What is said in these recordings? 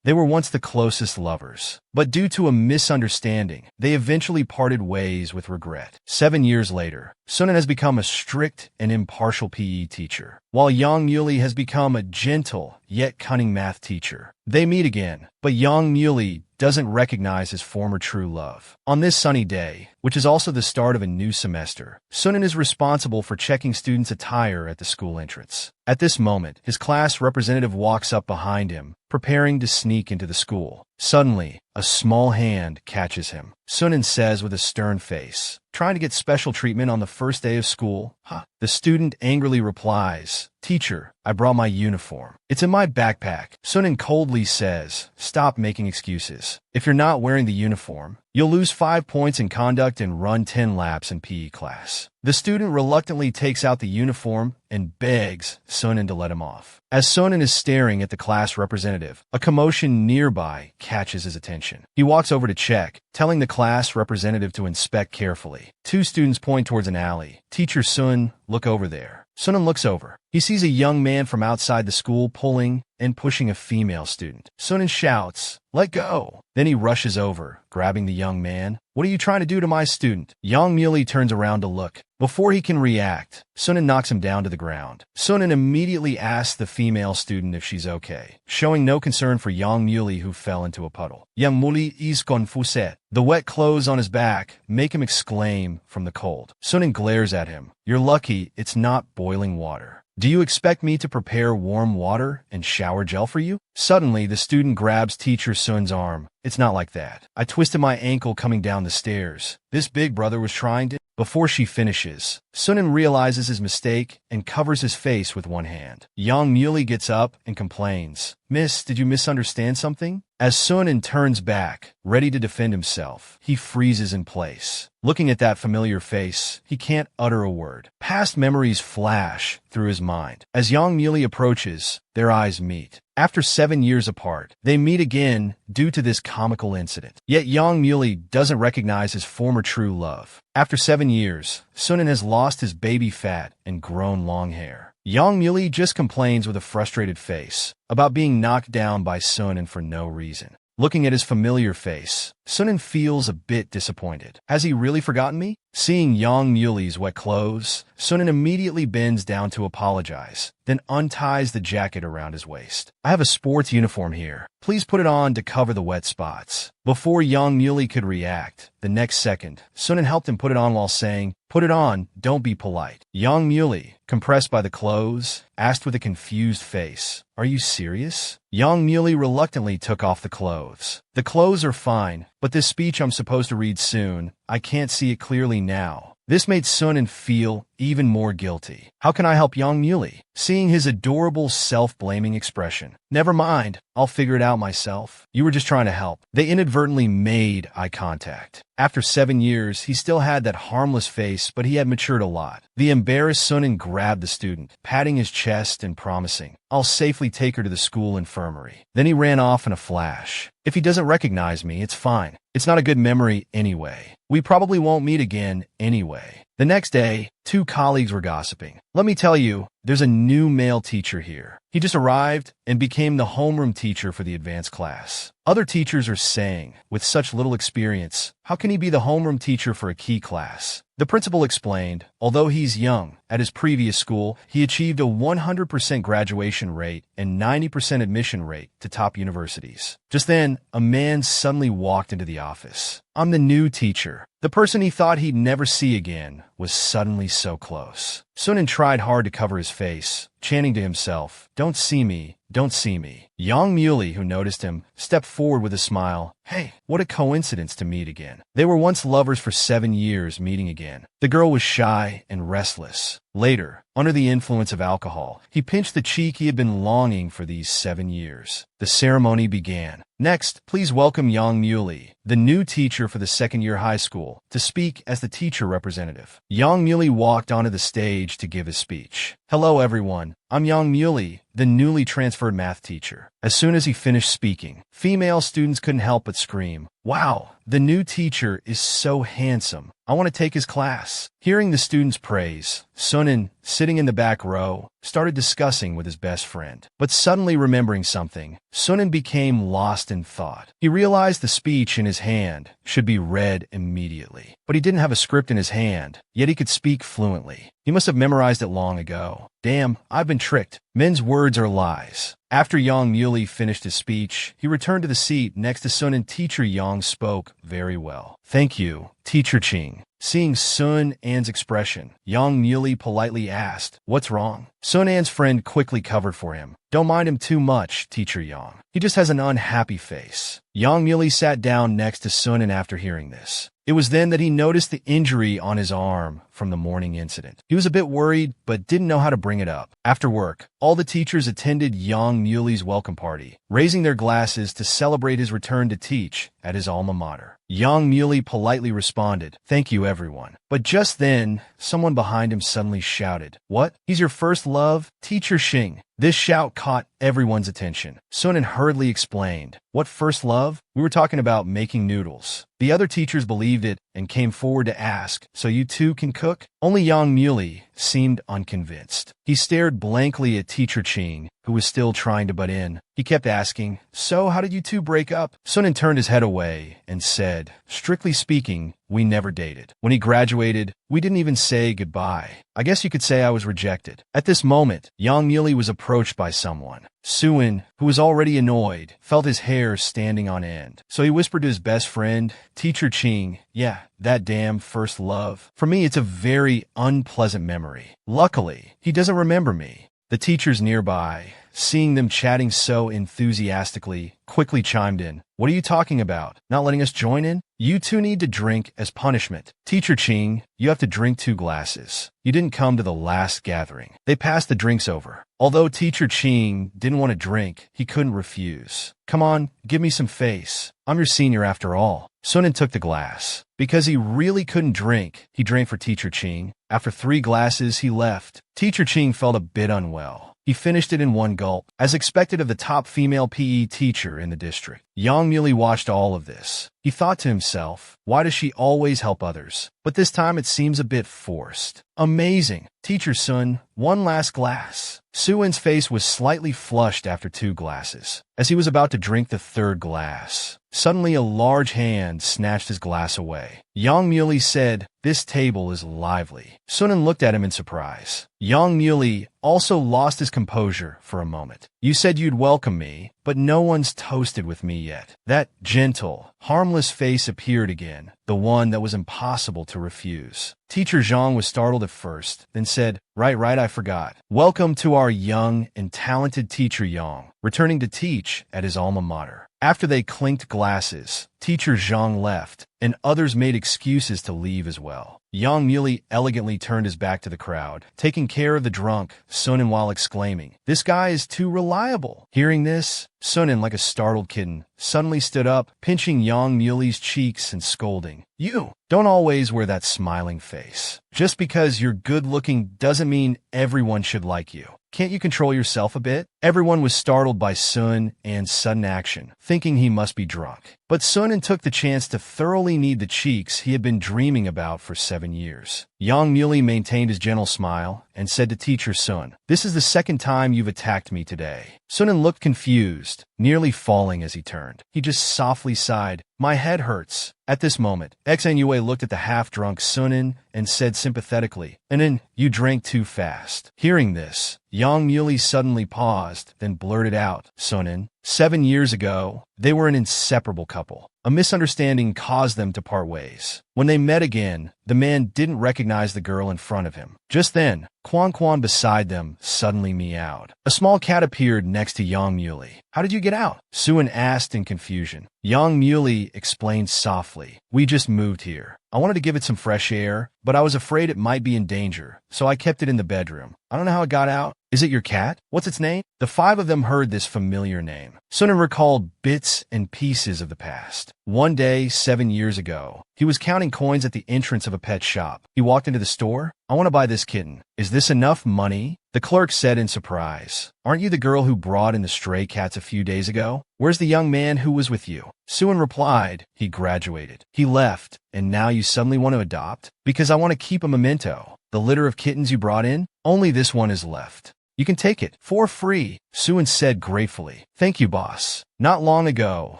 They were once the closest lovers, but due to a misunderstanding, they eventually parted ways with regret. 7 years later, Sunan has become a strict and impartial PE teacher, while Yang Muley has become a gentle yet cunning math teacher. They meet again, but Yang Muley doesn't recognize his former true love. On this sunny day, which is also the start of a new semester, Sunan is responsible for checking students' attire at the school entrance. At this moment, his class representative walks up behind him, preparing to sneak into the school. Suddenly, a small hand catches him. Sunan says with a stern face, "Trying to get special treatment on the first day of school? Huh?" The student angrily replies, "Teacher, I brought my uniform. It's in my backpack." Sunan coldly says, "Stop making excuses. If you're not wearing the uniform, you'll lose 5 points in conduct and run 10 laps in PE class." The student reluctantly takes out the uniform and begs Sunan to let him off. As Sunan is staring at the class representative, a commotion nearby catches his attention. He walks over to check, telling the class representative to inspect carefully. 2 students point towards an alley. "Teacher Sun, look over there." Sunan looks over. He sees a young man from outside the school pulling and pushing a female student. Sunan shouts, "Let go!" Then he rushes over, grabbing the young man. "What are you trying to do to my student?" Yang Muley turns around to look. Before he can react, Sunan knocks him down to the ground. Sunan immediately asks the female student if she's okay, showing no concern for Yang Muley, who fell into a puddle. Yang Muley is confused. The wet clothes on his back make him exclaim from the cold. Sunan glares at him. "You're lucky it's not boiling water. Do you expect me to prepare warm water and shower gel for you?" Suddenly, the student grabs teacher Sun's arm. "It's not like that. I twisted my ankle coming down the stairs. This big brother was trying to..." Before she finishes, Sunan realizes his mistake and covers his face with one hand. Yang Muley gets up and complains, "Miss, did you misunderstand something?" As Sunan turns back, ready to defend himself, he freezes in place. Looking at that familiar face, he can't utter a word. Past memories flash through his mind. As Yang Muley approaches, their eyes meet. After 7 years apart, they meet again due to this comical incident. Yet Yang Muley doesn't recognize his former true love. After 7 years, Sunan has lost his baby fat and grown long hair. Yang Muley just complains with a frustrated face about being knocked down by Sunan for no reason. Looking at his familiar face, Sunan feels a bit disappointed. Has he really forgotten me? Seeing Yang Muley's wet clothes, Sunan immediately bends down to apologize, then unties the jacket around his waist. "I have a sports uniform here. Please put it on to cover the wet spots." Before Yang Muley could react, the next second, Sunan helped him put it on while saying, "Put it on, don't be polite." Yang Muley, compressed by the clothes, asked with a confused face, "Are you serious?" Yang Muley reluctantly took off the clothes. "The clothes are fine, but this speech I'm supposed to read soon, I can't see it clearly now." This made Sunan feel even more guilty. How can I help Yang Muley? Seeing his adorable self-blaming expression. "Never mind, I'll figure it out myself. You were just trying to help." They inadvertently made eye contact. After 7 years, he still had that harmless face, but he had matured a lot. The embarrassed Sunan grabbed the student, patting his chest and promising, "I'll safely take her to the school infirmary." Then he ran off in a flash. "If he doesn't recognize me, it's fine. It's not a good memory anyway. We probably won't meet again anyway." The next day, 2 colleagues were gossiping. "Let me tell you, there's a new male teacher here. He just arrived and became the homeroom teacher for the advanced class." Other teachers are saying, "With such little experience, how can he be the homeroom teacher for a key class?" The principal explained, although he's young, at his previous school, he achieved a 100% graduation rate and 90% admission rate to top universities. Just then, a man suddenly walked into the office. "I'm the new teacher." The person he thought he'd never see again was suddenly so close. Sunan tried hard to cover his face, chanting to himself, "Don't see me, don't see me." Yang Muley, who noticed him, stepped forward with a smile. "Hey, what a coincidence to meet again." They were once lovers for 7 years, meeting again. The girl was shy and restless. Later, under the influence of alcohol, he pinched the cheek he had been longing for these 7 years. The ceremony began. Next, please welcome Yang Muley, the new teacher for the second-year high school, to speak as the teacher representative. Yang Muley walked onto the stage to give his speech. "Hello, everyone. I'm Yang Muley, the newly transferred math teacher." As soon as he finished speaking, female students couldn't help but scream, "Wow, the new teacher is so handsome. I want to take his class." Hearing the students' praise, Sunan sitting in the back row, started discussing with his best friend. But suddenly remembering something, Sunan became lost in thought. He realized the speech in his hand should be read immediately. But he didn't have a script in his hand, yet he could speak fluently. He must have memorized it long ago. Damn, I've been tricked. Men's words are lies. After Yang Muley finished his speech, he returned to the seat next to Sun, and Teacher Yang spoke very well. Thank you, Teacher Ching. Seeing Sun An's expression, Yang Muley politely asked, "What's wrong?" Sun An's friend quickly covered for him. "Don't mind him too much, Teacher Yang. He just has an unhappy face." Yang Muley sat down next to Sun An after hearing this. It was then that he noticed the injury on his arm from the morning incident. He was a bit worried, but didn't know how to bring it up. After work, all the teachers attended Yang Muley's welcome party, raising their glasses to celebrate his return to teach at his alma mater. Yang Muley politely responded, "Thank you, everyone." But just then, someone behind him suddenly shouted, "What? He's your first love? Teacher Xing." This shout caught everyone's attention. Sun An hurriedly explained, "What first love? We were talking about making noodles." The other teachers believed it and came forward to ask, "So you too can cook?" Only Yang Muley seemed unconvinced. He stared blankly at Teacher Ching, who was still trying to butt in. He kept asking, "So how did you two break up?" Sun An turned his head away and said, "Strictly speaking, we never dated. When he graduated, we didn't even say goodbye. I guess you could say I was rejected." At this moment, Yang Muley was approached by someone. Suin, who was already annoyed, felt his hair standing on end. So he whispered to his best friend, Teacher Ching, "Yeah, that damn first love. For me, it's a very unpleasant memory. Luckily, he doesn't remember me." The teachers nearby, seeing them chatting so enthusiastically, quickly chimed in. "What are you talking about? Not letting us join in? You two need to drink as punishment. Teacher Ching, you have to drink 2 glasses. You didn't come to the last gathering." They passed the drinks over. Although Teacher Ching didn't want to drink, he couldn't refuse. "Come on, give me some face. I'm your senior after all." Sun An took the glass. Because he really couldn't drink, he drank for Teacher Ching. After 3 glasses, he left. Teacher Ching felt a bit unwell. He finished it in 1 gulp, as expected of the top female PE teacher in the district. Yang Muley watched all of this. He thought to himself, why does she always help others? But this time it seems a bit forced. Amazing. Teacher Sun, 1 last glass. Suin's face was slightly flushed after 2 glasses. As he was about to drink the 3rd glass, suddenly a large hand snatched his glass away. Yang Muley said, "This table is lively." Sun An looked at him in surprise. Yang Muley also lost his composure for a moment. "You said you'd welcome me, but no one's toasted with me yet." That gentle, harmless face appeared again, the one that was impossible to refuse. Teacher Zhang was startled at first, then said, Right, I forgot. Welcome to our young and talented Teacher Yang, returning to teach at his alma mater." After they clinked glasses, Teacher Zhang left, and others made excuses to leave as well. Yang Muley elegantly turned his back to the crowd, taking care of the drunk, Sun An, while exclaiming, "This guy is too reliable." Hearing this, Sun An, like a startled kitten, suddenly stood up, pinching Yang Muley's cheeks and scolding, "You don't always wear that smiling face. Just because you're good-looking doesn't mean everyone should like you. Can't you control yourself a bit?" Everyone was startled by Sun An's sudden action, thinking he must be drunk. But Sun An took the chance to thoroughly knead the cheeks he had been dreaming about for 7 years. Yang Muley maintained his gentle smile and said to Teacher Sun, "This is the 2nd time you've attacked me today." Sun An looked confused, nearly falling as he turned. He just softly sighed, "My head hurts." At this moment, Xnua looked at the half-drunk Sun An and said sympathetically, "Anan, you drank too fast." Hearing this, Yang Muley suddenly paused, then blurted out, "Sun An, 7 years ago, they were an inseparable couple. A misunderstanding caused them to part ways. When they met again, the man didn't recognize the girl in front of him. Just then, Quan beside them suddenly meowed. A small cat appeared next to Yang Muley. "How did you get out?" Suin asked in confusion. Yang Muley explained softly, "We just moved here. I wanted to give it some fresh air, but I was afraid it might be in danger, so I kept it in the bedroom. I don't know how it got out." "Is it your cat? What's its name?" The 5 of them heard this familiar name. Sun An recalled bits and pieces of the past. One day, 7 years ago, he was counting coins at the entrance of a pet shop. He walked into the store. "I want to buy this kitten. Is this enough money?" The clerk said in surprise, "Aren't you the girl who brought in the stray cats a few days ago? Where's the young man who was with you?" Suin replied, "He graduated. He left, and now you suddenly want to adopt?" "Because I want to keep a memento. The litter of kittens you brought in?" Only this one is left. You can take it for free, Suin said gratefully. Thank you, boss. Not long ago,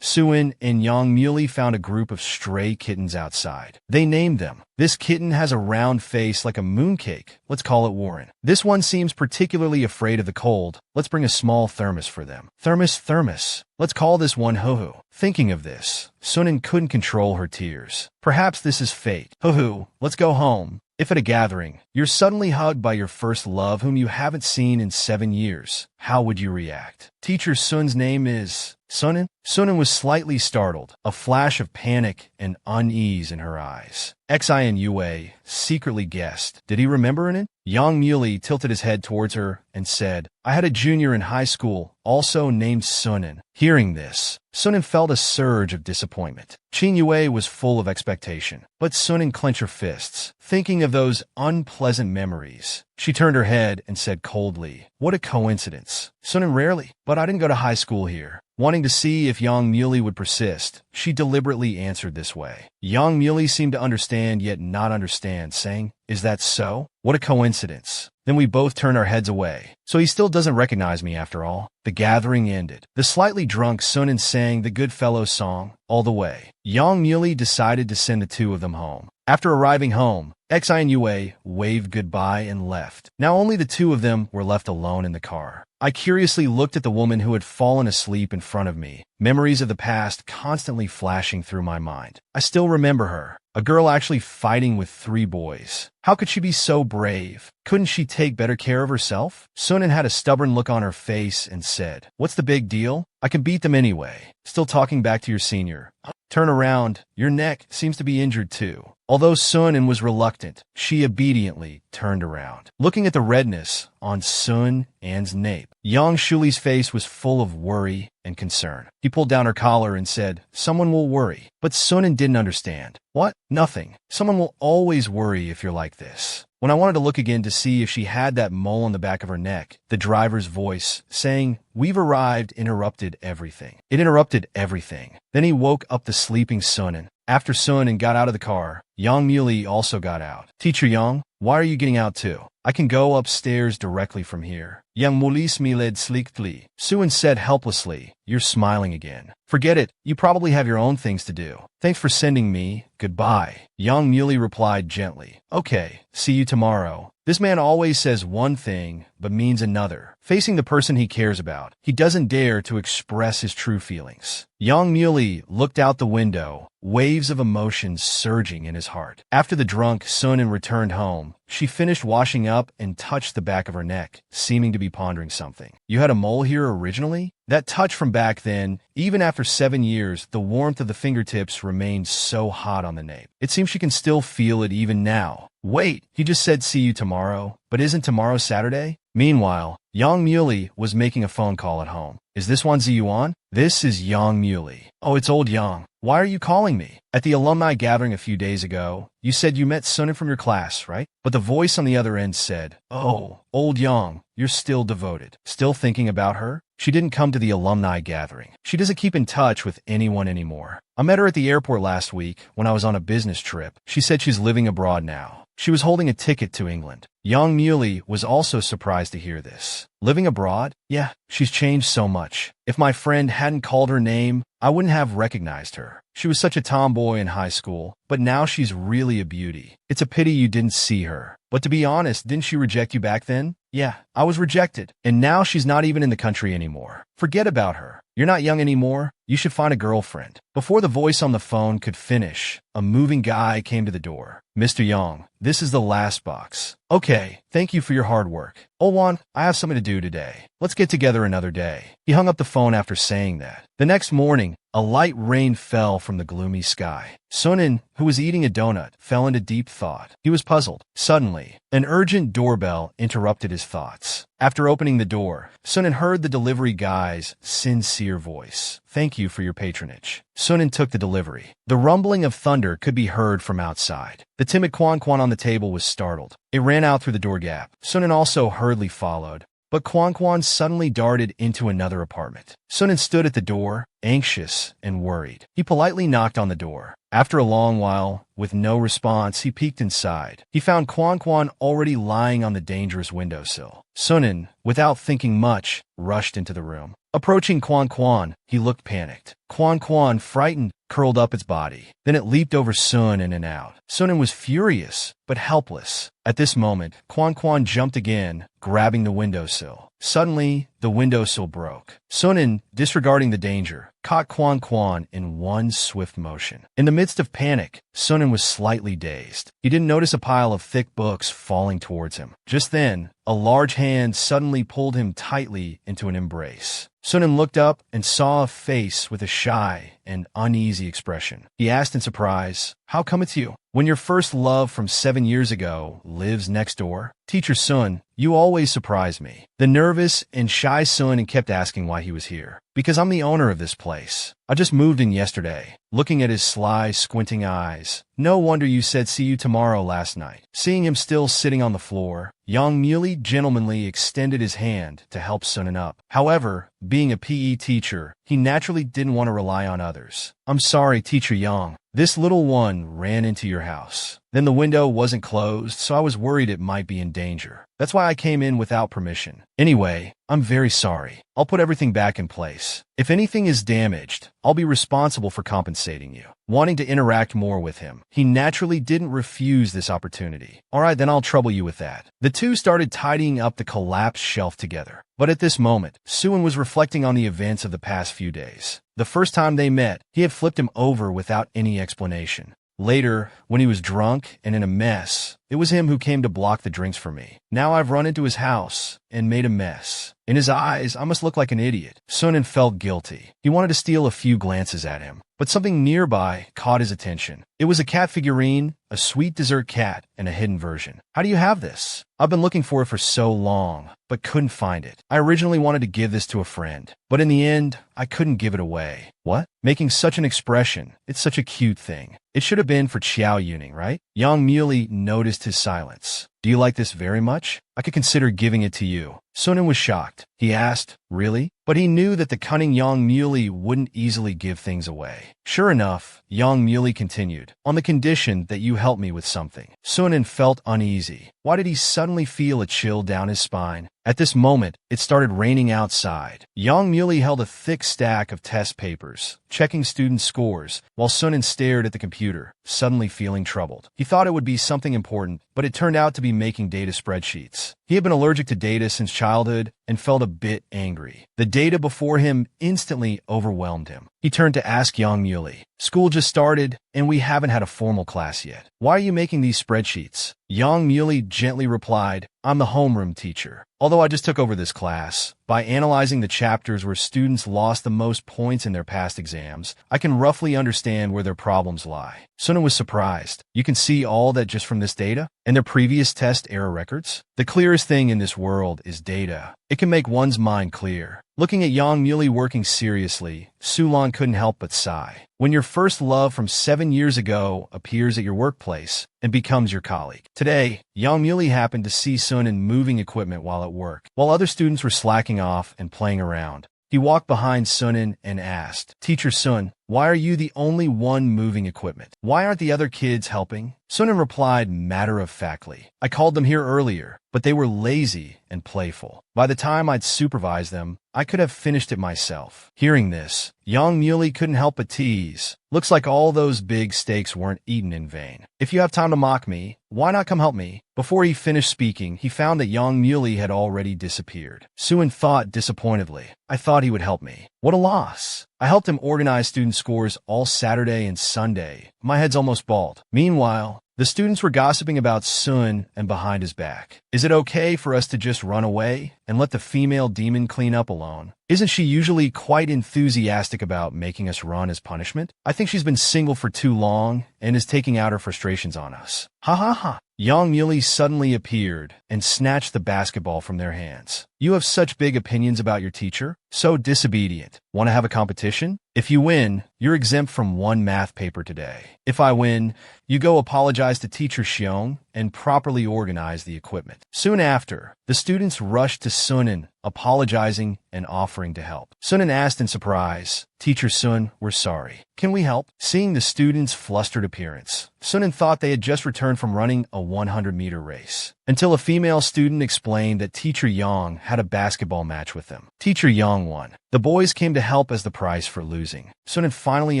Suin and Yang Muley found a group of stray kittens outside. They named them. This kitten has a round face like a mooncake. Let's call it Warren. This one seems particularly afraid of the cold. Let's bring a small thermos for them. Thermos. Let's call this one Hoo-Hoo. Thinking of this, Sunin couldn't control her tears. Perhaps this is fate. Hoo-Hoo, let's go home. If at a gathering, you're suddenly hugged by your first love whom you haven't seen in 7 years, how would you react? Teacher Sun's name is Sunin? Sunin was slightly startled, a flash of panic and unease in her eyes. Xi and Yue secretly guessed. Did he remember it? Yang Muley tilted his head towards her and said, I had a junior in high school, also named Sunin. Hearing this, Sunin felt a surge of disappointment. Qin Yue was full of expectation, but Sunin clenched her fists, thinking of those unpleasant memories. She turned her head and said coldly, what a coincidence. Sunin rarely, but I didn't go to high school here. Wanting to see if Yang Muley would persist, she deliberately answered this way. Yang Muley seemed to understand yet not understand, saying, Is that so? What a coincidence. Then we both turned our heads away. So he still doesn't recognize me after all. The gathering ended. The slightly drunk Sunin sang the Goodfellow song all the way. Yang Muley decided to send the two of them home. After arriving home, Xi and Yue waved goodbye and left. Now only the two of them were left alone in the car. I curiously looked at the woman who had fallen asleep in front of me, memories of the past constantly flashing through my mind. I still remember her, a girl actually fighting with 3 boys. How could she be so brave? Couldn't she take better care of herself? Sunin had a stubborn look on her face and said, What's the big deal? I can beat them anyway. Still talking back to your senior. Turn around. Your neck seems to be injured too. Although Sunin was reluctant, she obediently turned around. Looking at the redness on Sun An's nape, Yang Shuli's face was full of worry and concern. He pulled down her collar and said, Someone will worry. But Sunin didn't understand. What? Nothing. Someone will always worry if you're like this. When I wanted to look again to see if she had that mole on the back of her neck, the driver's voice, saying, We've arrived, interrupted everything. It interrupted everything. Then he woke up the sleeping Sunin. After Sunin got out of the car, Yang Muley also got out. Teacher Yang, why are you getting out too? I can go upstairs directly from here. Yang Mulis miled sliktli. Suin said helplessly, You're smiling again. Forget it, you probably have your own things to do. Thanks for sending me. Goodbye. Yang Muley replied gently. Okay, see you tomorrow. This man always says one thing, but means another. Facing the person he cares about, he doesn't dare to express his true feelings. Yang Muley looked out the window, waves of emotions surging in his heart. After the drunk Sunin returned home, she finished washing up and touched the back of her neck, seeming to be pondering something. You had a mole here originally? That touch from back then, even after 7 years, the warmth of the fingertips remained so hot on the nape. It seems she can still feel it even now. Wait, he just said see you tomorrow, but isn't tomorrow Saturday? Meanwhile, Yang Muley was making a phone call at home. Is this one Ziyuan? This is Yang Muley. Oh, it's old Yang. Why are you calling me? At the alumni gathering a few days ago, you said you met Sunin from your class, right? But the voice on the other end said, Oh, old Yang, you're still devoted. Still thinking about her? She didn't come to the alumni gathering. She doesn't keep in touch with anyone anymore. I met her at the airport last week when I was on a business trip. She said she's living abroad now. She was holding a ticket to England. Yang Muley was also surprised to hear this. Living abroad? Yeah, she's changed so much. If my friend hadn't called her name, I wouldn't have recognized her. She was such a tomboy in high school, but now she's really a beauty. It's a pity you didn't see her. But to be honest, didn't she reject you back then? Yeah, I was rejected. And now she's not even in the country anymore. Forget about her. You're not young anymore. You should find a girlfriend. Before the voice on the phone could finish, a moving guy came to the door. Mr. Yang, this is the last box. Okay, thank you for your hard work. Olwan, I have something to do today. Let's get together another day. He hung up the phone after saying that. The next morning, a light rain fell from the gloomy sky. Sunin, who was eating a donut, fell into deep thought. He was puzzled. Suddenly, an urgent doorbell interrupted his thoughts. After opening the door, Sunin heard the delivery guy's sincere voice. Thank you for your patronage. Sunin took the delivery. The rumbling of thunder could be heard from outside. The timid Quan Quan on the table was startled. It ran out through the door gap. Sunin also hurriedly followed. But Kwan suddenly darted into another apartment. Sunan stood at the door, anxious and worried. He politely knocked on the door. After a long while, with no response, he peeked inside. He found Kwan already lying on the dangerous windowsill. Sunan, without thinking much, rushed into the room. Approaching Kwan, he looked panicked. Kwan, frightened, curled up its body. Then it leaped over Sunan and out. Sunan was furious, but helpless. At this moment, Kwan jumped again, grabbing the windowsill. Suddenly, the windowsill broke. Sunan, disregarding the danger, caught Kwan in one swift motion. In the midst of panic, Sunan was slightly dazed. He didn't notice a pile of thick books falling towards him. Just then, a large hand suddenly pulled him tightly into an embrace. Sunan looked up and saw a face with a shy and uneasy expression. He asked in surprise, "How come it's you? When your first love from 7 years ago lives next door?" "Teacher Sun, you always surprise me." The nervous and shy Sun kept asking why he was here. "Because I'm the owner of this place. I just moved in yesterday." Looking at his sly, squinting eyes, "No wonder you said see you tomorrow last night." Seeing him still sitting on the floor, Yang Muley gentlemanly extended his hand to help Sunan up. However, being a PE teacher, he naturally didn't want to rely on others. "I'm sorry, Teacher Yang. This little one ran into your house. Then the window wasn't closed, so I was worried it might be in danger. That's why I came in without permission. Anyway, I'm very sorry. I'll put everything back in place. If anything is damaged, I'll be responsible for compensating you." Wanting to interact more with him, he naturally didn't refuse this opportunity. "All right, then I'll trouble you with that." The two started tidying up the collapsed shelf together. But at this moment, Suan was reflecting on the events of the past few days. The first time they met, he had flipped him over without any explanation. Later, when he was drunk and in a mess, it was him who came to block the drinks for me. Now I've run into his house and made a mess. In his eyes, I must look like an idiot. Sunan felt guilty. He wanted to steal a few glances at him, but something nearby caught his attention. It was a cat figurine, a sweet dessert cat, and a hidden version. "How do you have this? I've been looking for it for so long, but couldn't find it. I originally wanted to give this to a friend, but in the end, I couldn't give it away." "What?" Making such an expression. "It's such a cute thing. It should have been for Xiao Yuning, right?" Yang Muley noticed his silence. "Do you like this very much? I could consider giving it to you." Sunan was shocked. He asked, "Really?" But he knew that the cunning Yang Muley wouldn't easily give things away. Sure enough, Yang Muley continued, "On the condition that you help me with something." Sunan felt uneasy. Why did he suddenly feel a chill down his spine? At this moment, it started raining outside. Yang Muley held a thick stack of test papers, checking students' scores, while Sunan stared at the computer, suddenly feeling troubled. He thought it would be something important, but it turned out to be making data spreadsheets. He had been allergic to data since childhood and felt a bit angry. The data before him instantly overwhelmed him. He turned to ask Yang Muley, "School just started, and we haven't had a formal class yet. Why are you making these spreadsheets?" Yang Muley gently replied, "I'm the homeroom teacher. Although I just took over this class, by analyzing the chapters where students lost the most points in their past exams, I can roughly understand where their problems lie." Sunan was surprised. "You can see all that just from this data? And their previous test error records?" "The clearest thing in this world is data. It can make one's mind clear." Looking at Yang Muley working seriously, Sulan couldn't help but sigh. When your first love from 7 years ago appears at your workplace and becomes your colleague. Today, Yang Muley happened to see Sunan moving equipment while at work, while other students were slacking off and playing around. He walked behind Sunan and asked, "Teacher Sun, why are you the only one moving equipment? Why aren't the other kids helping?" Sunan replied matter-of-factly, "I called them here earlier, but they were lazy and playful. By the time I'd supervised them, I could have finished it myself." Hearing this, Yang Muley couldn't help but tease. "Looks like all those big steaks weren't eaten in vain. If you have time to mock me, why not come help me?" Before he finished speaking, he found that Yang Muley had already disappeared. Suan thought disappointedly, "I thought he would help me. What a loss. I helped him organize student scores all Saturday and Sunday. My head's almost bald." Meanwhile, the students were gossiping about Sun and behind his back. "Is it okay for us to just run away and let the female demon clean up alone? Isn't she usually quite enthusiastic about making us run as punishment? I think she's been single for too long and is taking out her frustrations on us. Ha ha ha." Yang Muley suddenly appeared and snatched the basketball from their hands. "You have such big opinions about your teacher? So disobedient. Want to have a competition? If you win, you're exempt from one math paper today. If I win, you go apologize to Teacher Xiong and properly organize the equipment. Soon after, the students rushed to Sunan, apologizing and offering to help. Sunan asked in surprise, "Teacher Sun, we're sorry. Can we help?" Seeing the students' flustered appearance, Sunan thought they had just returned from running a 100-meter race, until a female student explained that Teacher Yang had a basketball match with them. Teacher Yang won. The boys came to help as the prize for losing. Sunan finally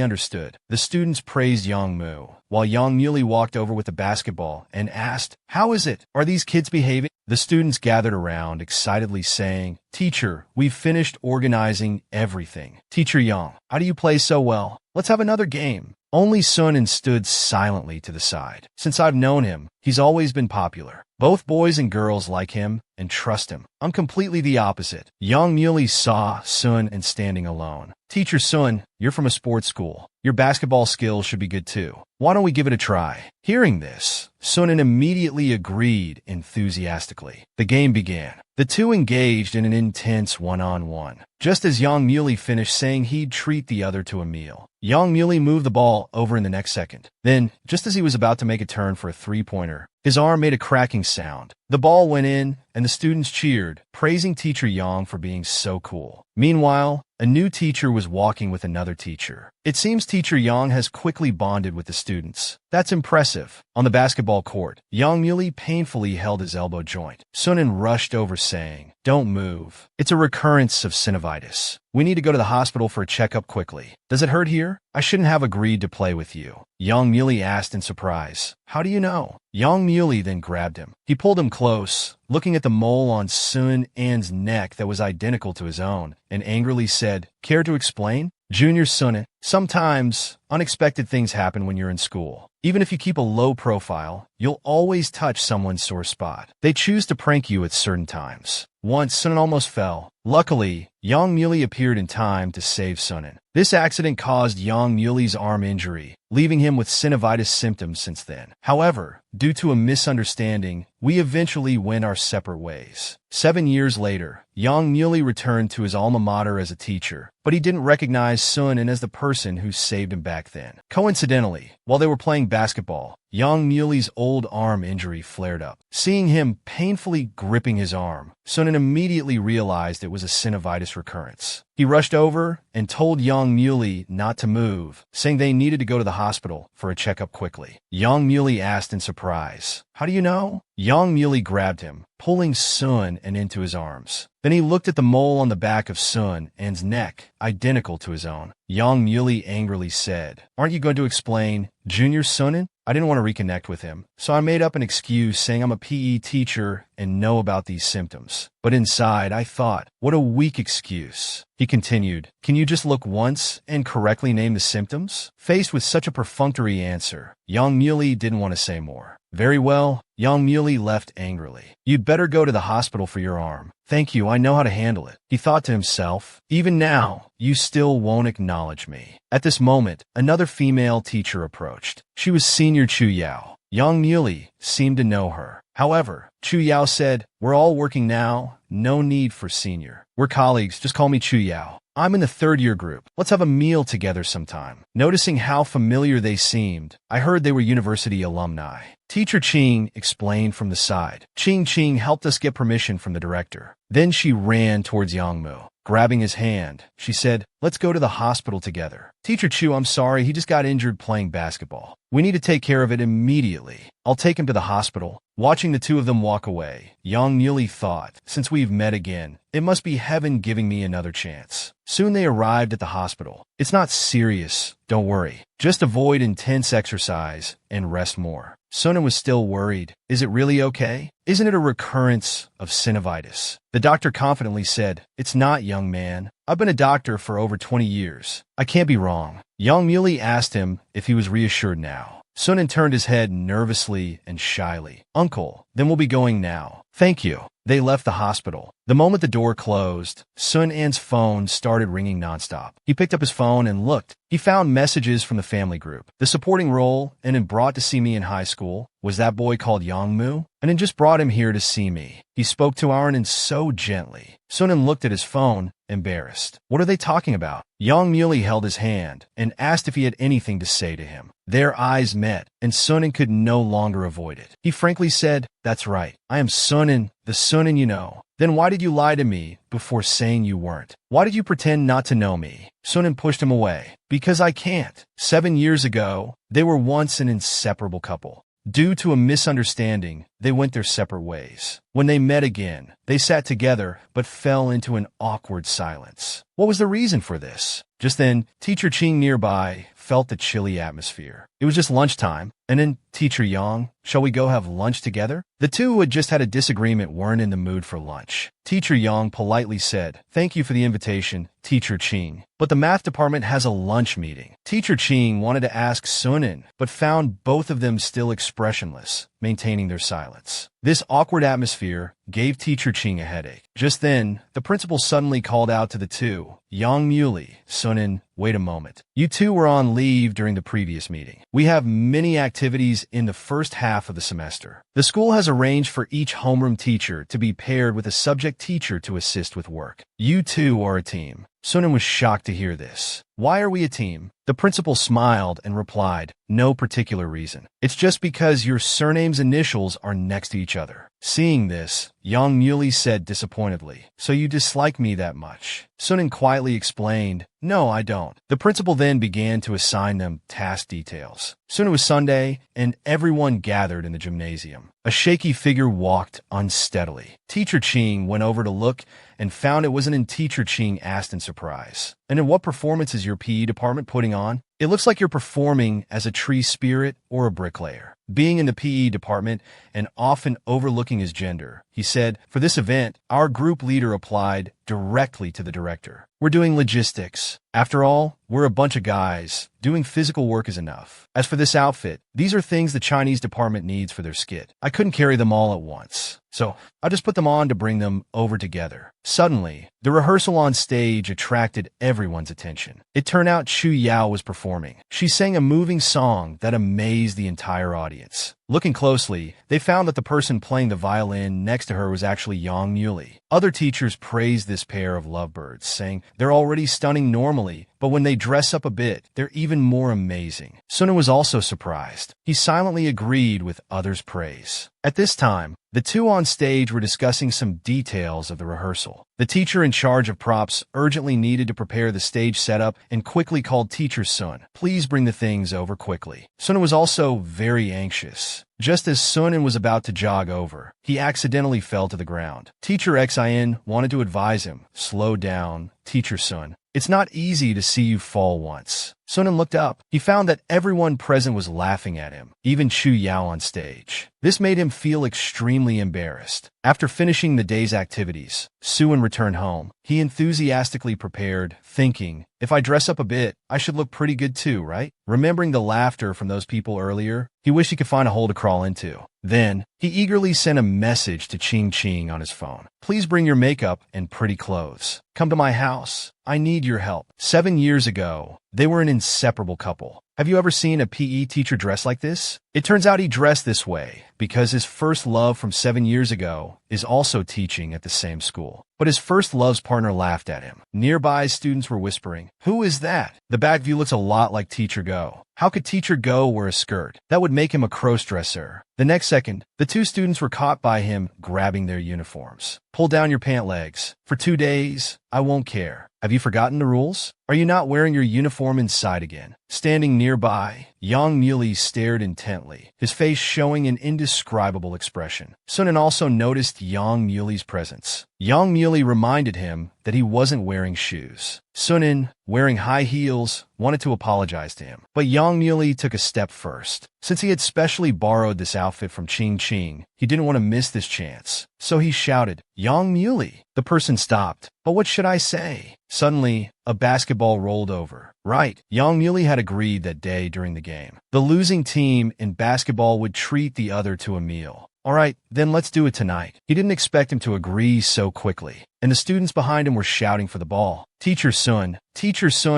understood. The students praised Yang Mu, while Yang Muley walked over with the basketball and asked, "How is it? Are these kids behaving?" The students gathered around, excitedly saying, "Teacher, we've finished organizing everything. Teacher Yang, how do you play so well? Let's have another game." Only Sunan stood silently to the side. Since I've known him, he's always been popular. Both boys and girls like him and trust him. I'm completely the opposite. Yang Muley saw Sun and standing alone. "Teacher Sun, you're from a sports school. Your basketball skills should be good too. Why don't we give it a try?" Hearing this, Sunan immediately agreed enthusiastically. The game began. The two engaged in an intense one-on-one. Just as Yang Muley finished saying he'd treat the other to a meal, Yang Muley moved the ball over in the next second. Then, just as he was about to make a turn for a three-pointer, his arm made a cracking sound. The ball went in, and the students cheered, praising Teacher Yang for being so cool. Meanwhile, a new teacher was walking with another teacher. It seems Teacher Yang has quickly bonded with the students. That's impressive. On the basketball court, Yang Muley painfully held his elbow joint. Sunan rushed over saying, "Don't move. It's a recurrence of synovitis. We need to go to the hospital for a checkup quickly. Does it hurt here? I shouldn't have agreed to play with you." Yang Muley asked in surprise, "How do you know?" Yang Muley then grabbed him. He pulled him close, looking at the mole on Sun An's neck that was identical to his own, and angrily said, "Care to explain?" Junior Sunan, sometimes unexpected things happen when you're in school. Even if you keep a low profile, you'll always touch someone's sore spot. They choose to prank you at certain times. Once, Sunan almost fell. Luckily, Yang Muley appeared in time to save Sunan. This accident caused Yang Muley's arm injury, leaving him with synovitis symptoms since then. However, due to a misunderstanding, we eventually went our separate ways. 7 years later, Yang Muley returned to his alma mater as a teacher, but he didn't recognize Sunan as the person who saved him back then. Coincidentally, while they were playing basketball, Yang Muley's old arm injury flared up. Seeing him painfully gripping his arm, Sunan immediately realized it was a synovitis recurrence. He rushed over and told Yang Muley not to move, saying they needed to go to the hospital for a checkup quickly. Yang Muley asked in surprise, "How do you know?" Yang Muley grabbed him, pulling Sun and into his arms. Then he looked at the mole on the back of Sun An's neck, identical to his own. Yang Muley angrily said, "Aren't you going to explain, Junior Sunan?" I didn't want to reconnect with him, so I made up an excuse saying I'm a PE teacher and know about these symptoms. But inside, I thought, what a weak excuse. He continued, "Can you just look once and correctly name the symptoms?" Faced with such a perfunctory answer, Yang Muley didn't want to say more. "Very well." Yang Muley left angrily. "You'd better go to the hospital for your arm." "Thank you, I know how to handle it," he thought to himself. "Even now, you still won't acknowledge me." At this moment, another female teacher approached. She was Senior Chu Yao. Yang Muley seemed to know her. However, Chu Yao said, "We're all working now. No need for senior. We're colleagues. Just call me Chu Yao. I'm in the third-year group. Let's have a meal together sometime." Noticing how familiar they seemed, I heard they were university alumni. Teacher Ching explained from the side. Ching helped us get permission from the director. Then she ran towards Yang Mu. Grabbing his hand, she said, "Let's go to the hospital together." "Teacher Chu, I'm sorry, he just got injured playing basketball. We need to take care of it immediately. I'll take him to the hospital." Watching the two of them walk away, Yang Muley thought, since we've met again, it must be heaven giving me another chance. Soon they arrived at the hospital. "It's not serious, don't worry. Just avoid intense exercise and rest more." Sunan was still worried. "Is it really okay? Isn't it a recurrence of synovitis?" The doctor confidently said, "It's not, young man. I've been a doctor for over 20 years. I can't be wrong." Yang Muley asked him if he was reassured now. Sunan turned his head nervously and shyly. "Uncle, then we'll be going now." "Thank you." They left the hospital. The moment the door closed, Sun An's phone started ringing nonstop. He picked up his phone and looked. He found messages from the family group. The supporting role and in brought to see me in high school was that boy called Yongmu, and then just brought him here to see me. He spoke to Arnon so gently. Sunan looked at his phone, embarrassed. What are they talking about? Yang Muley held his hand and asked if he had anything to say to him. Their eyes met, and Sunan could no longer avoid it. He frankly said, "That's right. I am Sunan, the Sunan you know." "Then why did you lie to me before saying you weren't? Why did you pretend not to know me?" Sunan pushed him away. "Because I can't. 7 years ago, they were once an inseparable couple. Due to a misunderstanding, they went their separate ways. When they met again, they sat together but fell into an awkward silence. What was the reason for this?" Just then, Teacher Ching nearby felt the chilly atmosphere. It was just lunchtime, and then, "Teacher Yang, shall we go have lunch together?" The two who had just had a disagreement weren't in the mood for lunch. Teacher Yang politely said, "Thank you for the invitation, Teacher Ching, but the math department has a lunch meeting." Teacher Ching wanted to ask Sunan, but found both of them still expressionless, maintaining their silence. This awkward atmosphere gave Teacher Ching a headache. Just then, the principal suddenly called out to the two, "Yang Muley, Sunan, wait a moment. You two were on leave during the previous meeting. We have many activities in the first half of the semester. The school has arranged for each homeroom teacher to be paired with a subject teacher to assist with work. You two are a team." Sunan was shocked to hear this. "Why are we a team?" The principal smiled and replied, "No particular reason. It's just because your surname's initials are next to each other." Seeing this, Yang Muley said disappointedly, "So you dislike me that much?" Sunan quietly explained, "No, I don't." The principal then began to assign them task details. Soon it was Sunday, and everyone gathered in the gymnasium. A shaky figure walked unsteadily. Teacher Ching went over to look and found it wasn't in. Teacher Ching asked in surprise, "And in what performance is your PE department putting on? It looks like you're performing as a tree spirit or a bricklayer." Being in the PE department and often overlooking his gender, he said, "For this event, our group leader applied directly to the director. We're doing logistics. After all, we're a bunch of guys. Doing physical work is enough. As for this outfit, these are things the Chinese department needs for their skit. I couldn't carry them all at once, so I just put them on to bring them over together." Suddenly, the rehearsal on stage attracted everyone's attention. It turned out Chu Yao was performing. She sang a moving song that amazed the entire audience. Looking closely, they found that the person playing the violin next to her was actually Yang Muley. Other teachers praised this pair of lovebirds, saying they're already stunning normally, but when they dress up a bit, they're even more amazing. Sunan was also surprised. He silently agreed with others' praise. At this time, the two on stage were discussing some details of the rehearsal. The teacher in charge of props urgently needed to prepare the stage setup and quickly called Teacher Sun. "Please bring the things over quickly." Sunan was also very anxious. Just as Sunan was about to jog over, he accidentally fell to the ground. Teacher Xin wanted to advise him, "Slow down, Teacher Sun. It's not easy to see you fall once." Sunan looked up. He found that everyone present was laughing at him, even Chu Yao on stage. This made him feel extremely embarrassed. After finishing the day's activities, Sunan returned home. He enthusiastically prepared, thinking, "If I dress up a bit, I should look pretty good too, right?" Remembering the laughter from those people earlier, he wished he could find a hole to crawl into. Then, he eagerly sent a message to Ching Ching on his phone. "Please bring your makeup and pretty clothes. Come to my house. I need your help." 7 years ago, they were an inseparable couple. Have you ever seen a PE teacher dress like this? It turns out he dressed this way because his first love from 7 years ago is also teaching at the same school. But his first love's partner laughed at him. Nearby students were whispering, "Who is that?" The back view looks a lot like Teacher Go. How could Teacher Go wear a skirt? That would make him a cross-dresser. The next second, the two students were caught by him grabbing their uniforms. "Pull down your pant legs. For 2 days, I won't care. Have you forgotten the rules? Are you not wearing your uniform inside again?" Standing nearby, Yang Muley stared intently, his face showing an indescribable expression. Sunan also noticed Yang Muley's presence. Yang Muley reminded him that he wasn't wearing shoes. Sunan, wearing high heels, wanted to apologize to him, but Yang Muley took a step first. Since he had specially borrowed this outfit from Ching Ching, he didn't want to miss this chance. So he shouted, "Yang Muley!" The person stopped. "But what should I say?" Suddenly, a basketball rolled over. Right, Yang Muley had agreed that day during the game. The losing team in basketball would treat the other to a meal. All right, then let's do it tonight. He didn't expect him to agree so quickly, and the students behind him were shouting for the ball. Teacher Sun,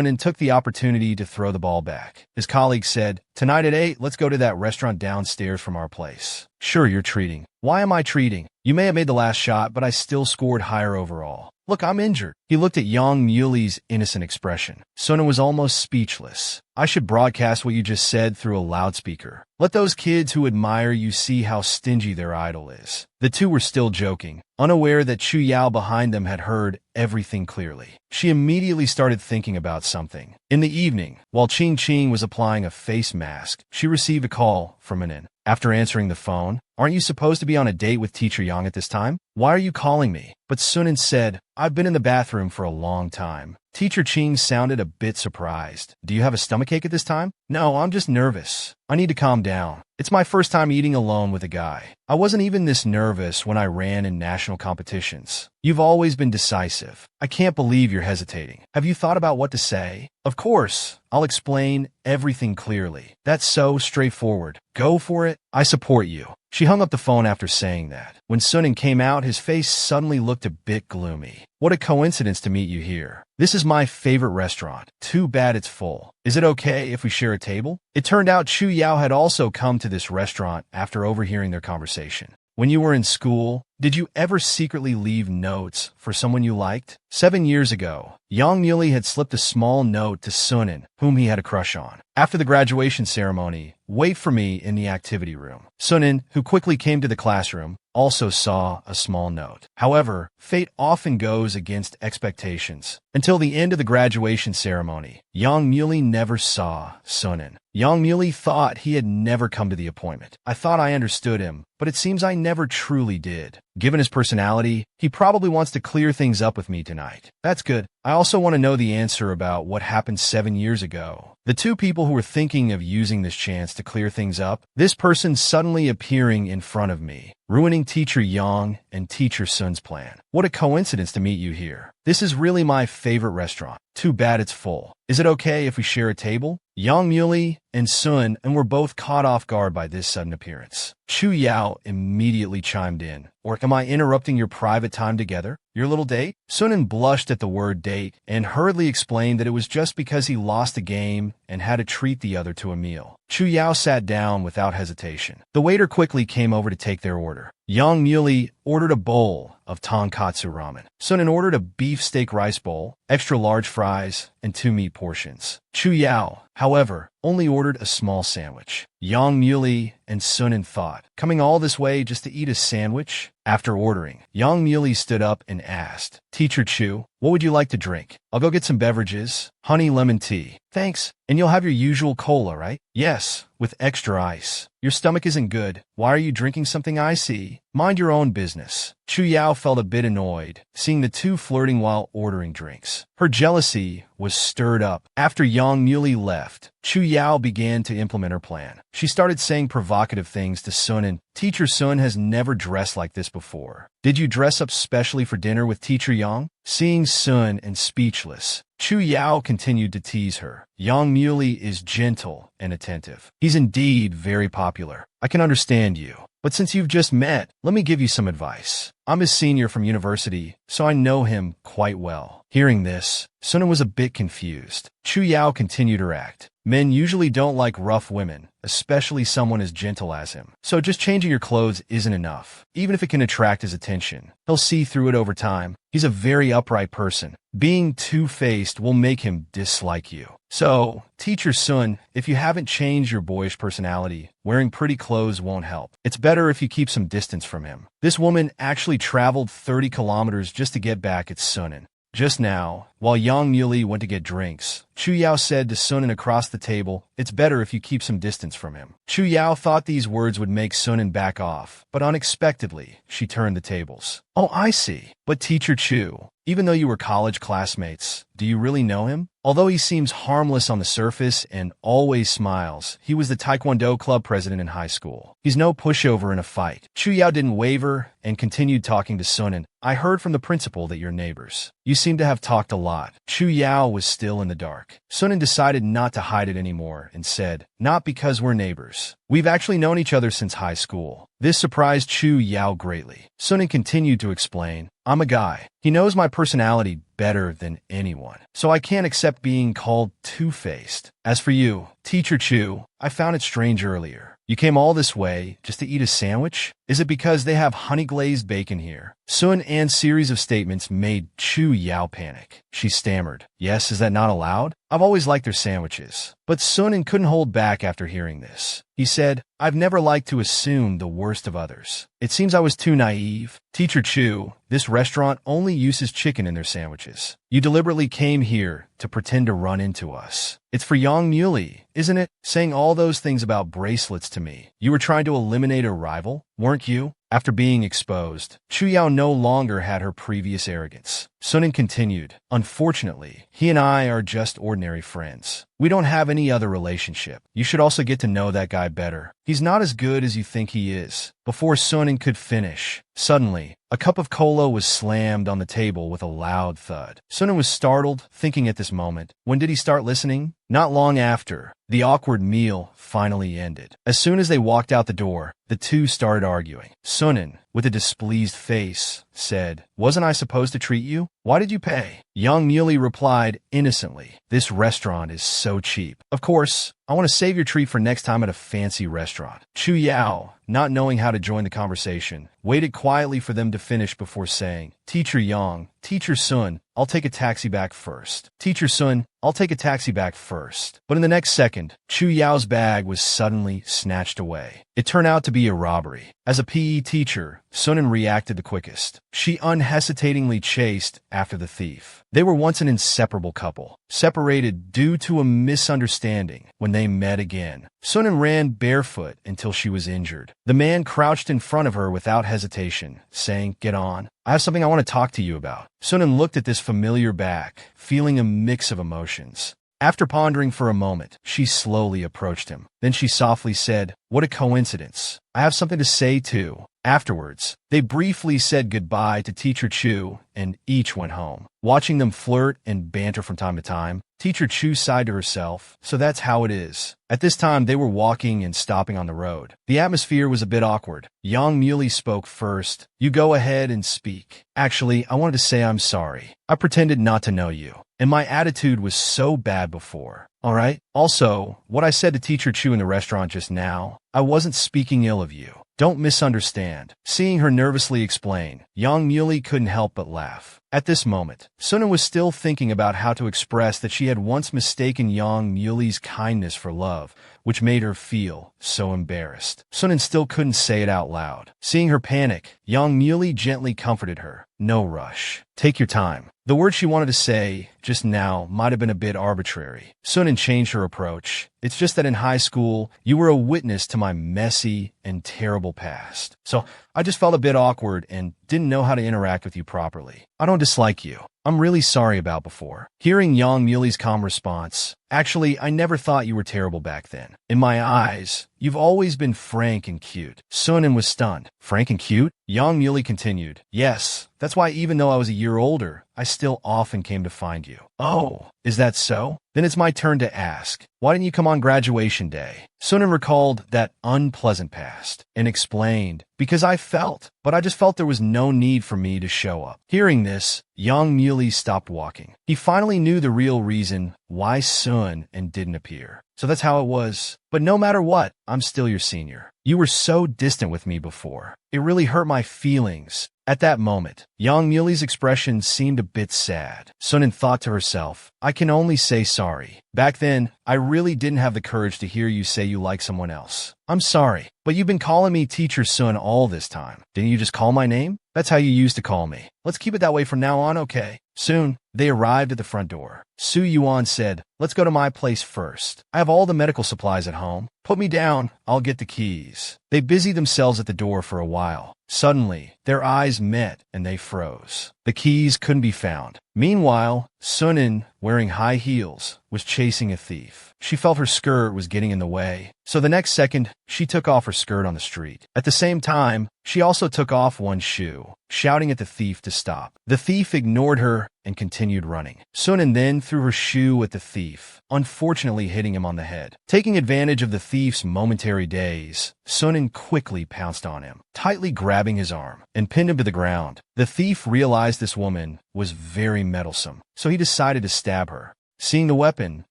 and took the opportunity to throw the ball back. His colleague said, "Tonight at 8, let's go to that restaurant downstairs from our place." "Sure, you're treating." "Why am I treating? You may have made the last shot, but I still scored higher overall. Look, I'm injured." He looked at Yang Muli's innocent expression. Sun was almost speechless. "I should broadcast what you just said through a loudspeaker. Let those kids who admire you see how stingy their idol is." The two were still joking, unaware that Chu Yao behind them had heard everything clearly. She immediately started thinking about something. In the evening, while Ching was applying a face mask, she received a call from Anin. After answering the phone, "Aren't you supposed to be on a date with Teacher Yang at this time? Why are you calling me?" But Sunan said, "I've been in the bathroom for a long time." Teacher Ching sounded a bit surprised. "Do you have a stomachache at this time?" "No, I'm just nervous. I need to calm down. It's my first time eating alone with a guy. I wasn't even this nervous when I ran in national competitions. You've always been decisive. I can't believe you're hesitating. Have you thought about what to say?" "Of course. I'll explain everything clearly." "That's so straightforward. Go for it. I support you." She hung up the phone after saying that. When Sunan came out, his face suddenly looked a bit gloomy. "What a coincidence to meet you here. This is my favorite restaurant. Too bad it's full. Is it okay if we share a table?" It turned out Chu Yao had also come to this restaurant after overhearing their conversation. "When you were in school, did you ever secretly leave notes for someone you liked?" 7 years ago, Yang Muli had slipped a small note to Sunan, whom he had a crush on. After the graduation ceremony, "Wait for me in the activity room." Sunan, who quickly came to the classroom, also saw a small note. However, fate often goes against expectations. Until the end of the graduation ceremony, Yang Muli never saw Sunan. Yang Muli thought he had never come to the appointment. "I thought I understood him, but it seems I never truly did. Given his personality, he probably wants to clear things up with me tonight. That's good. I also want to know the answer about what happened 7 years ago." The two people who were thinking of using this chance to clear things up, this person suddenly appearing in front of me, ruining Teacher Yang and Teacher Sun's plan. "What a coincidence to meet you here. This is really my favorite restaurant. Too bad it's full. Is it okay if we share a table?" Yang Muli and Sun were both caught off guard by this sudden appearance. Chu Yao immediately chimed in. "Or am I interrupting your private time together? Your little date?" Sunan blushed at the word date and hurriedly explained that it was just because he lost a game and had to treat the other to a meal. Chu Yao sat down without hesitation. The waiter quickly came over to take their order. Yang Muli ordered a bowl of tonkatsu ramen. Sunan ordered a beefsteak rice bowl, extra large fries, and 2 meat portions. Chu Yao, however, only ordered a small sandwich. Yang Muli and Sunan thought, coming all this way just to eat a sandwich? After ordering, Yang Muli stood up and asked, "Teacher Chu, what would you like to drink?" "I'll go get some beverages. Honey lemon tea." "Thanks. And you'll have your usual cola, right?" "Yes, with extra ice." "Your stomach isn't good. Why are you drinking something icy?" "Mind your own business." Chu Yao felt a bit annoyed, seeing the two flirting while ordering drinks. Her jealousy was stirred up. After Yang Muli left, Chu Yao began to implement her plan. She started saying provocative things to Sun, and Teacher Sun has never dressed like this before. "Did you dress up specially for dinner with Teacher Yang?" Seeing Sun and speechless, Chu Yao continued to tease her. "Yang Muli is gentle and attentive. He's indeed very popular. I can understand you. But since you've just met, let me give you some advice. I'm his senior from university, so I know him quite well." Hearing this, Sunan was a bit confused. Chu Yao continued her act. "Men usually don't like rough women, especially someone as gentle as him. So just changing your clothes isn't enough. Even if it can attract his attention, he'll see through it over time. He's a very upright person. Being two-faced will make him dislike you. So, Teacher Sun, if you haven't changed your boyish personality, wearing pretty clothes won't help. It's better if you keep some distance from him." This woman actually traveled 30 kilometers just to get back at Sunan. Just now, while Yang Muli went to get drinks, Chu Yao said to Sunan across the table, "It's better if you keep some distance from him." Chu Yao thought these words would make Sunan back off, but unexpectedly, she turned the tables. "Oh, I see. But Teacher Chu, even though you were college classmates, do you really know him? Although he seems harmless on the surface and always smiles, he was the Taekwondo club president in high school. He's no pushover in a fight. Chu Yao didn't waver and continued talking to Sunan. I heard from the principal that you're neighbors. You seem to have talked a lot. Chu Yao was still in the dark. Sunan decided not to hide it anymore and said, not because we're neighbors. We've actually known each other since high school. This surprised Chu Yao greatly. Sunan continued to explain, I'm a guy. He knows my personality better than anyone, so I can't accept being called two-faced. As for you, Teacher Chu, I found it strange earlier. You came all this way just to eat a sandwich? Is it because they have honey-glazed bacon here? Sun An's series of statements made Chu Yao panic. She stammered, yes, is that not allowed? I've always liked their sandwiches. But Sun couldn't hold back after hearing this. He said, I've never liked to assume the worst of others. It seems I was too naive. Teacher Chu, this restaurant only uses chicken in their sandwiches. You deliberately came here to pretend to run into us. It's for Yang Muley, isn't it? Saying all those things about bracelets to me. You were trying to eliminate a rival, weren't you? After being exposed, Chu Yao no longer had her previous arrogance. Sunan continued, unfortunately, he and I are just ordinary friends. We don't have any other relationship. You should also get to know that guy better. He's not as good as you think he is. Before Sunan could finish, suddenly, a cup of cola was slammed on the table with a loud thud. Sunan was startled, thinking at this moment, when did he start listening? Not long after, the awkward meal finally ended. As soon as they walked out the door, the two started arguing. Sunan, with a displeased face, said, wasn't I supposed to treat you? Why did you pay? Young Muley replied innocently, this restaurant is so cheap. Of course, I want to save your treat for next time at a fancy restaurant. Chu Yao, not knowing how to join the conversation, waited quietly for them to finish before saying, Teacher Yang, Teacher Sun, I'll take a taxi back first. Teacher Sun, I'll take a taxi back first. But in the next second, Chu Yao's bag was suddenly snatched away. It turned out to be a robbery. As a PE teacher, Sunan reacted the quickest. She unhesitatingly chased after the thief. They were once an inseparable couple, separated due to a misunderstanding. When they met again, Sunan ran barefoot until she was injured. The man crouched in front of her without hesitation, saying, get on. I have something I want to talk to you about. Sunan looked at this familiar back, feeling a mix of emotions. After pondering for a moment, she slowly approached him. Then she softly said, what a coincidence. I have something to say too. Afterwards, they briefly said goodbye to Teacher Chu and each went home. Watching them flirt and banter from time to time, Teacher Chu sighed to herself, so that's how it is. At this time, they were walking and stopping on the road. The atmosphere was a bit awkward. Yang Muley spoke first. You go ahead and speak. Actually, I wanted to say I'm sorry. I pretended not to know you, and my attitude was so bad before. All right? Also, what I said to Teacher Chu in the restaurant just now, I wasn't speaking ill of you. Don't misunderstand. Seeing her nervously explain, Yang Muley couldn't help but laugh. At this moment, Sunan was still thinking about how to express that she had once mistaken Yang Muley's kindness for love, which made her feel so embarrassed. Sunan still couldn't say it out loud. Seeing her panic, Yang Muley gently comforted her. No rush. Take your time. The word she wanted to say just now might have been a bit arbitrary. Sunan changed her approach. It's just that in high school, you were a witness to my messy and terrible past. So I just felt a bit awkward and didn't know how to interact with you properly. I don't dislike you. I'm really sorry about before. Hearing Yang Muley's calm response, actually, I never thought you were terrible back then. In my eyes, you've always been frank and cute. Sunan was stunned. Frank and cute? Yang Muley continued. Yes, that's why even though I was a year older, I still often came to find you. Oh, is that so? Then it's my turn to ask. Why didn't you come on graduation day? Sunan recalled that unpleasant past and explained, because I just felt there was no need for me to show up. Hearing this, Yang Muley stopped walking. He finally knew the real reason why Sun and didn't appear. So that's how it was. But no matter what, I'm still your senior. You were so distant with me before. It really hurt my feelings. At that moment, Yang Muley's expression seemed a bit sad. Sunan thought to herself, I can only say sorry. Back then, I really didn't have the courage to hear you say you like someone else. I'm sorry, but you've been calling me Teacher Sun all this time. Didn't you just call my name? That's how you used to call me. Let's keep it that way from now on, okay? Soon, they arrived at the front door. Su Yuan said, "Let's go to my place first. I have all the medical supplies at home. Put me down, I'll get the keys." They busied themselves at the door for a while. Suddenly, their eyes met and they froze. The keys couldn't be found. Meanwhile, Sunin, wearing high heels, was chasing a thief. She felt her skirt was getting in the way, so the next second, she took off her skirt on the street. At the same time, she also took off one shoe, shouting at the thief to stop. The thief ignored her and continued running. Sunin then threw her shoe at the thief, unfortunately hitting him on the head. Taking advantage of the thief's momentary daze, Sunin quickly pounced on him, tightly grabbing his arm, and pinned him to the ground. The thief realized this woman was very meddlesome, so he decided to stab her. Seeing the weapon,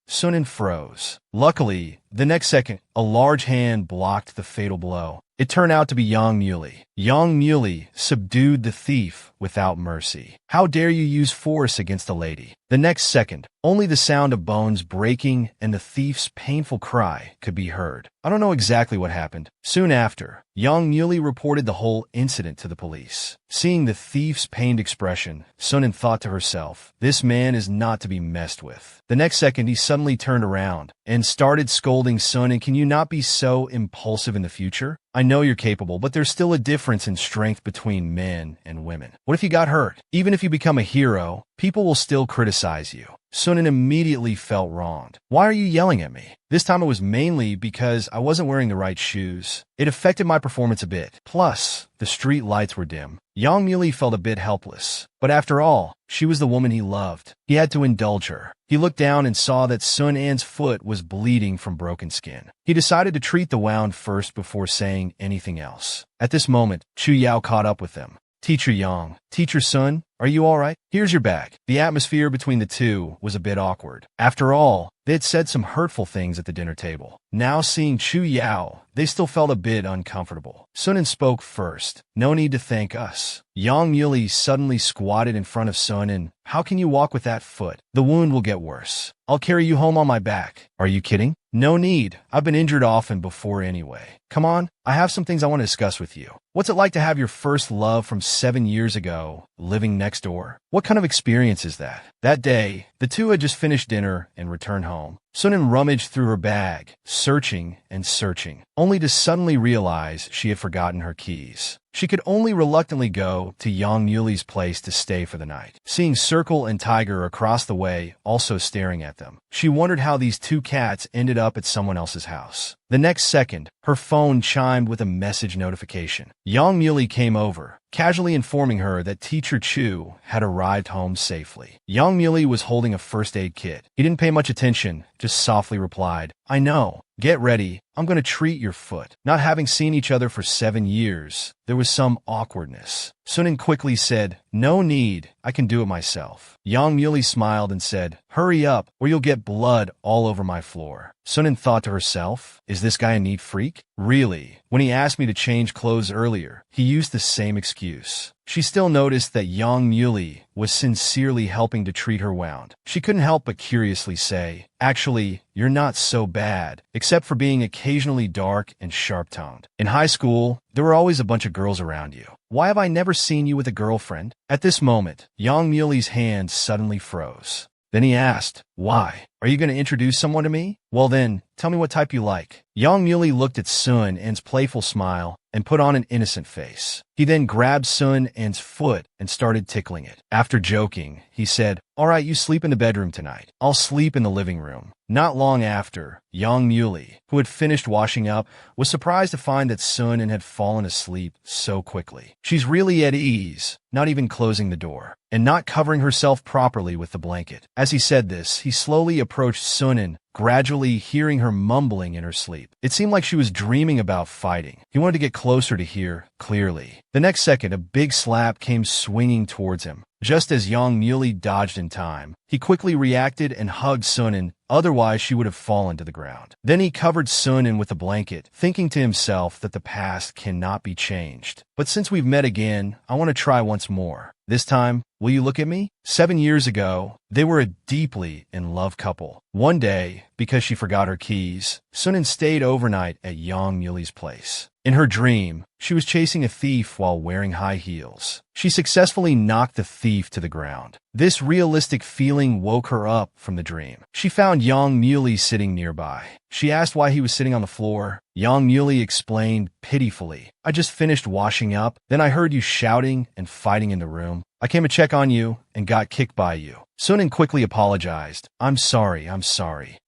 Sunin froze. Luckily, the next second, a large hand blocked the fatal blow. It turned out to be Yang Muley. Yang Muley subdued the thief without mercy. "How dare you use force against a lady?" The next second, only the sound of bones breaking and the thief's painful cry could be heard. I don't know exactly what happened. Soon after, Yang Muley reported the whole incident to the police. Seeing the thief's pained expression, Sunin thought to herself, "This man is not to be messed with." The next second, he suddenly turned around and started scolding Sunin, "Can you not be so impulsive in the future? I know you're capable, but there's still a difference in strength between men and women. What if you got hurt? Even if you become a hero, people will still criticize you." Sunin immediately felt wronged. "Why are you yelling at me?" This time it was mainly because I wasn't wearing the right shoes. It affected my performance a bit. Plus, the street lights were dim. Yang Muley felt a bit helpless. But after all, she was the woman he loved. He had to indulge her. He looked down and saw that Sun An's foot was bleeding from broken skin. He decided to treat the wound first before saying anything else. At this moment, Chu Yao caught up with them. "Teacher Yang, Teacher Sun, are you all right? Here's your bag." The atmosphere between the two was a bit awkward. After all, they had said some hurtful things at the dinner table. Now seeing Chu Yao, they still felt a bit uncomfortable. Sunin spoke first. "No need to thank us." Yang Muley suddenly squatted in front of Sunin. "How can you walk with that foot? The wound will get worse. I'll carry you home on my back." "Are you kidding?" "No need. I've been injured often before anyway. Come on, I have some things I want to discuss with you. What's it like to have your first love from 7 years ago living next door? What kind of experience is that?" That day, the two had just finished dinner and returned home. Sunin rummaged through her bag, searching and searching, only to suddenly realize she had forgotten her keys. She could only reluctantly go to Yang Muley's place to stay for the night. Seeing Circle and Tiger across the way also staring at them, she wondered how these two cats ended up at someone else's house. The next second, her phone chimed with a message notification. Yang Muley came over, casually informing her that Teacher Chu had arrived home safely. Yang Muley was holding a first aid kit. He didn't pay much attention, just softly replied, "I know. Get ready. I'm going to treat your foot." Not having seen each other for 7 years, there was some awkwardness. Sunin quickly said, "No need. I can do it myself." Yang Muley smiled and said, "Hurry up, or you'll get blood all over my floor." Sunin thought to herself, "Is this guy a neat freak? Really? When he asked me to change clothes earlier, he used the same excuse." She still noticed that Yang Muley was sincerely helping to treat her wound. She couldn't help but curiously say, "Actually, you're not so bad, except for being occasionally dark and sharp-tongued. In high school, there were always a bunch of girls around you. Why have I never seen you with a girlfriend?" At this moment, Yang Muley's hand suddenly froze. Then he asked, "Why? Are you going to introduce someone to me? Well then, tell me what type you like." Yang Muley looked at Sun An's playful smile and put on an innocent face. He then grabbed Sun An's foot and started tickling it. After joking, he said, "All right, you sleep in the bedroom tonight. I'll sleep in the living room." Not long after, Yang Muley, who had finished washing up, was surprised to find that Sun An had fallen asleep so quickly. She's really at ease, not even closing the door, and not covering herself properly with the blanket. As he said this, he slowly approached Sun An, gradually hearing her mumbling in her sleep. It seemed like she was dreaming about fighting. He wanted to get closer to hear clearly. The next second, a big slap came swinging towards him. Just as Yang Muley dodged in time, he quickly reacted and hugged Sun An, otherwise she would have fallen to the ground. Then he covered Sun An with a blanket, thinking to himself that the past cannot be changed. "But since we've met again, I want to try once more." This time, will you look at me? 7 years ago, they were a deeply in love couple. One day, because she forgot her keys, Sunan stayed overnight at Yang Muli's place. In her dream, she was chasing a thief while wearing high heels. She successfully knocked the thief to the ground. This realistic feeling woke her up from the dream. She found Yang Muli sitting nearby. She asked why he was sitting on the floor. Yang Muli explained pitifully, "I just finished washing up, then I heard you shouting and fighting in the room. I came to check on you and got kicked by you." Sunan quickly apologized. I'm sorry.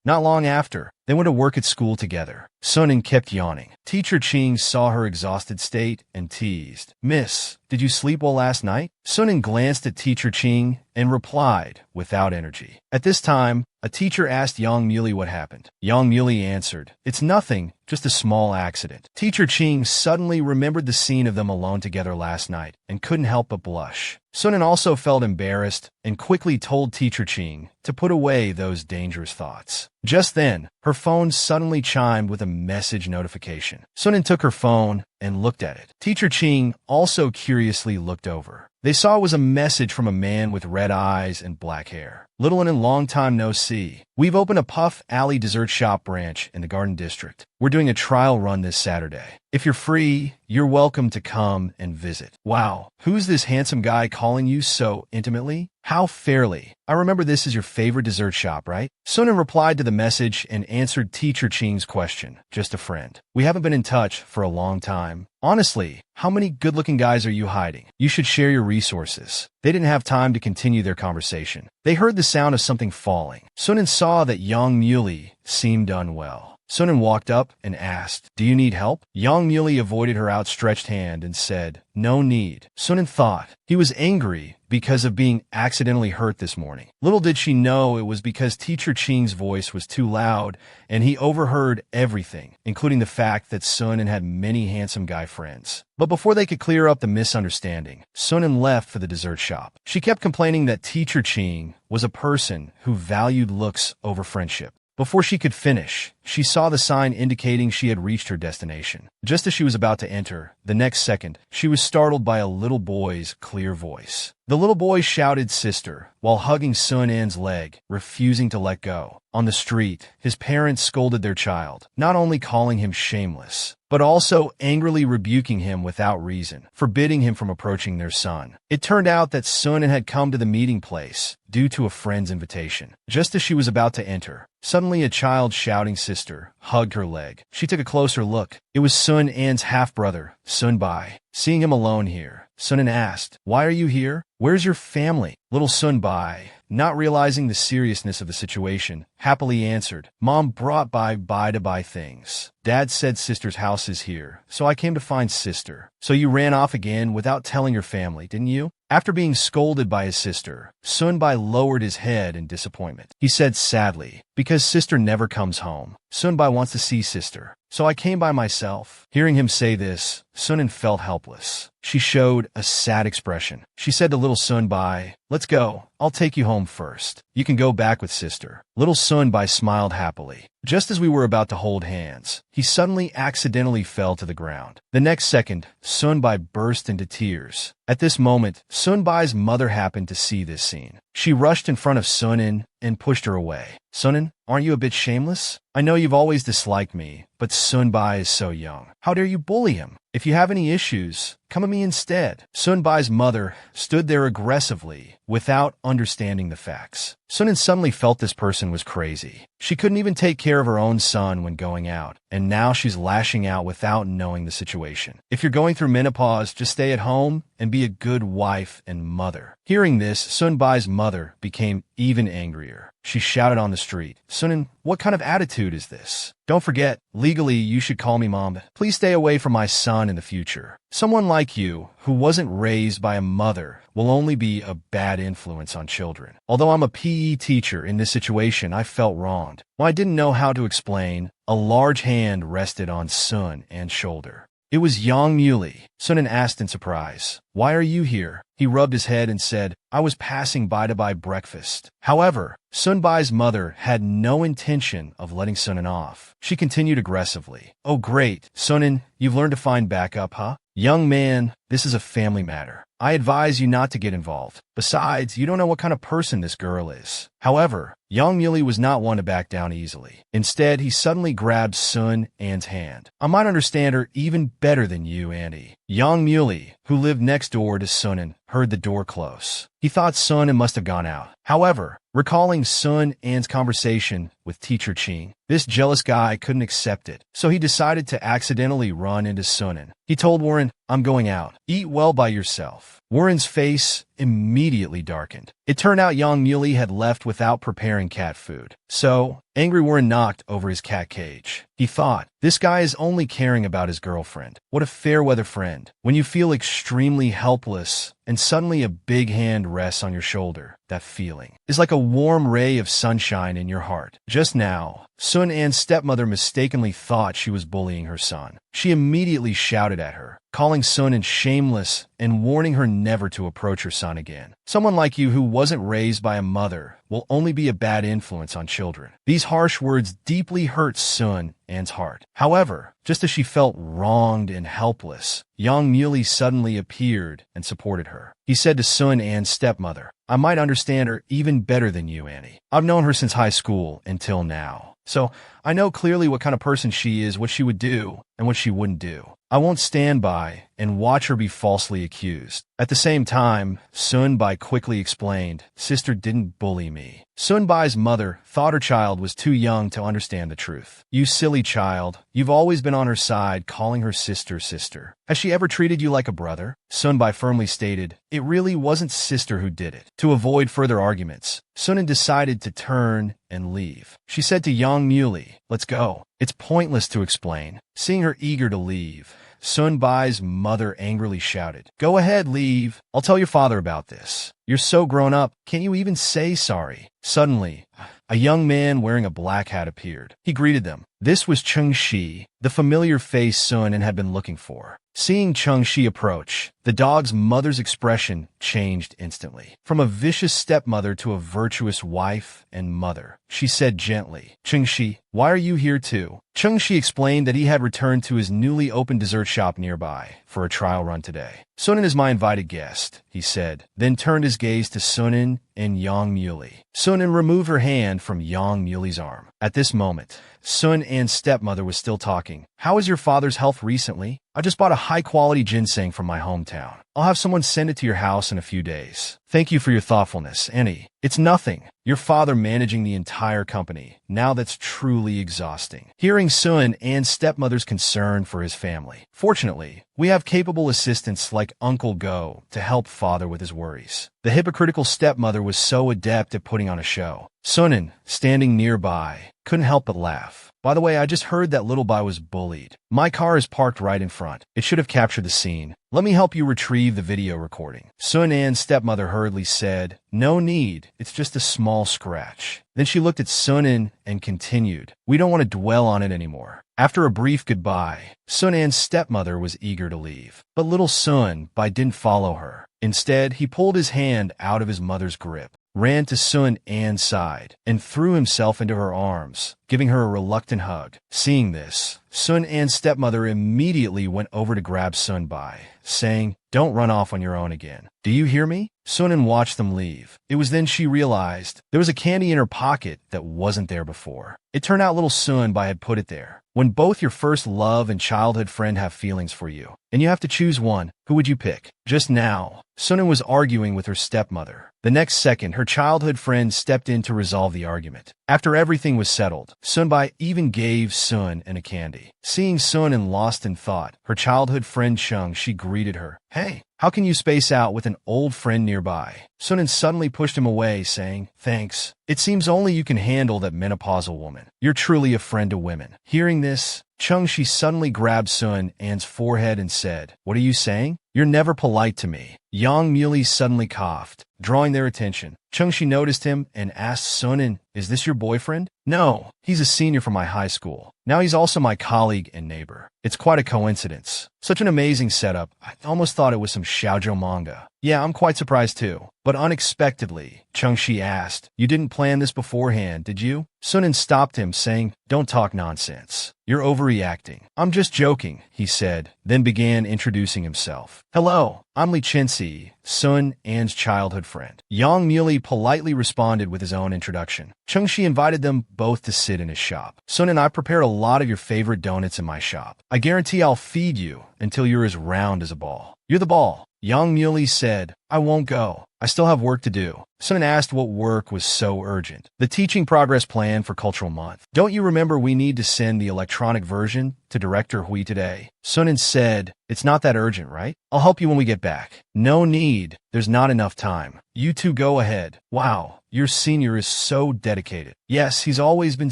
Not long after, they went to work at school together. Sunan kept yawning. Teacher Ching saw her exhausted state and teased, "Miss, did you sleep well last night?" Sunan glanced at Teacher Ching and replied without energy. At this time, a teacher asked Yang Muli what happened. Yang Muli answered, "It's nothing, just a small accident." Teacher Ching suddenly remembered the scene of them alone together last night and couldn't help but blush. Sunan also felt embarrassed and quickly told Teacher Ching to put away those dangerous thoughts. Just then, her phone suddenly chimed with a message notification. Sunan took her phone and looked at it. Teacher Ching also curiously looked over. They saw it was a message from a man with red eyes and black hair. "Little and long time no see. We've opened a Puff Alley dessert shop branch in the Garden District. We're doing a trial run this Saturday. If you're free, you're welcome to come and visit." Wow, who's this handsome guy calling you so intimately? How fairly. I remember this is your favorite dessert shop, right? Sunan replied to the message and answered Teacher Ching's question. Just a friend. We haven't been in touch for a long time. Honestly, how many good-looking guys are you hiding? You should share your resources. They didn't have time to continue their conversation. They heard the sound of something falling. Sunan saw that Yang Muli seemed unwell. Sunan walked up and asked, "Do you need help?" Yang Muli avoided her outstretched hand and said, "No need." Sunan thought he was angry because of being accidentally hurt this morning. Little did she know it was because Teacher Ching's voice was too loud and he overheard everything, including the fact that Sunan had many handsome guy friends. But before they could clear up the misunderstanding, Sunan left for the dessert shop. She kept complaining that Teacher Ching was a person who valued looks over friendship. Before she could finish, she saw the sign indicating she had reached her destination. Just as she was about to enter, the next second, she was startled by a little boy's clear voice. The little boy shouted "sister" while hugging Sun An's leg, refusing to let go. On the street, his parents scolded their child, not only calling him shameless, but also angrily rebuking him without reason, forbidding him from approaching their son. It turned out that Sun An had come to the meeting place due to a friend's invitation. Just as she was about to enter, suddenly a child shouting "sister" hugged her leg. She took a closer look. It was Sun An's half-brother, Sun Bai. Seeing him alone here, Sun An asked, "Why are you here? Where's your family?" Little Sun Bai, not realizing the seriousness of the situation, happily answered, "Mom brought Bai to buy things. Dad said sister's house is here, so I came to find sister." "So you ran off again without telling your family, didn't you?" After being scolded by his sister, Sun Bai lowered his head in disappointment. He said sadly, "Because sister never comes home. Sun Bai wants to see sister, so I came by myself." Hearing him say this, Sun An felt helpless. She showed a sad expression. She said to little Sun Bai, "Let's go. I'll take you home first. You can go back with sister." Little Sun Bai smiled happily. Just as we were about to hold hands, he suddenly accidentally fell to the ground. The next second, Sun Bai burst into tears. At this moment, Sun Bai's mother happened to see this scene. She rushed in front of Sun An and pushed her away. "Sun An, aren't you a bit shameless? I know you've always disliked me, but Sun Bai is so young. How dare you bully him? If you have any issues, come to me instead." Sun Bai's mother stood there aggressively, without understanding the facts. Sun An suddenly felt this person was crazy. She couldn't even take care of her own son when going out, and now she's lashing out without knowing the situation. If you're going through menopause, just stay at home and be a good wife and mother. Hearing this, Sun Bai's mother became even angrier. She shouted on the street, "Sun An, what kind of attitude is this? Don't forget, legally you should call me mom. Please stay away from my son in the future. Someone like you, who wasn't raised by a mother, will only be a bad influence on children." Although I'm a PE teacher, in this situation I felt wronged. When I didn't know how to explain, a large hand rested on Sun An's shoulder. It was Yang Muli. Sun An asked in surprise, "Why are you here?" He rubbed his head and said, "I was passing by to buy breakfast." However, Sun Bai's mother had no intention of letting Sun An off. She continued aggressively, "Oh great, Sun An, you've learned to find backup, huh? Young man, this is a family matter. I advise you not to get involved. Besides, you don't know what kind of person this girl is. However, Young Muley was not one to back down easily. Instead, he suddenly grabbed Sun An's hand. I might understand her even better than you, Annie. Young Muley, who lived next door to Sunan, heard the door close. He thought Sunan must have gone out. However, recalling Sun An's conversation with teacher Ching, this jealous guy couldn't accept it, so he decided to accidentally run into Sunan. He told Warren, I'm going out. Eat well by yourself. Warren's face immediately darkened. It turned out Young Muley had left without preparing cat food. So, angry Warren knocked over his cat cage. He thought, this guy is only caring about his girlfriend. What a fair-weather friend. When you feel extremely helpless and suddenly a big hand rests on your shoulder, that feeling is like a warm ray of sunshine in your heart. Just now, Sun An's stepmother mistakenly thought she was bullying her son. She immediately shouted at her, calling Sun An shameless and warning her never to approach her son again. Someone like you who wasn't raised by a mother will only be a bad influence on children. These harsh words deeply hurt Sun An's heart. However, just as she felt wronged and helpless, Young Muley suddenly appeared and supported her. He said to Sun An's stepmother, I might understand her even better than you, Annie. I've known her since high school until now. So I know clearly what kind of person she is, what she would do, and what she wouldn't do. I won't stand by and watch her be falsely accused. At the same time, Sun Bai quickly explained, Sister didn't bully me. Sun Bai's mother thought her child was too young to understand the truth. You silly child, you've always been on her side, calling her sister. Has she ever treated you like a brother? Sun Bai firmly stated, it really wasn't Sister who did it. To avoid further arguments, Sun An decided to turn and leave. She said to Young Muley, let's go. It's pointless to explain. Seeing her eager to leave, Sun Bai's mother angrily shouted, go ahead, leave. I'll tell your father about this. You're so grown up, can't you even say sorry? Suddenly, a young man wearing a black hat appeared. He greeted them. This was Cheng Shi, the familiar face Sun An had been looking for. Seeing Cheng Shi approach, the dog's mother's expression changed instantly. From a vicious stepmother to a virtuous wife and mother, she said gently, Cheng Shi, why are you here too? Cheng Shi explained that he had returned to his newly opened dessert shop nearby for a trial run today. Sun An is my invited guest, he said, then turned his gaze to Sun An and Young Muley. Sun An removed her hand from Young Muley's arm. At this moment, Sun An's stepmother was still talking. How is your father's health recently? I just bought a high-quality ginseng from my hometown. I'll have someone send it to your house in a few days. Thank you for your thoughtfulness, Annie. It's nothing. Your father managing the entire company. Now that's truly exhausting. Hearing Sun An's stepmother's concern for his family. Fortunately, we have capable assistants like Uncle Go to help father with his worries. The hypocritical stepmother was so adept at putting on a show. Sun An, standing nearby, couldn't help but laugh. By the way, I just heard that little Bai was bullied. My car is parked right in front. It should have captured the scene. Let me help you retrieve the video recording. Sun An's stepmother hurriedly said, no need. It's just a small scratch. Then she looked at Sun An and continued, we don't want to dwell on it anymore. After a brief goodbye, Sun An's stepmother was eager to leave. But little Sun Bai didn't follow her. Instead, he pulled his hand out of his mother's grip, ran to Sun An's side, and threw himself into her arms, giving her a reluctant hug. Seeing this, Sun An's stepmother immediately went over to grab Sun Bai, saying, don't run off on your own again. Do you hear me? Sun An watched them leave. It was then she realized there was a candy in her pocket that wasn't there before. It turned out little Sun Bai had put it there. When both your first love and childhood friend have feelings for you, and you have to choose one, who would you pick? Just now, Sun An was arguing with her stepmother. The next second, her childhood friend stepped in to resolve the argument. After everything was settled, Sun Bai even gave Sun An a candy. Seeing Sun An lost in thought, her childhood friend Chung, she greeted her. Hey, how can you space out with an old friend nearby? Sun An suddenly pushed him away, saying, thanks. It seems only you can handle that menopausal woman. You're truly a friend to women. Hearing this, Chung Shi suddenly grabbed Sun An's forehead and said, what are you saying? You're never polite to me. Young Muley suddenly coughed, drawing their attention. Chung Shi noticed him and asked Sun An, is this your boyfriend? No, he's a senior from my high school. Now he's also my colleague and neighbor. It's quite a coincidence. Such an amazing setup. I almost thought it was some shoujo manga. Yeah, I'm quite surprised too. But unexpectedly, Chung Shi asked, you didn't plan this beforehand, did you? Sun An stopped him, saying, don't talk nonsense. You're overreacting. I'm just joking, he said, then began introducing himself. Hello, I'm Lee Chinsi, Sun An's childhood friend. Yang Muley politely responded with his own introduction. Chengxi invited them both to sit in his shop. Sun and I prepared a lot of your favorite donuts in my shop. I guarantee I'll feed you until you're as round as a ball. You're the ball. Yang Muley said, I won't go. I still have work to do. Sun asked what work was so urgent. The teaching progress plan for Cultural Month. Don't you remember we need to send the electronic version to Director Hui today? Sun said, it's not that urgent, right? I'll help you when we get back. No need. There's not enough time. You two go ahead. Wow, your senior is so dedicated. Yes, he's always been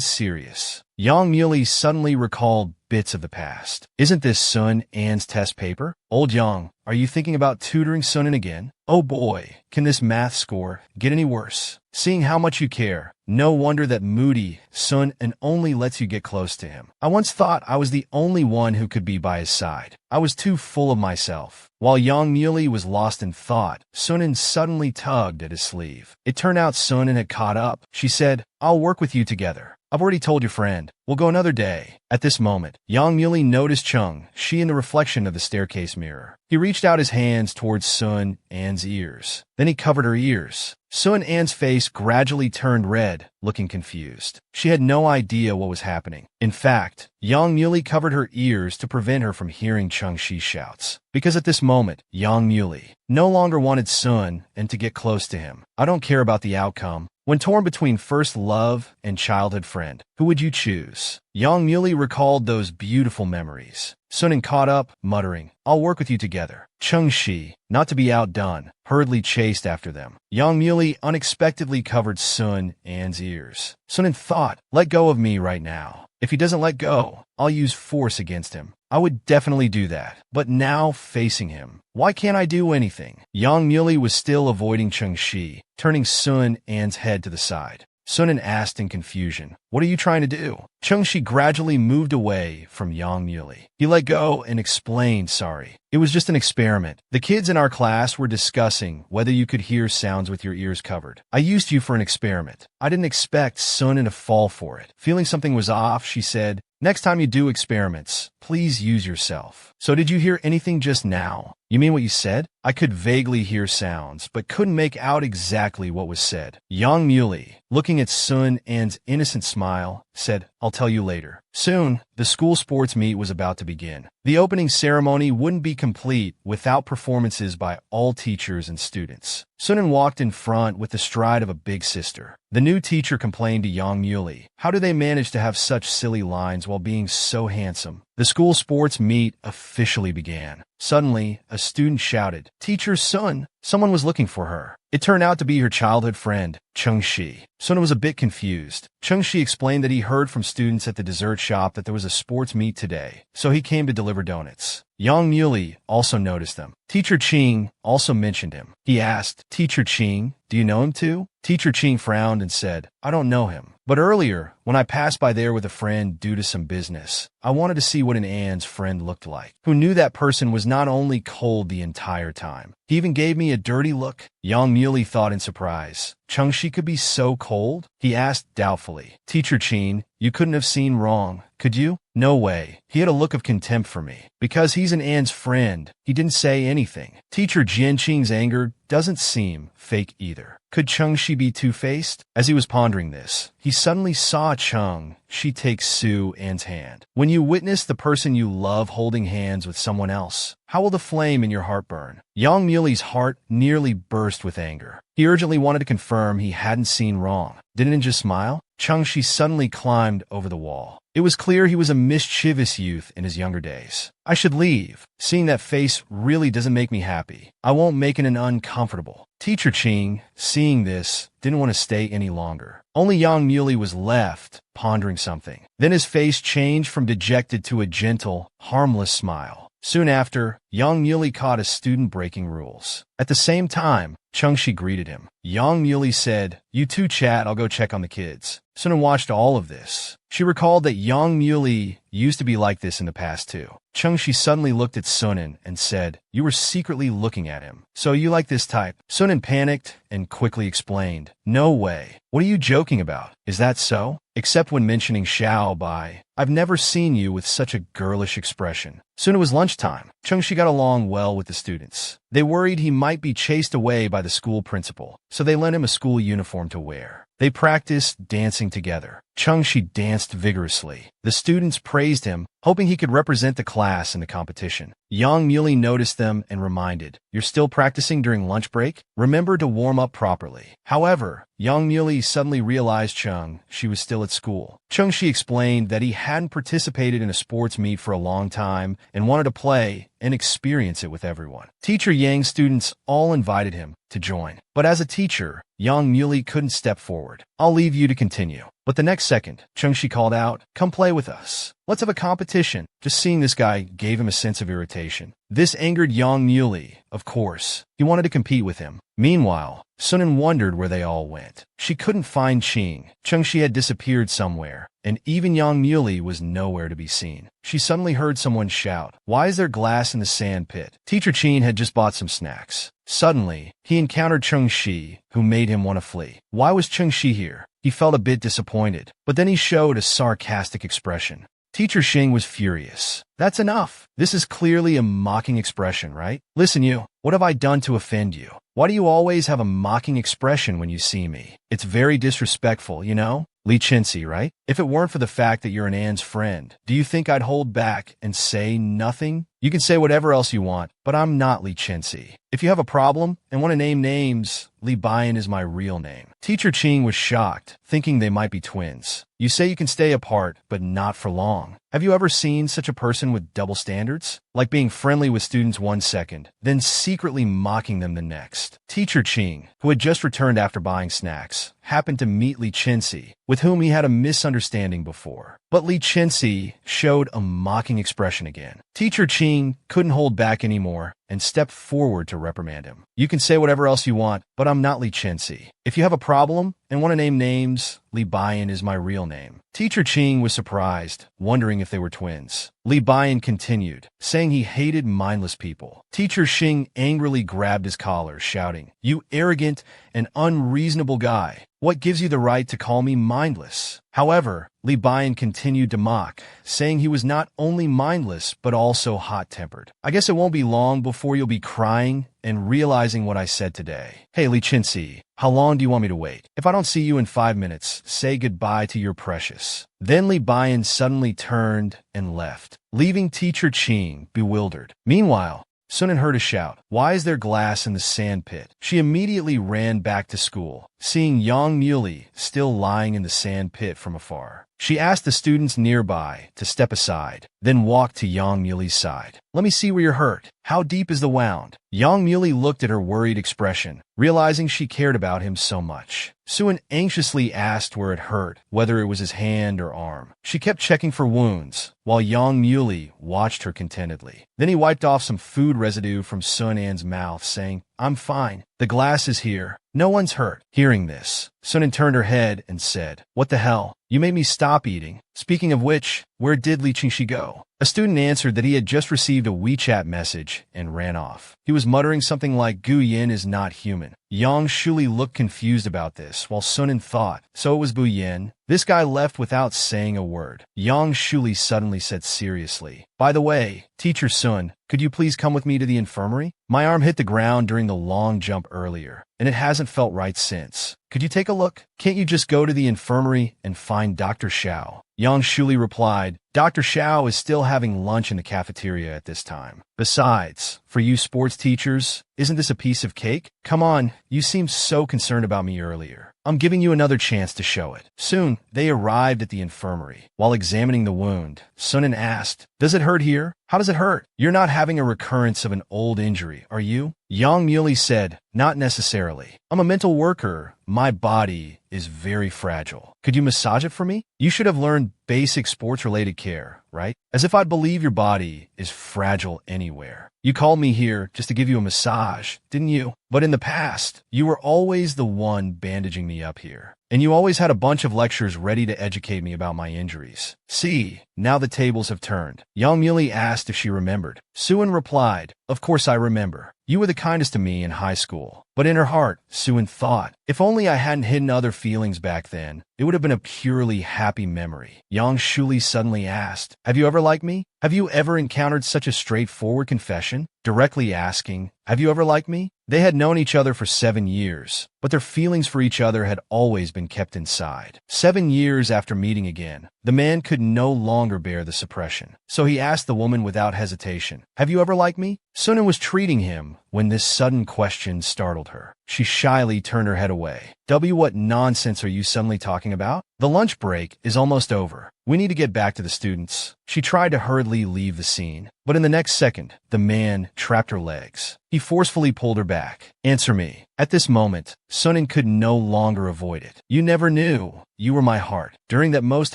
serious. Yang Muley suddenly recalled bits of the past. Isn't this Sun An's test paper? Old Yang, are you thinking about tutoring Sun again? Oh boy, can this math score get any worse? Seeing how much you care, no wonder that moody Sun An only lets you get close to him. I once thought I was the only one who could be by his side. I was too full of myself. While Yang Muley was lost in thought, Sun suddenly tugged at his sleeve. It turned out Sun had caught up. She said, I'll work with you together. I've already told your friend. We'll go another day. At this moment, Yang Muley noticed Cheng-Shi in the reflection of the staircase mirror. He reached out his hands towards Sun An's ears. Then he covered her ears. Sun An's face gradually turned red, looking confused. She had no idea what was happening. In fact, Yang Muley covered her ears to prevent her from hearing Cheng-Shi's shouts. Because at this moment, Yang Muley no longer wanted Sun and to get close to him. I don't care about the outcome. When torn between first love and childhood friend, who would you choose? Yang Muley recalled those beautiful memories. Sun caught up, muttering, I'll work with you together. Cheng-Shi, not to be outdone, hurriedly chased after them. Yang Muley unexpectedly covered Sun An's ears. Sun thought, let go of me right now. If he doesn't let go, I'll use force against him. I would definitely do that. But now, facing him, why can't I do anything? Yang Muley was still avoiding Cheng-Shi, turning Sun An's head to the side. Sun asked in confusion, what are you trying to do? Cheng-Shi gradually moved away from Yang Muley. He let go and explained, sorry. It was just an experiment. The kids in our class were discussing whether you could hear sounds with your ears covered. I used you for an experiment. I didn't expect Sun to fall for it. Feeling something was off, she said, next time you do experiments, please use yourself. So did you hear anything just now? You mean what you said? I could vaguely hear sounds, but couldn't make out exactly what was said. Yang Muley, looking at Sun An's innocent smile, said, I'll tell you later. Soon, the school sports meet was about to begin. The opening ceremony wouldn't be complete without performances by all teachers and students. Sun walked in front with the stride of a big sister. The new teacher complained to Yang Muley, how do they manage to have such silly lines while being so handsome? The school sports meet officially began. Suddenly, a student shouted, Teacher Sun! Someone was looking for her. It turned out to be her childhood friend, Cheng-Shi. Sun was a bit confused. Cheng-Shi explained that he heard from students at the dessert shop that there was a sports meet today, so he came to deliver donuts. Yang Muley also noticed them. Teacher Ching also mentioned him. He asked, Teacher Ching, do you know him too? Teacher Ching frowned and said, I don't know him. But earlier, when I passed by there with a friend due to some business, I wanted to see what an An's friend looked like, who knew that person was not only cold the entire time. He even gave me a dirty look. Yang Muley thought in surprise. Cheng-Shi could be so cold? He asked doubtfully. Teacher Chin, you couldn't have seen wrong, could you? No way. He had a look of contempt for me. Because he's an An's friend, he didn't say anything. Teacher Jian Qing's anger doesn't seem fake either. Could Cheng-Shi be two-faced? As he was pondering this, he suddenly saw Cheng-Shi take Su An's hand. When you witness the person you love holding hands with someone else, how will the flame in your heart burn? Yang Muley's heart nearly burst with anger. He urgently wanted to confirm he hadn't seen wrong. Didn't it just smile? Cheng-Shi suddenly climbed over the wall. It was clear he was a mischievous youth in his younger days. I should leave. Seeing that face really doesn't make me happy. I won't make it uncomfortable. Teacher Ching, seeing this, didn't want to stay any longer. Only Yang Muley was left, pondering something. Then his face changed from dejected to a gentle, harmless smile. Soon after, Yang Muley caught a student breaking rules. At the same time, Cheng-Shi greeted him. Yang Muley said, "You two chat, I'll go check on the kids." Sun watched all of this. She recalled that Yang Muley used to be like this in the past too. Chung-shi suddenly looked at Sunan and said, "You were secretly looking at him. So you like this type?" Sunan panicked and quickly explained, "No way. What are you joking about? Is that so?" Except when mentioning Xiao Bai. "I've never seen you with such a girlish expression." Soon it was lunchtime. Chung-shi got along well with the students. They worried he might be chased away by the school principal, so they lent him a school uniform to wear. They practiced dancing together. Chung-shi danced vigorously. The students praised him, hoping he could represent the class in the competition. Yang Muley noticed them and reminded, "You're still practicing during lunch break? Remember to warm up properly." However, Yang Muley suddenly realized she was still at school. Chung-shi explained that he hadn't participated in a sports meet for a long time and wanted to play and experience it with everyone. Teacher Yang's students all invited him to join. But as a teacher, Yang Muley couldn't step forward. "I'll leave you to continue." But the next second, Chung-shi called out, "Come play with us. Let's have a competition." Just seeing this guy gave him a sense of irritation. This angered Yang Muley, of course. He wanted to compete with him. Meanwhile, Sunan wondered where they all went. She couldn't find Ching. Chung-shi had disappeared somewhere, and even Yang Muley was nowhere to be seen. She suddenly heard someone shout, "Why is there glass in the sand pit?" Teacher Chin had just bought some snacks. Suddenly, he encountered Chung-shi, who made him want to flee. Why was Chung-shi here? He felt a bit disappointed, but then he showed a sarcastic expression. Teacher Xing was furious. "That's enough. This is clearly a mocking expression, right? Listen, you, what have I done to offend you? Why do you always have a mocking expression when you see me? It's very disrespectful, you know? Li Chenxi, right? If it weren't for the fact that you're an Anne's friend, do you think I'd hold back and say nothing? You can say whatever else you want, but I'm not Li Chenxi. If you have a problem and want to name names, Li Bian is my real name." Teacher Ching was shocked, thinking they might be twins. "You say you can stay apart, but not for long. Have you ever seen such a person with double standards? Like being friendly with students 1 second, then secretly mocking them the next." Teacher Ching, who had just returned after buying snacks, happened to meet Li Chenxi, with whom he had a misunderstanding before. But Li Chenxi showed a mocking expression again. Teacher Ching couldn't hold back anymore and stepped forward to reprimand him. "You can say whatever else you want, but I'm not Li Chenxi. If you have a problem and want to name names, Li Bian is my real name." Teacher Ching was surprised, wondering if they were twins. Li Bian continued, saying he hated mindless people. Teacher Xing angrily grabbed his collar, shouting, "You arrogant and unreasonable guy! What gives you the right to call me mindless?" However, Li Bian continued to mock, saying he was not only mindless but also hot-tempered. "I guess it won't be long before you'll be crying and realizing what I said today. Hey, Li Chenxi, how long do you want me to wait? If I don't see you in 5 minutes, say goodbye to your precious." Then Li Bian suddenly turned and left, leaving Teacher Ching bewildered. Meanwhile, Sunan heard a shout, "Why is there glass in the sand pit?" She immediately ran back to school, seeing Yang Muley still lying in the sand pit from afar. She asked the students nearby to step aside, then walked to Yang Muley's side. "Let me see where you're hurt. How deep is the wound?" Yang Muley looked at her worried expression, realizing she cared about him so much. Suan anxiously asked where it hurt, whether it was his hand or arm. She kept checking for wounds, while Yang Muley watched her contentedly. Then he wiped off some food residue from Sun An's mouth, saying, "I'm fine. The glass is here. No one's hurt." Hearing this, Sunan turned her head and said, "What the hell? You made me stop eating. Speaking of which, where did Li Qingxi go?" A student answered that he had just received a WeChat message and ran off. He was muttering something like, "Gu Yin is not human." Yang Shuli looked confused about this, while Sunan thought, so it was Bu Yin. This guy left without saying a word. Yang Shuli suddenly said seriously, "By the way, Teacher Sun, could you please come with me to the infirmary? My arm hit the ground during the long jump earlier, and it hasn't felt right since. Could you take a look? Can't you just go to the infirmary and find Dr. Xiao?" Yang Shuli replied, "Dr. Xiao is still having lunch in the cafeteria at this time. Besides, for you sports teachers, isn't this a piece of cake? Come on, you seemed so concerned about me earlier. I'm giving you another chance to show it." Soon, they arrived at the infirmary. While examining the wound, Sunan asked, "Does it hurt here? How does it hurt? You're not having a recurrence of an old injury, are you?" Yang Muley said, "Not necessarily. I'm a mental worker. My body is very fragile. Could you massage it for me? You should have learned basic sports-related care, right? As if I'd believe your body is fragile anywhere. You called me here just to give you a massage, didn't you? But in the past, you were always the one bandaging me up here. And you always had a bunch of lectures ready to educate me about my injuries. See, now the tables have turned. Young Muley asked if she remembered. Suin replied, of course I remember. You were the kindest to me in high school. But in her heart, Suin thought, if only I hadn't hidden other feelings back then, it would have been a purely happy memory. Yang Shuli suddenly asked, have you ever liked me? Have you ever encountered such a straightforward confession? Directly asking, have you ever liked me? They had known each other for 7 years, but their feelings for each other had always been kept inside. 7 years after meeting again, the man could no longer bear the suppression. So he asked the woman without hesitation, have you ever liked me? Sunan was treating him when this sudden question startled her. She shyly turned her head away. What nonsense are you suddenly talking about? The lunch break is almost over. We need to get back to the students. She tried to hurriedly leave the scene, but in the next second, the man trapped her legs. He forcefully pulled her back. Answer me. At this moment, Sunan could no longer avoid it. You never knew. You were my heart. During that most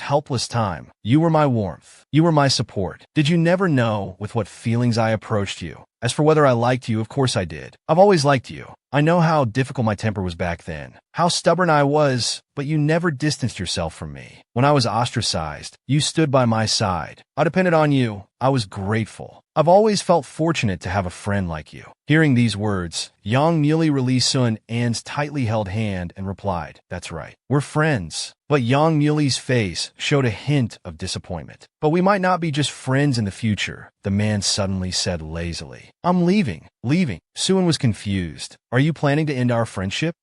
helpless time, you were my warmth. You were my support. Did you never know with what feelings I approached you? As for whether I liked you, of course I did. I've always liked you. I know how difficult my temper was back then, how stubborn I was, but you never distanced yourself from me. When I was ostracized, you stood by my side. I depended on you. I was grateful. I've always felt fortunate to have a friend like you. Hearing these words, Yang Muley released Sun An's tightly held hand and replied, that's right. We're friends. But Yang Muley's face showed a hint of disappointment. But we might not be just friends in the future, the man suddenly said lazily. I'm leaving. Leaving. Suan was confused. Are you planning to end our friendship?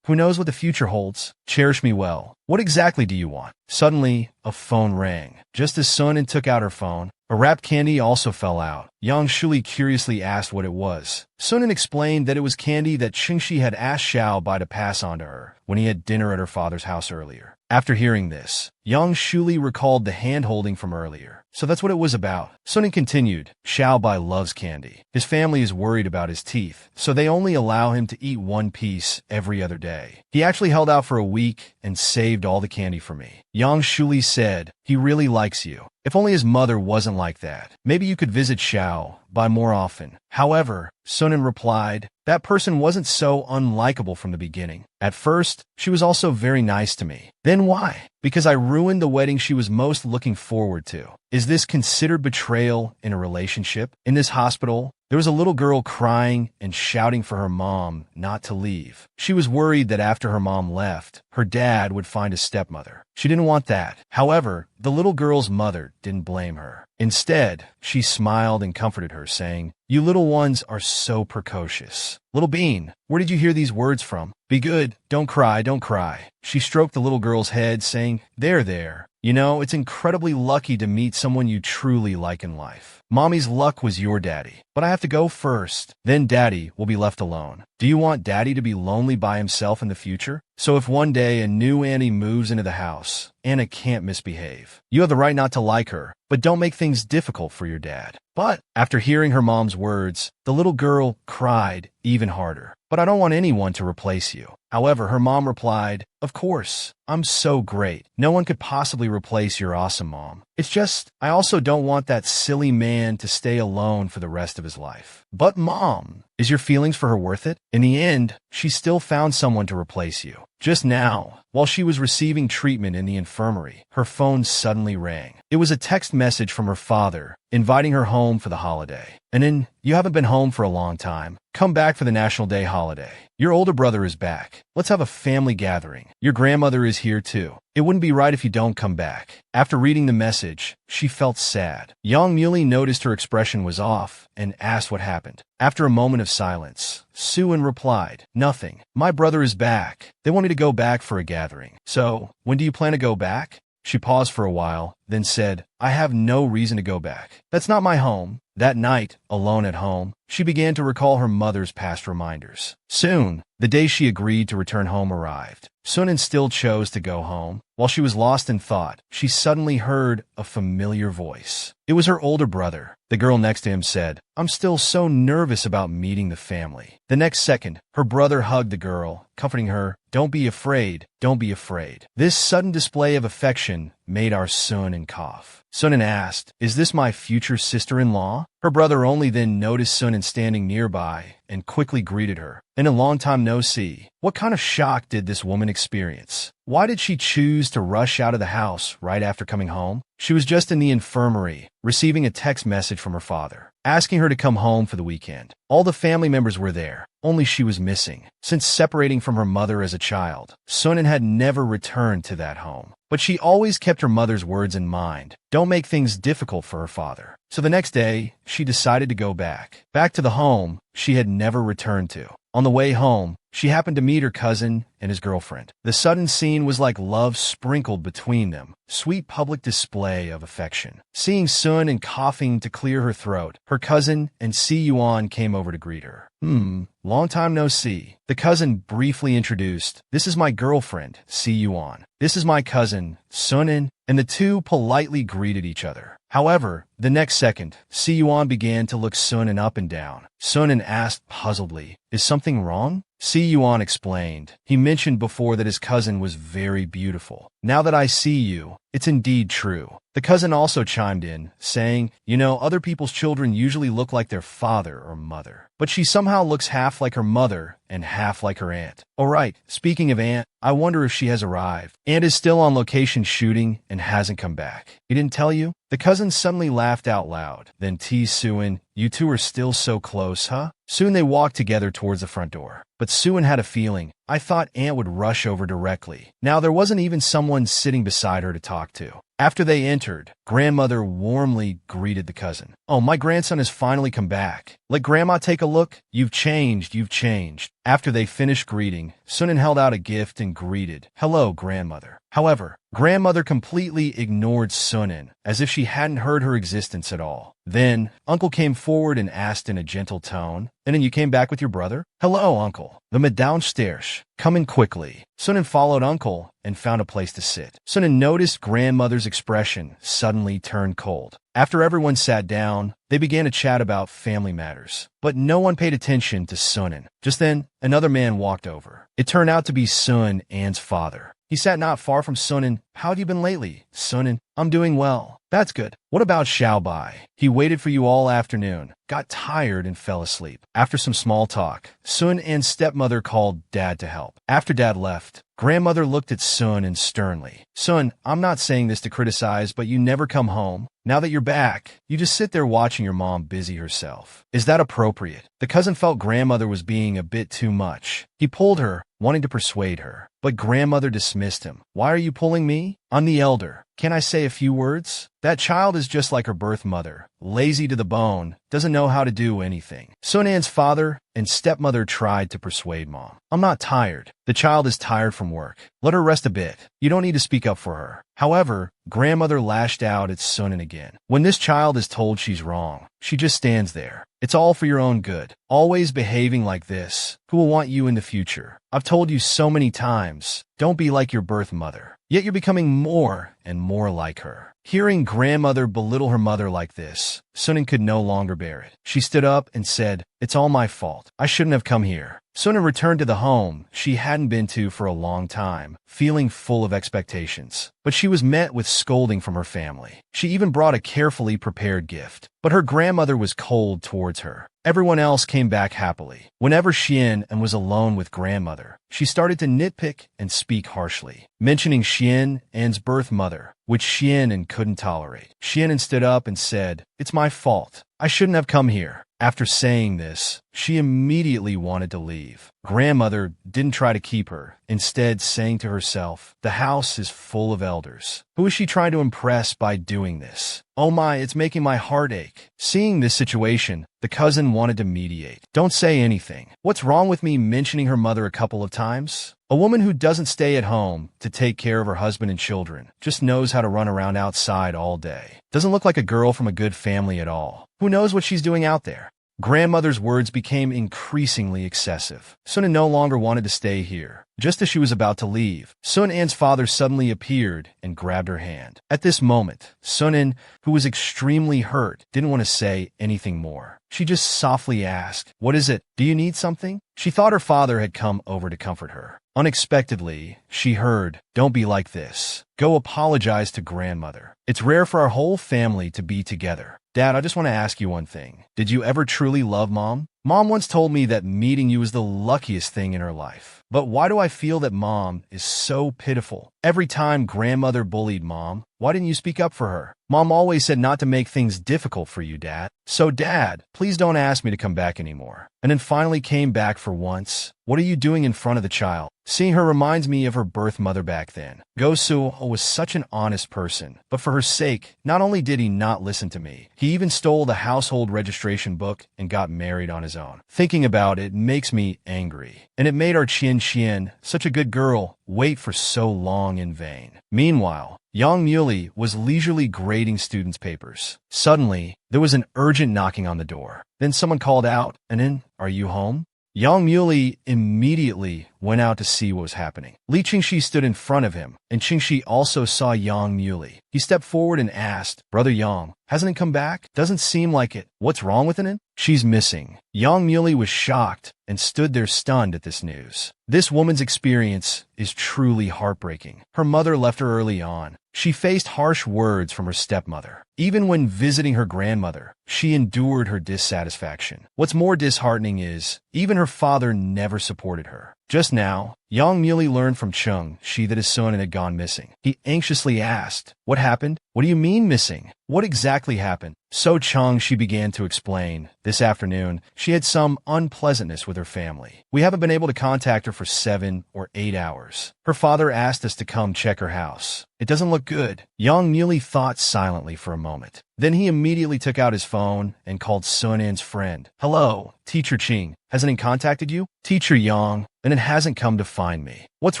Who knows what the future holds? Cherish me well. What exactly do you want? Suddenly, a phone rang. Just as Sunan took out her phone, a wrapped candy also fell out. Yang Shuli curiously asked what it was. Sunan explained that it was candy that Qingxi had asked Xiao Bai to pass on to her when he had dinner at her father's house earlier. After hearing this, Yang Shuli recalled the hand-holding from earlier. So that's what it was about. Sunan continued, Xiao Bai loves candy. His family is worried about his teeth, so they only allow him to eat one piece every other day. He actually held out for a week and saved all the candy for me. Yang Shuli said, he really likes you. If only his mother wasn't like that. Maybe you could visit Xiao Bai more often. However, Sunan replied, that person wasn't so unlikable from the beginning. At first, she was also very nice to me. Then why? Because I ruined the wedding she was most looking forward to. Is this considered betrayal in a relationship? In this hospital, there was a little girl crying and shouting for her mom not to leave. She was worried that after her mom left, her dad would find a stepmother. She didn't want that. However, the little girl's mother didn't blame her. Instead, she smiled and comforted her, saying, you little ones are so precocious. Little Bean, where did you hear these words from? Be good. Don't cry. Don't cry. She stroked the little girl's head, saying, there. You know, it's incredibly lucky to meet someone you truly like in life. Mommy's luck was your daddy, but I have to go first. Then Daddy will be left alone. Do you want Daddy to be lonely by himself in the future? So if one day a new Annie moves into the house, Anna can't misbehave. You have the right not to like her, but don't make things difficult for your dad. But after hearing her mom's words, the little girl cried even harder. But I don't want anyone to replace you. However, her mom replied, of course, I'm so great. No one could possibly replace your awesome mom. It's just, I also don't want that silly man to stay alone for the rest of his life. But Mom, is your feelings for her worth it? In the end, she still found someone to replace you. Just now, while she was receiving treatment in the infirmary, her phone suddenly rang. It was a text message from her father, inviting her home for the holiday. And then, you haven't been home for a long time. Come back for the National Day holiday. Your older brother is back. Let's have a family gathering. Your grandmother is here too. It wouldn't be right if you don't come back. After reading the message, she felt sad. Yang Muley noticed her expression was off and asked what happened. After a moment of silence, Suan replied, nothing. My brother is back. They want me to go back for a gathering. So, when do you plan to go back? She paused for a while, then said, I have no reason to go back. That's not my home. That night, alone at home, she began to recall her mother's past reminders. Soon, the day she agreed to return home arrived. Sunan still chose to go home. While she was lost in thought, she suddenly heard a familiar voice. It was her older brother. The girl next to him said, I'm still so nervous about meeting the family. The next second, her brother hugged the girl, comforting her, don't be afraid, don't be afraid. This sudden display of affection made our Sunan cough. Sunan asked, is this my future sister-in-law? Her brother only then noticed Sunan standing nearby and quickly greeted her. In a long time no see, What kind of shock did this woman experience? Why did she choose to rush out of the house right after coming home? She was just in the infirmary, receiving a text message from her father, asking her to come home for the weekend. All the family members were there, only she was missing. Since separating from her mother as a child, Sunan had never returned to that home. But she always kept her mother's words in mind. Don't make things difficult for her father. So the next day, she decided to go back to the home she had never returned to. On the way home, she happened to meet her cousin and his girlfriend. The sudden scene was like love sprinkled between them, sweet public display of affection. Seeing Sun and coughing to clear her throat, her cousin and Si Yuan came over to greet her. Long time no see. The cousin briefly introduced, "This is my girlfriend, Si Yuan. This is my cousin, Sunan," and the two politely greeted each other. However, the next second, Si Yuan began to look Sunan up and down. Sunan asked puzzledly, "Is something wrong?" Si Yuan explained. He mentioned before that his cousin was very beautiful. "Now that I see you, it's indeed true." The cousin also chimed in, saying, "Other people's children usually look like their father or mother, but she somehow looks half like her mother and half like her aunt." "Oh right, speaking of aunt, I wonder if she has arrived. Aunt is still on location shooting and hasn't come back. He didn't tell you?" The cousin suddenly laughed out loud, then teased Suan, "You two are still so close, huh?" Soon they walked together towards the front door. But Suan had a feeling. "I thought Aunt would rush over directly." Now there wasn't even someone sitting beside her to talk to. After they entered, grandmother warmly greeted the cousin. "Oh, my grandson has finally come back. Let grandma take a look. You've changed. After they finished greeting, Sunan held out a gift and greeted, "Hello, grandmother." However, grandmother completely ignored Sunan, as if she hadn't heard her existence at all. Then, uncle came forward and asked in a gentle tone, "And then you came back with your brother?" "Hello, uncle. The met downstairs. Come in quickly." Sunan followed uncle and found a place to sit. Sunan noticed grandmother's expression suddenly turned cold. After everyone sat down, they began to chat about family matters. But no one paid attention to Sunan. Just then, another man walked over. It turned out to be Sun An's father. He sat not far from Sunan. "How have you been lately, Sunan?" "I'm doing well." "That's good. What about Xiaobai? He waited for you all afternoon, got tired and fell asleep." After some small talk, Sun An's stepmother called Dad to help. After Dad left, grandmother looked at Sun and sternly, "Sun, I'm not saying this to criticize, but you never come home. Now that you're back, you just sit there watching your mom busy herself. Is that appropriate?" The cousin felt grandmother was being a bit too much. He pulled her, wanting to persuade her. But grandmother dismissed him. "Why are you pulling me? I'm the elder. Can I say a few words? That child is just like her birth mother, lazy to the bone, doesn't know how to do anything." Sun An's father and stepmother tried to persuade Mom. "I'm not tired. The child is tired from work. Let her rest a bit. You don't need to speak up for her." However, grandmother lashed out at Sunan again. "When this child is told she's wrong, she just stands there. It's all for your own good. Always behaving like this. Who will want you in the future? I've told you so many times, don't be like your birth mother. Yet you're becoming more and more like her." Hearing grandmother belittle her mother like this, Sunan could no longer bear it. She stood up and said, "It's all my fault. I shouldn't have come here." Sunan returned to the home she hadn't been to for a long time, feeling full of expectations. But she was met with scolding from her family. She even brought a carefully prepared gift. But her grandmother was cold towards her. Everyone else came back happily. Whenever Xian was alone with grandmother, she started to nitpick and speak harshly, mentioning Xian An's birth mother, which Xian couldn't tolerate. Xian stood up and said, "It's my fault. I shouldn't have come here." After saying this, she immediately wanted to leave. Grandmother didn't try to keep her, instead saying to herself, "The house is full of elders. Who is she trying to impress by doing this? Oh my, it's making my heart ache." Seeing this situation, the cousin wanted to mediate. "Don't say anything. What's wrong with me mentioning her mother a couple of times? A woman who doesn't stay at home to take care of her husband and children, just knows how to run around outside all day. Doesn't look like a girl from a good family at all. Who knows what she's doing out there?" Grandmother's words became increasingly excessive. Sunan no longer wanted to stay here. Just as she was about to leave, Sun An's father suddenly appeared and grabbed her hand. At this moment, Sunan, who was extremely hurt, didn't want to say anything more. She just softly asked, "What is it? Do you need something?" She thought her father had come over to comfort her. Unexpectedly, she heard, "Don't be like this. Go apologize to grandmother. It's rare for our whole family to be together." "Dad, I just want to ask you one thing. Did you ever truly love Mom? Mom once told me that meeting you was the luckiest thing in her life." But why do I feel that Mom is so pitiful? Every time grandmother bullied Mom, why didn't you speak up for her? Mom always said not to make things difficult for you, Dad. So, Dad, please don't ask me to come back anymore. And then finally came back for once. What are you doing in front of the child? Seeing her reminds me of her birth mother back then. Go-soo was such an honest person, but for her sake, not only did he not listen to me, he even stole the household registration book and got married on his own. Thinking about it makes me angry. And it made our Chien, such a good girl, wait for so long in vain. Meanwhile, Yang Muley was leisurely grading students' papers. Suddenly, there was an urgent knocking on the door. Then someone called out, "Anin, are you home?" Yang Muley immediately went out to see what was happening. Li Qingxi stood in front of him, and Qingxi also saw Yang Muley. He stepped forward and asked, "Brother Yang, hasn't it come back? Doesn't seem like it. What's wrong with it? She's missing." Yang Muley was shocked and stood there stunned at this news. This woman's experience is truly heartbreaking. Her mother left her early on. She faced harsh words from her stepmother. Even when visiting her grandmother, she endured her dissatisfaction. What's more disheartening is, even her father never supported her. Just now, Yang Muley learned from Chung Shi that his son had gone missing. He anxiously asked, "What happened? What do you mean missing? What exactly happened?" So Chung Shi began to explain. This afternoon, she had some unpleasantness with her family. We haven't been able to contact her for 7 or 8 hours. Her father asked us to come check her house. It doesn't look good. Yang Muley thought silently for a moment. Then he immediately took out his phone and called Sunan's friend. "Hello, Teacher Ching. Hasn't it contacted you?" "Teacher Yang, and it hasn't come to find me." "What's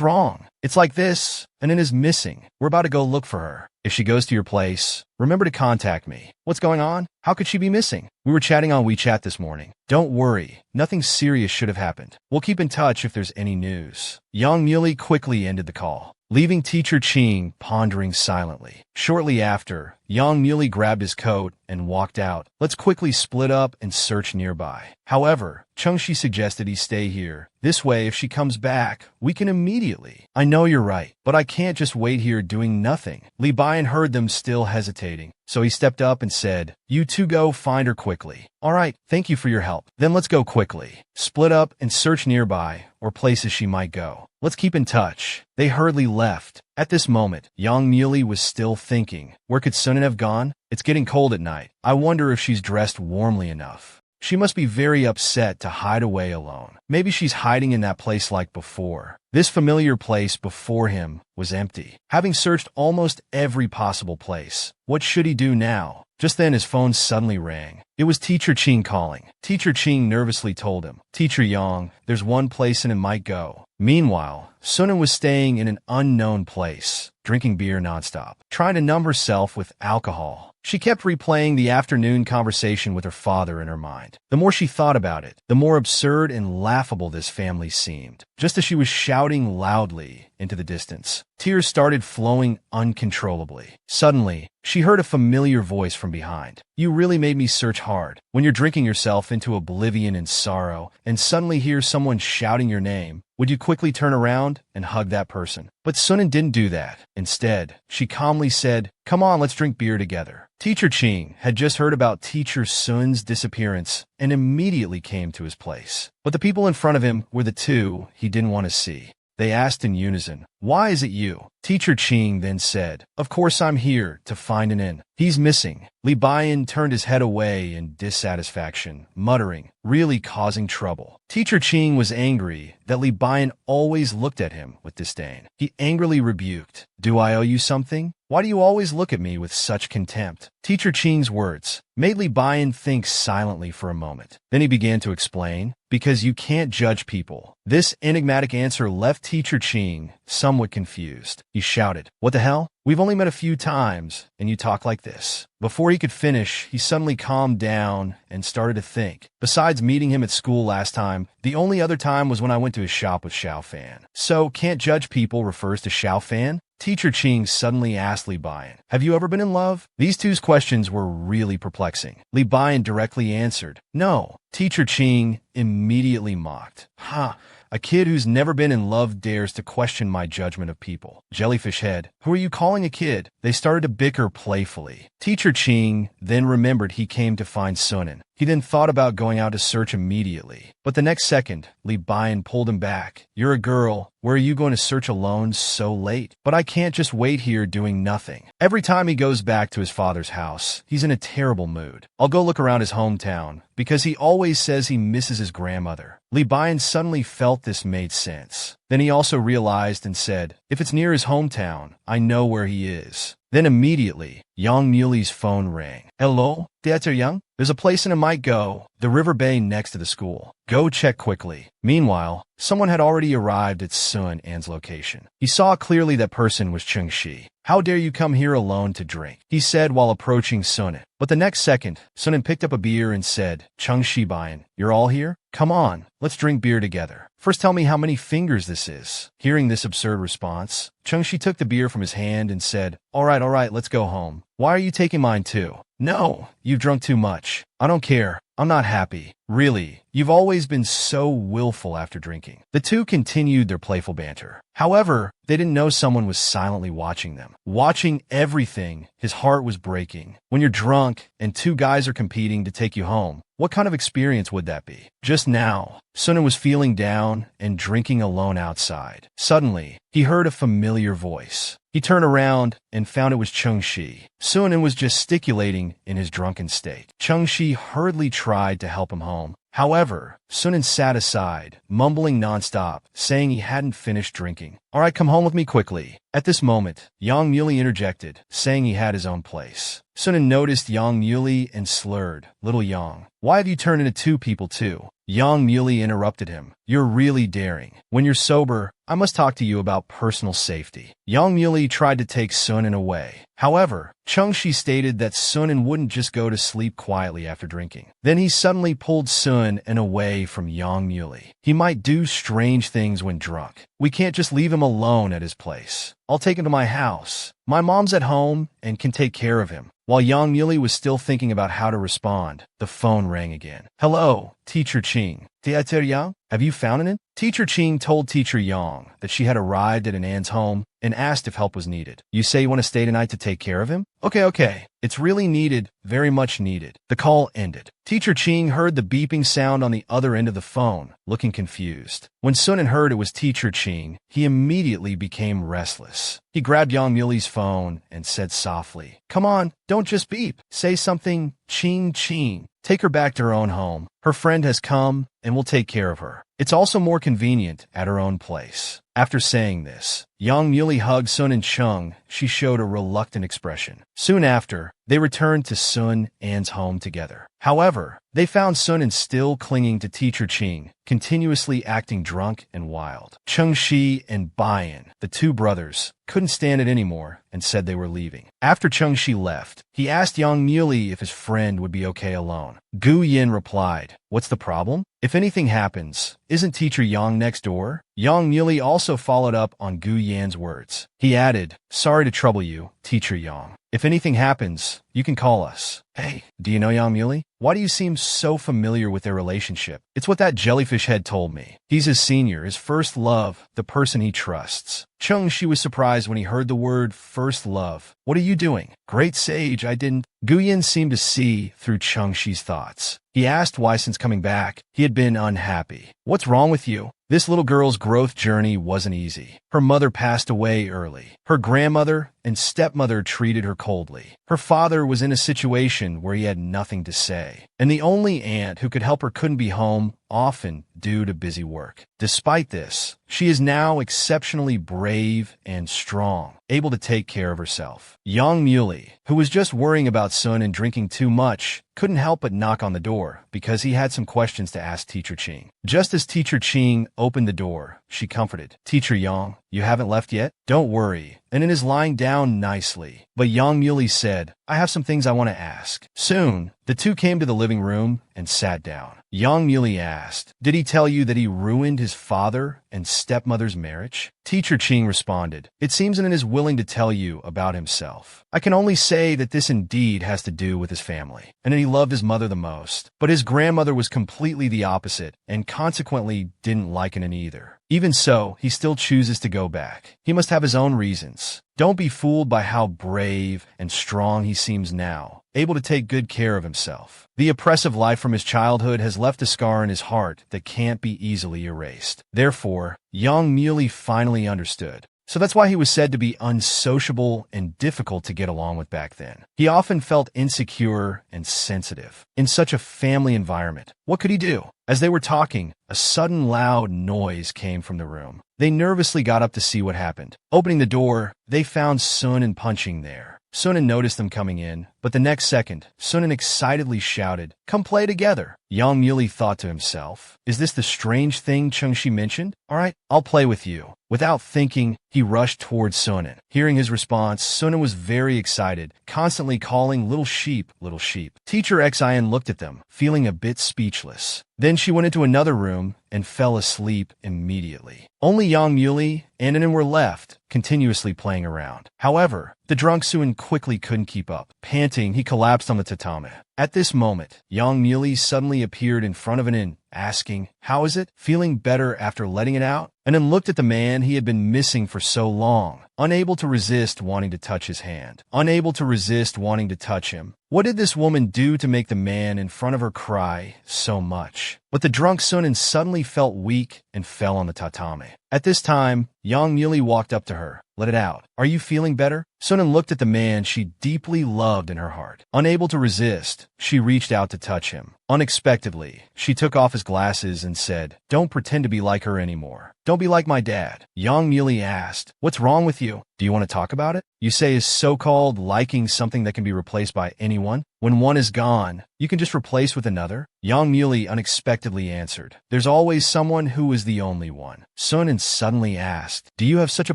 wrong?" "It's like this, and it is missing. We're about to go look for her. If she goes to your place, remember to contact me." "What's going on? How could she be missing?" "We were chatting on WeChat this morning." "Don't worry, nothing serious should have happened. We'll keep in touch if there's any news." Yang Muley quickly ended the call, leaving Teacher Ching pondering silently. Shortly after, Yang Muley grabbed his coat and walked out. "Let's quickly split up and search nearby." However, Chung Shi suggested he stay here. This way, if she comes back, we can immediately. "I know you're right, but I can't just wait here doing nothing." Li Bian heard them still hesitating, so he stepped up and said, "You two go find her quickly." "All right, thank you for your help. Then let's go quickly. Split up and search nearby, or places she might go. Let's keep in touch." They hurriedly left. At this moment, Yang Muley was still thinking, where could Sunan have gone? It's getting cold at night. I wonder if she's dressed warmly enough. She must be very upset to hide away alone. Maybe she's hiding in that place like before. This familiar place before him was empty. Having searched almost every possible place, what should he do now? Just then his phone suddenly rang. It was Teacher Ching calling. Teacher Ching nervously told him, "Teacher Yang, there's one place and it might go." Meanwhile, Sunan was staying in an unknown place, drinking beer nonstop, trying to numb herself with alcohol. She kept replaying the afternoon conversation with her father in her mind. The more she thought about it, the more absurd and laughable this family seemed. Just as she was shouting loudly into the distance, tears started flowing uncontrollably. Suddenly, she heard a familiar voice from behind. "You really made me search hard." When you're drinking yourself into oblivion and sorrow, and suddenly hear someone shouting your name, would you quickly turn around and hug that person? But Sunan didn't do that. Instead, she calmly said, "Come on, let's drink beer together." Teacher Ching had just heard about Teacher Sun's disappearance and immediately came to his place. But the people in front of him were the two he didn't want to see. They asked in unison, "Why is it you?" Teacher Ching then said, "Of course I'm here to find an inn. He's missing." Li Bian turned his head away in dissatisfaction, muttering, "Really causing trouble." Teacher Ching was angry that Li Bian always looked at him with disdain. He angrily rebuked, "Do I owe you something? Why do you always look at me with such contempt?" Teacher Ching's words made Li Bian think silently for a moment. Then he began to explain, "Because you can't judge people." This enigmatic answer left Teacher Ching somewhat confused. He shouted, "What the hell? We've only met a few times, and you talk like this." Before he could finish, he suddenly calmed down and started to think. Besides meeting him at school last time, the only other time was when I went to his shop with Xiao Fan. So, can't judge people refers to Xiao Fan? Teacher Ching suddenly asked Li Bian, "Have you ever been in love?" These two's questions were really perplexing. Li Bian directly answered, "No." Teacher Ching immediately mocked. "Ha! A kid who's never been in love dares to question my judgment of people. Jellyfish head, who are you calling a kid?" They started to bicker playfully. Teacher Ching then remembered he came to find Sunan. He then thought about going out to search immediately. But the next second, Lee Bayan pulled him back. "You're a girl. Where are you going to search alone so late?" "But I can't just wait here doing nothing." Every time he goes back to his father's house, he's in a terrible mood. "I'll go look around his hometown, because he always says he misses his grandmother." Lee Bayan suddenly felt this made sense. Then he also realized and said, "If it's near his hometown, I know where he is." Then immediately, Yang Muli's phone rang. "Hello, Dieter Yang? There's a place in a might go, the river bay next to the school. Go check quickly." Meanwhile, someone had already arrived at Sun An's location. He saw clearly that person was Chung Shi. "How dare you come here alone to drink?" he said while approaching Sun. But the next second, Sun picked up a beer and said, "Chung Shi Bayan, you're all here? Come on, let's drink beer together. First tell me how many fingers this is." Hearing this absurd response, Chung Shi took the beer from his hand and said, all right, let's go home." "Why are you taking mine too?" "No, you've drunk too much." "I don't care. I'm not happy." "Really, you've always been so willful after drinking." The two continued their playful banter. However, they didn't know someone was silently watching them. Watching everything, his heart was breaking. When you're drunk and two guys are competing to take you home, what kind of experience would that be? Just now, Sun was feeling down and drinking alone outside. Suddenly, he heard a familiar voice. He turned around and found it was Chung Shi. Sun was gesticulating in his drunken state. Chung Shi hurriedly tried to help him home. However, Sun sat aside, mumbling nonstop, saying he hadn't finished drinking. "All right, come home with me quickly." At this moment, Yang Muli interjected, saying he had his own place. Sun noticed Yang Muli and slurred, "Little Yang, why have you turned into two people too?" Yang Muli interrupted him, "You're really daring. When you're sober, I must talk to you about personal safety." Yang Muli tried to take Sun away. However, Chung Shi stated that Sun wouldn't just go to sleep quietly after drinking. Then he suddenly pulled Sun away from Yang Muli. "He might do strange things when drunk. We can't just leave him alone at his place. I'll take him to my house. My mom's at home and can take care of him." While Yang Muli was still thinking about how to respond, the phone rang again. "Hello, Teacher Ching. Dieter Yang, have you found it?" Teacher Ching told Teacher Yang that she had arrived at an An's home and asked if help was needed. "You say you want to stay tonight to take care of him?" Okay. It's really needed, very much needed." The call ended. Teacher Ching heard the beeping sound on the other end of the phone, looking confused. When Sun heard it was Teacher Ching, he immediately became restless. He grabbed Yang Muli's phone and said softly, "Come on, don't just beep. Say something, Ching Ching. Take her back to her own home. Her friend has come, and we'll take care of her. It's also more convenient at her own place." After saying this, Yang Muli hugged Sun and Chung. She showed a reluctant expression. Soon after, they returned to Sun An's home together. However, they found Sun still clinging to Teacher Ching, continuously acting drunk and wild. Chung Shi and Bayan, the two brothers, couldn't stand it anymore and said they were leaving. After Chung Shi left, he asked Yang Muli if his friend would be okay alone. Gu Yin replied, "What's the problem? If anything happens, isn't Teacher Yang next door?" Yang Muli also followed up on Gu Yan's words. He added, "Sorry to trouble you, Teacher Yang. If anything happens, you can call us." "Hey, do you know Yang Muli? Why do you seem so familiar with their relationship?" "It's what that jellyfish head told me. He's his senior, his first love, the person he trusts." Chung Shi was surprised when he heard the word first love. "What are you doing?" "Great sage, I didn't." Gu Yin seemed to see through Chung Shi's thoughts. He asked why since coming back, he had been unhappy. "What's wrong with you?" This little girl's growth journey wasn't easy. Her mother passed away early. Her grandmother and stepmother treated her coldly. Her father was in a situation where he had nothing to say. And the only aunt who could help her couldn't be home, often due to busy work. Despite this, she is now exceptionally brave and strong, able to take care of herself. Yang Muli, who was just worrying about Sun and drinking too much, couldn't help but knock on the door because he had some questions to ask Teacher Ching. Just as Teacher Ching opened the door, she comforted, "Teacher Yang, you haven't left yet? Don't worry." And it is lying down nicely. But Yang Muli said, "I have some things I want to ask." Soon, the two came to the living room and sat down. Yang Muli asked, "Did he tell you that he ruined his father and stepmother's marriage?" Teacher Ching responded, "It seems Nen is willing to tell you about himself. I can only say that this indeed has to do with his family, and that he loved his mother the most. But his grandmother was completely the opposite, and consequently didn't like Nen either. Even so, he still chooses to go back. He must have his own reasons. Don't be fooled by how brave and strong he seems now, able to take good care of himself. The oppressive life from his childhood has left a scar in his heart that can't be easily erased. Therefore, young Muley finally understood. So that's why he was said to be unsociable and difficult to get along with back then. He often felt insecure and sensitive. In such a family environment, what could he do? As they were talking, a sudden loud noise came from the room. They nervously got up to see what happened. Opening the door, they found Sun and Punching there. Sunan noticed them coming in, but the next second, Sunan excitedly shouted, "Come play together." Yang Muley thought to himself, "Is this the strange thing Chengxi mentioned? All right, I'll play with you." Without thinking, he rushed towards Sunan. Hearing his response, Sunan was very excited, constantly calling "little sheep, little sheep." Teacher Xin looked at them, feeling a bit speechless. Then she went into another room and fell asleep immediately. Only Yang Muley and Anan were left, continuously playing around. However, the drunk Suan quickly couldn't keep up. Panting, he collapsed on the tatami. At this moment, Yang Muley suddenly appeared in front of Anan, asking, "How is it? Feeling better after letting it out?" Anan looked at the man he had been missing for so long, unable to resist wanting to touch his hand, unable to resist wanting to touch him. What did this woman do to make the man in front of her cry so much? But the drunk Sunan suddenly felt weak and fell on the tatami. At this time, Yang Muley walked up to her. "Let it out. Are you feeling better?" Sunan looked at the man she deeply loved in her heart. Unable to resist, she reached out to touch him. Unexpectedly, she took off his glasses and said, "Don't pretend to be like her anymore. Don't be like my dad." Yang Muley asked, "What's wrong with you? Do you want to talk about it?" You say is so-called liking something that can be replaced by anyone. When one is gone, you can just replace with another. Yang Muley unexpectedly answered, "There's always someone who is the only one." Sunan suddenly asked, "Do you have such a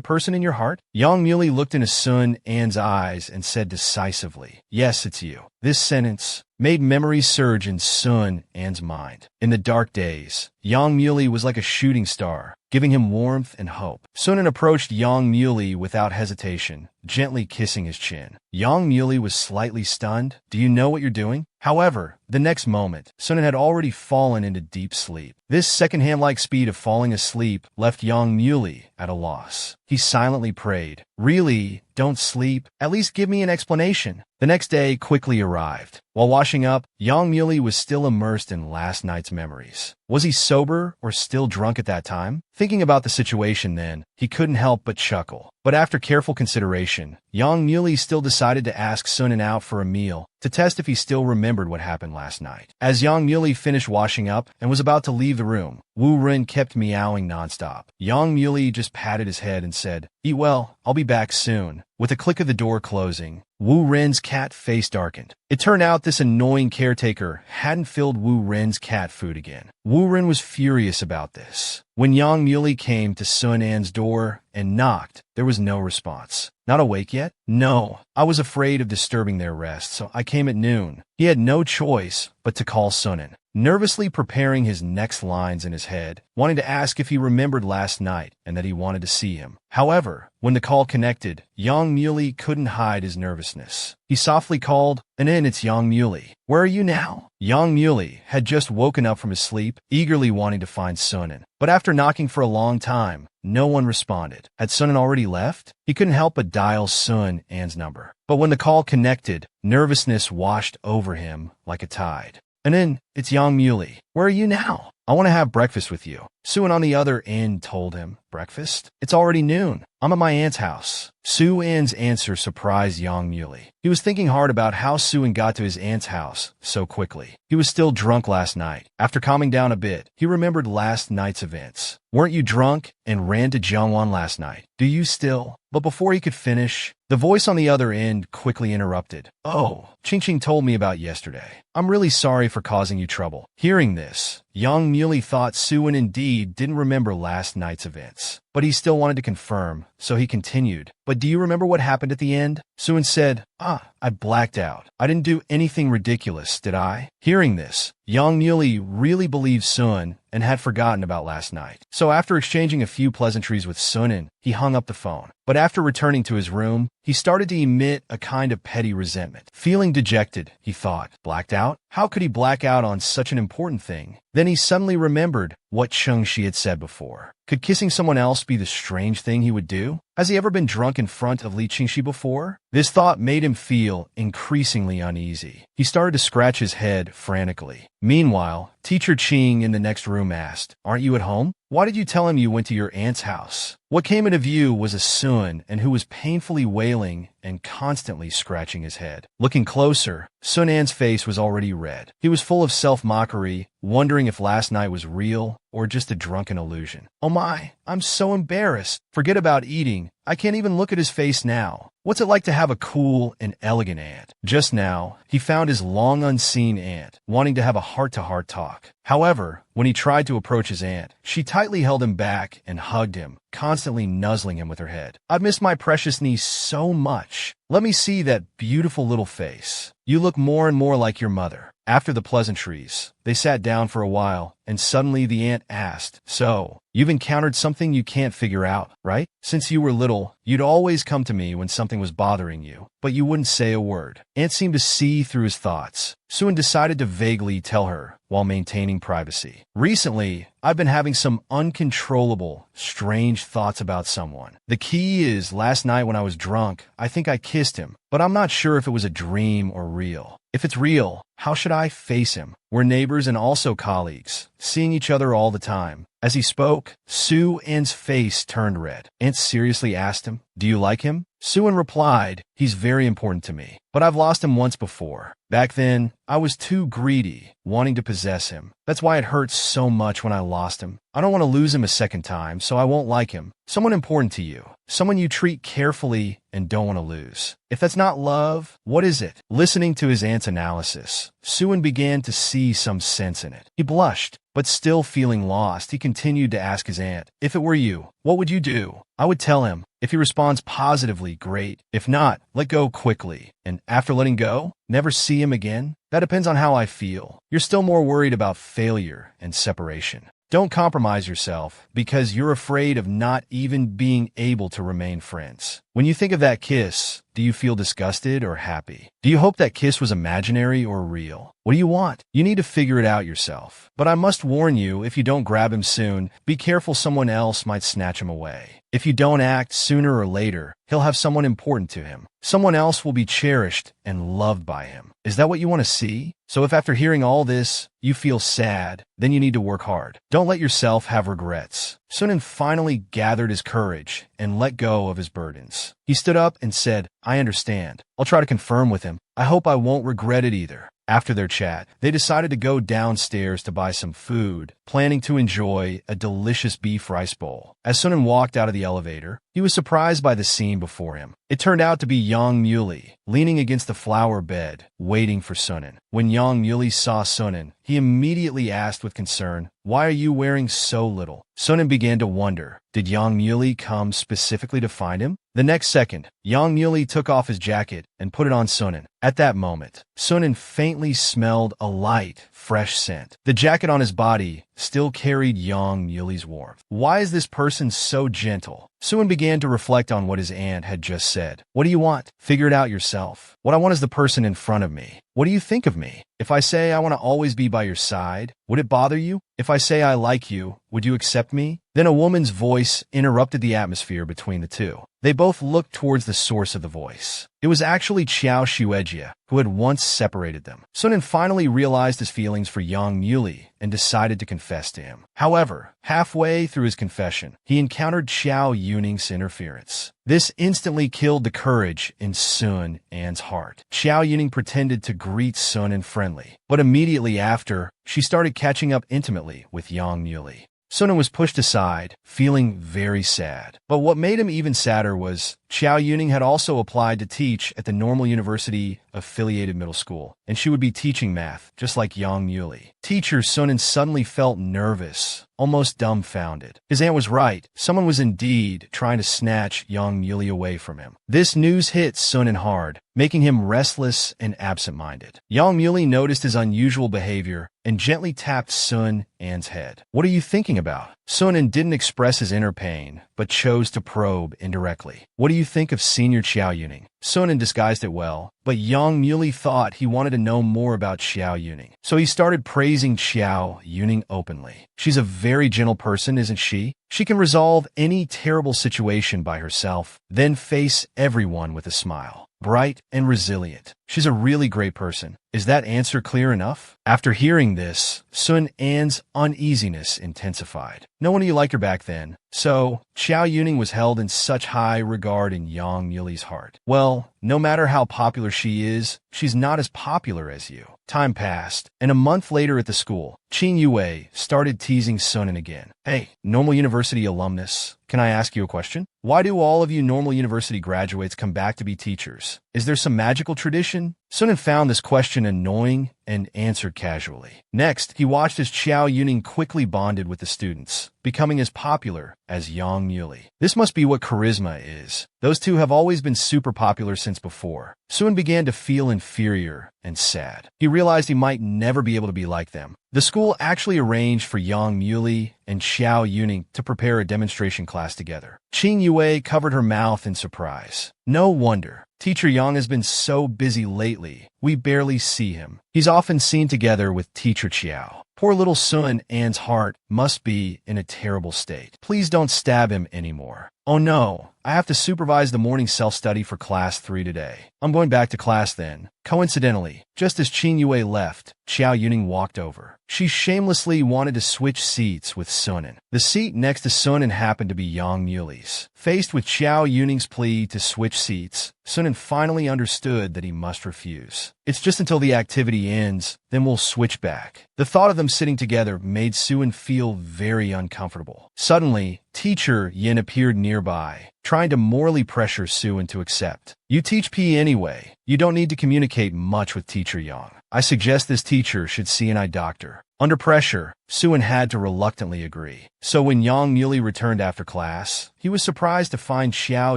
person in your heart?" Yang Muley looked into Sun An's eyes and said decisively, "Yes, it's you." This sentence made memories surge in Sun An's mind. In the dark days, Yang Muley was like a shooting star, giving him warmth and hope. Sunan approached Yang Muley without hesitation, gently kissing his chin. Yang Muley was slightly stunned. "Do you know what you're doing?" However, the next moment, Sunan had already fallen into deep sleep. This second-hand-like speed of falling asleep left Yang Muley at a loss. He silently prayed, "Really, don't sleep. At least give me an explanation." The next day quickly arrived. While washing up, Yang Muley was still immersed in last night's memories. Was he sober or still drunk at that time? Thinking about the situation then, he couldn't help but chuckle. But after careful consideration, Yang Muley still decided to ask Sunan out for a meal to test if he still remembered what happened last night. As Yang Muley finished washing up and was about to leave the room, Wu Ren kept meowing nonstop. Yang Muley just patted his head and said, "Eat well, I'll be back soon." With a click of the door closing, Wu Ren's cat face darkened. It turned out this annoying caretaker hadn't filled Wu Ren's cat food again. Wu Ren was furious about this. When Yang Muley came to Sun An's door and knocked, there was no response. "Not awake yet?" "No, I was afraid of disturbing their rest, so I came at noon." He had no choice but to call Sunan, nervously preparing his next lines in his head, wanting to ask if he remembered last night and that he wanted to see him. However, when the call connected, Yang Muley couldn't hide his nervousness. He softly called, "Anan, it's Yang Muley. Where are you now?" Yang Muley had just woken up from his sleep, eagerly wanting to find Sunan. But after knocking for a long time, no one responded. Had Sunan already left? He couldn't help but dial Sun An's number. But when the call connected, nervousness washed over him like a tide. "Anan, it's Yang Muley. Where are you now?" "I want to have breakfast with you." Suan on the other end told him, "Breakfast? It's already noon. I'm at my aunt's house." Su An's answer surprised Yang Muley. He was thinking hard about how Suan got to his aunt's house so quickly. He was still drunk last night. After calming down a bit, he remembered last night's events. "Weren't you drunk and ran to Jiangwan last night? Do you still?" But before he could finish, the voice on the other end quickly interrupted. "Oh, Qingqing told me about yesterday. I'm really sorry for causing you trouble." Hearing this, Yang Muley thought Suan indeed didn't remember last night's events. But he still wanted to confirm, so he continued, "But do you remember what happened at the end?" Suan said, I blacked out. I didn't do anything ridiculous, did I?" Hearing this, Yang Muley really believed Suan and had forgotten about last night. So after exchanging a few pleasantries with Sunan, he hung up the phone. But after returning to his room, he started to emit a kind of petty resentment. Feeling dejected, he thought, blacked out? How could he black out on such an important thing? Then he suddenly remembered what Chung-shi had said before. Could kissing someone else be the strange thing he would do? Has he ever been drunk in front of Li Qingxi before? This thought made him feel increasingly uneasy. He started to scratch his head frantically. Meanwhile, Teacher Qing in the next room asked, "Aren't you at home? Why did you tell him you went to your aunt's house?" What came into view was a Sun, and who was painfully wailing and constantly scratching his head. Looking closer, Sun An's face was already red. He was full of self-mockery, wondering if last night was real or just a drunken illusion. "Oh my, I'm so embarrassed. Forget about eating. I can't even look at his face now. What's it like to have a cool and elegant aunt?" Just now, he found his long-unseen aunt, wanting to have a heart-to-heart talk. However, when he tried to approach his aunt, she tightly held him back and hugged him, constantly nuzzling him with her head. "I've missed my precious niece so much. Let me see that beautiful little face. You look more and more like your mother." After the pleasantries, they sat down for a while, and suddenly the aunt asked, "So, you've encountered something you can't figure out, right? Since you were little, you'd always come to me when something was bothering you, but you wouldn't say a word." Aunt seemed to see through his thoughts. Soon decided to vaguely tell her, while maintaining privacy. "Recently, I've been having some uncontrollable, strange thoughts about someone. The key is, last night when I was drunk, I think I kissed him, but I'm not sure if it was a dream or real. If it's real, how should I face him? We're neighbors and also colleagues, seeing each other all the time." As he spoke, Su-An's face turned red. Aunt seriously asked him, "Do you like him?" Su-An replied, "He's very important to me, but I've lost him once before. Back then, I was too greedy, wanting to possess him. That's why it hurts so much when I lost him. I don't want to lose him a second time, so I won't like him. Someone important to you. Someone you treat carefully and don't want to lose. If that's not love, what is it?" Listening to his aunt's analysis, Su-An began to see some sense in it. He blushed, but still feeling lost, he continued to ask his aunt, "If it were you, what would you do?" "I would tell him. If he responds positively, great. If not, let go quickly. And after letting go, never see him again? That depends on how I feel. You're still more worried about failure and separation. Don't compromise yourself because you're afraid of not even being able to remain friends. When you think of that kiss, do you feel disgusted or happy? Do you hope that kiss was imaginary or real? What do you want? You need to figure it out yourself. But I must warn you, if you don't grab him soon, be careful someone else might snatch him away. If you don't act sooner or later, he'll have someone important to him. Someone else will be cherished and loved by him. Is that what you want to see? So if after hearing all this, you feel sad, then you need to work hard. Don't let yourself have regrets." Sunan finally gathered his courage and let go of his burdens. He stood up and said, "I understand. I'll try to confirm with him. I hope I won't regret it either." After their chat, they decided to go downstairs to buy some food, planning to enjoy a delicious beef rice bowl. As Sunan walked out of the elevator, he was surprised by the scene before him. It turned out to be Yang Muley, leaning against the flower bed, waiting for Sunan. When Yang Muley saw Sunan, he immediately asked with concern, "Why are you wearing so little?" Sunan began to wonder, did Yang Muley come specifically to find him? The next second, Yang Muley took off his jacket and put it on Sunan. At that moment, Sunan faintly smelled a light, fresh scent. The jacket on his body still carried Yang Muley's warmth. Why is this person so gentle? Sunan began to reflect on what his aunt had just said. What do you want? Figure it out yourself. What I want is the person in front of me. What do you think of me? If I say I want to always be by your side, would it bother you? If I say I like you, would you accept me? Then a woman's voice interrupted the atmosphere between the two. They both looked towards the source of the voice. It was actually Qiao Shuejia, who had once separated them. Sunan finally realized his feelings for Yang Muley and decided to confess to him. However, halfway through his confession, he encountered Qiao Yuning's interference. This instantly killed the courage in Sun An's heart. Qiao Yuning pretended to greet Sun An friendly, but immediately after, she started catching up intimately with Yang Muley. Sunan was pushed aside, feeling very sad. But what made him even sadder was Qiao Yuning had also applied to teach at the Normal University affiliated middle school, and she would be teaching math, just like Yang Muley. Teacher Sunan suddenly felt nervous, almost dumbfounded. His aunt was right. Someone was indeed trying to snatch Yang Muley away from him. This news hit Sunan hard, making him restless and absent-minded. Yang Muley noticed his unusual behavior and gently tapped Sun An's head. "What are you thinking about?" Sun An didn't express his inner pain, but chose to probe indirectly. "What do you think of Senior Qiao Yuning?" Sunan disguised it well, but Yang Muley thought he wanted to know more about Xiao Yuning. So he started praising Xiao Yuning openly. She's a very gentle person, isn't she? She can resolve any terrible situation by herself, then face everyone with a smile. Bright and resilient. She's a really great person. Is that answer clear enough? After hearing this, Sun An's uneasiness intensified. No one you like her back then. So, Xiao Yuning was held in such high regard in Yang Muley's heart. Well, no matter how popular she is, she's not as popular as you. Time passed, and a month later at the school, Qin Yue started teasing Sunan again. Hey, Normal University alumnus, can I ask you a question? Why do all of you Normal University graduates come back to be teachers? Is there some magical tradition? Sunan found this question annoying and answered casually. Next, he watched as Xiao Yuning quickly bonded with the students, becoming as popular as Yang Muley. This must be what charisma is. Those two have always been super popular since before. Sun began to feel inferior and sad. He realized he might never be able to be like them. The school actually arranged for Yang Muley and Xiao Yuning to prepare a demonstration class together. Qin Yue covered her mouth in surprise. No wonder. Teacher Yang has been so busy lately, we barely see him. He's often seen together with Teacher Qiao. Poor little Sun An's heart must be in a terrible state. Please don't stab him anymore. Oh no, I have to supervise the morning self-study for class 3 today. I'm going back to class then. Coincidentally, just as Qin Yue left, Xiao Yuning walked over. She shamelessly wanted to switch seats with Sunan. The seat next to Sunan happened to be Yang Muley's. Faced with Xiao Yuning's plea to switch seats, Sunan finally understood that he must refuse. It's just until the activity ends, then we'll switch back. The thought of them sitting together made Sunan feel very uncomfortable. Suddenly, Teacher Yin appeared nearby, trying to morally pressure Sunan to accept. You teach PE anyway. You don't need to communicate much with Teacher Yang. I suggest this teacher should see an eye doctor. Under pressure, Sunan had to reluctantly agree. So when Yang Muley returned after class, he was surprised to find Xiao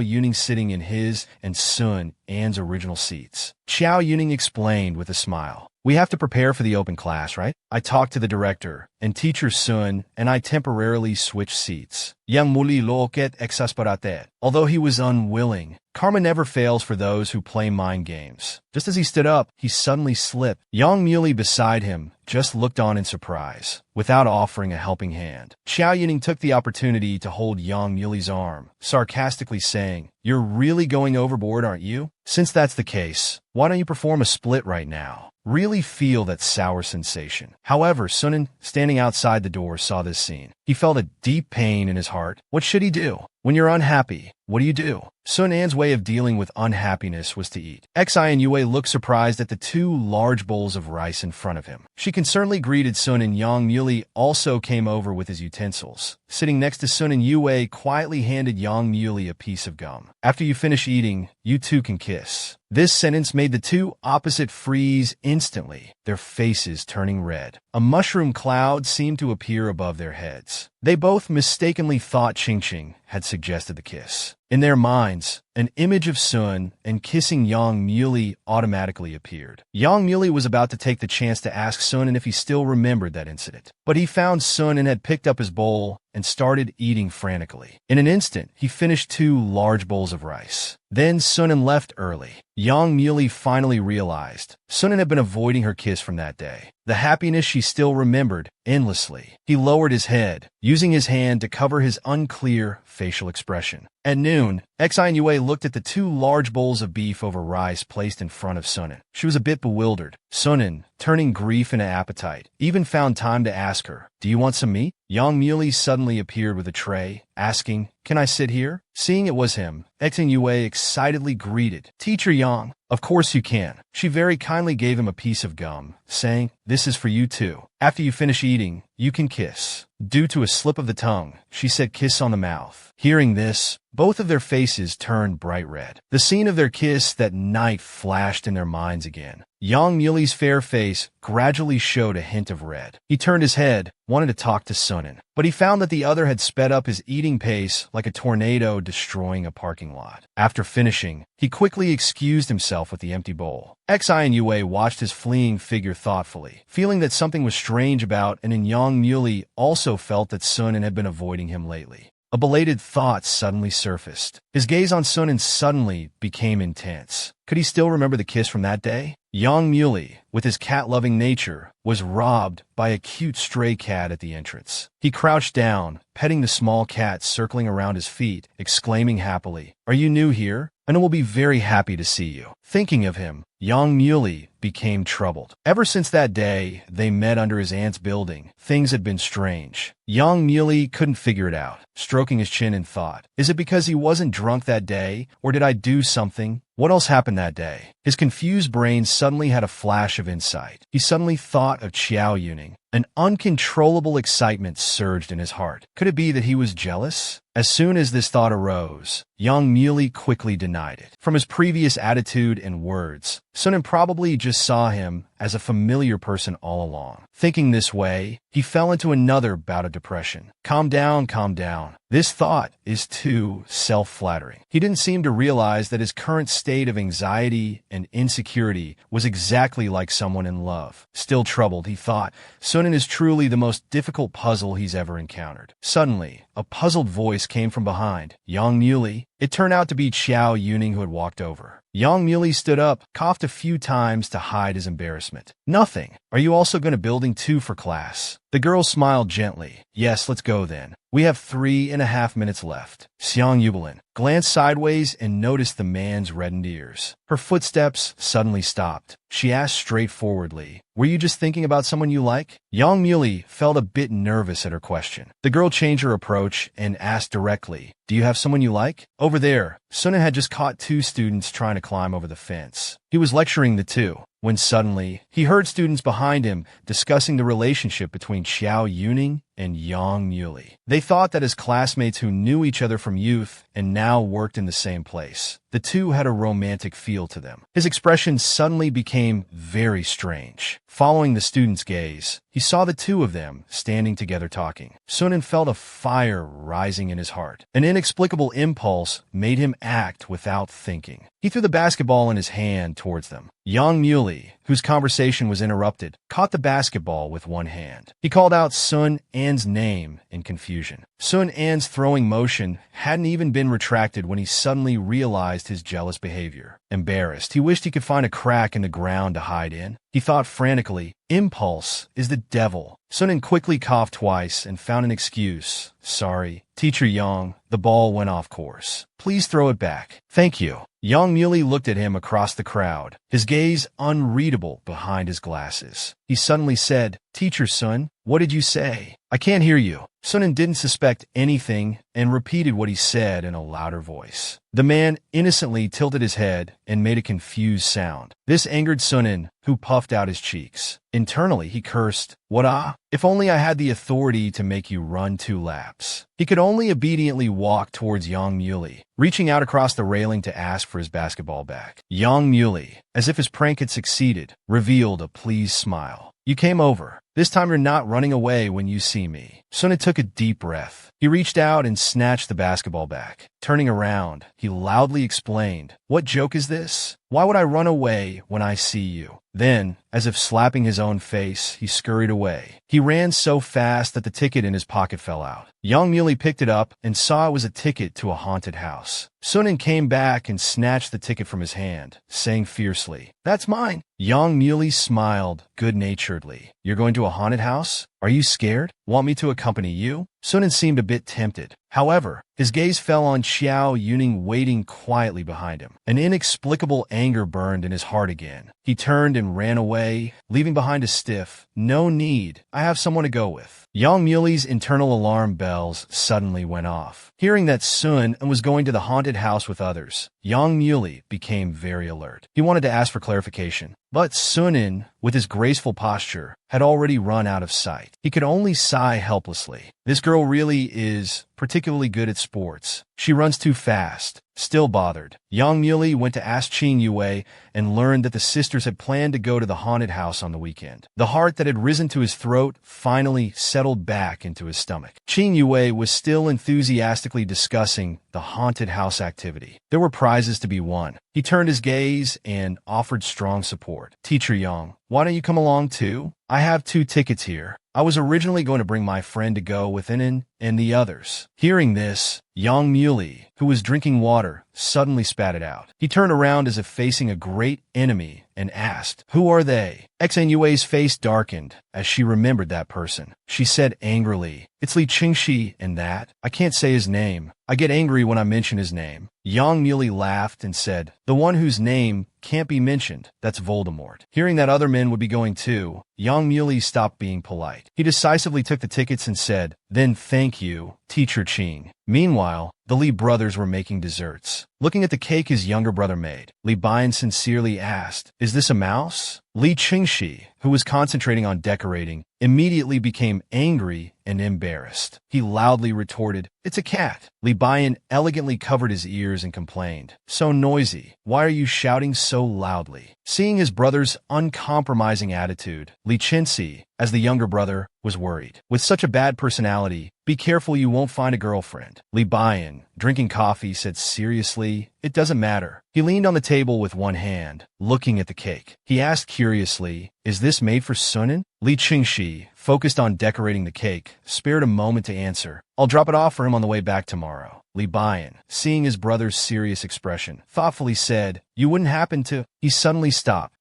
Yuning sitting in his and Sun An's original seats. Xiao Yuning explained with a smile. We have to prepare for the open class, right? I talked to the director, and Teacher Sun and I temporarily switched seats. Yang Muley loket exasperate. Although he was unwilling, karma never fails for those who play mind games. Just as he stood up, he suddenly slipped. Yang Muley beside him just looked on in surprise, without offering a helping hand. Xiao Yuning took the opportunity to hold Yang Muley's arm, sarcastically saying, You're really going overboard, aren't you? Since that's the case, why don't you perform a split right now? Really feel that sour sensation. However, Sunan, standing outside the door, saw this scene. He felt a deep pain in his heart. What should he do? When you're unhappy, what do? Sun An's way of dealing with unhappiness was to eat. Xi and Yue looked surprised at the 2 large bowls of rice in front of him. She concernedly greeted Sun, and Yang Muley also came over with his utensils. Sitting next to Sun, and Yue quietly handed Yang Muley a piece of gum. After you finish eating, you two can kiss. This sentence made the 2 opposite freeze instantly, their faces turning red. A mushroom cloud seemed to appear above their heads. They both mistakenly thought Ching Ching had suggested the kiss. In their minds, an image of Sun and kissing Yang Muley automatically appeared. Yang Muley was about to take the chance to ask Sun if he still remembered that incident. But he found Sun and had picked up his bowl and started eating frantically. In an instant, he finished 2 large bowls of rice. Then Sunan left early. Yang Muley finally realized Sunan had been avoiding her kiss from that day. The happiness she still remembered endlessly. He lowered his head, using his hand to cover his unclear facial expression. At noon, Xi and Yue looked at the 2 large bowls of beef over rice placed in front of Sunan. She was a bit bewildered. Sunan, turning grief into appetite, even found time to ask her, Do you want some meat? Yang Muley suddenly appeared with a tray, asking, Can I sit here? Seeing it was him, X and Yue excitedly greeted, Teacher Yang. Of course you can. She very kindly gave him a piece of gum, saying, This is for you too. After you finish eating, you can kiss. Due to a slip of the tongue, she said kiss on the mouth. Hearing this, both of their faces turned bright red. The scene of their kiss that night flashed in their minds again. Yang Muley's fair face gradually showed a hint of red. He turned his head, wanted to talk to Sunan, but he found that the other had sped up his eating pace like a tornado destroying a parking lot. After finishing, he quickly excused himself with the empty bowl. Xi and Yue watched his fleeing figure thoughtfully, feeling that something was strange about, and Yang Muley also felt that Sunan had been avoiding him lately. A belated thought suddenly surfaced. His gaze on Sunan suddenly became intense. Could he still remember the kiss from that day? Young Muley, with his cat-loving nature, was robbed by a cute stray cat at the entrance. He crouched down, petting the small cat circling around his feet, exclaiming happily, "Are you new here? And I will be very happy to see you." Thinking of him, young Muley became troubled. Ever since that day they met under his aunt's building, things had been strange. Young Muley couldn't figure it out, stroking his chin in thought. Is it because he wasn't drunk that day, or did I do something? What else happened that day? His confused brain suddenly had a flash of insight. He suddenly thought of Xiao Yuning. An uncontrollable excitement surged in his heart. Could it be that he was jealous? As soon as this thought arose, young Muley quickly denied it. From his previous attitude and words, Sunan probably just saw him as a familiar person all along. Thinking this way, he fell into another bout of depression. Calm down, calm down. This thought is too self-flattering. He didn't seem to realize that his current state of anxiety and insecurity was exactly like someone in love. Still troubled, he thought, Sunan is truly the most difficult puzzle he's ever encountered. Suddenly, a puzzled voice came from behind. Young Muley. It turned out to be Xiao Yuning who had walked over. Young Muley stood up, coughed a few times to hide his embarrassment. Nothing. Are you also going to building 2 for class? The girl smiled gently. Yes, let's go then. We have 3.5 minutes left. Xiang Yubilin glanced sideways and noticed the man's reddened ears. Her footsteps suddenly stopped. She asked straightforwardly, "Were you just thinking about someone you like?" Young Muley felt a bit nervous at her question. The girl changed her approach and asked directly, "Do you have someone you like?" Over there, Sunan had just caught 2 students trying to climb over the fence. He was lecturing the 2, when suddenly, he heard students behind him discussing the relationship between Xiao Yuning and Yang Muley. They thought that as classmates who knew each other from youth and now worked in the same place, the 2 had a romantic feel to them. His expression suddenly became very strange. Following the student's gaze, he saw the 2 of them standing together talking. Sunan felt a fire rising in his heart. An inexplicable impulse made him act without thinking. He threw the basketball in his hand towards them. Young Muley, whose conversation was interrupted, caught the basketball with one hand. He called out Sun An's name in confusion. Sun An's throwing motion hadn't even been retracted when he suddenly realized his jealous behavior. Embarrassed, he wished he could find a crack in the ground to hide in. He thought frantically, impulse is the devil. Sunan quickly coughed twice and found an excuse. Sorry, Teacher Yang, the ball went off course. Please throw it back. Thank you. Young Muley looked at him across the crowd, his gaze unreadable behind his glasses. He suddenly said, Teacher Sun, what did you say? I can't hear you. Sunan didn't suspect anything and repeated what he said in a louder voice. The man innocently tilted his head and made a confused sound. This angered Sunan, who puffed out his cheeks. Internally, he cursed, What ah? If only I had the authority to make you run 2 laps. He could only obediently walk towards Young Muley, reaching out across the railing to ask for his basketball back. Young Muley, as if his prank had succeeded, revealed a pleased smile. You came over. This time you're not running away when you see me. Sunan took a deep breath. He reached out and snatched the basketball back. Turning around, he loudly explained, What joke is this? Why would I run away when I see you? Then, as if slapping his own face, he scurried away. He ran so fast that the ticket in his pocket fell out. Young Muley picked it up and saw it was a ticket to a haunted house. Sunan came back and snatched the ticket from his hand, saying fiercely, That's mine. Young Muley smiled good-naturedly. You're going to a haunted house? Are you scared? Want me to accompany you? Sunan seemed a bit tempted. However, his gaze fell on Xiao Yuning waiting quietly behind him. An inexplicable anger burned in his heart again. He turned and ran away, leaving behind a stiff, No need, I have someone to go with. Young Muley's internal alarm bells suddenly went off. Hearing that Sun was going to the haunted house with others, Young Muley became very alert. He wanted to ask for clarification, but Sunan, with his graceful posture, had already run out of sight. He could only sigh helplessly. This girl really is particularly good at sports. She runs too fast. Still bothered, Young Muley went to ask Qing Yue and learned that the sisters had planned to go to the haunted house on the weekend. The heart that had risen to his throat finally settled back into his stomach. Qing Yue was still enthusiastically discussing the haunted house activity. There were prizes to be won. He turned his gaze and offered strong support. Teacher Yang, why don't you come along too? I have 2 tickets here. I was originally going to bring my friend to go with an and the others. Hearing this, Yang Muley, who was drinking water, suddenly spat it out. He turned around as if facing a great enemy and asked, "Who are they?" Xuanyue's face darkened as she remembered that person. She said angrily, "It's Li Qingxi and that. I can't say his name. I get angry when I mention his name." Yang Muley laughed and said, "The one whose name can't be mentioned, that's Voldemort." Hearing that other men would be going too, Yang Muley stopped being polite. He decisively took the tickets and said, "Then thank you, Teacher Qing." Meanwhile, the Li brothers were making desserts. Looking at the cake his younger brother made, Li Bian sincerely asked, "Is this a mouse?" Li Qingxi, who was concentrating on decorating, immediately became angry and embarrassed. He loudly retorted, "It's a cat." Li Bian elegantly covered his ears and complained, "So noisy. Why are you shouting so loudly?" Seeing his brother's uncompromising attitude, Li Qingxi, as the younger brother, was worried. "With such a bad personality, be careful you won't find a girlfriend." Li Bian, drinking coffee, said seriously, "It doesn't matter." He leaned on the table with one hand, looking at the cake. He asked curiously, "Is this made for Sunan?" Li Qingxi, focused on decorating the cake, spared a moment to answer, "I'll drop it off for him on the way back tomorrow." Li Bian, seeing his brother's serious expression, thoughtfully said, "You wouldn't happen to—" He suddenly stopped.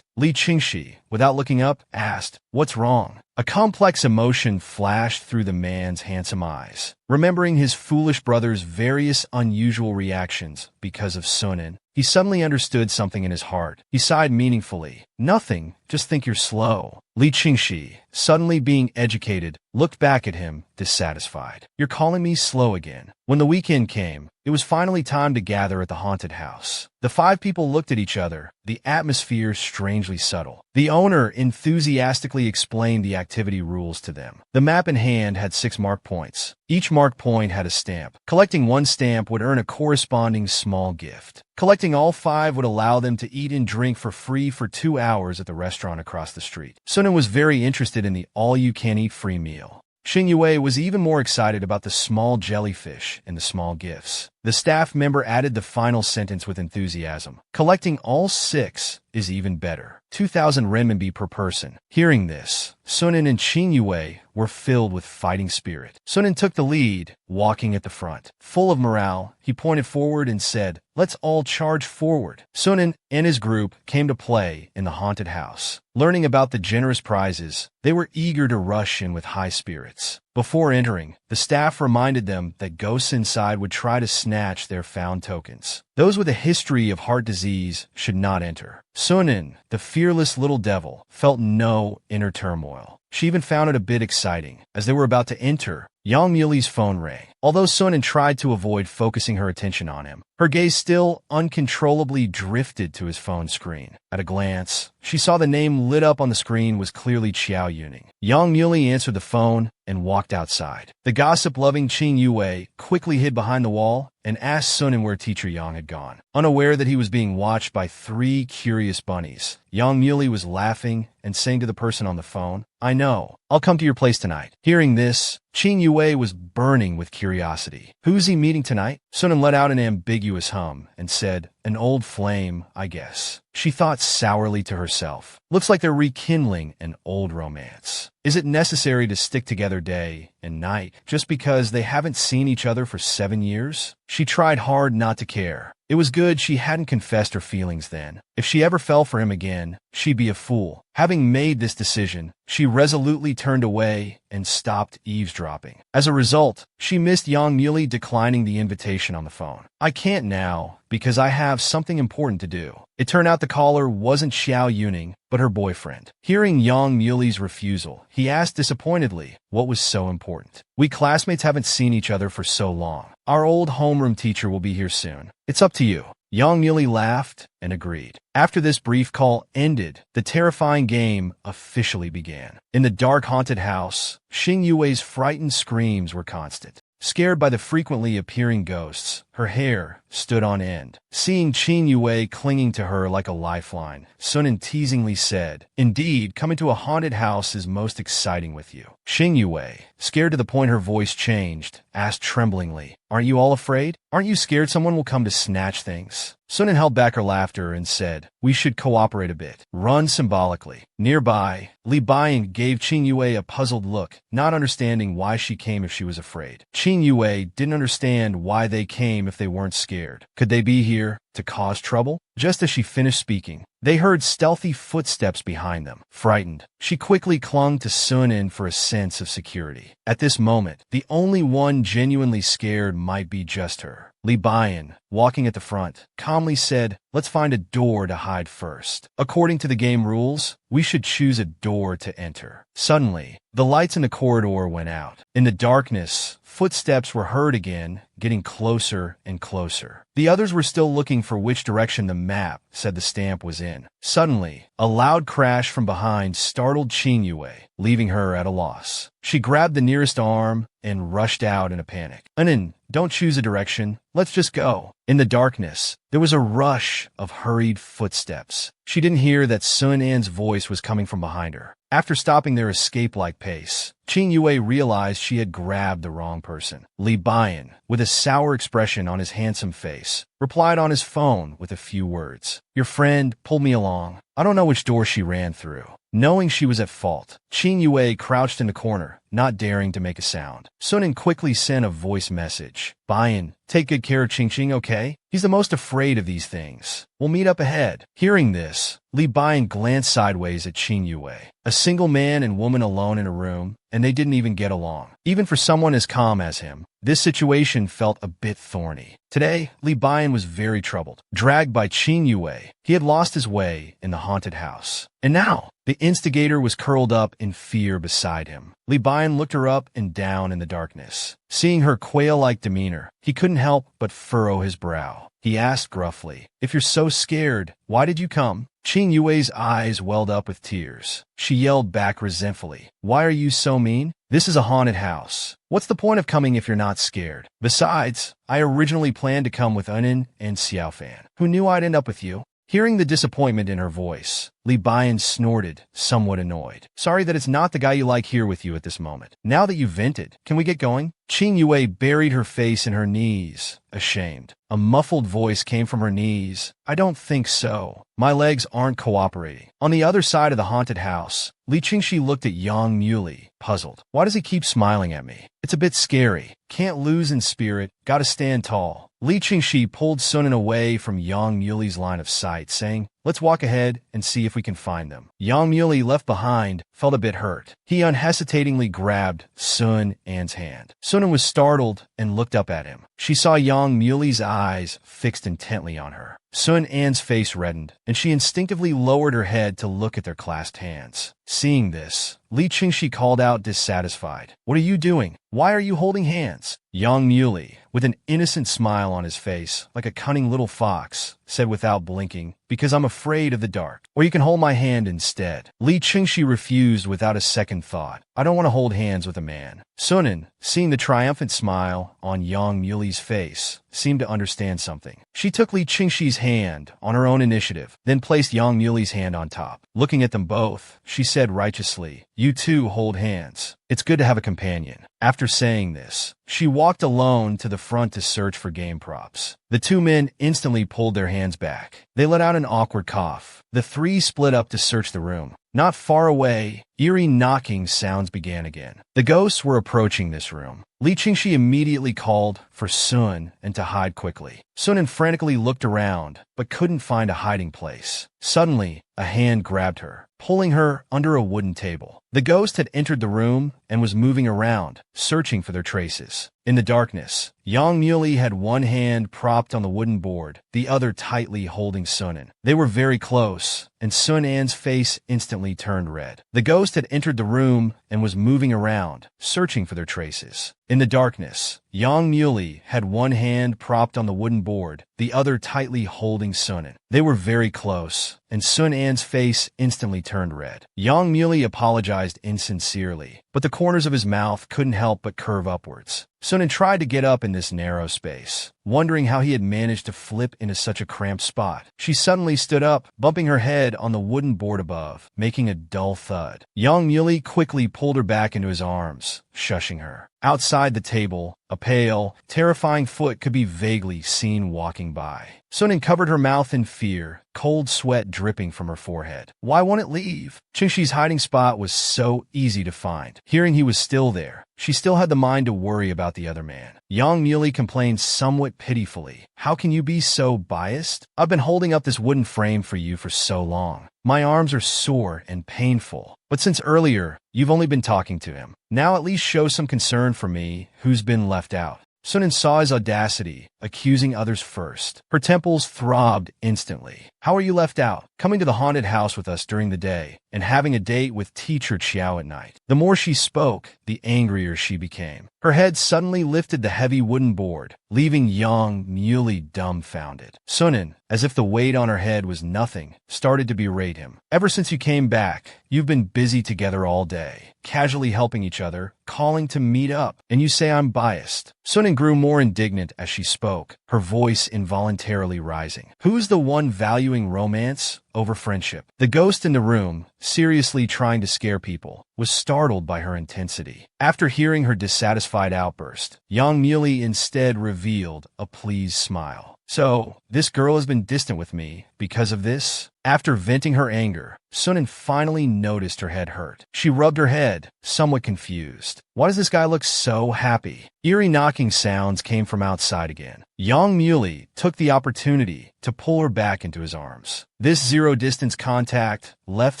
Li Qingxi, without looking up, asked, "What's wrong?" A complex emotion flashed through the man's handsome eyes. Remembering his foolish brother's various unusual reactions because of Sunan, he suddenly understood something in his heart. He sighed meaningfully. "Nothing, just think you're slow." Li Qingxi, suddenly being educated, looked back at him, dissatisfied. "You're calling me slow again." When the weekend came, it was finally time to gather at the haunted house. The five people looked at each other, the atmosphere strangely subtle. The owner enthusiastically explained the activity rules to them. The map in hand had 6 mark points. Each mark point had a stamp. Collecting one stamp would earn a corresponding small gift. Collecting all 5 would allow them to eat and drink for free for 2 hours at the restaurant across the street. Sunan was very interested in the all-you-can-eat free meal. Xingyue was even more excited about the small jellyfish and the small gifts. The staff member added the final sentence with enthusiasm. "Collecting all 6 is even better. 2,000 renminbi per person." Hearing this, Sunan and Xingyue were filled with fighting spirit. Sunan took the lead, walking at the front. Full of morale, he pointed forward and said, "Let's all charge forward." Sunan and his group came to play in the haunted house. Learning about the generous prizes, they were eager to rush in with high spirits. Before entering, the staff reminded them that ghosts inside would try to snatch their found tokens. Those with a history of heart disease should not enter. Sunan, the fearless little devil, felt no inner turmoil. She even found it a bit exciting. As they were about to enter, Yang Muley's phone rang. Although Sunan tried to avoid focusing her attention on him, her gaze still uncontrollably drifted to his phone screen. At a glance, she saw the name lit up on the screen was clearly Qiao Yuning. Yang Muley answered the phone and walked outside. The gossip-loving Qing Yue quickly hid behind the wall and asked Sunan where Teacher Yang had gone. Unaware that he was being watched by 3 curious bunnies, Yang Muley was laughing and saying to the person on the phone, "I know. I'll come to your place tonight." Hearing this, Qing Yue was burning with curiosity. "Who's he meeting tonight?" Sunan let out an ambiguous hum and said, "An old flame, I guess." She thought sourly to herself, "Looks like they're rekindling an old romance. Is it necessary to stick together day and night just because they haven't seen each other for 7 years?" She tried hard not to care. It was good she hadn't confessed her feelings then. If she ever fell for him again, she'd be a fool. Having made this decision, she resolutely turned away and stopped eavesdropping. As a result, she missed Yang Muley declining the invitation on the phone. "I can't now, because I have something important to do." It turned out the caller wasn't Qiao Yuning, but her boyfriend. Hearing Yang Muley's refusal, he asked disappointedly what was so important. "We classmates haven't seen each other for so long. Our old homeroom teacher will be here soon. It's up to you." Yang Muley laughed and agreed. After this brief call ended, the terrifying game officially began. In the dark haunted house, Xing Yue's frightened screams were constant. Scared by the frequently appearing ghosts, her hair stood on end. Seeing Qin Yue clinging to her like a lifeline, Sunan teasingly said, "Indeed, coming to a haunted house is most exciting with you." Qin Yue, scared to the point her voice changed, asked tremblingly, "Aren't you all afraid? Aren't you scared someone will come to snatch things?" Sunan held back her laughter and said, "We should cooperate a bit. Run symbolically." Nearby, Li Baiyan gave Qin Yue a puzzled look, not understanding why she came if she was afraid. Qin Yue didn't understand why they came if they weren't scared. Could they be here to cause trouble? Just as she finished speaking, they heard stealthy footsteps behind them. Frightened, she quickly clung to Sunan for a sense of security. At this moment, the only one genuinely scared might be just her. Li Baiyan, walking at the front, calmly said, "Let's find a door to hide first. According to the game rules, we should choose a door to enter." Suddenly, the lights in the corridor went out. In the darkness, footsteps were heard again, getting closer and closer. The others were still looking for which direction the map said the stamp was in. Suddenly, a loud crash from behind startled Qin Yue, leaving her at a loss. She grabbed the nearest arm and rushed out in a panic. "Anin, don't choose a direction. Let's just go." In the darkness, there was a rush of hurried footsteps. She didn't hear that Sun An's voice was coming from behind her. After stopping their escape-like pace, Qin Yue realized she had grabbed the wrong person. Li Baiyan, with a sour expression on his handsome face, replied on his phone with a few words. "Your friend pulled me along. I don't know which door she ran through." Knowing she was at fault, Qin Yue crouched in the corner, not daring to make a sound. Sunan quickly sent a voice message. "Baiyan, take good care of Qingqing, okay? He's the most afraid of these things. We'll meet up ahead." Hearing this, Li Baiyan glanced sideways at Qin Yue. A single man and woman alone in a room, and they didn't even get along. Even for someone as calm as him, this situation felt a bit thorny. Today, Li Baiyan was very troubled. Dragged by Qin Yue, he had lost his way in the haunted house. And now, the instigator was curled up in fear beside him. Li Baiyan looked her up and down in the darkness. Seeing her quail-like demeanor, he couldn't help but furrow his brow. He asked gruffly, "If you're so scared, why did you come?" Qin Yue's eyes welled up with tears. She yelled back resentfully, "Why are you so mean? This is a haunted house. What's the point of coming if you're not scared? Besides, I originally planned to come with Anin and Xiaofan. Who knew I'd end up with you?" Hearing the disappointment in her voice, Li Baiyan snorted, somewhat annoyed. "Sorry that it's not the guy you like here with you at this moment. Now that you've vented, can we get going?" Qin Yue buried her face in her knees, ashamed. A muffled voice came from her knees. "I don't think so. My legs aren't cooperating." On the other side of the haunted house, Li Qingxi looked at Yang Muley, puzzled. "Why does he keep smiling at me? It's a bit scary. Can't lose in spirit. Gotta stand tall." Li Qingxi pulled Sunan away from Yang Muley's line of sight, saying, "Let's walk ahead and see if we can find them." Yang Muley, left behind, felt a bit hurt. He unhesitatingly grabbed Sun An's hand. Sunan was startled and looked up at him. She saw Yang Muley's eyes fixed intently on her. Sun An's face reddened, and she instinctively lowered her head to look at their clasped hands. Seeing this, Li Qingxi called out dissatisfied, "What are you doing? Why are you holding hands?" Yang Muley, with an innocent smile on his face, like a cunning little fox, said without blinking, "Because I'm afraid of the dark. Or you can hold my hand instead." Li Qingxi refused without a second thought. "I don't want to hold hands with a man." Sunan, seeing the triumphant smile on Yang Muley's face, seemed to understand something. She took Li Qingxi's hand on her own initiative, then placed Yang Muley's hand on top. Looking at them both, she said righteously, "You two hold hands. It's good to have a companion." After saying this, she walked alone to the front to search for game props. The two men instantly pulled their hands back. They let out an awkward cough. The three split up to search the room. Not far away, eerie knocking sounds began again. The ghosts were approaching this room. Li Qingxi immediately called for Sun and to hide quickly. Sun frantically looked around, but couldn't find a hiding place. Suddenly, a hand grabbed her, pulling her under a wooden table. The ghost had entered the room and was moving around, searching for their traces. In the darkness, Yang Muley had one hand propped on the wooden board, the other tightly holding Sunan. They were very close, and Sun An's face instantly turned red. The ghost had entered the room and was moving around, searching for their traces. In the darkness, Yang Muley had one hand propped on the wooden board, the other tightly holding Sunan. They were very close, and Sun An's face instantly turned red. Yang Muley apologized insincerely, but the corners of his mouth couldn't help but curve upwards. Sunan tried to get up in this narrow space, wondering how he had managed to flip into such a cramped spot. She suddenly stood up, bumping her head on the wooden board above, making a dull thud. Yang Muley quickly pulled her back into his arms, shushing her. Outside the table, a pale, terrifying foot could be vaguely seen walking by. Sunan covered her mouth in fear, cold sweat dripping from her forehead. Why won't it leave? Qingxi's hiding spot was so easy to find. Hearing he was still there, she still had the mind to worry about the other man. Yang Muley complained somewhat pitifully. How can you be so biased? I've been holding up this wooden frame for you for so long. My arms are sore and painful. But since earlier, you've only been talking to him. Now at least show some concern for me, who's been left out. Sunan saw his audacity, accusing others first. Her temples throbbed instantly. How are you left out? Coming to the haunted house with us during the day, and having a date with teacher Qiao at night. The more she spoke, the angrier she became. Her head suddenly lifted the heavy wooden board, leaving Yang Muley dumbfounded. Sunan, as if the weight on her head was nothing, started to berate him. Ever since you came back, you've been busy together all day, casually helping each other, calling to meet up, and you say I'm biased. Sunan grew more indignant as she spoke, her voice involuntarily rising. Who's the one valuing romance over friendship? The ghost in the room, seriously trying to scare people, was startled by her intensity. After hearing her dissatisfied outburst, Yang Muley instead revealed a pleased smile. So, this girl has been distant with me because of this? After venting her anger, Sunan finally noticed her head hurt. She rubbed her head, somewhat confused. Why does this guy look so happy? Eerie knocking sounds came from outside again. Yang Muley took the opportunity to pull her back into his arms. This zero-distance contact left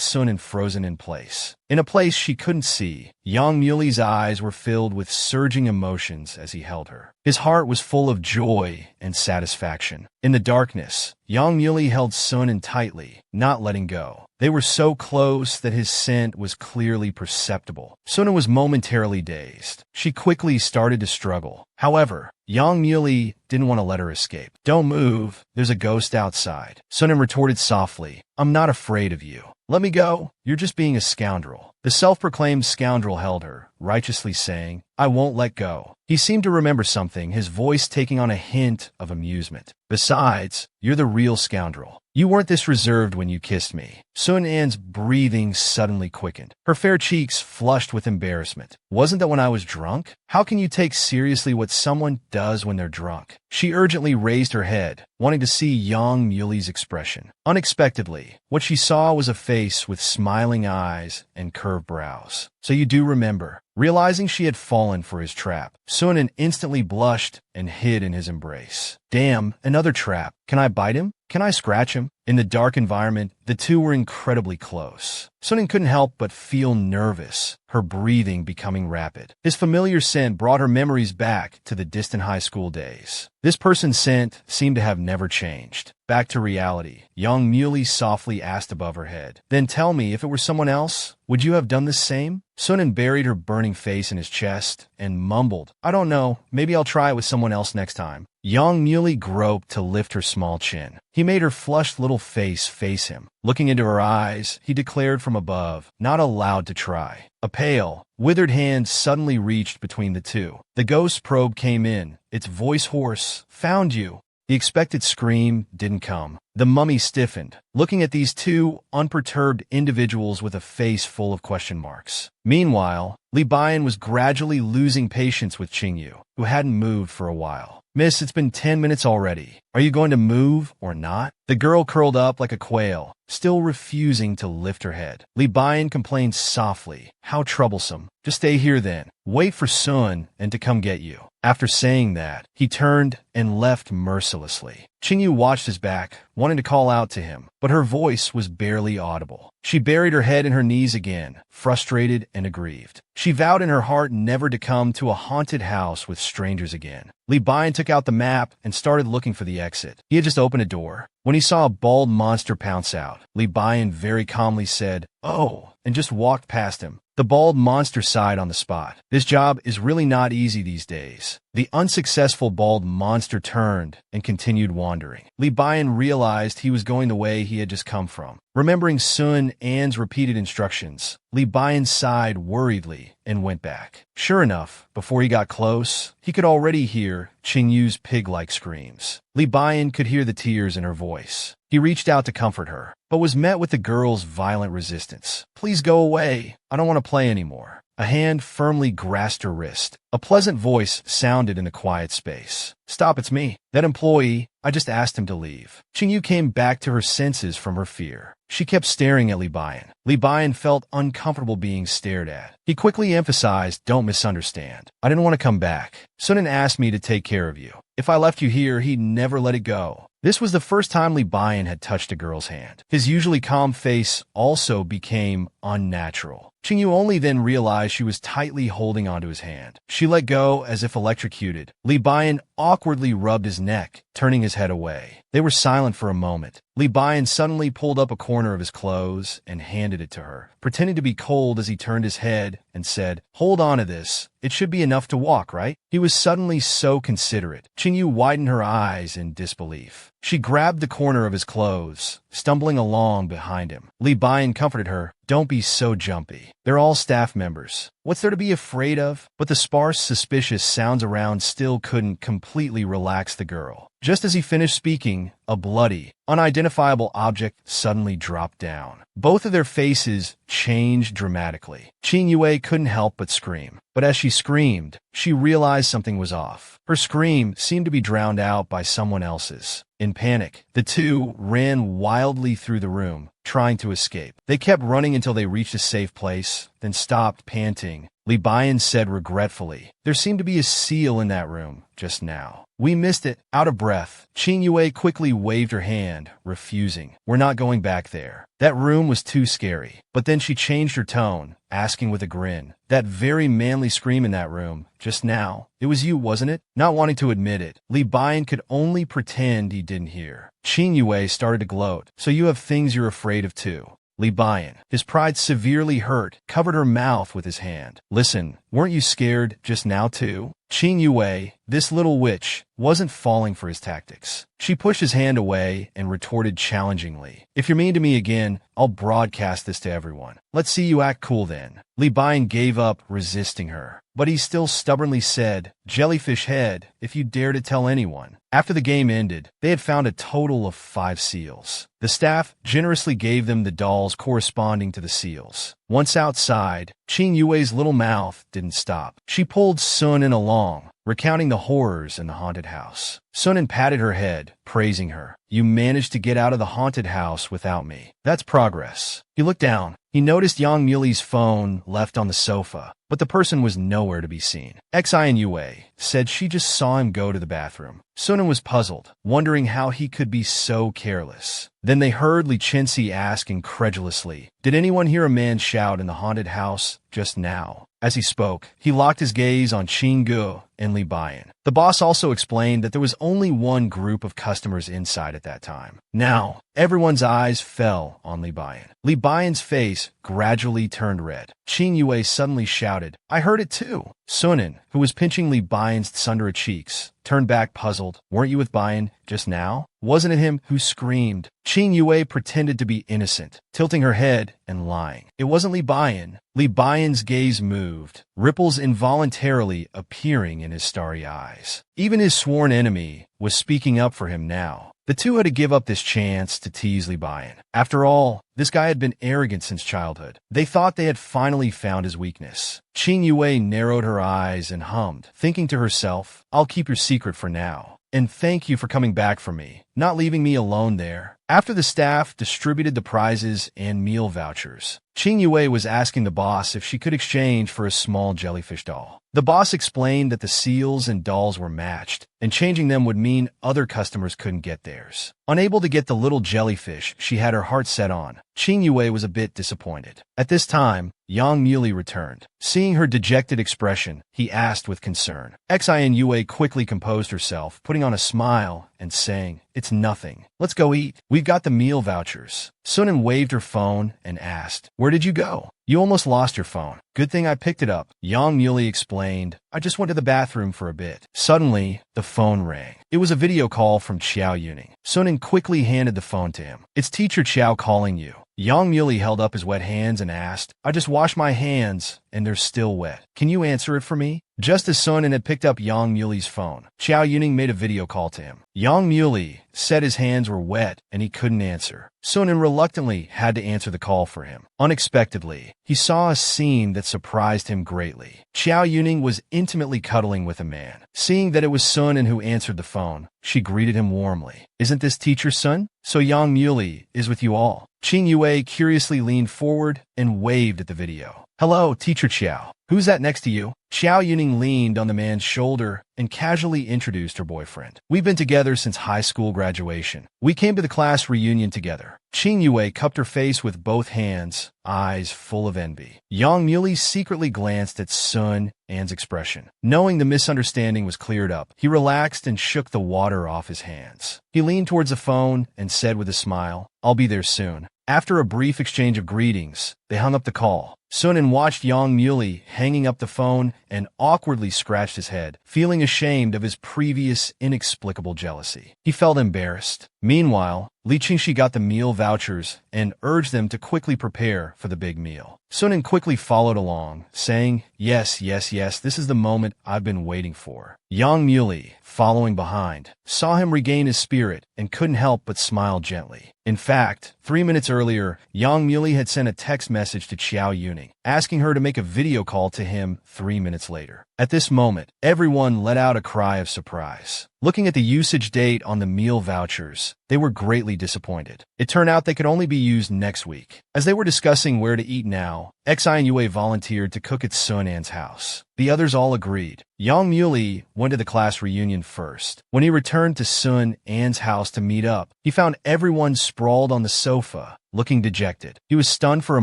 Sunan frozen in place. In a place she couldn't see, Yang Muley's eyes were filled with surging emotions as he held her. His heart was full of joy and satisfaction. In the darkness, Yang Muley held Sunan tightly, not letting go. They were so close that his scent was clearly perceptible. Sunan was momentarily dazed. She quickly started to struggle. However, Yang Muley didn't want to let her escape. Don't move, there's a ghost outside. Sunan retorted softly, I'm not afraid of you. Let me go, you're just being a scoundrel. The self-proclaimed scoundrel held her, righteously saying, I won't let go. He seemed to remember something, his voice taking on a hint of amusement. Besides, you're the real scoundrel. You weren't this reserved when you kissed me. Sun An's breathing suddenly quickened. Her fair cheeks flushed with embarrassment. Wasn't that when I was drunk? How can you take seriously what someone does when they're drunk? She urgently raised her head, wanting to see Yang Muley's expression. Unexpectedly, what she saw was a face with smiling eyes and curved brows. So you do remember. Realizing she had fallen for his trap, Sunan instantly blushed and hid in his embrace. Damn, another trap. Can I bite him? Can I scratch him? In the dark environment, the two were incredibly close. Sunan couldn't help but feel nervous, her breathing becoming rapid. His familiar scent brought her memories back to the distant high school days. This person's scent seemed to have never changed. Back to reality, Yang Muley softly asked above her head. Then tell me, if it were someone else, would you have done the same? Sunan buried her burning face in his chest and mumbled, I don't know, maybe I'll try it with someone else next time. Yang Muley groped to lift her small chin. He made her flushed little face him. Looking into her eyes, he declared from above, not allowed to try. A pale, withered hand suddenly reached between the two. The ghost probe came in, its voice hoarse. Found you. The expected scream didn't come. The mummy stiffened, looking at these two unperturbed individuals with a face full of question marks. Meanwhile, Li Bian was gradually losing patience with Qingyu, who hadn't moved for a while. Miss, it's been 10 minutes already. Are you going to move or not? The girl curled up like a quail, still refusing to lift her head. Li Bian complained softly. How troublesome. Just stay here then. Wait for Sun and to come get you. After saying that, he turned and left mercilessly. Qingyu watched his back, wanting to call out to him, but her voice was barely audible. She buried her head in her knees again, frustrated and aggrieved. She vowed in her heart never to come to a haunted house with strangers again. Li Bian took out the map and started looking for the exit. He had just opened a door. When he saw a bald monster pounce out, Li Bian very calmly said, "Oh," and just walked past him. The bald monster sighed on the spot. This job is really not easy these days. The unsuccessful bald monster turned and continued wandering. Li Bian realized he was going the way he had just come from. Remembering Sun An's repeated instructions, Li Bian sighed worriedly and went back. Sure enough, before he got close, he could already hear Qingyu's pig-like screams. Li Bian could hear the tears in her voice. He reached out to comfort her, but was met with the girl's violent resistance. "Please go away. I don't want to play anymore." A hand firmly grasped her wrist. A pleasant voice sounded in the quiet space. "Stop, it's me. That employee, I just asked him to leave." Qingyu came back to her senses from her fear. She kept staring at Li Bian. Li Bian felt uncomfortable being stared at. He quickly emphasized, "Don't misunderstand. I didn't want to come back. Sunan asked me to take care of you. If I left you here, he'd never let it go." This was the first time Li Bian had touched a girl's hand. His usually calm face also became unnatural. Qingyu only then realized she was tightly holding onto his hand. She let go as if electrocuted. Li Bian awkwardly rubbed his neck, turning his head away. They were silent for a moment. Li Bian suddenly pulled up a corner of his clothes and handed it to her, pretending to be cold as he turned his head and said, "Hold on to this. It should be enough to walk, right?" He was suddenly so considerate. Qingyu widened her eyes in disbelief. She grabbed the corner of his clothes, stumbling along behind him. Li Bian comforted her. "Don't be so jumpy. They're all staff members. What's there to be afraid of?" But the sparse, suspicious sounds around still couldn't completely relax the girl. Just as he finished speaking, a bloody, unidentifiable object suddenly dropped down. Both of their faces changed dramatically. Qin Yue couldn't help but scream. But as she screamed, she realized something was off. Her scream seemed to be drowned out by someone else's. In panic, the two ran wildly through the room, trying to escape. They kept running until they reached a safe place, then stopped, panting. Li Bian said regretfully, "There seemed to be a seal in that room just now. We missed it." Out of breath, Qin Yue quickly waved her hand, refusing. "We're not going back there. That room was too scary." But then she changed her tone, asking with a grin, "That very manly scream in that room, just now, it was you, wasn't it?" Not wanting to admit it, Li Bian could only pretend he didn't hear. Qin Yue started to gloat. "So you have things you're afraid of too." Li Bian, his pride severely hurt, covered her mouth with his hand. "Listen, weren't you scared just now too?" Qin Yue, this little witch, wasn't falling for his tactics. She pushed his hand away and retorted challengingly, "If you're mean to me again, I'll broadcast this to everyone. Let's see you act cool then." Li Bian gave up, resisting her. But he still stubbornly said, "Jellyfish head, if you dare to tell anyone." After the game ended, they had found a total of 5 seals. The staff generously gave them the dolls corresponding to the seals. Once outside, Qin Yue's little mouth didn't stop. She pulled Sunan along, recounting the horrors in the haunted house. Sunan patted her head, praising her. "You managed to get out of the haunted house without me. That's progress." He looked down. He noticed Yang Muli's phone left on the sofa, but the person was nowhere to be seen. Xi and Yue said she just saw him go to the bathroom. Sunan was puzzled, wondering how he could be so careless. Then they heard Li Chenxi ask incredulously, "Did anyone hear a man shout in the haunted house just now?" As he spoke, he locked his gaze on Qin Gu and Li Bian. The boss also explained that there was only one group of customers inside at that time. Now, everyone's eyes fell on Li Bian. Li Bian's face gradually turned red. Qin Yue suddenly shouted, "I heard it too." Sunan, who was pinching Li Bian's tsundere cheeks, turned back puzzled. "Weren't you with Bian just now? Wasn't it him who screamed?" Qin Yue pretended to be innocent, tilting her head and lying. "It wasn't Li Bian." Li Bian's gaze moved, ripples involuntarily appearing in his starry eyes. Even his sworn enemy was speaking up for him now. The two had to give up this chance to tease Li Bian. After all, this guy had been arrogant since childhood. They thought they had finally found his weakness. Qin Yue narrowed her eyes and hummed, thinking to herself, "I'll keep your secret for now. And thank you for coming back for me, not leaving me alone there." After the staff distributed the prizes and meal vouchers, Qin Yue was asking the boss if she could exchange for a small jellyfish doll. The boss explained that the seals and dolls were matched, and changing them would mean other customers couldn't get theirs. Unable to get the little jellyfish she had her heart set on, Qin Yue was a bit disappointed. At this time, Yang Muli returned. Seeing her dejected expression, he asked with concern. Xin Yue quickly composed herself, putting on a smile and saying, "It's nothing. Let's go eat. We've got the meal vouchers." Sunan waved her phone and asked, "Where did you go?" You almost lost your phone. Good thing I picked it up, Yang Muley explained. I just went to the bathroom for a bit. Suddenly, the phone rang. It was a video call from Xiao Yuning. Sunin quickly handed the phone to him. It's teacher Xiao calling you. Yang Muley held up his wet hands and asked, I just washed my hands, and they're still wet. Can you answer it for me? Just as Sunin had picked up Yang Muley's phone, Xiao Yuning made a video call to him. Yang Muley said his hands were wet and he couldn't answer. Sunin reluctantly had to answer the call for him. Unexpectedly, he saw a scene that surprised him greatly. Xiao Yuning was intimately cuddling with a man. Seeing that it was Sunin who answered the phone, she greeted him warmly. Isn't this teacher's son? So Yang Muley is with you all. Qing Yue curiously leaned forward and waved at the video. Hello, teacher Xiao. Who's that next to you? Xiao Yuning leaned on the man's shoulder and casually introduced her boyfriend. We've been together since high school graduation. We came to the class reunion together. Qing Yue cupped her face with both hands, eyes full of envy. Yang Muley secretly glanced at Sun An's expression. Knowing the misunderstanding was cleared up, he relaxed and shook the water off his hands. He leaned towards the phone and said with a smile, I'll be there soon. After a brief exchange of greetings, they hung up the call. Sunin watched Yang Muley hanging up the phone and awkwardly scratched his head, feeling ashamed of his previous inexplicable jealousy. He felt embarrassed. Meanwhile, Li Qingxi got the meal vouchers and urged them to quickly prepare for the big meal. Sunin quickly followed along, saying, Yes, this is the moment I've been waiting for. Yang Muley, following behind, saw him regain his spirit and couldn't help but smile gently. In fact, 3 minutes earlier, Yang Muley had sent a text message to Xiao Yuning, asking her to make a video call to him 3 minutes later. At this moment, everyone let out a cry of surprise. Looking at the usage date on the meal vouchers, they were greatly disappointed. It turned out they could only be used next week. As they were discussing where to eat now, Xi and Yue volunteered to cook at Sun An's house. The others all agreed. Yang Muley went to the class reunion first. When he returned to Sun An's house to meet up, he found everyone sprawled on the sofa, looking dejected. He was stunned for a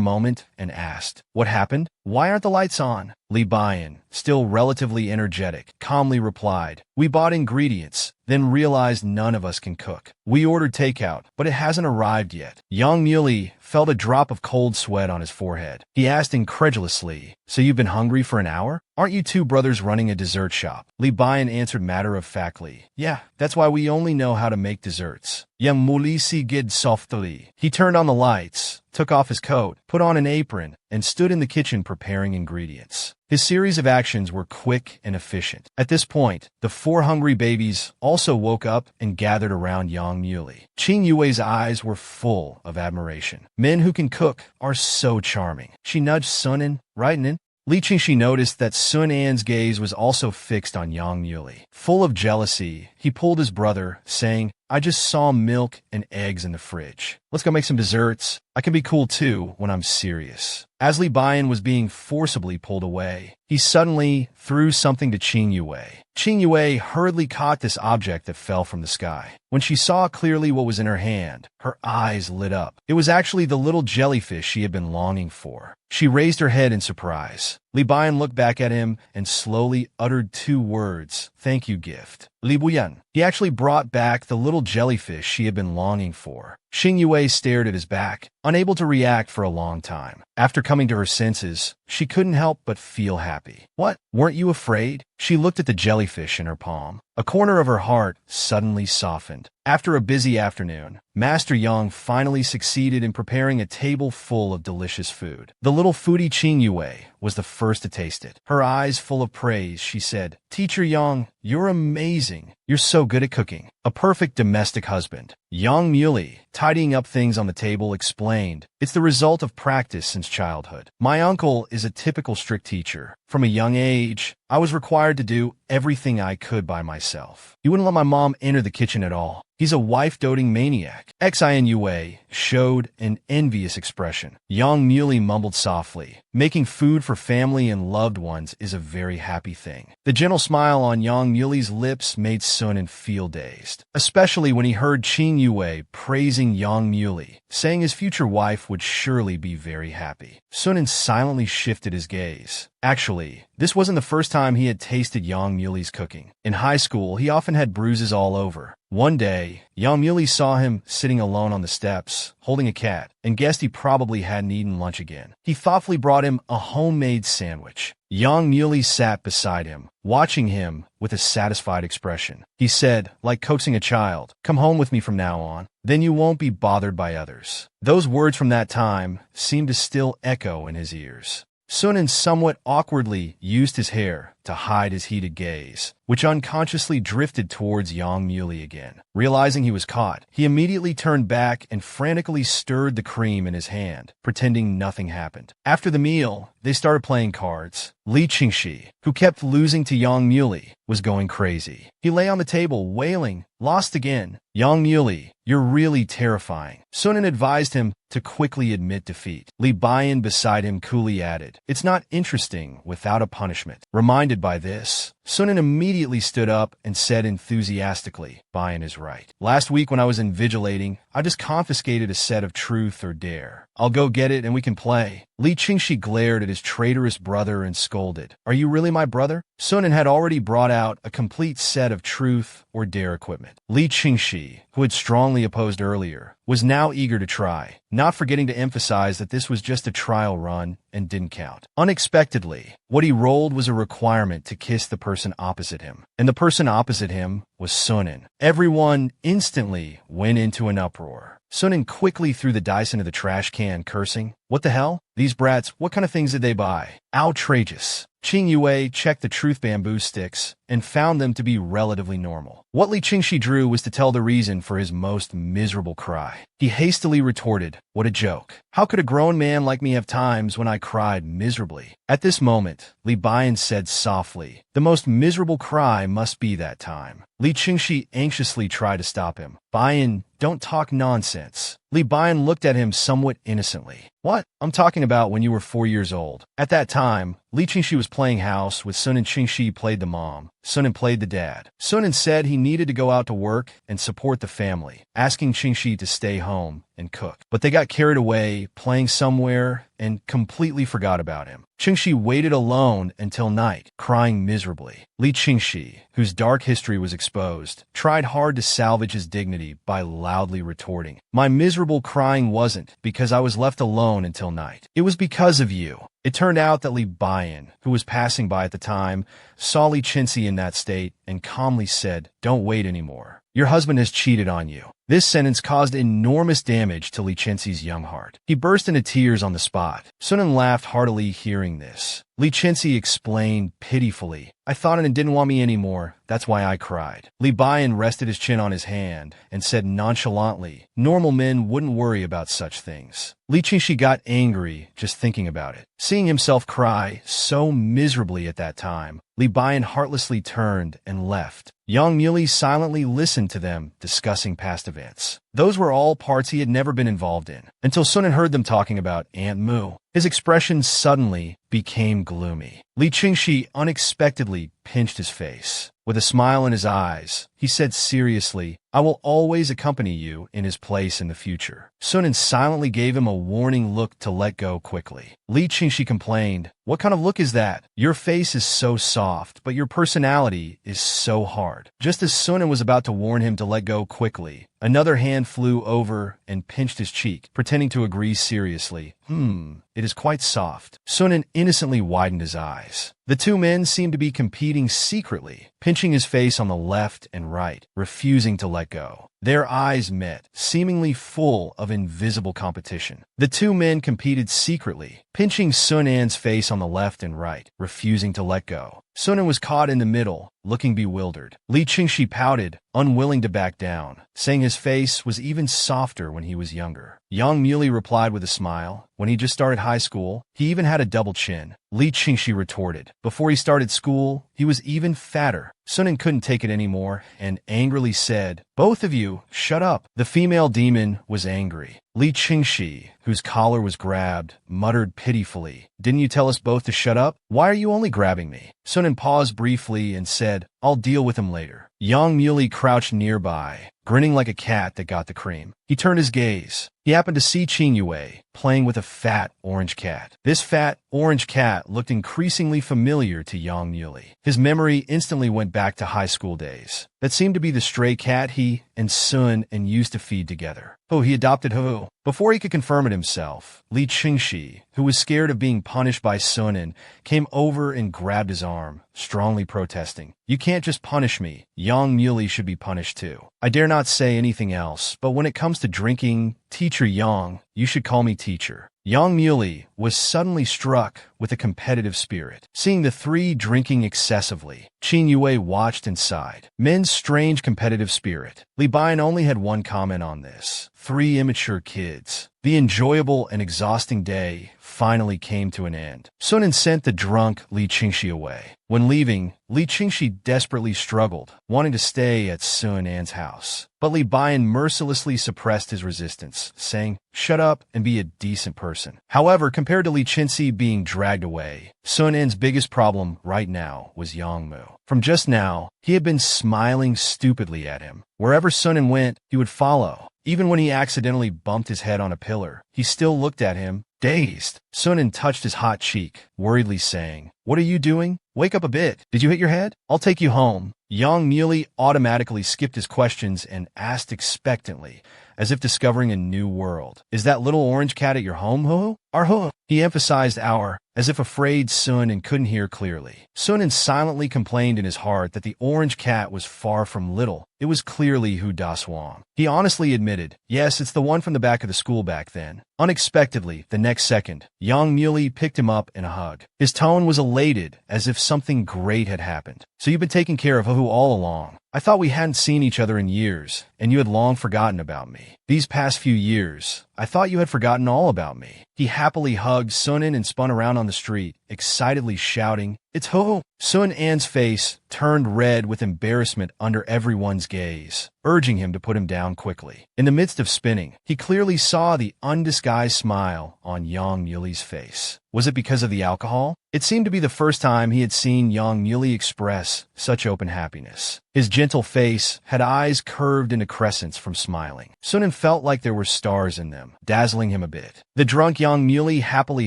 moment and asked, What happened? Why aren't the lights on? Li Bian, still relatively energetic, calmly replied, We bought ingredients, then realized none of us can cook. We ordered takeout, but it hasn't arrived yet. Yang Muley felt a drop of cold sweat on his forehead. He asked incredulously, So you've been hungry for an hour? Aren't you two brothers running a dessert shop? Li Bian answered matter-of-factly, Yeah, that's why we only know how to make desserts. Yang Muley sighed softly. He turned on the lights, took off his coat, put on an apron, and stood in the kitchen preparing ingredients. His series of actions were quick and efficient. At this point, the 4 hungry babies also woke up and gathered around Yang Muley. Qing Yue's eyes were full of admiration. Men who can cook are so charming. She nudged Sunin, right in. Li Qingxi noticed that Sun An's gaze was also fixed on Yang Muley. Full of jealousy, he pulled his brother, saying, I just saw milk and eggs in the fridge. Let's go make some desserts. I can be cool too when I'm serious. As Li Bian was being forcibly pulled away, he suddenly threw something to Qing Yue. Qing Yue hurriedly caught this object that fell from the sky. When she saw clearly what was in her hand, her eyes lit up. It was actually the little jellyfish she had been longing for. She raised her head in surprise. Li Bian looked back at him and slowly uttered 2 words, Thank you, gift. Li Buyan. He actually brought back the little jellyfish she had been longing for. Qing Yue stared at his back, unable to react for a long time. After coming to her senses, she couldn't help but feel happy. What? Weren't you afraid? She looked at the jellyfish in her palm. A corner of her heart suddenly softened. After a busy afternoon, Master Yang finally succeeded in preparing a table full of delicious food. The little foodie Qing Yue was the first to taste it. Her eyes full of praise, she said, Teacher Yang, you're amazing. You're so good at cooking. A perfect domestic husband. Yang Muley, tidying up things on the table, explained, It's the result of practice since childhood. My uncle is a typical strict teacher. From a young age, I was required to do everything I could by myself. He wouldn't let my mom enter the kitchen at all. He's a wife-doting maniac. Xi and Yue showed an envious expression. Yang Muley mumbled softly, Making food for family and loved ones is a very happy thing. The gentle smile on Yang Muley's lips made Sunin feel dazed, especially when he heard Qing Yue praising Yang Muley, saying his future wife would surely be very happy. Sunin silently shifted his gaze. Actually, this wasn't the first time he had tasted Yang Muli's cooking. In high school, he often had bruises all over. One day, Yang Muli saw him sitting alone on the steps, holding a cat, and guessed he probably hadn't eaten lunch again. He thoughtfully brought him a homemade sandwich. Yang Muli sat beside him, watching him with a satisfied expression. He said, like coaxing a child, "Come home with me from now on. Then you won't be bothered by others." Those words from that time seemed to still echo in his ears. Sunan somewhat awkwardly used his hair to hide his heated gaze, which unconsciously drifted towards Yang Muli again. Realizing he was caught, he immediately turned back and frantically stirred the cream in his hand, pretending nothing happened. After the meal, they started playing cards. Li Qingxi, who kept losing to Yang Muli, was going crazy. He lay on the table, wailing, "Lost again. Yang Muli, you're really terrifying." Sunan advised him to quickly admit defeat. Li Bian beside him coolly added, "It's not interesting without a punishment." Reminded by this, Sunan immediately stood up and said enthusiastically, "Bian is right. Last week when I was invigilating, I just confiscated a set of Truth or Dare. I'll go get it and we can play." Li Qingxi glared at his traitorous brother and scolded, "Are you really my brother?" Sunan had already brought out a complete set of Truth or Dare equipment. Li Qingxi, who had strongly opposed earlier, was now eager to try, not forgetting to emphasize that this was just a trial run and didn't count. Unexpectedly, what he rolled was a requirement to kiss the person opposite him, and the person opposite him was Sunan. Everyone instantly went into an uproar. Sunan quickly threw the dice into the trash can, cursing, "What the hell? These brats, what kind of things did they buy? Outrageous." Qing Yue checked the truth bamboo sticks and found them to be relatively normal. What Li Qingxi drew was to tell the reason for his most miserable cry. He hastily retorted, "What a joke. How could a grown man like me have times when I cried miserably?" At this moment, Li Bian said softly, "The most miserable cry must be that time." Li Qingxi anxiously tried to stop him. "Bian, don't talk nonsense." Li Bian looked at him somewhat innocently. "What? I'm talking about when you were 4 years old." At that time, Li Qingxi was playing house with Sun, and Qingxi played the mom. Sunan played the dad. Sunan said he needed to go out to work and support the family, asking Qingxi to stay home and cook. But they got carried away, playing somewhere, and completely forgot about him. Qingxi waited alone until night, crying miserably. Li Qingxi, whose dark history was exposed, tried hard to salvage his dignity by loudly retorting, "My miserable crying wasn't because I was left alone until night. It was because of you." It turned out that Li Bian, who was passing by at the time, saw Li Qingxi in that state and calmly said, "Don't wait anymore. Your husband has cheated on you." This sentence caused enormous damage to Li Qingxi's young heart. He burst into tears on the spot. Sunan laughed heartily hearing this. Li Qingxi explained pitifully, "I thought it didn't want me anymore. That's why I cried." Li Bian rested his chin on his hand and said nonchalantly, "Normal men wouldn't worry about such things." Li Qingxi got angry just thinking about it. Seeing himself cry so miserably at that time, Li Bian heartlessly turned and left. Yang Muli silently listened to them discussing past events. Those were all parts he had never been involved in, until Sunan heard them talking about Aunt Mu. His expression suddenly became gloomy. Li Qingxi unexpectedly pinched his face. With a smile in his eyes, he said seriously, "I will always accompany you in his place in the future." Sunan silently gave him a warning look to let go quickly. Li Qingxi complained, "What kind of look is that? Your face is so soft, but your personality is so hard." Just as Sunan was about to warn him to let go quickly, another hand flew over and pinched his cheek, pretending to agree seriously. It is quite soft." Sunan innocently widened his eyes. The two men seemed to be competing secretly, pinching his face on the left and right, refusing to let go. Their eyes met, seemingly full of invisible competition. The two men competed secretly, pinching Sunan's face on the left and right, refusing to let go. Sunan was caught in the middle, looking bewildered. Li Qingxi pouted, unwilling to back down, saying his face was even softer when he was younger. Yang Muli replied with a smile, "When he just started high school, he even had a double chin." Li Qingxi retorted, "Before he started school, he was even fatter." Sunan couldn't take it anymore and angrily said, "Both of you, shut up." The female demon was angry. Li Qingxi, whose collar was grabbed, muttered pitifully, "Didn't you tell us both to shut up? Why are you only grabbing me?" Sunan paused briefly and said, "I'll deal with him later." Yang Muley crouched nearby, grinning like a cat that got the cream. He turned his gaze. He happened to see Qing Yue playing with a fat orange cat. This fat orange cat looked increasingly familiar to Yang Muley. His memory instantly went back to high school days. That seemed to be the stray cat he and Sun and used to feed together. Oh, he adopted Hu. Before he could confirm it himself, Li Qingxi, who was scared of being punished by Sunan, came over and grabbed his arm, strongly protesting. "You can't just punish me. Yang Muley should be punished too." I dare not say anything else, but when it comes to drinking, Teacher Yang, you should call me teacher. Yang Muley was suddenly struck with a competitive spirit. Seeing the three drinking excessively, Qing Yue watched and sighed. Men's strange competitive spirit. Li Bian only had one comment on this. Three immature kids. The enjoyable and exhausting day finally came to an end. Sunan sent the drunk Li Qingxi away. When leaving, Li Qingxi desperately struggled, wanting to stay at Sun An's house. But Li Bian mercilessly suppressed his resistance, saying, "Shut up and be a decent person." However, compared to Li Qingxi being dragged away, Sun An's biggest problem right now was Yang Mu. From just now, he had been smiling stupidly at him. Wherever Sun An went, he would follow. Even when he accidentally bumped his head on a pillar, he still looked at him, dazed. Sun An touched his hot cheek, worriedly saying, "What are you doing? Wake up a bit. Did you hit your head? I'll take you home." Yang Muley automatically skipped his questions and asked expectantly, as if discovering a new world. "Is that little orange cat at your home, Hu? Our Hu?" He emphasized our, as if afraid Sun and couldn't hear clearly. Sun and silently complained in his heart that the orange cat was far from little. It was clearly Hu Da Swang. He honestly admitted, "Yes, it's the one from the back of the school back then." Unexpectedly, the next second, Yang Muley picked him up in a hug. His tone was elated, as if something great had happened. "So you've been taking care of Hu all along. I thought we hadn't seen each other in years, and you had long forgotten about me. These past few years, I thought you had forgotten all about me." He happily hugged Sun An and spun around on the street, excitedly shouting, "It's Hu!" Sun An's face turned red with embarrassment under everyone's gaze, urging him to put him down quickly. In the midst of spinning, he clearly saw the undisguised smile on Yang Muley's face. Was it because of the alcohol? It seemed to be the first time he had seen Yang Muley express such open happiness. His gentle face had eyes curved into crescents from smiling. Sun An felt like there were stars in them, dazzling him a bit. The drunk Yang Muley happily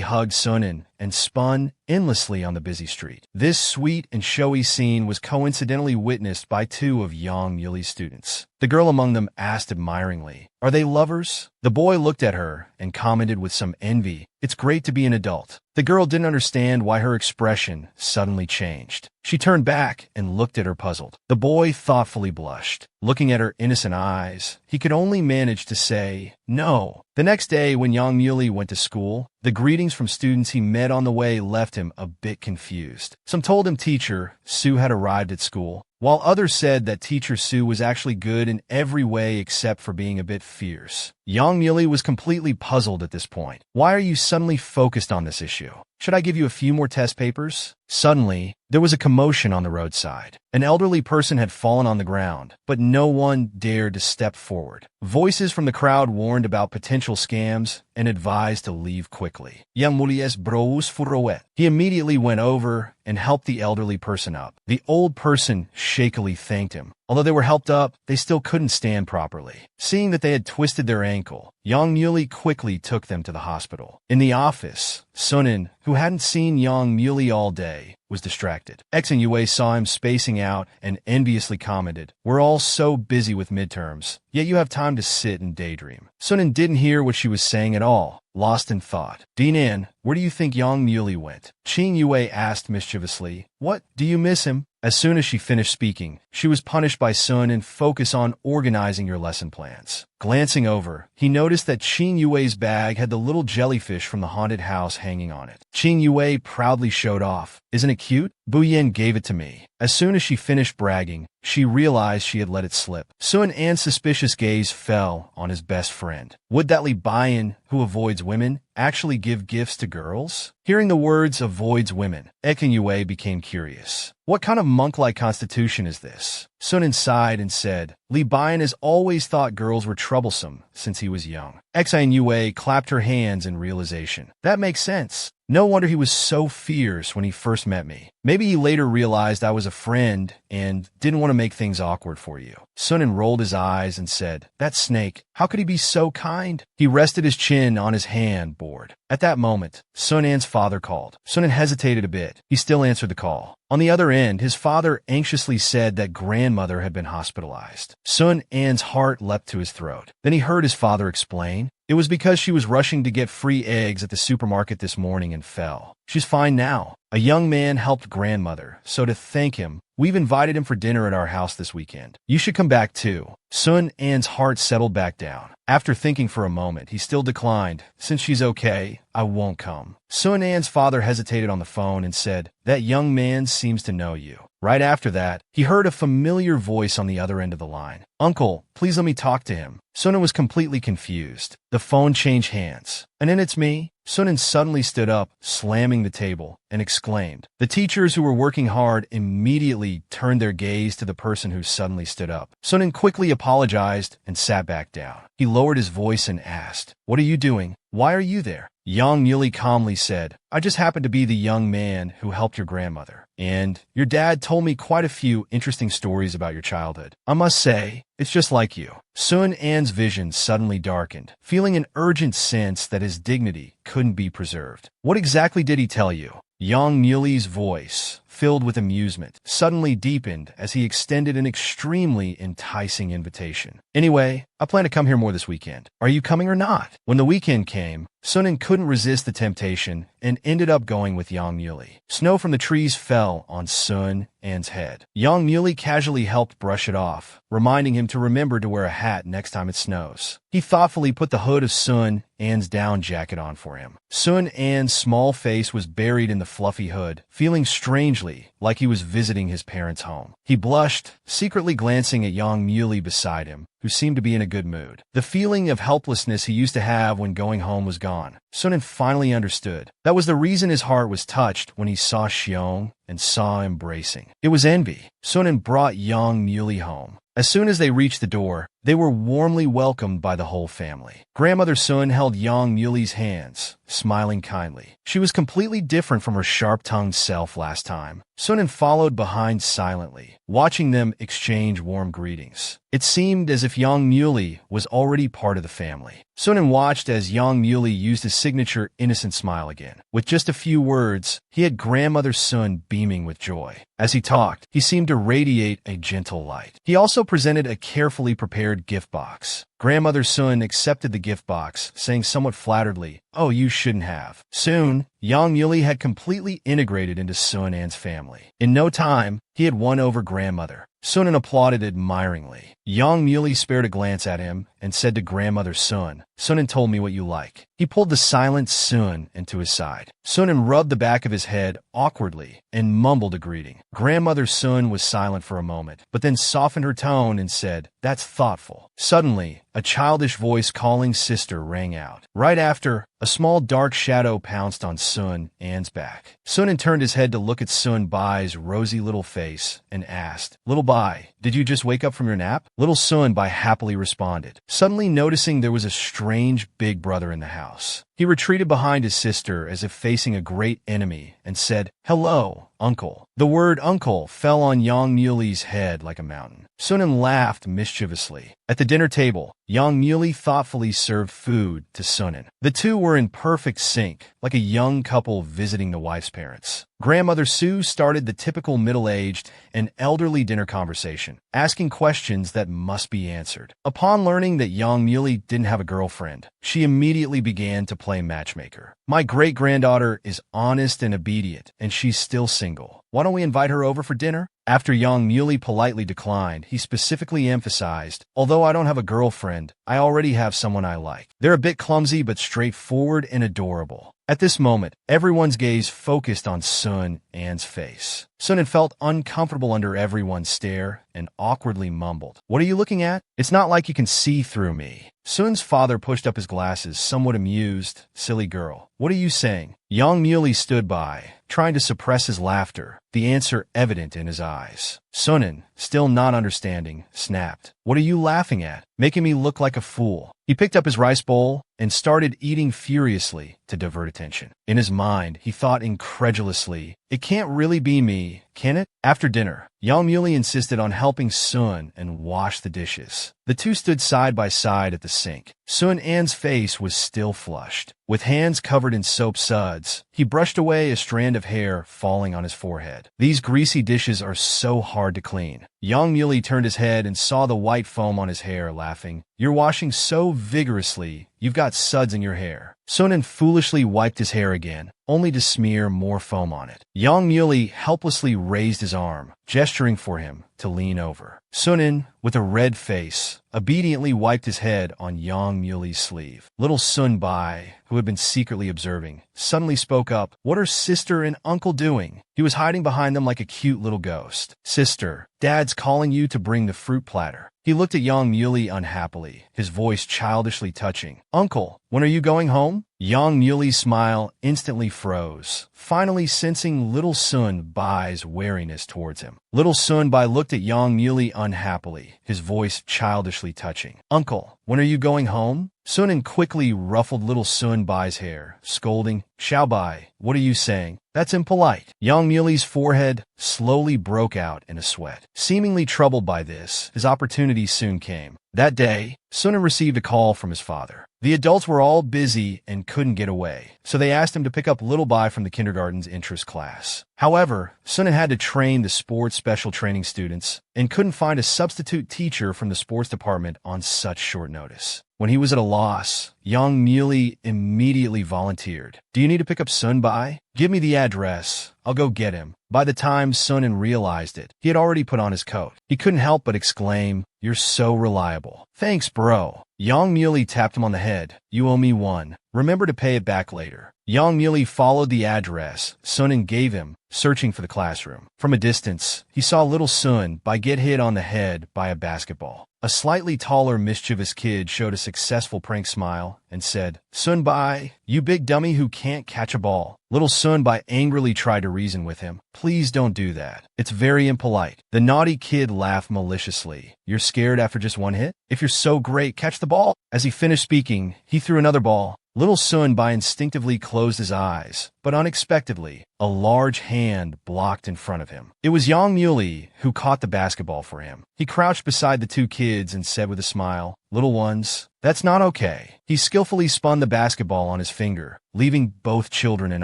hugged Sun An and spun endlessly on the busy street. This sweet and showy scene was coincidentally witnessed by two of Yang Muley's students. The girl among them asked admiringly, "Are they lovers?" The boy looked at her and commented with some envy, "It's great to be an adult." The girl didn't understand why her expression suddenly changed. She turned back and looked at her puzzled. The boy thoughtfully blushed. Looking at her innocent eyes, he could only manage to say, "No." The next day, when Yang Muley went to school, the greetings from students he met on the way left him a bit confused. Some told him Teacher Sue had arrived at school, while others said that Teacher Sue was actually good in every way except for being a bit fierce. Yang Muley was completely puzzled at this point. "Why are you suddenly focused on this issue? Should I give you a few more test papers?" Suddenly, there was a commotion on the roadside. An elderly person had fallen on the ground, but no one dared to step forward. Voices from the crowd warned about potential scams and advised to leave quickly. Yang Muley's brows furrowed. He immediately went over and helped the elderly person up. The old person shakily thanked him. Although they were helped up, they still couldn't stand properly. Seeing that they had twisted their ankle, Yang Muley quickly took them to the hospital. In the office, Sun An, who hadn't seen Yang Muley all day, was distracted. X and Yue saw him spacing out and enviously commented, "We're all so busy with midterms, yet you have time to sit and daydream." Sun An didn't hear what she was saying at all, lost in thought. "Dinan, where do you think Yang Muley went?" Qing Yue asked mischievously. "What, do you miss him?" As soon as she finished speaking, she was punished by Sun and focus on organizing your lesson plans. Glancing over, he noticed that Qing Yue's bag had the little jellyfish from the haunted house hanging on it. Qing Yue proudly showed off. "Isn't it cute? Bu Yen gave it to me." As soon as she finished bragging, she realized she had let it slip. Sun An's suspicious gaze fell on his best friend. Would that Li Bian, who avoids women, actually give gifts to girls? Hearing the words "avoids women," Ek and Yue became curious. What kind of monk-like constitution is this? Sunan sighed and said, Lee Bayan has always thought girls were troublesome since he was young. Xian Yue clapped her hands in realization. That makes sense. No wonder he was so fierce when he first met me. Maybe he later realized I was a friend and didn't want to make things awkward for you. Sunan rolled his eyes and said, That snake, how could he be so kind? He rested his chin on his hand, bored. At that moment, Sunan's father called. Sunan hesitated a bit. He still answered the call. On the other end, his father anxiously said that grandmother had been hospitalized. Sun An's heart leapt to his throat. Then he heard his father explain. It was because she was rushing to get free eggs at the supermarket this morning and fell. She's fine now. A young man helped grandmother, so to thank him, we've invited him for dinner at our house this weekend. You should come back too. Sun An's heart settled back down. After thinking for a moment, he still declined. Since she's okay, I won't come. Sun An's father hesitated on the phone and said, That young man seems to know you. Right after that, he heard a familiar voice on the other end of the line. Uncle, please let me talk to him. Sunan was completely confused. The phone changed hands. And then it's me. Sunan suddenly stood up, slamming the table, and exclaimed. The teachers who were working hard immediately turned their gaze to the person who suddenly stood up. Sunan quickly apologized and sat back down. He lowered his voice and asked, What are you doing? Why are you there? Yang Yuli calmly said, I just happened to be the young man who helped your grandmother. And your dad told me quite a few interesting stories about your childhood. I must say, it's just like you. Sun An's vision suddenly darkened, feeling an urgent sense that his dignity couldn't be preserved. What exactly did he tell you? Yang Yuli's voice, filled with amusement, suddenly deepened as he extended an extremely enticing invitation. Anyway, I plan to come here more this weekend. Are you coming or not? When the weekend came, Sunan couldn't resist the temptation and ended up going with Yang Yuli. Snow from the trees fell on Sun An's head. Yang Yuli casually helped brush it off, reminding him to remember to wear a hat next time it snows. He thoughtfully put the hood of Sun An's down jacket on for him. Sun An's small face was buried in the fluffy hood, feeling strangely like he was visiting his parents' home. He blushed, secretly glancing at Yang Yuli beside him, who seemed to be in a good mood. The feeling of helplessness he used to have when going home was gone. Sunan finally understood. That was the reason his heart was touched when he saw Xiong and saw embracing. It was envy. Sunan brought Yang Yuli home. As soon as they reached the door, they were warmly welcomed by the whole family. Grandmother Sun held Yang Yuli's hands, smiling kindly. She was completely different from her sharp-tongued self last time. Sunan followed behind silently, watching them exchange warm greetings. It seemed as if Yang Yuli was already part of the family. Sunan watched as Yang Yuli used his signature innocent smile again. With just a few words, he had Grandmother Sun beaming with joy. As he talked, he seemed to radiate a gentle light. He also presented a carefully prepared gift box. Grandmother Sun accepted the gift box, saying somewhat flatteredly, Oh, you shouldn't have. Soon, Yang Yuli had completely integrated into Sun An's family. In no time, he had won over grandmother. Sunan applauded admiringly. Yang Yuli spared a glance at him and said to Grandmother Sun, Sunan told me what you like. He pulled the silent Sun into his side. Sunan rubbed the back of his head awkwardly and mumbled a greeting. Grandmother Sun was silent for a moment, but then softened her tone and said, That's thoughtful. Suddenly, a childish voice calling sister rang out. Right after, a small dark shadow pounced on Sun An's back. Sunan turned his head to look at Sun Bai's rosy little face and asked, Little Bai, did you just wake up from your nap? Little Sun Bai happily responded, suddenly noticing there was a strange big brother in the house. He retreated behind his sister as if facing a great enemy and said, Hello, uncle. The word uncle fell on Yang Yuli's head like a mountain. Sunan laughed mischievously. At the dinner table, Yang Yuli thoughtfully served food to Sunan. The two were in perfect sync, like a young couple visiting the wife's parents. Grandmother Sue started the typical middle-aged and elderly dinner conversation, asking questions that must be answered. Upon learning that Yang Yuli didn't have a girlfriend, she immediately began to play matchmaker. My great-granddaughter is honest and obedient, and she's still single. Why don't we invite her over for dinner? After Yang Yuli politely declined, he specifically emphasized, Although I don't have a girlfriend, I already have someone I like. They're a bit clumsy but straightforward and adorable. At this moment, everyone's gaze focused on Sun An's face. Sunan felt uncomfortable under everyone's stare and awkwardly mumbled, "What are you looking at? It's not like you can see through me." Sun's father pushed up his glasses, somewhat amused. "Silly girl, what are you saying?" Young Muley stood by, trying to suppress his laughter, the answer evident in his eyes. Sunan, still not understanding, snapped, "What are you laughing at? Making me look like a fool." He picked up his rice bowl and started eating furiously to divert attention. In his mind, he thought incredulously, "It can't really be me, can it?" After dinner, Young Muley insisted on helping Sun and wash the dishes. The two stood side by side at the sink. Sun An's face was still flushed. With hands covered in soap suds, he brushed away a strand of hair falling on his forehead. "These greasy dishes are so hard to clean." Young Muley turned his head and saw the white foam on his hair, laughing. "You're washing so vigorously, you've got suds in your hair." Sunan foolishly wiped his hair again, only to smear more foam on it. Young Muley helplessly raised his arm, gesturing for him to lean over. Sunan, with a red face, obediently wiped his head on Young Muley's sleeve. Little Sun Bai, who had been secretly observing, suddenly spoke up. "What are sister and uncle doing?" He was hiding behind them like a cute little ghost. "Sister, Dad's calling you to bring the fruit platter." He looked at Young Muley unhappily, his voice childishly touching. "Uncle, when are you going home?" Young Muley's smile instantly froze, finally sensing Little Sun Bai's wariness towards him. Little Sun Bai looked at Young Muley unhappily, his voice childishly touching. "Uncle, when are you going home?" Sunan quickly ruffled Little Sun Bai's hair, scolding, "Xiao Bai, what are you saying? That's impolite." Young Muley's forehead slowly broke out in a sweat. Seemingly troubled by this, his opportunity soon came. That day, Sunan received a call from his father. The adults were all busy and couldn't get away, so they asked him to pick up Little Bai from the kindergarten's interest class. However, Sunan had to train the sports special training students and couldn't find a substitute teacher from the sports department on such short notice. When he was at a loss, Young Muley immediately volunteered. "Do you need to pick up Sun Bai? Give me the address. I'll go get him." By the time Sunan realized it, he had already put on his coat. He couldn't help but exclaim, "You're so reliable." "Thanks, bro." Young Muley tapped him on the head. "You owe me one. Remember to pay it back later." Young Muley followed the address Sunan gave him, searching for the classroom. From a distance, he saw Little Sun Bai get hit on the head by a basketball. A slightly taller, mischievous kid showed a successful prank smile and said, "Sun Bai, you big dummy who can't catch a ball." Little Sun Bai angrily tried to reason with him. "Please don't do that. It's very impolite." The naughty kid laughed maliciously. "You're scared after just one hit? If you're so great, catch the ball." As he finished speaking, he threw another ball. Little Sun Bai instinctively closed his eyes, but unexpectedly, a large hand blocked in front of him. It was Young Muley who caught the basketball for him. He crouched beside the two kids and said with a smile, "Little ones, that's not okay." He skillfully spun the basketball on his finger, leaving both children in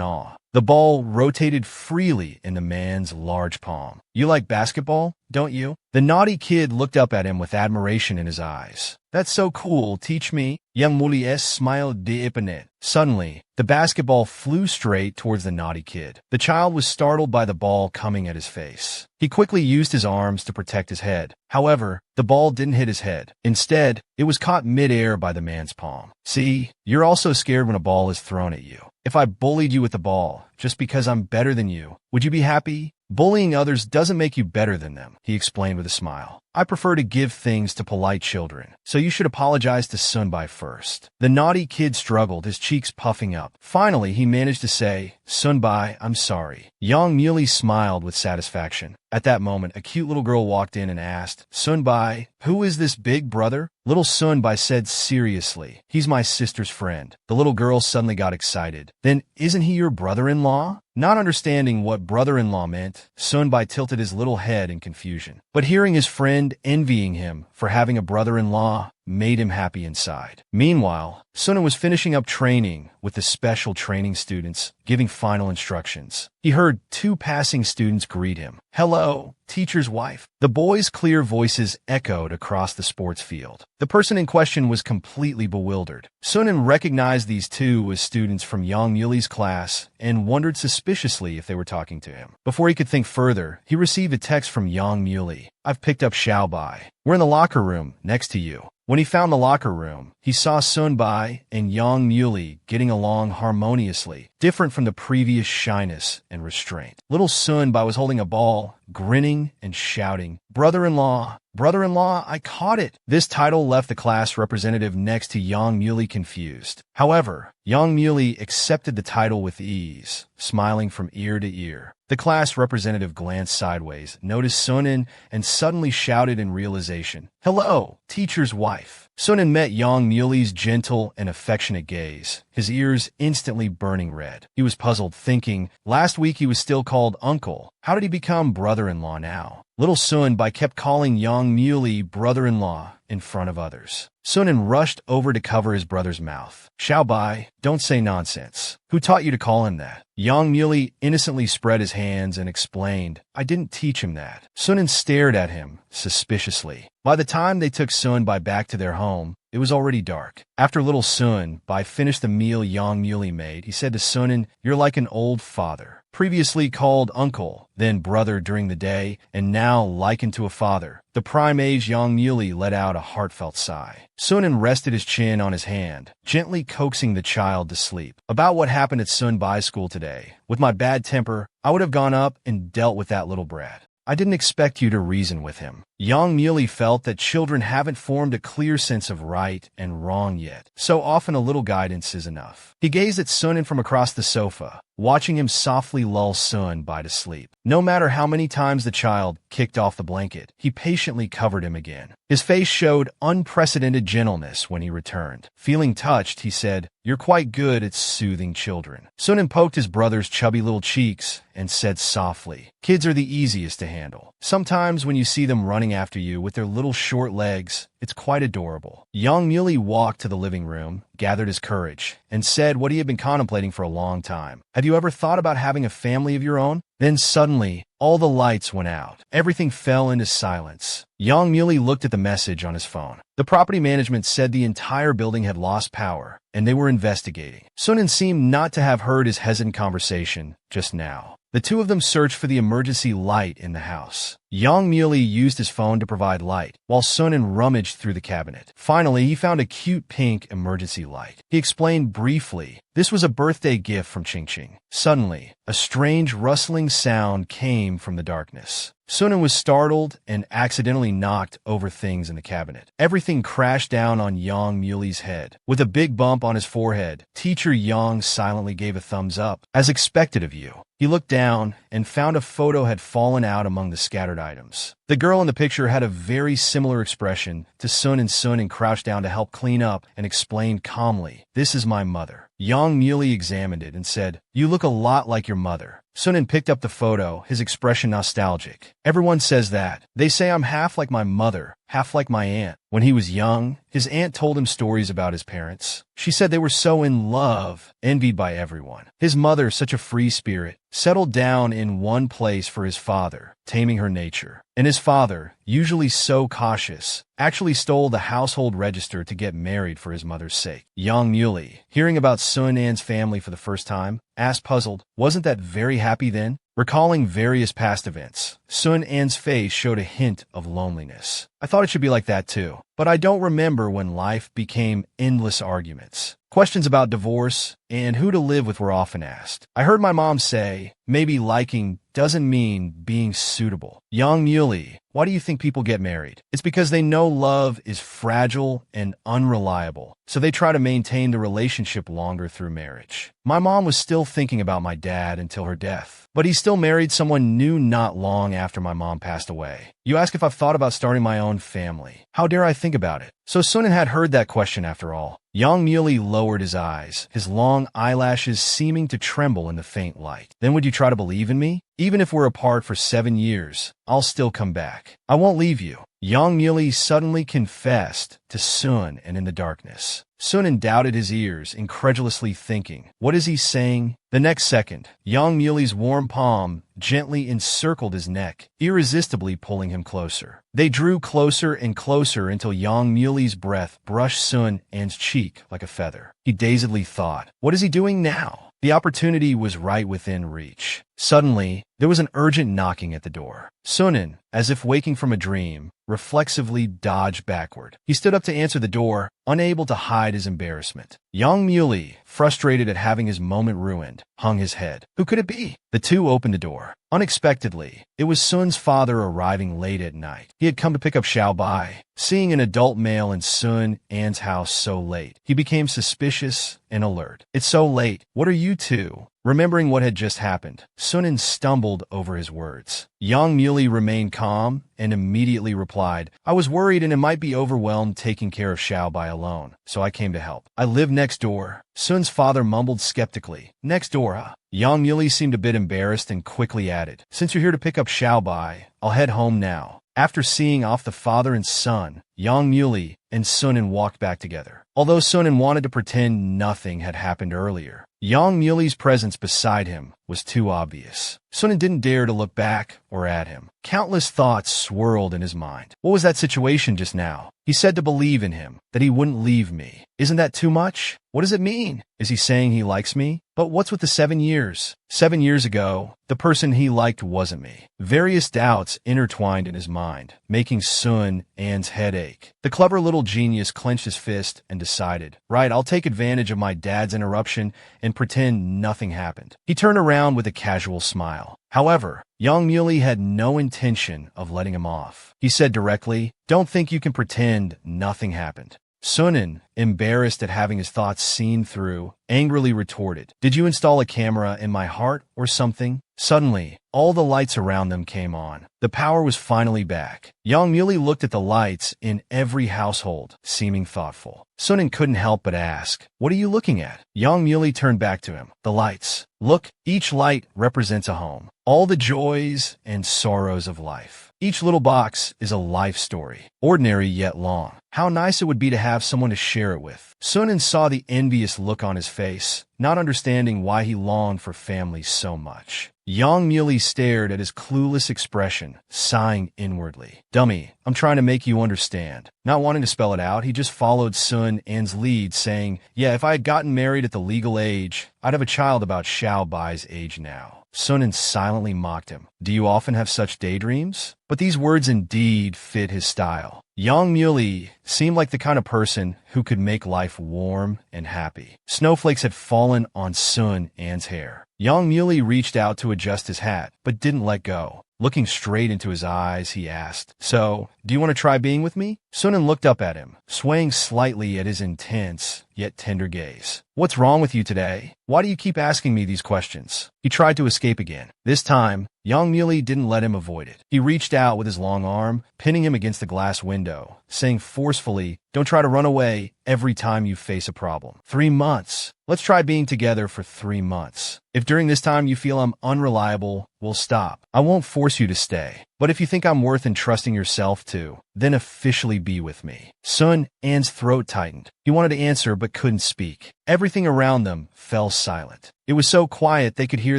awe. The ball rotated freely in the man's large palm. "You like basketball, don't you?" The naughty kid looked up at him with admiration in his eyes. "That's so cool, teach me." Young Muley's smile deepened. Suddenly, the basketball flew straight towards the naughty kid. The child was startled by the ball coming at his face. He quickly used his arms to protect his head. However, the ball didn't hit his head. Instead, it was caught mid-air by the man's palm. "See, you're also scared when a ball is thrown at you. If I bullied you with the ball, just because I'm better than you, would you be happy? Bullying others doesn't make you better than them," he explained with a smile. "I prefer to give things to polite children, so you should apologize to Sun Bai first." The naughty kid struggled, his cheeks puffing up. Finally, he managed to say, "Sun Bai, I'm sorry." Young Muley smiled with satisfaction. At that moment, a cute little girl walked in and asked, "Sun Bai, who is this big brother?" Little Sun Bai said seriously, "He's my sister's friend." The little girl suddenly got excited. "Then isn't he your brother-in-law?" Not understanding what brother-in-law meant, Sun Bai tilted his little head in confusion. But hearing his friend envying him for having a brother-in-law made him happy inside. Meanwhile, Sunan was finishing up training with the special training students, giving final instructions. He heard two passing students greet him. "Hello, teacher's wife." The boys' clear voices echoed across the sports field. The person in question was completely bewildered. Sunan recognized these two as students from Young Muley's class and wondered suspiciously if they were talking to him. Before he could think further, he received a text from Young Muley. "I've picked up Xiao Bai. We're in the locker room next to you." When he found the locker room, he saw Sunbai and Yang Muley getting along harmoniously, different from the previous shyness and restraint. Little Sunbai was holding a ball, grinning and shouting, "Brother-in-law! Brother-in-law, I caught it!" This title left the class representative next to Yang Muley confused. However, Yang Muley accepted the title with ease, smiling from ear to ear. The class representative glanced sideways, noticed Sunin, and suddenly shouted in realization, "Hello, teacher's wife." Sunin met Yang Muley's gentle and affectionate gaze, his ears instantly burning red. He was puzzled, thinking, last week he was still called uncle. How did he become brother-in-law now? Little Sunbai kept calling Yang Muley brother-in-law in front of others. Sunin rushed over to cover his brother's mouth. "Xiaobai, don't say nonsense. Who taught you to call him that?" Yang Muley innocently spread his hands and explained, "I didn't teach him that." Sunin stared at him suspiciously. By the time they took Sunbai back to their home, it was already dark. After little Sunbai finished the meal Yang Muley made, he said to Sunin, "You're like an old father. Previously called uncle, then brother during the day, and now likened to a father." The prime-age Yang Muley let out a heartfelt sigh. Sunin rested his chin on his hand, gently coaxing the child to sleep. "About what happened at Sunbai's school today. With my bad temper, I would have gone up and dealt with that little brat. I didn't expect you to reason with him." Yang Muley felt that children haven't formed a clear sense of right and wrong yet, so often a little guidance is enough. He gazed at Sunin from across the sofa, watching him softly lull Sunbai to sleep. No matter how many times the child kicked off the blanket, he patiently covered him again. His face showed unprecedented gentleness when he returned. Feeling touched, he said, "You're quite good at soothing children." Sunin poked his brother's chubby little cheeks and said softly, "Kids are the easiest to handle. Sometimes when you see them running after you with their little short legs, it's quite adorable." Yang Muley walked to the living room, gathered his courage, and said what he had been contemplating for a long time. "Have you ever thought about having a family of your own?" Then suddenly, all the lights went out. Everything fell into silence. Yang Muley looked at the message on his phone. The property management said the entire building had lost power, and they were investigating. Sunin seemed not to have heard his hesitant conversation just now. The two of them searched for the emergency light in the house. Yang Muley used his phone to provide light, while Sunin rummaged through the cabinet. Finally, he found a cute pink emergency light. He explained briefly, this was a birthday gift from Ching. Suddenly, a strange rustling sound came from the darkness. Sunin was startled and accidentally knocked over things in the cabinet. Everything crashed down on Yang Muley's head. With a big bump on his forehead, Teacher Yang silently gave a thumbs up, as expected of you. He looked down and found a photo had fallen out among the scattered items. The girl in the picture had a very similar expression to Sunin crouched down to help clean up and explained calmly, "This is my mother." Yang Muley examined it and said, "You look a lot like your mother." Sunin picked up the photo, his expression nostalgic. "Everyone says that. They say I'm half like my mother, half like my aunt." When he was young, his aunt told him stories about his parents. She said they were so in love, envied by everyone. His mother, such a free spirit, settled down in one place for his father, taming her nature. And his father, usually so cautious, actually stole the household register to get married for his mother's sake. Yang Muley, hearing about Sun An's family for the first time, asked puzzled, "Wasn't that very happy then?" Recalling various past events, Sun An's face showed a hint of loneliness. "I thought it should be like that too, but I don't remember when life became endless arguments. Questions about divorce and who to live with were often asked. I heard my mom say, maybe liking doesn't mean being suitable." Yang Muley, why do you think people get married? It's because they know love is fragile and unreliable, so they try to maintain the relationship longer through marriage. My mom was still thinking about my dad until her death, but he still married someone new not long after my mom passed away. You ask if I've thought about starting my own family. How dare I think about it? So Sunin had heard that question after all. Yang Muley lowered his eyes, his long eyelashes seeming to tremble in the faint light. "Then would you try to believe in me? Even if we're apart for 7 years, I'll still come back. I won't leave you." Yang Muley suddenly confessed to Sun, and in the darkness, Sunin doubted his ears, incredulously thinking, what is he saying? The next second, Yang Muley's warm palm gently encircled his neck, irresistibly pulling him closer. They drew closer and closer until Yang Muley's breath brushed Sun An's cheek like a feather. He dazedly thought, what is he doing now? The opportunity was right within reach. Suddenly, there was an urgent knocking at the door. Sunan, as if waking from a dream, reflexively dodged backward. He stood up to answer the door, unable to hide his embarrassment. Young Muley, frustrated at having his moment ruined, hung his head. Who could it be? The two opened the door. Unexpectedly, it was Sun's father arriving late at night. He had come to pick up Xiao Bai. Seeing an adult male in Sun An's house so late, he became suspicious and alert. "It's so late. What are you two?" Remembering what had just happened, Sunan stumbled over his words. Young Muley remained calm and immediately replied, "I was worried and it might be overwhelmed taking care of Xiao Bai alone, so I came to help. I live next door." Sun's father mumbled skeptically, "Next door, huh?" Young Muley seemed a bit embarrassed and quickly added, "Since you're here to pick up Xiao Bai, I'll head home now." After seeing off the father and son, Young Muley and Sunan walked back together. Although Sunan wanted to pretend nothing had happened earlier, Young Muley's presence beside him was too obvious. Sunan didn't dare to look back or at him. Countless thoughts swirled in his mind. What was that situation just now? He said to believe in him, that he wouldn't leave me. Isn't that too much? What does it mean? Is he saying he likes me? But what's with the 7 years? 7 years ago, the person he liked wasn't me. Various doubts intertwined in his mind, making Sun An's head ache. The clever little genius clenched his fist and decided, "Right, I'll take advantage of my dad's interruption and pretend nothing happened." He turned around with a casual smile. However, Young Muley had no intention of letting him off. He said directly, "Don't think you can pretend nothing happened." Sunan, embarrassed at having his thoughts seen through, angrily retorted, "Did you install a camera in my heart or something?" Suddenly, all the lights around them came on. The power was finally back. Young Muley looked at the lights in every household, seeming thoughtful. Sunan couldn't help but ask, "What are you looking at?" Young Muley turned back to him. "The lights. Look, each light represents a home. All the joys and sorrows of life. Each little box is a life story, ordinary yet long. How nice it would be to have someone to share it with." Sunan saw the envious look on his face, not understanding why he longed for family so much. Young Muley stared at his clueless expression, sighing inwardly. "Dummy, I'm trying to make you understand." Not wanting to spell it out, he just followed Sun An's lead, saying, "Yeah, if I had gotten married at the legal age, I'd have a child about Xiao Bai's age now." Sunan silently mocked him. "Do you often have such daydreams?" But these words indeed fit his style. Young Muley seemed like the kind of person who could make life warm and happy. Snowflakes had fallen on Sun An's hair. Young Muley reached out to adjust his hat, but didn't let go. Looking straight into his eyes, he asked, "So, do you want to try being with me?" Sunan looked up at him, swaying slightly at his intense, yet tender gaze. "What's wrong with you today? Why do you keep asking me these questions?" He tried to escape again. This time, Young Muley didn't let him avoid it. He reached out with his long arm, pinning him against the glass window, saying forcefully, "Don't try to run away every time you face a problem. 3 months. Let's try being together for 3 months. If during this time you feel I'm unreliable, we'll stop. I won't force you to stay. But if you think I'm worth entrusting yourself to, then officially be with me." Sun An's throat tightened. He wanted to answer but couldn't speak. Everything around them fell silent. It was so quiet they could hear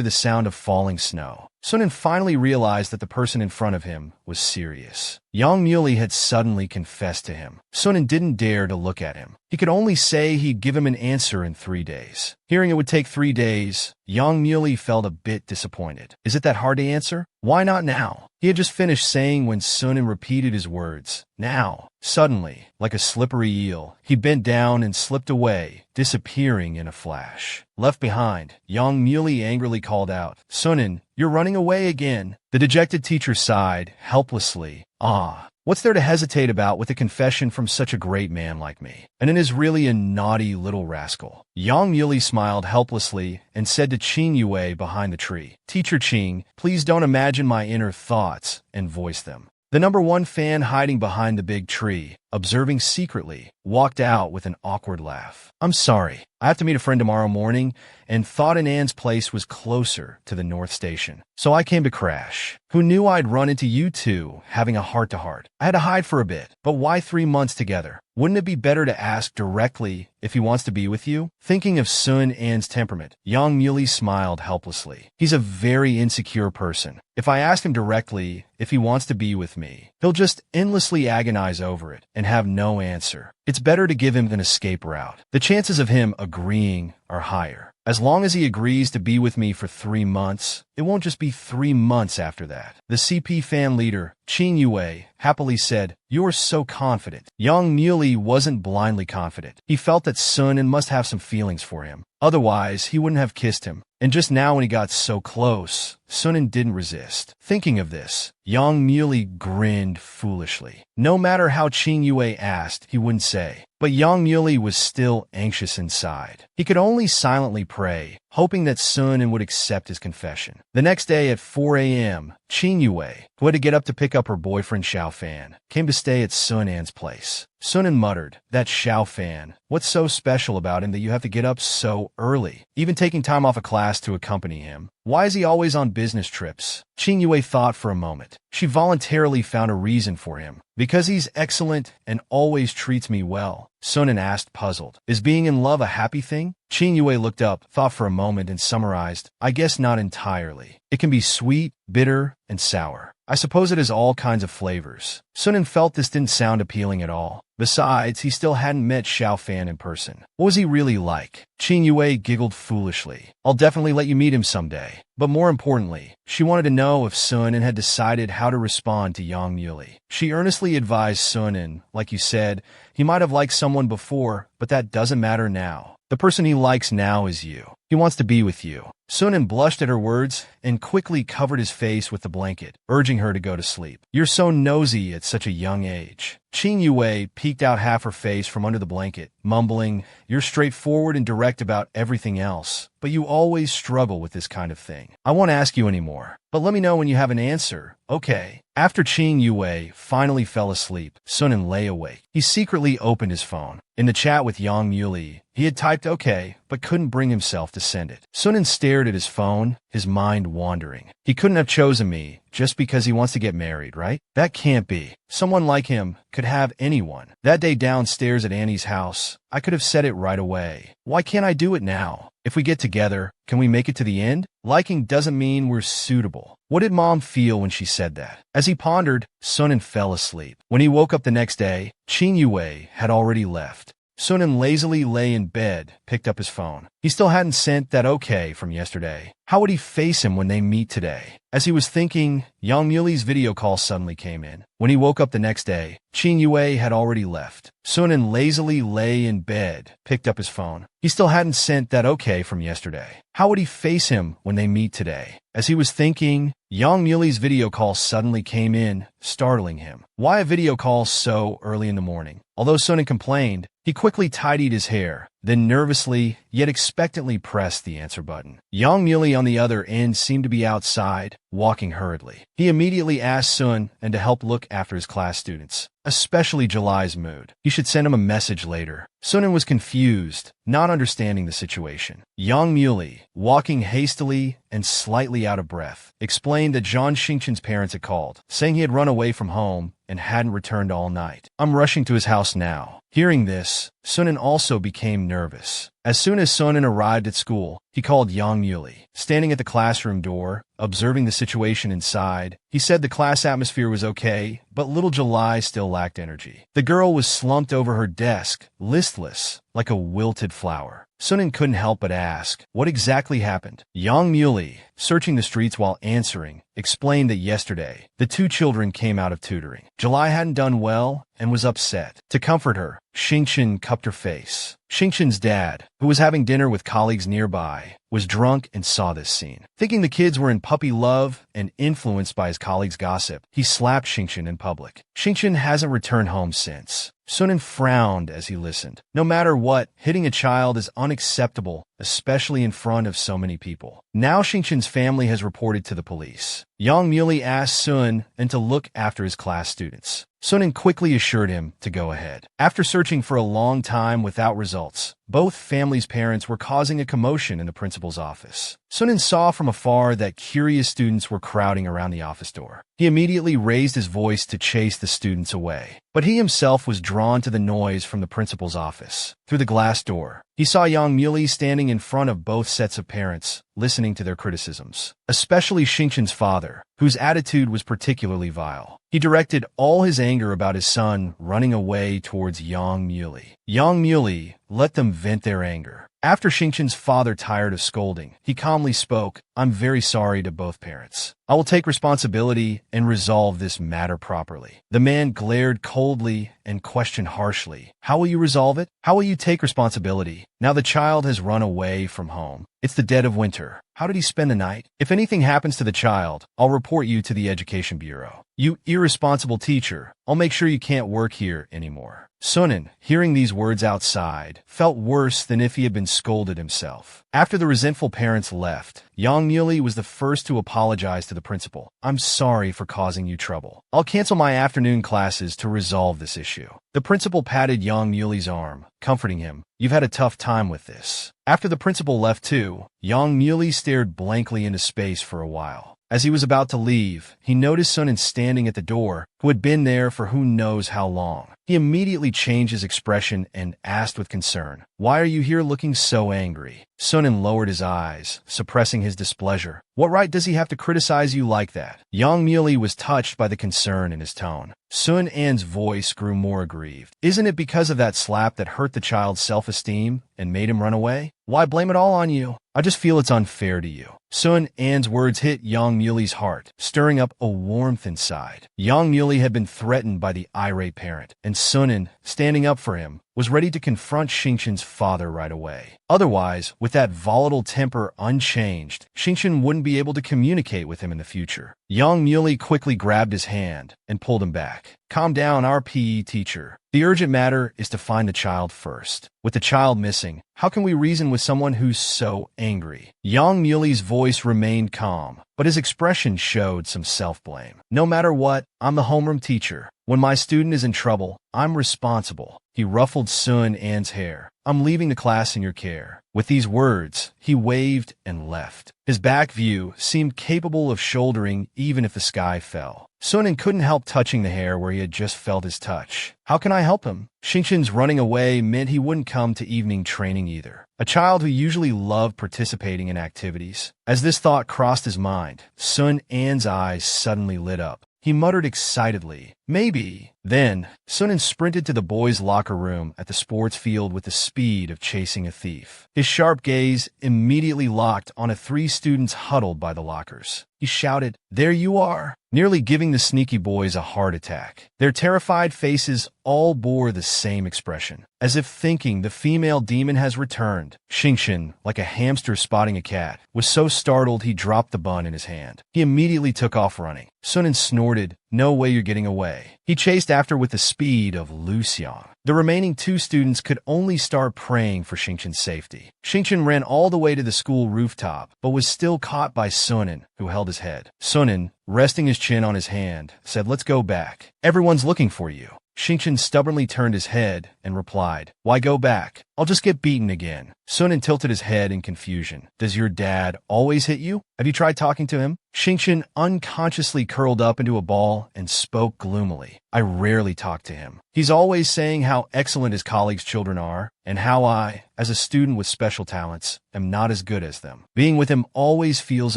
the sound of falling snow. Sunan finally realized that the person in front of him was serious. Young Muley had suddenly confessed to him. Sunan didn't dare to look at him. He could only say he'd give him an answer in 3 days. Hearing it would take 3 days, Young Muley felt a bit disappointed. Is it that hard to answer? Why not now? He had just finished saying when Sunan repeated his words. Now. Suddenly, like a slippery eel, he bent down and slipped away, disappearing in a flash. Left behind, Young Muley angrily called out, "Sunan, you're running away again." The dejected teacher sighed, helplessly. "Ah, what's there to hesitate about with a confession from such a great man like me? And it is really a naughty little rascal." Young Muley smiled helplessly and said to Qing Yue behind the tree, "Teacher Qing, please don't imagine my inner thoughts and voice them." The #1 fan hiding behind the big tree, observing secretly, walked out with an awkward laugh. "I'm sorry. I have to meet a friend tomorrow morning, and thought in Anne's place was closer to the North Station. So I came to crash. Who knew I'd run into you two having a heart-to-heart? I had to hide for a bit, but why 3 months together? Wouldn't it be better to ask directly if he wants to be with you?" Thinking of Sun An's temperament, Young Muley smiled helplessly. He's a very insecure person. If I ask him directly if he wants to be with me, he'll just endlessly agonize over it and have no answer. It's better to give him an escape route. The chances of him agreeing are higher. As long as he agrees to be with me for 3 months, it won't just be 3 months after that. The CP fan leader, Chin Yue, happily said, "You're so confident." Young Muley wasn't blindly confident. He felt that Sunan must have some feelings for him. Otherwise, he wouldn't have kissed him. And just now when he got so close, Sunan didn't resist. Thinking of this, Young Muley grinned foolishly. No matter how Chin Yue asked, he wouldn't say. But Young Muley was still anxious inside. He could only silently pray, hoping that Sunan would accept his confession. The next day at 4 a.m., Chin Yue, who had to get up to pick up her boyfriend Xiao Fan, came to stay at Sunan's place. Sunan muttered, "That Xiao Fan, what's so special about him that you have to get up so early? Even taking time off of class to accompany him. Why is he always on business trips?" Chin Yue thought for a moment. She voluntarily found a reason for him. "Because he's excellent and always treats me well," Sunan asked, puzzled. "Is being in love a happy thing?" Chin Yue looked up, thought for a moment, and summarized, "I guess not entirely. It can be sweet, bitter, and sour. I suppose it has all kinds of flavors." Sunan felt this didn't sound appealing at all. Besides, he still hadn't met Xiao Fan in person. What was he really like? Chin Yue giggled foolishly. "I'll definitely let you meet him someday." But more importantly, she wanted to know if Sunan had decided how to respond to Young Muley. She earnestly advised Sunan, "Like you said, he might have liked someone before, but that doesn't matter now. The person he likes now is you. He wants to be with you." Sunan blushed at her words and quickly covered his face with the blanket, urging her to go to sleep. "You're so nosy at such a young age." Chin Yue peeked out half her face from under the blanket, mumbling, "You're straightforward and direct about everything else, but you always struggle with this kind of thing. I won't ask you anymore, but let me know when you have an answer, okay?" After Chin Yue finally fell asleep, Sunan lay awake. He secretly opened his phone. In the chat with Young Muley, he had typed okay, but couldn't bring himself to send it. Sunan stared at his phone, his mind wandering. He couldn't have chosen me just because he wants to get married, right? That can't be. Someone like him could have anyone. That day downstairs at Annie's house, I could have said it right away. Why can't I do it now? If we get together, can we make it to the end? Liking doesn't mean we're suitable. What did Mom feel when she said that? As he pondered, Sunan fell asleep. When he woke up the next day, Chin Yue had already left. Sunan lazily lay in bed, picked up his phone. He still hadn't sent that okay from yesterday. How would he face him when they meet today? As he was thinking, Young Muley's video call suddenly came in. When he woke up the next day, Chin Yue had already left. Sunan lazily lay in bed, picked up his phone. He still hadn't sent that okay from yesterday. How would he face him when they meet today? As he was thinking, Young Muley's video call suddenly came in, startling him. Why a video call so early in the morning? Although Sunan complained, he quickly tidied his hair, then nervously, yet expectantly pressed the answer button. Young Muley on the other end seemed to be outside, walking hurriedly. He immediately asked Sunan to help look after his class students, especially July's mood. He should send him a message later. Sunan was confused, not understanding the situation. Young Muley, walking hastily and slightly out of breath, explained that Zhang Xingchen's parents had called, saying he had run away from home and hadn't returned all night. "I'm rushing to his house now." Hearing this, Sunan also became nervous. As soon as Sunan arrived at school, he called Young Muley. Standing at the classroom door, observing the situation inside, he said the class atmosphere was okay, but little July still lacked energy. The girl was slumped over her desk, listless, like a wilted flower. Sunan couldn't help but ask, what exactly happened? Young Muley, searching the streets while answering, explained that yesterday, the two children came out of tutoring. July hadn't done well and was upset. To comfort her, Xingchen cupped her face. Xingchen's dad, who was having dinner with colleagues nearby, was drunk and saw this scene. Thinking the kids were in puppy love and influenced by his colleagues' gossip, he slapped Xingchen in public. Xingchen hasn't returned home since. Sunan frowned as he listened. No matter what, hitting a child is unacceptable, especially in front of so many people. Now Xingchen's family has reported to the police. Young Muley asked Sunan to look after his class students. Sunan quickly assured him to go ahead. After searching for a long time without results, both families' parents were causing a commotion in the principal's office. Sunan saw from afar that curious students were crowding around the office door. He immediately raised his voice to chase the students away. But he himself was drawn to the noise from the principal's office. Through the glass door, he saw Young Muley standing in front of both sets of parents, listening to their criticisms, especially Xingchen's father, whose attitude was particularly vile. He directed all his anger about his son running away towards Young Muley. Young Muley let them vent their anger. After Xingqian's father tired of scolding, he calmly spoke, "I'm very sorry to both parents. I will take responsibility and resolve this matter properly." The man glared coldly and questioned harshly, "How will you resolve it? How will you take responsibility? Now the child has run away from home. It's the dead of winter. How did he spend the night? If anything happens to the child, I'll report you to the Education Bureau. You irresponsible teacher, I'll make sure you can't work here anymore." Sunan, hearing these words outside, felt worse than if he had been scolded himself. After the resentful parents left, Yang Muley was the first to apologize to the principal. "I'm sorry for causing you trouble. I'll cancel my afternoon classes to resolve this issue." The principal patted Yang Muley's arm, comforting him. "You've had a tough time with this." After the principal left too, Yang Muley stared blankly into space for a while. As he was about to leave, he noticed Sunan standing at the door, who had been there for who knows how long. He immediately changed his expression and asked with concern, "Why are you here looking so angry?" Sunan lowered his eyes, suppressing his displeasure. "What right does he have to criticize you like that?" Yang Muley was touched by the concern in his tone. Sun An's voice grew more aggrieved. "Isn't it because of that slap that hurt the child's self-esteem and made him run away? Why blame it all on you? I just feel it's unfair to you." Sun An's words hit Yang Muley's heart, stirring up a warmth inside. Yang Muley had been threatened by the irate parent, and Sunan, standing up for him, was ready to confront Xingqian's father right away. Otherwise, with that volatile temper unchanged, Xingqian wouldn't be able to communicate with him in the future. Yang Muley quickly grabbed his hand and pulled him back. "Calm down, our PE teacher. The urgent matter is to find the child first. With the child missing, how can we reason with someone who's so angry?" Yang Muley's voice remained calm, but his expression showed some self-blame. "No matter what, I'm the homeroom teacher. When my student is in trouble, I'm responsible." He ruffled Sun An's hair. "I'm leaving the class in your care." With these words, he waved and left. His back view seemed capable of shouldering even if the sky fell. Sunan couldn't help touching the hair where he had just felt his touch. "How can I help him?" Xingqian's running away meant he wouldn't come to evening training either. A child who usually loved participating in activities. As this thought crossed his mind, Sun An's eyes suddenly lit up. He muttered excitedly, "Maybe." Then, Sunan sprinted to the boys' locker room at the sports field with the speed of chasing a thief. His sharp gaze immediately locked on 3 students huddled by the lockers. He shouted, "There you are!" nearly giving the sneaky boys a heart attack. Their terrified faces all bore the same expression, as if thinking the female demon has returned. Xingqian, like a hamster spotting a cat, was so startled he dropped the bun in his hand. He immediately took off running. Sunan snorted, "No way you're getting away." He chased after with the speed of Lu Xiang. The remaining 2 students could only start praying for Xingqian's safety. Xingqian ran all the way to the school rooftop, but was still caught by Sunan, who held his head. Sunan, resting his chin on his hand, said, "Let's go back. Everyone's looking for you." Xingqian stubbornly turned his head and replied, "Why go back? I'll just get beaten again." Sunan tilted his head in confusion. "Does your dad always hit you? Have you tried talking to him?" Xingqian unconsciously curled up into a ball and spoke gloomily. "I rarely talk to him. He's always saying how excellent his colleagues' children are, and how I, as a student with special talents, am not as good as them. Being with him always feels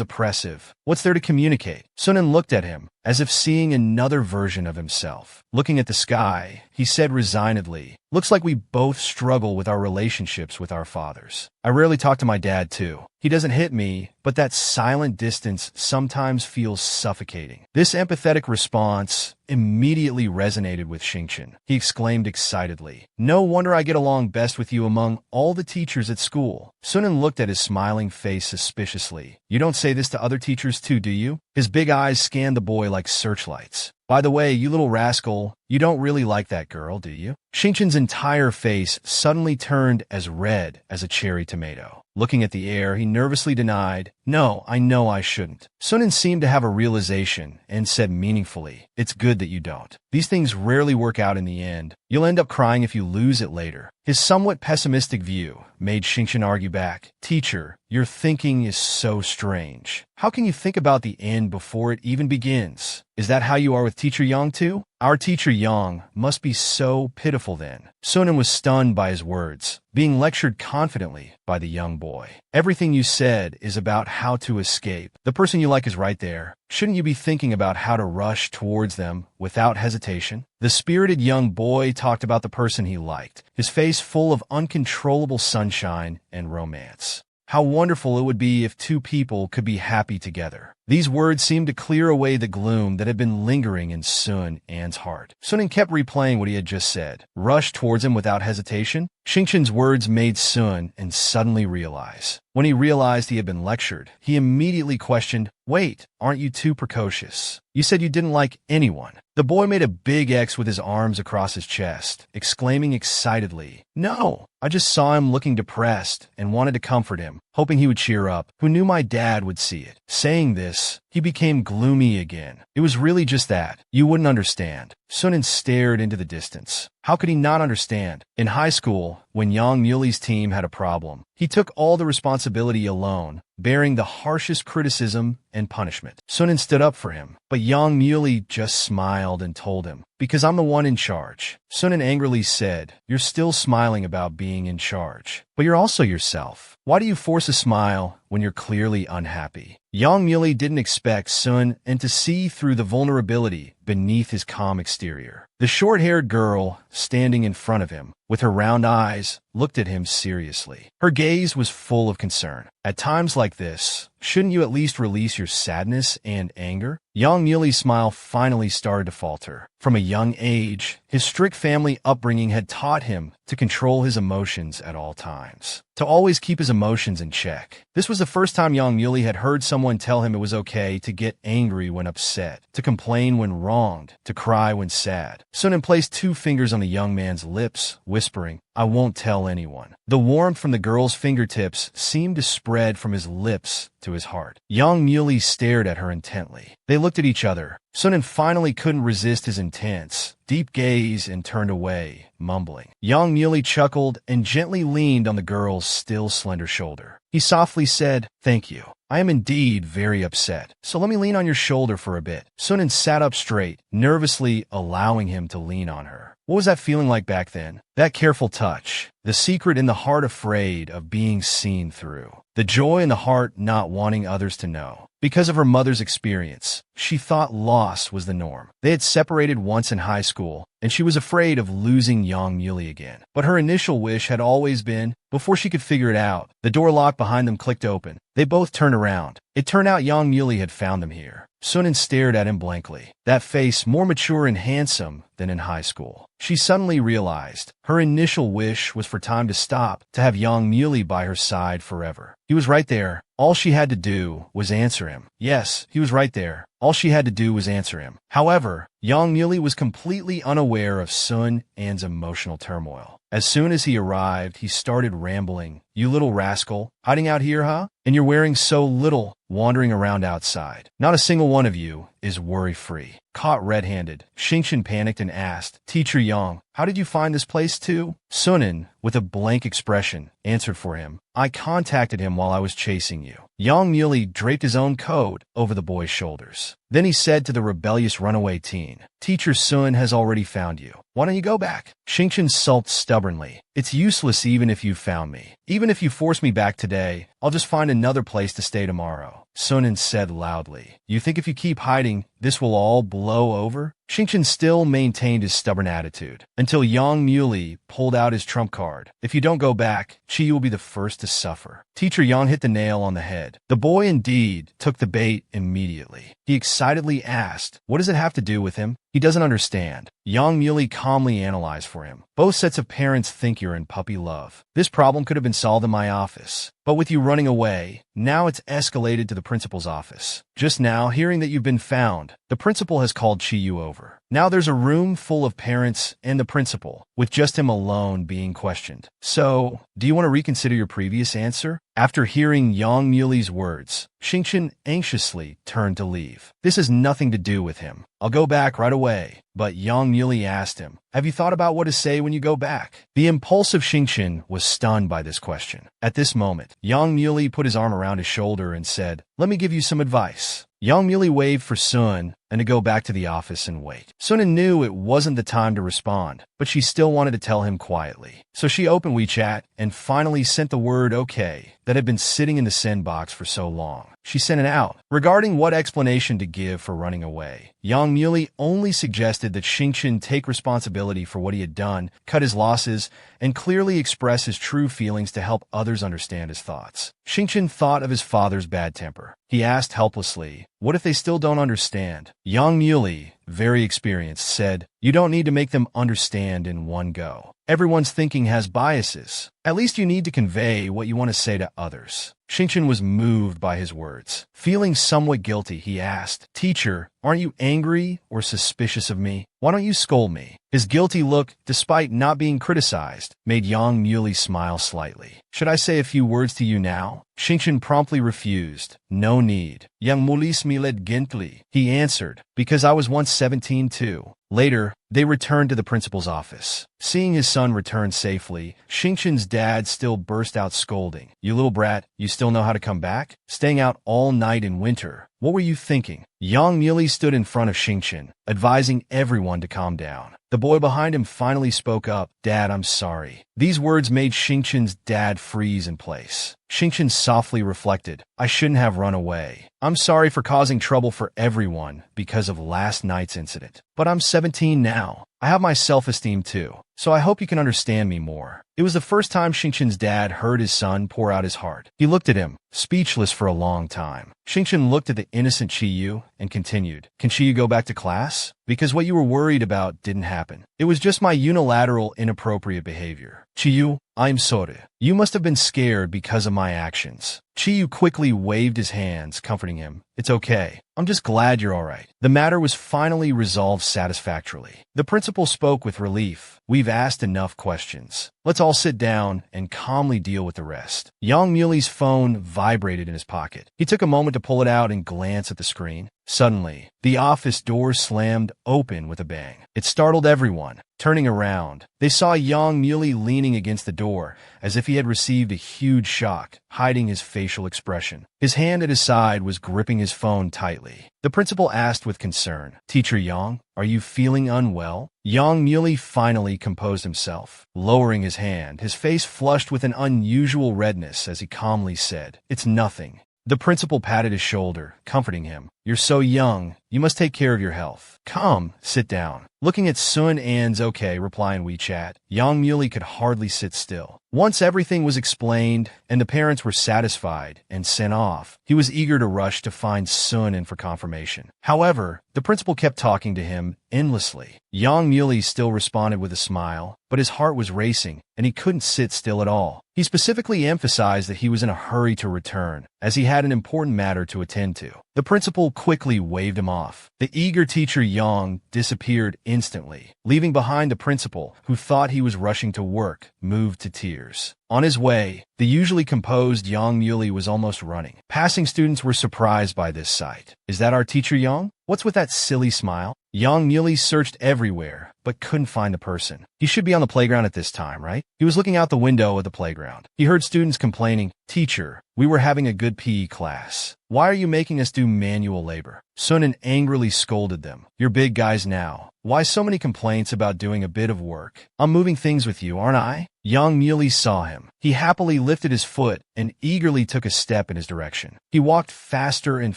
oppressive. What's there to communicate?" Sunan looked at him, as if seeing another version of himself. Looking at the sky, he said resignedly, "Looks like we both struggle with our relationships with our fathers. I rarely talk to my dad, too. He doesn't hit me, but that silent distance sometimes feels suffocating." This empathetic response immediately resonated with Xingqian. He exclaimed excitedly, "No wonder I get along best with you among all the teachers at school." Sunan looked at his smiling face suspiciously. "You don't say this to other teachers too, do you?" His big eyes scanned the boy like searchlights. "By the way, you little rascal, you don't really like that girl, do you?" Xingqian's entire face suddenly turned as red as a cherry tomato. Looking at the air, he nervously denied, "No, I know I shouldn't." Sunan seemed to have a realization and said meaningfully, "It's good that you don't. These things rarely work out in the end. You'll end up crying if you lose it later." His somewhat pessimistic view made Xingqian argue back, "Teacher, your thinking is so strange. How can you think about the end before it even begins? Is that how you are with Teacher Yang too?" Our teacher Yang must be so pitiful then. Sunan was stunned by his words, being lectured confidently by the young boy. Everything you said is about how to escape. The person you like is right there. Shouldn't you be thinking about how to rush towards them without hesitation? The spirited young boy talked about the person he liked, his face full of uncontrollable sunshine and romance. How wonderful it would be if two people could be happy together. These words seemed to clear away the gloom that had been lingering in Sun An's heart. Sunan kept replaying what he had just said. Rush towards him without hesitation? Xingqian's words made Sun An suddenly realize. When he realized he had been lectured, he immediately questioned, "Wait, aren't you too precocious? You said you didn't like anyone." The boy made a big X with his arms across his chest, exclaiming excitedly, "No, I just saw him looking depressed and wanted to comfort him, hoping he would cheer up. Who knew my dad would see it?" Saying this, he became gloomy again. It was really just that. You wouldn't understand. Sunan stared into the distance. How could he not understand? In high school, when Yang Muli's team had a problem, he took all the responsibility alone, bearing the harshest criticism and punishment. Sunan stood up for him, but Yang Muli just smiled and told him, "Because I'm the one in charge." Sunan angrily said, "You're still smiling about being in charge, but you're also yourself. Why do you force a smile when you're clearly unhappy?" Yang Muli didn't expect Sun An to see through the vulnerability beneath his calm exterior. The short-haired girl, standing in front of him, with her round eyes, looked at him seriously. Her gaze was full of concern. At times like this, shouldn't you at least release your sadness and anger? Yang Muli's smile finally started to falter. From a young age, his strict family upbringing had taught him to control his emotions at all times, to always keep his emotions in check. This was the first time Yang Muli had heard someone tell him it was okay to get angry when upset, to complain when wronged, to cry when sad. Sunan placed 2 fingers on the young man's lips, whispering, "I won't tell anyone." The warmth from the girl's fingertips seemed to spread from his lips to his heart. Yang Muli stared at her intently. They looked at each other. Sunan finally couldn't resist his intense, deep gaze and turned away, mumbling. Yang Muli chuckled and gently leaned on the girl's still slender shoulder. He softly said, "Thank you. I am indeed very upset, so let me lean on your shoulder for a bit." Sunan sat up straight, nervously allowing him to lean on her. What was that feeling like back then? That careful touch, the secret in the heart afraid of being seen through, the joy in the heart not wanting others to know. Because of her mother's experience, she thought loss was the norm. They had separated once in high school, and she was afraid of losing Yang Muli again. But her initial wish had always been, before she could figure it out, the door lock behind them clicked open. They both turned around. It turned out Yang Muli had found them here. Sunan stared at him blankly, that face more mature and handsome than in high school. She suddenly realized her initial wish was for time to stop, to have Yang Muli by her side forever. He was right there. All she had to do was answer him. Yes, he was right there. All she had to do was answer him. However, Yang Muli was completely unaware of Sun An's emotional turmoil. As soon as he arrived, he started rambling. "You little rascal, hiding out here, huh? And you're wearing so little, wandering around outside. Not a single one of you is worry-free." Caught red-handed, Xingqian panicked and asked, "Teacher Yang, how did you find this place too?" Sunan, with a blank expression, answered for him, "I contacted him while I was chasing you." Yang Muli draped his own coat over the boy's shoulders. Then he said to the rebellious runaway teen, "Teacher Sun has already found you. Why don't you go back?" Xingqian sulked stubbornly. "It's useless even if you found me. Even if you force me back today, I'll just find another place to stay tomorrow." Sunan said loudly, "You think if you keep hiding, this will all blow over?" Xingqian still maintained his stubborn attitude, until Yang Muli pulled out his trump card. "If you don't go back, Qi will be the first to suffer." Teacher Yang hit the nail on the head. The boy indeed took the bait immediately. He excitedly asked, "What does it have to do with him? He doesn't understand." Yang Muli calmly analyzed for him. "Both sets of parents think you're in puppy love. This problem could have been solved in my office. But with you running away, now it's escalated to the principal's office. Just now, hearing that you've been found, the principal has called Chiyu over. Now there's a room full of parents and the principal, with just him alone being questioned. So, do you want to reconsider your previous answer?" After hearing Yang Muli's words, Xingqian anxiously turned to leave. "This has nothing to do with him. I'll go back right away." But Yang Muli asked him, "Have you thought about what to say when you go back?" The impulsive Xingqian was stunned by this question. At this moment, Yang Muli put his arm around his shoulder and said, "Let me give you some advice. Young Muley waved for Sun and to go back to the office and wait. Sunan knew it wasn't the time to respond, but she still wanted to tell him quietly. So she opened WeChat and finally sent the word okay that had been sitting in the send box for so long. She sent it out. Regarding what explanation to give for running away, Yang Muley only suggested that Xingchen take responsibility for what he had done, cut his losses, and clearly express his true feelings to help others understand his thoughts. Xingchen thought of his father's bad temper. He asked helplessly, what if they still don't understand? Yang Muley, very experienced, said, you don't need to make them understand in one go. Everyone's thinking has biases. At least you need to convey what you want to say to others. Xingchen was moved by his words. Feeling somewhat guilty, he asked, Teacher, aren't you angry or suspicious of me? Why don't you scold me? His guilty look, despite not being criticized, made Yang Muley smile slightly. Should I say a few words to you now? Xingchen promptly refused. No need. Yang Muley smiled gently. He answered, because I was once 17 too. Later, they returned to the principal's office. Seeing his son return safely, Xingchen's dad still burst out scolding. You little brat, you still know how to come back? Staying out all night in winter. What were you thinking? Yang Muley stood in front of Xingchen, advising everyone to calm down. The boy behind him finally spoke up. Dad, I'm sorry. These words made Xingchen's dad freeze in place. Xingchen softly reflected, I shouldn't have run away. I'm sorry for causing trouble for everyone because of last night's incident. But I'm 17 now. I have my self-esteem too, so I hope you can understand me more. It was the first time Xingchen's dad heard his son pour out his heart. He looked at him, speechless for a long time. Xingchen looked at the innocent Qiyu and continued, Can Qiyu go back to class? Because what you were worried about didn't happen. It was just my unilateral, inappropriate behavior. Qiyu, I'm sorry. You must have been scared because of my actions. Qiyu quickly waved his hands, comforting him. It's okay. I'm just glad you're all right. The matter was finally resolved satisfactorily. The principal spoke with relief. We've asked enough questions. Let's all sit down and calmly deal with the rest. Yang Muley's phone vibrated in his pocket. He took a moment to pull it out and glance at the screen. Suddenly, the office door slammed open with a bang. It startled everyone. Turning around, they saw Yang Muley leaning against the door, as if he had received a huge shock, hiding his facial expression. His hand at his side was gripping his phone tightly. The principal asked with concern, Teacher Yang, are you feeling unwell? Yang Muley finally composed himself. Lowering his hand, his face flushed with an unusual redness as he calmly said, It's nothing. The principal patted his shoulder, comforting him. You're so young, you must take care of your health. Come, sit down. Looking at Sun An's okay reply in WeChat, Yang Muley could hardly sit still. Once everything was explained and the parents were satisfied and sent off, he was eager to rush to find Sun In for confirmation. However, the principal kept talking to him endlessly. Yang Muley still responded with a smile, but his heart was racing and he couldn't sit still at all. He specifically emphasized that he was in a hurry to return, as he had an important matter to attend to. The principal quickly waved him off. The eager teacher Yang disappeared instantly, leaving behind the principal, who thought he was rushing to work, moved to tears. On his way, the usually composed Yang Muley was almost running. Passing students were surprised by this sight. Is that our teacher Yang? What's with that silly smile? Yang Muley searched everywhere, but couldn't find the person. He should be on the playground at this time, right? He was looking out the window of the playground. He heard students complaining, Teacher, we were having a good PE class. Why are you making us do manual labor? Sunan angrily scolded them. You're big guys now. Why so many complaints about doing a bit of work? I'm moving things with you, aren't I? Yang Muley saw him. He happily lifted his foot and eagerly took a step in his direction. He walked faster and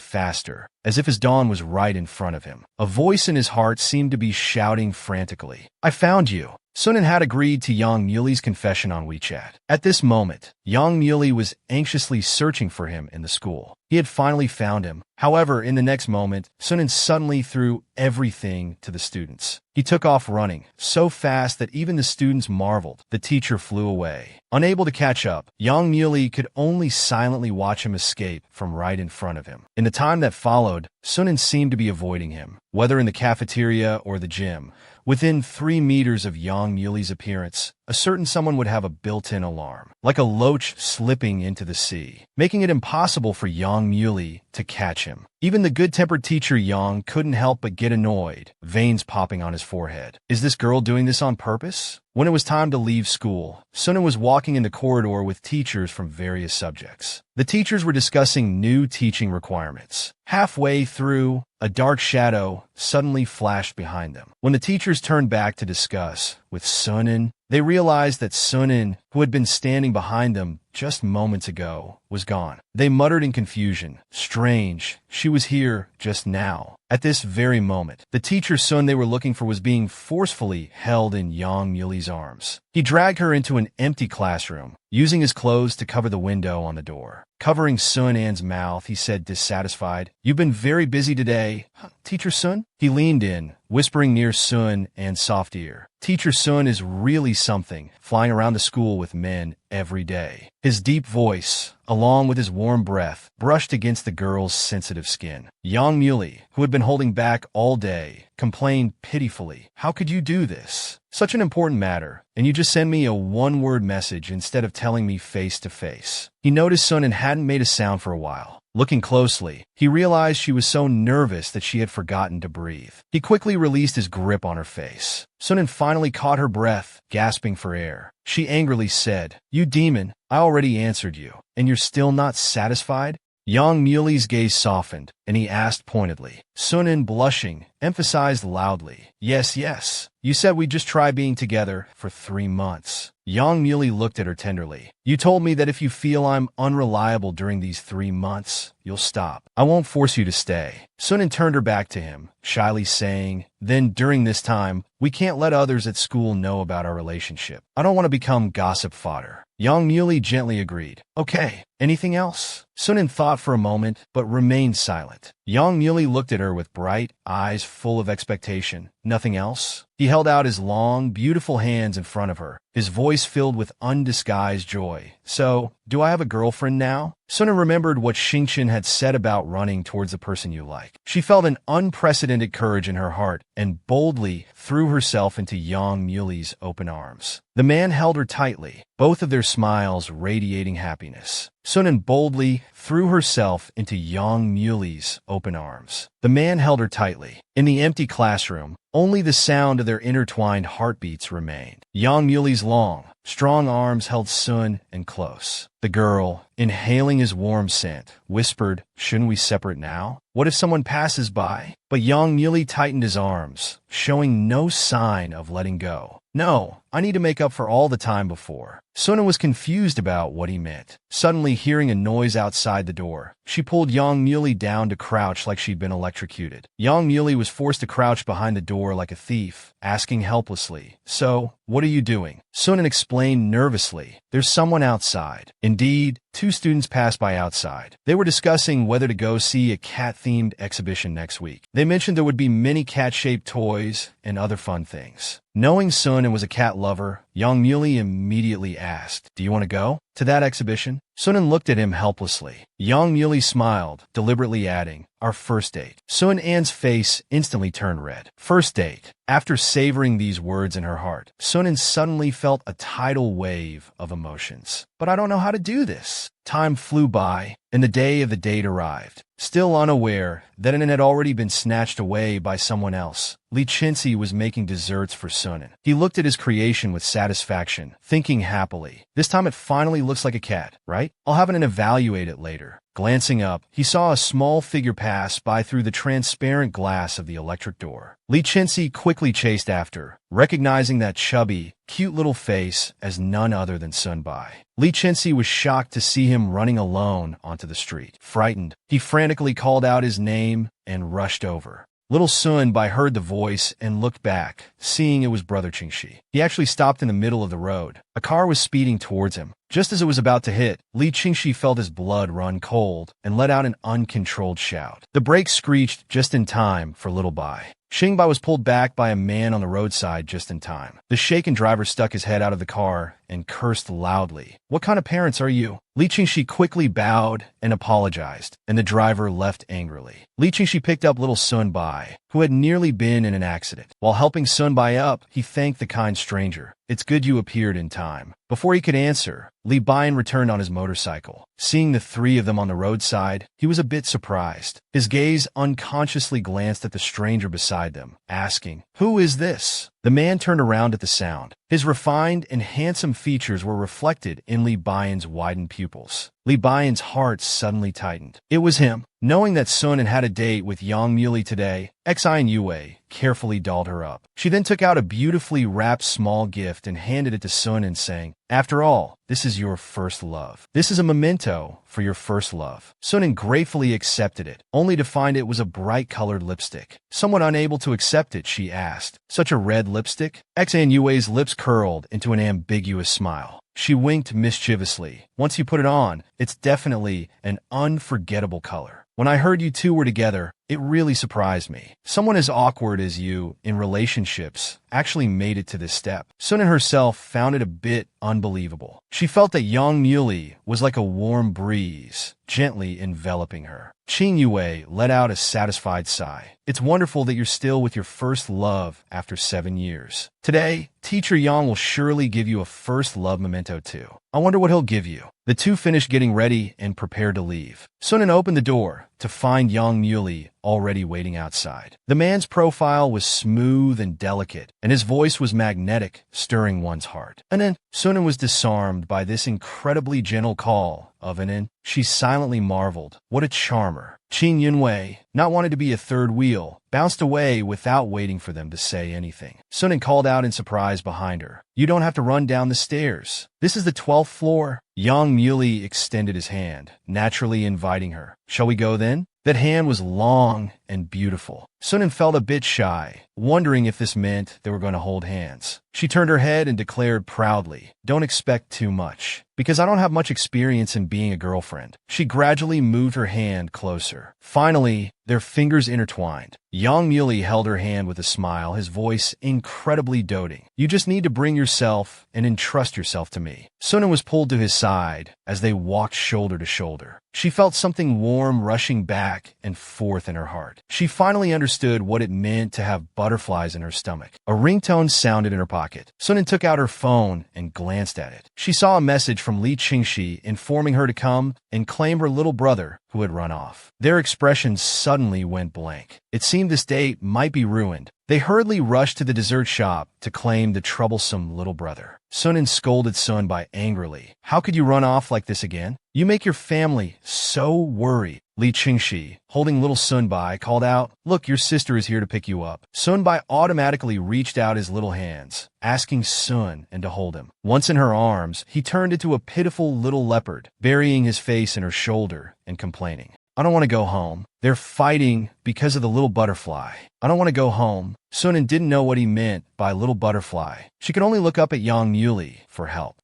faster, as if his dawn was right in front of him. A voice in his heart seemed to be shouting frantically, I found you. Sunan had agreed to Yang Muley's confession on WeChat. At this moment, Yang Muley was anxiously searching for him in the school. He had finally found him. However, in the next moment, Sunan suddenly threw everything to the students. He took off running, so fast that even the students marveled. The teacher flew away. Unable to catch up, Yang Muley could only silently watch him escape from right in front of him. In the time that followed, Sunan seemed to be avoiding him, whether in the cafeteria or the gym. Within 3 meters of Yang Muley's appearance, a certain someone would have a built-in alarm, like a loach slipping into the sea, making it impossible for Yang Muley to catch him. Even the good-tempered teacher Yang couldn't help but get annoyed, veins popping on his forehead. Is this girl doing this on purpose? When it was time to leave school, Sunan was walking in the corridor with teachers from various subjects. The teachers were discussing new teaching requirements. Halfway through, a dark shadow suddenly flashed behind them. When the teachers turned back to discuss with Sunan, they realized that Sunan, who had been standing behind them just moments ago, was gone. They muttered in confusion. Strange, she was here just now. At this very moment, the teacher Sun they were looking for was being forcefully held in Yang Muli's arms. He dragged her into an empty classroom, using his clothes to cover the window on the door. Covering Sun An's mouth, he said, dissatisfied, "You've been very busy today, Teacher Sun?" He leaned in, whispering near Sun An's soft ear. Teacher Sun is really something, flying around the school with men every day. His deep voice, along with his warm breath, brushed against the girl's sensitive skin. Yang Muli, who had been holding back all day, complained pitifully, "How could you do this? Such an important matter, and you just send me a one-word message instead of telling me face to face." He noticed Sunan hadn't made a sound for a while. Looking closely, he realized she was so nervous that she had forgotten to breathe. He quickly released his grip on her face. Sunan finally caught her breath, gasping for air. She angrily said, "You demon, I already answered you, and you're still not satisfied?" Yang Muli's gaze softened, and he asked pointedly. Sunan, blushing, emphasized loudly, "Yes, yes. You said we'd just try being together for 3 months." Yang Muli looked at her tenderly. "You told me that if you feel I'm unreliable during these 3 months, you'll stop. I won't force you to stay." Sunan turned her back to him, shyly saying, "Then during this time, we can't let others at school know about our relationship. I don't want to become gossip fodder." Yang Muli gently agreed. "Okay, anything else?" Sunan thought for a moment, but remained silent. Yang Muli looked at her with bright eyes full of expectation. "Nothing else?" He held out his long, beautiful hands in front of her, his voice filled with undisguised joy. "So, do I have a girlfriend now?" Sunan remembered what Xingqian had said about running towards the person you like. She felt an unprecedented courage in her heart and boldly threw herself into Yang Muli's open arms. The man held her tightly, both of their smiles radiating happiness. Sunan boldly threw herself into Yang Muli's open arms. The man held her tightly. In the empty classroom, only the sound of their intertwined heartbeats remained. Yang Muli's long, strong arms held Sun and close. The girl, inhaling his warm scent, whispered, "Shouldn't we separate now? What if someone passes by?" But Yang Muli tightened his arms, showing no sign of letting go. "No, I need to make up for all the time before." Sunan was confused about what he meant. Suddenly hearing a noise outside the door, she pulled Yang Muli down to crouch like she'd been electrocuted. Yang Muli was forced to crouch behind the door like a thief, asking helplessly, "So, what are you doing?" Sunan explained nervously, "There's someone outside." Indeed, 2 students passed by outside. They were discussing whether to go see a cat-themed exhibition next week. They mentioned there would be many cat-shaped toys and other fun things. Knowing Sunan was a cat lover, Yang Muli immediately asked, "Do you want to go to that exhibition?" Sunan looked at him helplessly. Yang Muli smiled, deliberately adding, "Our first date." Sun An's face instantly turned red. First date. After savoring these words in her heart, Sunan suddenly felt a tidal wave of emotions. "But I don't know how to do this." Time flew by, and the day of the date arrived. Still unaware that it had already been snatched away by someone else, Li Chenxi was making desserts for Sunan. He looked at his creation with satisfaction, thinking happily, "This time it finally looks like a cat, right? I'll have it and evaluate it later." Glancing up, he saw a small figure pass by through the transparent glass of the electric door. Li Chenxi quickly chased after, recognizing that chubby, cute little face as none other than Sun Bai. Li Chenxi was shocked to see him running alone onto the street. Frightened, he frantically called out his name and rushed over. Little Sun Bai heard the voice and looked back, seeing it was Brother Qingxi. He actually stopped in the middle of the road. A car was speeding towards him. Just as it was about to hit, Li Qingxi felt his blood run cold and let out an uncontrolled shout. The brakes screeched just in time for Little Bai. Xingbai was pulled back by a man on the roadside just in time. The shaken driver stuck his head out of the car and cursed loudly. "What kind of parents are you?" Li Qingxi quickly bowed and apologized, and the driver left angrily. Li Qingxi picked up little Sun Bai, who had nearly been in an accident. While helping Sun Bai up, he thanked the kind stranger. "It's good you appeared in time." Before he could answer, Li Baian returned on his motorcycle. Seeing the 3 of them on the roadside, he was a bit surprised. His gaze unconsciously glanced at the stranger beside them, asking, "Who is this?" The man turned around at the sound. His refined and handsome features were reflected in Li Baiyan's widened pupils. Li Baiyan's heart suddenly tightened. It was him. Knowing that Sun had a date with Yang Muley today, Xin Yue carefully dolled her up. She then took out a beautifully wrapped small gift and handed it to Sun and saying, "After all, this is your first love. This is a memento for your first love." Sun gratefully accepted it, only to find it was a bright-colored lipstick. Somewhat unable to accept it, she asked, "Such a red lipstick?" Xin Yue's lips curled into an ambiguous smile. She winked mischievously. "Once you put it on, it's definitely an unforgettable color. When I heard you two were together, it really surprised me. Someone as awkward as you in relationships actually made it to this step." Sun herself found it a bit unbelievable. She felt that Yang Muley was like a warm breeze, gently enveloping her. Qin Yue let out a satisfied sigh. "It's wonderful that you're still with your first love after 7 years. Today, Teacher Yang will surely give you a first love memento too. I wonder what he'll give you." The two finished getting ready and prepared to leave. Sun opened the door to find Yang Muley already waiting outside. The man's profile was smooth and delicate, and his voice was magnetic, stirring one's heart. And then Sun was disarmed by this incredibly gentle call of Anin. She silently marveled. What a charmer. Qin Yunwei, not wanting to be a third wheel, bounced away without waiting for them to say anything. Sun called out in surprise behind her, "You don't have to run down the stairs. This is the 12th floor." Yang Muley extended his hand, naturally inviting her. "Shall we go then?" That hand was long and beautiful. Sun felt a bit shy, wondering if this meant they were going to hold hands. She turned her head and declared proudly, "Don't expect too much, because I don't have much experience in being a girlfriend." She gradually moved her hand closer. Finally, their fingers intertwined. Yang Muley held her hand with a smile, his voice incredibly doting. "You just need to bring yourself and entrust yourself to me." Sun was pulled to his side as they walked shoulder to shoulder. She felt something warm rushing back and forth in her heart. She finally understood what it meant to have butterflies in her stomach. A ringtone sounded in her pocket. Sun took out her phone and glanced at it. She saw a message from Li Qingxi informing her to come and claim her little brother who had run off. Their expressions suddenly went blank. It seemed this date might be ruined. They hurriedly rushed to the dessert shop to claim the troublesome little brother. Sun scolded Sun angrily. "How could you run off like this again? You make your family so worried." Li Qingxi, holding little Sunbai, called out, "Look, your sister is here to pick you up." Sunbai automatically reached out his little hands, asking Sun to hold him. Once in her arms, he turned into a pitiful little leopard, burying his face in her shoulder and complaining. "I don't want to go home. They're fighting because of the little butterfly. I don't want to go home." Sun didn't know what he meant by little butterfly. She could only look up at Yang Muley for help.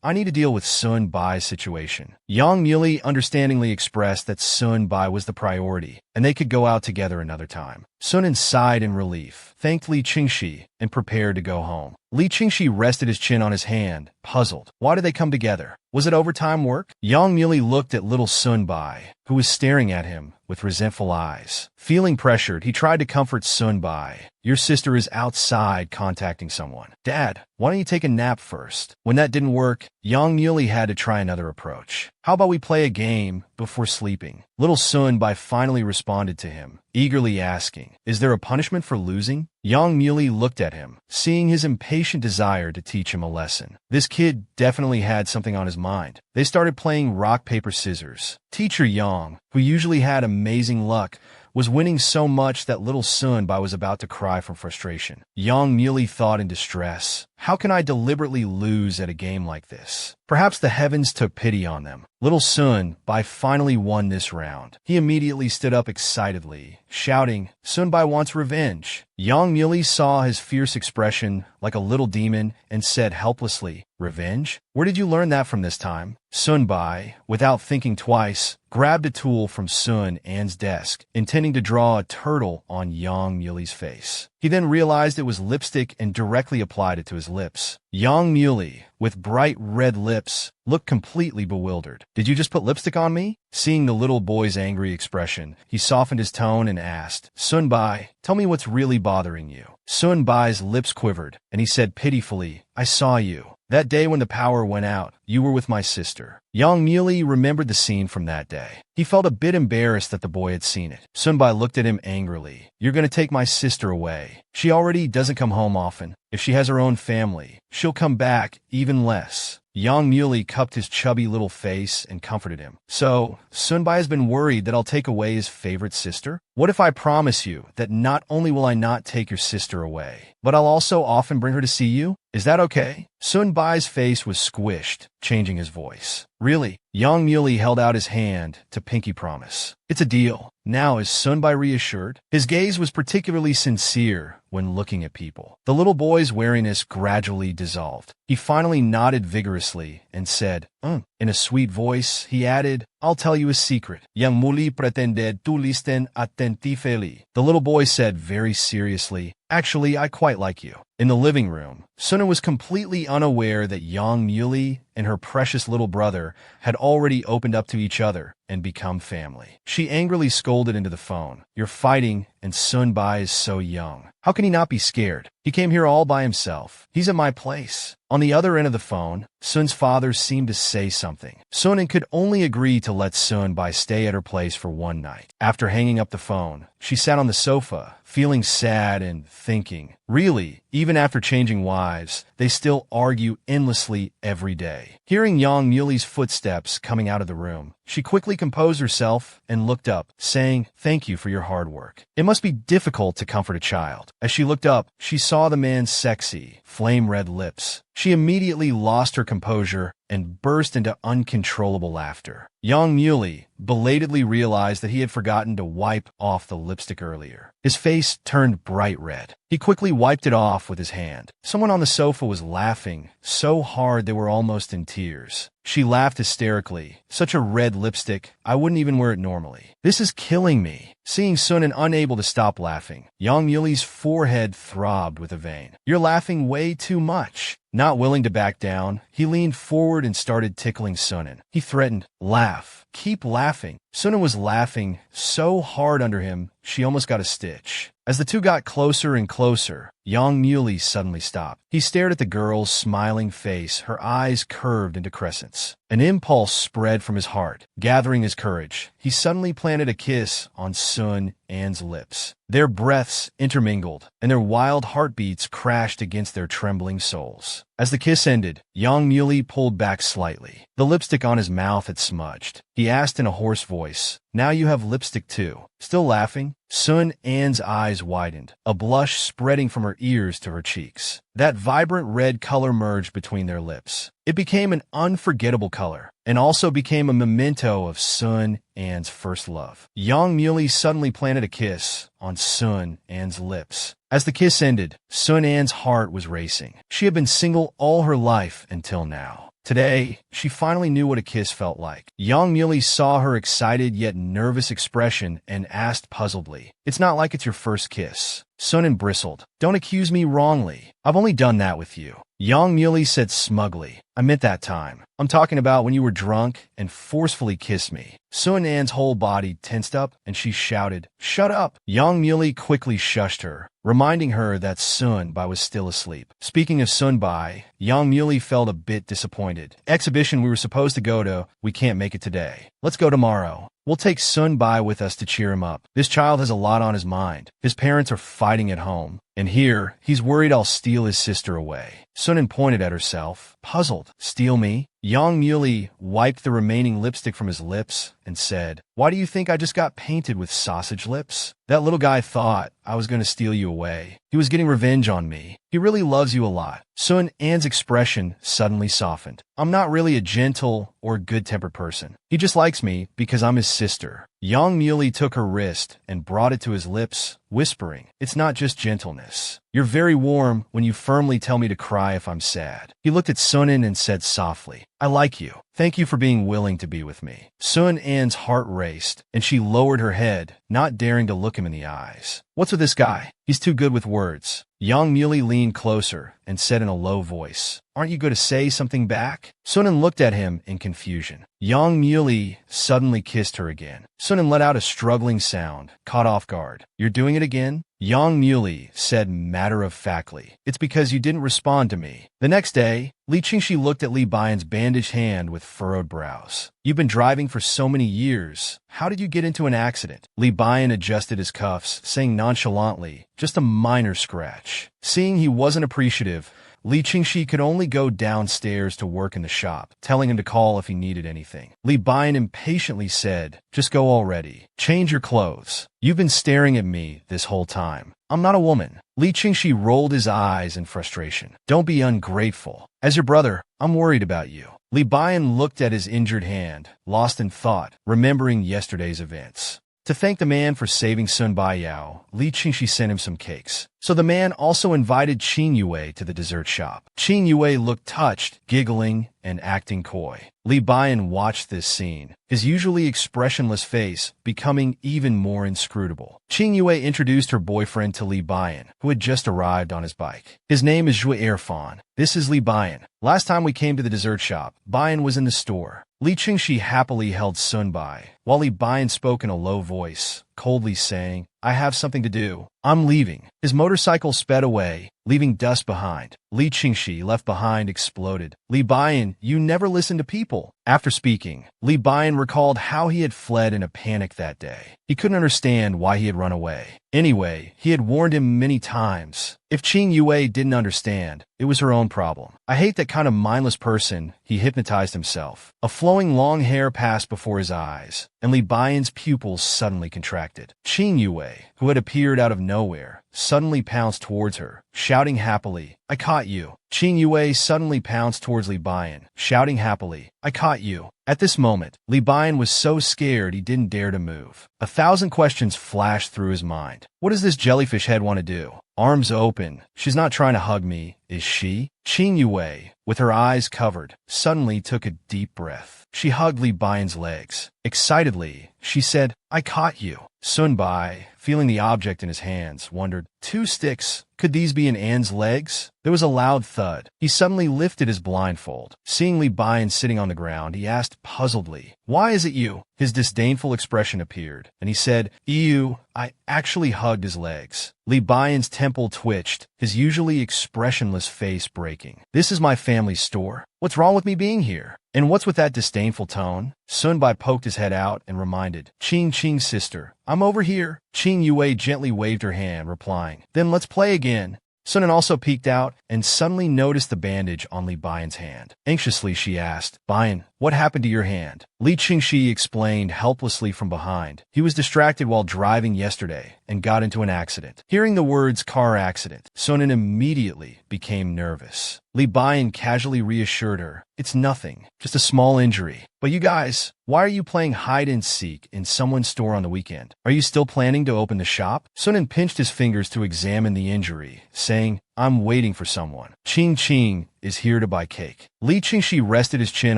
I need to deal with Sun Bai's situation." Yang Muley understandingly expressed that Sun Bai was the priority, and they could go out together another time. Sun sighed in relief, thanked Li Qingxi, and prepared to go home. Li Qingxi rested his chin on his hand, puzzled. Why did they come together? Was it overtime work? Yang Muley looked at little Sun Bai, who was staring at him with resentful eyes. Feeling pressured, he tried to comfort Sun Bai. "Your sister is outside contacting someone. Dad, why don't you take a nap first?" When that didn't work, Yang Muley had to try another approach. "How about we play a game before sleeping?" Little Sun Bai finally responded to him, eagerly asking, "Is there a punishment for losing?" Yang Muley looked at him, seeing his impatient desire to teach him a lesson. This kid definitely had something on his mind. They started playing rock, paper, scissors. Teacher Yang, who usually had amazing luck, was winning so much that little Sun Bai was about to cry from frustration. Yang Muley thought in distress, "How can I deliberately lose at a game like this?" Perhaps the heavens took pity on them. Little Sun Bai finally won this round. He immediately stood up excitedly, shouting, "Sun Bai wants revenge." Yang Muley saw his fierce expression like a little demon and said helplessly, "Revenge? Where did you learn that from this time?" Sun Bai, without thinking twice, grabbed a tool from Sun An's desk, intending to draw a turtle on Yang Muley's face. He then realized it was lipstick and directly applied it to his lips. Yang Muley, with bright red lips, looked completely bewildered. "Did you just put lipstick on me?" Seeing the little boy's angry expression, he softened his tone and asked, "Sun Bai, tell me what's really bothering you." Sun Bai's lips quivered, and he said pitifully, "I saw you. That day when the power went out, you were with my sister. Young Muley remembered the scene from that day. He felt a bit embarrassed that the boy had seen it. Sunbai looked at him angrily. You're going to take my sister away. She already doesn't come home often. If she has her own family, she'll come back even less. Young Muley cupped his chubby little face and comforted him. So, Sunbai has been worried that I'll take away his favorite sister? What if I promise you that not only will I not take your sister away, but I'll also often bring her to see you? Is that okay? Sunbai's face was squished, changing his voice. Really? Young Muley held out his hand to pinky promise. It's a deal. Now is Sunbai reassured? His gaze was particularly sincere when looking at people. The little boy's wariness gradually dissolved. He finally nodded vigorously and said, In a sweet voice, he added, I'll tell you a secret. Young Muley pretended to listen attentively. The little boy said very seriously, Actually, I quite like you. In the living room, Suna was completely unaware that Young Muley and her precious little brother had already opened up to each other and become family. She angrily scolded into the phone. You're fighting, and Sunbai is so young. How can he not be scared? He came here all by himself. He's at my place. On the other end of the phone, Sun's father seemed to say something. Sunan could only agree to let Sunbai stay at her place for one night. After hanging up the phone, she sat on the sofa, feeling sad and thinking, really, even after changing wives, they still argue endlessly every day. Hearing Young Muley's footsteps coming out of the room, she quickly composed herself and looked up, saying, Thank you for your hard work. It must be difficult to comfort a child. As she looked up, she saw the man's sexy, flame-red lips. She immediately lost her composure and burst into uncontrollable laughter. Young Muley belatedly realized that he had forgotten to wipe off the lipstick earlier. His face turned bright red. He quickly wiped it off with his hand. Someone on the sofa was laughing so hard they were almost in tears. She laughed hysterically. Such a red lipstick, I wouldn't even wear it normally. This is killing me. Seeing Sunan unable to stop laughing, Young Muley's forehead throbbed with a vein. You're laughing way too much. Not willing to back down, he leaned forward and started tickling Sunan. He threatened, Laugh. Keep laughing. Sunan was laughing so hard under him, she almost got a stitch. As the two got closer and closer, Young Muley suddenly stopped. He stared at the girl's smiling face, her eyes curved into crescents. An impulse spread from his heart. Gathering his courage, he suddenly planted a kiss on Sun An's lips. Their breaths intermingled, and their wild heartbeats crashed against their trembling souls. As the kiss ended, Young Muley pulled back slightly. The lipstick on his mouth had smudged. He asked in a hoarse voice, Now you have lipstick too. Still laughing? Sun An's eyes widened, a blush spreading from her ears to her cheeks. That vibrant red color merged between their lips. It became an unforgettable color, and also became a memento of Sun An's first love. Young Muley suddenly planted a kiss on Sun An's lips. As the kiss ended, Sun An's heart was racing. She had been single all her life until now. Today, she finally knew what a kiss felt like. Young Muley saw her excited yet nervous expression and asked puzzledly, It's not like it's your first kiss. Sunan bristled. Don't accuse me wrongly. I've only done that with you. Young Muley said smugly, I meant that time. I'm talking about when you were drunk and forcefully kissed me. Sun An's whole body tensed up and she shouted, Shut up! Young Muley quickly shushed her, reminding her that Sunbai was still asleep. Speaking of Sunbai, Young Muley felt a bit disappointed. Exhibition we were supposed to go to, we can't make it today. Let's go tomorrow. We'll take Sunbai with us to cheer him up. This child has a lot on his mind. His parents are fighting at home. And here, he's worried I'll steal his sister away. Sunan pointed at herself, puzzled. Steal me? Young Muley wiped the remaining lipstick from his lips and said, Why do you think I just got painted with sausage lips? That little guy thought I was going to steal you away. He was getting revenge on me. He really loves you a lot. Sun An's expression suddenly softened. I'm not really a gentle or good-tempered person. He just likes me because I'm his sister. Young Muley took her wrist and brought it to his lips, whispering, It's not just gentleness. You're very warm when you firmly tell me to cry if I'm sad. He looked at Sunan and said softly, I like you. Thank you for being willing to be with me. Sun An's heart raced, and she lowered her head, not daring to look him in the eyes. What's with this guy? He's too good with words. Yang Muley leaned closer and said in a low voice, "Aren't you going to say something back?" Sunan looked at him in confusion. Yang Muley suddenly kissed her again. Sunan let out a struggling sound, caught off guard. "You're doing it again?" Yang Muley said matter-of-factly, "It's because you didn't respond to me." The next day, Li Qingxi looked at Li Baiyan's bandaged hand with furrowed brows. "You've been driving for so many years. How did you get into an accident?" Li Baiyan adjusted his cuffs, saying nonchalantly, "Just a minor scratch." Seeing he wasn't appreciative, Li Qingxi could only go downstairs to work in the shop, telling him to call if he needed anything. Li Baiyan impatiently said, "Just go already. Change your clothes. You've been staring at me this whole time. I'm not a woman." Li Qingxi rolled his eyes in frustration. "Don't be ungrateful. As your brother, I'm worried about you." Li Baiyan looked at his injured hand, lost in thought, remembering yesterday's events. To thank the man for saving Sun Baiyao, Li Qingxi sent him some cakes. So the man also invited Qin Yue to the dessert shop. Qin Yue looked touched, giggling, and acting coy. Li Baiyan watched this scene, his usually expressionless face becoming even more inscrutable. Qin Yue introduced her boyfriend to Li Baiyan, who had just arrived on his bike. "His name is Zhui Erfan. This is Li Baiyan. Last time we came to the dessert shop, Baiyan was in the store." Li Qingxi happily held Sun Bai, while Li Baiyan spoke in a low voice, coldly saying, "I have something to do. I'm leaving." His motorcycle sped away, leaving dust behind. Li Qingxi, left behind, exploded. "Li Baiyan, you never listen to people." After speaking, Li Baiyan recalled how he had fled in a panic that day. He couldn't understand why he had run away. Anyway, he had warned him many times. If Qin Yue didn't understand, it was her own problem. "I hate that kind of mindless person," he hypnotized himself. A flowing long hair passed before his eyes, and Li Baiyan's pupils suddenly contracted. Qin Yue, who had appeared out of nowhere, suddenly pounced towards her, shouting happily, "I caught you." Qin Yue suddenly pounced towards Li Baiyan, shouting happily, "I caught you." At this moment, Li Baiyan was so scared he didn't dare to move. 1,000 questions flashed through his mind. What does this jellyfish head want to do? Arms open. She's not trying to hug me, is she? Qin Yue, with her eyes covered, suddenly took a deep breath. She hugged Li Baiyan's legs. Excitedly, she said, "I caught you." Sun Bai, feeling the object in his hands, wondered, 2 sticks? Could these be in Anne's legs? There was a loud thud. He suddenly lifted his blindfold. Seeing Li Baiyan sitting on the ground, he asked puzzledly, "Why is it you?" His disdainful expression appeared, and he said, "Ew, I actually hugged his legs." Li Baiyan's temple twitched, his usually expressionless face breaking. "This is my family's store. What's wrong with me being here? And what's with that disdainful tone?" Sun Bai poked his head out and reminded, Qing's sister, "I'm over here." Qin Yue gently waved her hand, replying, "Then let's play again." Sunan also peeked out and suddenly noticed the bandage on Li Baiyan's hand. Anxiously, she asked, "Baiyan, what happened to your hand?" Li Qingxi explained helplessly from behind. He was distracted while driving yesterday and got into an accident. Hearing the words car accident, Sunan immediately became nervous. Li Baiyan casually reassured her, "It's nothing, just a small injury." "But you guys, why are you playing hide-and-seek in someone's store on the weekend? Are you still planning to open the shop?" Sunan pinched his fingers to examine the injury, saying, "I'm waiting for someone. Qing is here to buy cake." Li Qingxi rested his chin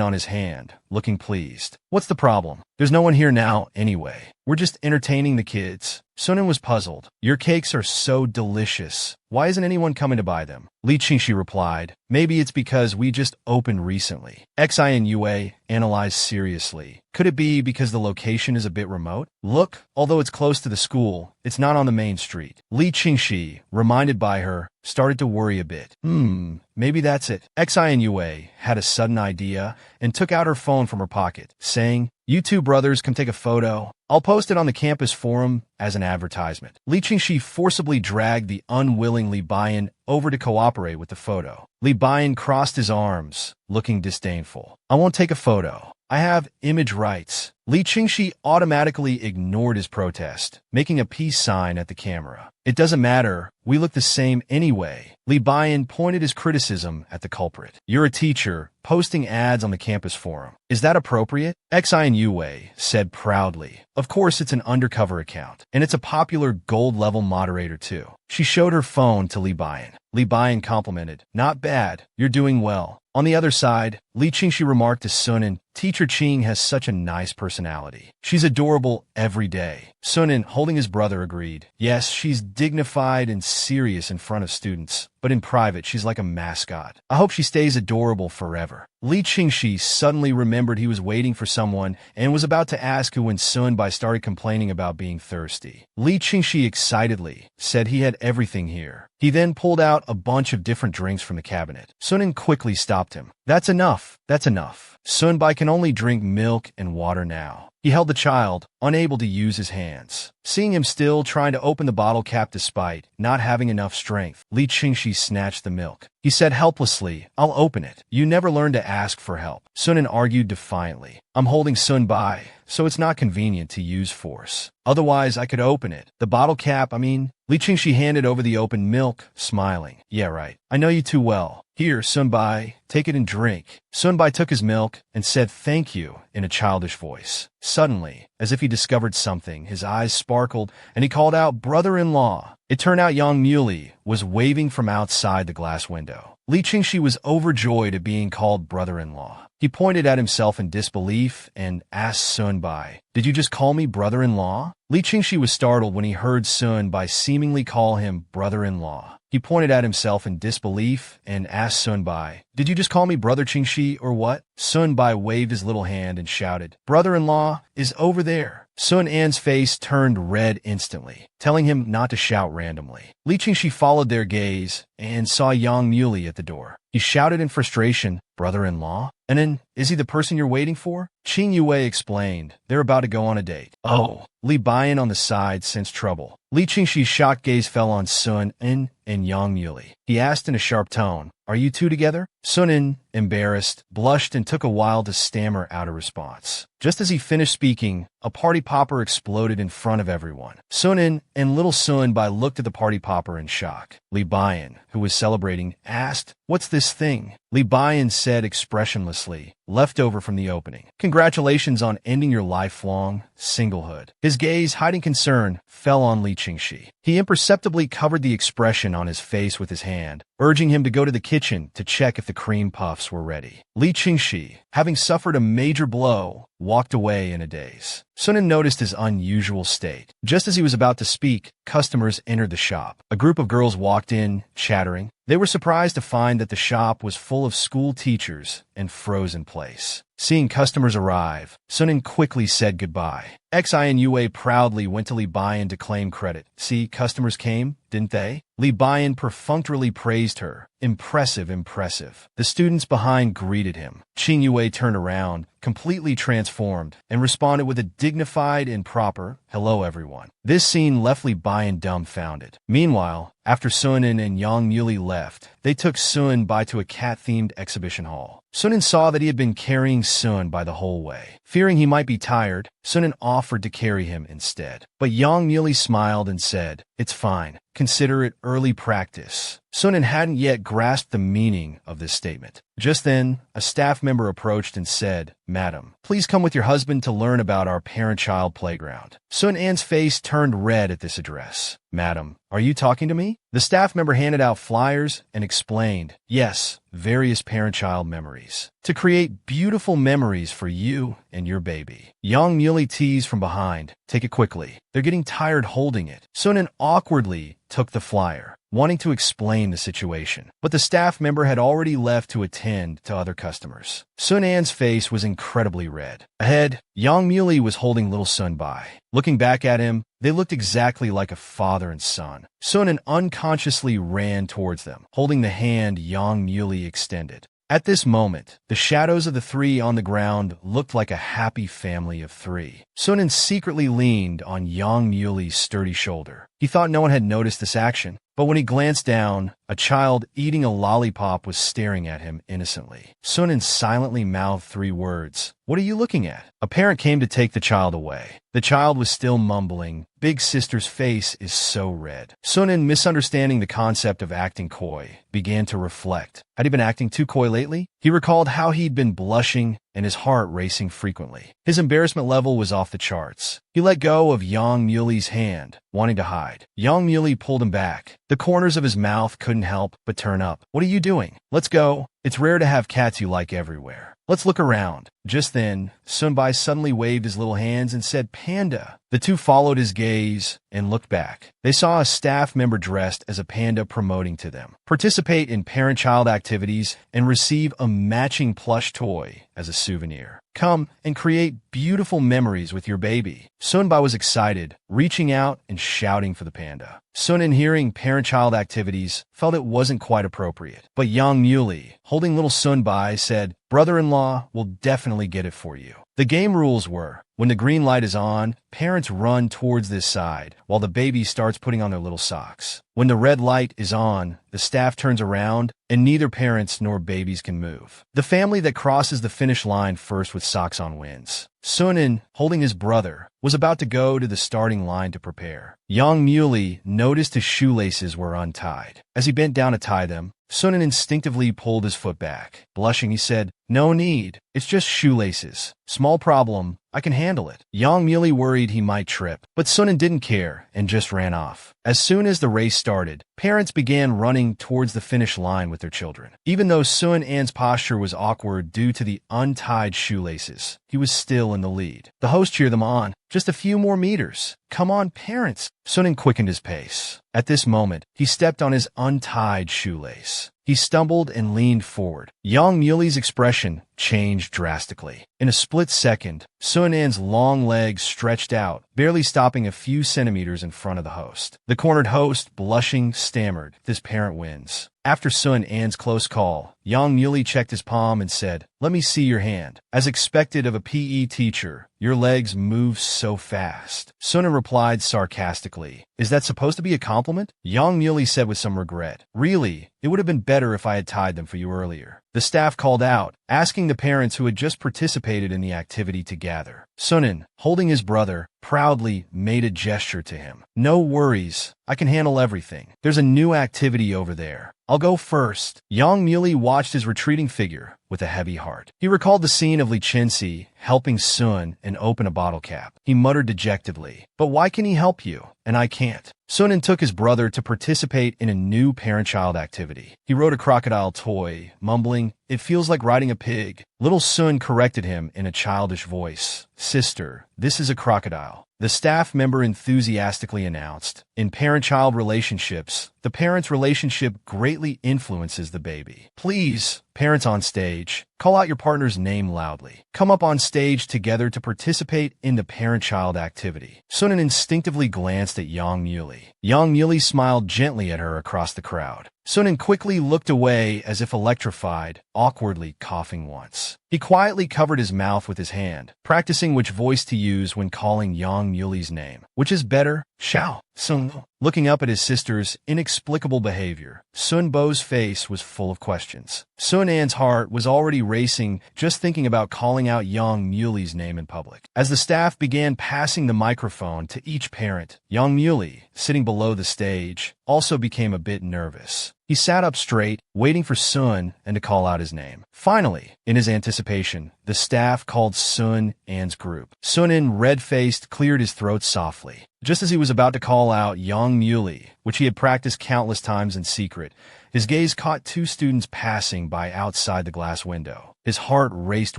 on his hand, looking pleased. "What's the problem? There's no one here now, anyway. We're just entertaining the kids." Sunan was puzzled. "Your cakes are so delicious. Why isn't anyone coming to buy them?" Li Qingxi replied, "Maybe it's because we just opened recently." Xin Yue analyzed seriously. "Could it be because the location is a bit remote? Look, although it's close to the school, it's not on the main street." Li Qingxi, reminded by her, started to worry a bit. Maybe that's it. Xin Yue had a sudden idea and took out her phone from her pocket, saying, "You 2 brothers come take a photo. I'll post it on the campus forum as an advertisement." Li Qingxi forcibly dragged the unwilling Li Baiyan over to cooperate with the photo. Li Baiyan crossed his arms, looking disdainful. "I won't take a photo. I have image rights." Li Qingxi automatically ignored his protest, making a peace sign at the camera. "It doesn't matter. We look the same anyway." Li Li Bian pointed his criticism at the culprit. You're a teacher, posting ads on the campus forum. Is that appropriate? Xin Yue said proudly. Of course it's an undercover account, and it's a popular gold-level moderator too. She showed her phone to Li Bian. Li Bian complimented. Not bad, you're doing well. On the other side, Li Qingxi remarked to Sunan, Teacher Qing has such a nice personality. She's adorable every day. Sunan, holding his brother, agreed. Yes, she's dignified and serious in front of students, but in private she's like a mascot. I hope she stays adorable forever. Li Qingxi suddenly remembered he was waiting for someone and was about to ask who when Sunbai started complaining about being thirsty. Li Qingxi excitedly said he had everything here. He then pulled out a bunch of different drinks from the cabinet. Sunan quickly stopped him. That's enough. That's enough. Sunbai can only drink milk and water now. He held the child, unable to use his hands. Seeing him still trying to open the bottle cap despite not having enough strength, Li Qingxi snatched the milk. He said helplessly, I'll open it. You never learned to ask for help. Sunan argued defiantly. I'm holding Sunbai, so it's not convenient to use force. Otherwise, I could open it. The bottle cap, Li Qingxi handed over the open milk, smiling. Yeah, right. I know you too well. Here, Sunbai, take it and drink. Sunbai took his milk and said thank you in a childish voice. Suddenly, as if he discovered something, his eyes sparkled and he called out, brother-in-law. It turned out Yang Muley was waving from outside the glass window. Li Qingxi was overjoyed at being called brother-in-law. He pointed at himself in disbelief and asked Sunbai, Did you just call me brother-in-law? Li Qingxi was startled when he heard Sunbai seemingly call him brother-in-law. He pointed at himself in disbelief and asked Sunbai, Did you just call me brother Qingxi or what? Sunbai waved his little hand and shouted, Brother-in-law is over there. Sun An's face turned red instantly, telling him not to shout randomly. Li Qingxi followed their gaze and saw Yang Muley at the door. He shouted in frustration, Brother-in-law? And then, is he the person you're waiting for? Qing Yue explained, They're about to go on a date. Oh. Li Bian on the side sensed trouble. Li Qingxi's shocked gaze fell on Sun In and Yang Muley. He asked in a sharp tone, Are you two together? Sun In, embarrassed, blushed and took a while to stammer out a response. Just as he finished speaking, a party popper exploded in front of everyone. Sun In and little Sunbai looked at the party popper in shock. Li Bian, who was celebrating, asked, What's this thing? Li Bian said expressionlessly, left over from the opening. Congratulations on ending your lifelong singlehood. His gaze, hiding concern, fell on Li Qingxi. He imperceptibly covered the expression on his face with his hand, urging him to go to the kitchen to check if the cream puffs were ready. Li Qingxi, having suffered a major blow, walked away in a daze. Sunan noticed his unusual state. Just as he was about to speak, customers entered the shop. A group of girls walked in, chattering. They were surprised to find that the shop was full of school teachers and froze in place. Seeing customers arrive, Sunan quickly said goodbye. Xin Yue proudly went to Li Bian to claim credit. See, customers came, didn't they? Li Bian perfunctorily praised her. Impressive, impressive. The students behind greeted him. Qing Yue turned around, completely transformed, and responded with a dignified and proper, hello everyone. This scene left Li Bian dumbfounded. Meanwhile, after Sunan and Yang Muley left, they took Sunbai to a cat-themed exhibition hall. Sunan saw that he had been carrying Sunbai the whole way. Fearing he might be tired, Sunan offered to carry him instead. But Yang Muley smiled and said, It's fine. Consider it early practice. Sunan hadn't yet grasped the meaning of this statement. Just then, a staff member approached and said, Madam, please come with your husband to learn about our parent-child playground. Sun An's face turned red at this address. Madam, are you talking to me? The staff member handed out flyers and explained, Yes, various parent-child memories. To create beautiful memories for you and your baby. Yang Muley teased from behind, Take it quickly. They're getting tired holding it. Sunan awkwardly took the flyer, wanting to explain the situation. But the staff member had already left to attend to other customers. Sun An's face was incredibly red. Ahead, Yang Muley was holding little Sunbai. Looking back at him, they looked exactly like a father and son. Sunan unconsciously ran towards them, holding the hand Yang Muley extended. At this moment, the shadows of the three on the ground looked like a happy family of three. Sunan secretly leaned on Yang Muli's sturdy shoulder. He thought no one had noticed this action, but when he glanced down, a child eating a lollipop was staring at him innocently. Sunan silently mouthed 3 words. "What are you looking at?" A parent came to take the child away. The child was still mumbling, "Big sister's face is so red." Sunan, misunderstanding the concept of acting coy, began to reflect. Had he been acting too coy lately? He recalled how he'd been blushing and his heart racing frequently. His embarrassment level was off the charts. He let go of Yang Muli's hand, wanting to hide. Yang Muli pulled him back. The corners of his mouth couldn't help but turn up. "What are you doing? Let's go. It's rare to have cats you like everywhere. Let's look around." Just then, Sunbai suddenly waved his little hands and said, "Panda." The two followed his gaze and looked back. They saw a staff member dressed as a panda promoting to them. "Participate in parent-child activities and receive a matching plush toy as a souvenir. Come and create beautiful memories with your baby." Sunbai was excited, reaching out and shouting for the panda. Sunan, hearing parent-child activities, felt it wasn't quite appropriate. But Yang Muli, holding little Sunbai, said, "Brother-in-law will definitely get it for you." The game rules were, when the green light is on, parents run towards this side, while the baby starts putting on their little socks. When the red light is on, the staff turns around, and neither parents nor babies can move. The family that crosses the finish line first with socks on wins. Sunan, holding his brother, was about to go to the starting line to prepare. Yang Muli noticed his shoelaces were untied. As he bent down to tie them, Sunan instinctively pulled his foot back. Blushing, he said, "No need. It's just shoelaces. Small problem. I can handle it." Yang Muli worried he might trip, but Sunan didn't care and just ran off. As soon as the race started, parents began running towards the finish line with their children. Even though Sun An's posture was awkward due to the untied shoelaces, he was still in the lead. The host cheered them on. "Just a few more meters. Come on, parents." Sunan quickened his pace. At this moment, he stepped on his untied shoelace. He stumbled and leaned forward. Yang Muli's expression changed drastically. In a split second, Sun An's long legs stretched out, barely stopping a few centimeters in front of the host. The cornered host, blushing, stammered, "This parent wins." After Sun An's close call, Yang Muli checked his palm and said, "Let me see your hand." As expected of a PE teacher, "Your legs move so fast." Sun An replied sarcastically, "Is that supposed to be a compliment?" Yang Muli said with some regret, "Really, it would have been better if I had tied them for you earlier." The staff called out, asking the parents who had just participated in the activity to gather. Sunan, holding his brother, proudly made a gesture to him. "No worries. I can handle everything. There's a new activity over there. I'll go first." Yang Muli watched his retreating figure with a heavy heart. He recalled the scene of Li Chenxi helping Sun and open a bottle cap. He muttered dejectedly, "But why can he help you, and I can't?" Sunan took his brother to participate in a new parent-child activity. He rode a crocodile toy, mumbling, "It feels like riding a pig." Little Sun corrected him in a childish voice, "Sister, this is a crocodile." The staff member enthusiastically announced, "In parent-child relationships, the parent's relationship greatly influences the baby. Please, parents on stage, call out your partner's name loudly. Come up on stage together to participate in the parent-child activity." Sunan instinctively glanced at Yang Muli. Yang Muli smiled gently at her across the crowd. Sunan quickly looked away as if electrified, awkwardly coughing once. He quietly covered his mouth with his hand, practicing which voice to use when calling Yang Muli's name. "Which is better? Xiao, Sun." Looking up at his sister's inexplicable behavior, Sun Bo's face was full of questions. Sun An's heart was already racing just thinking about calling out Yang Muli's name in public. As the staff began passing the microphone to each parent, Yang Muli, sitting below the stage, also became a bit nervous. He sat up straight, waiting for Sun and to call out his name. Finally, in his anticipation, the staff called Sun An's group. Sun An, red-faced, cleared his throat softly. Just as he was about to call out Yang Muli, which he had practiced countless times in secret, his gaze caught 2 students passing by outside the glass window. His heart raced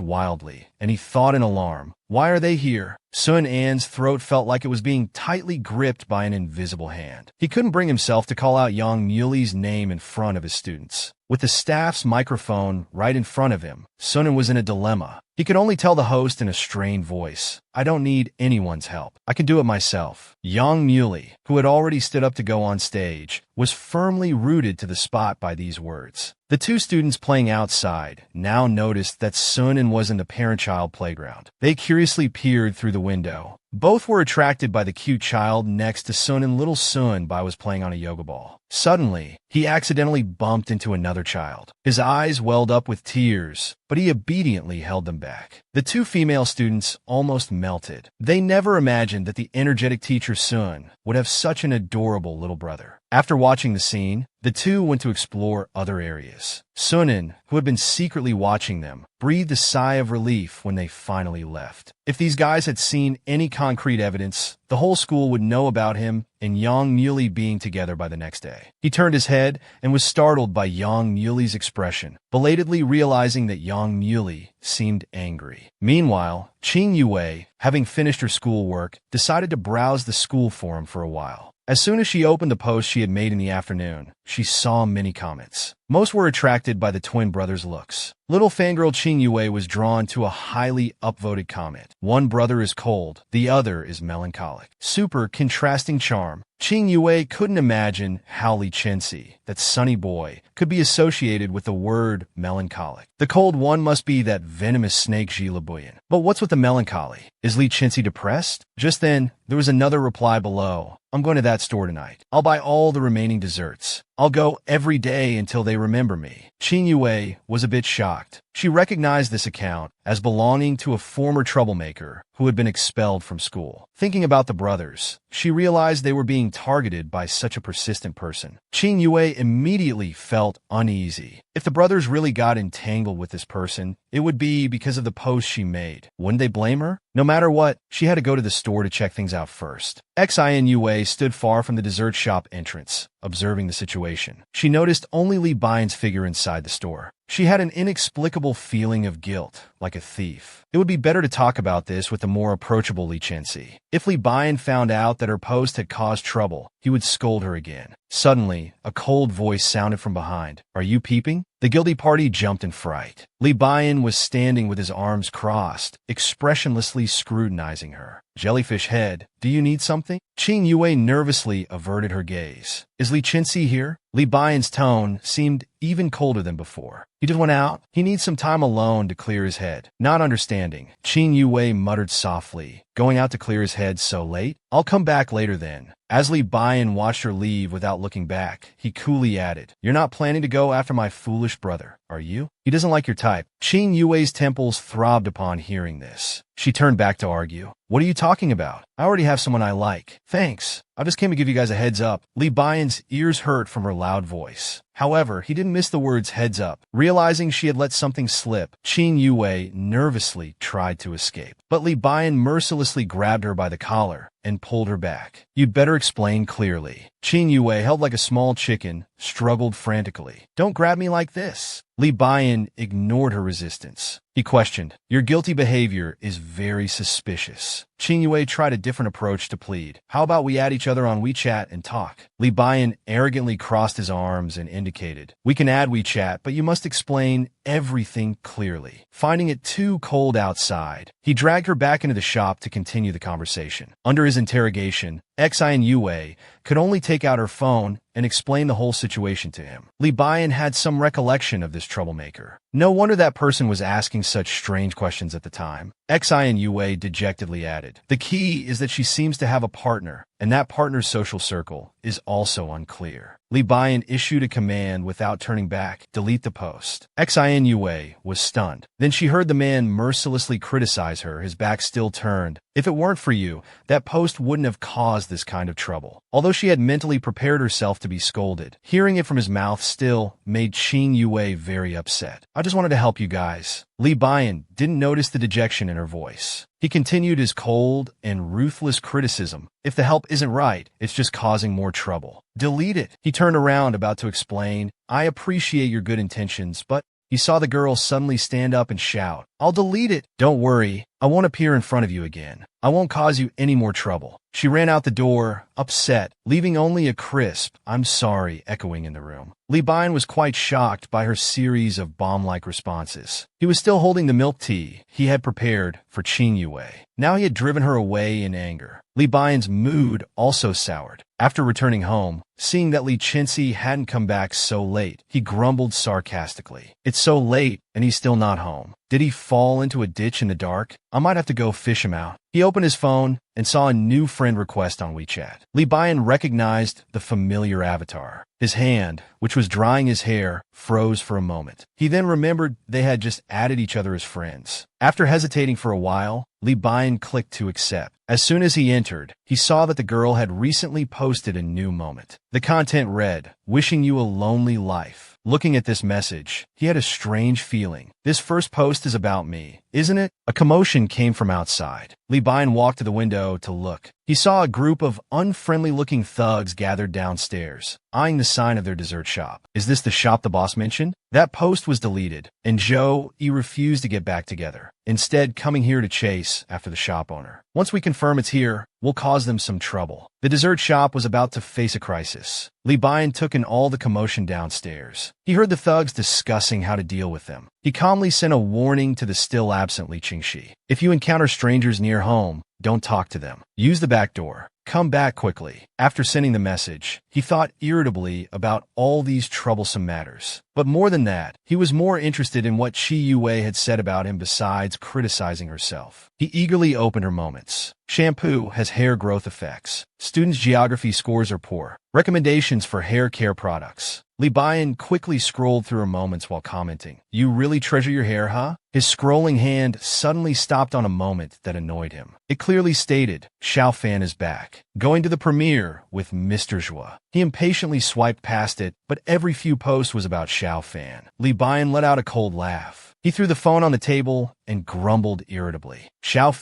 wildly, and he thought in alarm, "Why are they here?" Sun An's throat felt like it was being tightly gripped by an invisible hand. He couldn't bring himself to call out Yang Muli's name in front of his students. With the staff's microphone right in front of him, Sun An was in a dilemma. He could only tell the host in a strained voice, "I don't need anyone's help. I can do it myself." Yang Muli, who had already stood up to go on stage, was firmly rooted to the spot by these words. The two students playing outside now noticed that Sunan was in the parent-child playground. They curiously peered through the window. Both were attracted by the cute child next to Sun, and little Sun Bai was playing on a yoga ball. Suddenly, he accidentally bumped into another child. His eyes welled up with tears, but he obediently held them back. The two female students almost melted. They never imagined that the energetic teacher Sun would have such an adorable little brother. After watching the scene, the two went to explore other areas. Sunan, who had been secretly watching them, breathed a sigh of relief when they finally left. If these guys had seen any concrete evidence, the whole school would know about him and Yang Muley being together by the next day. He turned his head and was startled by Yang Muley's expression, belatedly realizing that Yang Muley seemed angry. Meanwhile, Qing Yue, having finished her schoolwork, decided to browse the school forum for a while. As soon as she opened the post she had made in the afternoon, she saw many comments. Most were attracted by the twin brothers' looks. Little fangirl Qing Yue was drawn to a highly upvoted comment. One brother is cold, the other is melancholic. Super contrasting charm. Qing Yue couldn't imagine how Li Chenxi, that sunny boy, could be associated with the word melancholic. The cold one must be that venomous snake Ji Libuyan. But what's with the melancholy? Is Li Chenxi depressed? Just then, there was another reply below. I'm going to that store tonight. I'll buy all the remaining desserts. I'll go every day until they remember me. Qing Yue was a bit shocked. She recognized this account as belonging to a former troublemaker who had been expelled from school. Thinking about the brothers, she realized they were being targeted by such a persistent person. Qing Yue immediately felt uneasy. If the brothers really got entangled with this person, it would be because of the post she made. Wouldn't they blame her? No matter what, she had to go to the store to check things out first. Xin Yue stood far from the dessert shop entrance, observing the situation. She noticed only Li Baiyan's figure inside the store. She had an inexplicable feeling of guilt, like a thief. It would be better to talk about this with the more approachable Li Chenxi. If Li Baiyan found out that her post had caused trouble, he would scold her again. Suddenly, a cold voice sounded from behind. Are you peeping? The guilty party jumped in fright. Li Baiyan was standing with his arms crossed, expressionlessly scrutinizing her. Jellyfish head, do you need something? Qing Yue nervously averted her gaze. Is Li Chenxi here? Li Baiyan's tone seemed even colder than before. He just went out. He needs some time alone to clear his head. Not understanding, Qing Yue muttered softly. Going out to clear his head so late? I'll come back later then. As Li Baiyan watched her leave without looking back, he coolly added, You're not planning to go after my foolish brother, are you? He doesn't like your type. Qing Yue's temples throbbed upon hearing this. She turned back to argue. What are you talking about? I already have someone I like. Thanks. I just came to give you guys a heads up. Li Baiyan's ears hurt from her loud voice. However, he didn't miss the words heads up. Realizing she had let something slip, Qing Yue nervously tried to escape. But Li Baiyan mercilessly grabbed her by the collar and pulled her back. You'd better explain clearly. Qing Yue, held like a small chicken, struggled frantically. Don't grab me like this. Li Baiyan ignored her resistance. He questioned, Your guilty behavior is very suspicious. Qing Yue tried a different approach to plead. How about we add each other on WeChat and talk? Li Baiyan arrogantly crossed his arms and indicated, We can add WeChat, but you must explain everything clearly. Finding it too cold outside, he dragged her back into the shop to continue the conversation. Under his interrogation, Xin Yue could only take out her phone and explain the whole situation to him. Li Baiyan had some recollection of this troublemaker. No wonder that person was asking such strange questions at the time. Xin Yue dejectedly added, The key is that she seems to have a partner, and that partner's social circle is also unclear. Li Baiyan issued a command without turning back. Delete the post. Xin Yue was stunned. Then she heard the man mercilessly criticize her, his back still turned. If it weren't for you, that post wouldn't have caused this kind of trouble. Although she had mentally prepared herself to be scolded, hearing it from his mouth still made Qing Yue very upset. I just wanted to help you guys. Li Baiyan didn't notice the dejection in her voice. He continued his cold and ruthless criticism. If the help isn't right, it's just causing more trouble. Delete it. He turned around about to explain, I appreciate your good intentions, but he saw the girl suddenly stand up and shout, I'll delete it. Don't worry, I won't appear in front of you again. I won't cause you any more trouble. She ran out the door, upset, leaving only a crisp, "I'm sorry," echoing in the room. Li Bian was quite shocked by her series of bomb-like responses. He was still holding the milk tea he had prepared for Qin Yue. Now he had driven her away in anger. Li Bian's mood also soured. After returning home, seeing that Li Qinxi hadn't come back so late, he grumbled sarcastically. "It's so late, and he's still not home. Did he fall into a ditch in the dark? I might have to go fish him out." He opened his phone and saw a new friend request on WeChat. Li Bian recognized the familiar avatar. His hand, which was drying his hair, froze for a moment. He then remembered they had just added each other as friends. After hesitating for a while, Li Bian clicked to accept. As soon as he entered, he saw that the girl had recently posted a new moment. The content read, "Wishing you a lonely life." Looking at this message, he had a strange feeling. This first post is about me, isn't it? A commotion came from outside. Li Bian walked to the window to look. He saw a group of unfriendly-looking thugs gathered downstairs, eyeing the sign of their dessert shop. Is this the shop the boss mentioned? That post was deleted, and he refused to get back together, instead coming here to chase after the shop owner. Once we confirm it's here, we'll cause them some trouble. The dessert shop was about to face a crisis. Li Bian took in all the commotion downstairs. He heard the thugs discussing how to deal with them. He calmly sent a warning to the still absent Li Qingxi. If you encounter strangers near home, don't talk to them. Use the back door. Come back quickly. After sending the message, he thought irritably about all these troublesome matters. But more than that, he was more interested in what Qi Yue had said about him besides criticizing herself. He eagerly opened her moments. Shampoo has hair growth effects. Students' geography scores are poor. Recommendations for hair care products. Li Bian quickly scrolled through her moments while commenting. You really treasure your hair, huh? His scrolling hand suddenly stopped on a moment that annoyed him. It clearly stated, Xiao Fan is back. Going to the premiere with Mr. Zhua. He impatiently swiped past it, but every few posts was about Xiao Fan. Li Bian let out a cold laugh. He threw the phone on the table and grumbled irritably. Xiao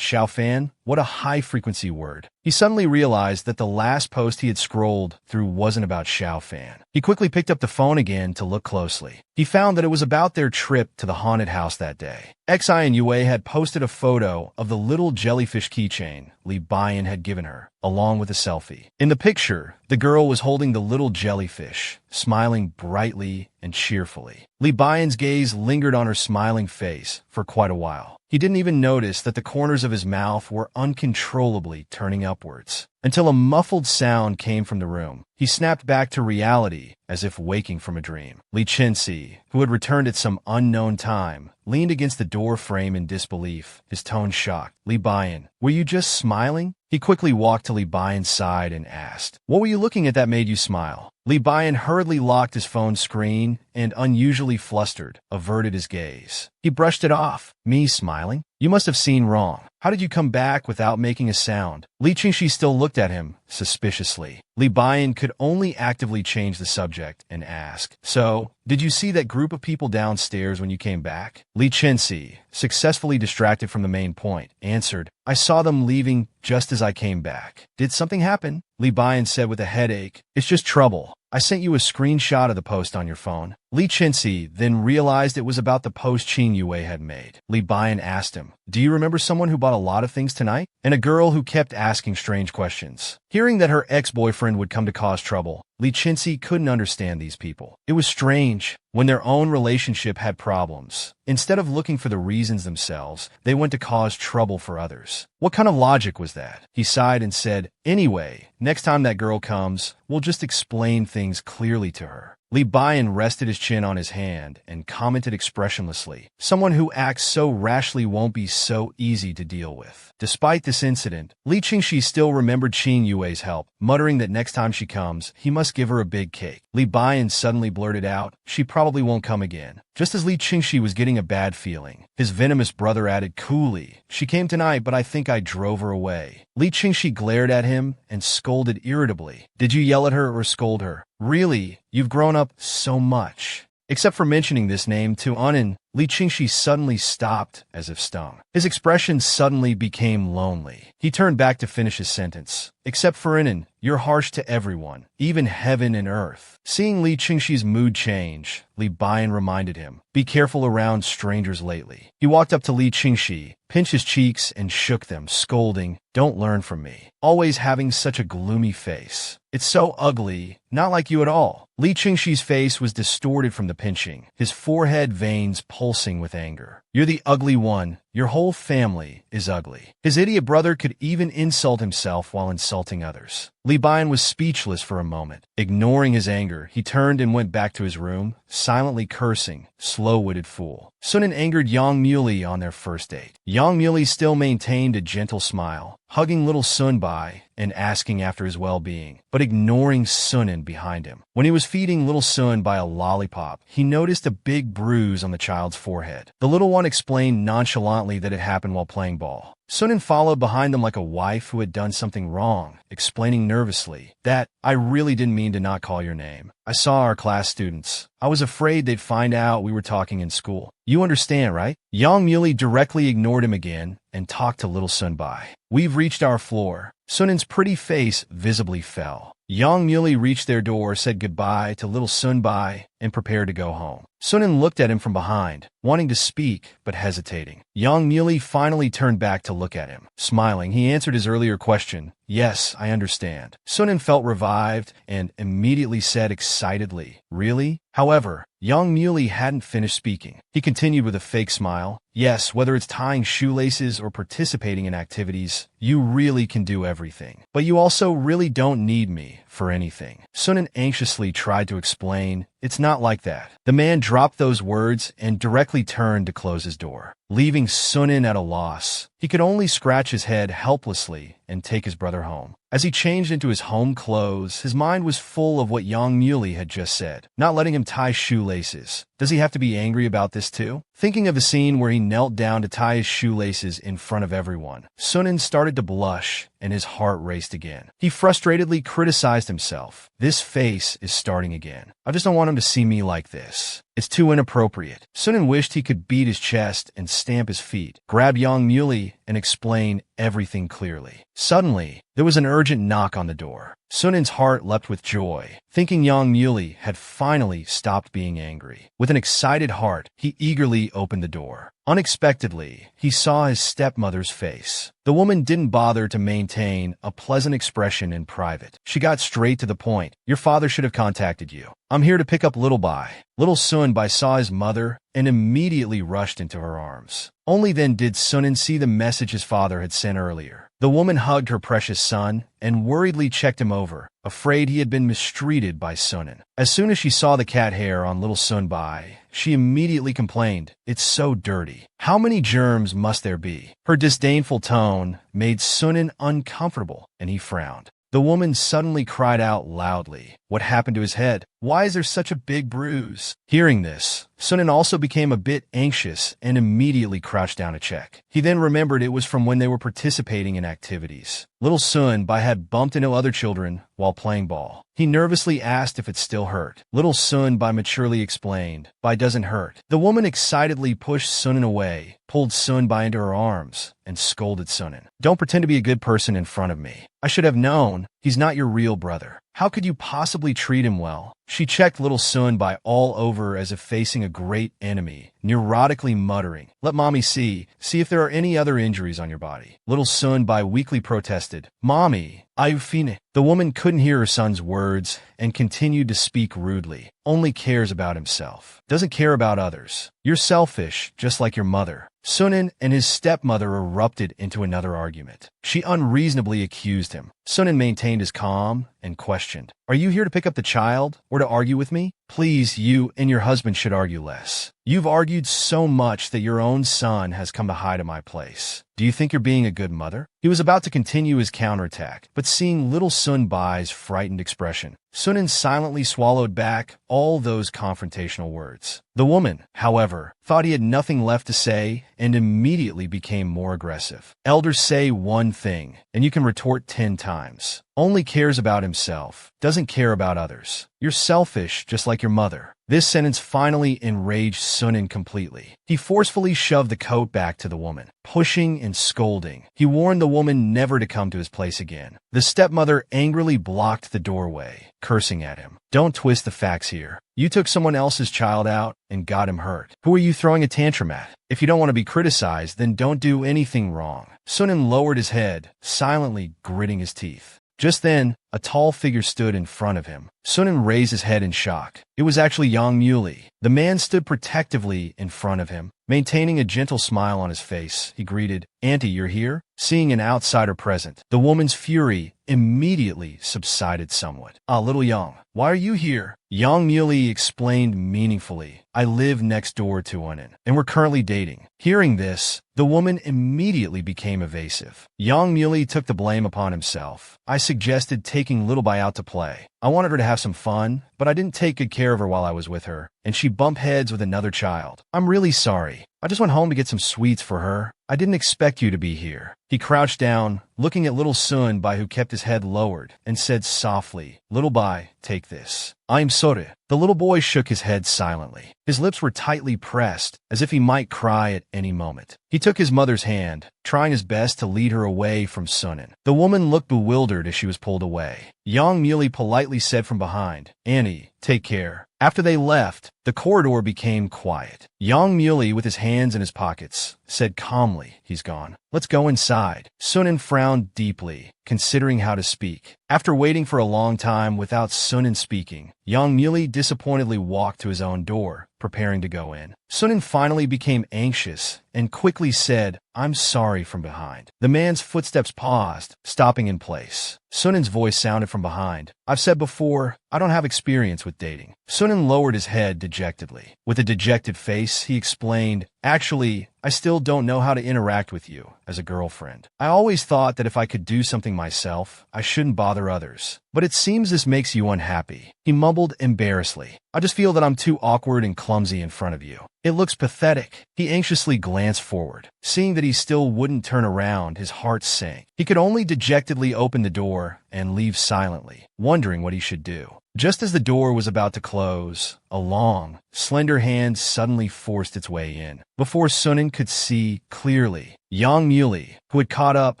Fan, what a high-frequency word. He suddenly realized that the last post he had scrolled through wasn't about Xiao Fan. He quickly picked up the phone again to look closely. He found that it was about their trip to the haunted house that day. Xi and Yue had posted a photo of the little jellyfish keychain Li Bian had given her, along with a selfie. In the picture, the girl was holding the little jellyfish, smiling brightly and cheerfully. Li Bian's gaze lingered on her smiling face for quite a while. He didn't even notice that the corners of his mouth were uncontrollably turning upwards, until a muffled sound came from the room. He snapped back to reality as if waking from a dream. Li Qinxi, who had returned at some unknown time, leaned against the door frame in disbelief, his tone shocked. Li Bian, were you just smiling? He quickly walked to Li Bian's side and asked, what were you looking at that made you smile? Li Bian hurriedly locked his phone screen and, unusually flustered, averted his gaze. He brushed it off. Me smiling? You must have seen wrong. How did you come back without making a sound? Li Qingxi still looked at him suspiciously. Li Bian could only actively change the subject and ask, so, did you see that group of people downstairs when you came back? Li Qingxi, successfully distracted from the main point, answered, I saw them leaving just as I came back. Did something happen? Li Bian said with a headache, it's just trouble. I sent you a screenshot of the post on your phone. Li Qinxi then realized it was about the post Qin Yue had made. Li Bian asked him, do you remember someone who bought a lot of things tonight? And a girl who kept asking strange questions. Hearing that her ex-boyfriend would come to cause trouble, Li Qinxi couldn't understand these people. It was strange. When their own relationship had problems, instead of looking for the reasons themselves, they went to cause trouble for others. What kind of logic was that? He sighed and said, anyway, next time that girl comes, we'll just explain things clearly to her. Li Bian rested his chin on his hand and commented expressionlessly, someone who acts so rashly won't be so easy to deal with. Despite this incident, Li Qingxi still remembered Qin Yue's help, muttering that next time she comes, he must give her a big cake. Li Bian suddenly blurted out, she probably won't come again. Just as Li Qingxi was getting a bad feeling, his venomous brother added coolly, she came tonight, but I think I drove her away. Li Qingxi glared at him and scolded irritably. Did you yell at her or scold her? Really, you've grown up so much. Except for mentioning this name to Unan, Li Qingxi suddenly stopped as if stung. His expression suddenly became lonely. He turned back to finish his sentence. Except for Unan, you're harsh to everyone, even heaven and earth. Seeing Li Qingxi's mood change, Li Bian reminded him, be careful around strangers lately. He walked up to Li Qingxi, pinched his cheeks and shook them, scolding, "Don't learn from me. Always having such a gloomy face. It's so ugly, not like you at all." Li Qingxi's face was distorted from the pinching, his forehead veins pulsing with anger. "You're the ugly one. Your whole family is ugly." His idiot brother could even insult himself while insulting others. Li Bian was speechless for a moment. Ignoring his anger, he turned and went back to his room, silently cursing, "Slow-witted fool." Sunan angered Yang Muley on their first date. Yang Muley still maintained a gentle smile, hugging little Sunbai and asking after his well-being, but ignoring Sunan behind him. When he was feeding little Sunbai a lollipop, he noticed a big bruise on the child's forehead. The little one explained nonchalantly that it happened while playing ball. Sunan followed behind them like a wife who had done something wrong, explaining nervously that, "I really didn't mean to not call your name. I saw our class students. I was afraid they'd find out we were talking in school. You understand, right?" Yang Muley directly ignored him again and talked to little Sunbai. "We've reached our floor." Sunan's pretty face visibly fell. Yang Muley reached their door, said goodbye to little Sunbai, and prepared to go home. Sunan looked at him from behind, wanting to speak, but hesitating. Yang Muley finally turned back to look at him. Smiling, he answered his earlier question, "Yes, I understand." Sunan felt revived and immediately said excitedly, "Really?" However, Yang Muley hadn't finished speaking. He continued with a fake smile, "Yes, whether it's tying shoelaces or participating in activities, you really can do everything. But you also really don't need me for anything." Sunan anxiously tried to explain, "It's not like that." The man dropped those words and directly turned to close his door, leaving Sunan at a loss. He could only scratch his head helplessly and take his brother home. As he changed into his home clothes, his mind was full of what Yang Muley had just said, not letting him tie shoelaces. Does he have to be angry about this too? Thinking of the scene where he knelt down to tie his shoelaces in front of everyone, Sunan started to blush and his heart raced again. He frustratedly criticized himself. "This face is starting again. I just don't want him to see me like this. It's too inappropriate." Sunan wished he could beat his chest and stamp his feet, grab Yang Muley, and explain everything clearly. Suddenly, there was an urgent knock on the door. Sunan's heart leapt with joy, thinking Yang Muley had finally stopped being angry. With an excited heart, he eagerly opened the door. Unexpectedly, he saw his stepmother's face. The woman didn't bother to maintain a pleasant expression in private. She got straight to the point. "Your father should have contacted you. I'm here to pick up Little Bai." Little Sunbai saw his mother and immediately rushed into her arms. Only then did Sunan see the message his father had sent earlier. The woman hugged her precious son and worriedly checked him over, afraid he had been mistreated by Sunan. As soon as she saw the cat hair on little Sunbai, she immediately complained, "It's so dirty. How many germs must there be?" Her disdainful tone made Sunan uncomfortable, and he frowned. The woman suddenly cried out loudly, "What happened to his head? Why is there such a big bruise?" Hearing this, Sunan also became a bit anxious and immediately crouched down to check. He then remembered it was from when they were participating in activities. Little Sunbai had bumped into other children while playing ball. He nervously asked if it still hurt. Little Sunbai maturely explained, "Bai doesn't hurt." The woman excitedly pushed Sunan away, pulled Sunbai into her arms, and scolded Sunan. "Don't pretend to be a good person in front of me. I should have known. He's not your real brother. How could you possibly treat him well?" She checked little Sunbai all over as if facing a great enemy, neurotically muttering, "Let mommy see if there are any other injuries on your body." Little Sunbai weakly protested, "Mommy, Ayufine." The woman couldn't hear her son's words and continued to speak rudely. "Only cares about himself. Doesn't care about others. You're selfish, just like your mother." Sunan and his stepmother erupted into another argument. She unreasonably accused him. Sunan maintained his calm and questioned, "Are you here to pick up the child or to argue with me? Please, you and your husband should argue less. You've argued so much that your own son has come to hide at my place. Do you think you're being a good mother?" He was about to continue his counterattack, but seeing little Sunbai's frightened expression, Sunan silently swallowed back all those confrontational words. The woman, however, thought he had nothing left to say and immediately became more aggressive. "Elders say one thing, and you can retort 10 times. Only cares about himself, doesn't care about others. You're selfish, just like your mother." This sentence finally enraged Sunan completely. He forcefully shoved the coat back to the woman, pushing and scolding. He warned the woman never to come to his place again. The stepmother angrily blocked the doorway, cursing at him. Don't twist the facts here. You took someone else's child out and got him hurt. Who are you throwing a tantrum at? If you don't want to be criticized, then don't do anything wrong. Sunan lowered his head, silently gritting his teeth. Just then, a tall figure stood in front of him. Sunan raised his head in shock. It was actually Yang Muley. The man stood protectively in front of him. Maintaining a gentle smile on his face, he greeted, "Auntie, you're here?" Seeing an outsider present, the woman's fury immediately subsided somewhat. "Ah, little Yang, why are you here?" Yang Muley explained meaningfully, "I live next door to Unan, and we're currently dating." Hearing this, the woman immediately became evasive. Yang Muley took the blame upon himself. "I suggested taking Little Bai out to play. I wanted her to have some fun, but I didn't take good care of her while I was with her, and she bumped heads with another child. I'm really sorry. I just went home to get some sweets for her. I didn't expect you to be here." He crouched down, looking at little Sun Bai, who kept his head lowered, and said softly, "Little Bai, take this." "I'm sorry." The little boy shook his head silently. His lips were tightly pressed, as if he might cry at any moment. He took his mother's hand, trying his best to lead her away from Sunan. The woman looked bewildered as she was pulled away. Yang Muley politely said from behind, "Annie, take care." After they left, the corridor became quiet. Yang Muley, with his hands in his pockets, said calmly, "He's gone. Let's go inside." Sunan frowned deeply, considering how to speak. After waiting for a long time without Sunan speaking, Yang Muley disappointedly walked to his own door, preparing to go in. Sunan finally became anxious and quickly said, "I'm sorry," from behind. The man's footsteps paused, stopping in place. Sunan's voice sounded from behind. "I've said before, I don't have experience with dating." Sunan lowered his head dejectedly. With a dejected face, he explained, "Actually, I still don't know how to interact with you as a girlfriend. I always thought that if I could do something myself, I shouldn't bother others. But it seems this makes you unhappy." He mumbled embarrassedly, "I just feel that I'm too awkward and clumsy in front of you. It looks pathetic." He anxiously glanced forward. Seeing that he still wouldn't turn around, his heart sank. He could only dejectedly open the door and leave silently, wondering what he should do. Just as the door was about to close, a long, slender hand suddenly forced its way in. Before Sunan could see clearly, Yang Muley, who had caught up,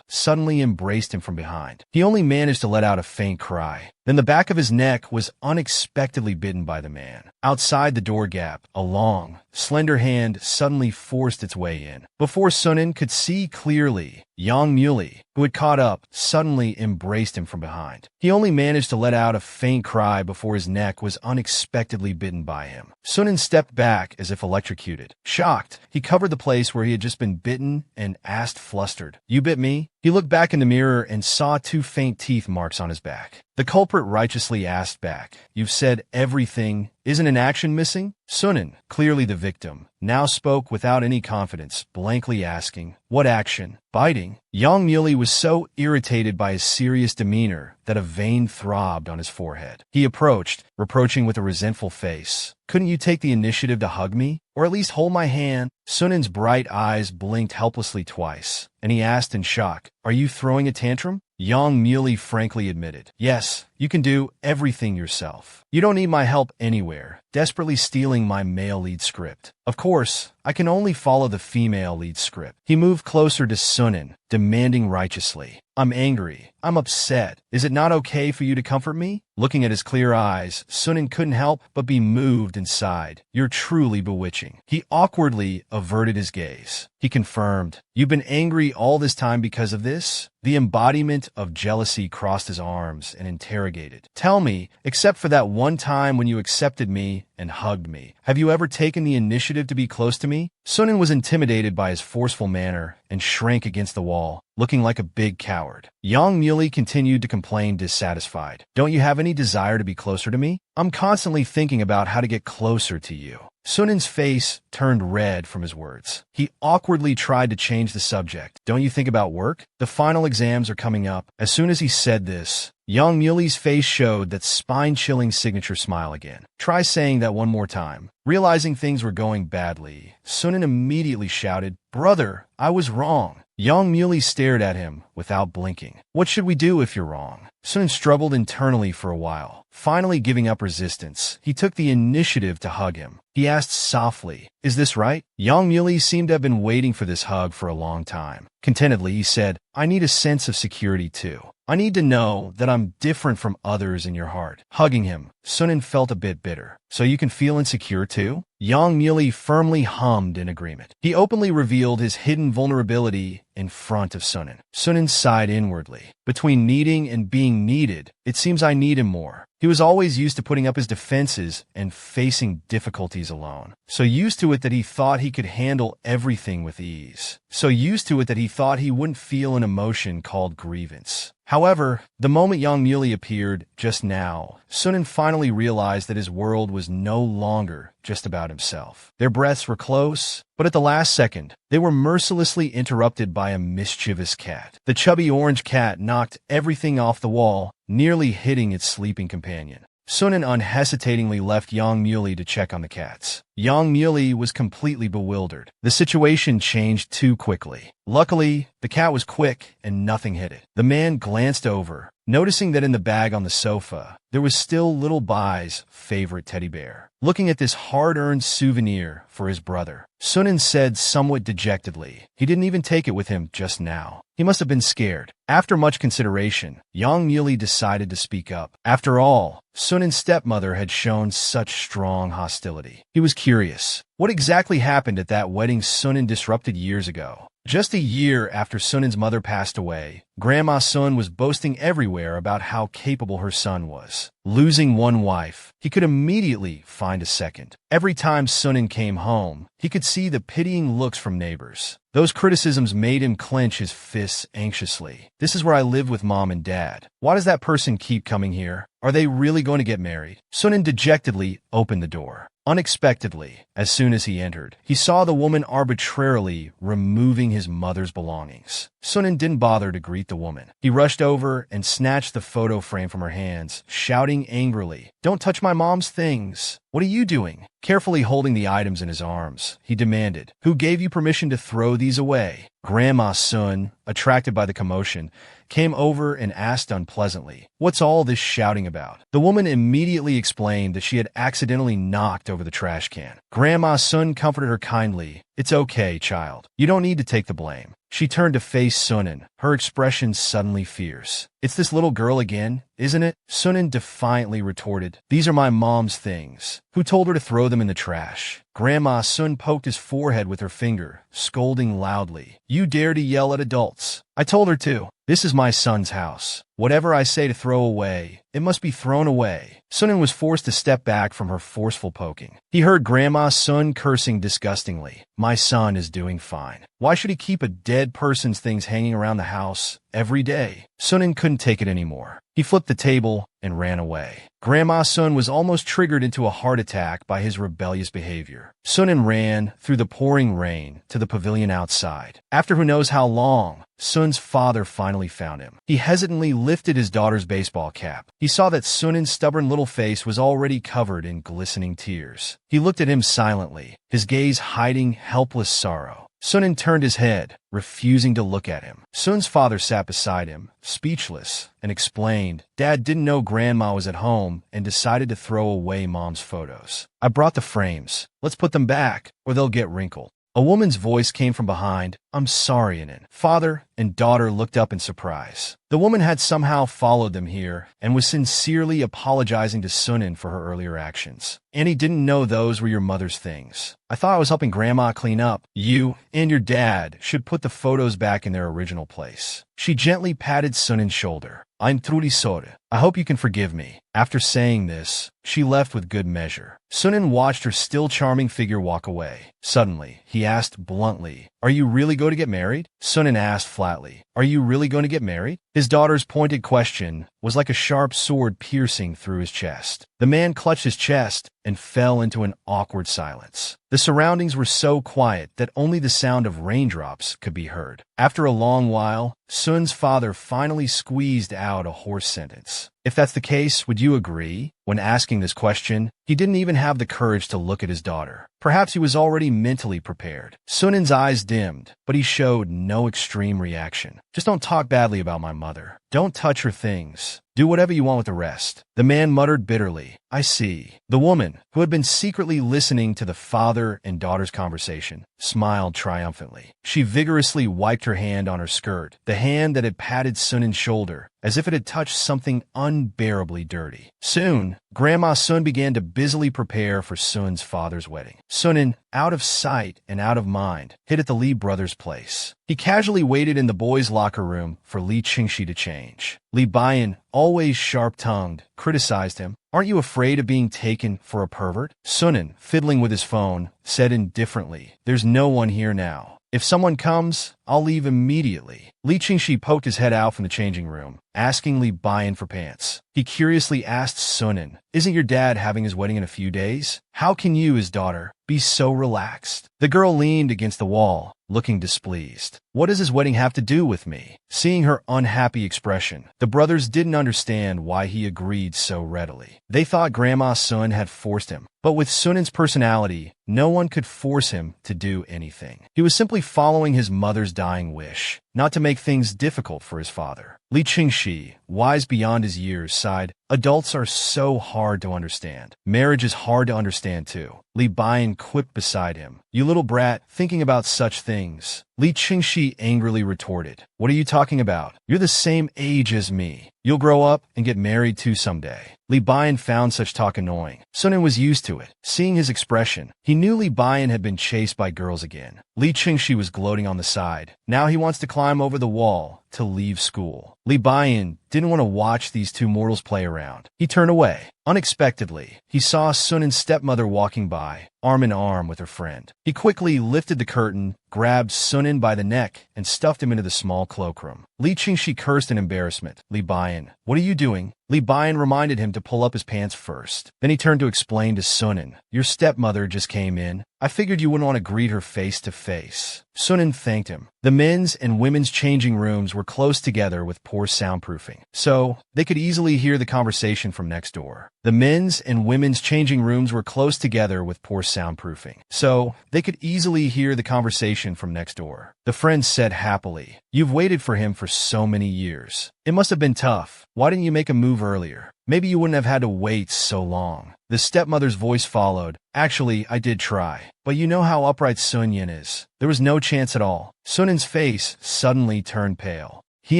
suddenly embraced him from behind. He only managed to let out a faint cry. Then the back of his neck was unexpectedly bitten by the man. Outside the door gap, a long, slender hand suddenly forced its way in. Before Sunan could see clearly, Yang Muley, who had caught up, suddenly embraced him from behind. He only managed to let out a faint cry before his neck was unexpectedly bitten by him. Sunan stepped back as if electrocuted. Shocked, he covered the place where he had just been bitten and asked flustered, "You bit me?" He looked back in the mirror and saw 2 faint teeth marks on his back. The culprit righteously asked back, "You've said everything. Isn't an action missing?" Sunan, clearly the victim, now spoke without any confidence, blankly asking, "What action?" "Biting." Yang Muley was so irritated by his serious demeanor that a vein throbbed on his forehead. He approached, reproaching with a resentful face, "Couldn't you take the initiative to hug me? Or at least hold my hand?" Sunan's bright eyes blinked helplessly twice, and he asked in shock, "Are you throwing a tantrum?" Yang Muley frankly admitted, "Yes, you can do everything yourself. You don't need my help anywhere, desperately stealing my male lead script. Of course, I can only follow the female lead script." He moved closer to Sunan, demanding righteously, "I'm angry. I'm upset. Is it not okay for you to comfort me?" Looking at his clear eyes, Sunan couldn't help but be moved inside. "You're truly bewitching." He awkwardly averted his gaze. He confirmed, "You've been angry all this time because of this?" The embodiment of jealousy crossed his arms and interrogated, "Tell me, except for that one time when you accepted me and hugged me, have you ever taken the initiative to be close to me?" Sunan was intimidated by his forceful manner and shrank against the wall, looking like a big coward. Yang Muley continued to complain, dissatisfied, "Don't you have any desire to be closer to me? I'm constantly thinking about how to get closer to you." Sunan's face turned red from his words. He awkwardly tried to change the subject. "Don't you think about work? The final exams are coming up." As soon as he said this, Yang Muley's face showed that spine-chilling signature smile again. "Try saying that one more time." Realizing things were going badly, Sunan immediately shouted, "Brother, I was wrong." Yang Muley stared at him without blinking. "What should we do if you're wrong?" Sunan struggled internally for a while. Finally giving up resistance, he took the initiative to hug him. He asked softly, "Is this right?" Young Muley seemed to have been waiting for this hug for a long time. Contentedly, he said, "I need a sense of security too. I need to know that I'm different from others in your heart." Hugging him, Sunan felt a bit bitter. "So you can feel insecure too?" Yang Muley firmly hummed in agreement. He openly revealed his hidden vulnerability in front of Sunan. Sunan sighed inwardly. Between needing and being needed, it seems I need him more. He was always used to putting up his defenses and facing difficulties alone. So used to it that he thought he could handle everything with ease. So used to it that he thought he wouldn't feel an emotion called grievance. However, the moment Young Muley appeared just now, Sunan finally realized that his world was no longer just about himself. Their breaths were close, but at the last second, they were mercilessly interrupted by a mischievous cat. The chubby orange cat knocked everything off the wall, nearly hitting its sleeping companion. Sunan unhesitatingly left Yang Muley to check on the cats. Yang Muley was completely bewildered. The situation changed too quickly. Luckily, the cat was quick and nothing hit it. The man glanced over, noticing that in the bag on the sofa, there was still little Bai's favorite teddy bear. Looking at this hard-earned souvenir for his brother, Sunan said somewhat dejectedly, he didn't even take it with him just now. He must have been scared. After much consideration, Yang Muley decided to speak up. After all, Sunan's stepmother had shown such strong hostility. He was curious. What exactly happened at that wedding Sunan disrupted years ago? Just a year after Sunan's mother passed away, Grandma Sun was boasting everywhere about how capable her son was. Losing one wife, he could immediately find a second. Every time Sunan came home, he could see the pitying looks from neighbors. Those criticisms made him clench his fists anxiously. This is where I live with Mom and Dad. Why does that person keep coming here? Are they really going to get married? Sunan dejectedly opened the door. Unexpectedly, as soon as he entered, he saw the woman arbitrarily removing his mother's belongings. Sunan didn't bother to greet the woman. He rushed over and snatched the photo frame from her hands, shouting angrily, "Don't touch my mom's things! What are you doing?" Carefully holding the items in his arms, he demanded, "Who gave you permission to throw these away?" Grandma Sun, attracted by the commotion, came over and asked unpleasantly, "What's all this shouting about?" The woman immediately explained that she had accidentally knocked over the trash can. Grandma Sun comforted her kindly, "It's okay, child. You don't need to take the blame." She turned to face Sunan, her expression suddenly fierce. "It's this little girl again, isn't it?" Sunan defiantly retorted, "These are my mom's things. Who told her to throw them in the trash?" Grandma Sun poked his forehead with her finger, scolding loudly, "You dare to yell at adults? I told her to. This is my son's house. Whatever I say to throw away, it must be thrown away." Sunan was forced to step back from her forceful poking. He heard Grandma Sun cursing disgustingly. "My son is doing fine. Why should he keep a dead person's things hanging around the house every day?" Sunan couldn't take it anymore. He flipped the table and ran away. Grandma Sun was almost triggered into a heart attack by his rebellious behavior. Sunan ran through the pouring rain to the pavilion outside. After who knows how long, Sun's father finally found him. He hesitantly lifted his daughter's baseball cap. He saw that Sunan's stubborn little face was already covered in glistening tears. He looked at him silently, his gaze hiding helpless sorrow. Sunan turned his head, refusing to look at him. Sun's father sat beside him, speechless, and explained, "Dad didn't know Grandma was at home and decided to throw away Mom's photos. I brought the frames. Let's put them back, or they'll get wrinkled." A woman's voice came from behind. "I'm sorry, Anin." Father and daughter looked up in surprise. The woman had somehow followed them here and was sincerely apologizing to Sunan for her earlier actions. "Annie didn't know those were your mother's things. I thought I was helping Grandma clean up. You and your dad should put the photos back in their original place." She gently patted Sunan's shoulder. "I'm truly sorry. I hope you can forgive me." After saying this, she left with good measure. Sunan watched her still charming figure walk away. Suddenly, he asked bluntly, "Are you really going to get married?" Sunan asked flatly, "Are you really going to get married?" His daughter's pointed question was like a sharp sword piercing through his chest. The man clutched his chest and fell into an awkward silence. The surroundings were so quiet that only the sound of raindrops could be heard. After a long while, Sun's father finally squeezed out a hoarse sentence. "If that's the case, would you agree?" When asking this question, he didn't even have the courage to look at his daughter. Perhaps he was already mentally prepared. Sunen's eyes dimmed, but he showed no extreme reaction. Just don't talk badly about my mother. Don't touch her things. Do whatever you want with the rest. The man muttered bitterly. I see. The woman, who had been secretly listening to the father and daughter's conversation, smiled triumphantly. She vigorously wiped her hand on her skirt, the hand that had patted Sunen's shoulder, as if it had touched something unbearably dirty. Soon, Grandma Sun began to busily prepare for Sun's father's wedding. Sunen, out of sight and out of mind, hid at the Lee brothers' place. He casually waited in the boys' locker room for Lee Qingxi to change. Li Bian, always sharp-tongued, criticized him. Aren't you afraid of being taken for a pervert? Sunen, fiddling with his phone, said indifferently, There's no one here now. If someone comes, I'll leave immediately. Li Qingxi poked his head out from the changing room, asking Li Bian for pants. He curiously asked Sunen, Isn't your dad having his wedding in a few days? How can you, his daughter, be so relaxed? The girl leaned against the wall, looking displeased. What does his wedding have to do with me? Seeing her unhappy expression, the brothers didn't understand why he agreed so readily. They thought Grandma Sun had forced him, but with Sunen's personality, no one could force him to do anything. He was simply following his mother's dying wish, not to make things difficult for his father. Li Qingxi, wise beyond his years, sighed, Adults are so hard to understand. Marriage is hard to understand too. Li Bian quipped beside him. You little brat, thinking about such things. Li Qingxi angrily retorted. What are you talking about? You're the same age as me. You'll grow up and get married too someday. Li Bian found such talk annoying. Sunen was used to it. Seeing his expression, he knew Li Bian had been chased by girls again. Li Qingxi was gloating on the side. Now he wants to climb over the wall to leave school. Li Bian didn't want to watch these two mortals play around. He turned away. Unexpectedly, he saw Sunen's stepmother walking by, arm in arm with her friend. He quickly lifted the curtain, grabbed Sunen by the neck, and stuffed him into the small cloakroom. Li Qingxi cursed in embarrassment. Li Bian, what are you doing? Li Bian reminded him to pull up his pants first. Then he turned to explain to Sunen, Your stepmother just came in. I figured you wouldn't want to greet her face to face. Sunen thanked him. The men's and women's changing rooms were close together with poor soundproofing, so they could easily hear the conversation from next door. The men's and women's changing rooms were close together with poor soundproofing, so they could easily hear the conversation from next door. The friend said happily, You've waited for him for so many years. It must have been tough. Why didn't you make a move earlier? Maybe you wouldn't have had to wait so long. The stepmother's voice followed. Actually, I did try. But you know how upright Sun Yin is. There was no chance at all. Sunen's face suddenly turned pale. He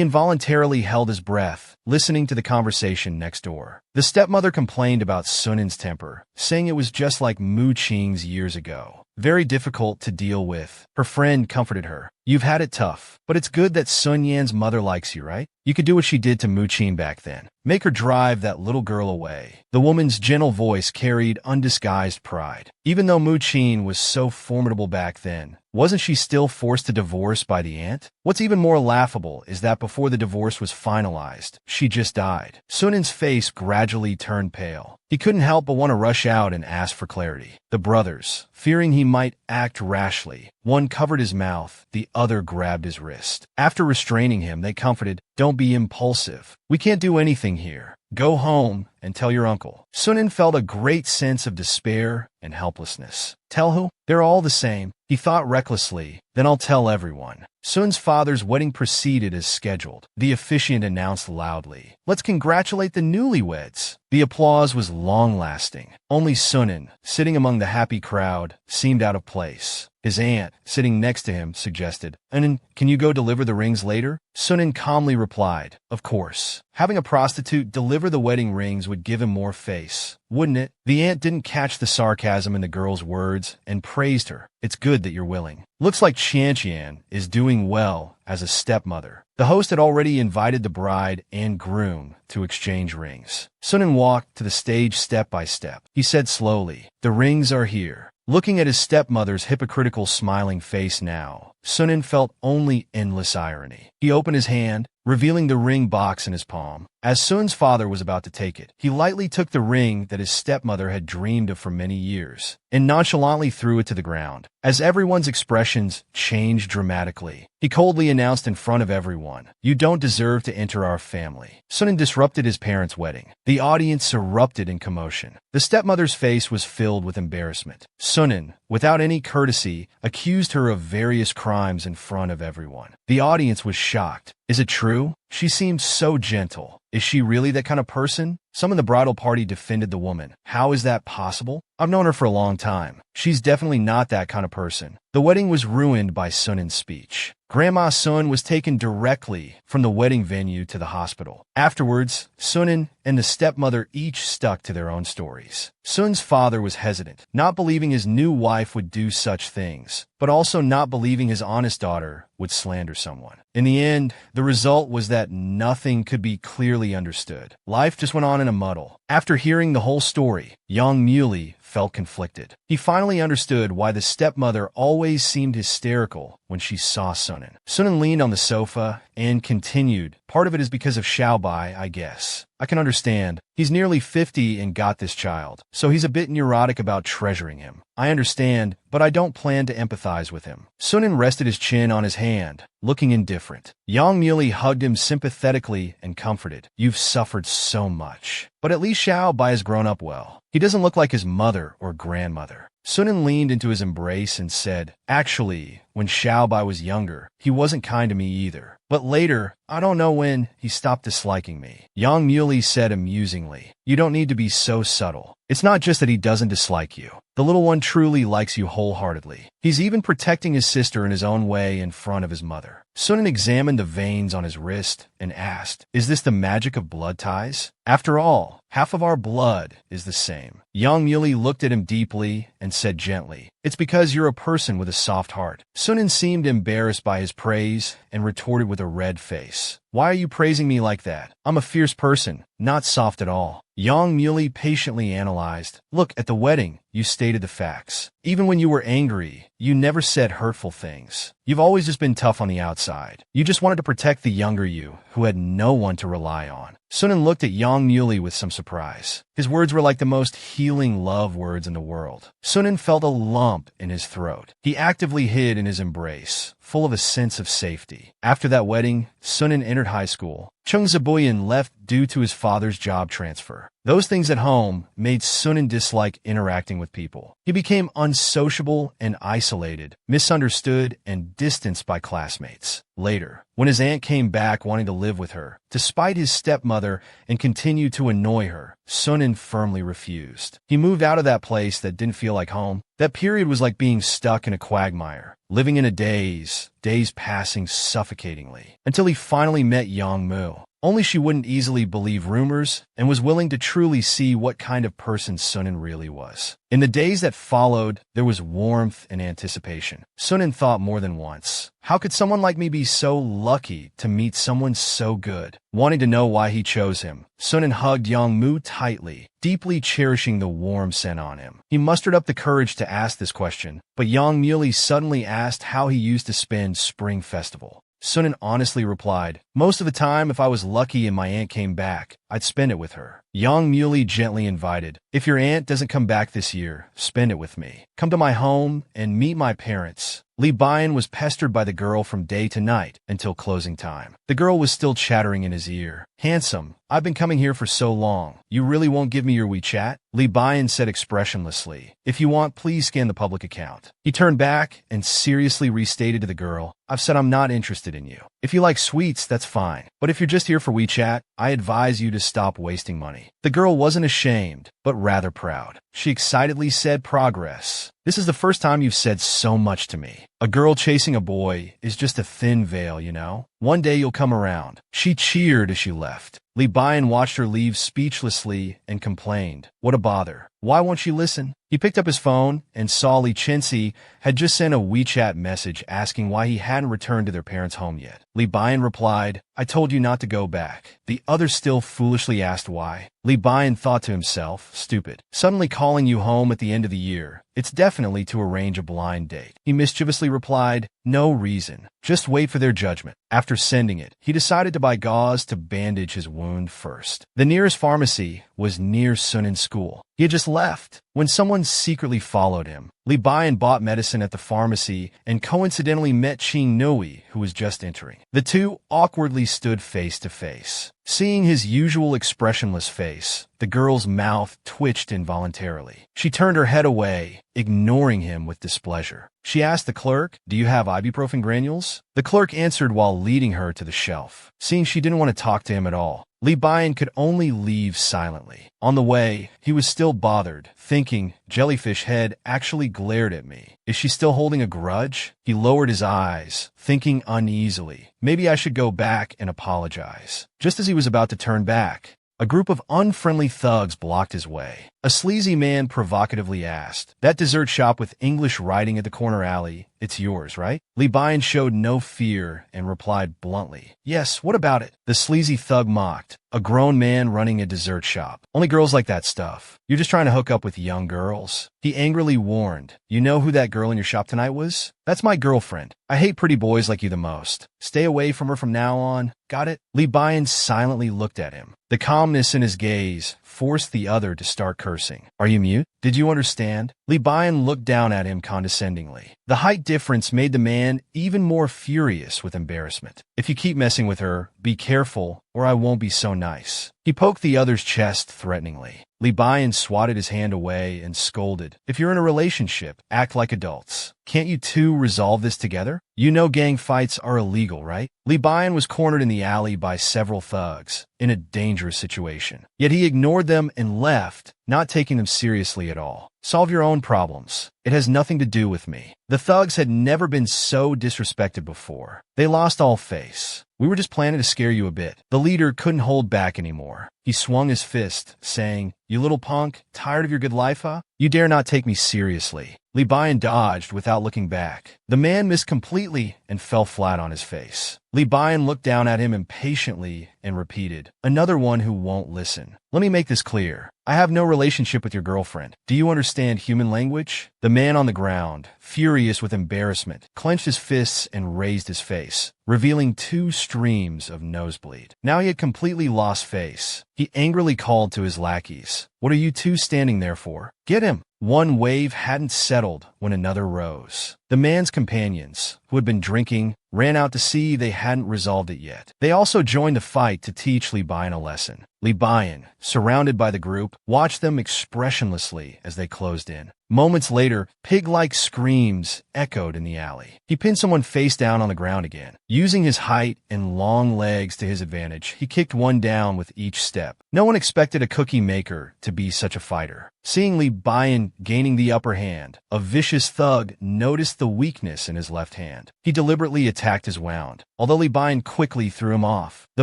involuntarily held his breath, listening to the conversation next door. The stepmother complained about Sunen's temper, saying it was just like Mu Qing's years ago. Very difficult to deal with. Her friend comforted her. You've had it tough, but it's good that Sun Yan's mother likes you, right? You could do what she did to Mu Qing back then. Make her drive that little girl away. The woman's gentle voice carried undisguised pride. Even though Mu Qing was so formidable back then, wasn't she still forced to divorce by the aunt? What's even more laughable is that before the divorce was finalized, she just died. Sunen's face gradually turned pale. He couldn't help but want to rush out and ask for clarity. The brothers, fearing he might act rashly, one covered his mouth, the other grabbed his wrist. After restraining him, they comforted, Don't be impulsive. We can't do anything here. Go home and tell your uncle. Sunen felt a great sense of despair and helplessness. Tell who? They're all the same. He thought recklessly, Then I'll tell everyone. Sun's father's wedding proceeded as scheduled. The officiant announced loudly, Let's congratulate the newlyweds. The applause was long-lasting. Only Sunen, sitting among the happy crowd, seemed out of place. His aunt, sitting next to him, suggested, Can you go deliver the rings later? Sunen calmly replied, Of course. Having a prostitute deliver the wedding rings would give him more face, wouldn't it? The aunt didn't catch the sarcasm in the girl's words and praised her. It's good that you're willing. Looks like Qianqian is doing well as a stepmother. The host had already invited the bride and groom to exchange rings. Sunen walked to the stage step by step. He said slowly, The rings are here. Looking at his stepmother's hypocritical smiling face now, Sunen felt only endless irony. He opened his hand, revealing the ring box in his palm. As Sun's father was about to take it, he lightly took the ring that his stepmother had dreamed of for many years and nonchalantly threw it to the ground. As everyone's expressions changed dramatically, he coldly announced in front of everyone, "You don't deserve to enter our family." Sunan disrupted his parents' wedding. The audience erupted in commotion. The stepmother's face was filled with embarrassment. Sunan, without any courtesy, accused her of various crimes in front of everyone. The audience was shocked. Is it true? She seemed so gentle. Is she really that kind of person? Some in the bridal party defended the woman. How is that possible? I've known her for a long time. She's definitely not that kind of person. The wedding was ruined by Sunan's speech. Grandma Sun was taken directly from the wedding venue to the hospital. Afterwards, Sunan and the stepmother each stuck to their own stories. Sun's father was hesitant, not believing his new wife would do such things, but also not believing his honest daughter would slander someone. In the end, the result was that nothing could be clearly understood. Life just went on in a muddle. After hearing the whole story, young Muley felt conflicted. He finally understood why the stepmother always seemed hysterical when she saw Sunan. Sunan leaned on the sofa and continued, "Part of it is because of Xiaobai, I guess. I can understand. He's nearly 50 and got this child, so he's a bit neurotic about treasuring him. I understand, but I don't plan to empathize with him." Sunan rested his chin on his hand, looking indifferent. Yang Muley hugged him sympathetically and comforted. "You've suffered so much. But at least Xiaobai has grown up well. He doesn't look like his mother or grandmother." Sunan leaned into his embrace and said, "Actually, when Xiaobai was younger, he wasn't kind to me either. But later, I don't know when, he stopped disliking me." Yang Muley said amusingly, "You don't need to be so subtle. It's not just that he doesn't dislike you. The little one truly likes you wholeheartedly. He's even protecting his sister in his own way in front of his mother." Sunan examined the veins on his wrist and asked, "Is this the magic of blood ties? After all, half of our blood is the same." Yang Muley looked at him deeply and said gently, "It's because you're a person with a soft heart." Sunan seemed embarrassed by his praise and retorted with a red face, "Why are you praising me like that? I'm a fierce person, not soft at all." Yang Muley patiently analyzed, "Look, at the wedding, you stated the facts. Even when you were angry, you never said hurtful things. You've always just been tough on the outside. You just wanted to protect the younger you, who had no one to rely on." Sunan looked at Yang Muley with some surprise. His words were like the most healing love words in the world. Sunan felt a lump in his throat. He actively hid in his embrace, full of a sense of safety. After that wedding, Sunan entered high school. Chung Zibuyan left due to his father's job transfer. Those things at home made Sunan dislike interacting with people. He became unsociable and isolated, misunderstood and distanced by classmates. Later, when his aunt came back wanting to live with her, despite his stepmother, and continued to annoy her, Sunan firmly refused. He moved out of that place that didn't feel like home. That period was like being stuck in a quagmire, living in a daze, days passing suffocatingly, until he finally met Yang Mu. Only she wouldn't easily believe rumors and was willing to truly see what kind of person Sunan really was. In the days that followed, there was warmth and anticipation. Sunan thought more than once, how could someone like me be so lucky to meet someone so good? Wanting to know why he chose him, Sunan hugged Yang Mu tightly, deeply cherishing the warm scent on him. He mustered up the courage to ask this question, but Yang Muley suddenly asked how he used to spend Spring Festival. Sunan honestly replied, "Most of the time, if I was lucky and my aunt came back, I'd spend it with her." Yang Muley gently invited, "If your aunt doesn't come back this year, spend it with me. Come to my home and meet my parents." Li Bian was pestered by the girl from day to night until closing time. The girl was still chattering in his ear. "Handsome, I've been coming here for so long. You really won't give me your WeChat?" Li Bian said expressionlessly, "If you want, please scan the public account." He turned back and seriously restated to the girl, "I've said I'm not interested in you. If you like sweets, that's fine. But if you're just here for WeChat, I advise you to stop wasting money." The girl wasn't ashamed, but rather proud. She excitedly said, "Progress. This is the first time you've said so much to me. A girl chasing a boy is just a thin veil, you know? One day you'll come around." She cheered as she left. Li Bian watched her leave speechlessly and complained, "What a bother. Why won't she listen?" He picked up his phone and saw Li Chenxi had just sent a WeChat message asking why he hadn't returned to their parents' home yet. Li Bian replied, "I told you not to go back." The other still foolishly asked why. Li Bian thought to himself, "Stupid. Suddenly calling you home at the end of the year. It's definitely to arrange a blind date. He mischievously replied, no reason. Just wait for their judgment. After sending it, he decided to buy gauze to bandage his wound first. The nearest pharmacy was near Sunan's school. He had just left when someone secretly followed him. Li Bian bought medicine at the pharmacy and coincidentally met Qing Nui, who was just entering. The two awkwardly stood face to face. Seeing his usual expressionless face, the girl's mouth twitched involuntarily. She turned her head away, ignoring him with displeasure. She asked the clerk, do you have ibuprofen granules? The clerk answered while leading her to the shelf. Seeing she didn't want to talk to him at all, Li Bian could only leave silently. On the way, he was still bothered, thinking, Jellyfish Head actually glared at me. Is she still holding a grudge? He lowered his eyes, thinking uneasily, maybe I should go back and apologize. Just as he was about to turn back, a group of unfriendly thugs blocked his way. A sleazy man provocatively asked, that dessert shop with English writing at the corner alley, it's yours, right? Li Bian showed no fear and replied bluntly, yes, what about it? The sleazy thug mocked, a grown man running a dessert shop. Only girls like that stuff. You're just trying to hook up with young girls. He angrily warned, you know who that girl in your shop tonight was? That's my girlfriend. I hate pretty boys like you the most. Stay away from her from now on. Got it? Li Bian silently looked at him. The calmness in his gaze forced the other to start cursing. Are you mute? Did you understand? Li Bian looked down at him condescendingly. The height difference made the man even more furious with embarrassment. If you keep messing with her, be careful, or I won't be so nice. He poked the other's chest threateningly. Li Bian swatted his hand away and scolded, if you're in a relationship, act like adults. Can't you two resolve this together? You know gang fights are illegal, right? Li Bian was cornered in the alley by several thugs, in a dangerous situation. Yet he ignored them and left, not taking them seriously at all. Solve your own problems. It has nothing to do with me. The thugs had never been so disrespected before. They lost all face. We were just planning to scare you a bit. The leader couldn't hold back anymore. He swung his fist, saying, you little punk, tired of your good life, huh? You dare not take me seriously. Li Bian dodged without looking back. The man missed completely and fell flat on his face. Li Bian looked down at him impatiently and repeated, another one who won't listen. Let me make this clear. I have no relationship with your girlfriend. Do you understand human language? The man on the ground, furious with embarrassment, clenched his fists and raised his face, revealing 2 streams of nosebleed. Now he had completely lost face. He angrily called to his lackeys, what are you two standing there for? Get him! One wave hadn't settled when another rose. The man's companions, who had been drinking, ran out to see they hadn't resolved it yet. They also joined the fight to teach Li Bian a lesson. Li Bian, surrounded by the group, watched them expressionlessly as they closed in. Moments later, pig-like screams echoed in the alley. He pinned someone face down on the ground again. Using his height and long legs to his advantage, he kicked one down with each step. No one expected a cookie maker to be such a fighter. Seeing Li Bian gaining the upper hand, a vicious thug noticed the weakness in his left hand. He deliberately attacked his wound, although Li Bian quickly threw him off. The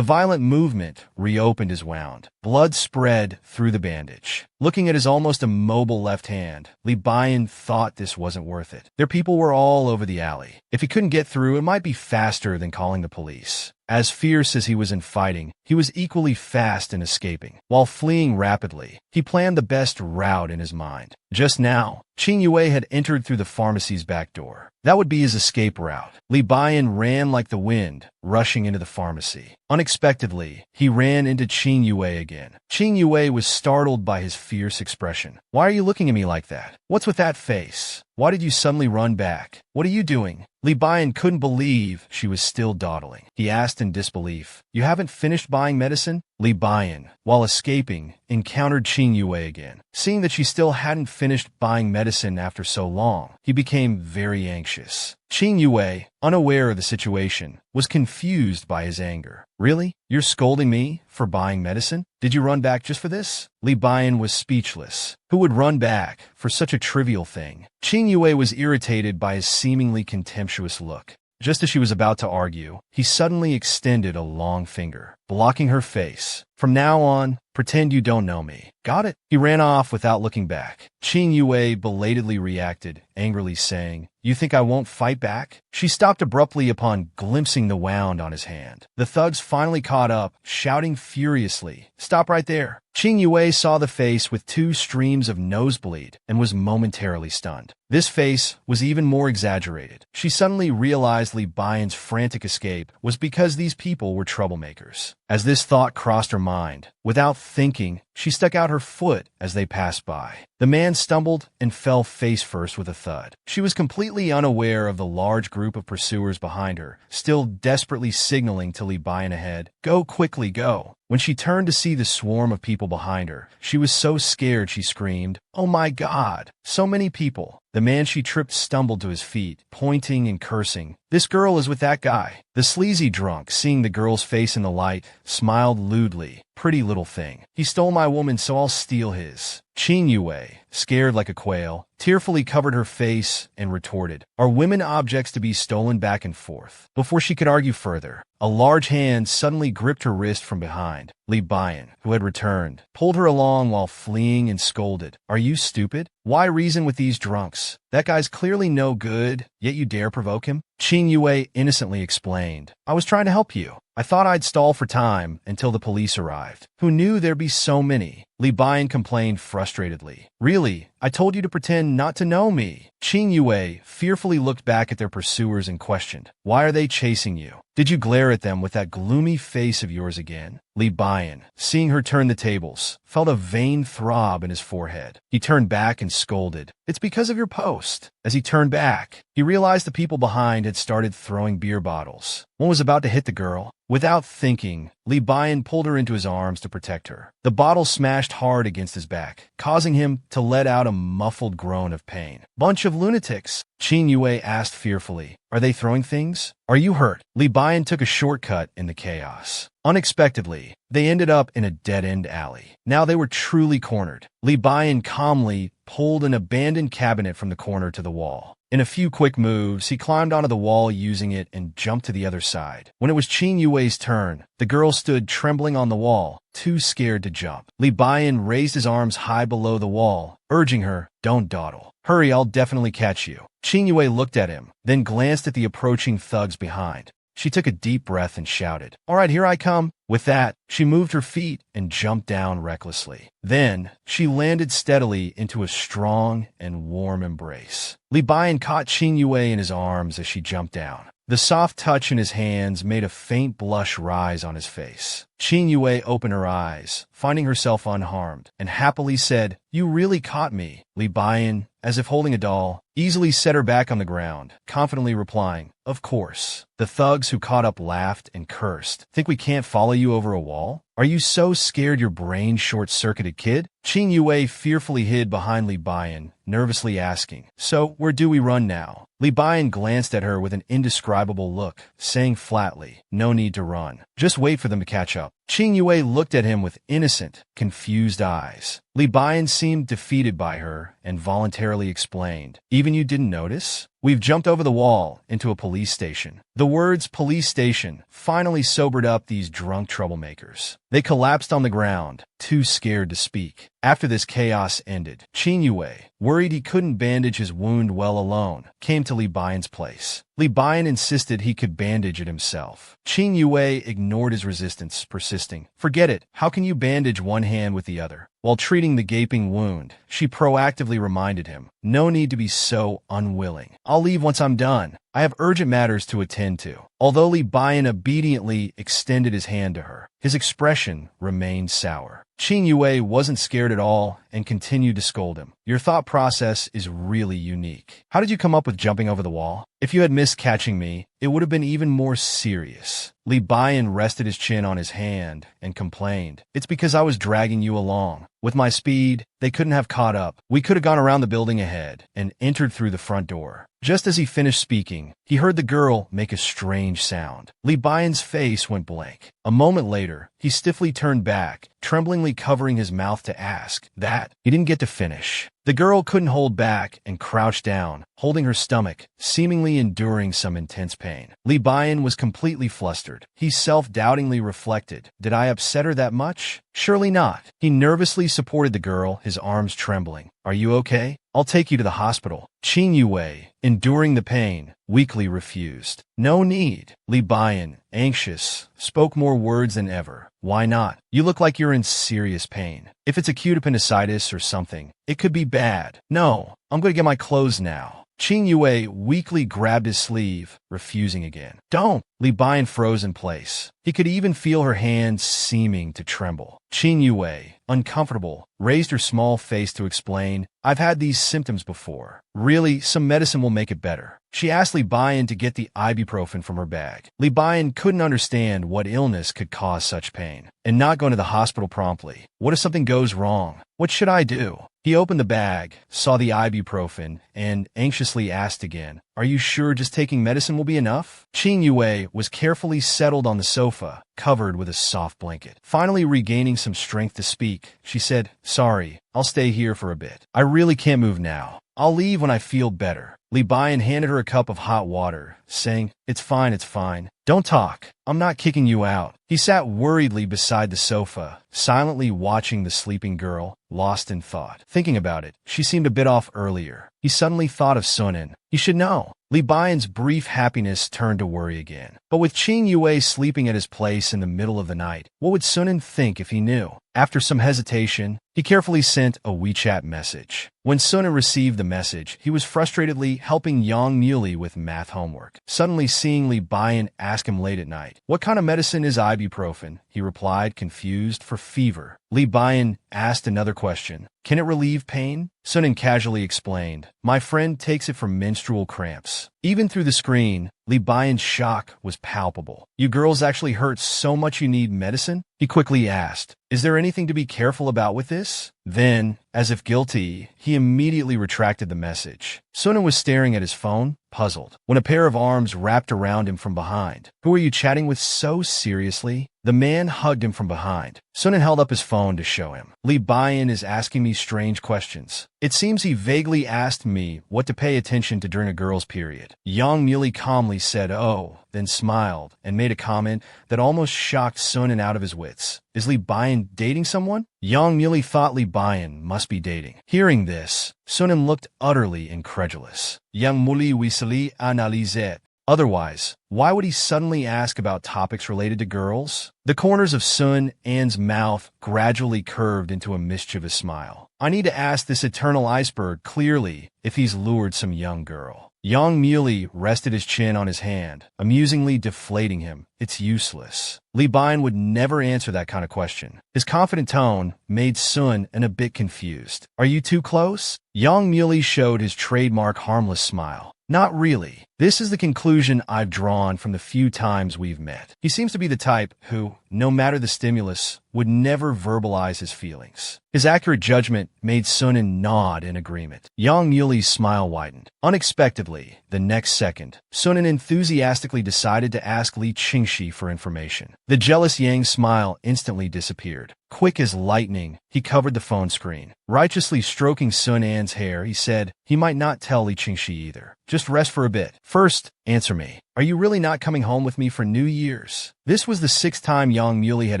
violent movement reopened his wound. Blood spread through the bandage. Looking at his almost immobile left hand, Li Bian thought this wasn't worth it. Their people were all over the alley. If he couldn't get through, it might be faster than calling the police. As fierce as he was in fighting, he was equally fast in escaping. While fleeing rapidly, he planned the best route in his mind. Just now, Qing Yue had entered through the pharmacy's back door. That would be his escape route. Li Bian ran like the wind, rushing into the pharmacy. Unexpectedly, he ran into Qing Yue again. Qing Yue was startled by his fierce expression. Why are you looking at me like that? What's with that face? Why did you suddenly run back? What are you doing? Li Bian couldn't believe she was still dawdling. He asked in disbelief, you haven't finished buying medicine? Li Bian, while escaping, encountered Qing Yue again. Seeing that she still hadn't finished buying medicine after so long, he became very anxious. Qing Yue, unaware of the situation, was confused by his anger. Really? You're scolding me for buying medicine? Did you run back just for this? Li Bian was speechless. Who would run back for such a trivial thing? Qing Yue was irritated by his seemingly contemptuous look. Just as she was about to argue, he suddenly extended a long finger, blocking her face. From now on, pretend you don't know me. Got it? He ran off without looking back. Qing Yue belatedly reacted, angrily saying, "You think I won't fight back?" She stopped abruptly upon glimpsing the wound on his hand. The thugs finally caught up, shouting furiously, "Stop right there." Qing Yue saw the face with 2 streams of nosebleed and was momentarily stunned. This face was even more exaggerated. She suddenly realized Li Baiyan's frantic escape was because these people were troublemakers. As this thought crossed her mind, without thinking, she stuck out her foot as they passed by. The man stumbled and fell face first with a thud. She was completely unaware of the large group of pursuers behind her, still desperately signaling to Li Baiyan ahead, "Go quickly, go." When she turned to see the swarm of people behind her, she was so scared she screamed, "Oh my God, so many people." The man she tripped stumbled to his feet, pointing and cursing. "This girl is with that guy." The sleazy drunk, seeing the girl's face in the light, smiled lewdly. "Pretty little thing. He stole my woman, so I'll steal his." Qing Yue, scared like a quail, tearfully covered her face and retorted, "Are women objects to be stolen back and forth?" Before she could argue further, a large hand suddenly gripped her wrist from behind. Li Baiyan, who had returned, pulled her along while fleeing and scolded, "Are you stupid? Why reason with these drunks? That guy's clearly no good, yet you dare provoke him?" Qing Yue innocently explained, "I was trying to help you. I thought I'd stall for time until the police arrived. Who knew there'd be so many?" Li Baiyan complained frustratedly. "Really? I told you to pretend not to know me." Qing Yue fearfully looked back at their pursuers and questioned, "Why are they chasing you? Did you glare at them with that gloomy face of yours again?" Li Baiyan, seeing her turn the tables, felt a vain throb in his forehead. He turned back and scolded, "It's because of your post." As he turned back, he realized the people behind had started throwing beer bottles. One was about to hit the girl. Without thinking, Li Baiyan pulled her into his arms to protect her. The bottle smashed hard against his back, causing him to let out a muffled groan of pain. "Bunch of lunatics," Qing Yue asked fearfully. "Are they throwing things? Are you hurt?" Li Baiyan took a shortcut in the chaos. Unexpectedly, they ended up in a dead-end alley. Now they were truly cornered. Li Baiyan calmly pulled an abandoned cabinet from the corner to the wall. In a few quick moves, he climbed onto the wall using it and jumped to the other side. When it was Qing Yue's turn, the girl stood trembling on the wall, too scared to jump. Li Baiyan raised his arms high below the wall, urging her, "Don't dawdle. Hurry, I'll definitely catch you." Qing Yue looked at him, then glanced at the approaching thugs behind. She took a deep breath and shouted, "All right, here I come." With that, she moved her feet and jumped down recklessly. Then, she landed steadily into a strong and warm embrace. Li Baiyan caught Qing Yue in his arms as she jumped down. The soft touch in his hands made a faint blush rise on his face. Qing Yue opened her eyes, finding herself unharmed, and happily said, "You really caught me." Li Baiyan, as if holding a doll, easily set her back on the ground, confidently replying, "Of course." The thugs who caught up laughed and cursed. "Think we can't follow you over a wall? Are you so scared your brain short-circuited, kid?" Qing Yue fearfully hid behind Li Baiyan, nervously asking, "So, where do we run now?" Li Baiyan glanced at her with an indescribable look, saying flatly, "No need to run. Just wait for them to catch up." Qing Yue looked at him with innocent, confused eyes. Li Baiyan seemed defeated by her and voluntarily explained, "Even you didn't notice? We've jumped over the wall into a police station." The words police station finally sobered up these drunk troublemakers. They collapsed on the ground, too scared to speak. After this chaos ended, Qing Yue, worried he couldn't bandage his wound well alone, came to Li Baiyan's place. Li Baiyan insisted he could bandage it himself. Qing Yue ignored his resistance, persisting, "Forget it. How can you bandage one hand with the other?" While treating the gaping wound, she proactively reminded him, "No need to be so unwilling. I'll leave once I'm done. I have urgent matters to attend to." Although Li Baiyan obediently extended his hand to her, his expression remained sour. Qing Yue wasn't scared at all and continued to scold him. "Your thought process is really unique. How did you come up with jumping over the wall? If you had missed catching me, it would have been even more serious." Li Baiyan rested his chin on his hand and complained, "It's because I was dragging you along. With my speed, they couldn't have caught up. We could have gone around the building ahead and entered through the front door." Just as he finished speaking, he heard the girl make a strange sound. Li Baiyan's face went blank. A moment later, he stiffly turned back, tremblingly covering his mouth to ask, "That?" He didn't get to finish. The girl couldn't hold back and crouched down, holding her stomach, seemingly enduring some intense pain. Li Bian was completely flustered. He self-doubtingly reflected, did I upset her that much? Surely not. He nervously supported the girl, his arms trembling. Are you okay? I'll take you to the hospital. Qin Yue, enduring the pain, weakly refused. No need. Li Bian, anxious, spoke more words than ever. Why not? You look like you're in serious pain. If it's acute appendicitis or something, it could be bad. No, I'm going to get my clothes now. Qin Yue weakly grabbed his sleeve, refusing again. Don't! Li Bian froze in place. He could even feel her hands seeming to tremble. Qin Yue, uncomfortable, raised her small face to explain, I've had these symptoms before. Really, some medicine will make it better. She asked Li Bian to get the ibuprofen from her bag. Li Bian couldn't understand what illness could cause such pain, and not going to the hospital promptly. What if something goes wrong? What should I do? He opened the bag, saw the ibuprofen, and anxiously asked again, Are you sure just taking medicine will be enough? Qin Yue was carefully settled on the sofa, covered with a soft blanket. Finally regaining some strength to speak, she said, Sorry, I'll stay here for a bit. I really can't move now. I'll leave when I feel better. Li Bian handed her a cup of hot water, saying, It's fine, it's fine. Don't talk. I'm not kicking you out. He sat worriedly beside the sofa, silently watching the sleeping girl, lost in thought. Thinking about it, she seemed a bit off earlier. He suddenly thought of Sunin. He should know. Li Bian's brief happiness turned to worry again. But with Qin Yue sleeping at his place in the middle of the night, what would Sunin think if he knew? After some hesitation, he carefully sent a WeChat message. When Sunin received the message, he was frustratedly helping Yang Muley with math homework. Suddenly seeing Li Bian ask him late at night, What kind of medicine is ibuprofen? He replied, confused, for fever. Li Bian asked another question. Can it relieve pain? Sunin casually explained, My friend takes it for menstrual cramps. Even through the screen, Li Bian's shock was palpable. You girls actually hurt so much you need medicine? He quickly asked, Is there anything to be careful about with this? Then, as if guilty, he immediately retracted the message. Sunin was staring at his phone, puzzled, when a pair of arms wrapped around him from behind. Who are you chatting with so seriously? The man hugged him from behind. Sunin held up his phone to show him. Li Bian is asking me strange questions. It seems he vaguely asked me what to pay attention to during a girl's period. Yang Muley calmly said, Oh, then smiled and made a comment that almost shocked Sunin out of his wits. Is Li Bian dating someone? Yang Muley thought Li Bian must be dating. Hearing this, Sunin looked utterly incredulous. Yang Muley wisely analysait. Otherwise, why would he suddenly ask about topics related to girls? The corners of Sun An's mouth gradually curved into a mischievous smile. I need to ask this eternal iceberg clearly if he's lured some young girl. Yang Muley rested his chin on his hand, amusingly deflating him. It's useless. Li Bian would never answer that kind of question. His confident tone made Sun a bit confused. Are you too close? Yang Muley showed his trademark harmless smile. Not really. This is the conclusion I've drawn from the few times we've met. He seems to be the type who, no matter the stimulus, would never verbalize his feelings. His accurate judgment made Sunin nod in agreement. Yang Muley's smile widened. Unexpectedly, the next second, Sunin enthusiastically decided to ask Li Qingxi for information. The jealous Yang's smile instantly disappeared. Quick as lightning, he covered the phone screen. Righteously stroking Sun An's hair, he said he might not tell Li Qingxi either. Just rest for a bit. First, answer me. Are you really not coming home with me for New Year's? This was the 6th time Yang Muley had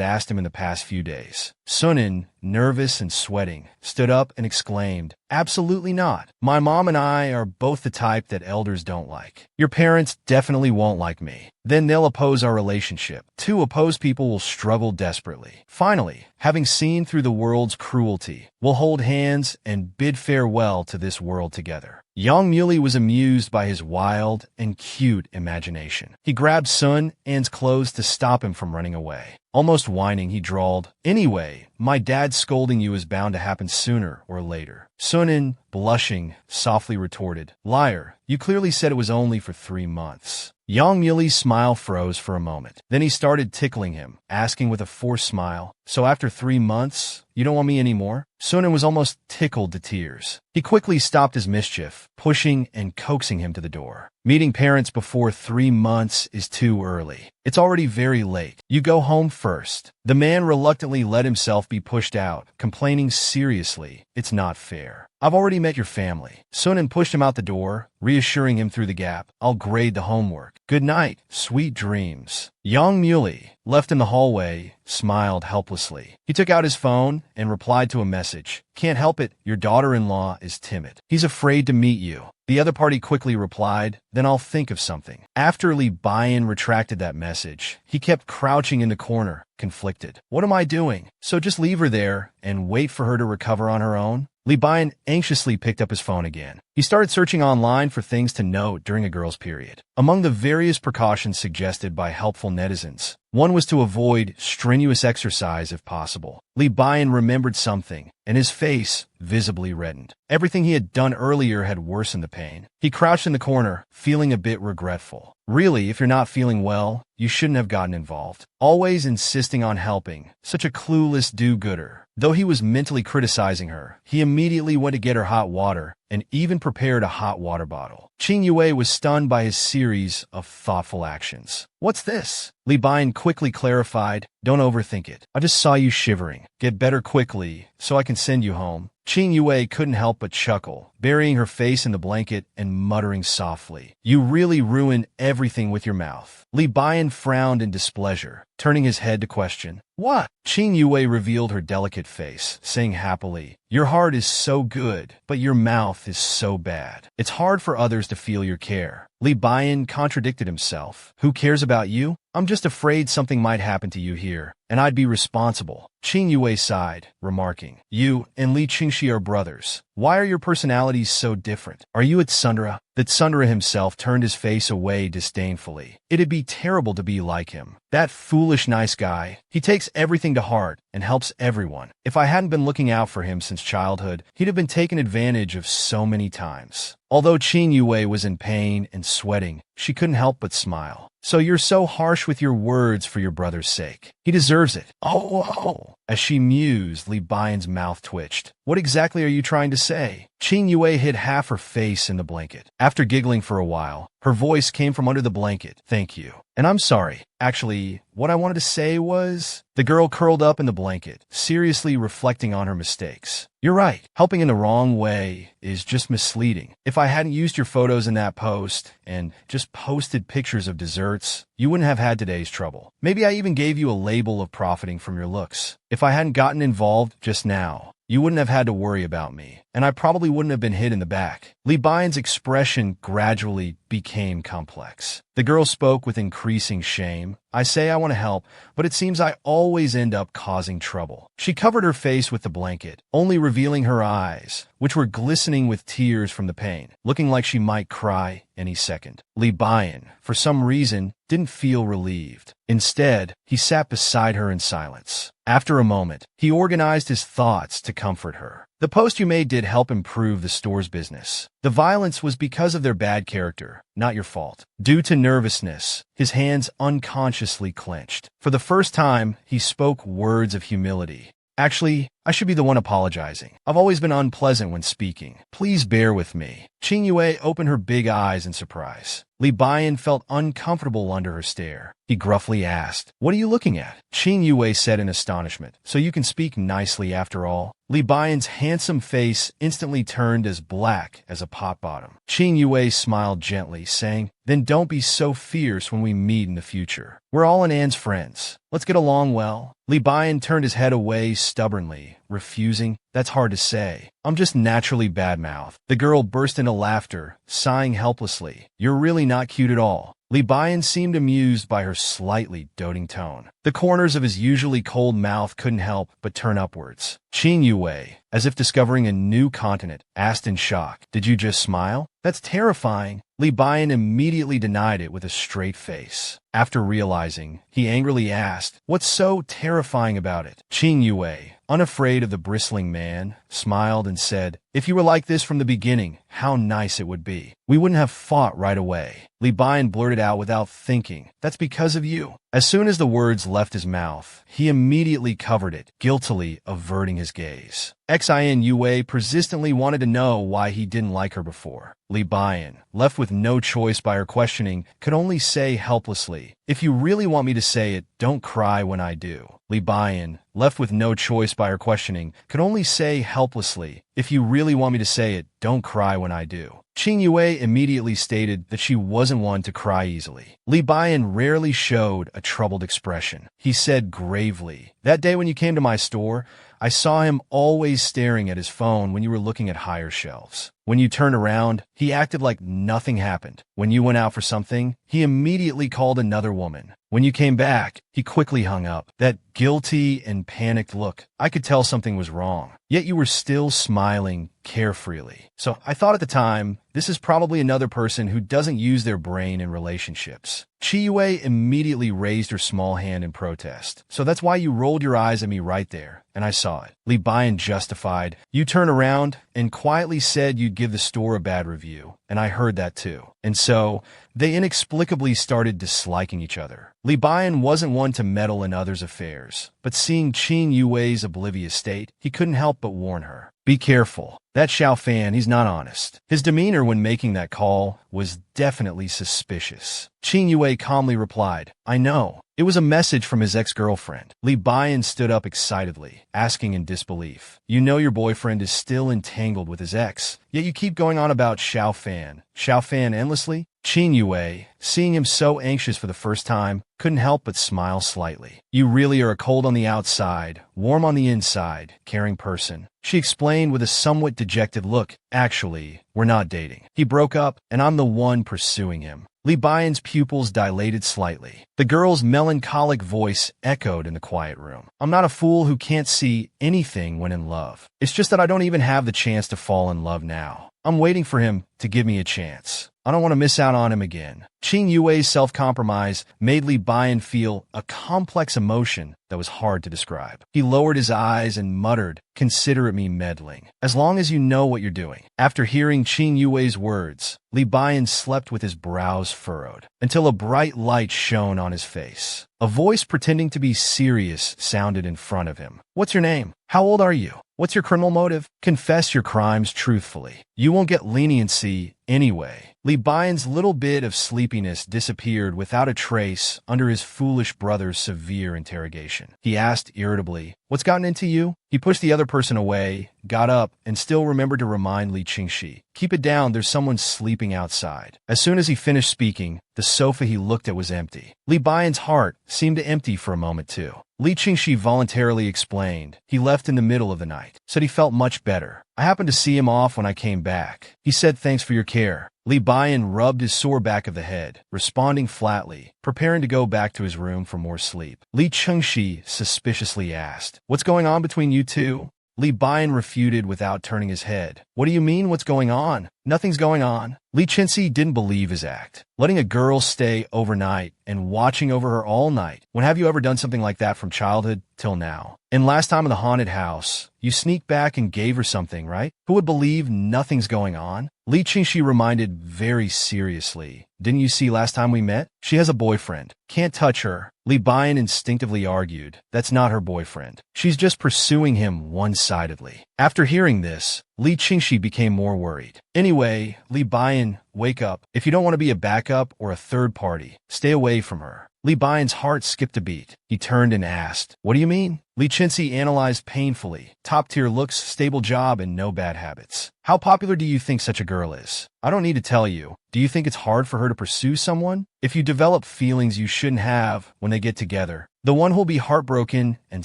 asked him in the past few days. Sunin, nervous and sweating, stood up and exclaimed, Absolutely not. My mom and I are both the type that elders don't like. Your parents definitely won't like me. Then they'll oppose our relationship. 2 opposed people will struggle desperately. Finally, having seen through the world's cruelty, we'll hold hands and bid farewell to this world together. Yang Muley was amused by his wild and cute imagination. He grabbed Sun An's clothes to stop him from running away. Almost whining, he drawled, Anyway, my dad scolding you is bound to happen sooner or later. Sunin, blushing, softly retorted, Liar, you clearly said it was only for 3 months. Yang Muley's smile froze for a moment. Then he started tickling him, asking with a forced smile, So after 3 months, you don't want me anymore? Sunin was almost tickled to tears. He quickly stopped his mischief, pushing and coaxing him to the door. Meeting parents before 3 months is too early. It's already very late. You go home first. The man reluctantly let himself be pushed out, complaining seriously, It's not fair. I've already met your family. Sunan pushed him out the door, reassuring him through the gap. I'll grade the homework. Good night, sweet dreams. Yang Muley, left in the hallway, smiled helplessly. He took out his phone and replied to a message. Can't help it, your daughter-in-law is timid. He's afraid to meet you. The other party quickly replied, then I'll think of something. After Lee Bayan retracted that message, he kept crouching in the corner, conflicted. What am I doing? So just leave her there and wait for her to recover on her own? Lee Bayan anxiously picked up his phone again. He started searching online for things to note during a girl's period. Among the various precautions suggested by helpful netizens, one was to avoid strenuous exercise if possible. Lee Bayan remembered something, and his face visibly reddened. Everything he had done earlier had worsened the pain. He crouched in the corner, feeling a bit regretful. Really, if you're not feeling well, you shouldn't have gotten involved. Always insisting on helping, such a clueless do-gooder. Though he was mentally criticizing her, he immediately went to get her hot water and even prepared a hot water bottle. Qing Yue was stunned by his series of thoughtful actions. What's this? Lee Bayan quickly clarified, don't overthink it. I just saw you shivering. Get better quickly, so I can send you home. Qing Yue couldn't help but chuckle, burying her face in the blanket and muttering softly. You really ruined everything with your mouth. Lee Bayan frowned in displeasure, turning his head to question. What? Qing Yue revealed her delicate face, saying happily, your heart is so good, but your mouth is so bad. It's hard for others to feel your care. Lee Bayan contradicted himself. Who cares about you? I'm just afraid something might happen to you here, and I'd be responsible. Qing Yue sighed, remarking, you and Li Qingxi are brothers. Why are your personalities so different? Are you at Sundara? That Sundara himself turned his face away disdainfully. It'd be terrible to be like him. That foolish nice guy. He takes everything to heart and helps everyone. If I hadn't been looking out for him since childhood, he'd have been taken advantage of so many times. Although Qing Yue was in pain and sweating, she couldn't help but smile. So you're so harsh with your words for your brother's sake. He deserves it. Oh. As she mused, Lee Bayan's mouth twitched. What exactly are you trying to say? Qing Yue hid half her face in the blanket. After giggling for a while, her voice came from under the blanket. Thank you. And I'm sorry. Actually, what I wanted to say was... The girl curled up in the blanket, seriously reflecting on her mistakes. You're right. Helping in the wrong way is just misleading. If I hadn't used your photos in that post and just posted pictures of desserts, you wouldn't have had today's trouble. Maybe I even gave you a label of profiting from your looks. If I hadn't gotten involved just now, you wouldn't have had to worry about me, and I probably wouldn't have been hit in the back. Lee Bayan's expression gradually became complex. The girl spoke with increasing shame. I say I want to help, but it seems I always end up causing trouble. She covered her face with the blanket, only revealing her eyes, which were glistening with tears from the pain, looking like she might cry any second. Lee Bayan, for some reason, didn't feel relieved. Instead, he sat beside her in silence. After a moment, he organized his thoughts to comfort her. The post you made did help improve the store's business. The violence was because of their bad character, not your fault. Due to nervousness, his hands unconsciously clenched. For the first time, he spoke words of humility. Actually, I should be the one apologizing. I've always been unpleasant when speaking. Please bear with me. Qing Yue opened her big eyes in surprise. Lee Bayan felt uncomfortable under her stare. He gruffly asked, what are you looking at? Qing Yue said in astonishment, so you can speak nicely after all? Lee Bayan's handsome face instantly turned as black as a pot bottom. Qing Yue smiled gently, saying, then don't be so fierce when we meet in the future. We're all An's friends. Let's get along well. Lee Bayan turned his head away stubbornly, refusing. That's hard to say. I'm just naturally bad-mouthed. The girl burst into laughter, sighing helplessly. You're really not cute at all. Lee Bayan seemed amused by her slightly doting tone. The corners of his usually cold mouth couldn't help but turn upwards. Qing Yue, as if discovering a new continent, asked in shock, did you just smile? That's terrifying. Lee Bayan immediately denied it with a straight face. After realizing, he angrily asked, what's so terrifying about it? Qing Yue, unafraid of the bristling man, smiled and said, if you were like this from the beginning, how nice it would be. We wouldn't have fought right away. Lee Bayan blurted out without thinking, that's because of you. As soon as the words left his mouth, he immediately covered it, guiltily averting his gaze. Xin Yue persistently wanted to know why he didn't like her before. Lee Bayan, left with no choice by her questioning, could only say helplessly, If you really want me to say it, don't cry when I do. Li Bian, left with no choice by her questioning, could only say helplessly, if you really want me to say it, don't cry when I do. Qing Yue immediately stated that she wasn't one to cry easily. Li Bian rarely showed a troubled expression. He said gravely, that day when you came to my store, I saw him always staring at his phone when you were looking at higher shelves. When you turned around, he acted like nothing happened. When you went out for something, he immediately called another woman. When you came back, he quickly hung up. That guilty and panicked look, I could tell something was wrong. Yet you were still smiling carefreely. So I thought at the time, this is probably another person who doesn't use their brain in relationships. Qi Yue immediately raised her small hand in protest. So that's why you rolled your eyes at me right there, and I saw it. Li Bian justified. You turned around and quietly said you'd give the store a bad review, and I heard that too. And so, they inexplicably started disliking each other. Li Bian wasn't one to meddle in others' affairs, but seeing Qing Yue's oblivious state, he couldn't help but warn her. Be careful. That Xiao Fan, he's not honest. His demeanor when making that call was definitely suspicious. Qing Yue calmly replied, I know. It was a message from his ex-girlfriend. Li Bian stood up excitedly, asking in disbelief. You know your boyfriend is still entangled with his ex, yet you keep going on about Xiao Fan. Xiao Fan endlessly? Qing Yue, seeing him so anxious for the first time, couldn't help but smile slightly. You really are a cold on the outside, warm on the inside, caring person. She explained with a somewhat dejected look. Actually, we're not dating. He broke up, and I'm the one pursuing him. Li Bian's pupils dilated slightly. The girl's melancholic voice echoed in the quiet room. I'm not a fool who can't see anything when in love. It's just that I don't even have the chance to fall in love now. I'm waiting for him to give me a chance. I don't want to miss out on him again. Qing Yue's self-compromise made Li Bian feel a complex emotion that was hard to describe. He lowered his eyes and muttered, consider me meddling. As long as you know what you're doing. After hearing Qing Yue's words, Li Bian slept with his brows furrowed, until a bright light shone on his face. A voice pretending to be serious sounded in front of him. What's your name? How old are you? What's your criminal motive? Confess your crimes truthfully. You won't get leniency anyway. Li Bian's little bit of sleepiness disappeared without a trace under his foolish brother's severe interrogation. He asked irritably, what's gotten into you? He pushed the other person away, got up, and still remembered to remind Li Qingxi. Keep it down, there's someone sleeping outside. As soon as he finished speaking, the sofa he looked at was empty. Li Bian's heart seemed to empty for a moment too. Li Qingxi voluntarily explained. He left in the middle of the night. Said he felt much better. I happened to see him off when I came back. He said thanks for your care. Li Bian rubbed his sore back of the head, responding flatly, preparing to go back to his room for more sleep. Li Qingxi suspiciously asked, what's going on between you two? Li Bian refuted without turning his head. What do you mean, what's going on? Nothing's going on. Li Qingxi didn't believe his act. Letting a girl stay overnight and watching over her all night. When have you ever done something like that from childhood till now? And last time in the haunted house, you sneaked back and gave her something, right? Who would believe nothing's going on? Li Qingxi reminded very seriously. Didn't you see last time we met? She has a boyfriend. Can't touch her. Li Bian instinctively argued. That's not her boyfriend. She's just pursuing him one-sidedly. After hearing this, Li Qingxi became more worried. Anyway, Li Bian, wake up. If you don't want to be a backup or a third party, stay away from her. Li Bian's heart skipped a beat. He turned and asked, what do you mean? Li Qingxi analyzed painfully. Top-tier looks, stable job, and no bad habits. How popular do you think such a girl is? I don't need to tell you. Do you think it's hard for her to pursue someone? If you develop feelings you shouldn't have when they get together, the one who'll be heartbroken and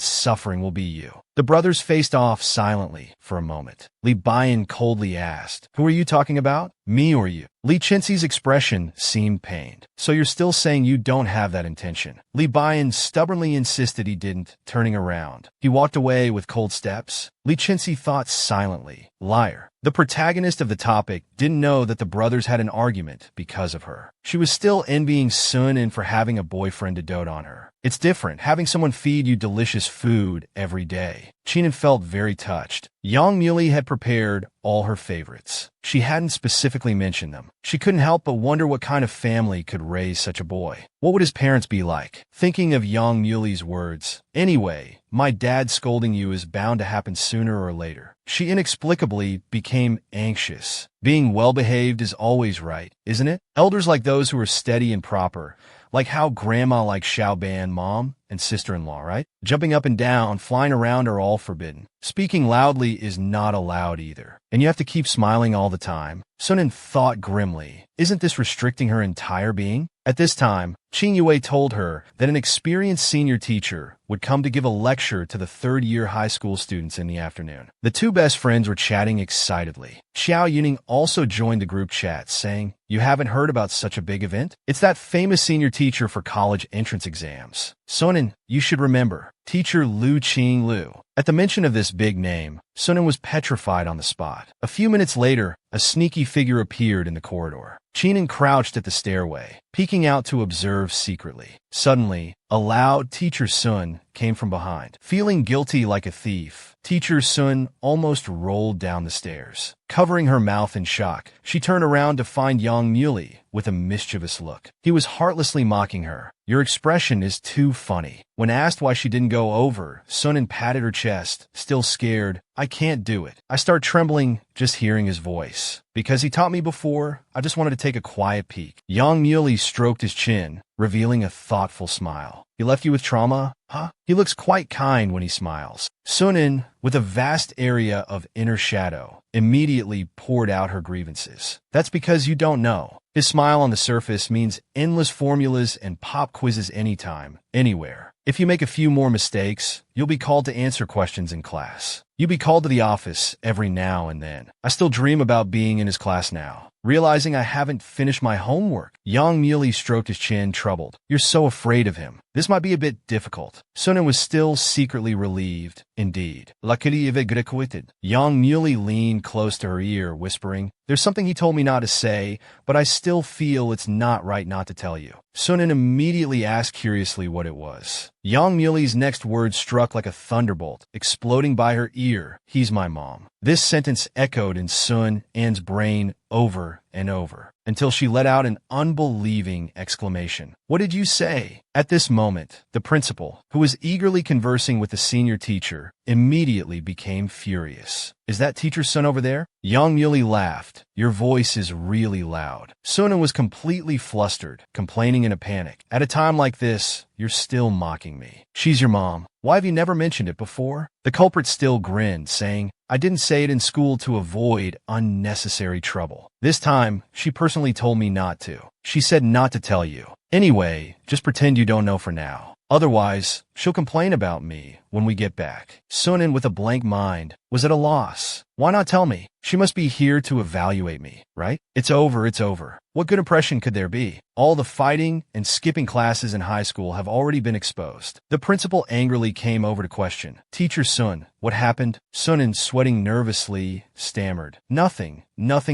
suffering will be you. The brothers faced off silently for a moment. Li Bian coldly asked, who are you talking about? Me or you? Li Qingxi's expression seemed pained. So you're still saying you don't have that intention? Li Bian stubbornly insisted he didn't, turning around. He walked away with cold steps. Li Qingxi thought silently. Liar. The protagonist of the topic didn't know that the brothers had an argument because of her. She was still envying Sun In for having a boyfriend to dote on her. It's different, having someone feed you delicious food every day. Qingnan felt very touched. Yang Muley had prepared all her favorites. She hadn't specifically mentioned them. She couldn't help but wonder what kind of family could raise such a boy. What would his parents be like? Thinking of Yang Muley's words, anyway, my dad scolding you is bound to happen sooner or later. She inexplicably became anxious. Being well-behaved is always right, isn't it? Elders like those who are steady and proper like how grandma likes Xiaoban, mom, and sister-in-law, right? Jumping up and down, flying around are all forbidden. Speaking loudly is not allowed either. And you have to keep smiling all the time. Sunan thought grimly, isn't this restricting her entire being? At this time, Qing Yue told her that an experienced senior teacher would come to give a lecture to the third-year high school students in the afternoon. The two best friends were chatting excitedly. Xiao Yuning also joined the group chat, saying, "You haven't heard about such a big event? It's that famous senior teacher for college entrance exams. Sunan, you should remember, teacher Lu Qing Lu." At the mention of this big name, Sunan was petrified on the spot. A few minutes later, a sneaky figure appeared in the corridor. Qingnan crouched at the stairway, peeking out to observe secretly. Suddenly, a loud "Teacher Sun" came from behind. Feeling guilty like a thief, Teacher Sun almost rolled down the stairs. Covering her mouth in shock, she turned around to find Yang Muley with a mischievous look. He was heartlessly mocking her. "Your expression is too funny." When asked why she didn't go over, Sunan patted her chest, still scared. "I can't do it. I start trembling just hearing his voice. Because he taught me before, I just wanted to take a quiet peek." Yang Muley stroked his chin, revealing a thoughtful smile. "He left you with trauma? Huh? He looks quite kind when he smiles." Sunan, with a vast area of inner shadow, immediately poured out her grievances. "That's because you don't know." His smile on the surface means endless formulas and pop quizzes anytime, anywhere. If you make a few more mistakes, you'll be called to answer questions in class. You'll be called to the office every now and then. I still dream about being in his class now, realizing I haven't finished my homework. Yang Muley stroked his chin, troubled. "You're so afraid of him. This might be a bit difficult." Sunan was still secretly relieved. Indeed. Luckily, if it quitted. Yang Muley leaned close to her ear, whispering, "There's something he told me not to say, but I still feel it's not right not to tell you." Sunan immediately asked curiously what it was. Yang Muley's next words struck like a thunderbolt, exploding by her ear. "He's my mom." This sentence echoed in Sun An's brain over and over, until she let out an unbelieving exclamation. "What did you say?" At this moment, the principal, who was eagerly conversing with the senior teacher, immediately became furious. "Is that Teacher Sun over there?" Yang Muley laughed. "Your voice is really loud." Sunan was completely flustered, complaining in a panic. "At a time like this, you're still mocking me. She's your mom. Why have you never mentioned it before?" The culprit still grinned, saying, "I didn't say it in school to avoid unnecessary trouble. This time, she personally told me not to. She said not to tell you. Anyway, just pretend you don't know for now. Otherwise, she'll complain about me when we get back." Sunan, with a blank mind, was at a loss. Why not tell me? She must be here to evaluate me, right? It's over, it's over. What good impression could there be? All the fighting and skipping classes in high school have already been exposed. The principal angrily came over to question. "Teacher Sun, what happened?" Sunan, sweating nervously, stammered. Nothing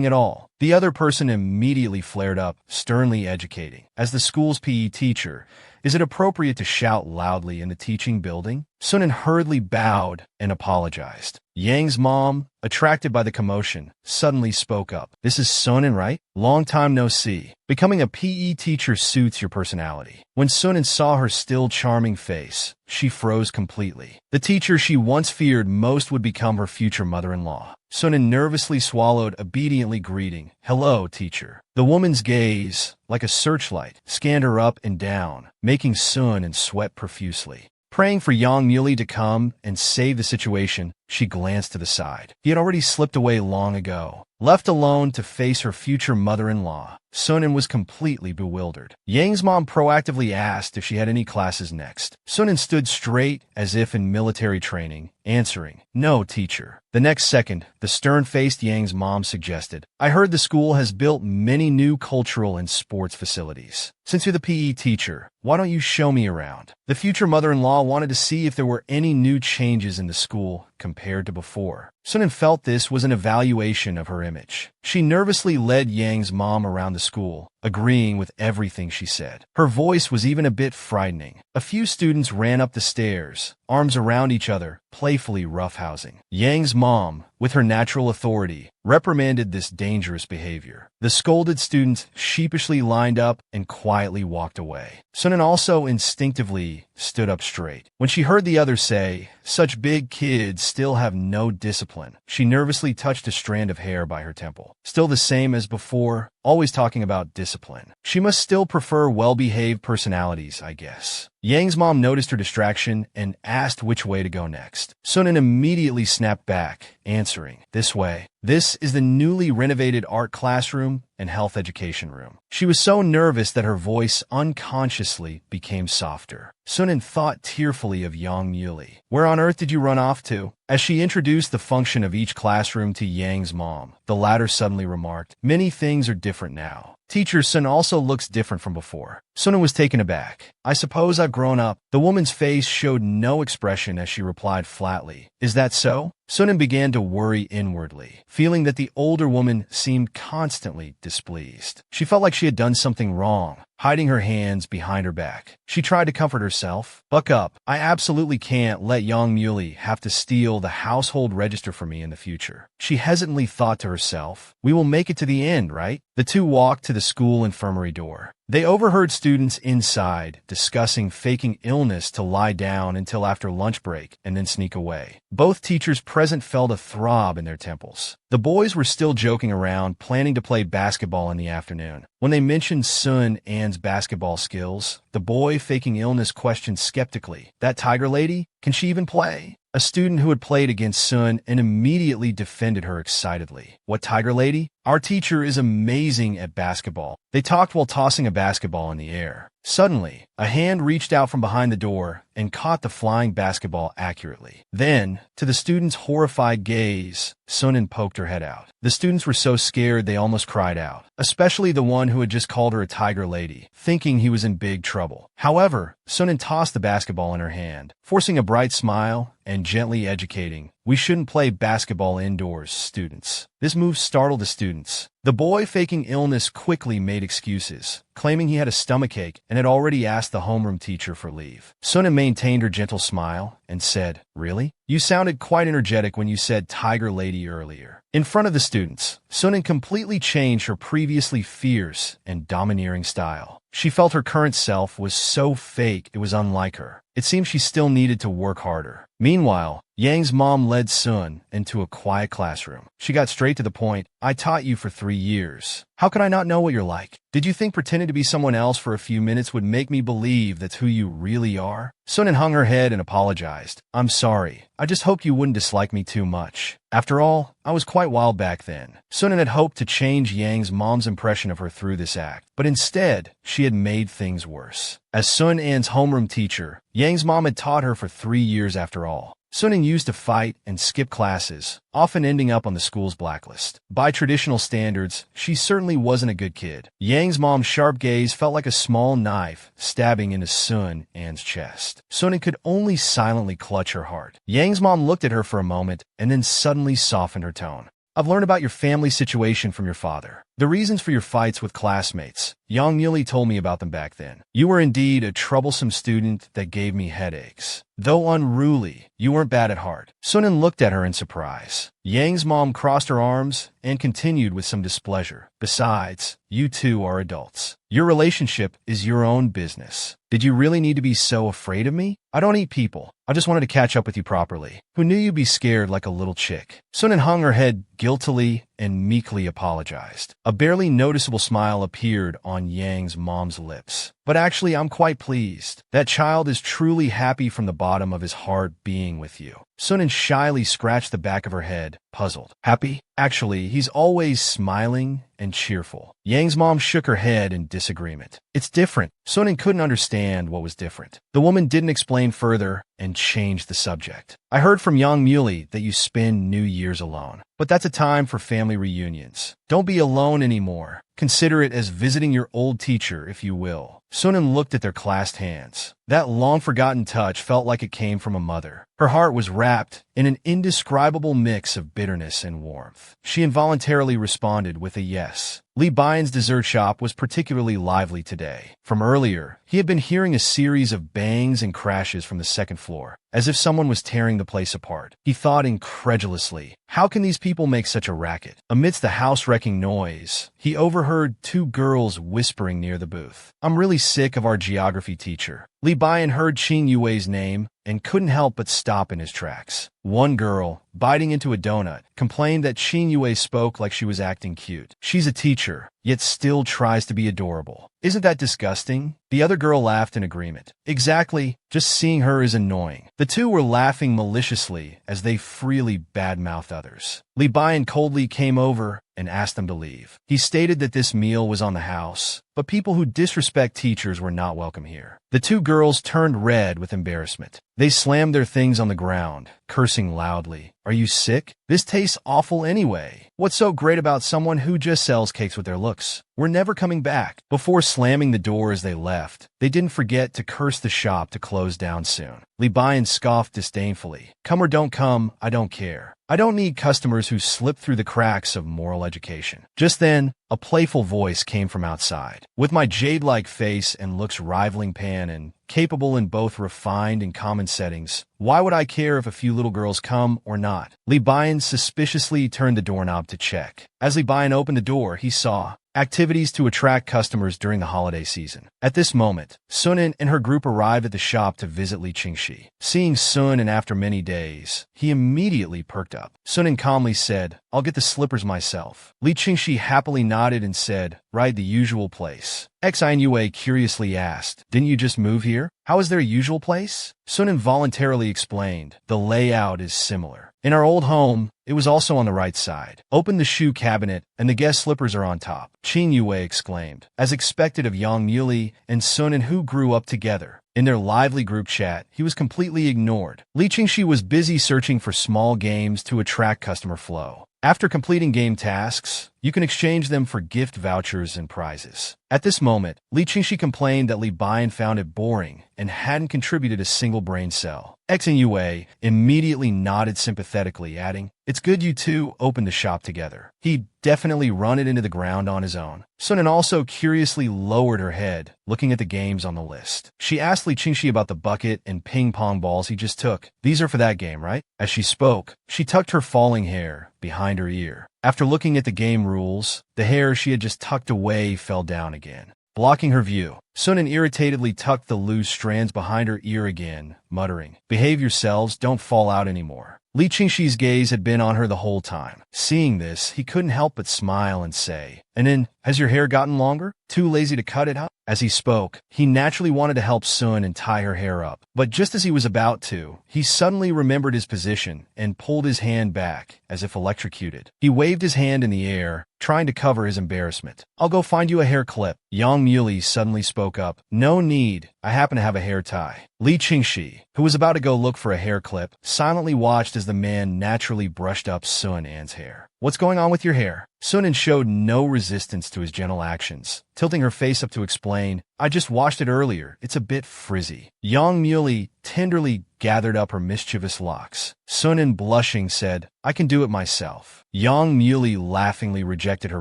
at all." The other person immediately flared up, sternly educating. "As the school's PE teacher, is it appropriate to shout loudly in the teaching building?" Sunan hurriedly bowed and apologized. Yang's mom, attracted by the commotion, suddenly spoke up. "This is Sunan, right? Long time no see. Becoming a PE teacher suits your personality." When Sunan saw her still charming face, she froze completely. The teacher she once feared most would become her future mother-in-law. Sunan nervously swallowed, obediently greeting, "Hello, teacher." The woman's gaze, like a searchlight, scanned her up and down, making Sunan sweat profusely. Praying for Yang Muley to come and save the situation, she glanced to the side. He had already slipped away long ago. Left alone to face her future mother-in-law, Sunan was completely bewildered. Yang's mom proactively asked if she had any classes next. Sunan stood straight as if in military training, answering, "No, teacher." The next second, the stern-faced Yang's mom suggested, "I heard the school has built many new cultural and sports facilities. Since you're the PE teacher, why don't you show me around?" The future mother-in-law wanted to see if there were any new changes in the school compared to before. Sunan felt this was an evaluation of her image. She nervously led Yang's mom around the school, agreeing with everything she said. Her voice was even a bit frightening. A few students ran up the stairs, arms around each other, playfully roughhousing. Yang's mom, with her natural authority, reprimanded this dangerous behavior. The scolded students sheepishly lined up and quietly walked away. Sunan also instinctively stood up straight. When she heard the others say, "Such big kids still have no discipline," she nervously touched a strand of hair by her temple. Still the same as before, always talking about discipline. discipline. She must still prefer well-behaved personalities, I guess. Yang's mom noticed her distraction and asked which way to go next. Sunan immediately snapped back, answering, "This way." This is the newly renovated art classroom and health education room. She was so nervous that her voice unconsciously became softer. Sunan thought tearfully of Yang Muli. "Where on earth did you run off to?" As she introduced the function of each classroom to Yang's mom, the latter suddenly remarked, "Many things are different now. Teacher Sun also looks different from before." Sunan was taken aback. "I suppose I've grown up." The woman's face showed no expression as she replied flatly, "Is that so?" Sunan began to worry inwardly, feeling that the older woman seemed constantly displeased. She felt like she had done something wrong, hiding her hands behind her back. She tried to comfort herself. "Buck up. I absolutely can't let Yang Muli have to steal the household register from me in the future." She hesitantly thought to herself, "We will make it to the end, right?" The two walked to the school infirmary door. They overheard students inside discussing faking illness to lie down until after lunch break and then sneak away. Both teachers present felt a throb in their temples. The boys were still joking around, planning to play basketball in the afternoon. When they mentioned Sun An's basketball skills, the boy faking illness questioned skeptically, "That tiger lady? Can she even play?" A student who had played against Sun and immediately defended her excitedly. "What tiger lady? Our teacher is amazing at basketball." They talked while tossing a basketball in the air. Suddenly, a hand reached out from behind the door and caught the flying basketball accurately. Then, to the students' horrified gaze, Sunan poked her head out. The students were so scared they almost cried out, especially the one who had just called her a tiger lady, thinking he was in big trouble. However, Sunan tossed the basketball in her hand, forcing a bright smile and gently educating, "We shouldn't play basketball indoors, students." This move startled the students. The boy faking illness quickly made excuses, claiming he had a stomachache and had already asked the homeroom teacher for leave. Sunan maintained her gentle smile and said, "Really? You sounded quite energetic when you said tiger lady earlier." In front of the students, Sunan completely changed her previously fierce and domineering style. She felt her current self was so fake it was unlike her. It seemed she still needed to work harder. Meanwhile, Yang's mom led Sun into a quiet classroom. She got straight to the point. "I taught you for 3 years. How could I not know what you're like? Did you think pretending to be someone else for a few minutes would make me believe that's who you really are?" Sunan hung her head and apologized. "I'm sorry. I just hoped you wouldn't dislike me too much. After all, I was quite wild back then." Sunan had hoped to change Yang's mom's impression of her through this act, but instead, she had made things worse. As Sun An's homeroom teacher, Yang's mom had taught her for 3 years after all. Sunan used to fight and skip classes, often ending up on the school's blacklist. By traditional standards, she certainly wasn't a good kid. Yang's mom's sharp gaze felt like a small knife stabbing into Sun An's chest. Sunan could only silently clutch her heart. Yang's mom looked at her for a moment and then suddenly softened her tone. "I've learned about your family situation from your father. The reasons for your fights with classmates. Yang Muli told me about them back then. You were indeed a troublesome student that gave me headaches. Though unruly, you weren't bad at heart." Sunan looked at her in surprise. Yang's mom crossed her arms and continued with some displeasure. "Besides, you two are adults. Your relationship is your own business. Did you really need to be so afraid of me? I don't eat people. I just wanted to catch up with you properly. Who knew you'd be scared like a little chick?" Sunan hung her head guiltily and meekly apologized. A barely noticeable smile appeared on Yang's mom's lips. "But actually, I'm quite pleased. That child is truly happy from the bottom of his heart being with you." Sunan shyly scratched the back of her head, puzzled. "Happy? Actually, he's always smiling and cheerful." Yang's mom shook her head in disagreement. "It's different." Sunan couldn't understand what was different. The woman didn't explain further and changed the subject. "I heard from Yang Muli that you spend New Year's alone. But that's a time for family reunions. Don't be alone anymore. Consider it as visiting your old teacher, if you will." Sunan looked at their clasped hands. That long-forgotten touch felt like it came from a mother. Her heart was wrapped in an indescribable mix of bitterness and warmth. She involuntarily responded with a yes. Li Baiyan's dessert shop was particularly lively today. From earlier, he had been hearing a series of bangs and crashes from the second floor, as if someone was tearing the place apart. He thought incredulously, how can these people make such a racket? Amidst the house-wrecking noise, he overheard 2 girls whispering near the booth. "I'm really sick of our geography teacher." Li Baiyan heard Qing Yue's name and couldn't help but stop in his tracks. One girl, biting into a donut, complained that Qin Yue spoke like she was acting cute. She's a teacher, yet still tries to be adorable. Isn't that disgusting? The other girl laughed in agreement. Exactly, just seeing her is annoying. The two were laughing maliciously as they freely badmouthed others. Li Bian coldly came over and asked them to leave. He stated that this meal was on the house, but people who disrespect teachers were not welcome here. The two girls turned red with embarrassment. They slammed their things on the ground, cursing loudly. Are you sick? This tastes awful anyway. What's so great about someone who just sells cakes with their looks? We're never coming back. Before slamming the door as they left, they didn't forget to curse the shop to close down soon. Li Bian scoffed disdainfully. Come or don't come, I don't care. I don't need customers who slip through the cracks of moral education. Just then, a playful voice came from outside. With my jade-like face and looks rivaling Pan and capable in both refined and common settings, why would I care if a few little girls come or not? Li Bian suspiciously turned the doorknob to check. As Li Bian opened the door, he saw activities to attract customers during the holiday season. At this moment, Sunin and her group arrived at the shop to visit Li Qingxi. Seeing Sunin after many days, he immediately perked up. Sunin calmly said, I'll get the slippers myself. Li Qingxi happily nodded and said, right, the usual place. Xinue curiously asked, didn't you just move here? How is there a usual place? Sunin voluntarily explained, the layout is similar. In our old home, it was also on the right side. Open the shoe cabinet, and the guest slippers are on top. Qin Yue exclaimed, as expected of Yang Muli and Sunin, who grew up together. In their lively group chat, he was completely ignored. Li Qingxi was busy searching for small games to attract customer flow. After completing game tasks, you can exchange them for gift vouchers and prizes. At this moment, Li Qingxi complained that Li Bian found it boring and hadn't contributed a single brain cell. Xinue immediately nodded sympathetically, adding, it's good you two opened the shop together. He'd definitely run it into the ground on his own. Sunin also curiously lowered her head, looking at the games on the list. She asked Li Qingxi about the bucket and ping-pong balls he just took. These are for that game, right? As she spoke, she tucked her falling hair behind her ear. After looking at the game rules, the hair she had just tucked away fell down again, blocking her view. Sunin irritatedly tucked the loose strands behind her ear again, muttering, behave yourselves, don't fall out anymore. Li Qingxi's gaze had been on her the whole time. Seeing this, he couldn't help but smile and say, and then, has your hair gotten longer? Too lazy to cut it up? As he spoke, he naturally wanted to help Sun and tie her hair up. But just as he was about to, he suddenly remembered his position and pulled his hand back, as if electrocuted. He waved his hand in the air, trying to cover his embarrassment. I'll go find you a hair clip. Yang Muli suddenly spoke up. No need. I happen to have a hair tie. Li Qingxi, who was about to go look for a hair clip, silently watched as the man naturally brushed up Sun An's hair. What's going on with your hair? Sunin showed no resistance to his gentle actions, tilting her face up to explain, I just washed it earlier. It's a bit frizzy. Yang Muli tenderly gathered up her mischievous locks. Sunin, blushing, said, I can do it myself. Yang Muli laughingly rejected her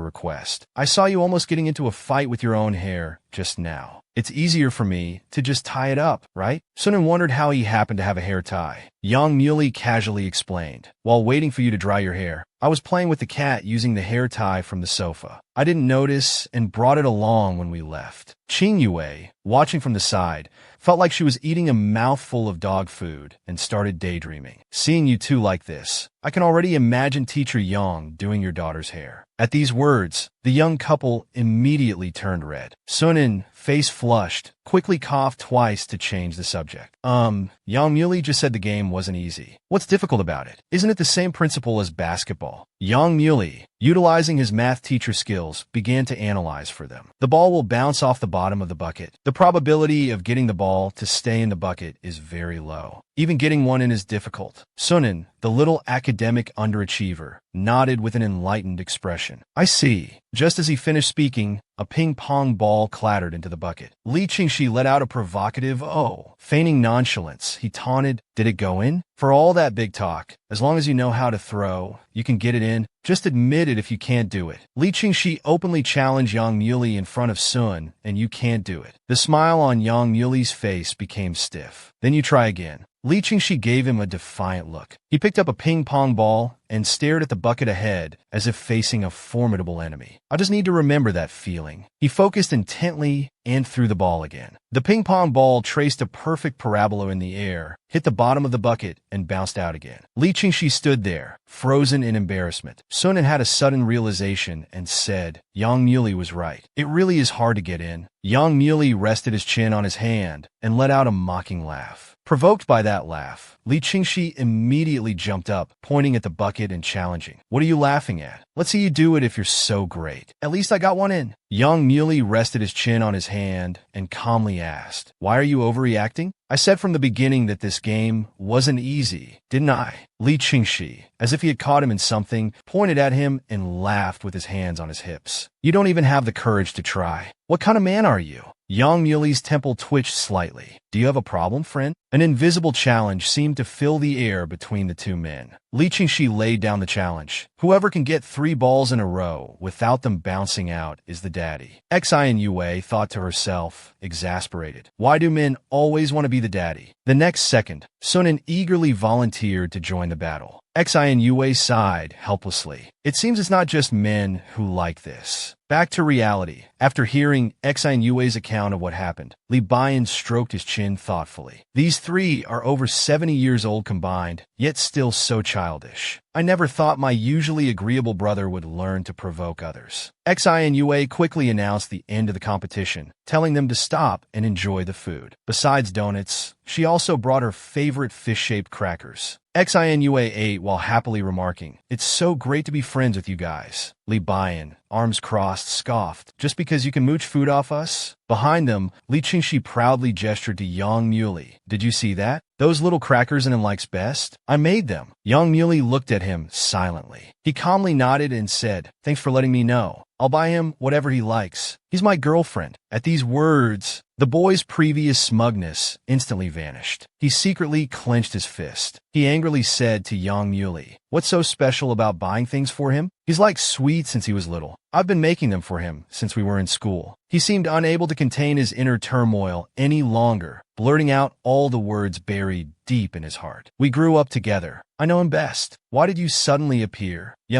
request. I saw you almost getting into a fight with your own hair just now. It's easier for me to just tie it up, right? Sunin wondered how he happened to have a hair tie. Yang Muli casually explained, while waiting for you to dry your hair, I was playing with the cat using the hair tie from the sofa. I didn't notice and brought it along when we left. Qin Yue, watching from the side, felt like she was eating a mouthful of dog food and started daydreaming. Seeing you two like this, I can already imagine Teacher Yang doing your daughter's hair. At these words, the young couple immediately turned red. Sunin, face flushed, quickly coughed twice to change the subject. Yang Muli just said the game wasn't easy. What's difficult about it? Isn't it the same principle as basketball? Yang Muli, utilizing his math teacher skills, began to analyze for them. The ball will bounce off the bottom of the bucket. The probability of getting the ball to stay in the bucket is very low. Even getting one in is difficult. Sunin, the little academic underachiever, nodded with an enlightened expression. I see. Just as he finished speaking, a ping-pong ball clattered into the bucket. Li Qingxi let out a provocative "oh." Feigning nonchalance, he taunted, did it go in? For all that big talk, as long as you know how to throw, you can get it in. Just admit it if you can't do it. Li Qingxi openly challenged Yang Muli in front of Sun, and you can't do it. The smile on Yang Muli's face became stiff. Then you try again. Li Qingxi gave him a defiant look. He picked up a ping-pong ball and stared at the bucket ahead as if facing a formidable enemy. I just need to remember that feeling. He focused intently and threw the ball again. The ping-pong ball traced a perfect parabola in the air, hit the bottom of the bucket, and bounced out again. Li Qingxi stood there, frozen in embarrassment. Sunan had a sudden realization and said, Yang Muley was right. It really is hard to get in. Yang Muley rested his chin on his hand and let out a mocking laugh. Provoked by that laugh, Li Qingxi immediately jumped up, pointing at the bucket and challenging. What are you laughing at? Let's see you do it if you're so great. At least I got one in. Yang Muley rested his chin on his hand and calmly asked, Why are you overreacting? I said from the beginning that this game wasn't easy, didn't I? Li Qingxi, as if he had caught him in something, pointed at him and laughed with his hands on his hips. You don't even have the courage to try. What kind of man are you? Yang Muley's temple twitched slightly. Do you have a problem, friend? An invisible challenge seemed to fill the air between the two men. Li Qingxi laid down the challenge. Whoever can get 3 balls in a row without them bouncing out is the daddy. Xin Yue thought to herself, exasperated. Why do men always want to be the daddy? The next second, Sunan eagerly volunteered to join the battle. Xin Yue sighed helplessly. It seems it's not just men who like this. Back to reality. After hearing Xin Yue's account of what happened, Li Bian stroked his chin thoughtfully. These 3 are over 70 years old combined, yet still so childish. I never thought my usually agreeable brother would learn to provoke others. Xin Yue quickly announced the end of the competition, telling them to stop and enjoy the food. Besides donuts, she also brought her favorite fish-shaped crackers. Xin Yue ate while happily remarking, It's so great to be friends with you guys. Li Bian, arms crossed, scoffed, Just because you can mooch food off us? Behind them, Li Qingxi proudly gestured to Yang Muley. Did you see that? Those little crackers Inan likes best? I made them. Yang Muley looked at him silently. He calmly nodded and said, Thanks for letting me know. I'll buy him whatever he likes. He's my girlfriend. At these words, the boy's previous smugness instantly vanished. He secretly clenched his fist. He angrily said to Yang Muley, What's so special about buying things for him? He's liked sweets since he was little. I've been making them for him since we were in school. He seemed unable to contain his inner turmoil any longer, blurting out all the words buried deep in his heart. We grew up together. I know him best. Why did you suddenly appear? He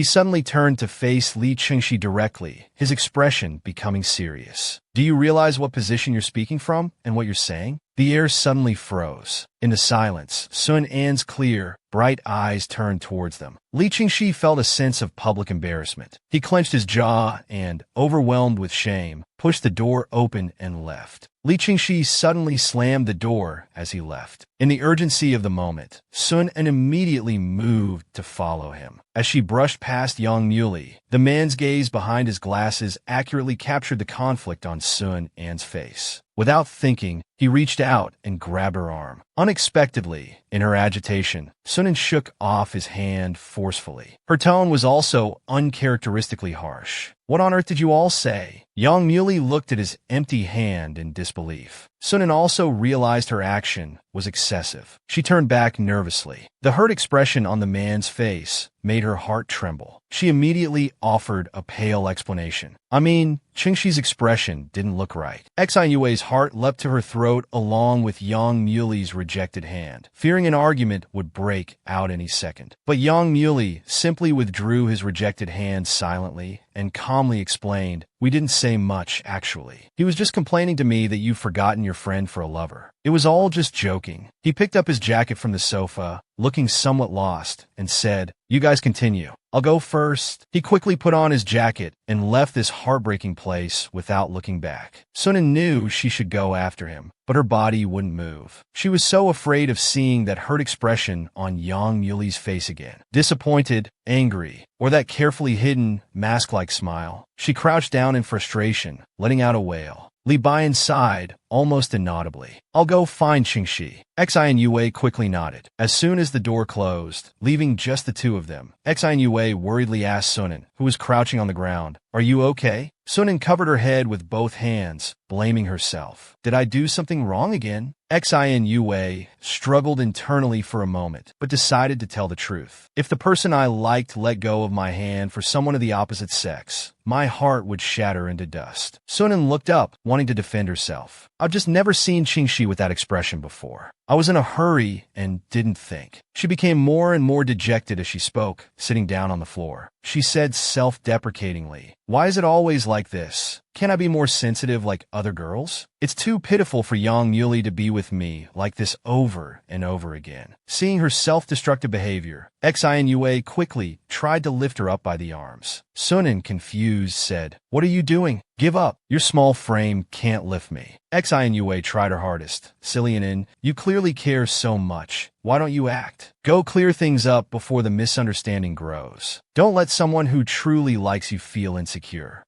suddenly turned to face Li Qingxi directly, his expression becoming serious. Do you realize what position you're speaking from and what you're saying? The air suddenly froze. In the silence, Sun An's clear, bright eyes turned towards them. Li Qingxi felt a sense of public embarrassment. He clenched his jaw and, overwhelmed with shame, pushed the door open and left. Li Qingxi suddenly slammed the door as he left. In the urgency of the moment, Sun An immediately moved to follow him. As she brushed past Yang Muley, the man's gaze behind his glasses accurately captured the conflict on Sun An's face. Without thinking, he reached out and grabbed her arm. Unexpectedly, in her agitation, Sunan shook off his hand forcefully. Her tone was also uncharacteristically harsh. What on earth did you all say? Yang Muley looked at his empty hand in disbelief. Sunan also realized her action was excessive. She turned back nervously. The hurt expression on the man's face made her heart tremble. She immediately offered a pale explanation. Qingxi's expression didn't look right. Xin Yue's heart leapt to her throat along with Yang Muley's rejected hand, fearing an argument would break out any second. But Yang Muley simply withdrew his rejected hand silently and calmly explained, We didn't say much, actually. He was just complaining to me that you've forgotten your friend for a lover. It was all just joking. He picked up his jacket from the sofa, looking somewhat lost, and said, You guys continue. I'll go first. He quickly put on his jacket and left this heartbreaking place without looking back. Sunan knew she should go after him, but her body wouldn't move. She was so afraid of seeing that hurt expression on Yang Muley's face again. Disappointed, angry, or that carefully hidden, mask-like smile. She crouched down in frustration, letting out a wail. Li Bian sighed, almost inaudibly. I'll go find Qingxi. Xin Yue quickly nodded. As soon as the door closed, leaving just the two of them, Xin Yue worriedly asked Sunan, who was crouching on the ground, Are you okay? Sunan covered her head with both hands, blaming herself. Did I do something wrong again? Xin Yue struggled internally for a moment, but decided to tell the truth. If the person I liked let go of my hand for someone of the opposite sex, my heart would shatter into dust. Sunan looked up, wanting to defend herself. I've just never seen Qingxi with that expression before. I was in a hurry and didn't think. She became more and more dejected as she spoke, sitting down on the floor. She said self-deprecatingly, "Why is it always like this? Can't I be more sensitive like other girls? It's too pitiful for young Muley to be with me like this over and over again." Seeing her self-destructive behavior, Xinua quickly tried to lift her up by the arms. Sunan, confused, said, "What are you doing? Give up. Your small frame can't lift me." Xinua tried her hardest. "Sillianin, you clearly care so much. Why don't you act? Go clear things up before the misunderstanding grows. Don't let someone who truly likes you feel insecure."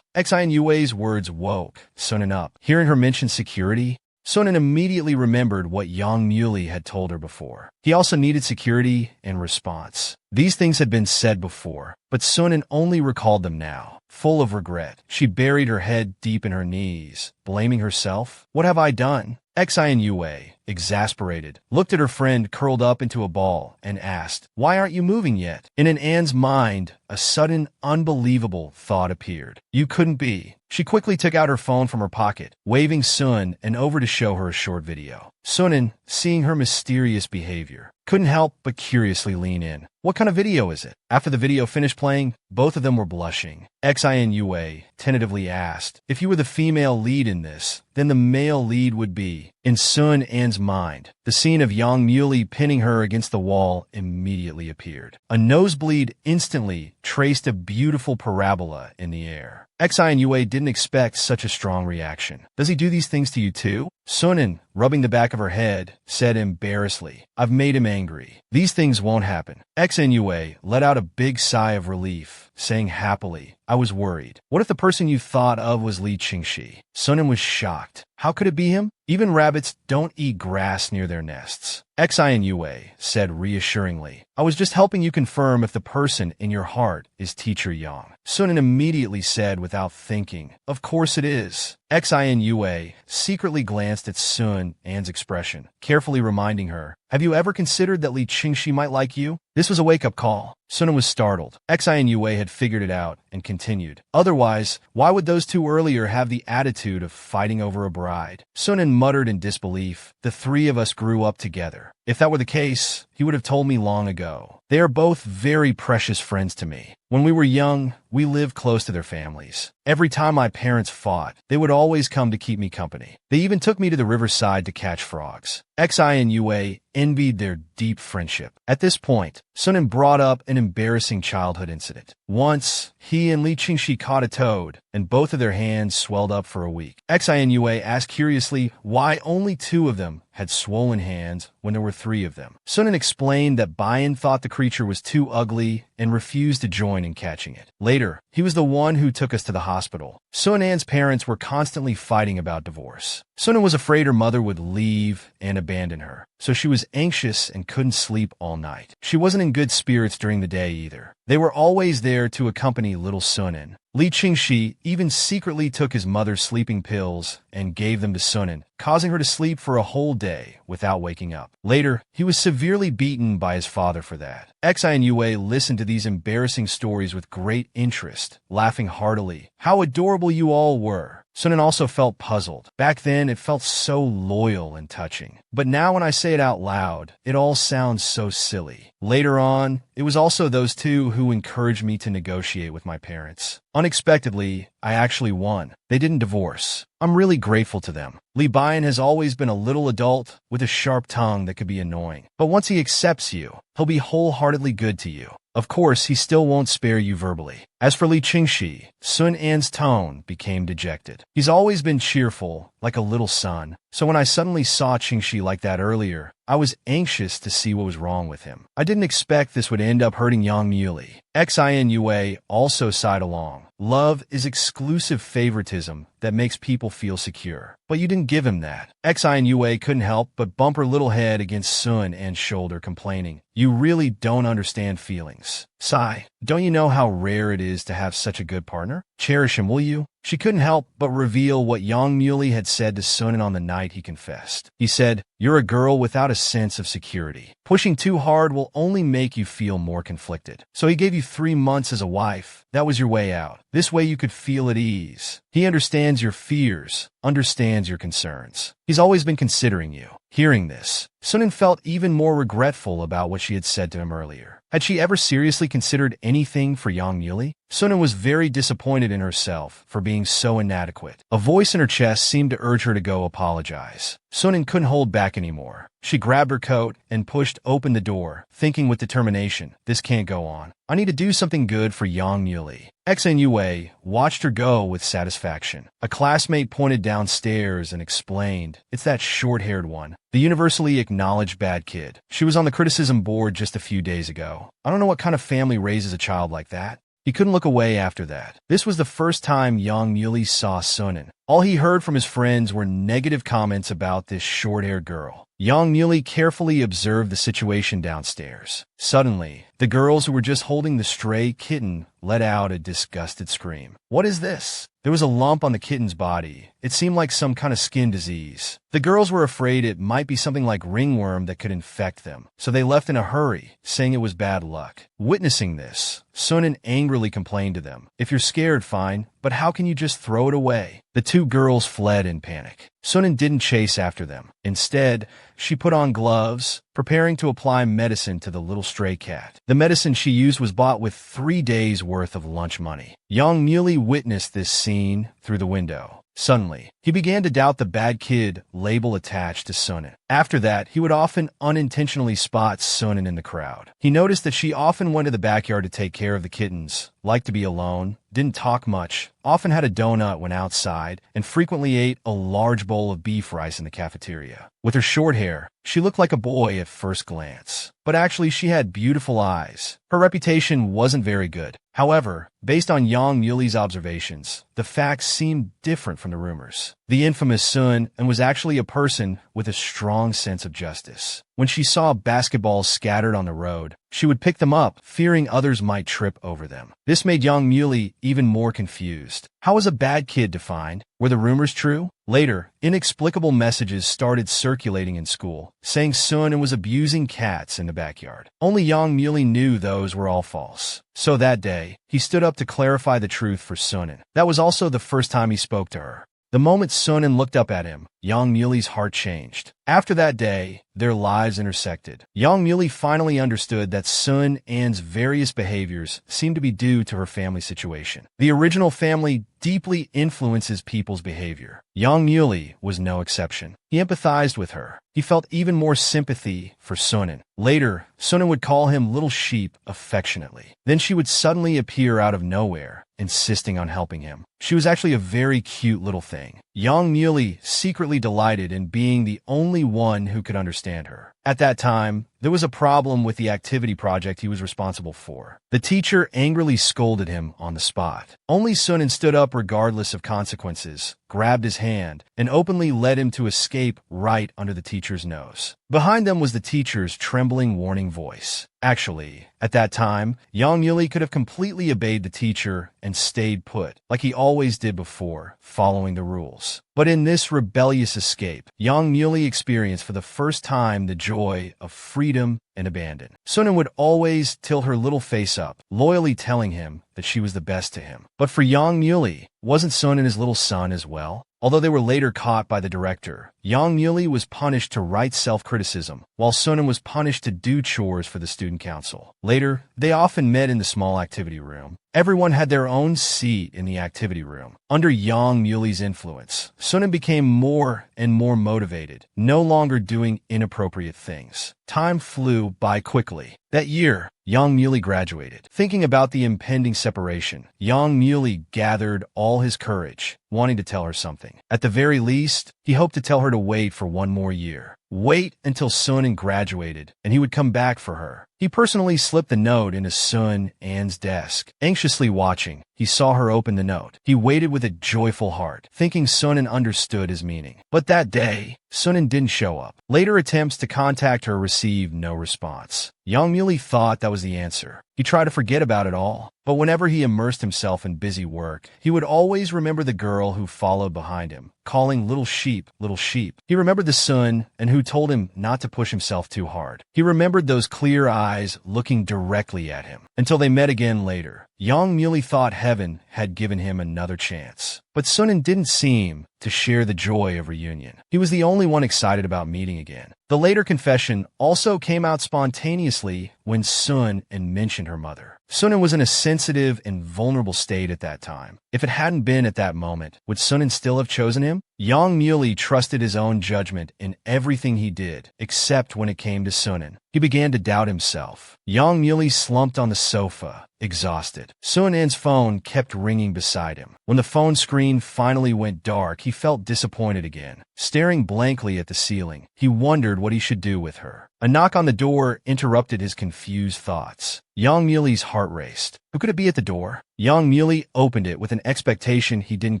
Xinua's words woke Sunan up. Hearing her mention security, Sunan immediately remembered what Yang Muley had told her before. He also needed security in response. These things had been said before, but Sunan only recalled them now. Full of regret, she buried her head deep in her knees, blaming herself. "What have I done?" Xinua, exasperated, looked at her friend curled up into a ball and asked, "Why aren't you moving yet?" In Anne's mind, a sudden, unbelievable thought appeared. You couldn't be. She quickly took out her phone from her pocket, waving Sun and over to show her a short video. Sunan, seeing her mysterious behavior, couldn't help but curiously lean in. "What kind of video is it?" After the video finished playing, both of them were blushing. Xinua tentatively asked, "If you were the female lead in this, then the male lead would be." In Sun An's mind, the scene of Yang Muley pinning her against the wall immediately appeared. A nosebleed instantly traced a beautiful parabola in the air. Xinua didn't expect such a strong reaction. "Does he do these things to you too?" Sunan, rubbing the back of her head, said embarrassedly, "I've made him angry. These things won't happen." Xinua let out a big sigh of relief, saying happily, "I was worried. What if the person you thought of was Li Qingxi?" Sunan was shocked. How could it be him? Even rabbits don't eat grass near their nests. Xinua said reassuringly, "I was just helping you confirm if the person in your heart is Teacher Yang." Sunan immediately said without thinking, "Of course it is." Xinua secretly glanced at Sun An's expression, carefully reminding her, "Have you ever considered that Li Qingxi might like you?" This was a wake-up call. Sunan was startled. Xinua had figured it out and continued, "Otherwise, why would those two earlier have the attitude of fighting over a bride?" Sunan muttered in disbelief, "The three of us grew up together. If that were the case, he would have told me long ago. They are both very precious friends to me. When we were young, we lived close to their families. Every time my parents fought, they would always come to keep me company. They even took me to the riverside to catch frogs." Xinua envied their deep friendship. At this point, Sunan brought up an embarrassing childhood incident. Once, he and Li Qingxi caught a toad, and both of their hands swelled up for a week. Xinua asked curiously why only two of them had swollen hands when there were three of them. Sunan explained that Bayan thought the creature was too ugly and refused to join in catching it. Later, he was the one who took us to the hospital. Sunan's parents were constantly fighting about divorce. Sunan was afraid her mother would leave and abandon her, so she was anxious and couldn't sleep all night. She wasn't in good spirits during the day either. They were always there to accompany little Sunan. Li Qingxi even secretly took his mother's sleeping pills and gave them to Sunan, causing her to sleep for a whole day without waking up. Later, he was severely beaten by his father for that. Xinua listened to these embarrassing stories with great interest, laughing heartily. "How adorable you all were." Sunan also felt puzzled. Back then, it felt so loyal and touching. But now when I say it out loud, it all sounds so silly. Later on, it was also those two who encouraged me to negotiate with my parents. Unexpectedly, I actually won. They didn't divorce. I'm really grateful to them. Li Bayan has always been a little adult with a sharp tongue that could be annoying. But once he accepts you, he'll be wholeheartedly good to you. Of course, he still won't spare you verbally. As for Li Qingxi, Sun An's tone became dejected. He's always been cheerful, like a little son. So when I suddenly saw Qingxi like that earlier, I was anxious to see what was wrong with him. I didn't expect this would end up hurting Yang Muley. Xinua also sighed along. Love is exclusive favoritism that makes people feel secure. But you didn't give him that. Xinua couldn't help but bump her little head against Sun An's shoulder, complaining, "You really don't understand feelings. Sigh, don't you know how rare it is to have such a good partner? Cherish him, will you?" She couldn't help but reveal what Yang Muley had said to Sunan on the night he confessed. He said, "You're a girl without a sense of security. Pushing too hard will only make you feel more conflicted. So he gave you 3 months as a wife. That was your way out. This way you could feel at ease. He understands your fears, understands your concerns. He's He's always been considering you. Hearing this, Sunan felt even more regretful about what she had said to him earlier. Had she ever seriously considered anything for Yang Yuli? Sunan was very disappointed in herself for being so inadequate. A voice in her chest seemed to urge her to go apologize. Sunan couldn't hold back anymore. She grabbed her coat and pushed open the door, thinking with determination, this can't go on. I need to do something good for Yang Yuli. Yue watched her go with satisfaction. A classmate pointed downstairs and explained, it's that short-haired one, the universally acknowledged bad kid. She was on the criticism board just a few days ago. I don't know what kind of family raises a child like that. He couldn't look away after that. This was the first time Yang Yuli saw Sunan. All he heard from his friends were negative comments about this short-haired girl. Yang Yuli carefully observed the situation downstairs. Suddenly, the girls who were just holding the stray kitten let out a disgusted scream. What is this? There was a lump on the kitten's body. It seemed like some kind of skin disease. The girls were afraid it might be something like ringworm that could infect them, so they left in a hurry, saying it was bad luck. Witnessing this, Sunan angrily complained to them. If you're scared, fine, but how can you just throw it away? The two girls fled in panic. Sunan didn't chase after them. Instead, she put on gloves, preparing to apply medicine to the little stray cat. The medicine she used was bought with 3 days' worth of lunch money. Yang Yuli witnessed this scene through the window. Suddenly, he began to doubt the bad kid label attached to Sunan. After that, he would often unintentionally spot Sunan in the crowd. He noticed that she often went to the backyard to take care of the kittens, liked to be alone, didn't talk much, often had a donut when outside, and frequently ate a large bowl of beef rice in the cafeteria. With her short hair, she looked like a boy at first glance. But actually, she had beautiful eyes. Her reputation wasn't very good. However, based on Yang Yuli's observations, the facts seemed different from the rumors. The infamous Sun was actually a person with a strong sense of justice. When she saw basketballs scattered on the road, she would pick them up, fearing others might trip over them. This made Yang Yuli even more confused. How was a bad kid defined? Were the rumors true? Later, inexplicable messages started circulating in school, saying Sun was abusing cats in the backyard. Only Yang Yuli knew those were all false. So that day, he stood up to clarify the truth for Sunan. That was also the first time he spoke to her. The moment Sunan looked up at him, Yang Yuli's heart changed. After that day, their lives intersected. Yang Yuli finally understood that Sun's various behaviors seemed to be due to her family situation. The original family deeply influences people's behavior. Yang Yuli was no exception. He empathized with her. He felt even more sympathy for Sunan. Later, Sunan would call him Little Sheep affectionately. Then she would suddenly appear out of nowhere, insisting on helping him. She was actually a very cute little thing. Yang Yuli secretly delighted in being the only one who could understand her. At that time, there was a problem with the activity project he was responsible for. The teacher angrily scolded him on the spot. Only Sunan stood up regardless of consequences, grabbed his hand, and openly led him to escape right under the teacher's nose. Behind them was the teacher's trembling warning voice. Actually, at that time, Yang Yuli could have completely obeyed the teacher and stayed put, like he always did before, following the rules. But in this rebellious escape, Yang Yuli experienced for the first time the joy of freedom and abandon. Sunan would always tilt her little face up, loyally telling him that she was the best to him. But for Yang Yuli, wasn't Sunan his little son as well? Although they were later caught by the director, Yang Yuli was punished to write self-criticism, while Sunan was punished to do chores for the student council. Later, they often met in the small activity room. Everyone had their own seat in the activity room. Under Yang Yuli's influence, Sunan became more and more motivated, no longer doing inappropriate things. Time flew by quickly. That year, Yang Yuli graduated. Thinking about the impending separation, Yang Yuli gathered all his courage, wanting to tell her something. At the very least, he hoped to tell her to wait for 1 more year. Wait until Sunan graduated, and he would come back for her. He personally slipped the note into Sun's desk. Anxiously watching, he saw her open the note. He waited with a joyful heart, thinking Sunan understood his meaning. But that day, Sunan didn't show up. Later attempts to contact her received no response. Yang Yuli thought that was the answer. He tried to forget about it all, but whenever he immersed himself in busy work, he would always remember the girl who followed behind him, calling little sheep, little sheep. He remembered the sun and who told him not to push himself too hard. He remembered those clear eyes looking directly at him, until they met again later. Young Muley thought heaven had given him another chance. But Sunan didn't seem to share the joy of reunion. He was the only one excited about meeting again. The later confession also came out spontaneously when Sun mentioned her mother. Sunan was in a sensitive and vulnerable state at that time. If it hadn't been at that moment, would Sunan still have chosen him? Young Muley trusted his own judgment in everything he did, except when it came to Sunan. He began to doubt himself. Young Muley slumped on the sofa, exhausted. Sunan's phone kept ringing beside him. When the phone screen finally went dark, he felt disappointed again. Staring blankly at the ceiling, he wondered what he should do with her. A knock on the door interrupted his confused thoughts. Young Muley's heart raced. Who could it be at the door? Young Muley opened it with an expectation he didn't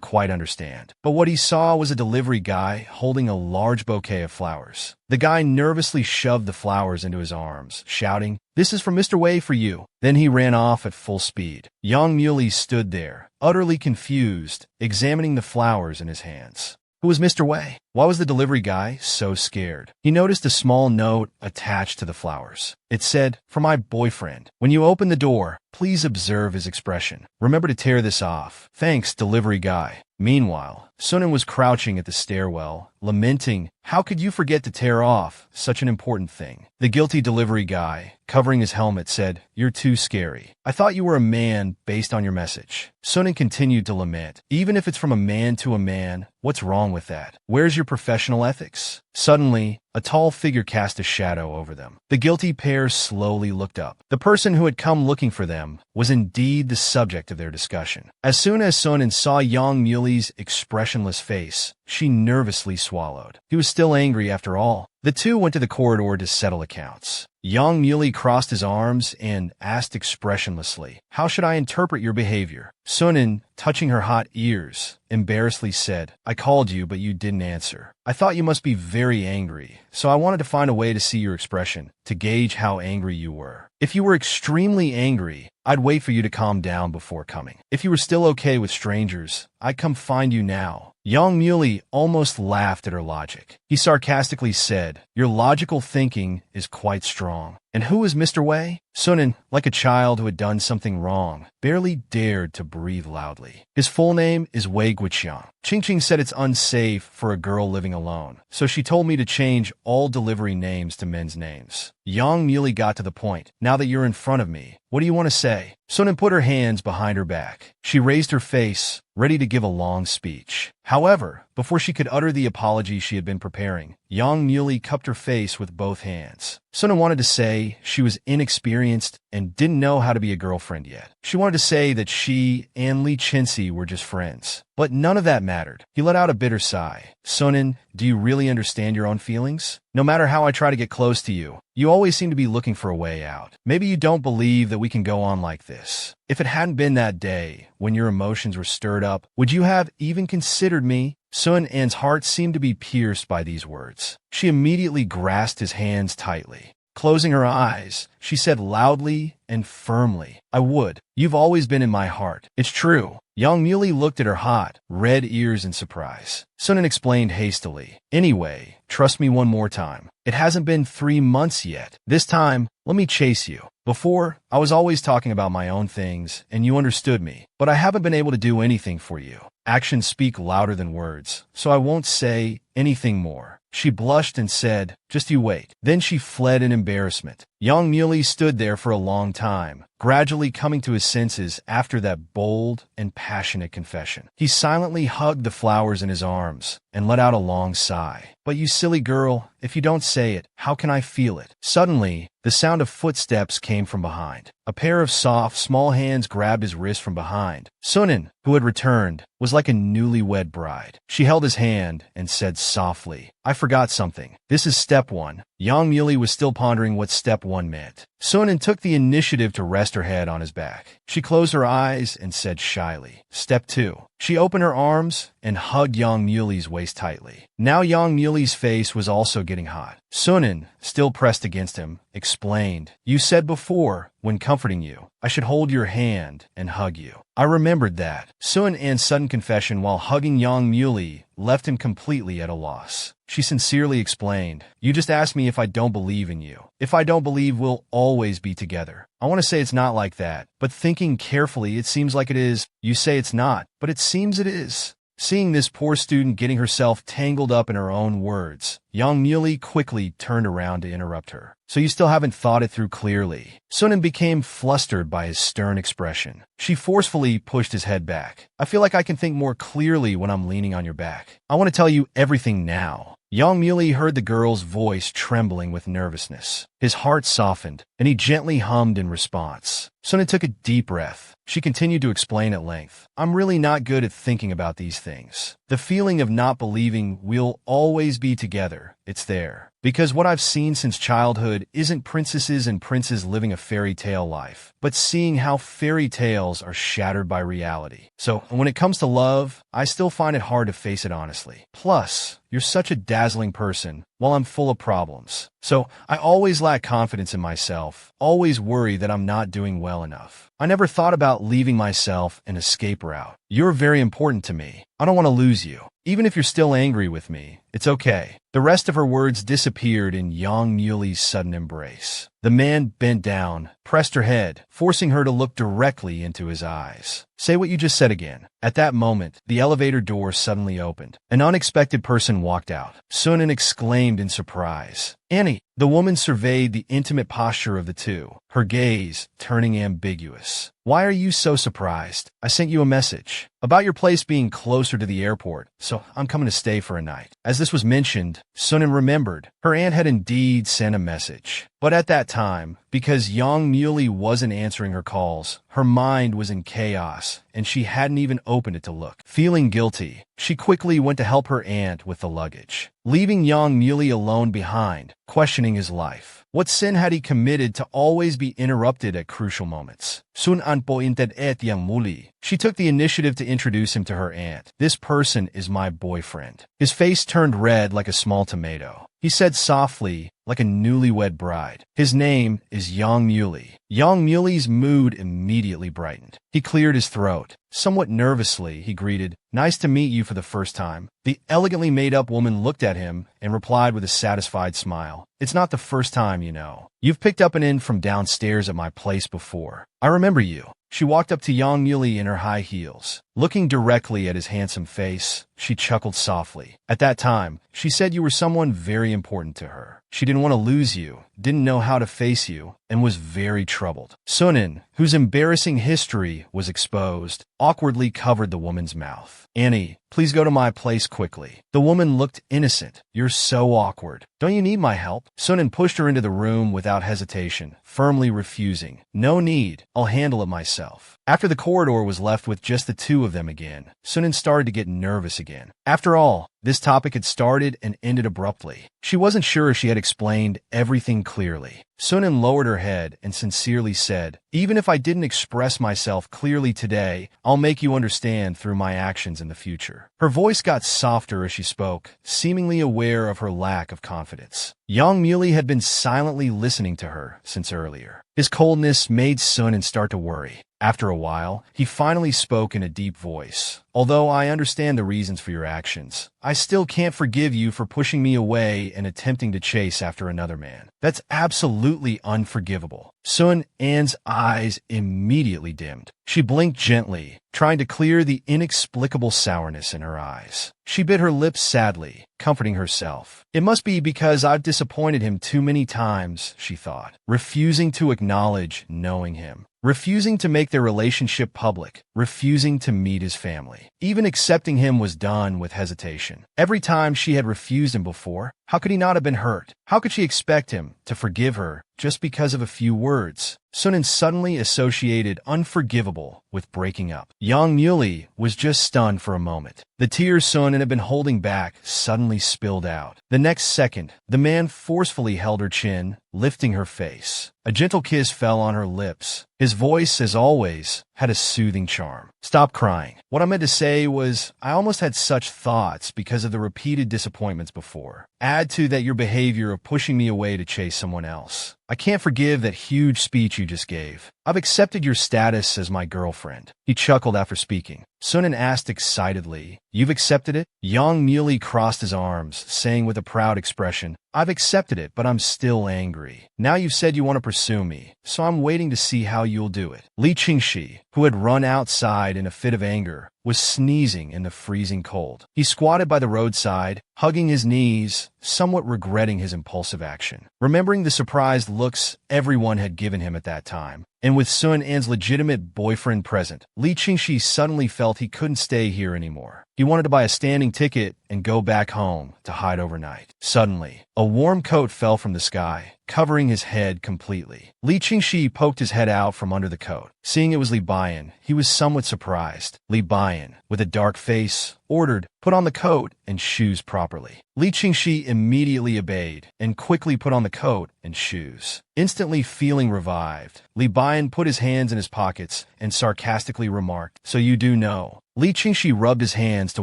quite understand. But what he saw was a delivery guy holding a large bouquet of flowers. The guy nervously shoved the flowers into his arms, shouting, "This is from Mr. Wei for you." Then he ran off at full speed. Young Muley stood there, utterly confused, examining the flowers in his hands. Who was Mr. Wei? Why was the delivery guy so scared? He noticed a small note attached to the flowers. It said, "For my boyfriend. When you open the door, please observe his expression. Remember to tear this off. Thanks, delivery guy." Meanwhile, Sunan was crouching at the stairwell, lamenting, "How could you forget to tear off such an important thing?" The guilty delivery guy, covering his helmet, said, "You're too scary. I thought you were a man based on your message." Sunan continued to lament, "Even if it's from a man to a man, what's wrong with that? Where's your professional ethics?" Suddenly, a tall figure cast a shadow over them. The guilty pair slowly looked up. The person who had come looking for them was indeed the subject of their discussion. As soon as Sunan saw Young Muley's expressionless face, she nervously swallowed. He was still angry after all. The two went to the corridor to settle accounts. Young Muley crossed his arms and asked expressionlessly, "How should I interpret your behavior?" Sunan, touching her hot ears, embarrassedly said, "I called you, but you didn't answer. I thought you must be very angry, so I wanted to find a way to see your expression, to gauge how angry you were. If you were extremely angry, I'd wait for you to calm down before coming. If you were still okay with strangers, I'd come find you now." Young Muley almost laughed at her logic. He sarcastically said, "Your logical thinking is quite strong. And who is Mr. Wei?" Sunan, like a child who had done something wrong, barely dared to breathe loudly. "His full name is Wei Guiqiang. Ching said it's unsafe for a girl living alone, so she told me to change all delivery names to men's names." Young Muley got to the point. "Now that you're in front of me, what do you want to say?" Sunan put her hands behind her back. She raised her face, ready to give a long speech. However, before she could utter the apology she had been preparing, Young Muley cupped her face with both hands. Sunan wanted to say she was inexperienced and didn't know how to be a girlfriend yet. She wanted to say that she and Li Chenxi were just friends. But none of that mattered. He let out a bitter sigh. "Sunan, do you really understand your own feelings? No matter how I try to get close to you, you always seem to be looking for a way out. Maybe you don't believe that we can go on like this. If it hadn't been that day, when your emotions were stirred up, would you have even considered me?" Sun's heart seemed to be pierced by these words. She immediately grasped his hands tightly. Closing her eyes, she said loudly and firmly, "I would. You've always been in my heart. It's true." Young Muley looked at her hot, red ears in surprise. Sunan explained hastily, "Anyway, trust me one more time. It hasn't been 3 months yet. This time, let me chase you. Before, I was always talking about my own things, and you understood me. But I haven't been able to do anything for you. Actions speak louder than words, so I won't say anything more." She blushed and said, "Just you wait." Then she fled in embarrassment. Young Muley stood there for a long time, gradually coming to his senses after that bold and passionate confession. He silently hugged the flowers in his arms and let out a long sigh. "But you silly girl, if you don't say it, how can I feel it?" Suddenly, the sound of footsteps came from behind. A pair of soft, small hands grabbed his wrist from behind. Sunan, who had returned, was like a newlywed bride. She held his hand and said softly, "I forgot something. This is step 1. Young Muley was still pondering what step 1 meant. Sunan took the initiative to rest her head on his back. She closed her eyes and said shyly, "Step 2. She opened her arms and hugged Yang Muli's waist tightly. Now Yang Muli's face was also getting hot. Sunan, still pressed against him, explained, "You said before, when comforting you, I should hold your hand and hug you." I remembered that. Sun An's sudden confession while hugging Yang Muli left him completely at a loss. She sincerely explained, "You just asked me if I don't believe in you. If I don't believe we'll always be together. I want to say it's not like that, but thinking carefully, it seems like it is. You say it's not, but it seems it is." Seeing this poor student getting herself tangled up in her own words, Yang Muli quickly turned around to interrupt her. "So you still haven't thought it through clearly?" Sunan became flustered by his stern expression. She forcefully pushed his head back. "I feel like I can think more clearly when I'm leaning on your back. I want to tell you everything now." Yang Muli heard the girl's voice trembling with nervousness. His heart softened, and he gently hummed in response. Sunan took a deep breath. She continued to explain at length, "I'm really not good at thinking about these things. The feeling of not believing we'll always be together, it's there. Because what I've seen since childhood isn't princesses and princes living a fairy tale life, but seeing how fairy tales are shattered by reality. So when it comes to love, I still find it hard to face it honestly. Plus, you're such a dazzling person, while I'm full of problems. So I always lack confidence in myself, always worry that I'm not doing well enough. I never thought about leaving myself an escape route. You're very important to me. I don't want to lose you. Even if you're still angry with me, it's okay." The rest of her words disappeared in Yang Muli's sudden embrace. The man bent down, pressed her head, forcing her to look directly into his eyes. "Say what you just said again." At that moment, the elevator door suddenly opened. An unexpected person walked out. Sunan exclaimed in surprise, "Annie!" The woman surveyed the intimate posture of the two, her gaze turning ambiguous. "Why are you so surprised? I sent you a message about your place being closer to the airport, so I'm coming to stay for a night." As this was mentioned, Sunan remembered her aunt had indeed sent a message. But at that time, because Yang Muli wasn't answering her calls, her mind was in chaos, and she hadn't even opened it to look. Feeling guilty, she quickly went to help her aunt with the luggage, leaving Yang Muli alone behind, questioning his life. What sin had he committed to always be interrupted at crucial moments? Sun An pointed at Yang Muli. She took the initiative to introduce him to her aunt. "This person is my boyfriend." His face turned red like a small tomato. He said softly, like a newlywed bride, "His name is Yang Muli." Yang Muli's mood immediately brightened. He cleared his throat. Somewhat nervously, he greeted, "Nice to meet you for the first time." The elegantly made-up woman looked at him and replied with a satisfied smile, "It's not the first time, you know. You've picked up an inn from downstairs at my place before. I remember you." She walked up to Yang Muli in her high heels. Looking directly at his handsome face, she chuckled softly. At that time, she said you were someone very important to her. She didn't want to lose you, didn't know how to face you, and was very troubled. Sunan, whose embarrassing history was exposed, awkwardly covered the woman's mouth. "Annie, please go to my place quickly." The woman looked innocent. "You're so awkward. Don't you need my help?" Sunan pushed her into the room without hesitation, firmly refusing. "No need. I'll handle it myself." After the corridor was left with just the two of them again, Sunan started to get nervous again. After all, this topic had started and ended abruptly. She wasn't sure she had explained everything clearly. Sunan lowered her head and sincerely said, "Even if I didn't express myself clearly today, I'll make you understand through my actions in the future." Her voice got softer as she spoke, seemingly aware of her lack of confidence. Yang Muli had been silently listening to her since earlier. His coldness made Sunan start to worry. After a while, he finally spoke in a deep voice. "Although I understand the reasons for your actions, I still can't forgive you for pushing me away and attempting to chase after another man. That's absolutely unforgivable." Sun An's eyes immediately dimmed. She blinked gently, trying to clear the inexplicable sourness in her eyes. She bit her lips sadly, comforting herself. "It must be because I've disappointed him too many times," she thought, refusing to acknowledge knowing him. Refusing to make their relationship public, refusing to meet his family. Even accepting him was done with hesitation. Every time she had refused him before, how could he not have been hurt? How could she expect him to forgive her just because of a few words? Sunan suddenly associated unforgivable with breaking up. Yang Muli was just stunned for a moment. The tears Sunan had been holding back suddenly spilled out. The next second, the man forcefully held her chin, lifting her face. A gentle kiss fell on her lips. His voice, as always, had a soothing charm. Stop crying. What I meant to say was, I almost had such thoughts because of the repeated disappointments before. Add to that your behavior of pushing me away to chase someone else. I can't forgive that huge speech you just gave. I've accepted your status as my girlfriend. He chuckled after speaking. Sunan asked excitedly, You've accepted it? Yang Muley crossed his arms, saying with a proud expression, I've accepted it, but I'm still angry. Now you've said you want to pursue me, so I'm waiting to see how you'll do it. Li Qingxi, who had run outside in a fit of anger, was sneezing in the freezing cold. He squatted by the roadside, hugging his knees, somewhat regretting his impulsive action. Remembering the surprised looks everyone had given him at that time, and with Sun An's legitimate boyfriend present, Li Qingxi suddenly felt he couldn't stay here anymore. He wanted to buy a standing ticket and go back home to hide overnight. Suddenly, a warm coat fell from the sky, covering his head completely. Li Qingxi poked his head out from under the coat. Seeing it was Li Bian, he was somewhat surprised. Li Bian, with a dark face, ordered, Put on the coat and shoes properly. Li Qingxi immediately obeyed and quickly put on the coat and shoes. Instantly feeling revived, Li Bian put his hands in his pockets and sarcastically remarked, So you do know. Li Qingxi rubbed his hands to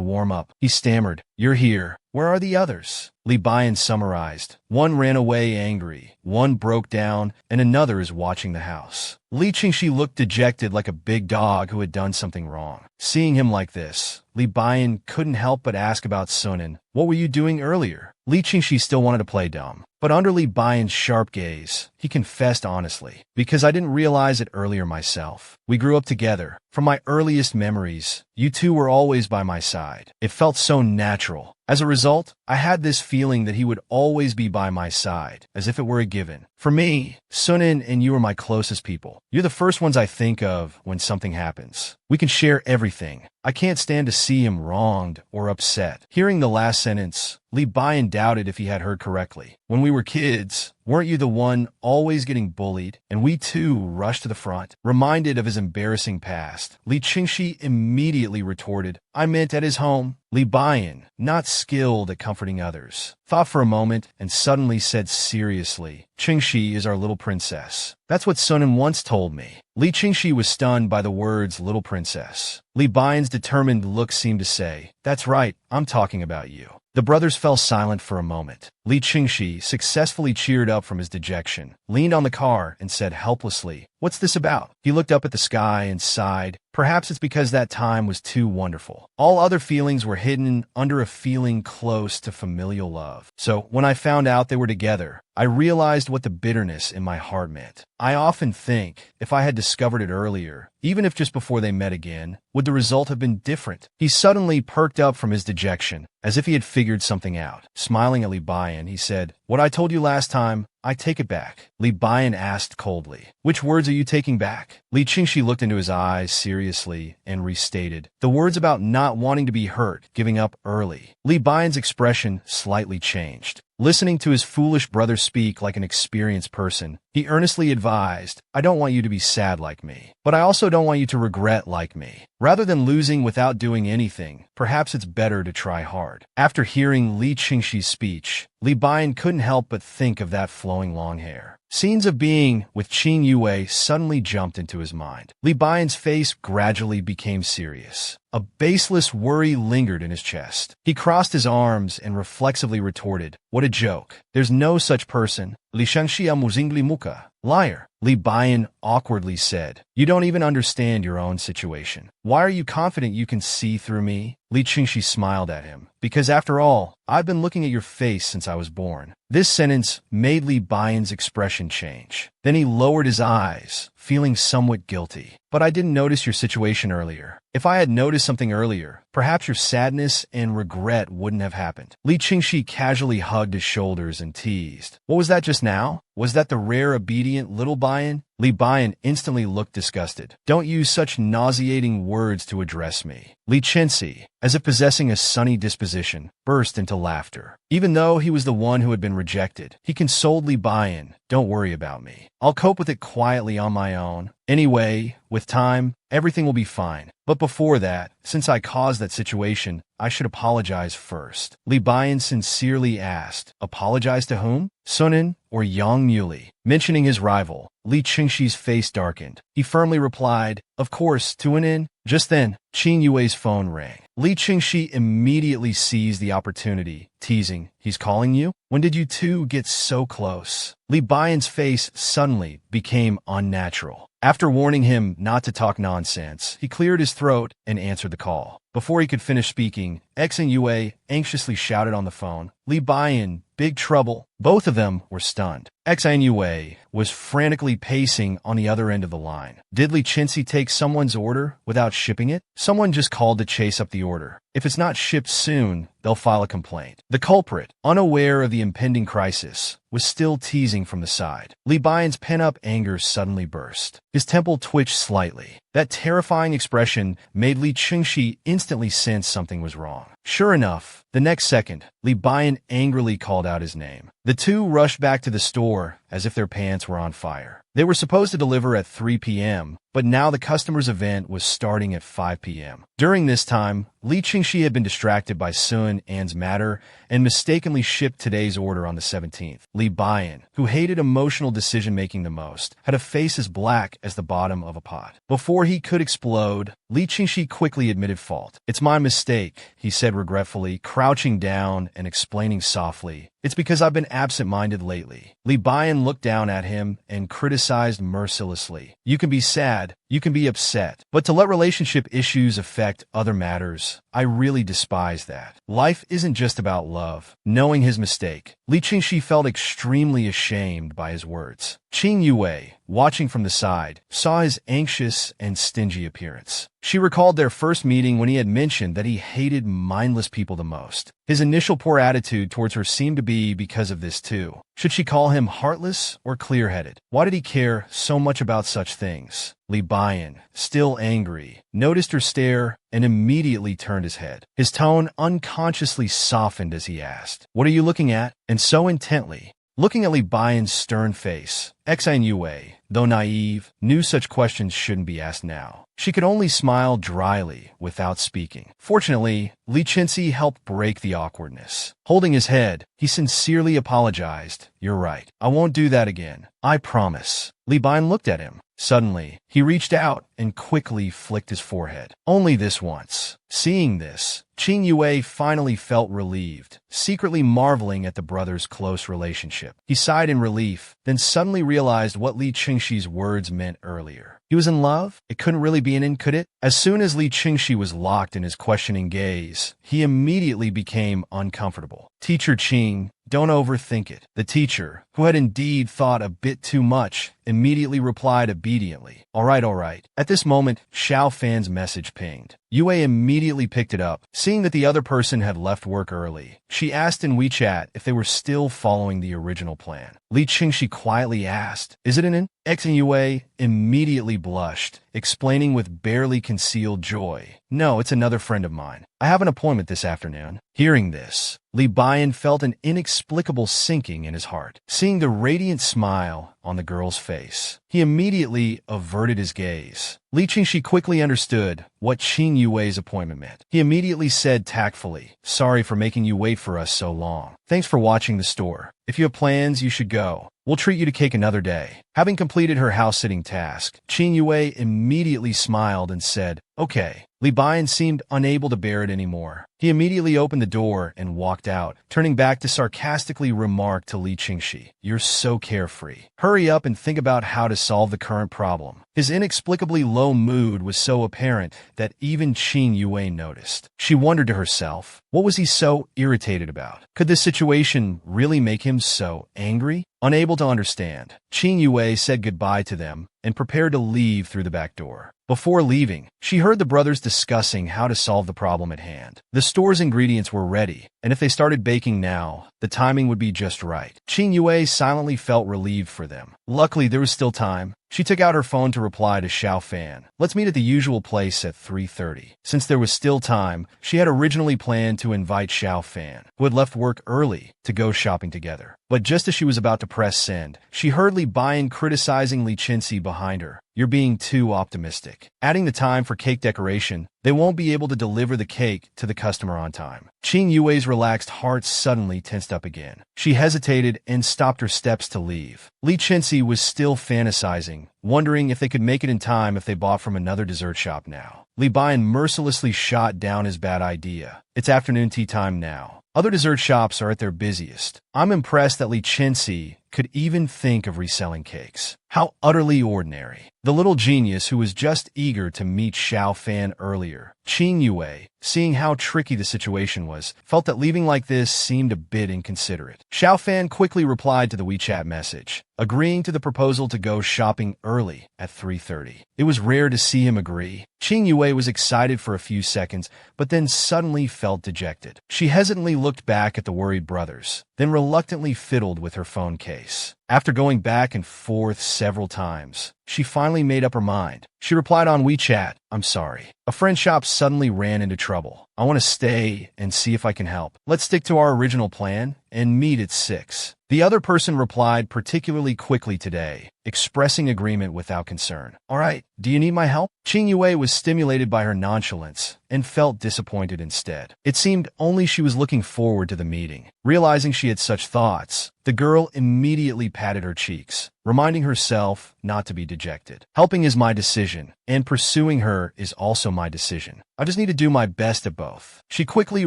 warm up. He stammered, You're here. Where are the others? Li Bian summarized. One ran away angry, one broke down, and another is watching the house. Li Qingxi looked dejected like a big dog who had done something wrong. Seeing him like this, Li Bian couldn't help but ask about Sunan. What were you doing earlier? Li Qingxi still wanted to play dumb. But under Li Bian's sharp gaze, he confessed honestly, because I didn't realize it earlier myself. We grew up together. From my earliest memories, you two were always by my side. It felt so natural. As a result, I had this feeling that he would always be by my side, as if it were a given. For me, Sunan and you are my closest people. You're the first ones I think of when something happens. We can share everything. I can't stand to see him wronged or upset. Hearing the last sentence, Li Bian doubted if he had heard correctly. When we were kids, weren't you the one always getting bullied? And we too rushed to the front. Reminded of his embarrassing past, Li Qingxi immediately retorted, I meant at his home. Li Bian, not skilled at comforting others, thought for a moment and suddenly said seriously, Qingxi is our little princess. That's what Sunan once told me. Li Qingxi was stunned by the words little princess. Li Bian's determined look seemed to say, That's right, I'm talking about you. The brothers fell silent for a moment. Li Qingxi, successfully cheered up from his dejection, leaned on the car and said helplessly, What's this about? He looked up at the sky and sighed. Perhaps it's because that time was too wonderful. All other feelings were hidden under a feeling close to familial love. So, when I found out they were together, I realized what the bitterness in my heart meant. I often think, if I had discovered it earlier, even if just before they met again, would the result have been different? He suddenly perked up from his dejection, as if he had figured something out. Smiling at Li Bian, he said, What I told you last time, I take it back. Li Bian asked coldly, Which words are you taking back? Li Qingxi looked into his eyes seriously and restated, The words about not wanting to be hurt, giving up early. Li Bian's expression slightly changed. Listening to his foolish brother speak like an experienced person, he earnestly advised, I don't want you to be sad like me, but I also don't want you to regret like me. Rather than losing without doing anything, perhaps it's better to try hard. After hearing Li Qingxi's speech, Li Bian couldn't help but think of that flowing long hair. Scenes of being with Qing Yue suddenly jumped into his mind. Li Bian's face gradually became serious. A baseless worry lingered in his chest. He crossed his arms and reflexively retorted, What a joke. There's no such person. Li Shangxia Muzingli Muka. Liar. Li Bian awkwardly said, You don't even understand your own situation. Why are you confident you can see through me? Li Qingxi smiled at him. Because after all, I've been looking at your face since I was born. This sentence made Li Bian's expression change. Then he lowered his eyes, feeling somewhat guilty. But I didn't notice your situation earlier. If I had noticed something earlier, perhaps your sadness and regret wouldn't have happened. Li Qingxi casually hugged his shoulders and teased. What was that just now? Was that the rare obedient little Bian? Li Bian instantly looked disgusted. Don't use such nauseating words to address me. Li Qingxi, as if possessing a sunny disposition, burst into laughter. Even though he was the one who had been rejected, he consoled Li Bian, Don't worry about me. I'll cope with it quietly on my own. Anyway, with time, everything will be fine. But before that, since I caused that situation, I should apologize first. Li Bian sincerely asked, Apologize to whom? Sunan or Yang Muley? Mentioning his rival, Li Qingshi's face darkened. He firmly replied, "Of course, tune in." Just then, Qin Yue's phone rang. Li Qingxi immediately seized the opportunity, teasing, "He's calling you? When did you two get so close?" Li Baiyan's face suddenly became unnatural. After warning him not to talk nonsense, he cleared his throat and answered the call. Before he could finish speaking, X and Yue anxiously shouted on the phone, "Li Baiyan, big trouble." Both of them were stunned. X and Yue was frantically pacing on the other end of the line. Did Li Qingxi take someone's order without shipping it? Someone just called to chase up the order. If it's not shipped soon, they'll file a complaint. The culprit, unaware of the impending crisis, was still teasing from the side. Li Baiyan's pent-up anger suddenly burst. His temple twitched slightly. That terrifying expression made Li Qingxi instantly sense something was wrong. Sure enough, the next second, Li Baiyan angrily called out his name. The two rushed back to the store as if their pants were on fire. They were supposed to deliver at 3 p.m., but now the customer's event was starting at 5 p.m. During this time, Li Qingxi had been distracted by Sun An's matter and mistakenly shipped today's order on the 17th. Li Baiyan, who hated emotional decision-making the most, had a face as black as the bottom of a pot. Before he could explode, Li Qingxi quickly admitted fault. "It's my mistake," he said regretfully, crouching down and explaining softly. "It's because I've been absent-minded lately." Li Baiyan looked down at him and criticized mercilessly. "You can be sad, you can be upset, but to let relationship issues affect other matters, I really despise that. Life isn't just about love." Knowing his mistake, Li Qingxi felt extremely ashamed by his words. Qin Yue, watching from the side, saw his anxious and stingy appearance. She recalled their first meeting when he had mentioned that he hated mindless people the most. His initial poor attitude towards her seemed to be because of this too. Should she call him heartless or clear-headed? Why did he care so much about such things? Li Baiyan, still angry, noticed her stare and immediately turned his head. His tone unconsciously softened as he asked, "What are you looking at?" And so intently. Looking at Li Baiyan's stern face, Xan Yue, though naive, knew such questions shouldn't be asked now. She could only smile dryly without speaking. Fortunately, Li Qingxi helped break the awkwardness. Holding his head, he sincerely apologized. "You're right. I won't do that again. I promise." Li Baiyan looked at him. Suddenly, he reached out and quickly flicked his forehead. Only this once. Seeing this, Qin Yue finally felt relieved, secretly marveling at the brothers' close relationship. He sighed in relief, then suddenly realized what Li Qingxi's words meant earlier. He was in love? It couldn't really be could it? As soon as Li Qingxi was locked in his questioning gaze, he immediately became uncomfortable. "Teacher Qing, don't overthink it." The teacher, who had indeed thought a bit too much, immediately replied obediently, all right." At this moment, Xiao Fan's message pinged. Yue immediately picked it up. Seeing that the other person had left work early, she asked in WeChat if they were still following the original plan. Li Qingxi quietly asked, "Is it an?" X and Yue immediately blushed, explaining with barely concealed joy, "No, it's another friend of mine. I have an appointment this afternoon." Hearing this, Li Baiyan felt an inexplicable sinking in his heart. Seeing the radiant smile on the girl's face, he immediately averted his gaze. Li Qingxi quickly understood what Qin Yue's appointment meant. He immediately said tactfully, "Sorry for making you wait for us so long. Thanks for watching the store. If you have plans, you should go. We'll treat you to cake another day." Having completed her house-sitting task, Qin Yue immediately smiled and said, "Okay." Li Baiyan seemed unable to bear it anymore. He immediately opened the door and walked out, turning back to sarcastically remark to Li Qingxi, "You're so carefree. Hurry up and think about how to solve the current problem." His inexplicably low mood was so apparent that even Qin Yue noticed. She wondered to herself, what was he so irritated about? Could this situation really make him so angry? Unable to understand, Qin Yue said goodbye to them and prepared to leave through the back door. Before leaving, she heard the brothers discussing how to solve the problem at hand. The store's ingredients were ready, and if they started baking now, the timing would be just right. Qin Yue silently felt relieved for them. Luckily, there was still time. She took out her phone to reply to Xiao Fan. "Let's meet at the usual place at 3:30. Since there was still time, she had originally planned to invite Xiao Fan, who had left work early, to go shopping together. But just as she was about to press send, she heard Li Bian criticizing Li Qinxi behind her. You're being too optimistic. Adding the time for cake decoration, they won't be able to deliver the cake to the customer on time. Qing Yue's relaxed heart suddenly tensed up again. She hesitated and stopped her steps to leave. Li Qinxi was still fantasizing, wondering if they could make it in time if they bought from another dessert shop now. Li Bian mercilessly shot down his bad idea. It's afternoon tea time now. Other dessert shops are at their busiest. I'm impressed that Li Qinxi could even think of reselling cakes. How utterly ordinary. The little genius who was just eager to meet Xiao Fan earlier. Qing Yue, seeing how tricky the situation was, felt that leaving like this seemed a bit inconsiderate. Xiao Fan quickly replied to the WeChat message, agreeing to the proposal to go shopping early at 3:30. It was rare to see him agree. Qing Yue was excited for a few seconds, but then suddenly felt dejected. She hesitantly looked back at the worried brothers, then reluctantly fiddled with her phone case. After going back and forth several times, she finally made up her mind. She replied on WeChat, I'm sorry. A friend shop suddenly ran into trouble. I want to stay and see if I can help. Let's stick to our original plan and meet at 6. The other person replied particularly quickly today, expressing agreement without concern. All right, do you need my help? Qing Yue was stimulated by her nonchalance and felt disappointed instead. It seemed only she was looking forward to the meeting. Realizing she had such thoughts, the girl immediately patted her cheeks, reminding herself not to be dejected. Helping is my decision, and pursuing her is also my decision. I just need to do my best at both. She quickly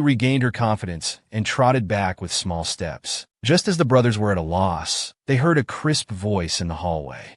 regained her confidence and trotted back with small steps. Just as the brothers were at a loss, they heard a crisp voice in the hallway.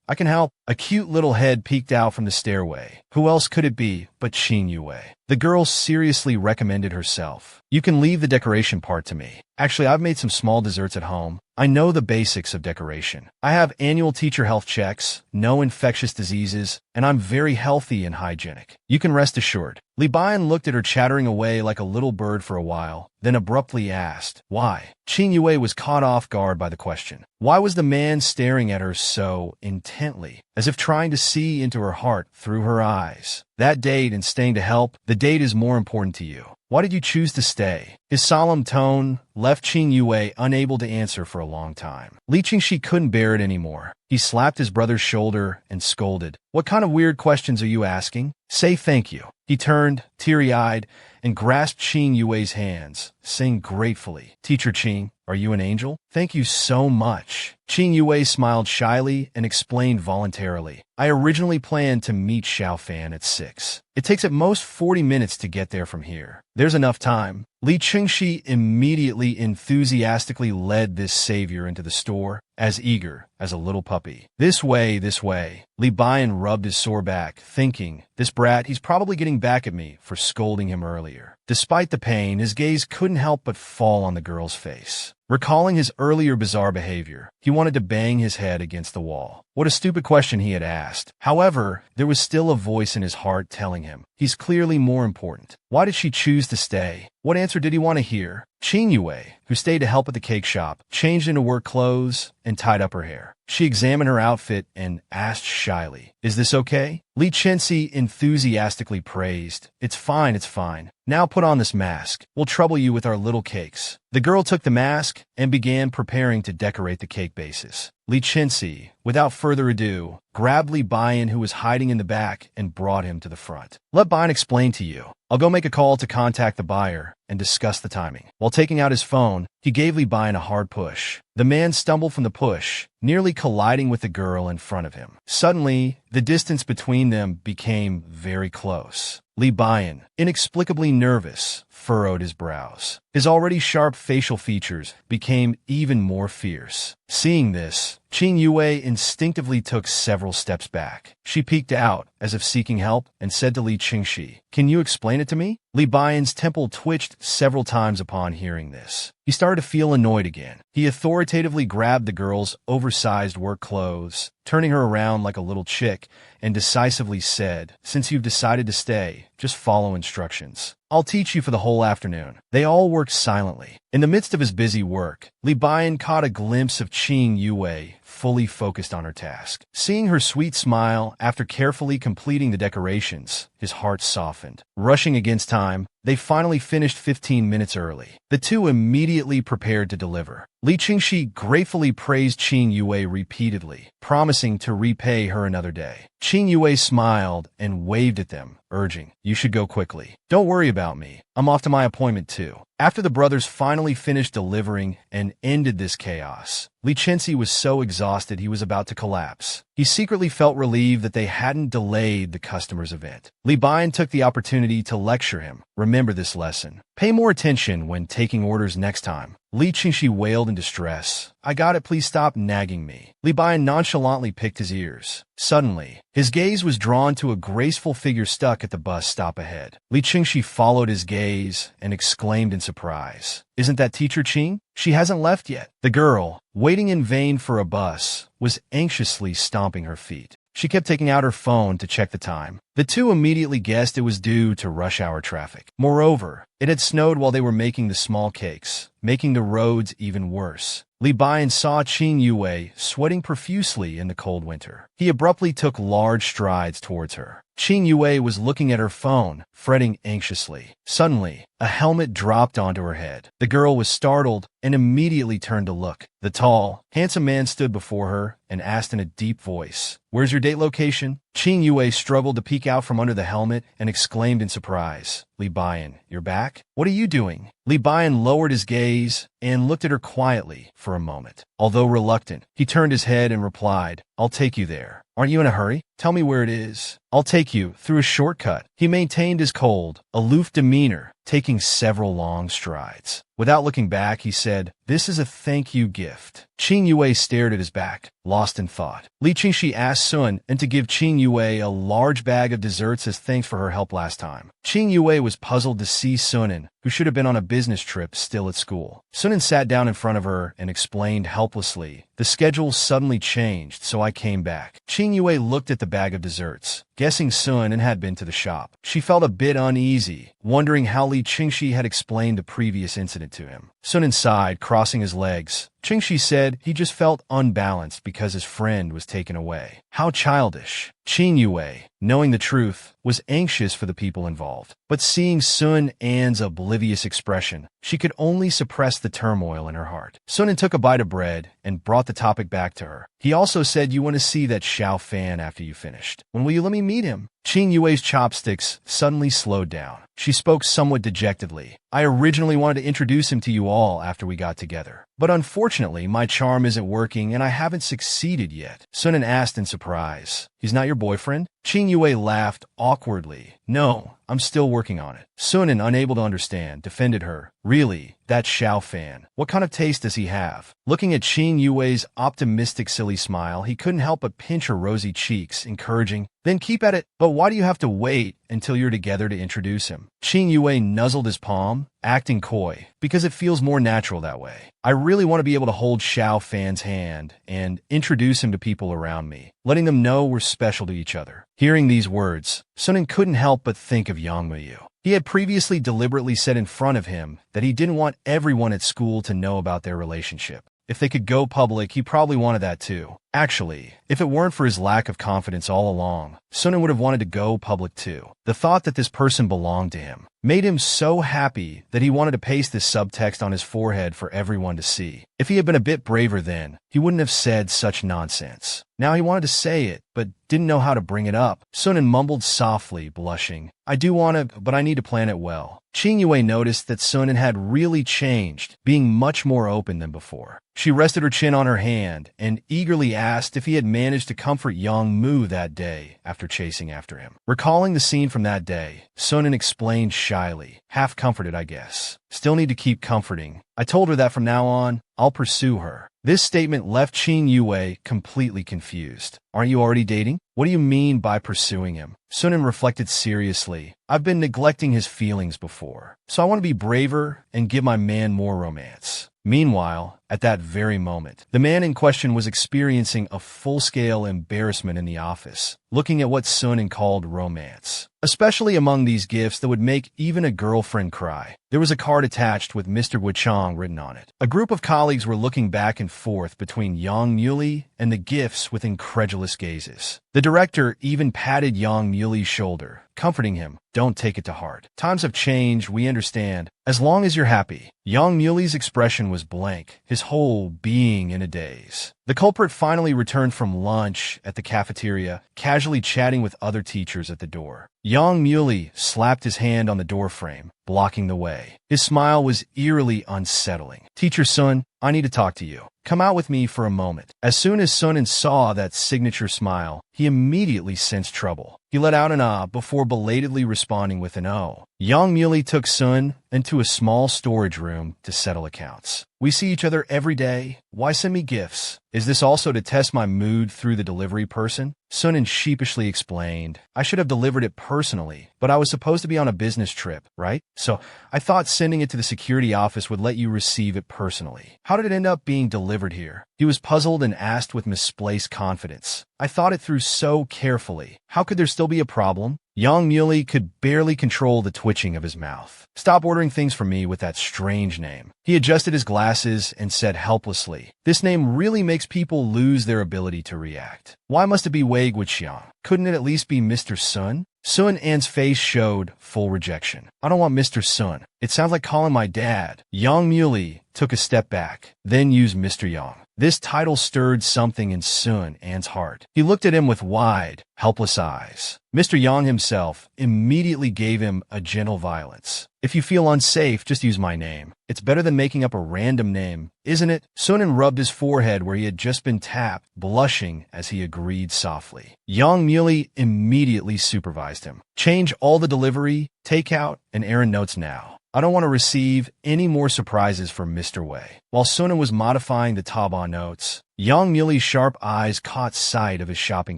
I can help. A cute little head peeked out from the stairway. Who else could it be but Qing Yue? The girl seriously recommended herself. You can leave the decoration part to me. Actually, I've made some small desserts at home. I know the basics of decoration. I have annual teacher health checks, no infectious diseases, and I'm very healthy and hygienic. You can rest assured. Li Bian looked at her chattering away like a little bird for a while, then abruptly asked, why? Qing Yue was caught off guard by the question. Why was the man staring at her so intently, as if trying to see into her heart through her eyes? That date and staying to help, the date is more important to you. Why did you choose to stay? His solemn tone left Qing Yue unable to answer for a long time. Li Qingxi couldn't bear it anymore. He slapped his brother's shoulder and scolded. What kind of weird questions are you asking? Say thank you. He turned, teary-eyed, and grasped Qing Yue's hands, saying gratefully, Teacher Qing, are you an angel? Thank you so much. Qing Yue smiled shyly and explained voluntarily. I originally planned to meet Xiao Fan at 6. It takes at most 40 minutes to get there from here. There's enough time. Li Qingxi immediately enthusiastically led this savior into the store, as eager as a little puppy. This way, this way. Li Bian rubbed his sore back, thinking, this brat, he's probably getting back at me for scolding him earlier. Despite the pain, his gaze couldn't help but fall on the girl's face. Recalling his earlier bizarre behavior, he wanted to bang his head against the wall. What a stupid question he had asked. However, there was still a voice in his heart telling him, he's clearly more important. Why did she choose to stay? What answer did he want to hear? Qing Yue, who stayed to help at the cake shop, changed into work clothes and tied up her hair. She examined her outfit and asked shyly, is this okay? Li Qinxi enthusiastically praised. It's fine, it's fine. Now put on this mask. We'll trouble you with our little cakes. The girl took the mask and began preparing to decorate the cake bases. Li Qinxi, without further ado, grabbed Li Bian, who was hiding in the back, and brought him to the front. Let Bian explain to you. I'll go make a call to contact the buyer and discuss the timing. While taking out his phone, he gave Li Bian a hard push. The man stumbled from the push, nearly colliding with the girl in front of him. Suddenly, the distance between them became very close. Li Bian, inexplicably nervous, furrowed his brows. His already sharp facial features became even more fierce. Seeing this, Qing Yue instinctively took several steps back. She peeked out, as if seeking help, and said to Li Qingxi, can you explain it to me? Li Bian's temple twitched several times upon hearing this. He started to feel annoyed again. He authoritatively grabbed the girl's oversized work clothes, turning her around like a little chick, and decisively said, since you've decided to stay, just follow instructions. I'll teach you for the whole afternoon. They all worked silently. In the midst of his busy work, Li Bian caught a glimpse of Qing Yue, fully focused on her task. Seeing her sweet smile after carefully completing the decorations, his heart softened. Rushing against time, they finally finished 15 minutes early. The two immediately prepared to deliver. Li Qingxi gratefully praised Qing Yue repeatedly, promising to repay her another day. Qing Yue smiled and waved at them, urging, "You should go quickly. Don't worry about me. I'm off to my appointment too." After the brothers finally finished delivering and ended this chaos, Li Chenxi was so exhausted he was about to collapse. He secretly felt relieved that they hadn't delayed the customer's event. Li Bian took the opportunity to lecture him. "Remember this lesson. Pay more attention when taking orders next time." Li Qingxi wailed in distress. "I got it, please stop nagging me." Li Bian nonchalantly picked his ears. Suddenly, his gaze was drawn to a graceful figure stuck at the bus stop ahead. Li Qingxi followed his gaze and exclaimed in surprise, "Isn't that Teacher Qing? She hasn't left yet." The girl, waiting in vain for a bus, was anxiously stomping her feet. She kept taking out her phone to check the time. The two immediately guessed it was due to rush hour traffic. Moreover, it had snowed while they were making the small cakes, making the roads even worse. Li Bian saw Qing Yue sweating profusely in the cold winter. He abruptly took large strides towards her. Qing Yue was looking at her phone, fretting anxiously. Suddenly, a helmet dropped onto her head. The girl was startled and immediately turned to look. The tall, handsome man stood before her and asked in a deep voice, "Where's your date location?" Qing Yue struggled to peek out from under the helmet and exclaimed in surprise, "Li Bian, you're back? What are you doing?" Li Bian lowered his gaze and looked at her quietly for a moment. Although reluctant, he turned his head and replied, "I'll take you there. Aren't you in a hurry? Tell me where it is. I'll take you through a shortcut." He maintained his cold, aloof demeanor, taking several long strides. Without looking back, he said, "This is a thank you gift." Qing Yue stared at his back, lost in thought. Li Qingxi asked Sun and to give Qing Yue a large bag of desserts as thanks for her help last time. Qing Yue was puzzled to see Sunan, who should have been on a business trip, still at school. Sunan sat down in front of her and explained helplessly, "The schedule suddenly changed, so I came back." Qing Yue looked at the bag of desserts, guessing Sunan had been to the shop. She felt a bit uneasy, wondering how Li Qingxi had explained the previous incident to him. Sunan sighed, crossing his legs. Qingxi said he just felt unbalanced because his friend was taken away. How childish. Qing Yue, knowing the truth, was anxious for the people involved. But seeing Sun An's oblivious expression, she could only suppress the turmoil in her heart. Sunan took a bite of bread and brought the topic back to her. "He also said you want to see that Xiao Fan after you finished. When will you let me meet him?" Qing Yue's chopsticks suddenly slowed down. She spoke somewhat dejectedly. "I originally wanted to introduce him to you all after we got together. But unfortunately, my charm isn't working and I haven't succeeded yet." Sunan asked in surprise, "He's not your boyfriend?" Qing Yue laughed awkwardly. "No, I'm still working on it." Sunan, unable to understand, defended her. "Really? That Xiao Fan. What kind of taste does he have?" Looking at Qing Yue's optimistic silly smile, he couldn't help but pinch her rosy cheeks, encouraging, "Then keep at it. But why do you have to wait until you're together to introduce him?" Qing Yue nuzzled his palm, acting coy, "Because it feels more natural that way. I really want to be able to hold Xiao Fan's hand and introduce him to people around me, letting them know we're special to each other." Hearing these words, Sunan couldn't help but think of Yang Muyu. He had previously deliberately said in front of him that he didn't want everyone at school to know about their relationship. If they could go public, he probably wanted that too. Actually, if it weren't for his lack of confidence all along, Sunan would have wanted to go public too. The thought that this person belonged to him made him so happy that he wanted to paste this subtext on his forehead for everyone to see. If he had been a bit braver then, he wouldn't have said such nonsense. Now he wanted to say it, but didn't know how to bring it up. Sunan mumbled softly, blushing, "I do want to, but I need to plan it well." Qing Yue noticed that Sunan had really changed, being much more open than before. She rested her chin on her hand and eagerly asked if he had managed to comfort Yang Mu that day after chasing after him. Recalling the scene from that day, Sunan explained shyly, "Half comforted, I guess. Still need to keep comforting. I told her that from now on, I'll pursue her." This statement left Qing Yue completely confused. "Aren't you already dating? What do you mean by pursuing him?" Sunan reflected seriously. "I've been neglecting his feelings before, so I want to be braver and give my man more romance." Meanwhile, At that very moment, the man in question was experiencing a full-scale embarrassment in the office, looking at what Sun called romance, especially among these gifts that would make even a girlfriend cry. There was a card attached with Mr. Wuchang written on it. A group of colleagues were looking back and forth between Yang Muley and the gifts with incredulous gazes. The director even patted Yang Muley's shoulder, comforting him. Don't take it to heart. Times have changed, we understand. As long as you're happy. Yang Muley's expression was blank, his whole being in a daze. The culprit finally returned from lunch at the cafeteria, casually chatting with other teachers at the door. Yang Muley slapped his hand on the doorframe, blocking the way. His smile was eerily unsettling. Teacher Sun, I need to talk to you. Come out with me for a moment. As soon as Sun saw that signature smile, he immediately sensed trouble. He let out an ah before belatedly responding with an oh. Yang Muley took Sun into a small storage room to settle accounts. We see each other every day. Why send me gifts? Is this also to test my mood through the delivery person? Sun sheepishly explained, I should have delivered it personally, but I was supposed to be on a business trip, right? So I thought sending it to the security office would let you receive it personally. How did it end up being delivered here? He was puzzled and asked with misplaced confidence. I thought it through so carefully. How could there still be a problem? Yang Muley could barely control the twitching of his mouth. Stop ordering things for me with that strange name. He adjusted his glasses and said helplessly, this name really makes people lose their ability to react. Why must it be Wei Guiqiang? Couldn't it at least be Mr. Sun? Sun An's face showed full rejection. I don't want Mr. Sun. It sounds like calling my dad. Yang Muley took a step back, then used Mr. Yang. This title stirred something in Sun An's heart. He looked at him with wide, helpless eyes. Mr. Yang himself immediately gave him a gentle violence. If you feel unsafe, just use my name. It's better than making up a random name, isn't it? Sun rubbed his forehead where he had just been tapped, blushing as he agreed softly. Yang Muley immediately supervised him. Change all the delivery, takeout, and errand notes now. I don't want to receive any more surprises from Mr. Wei. While Sun was modifying the Taobao notes, Yang Muley's sharp eyes caught sight of his shopping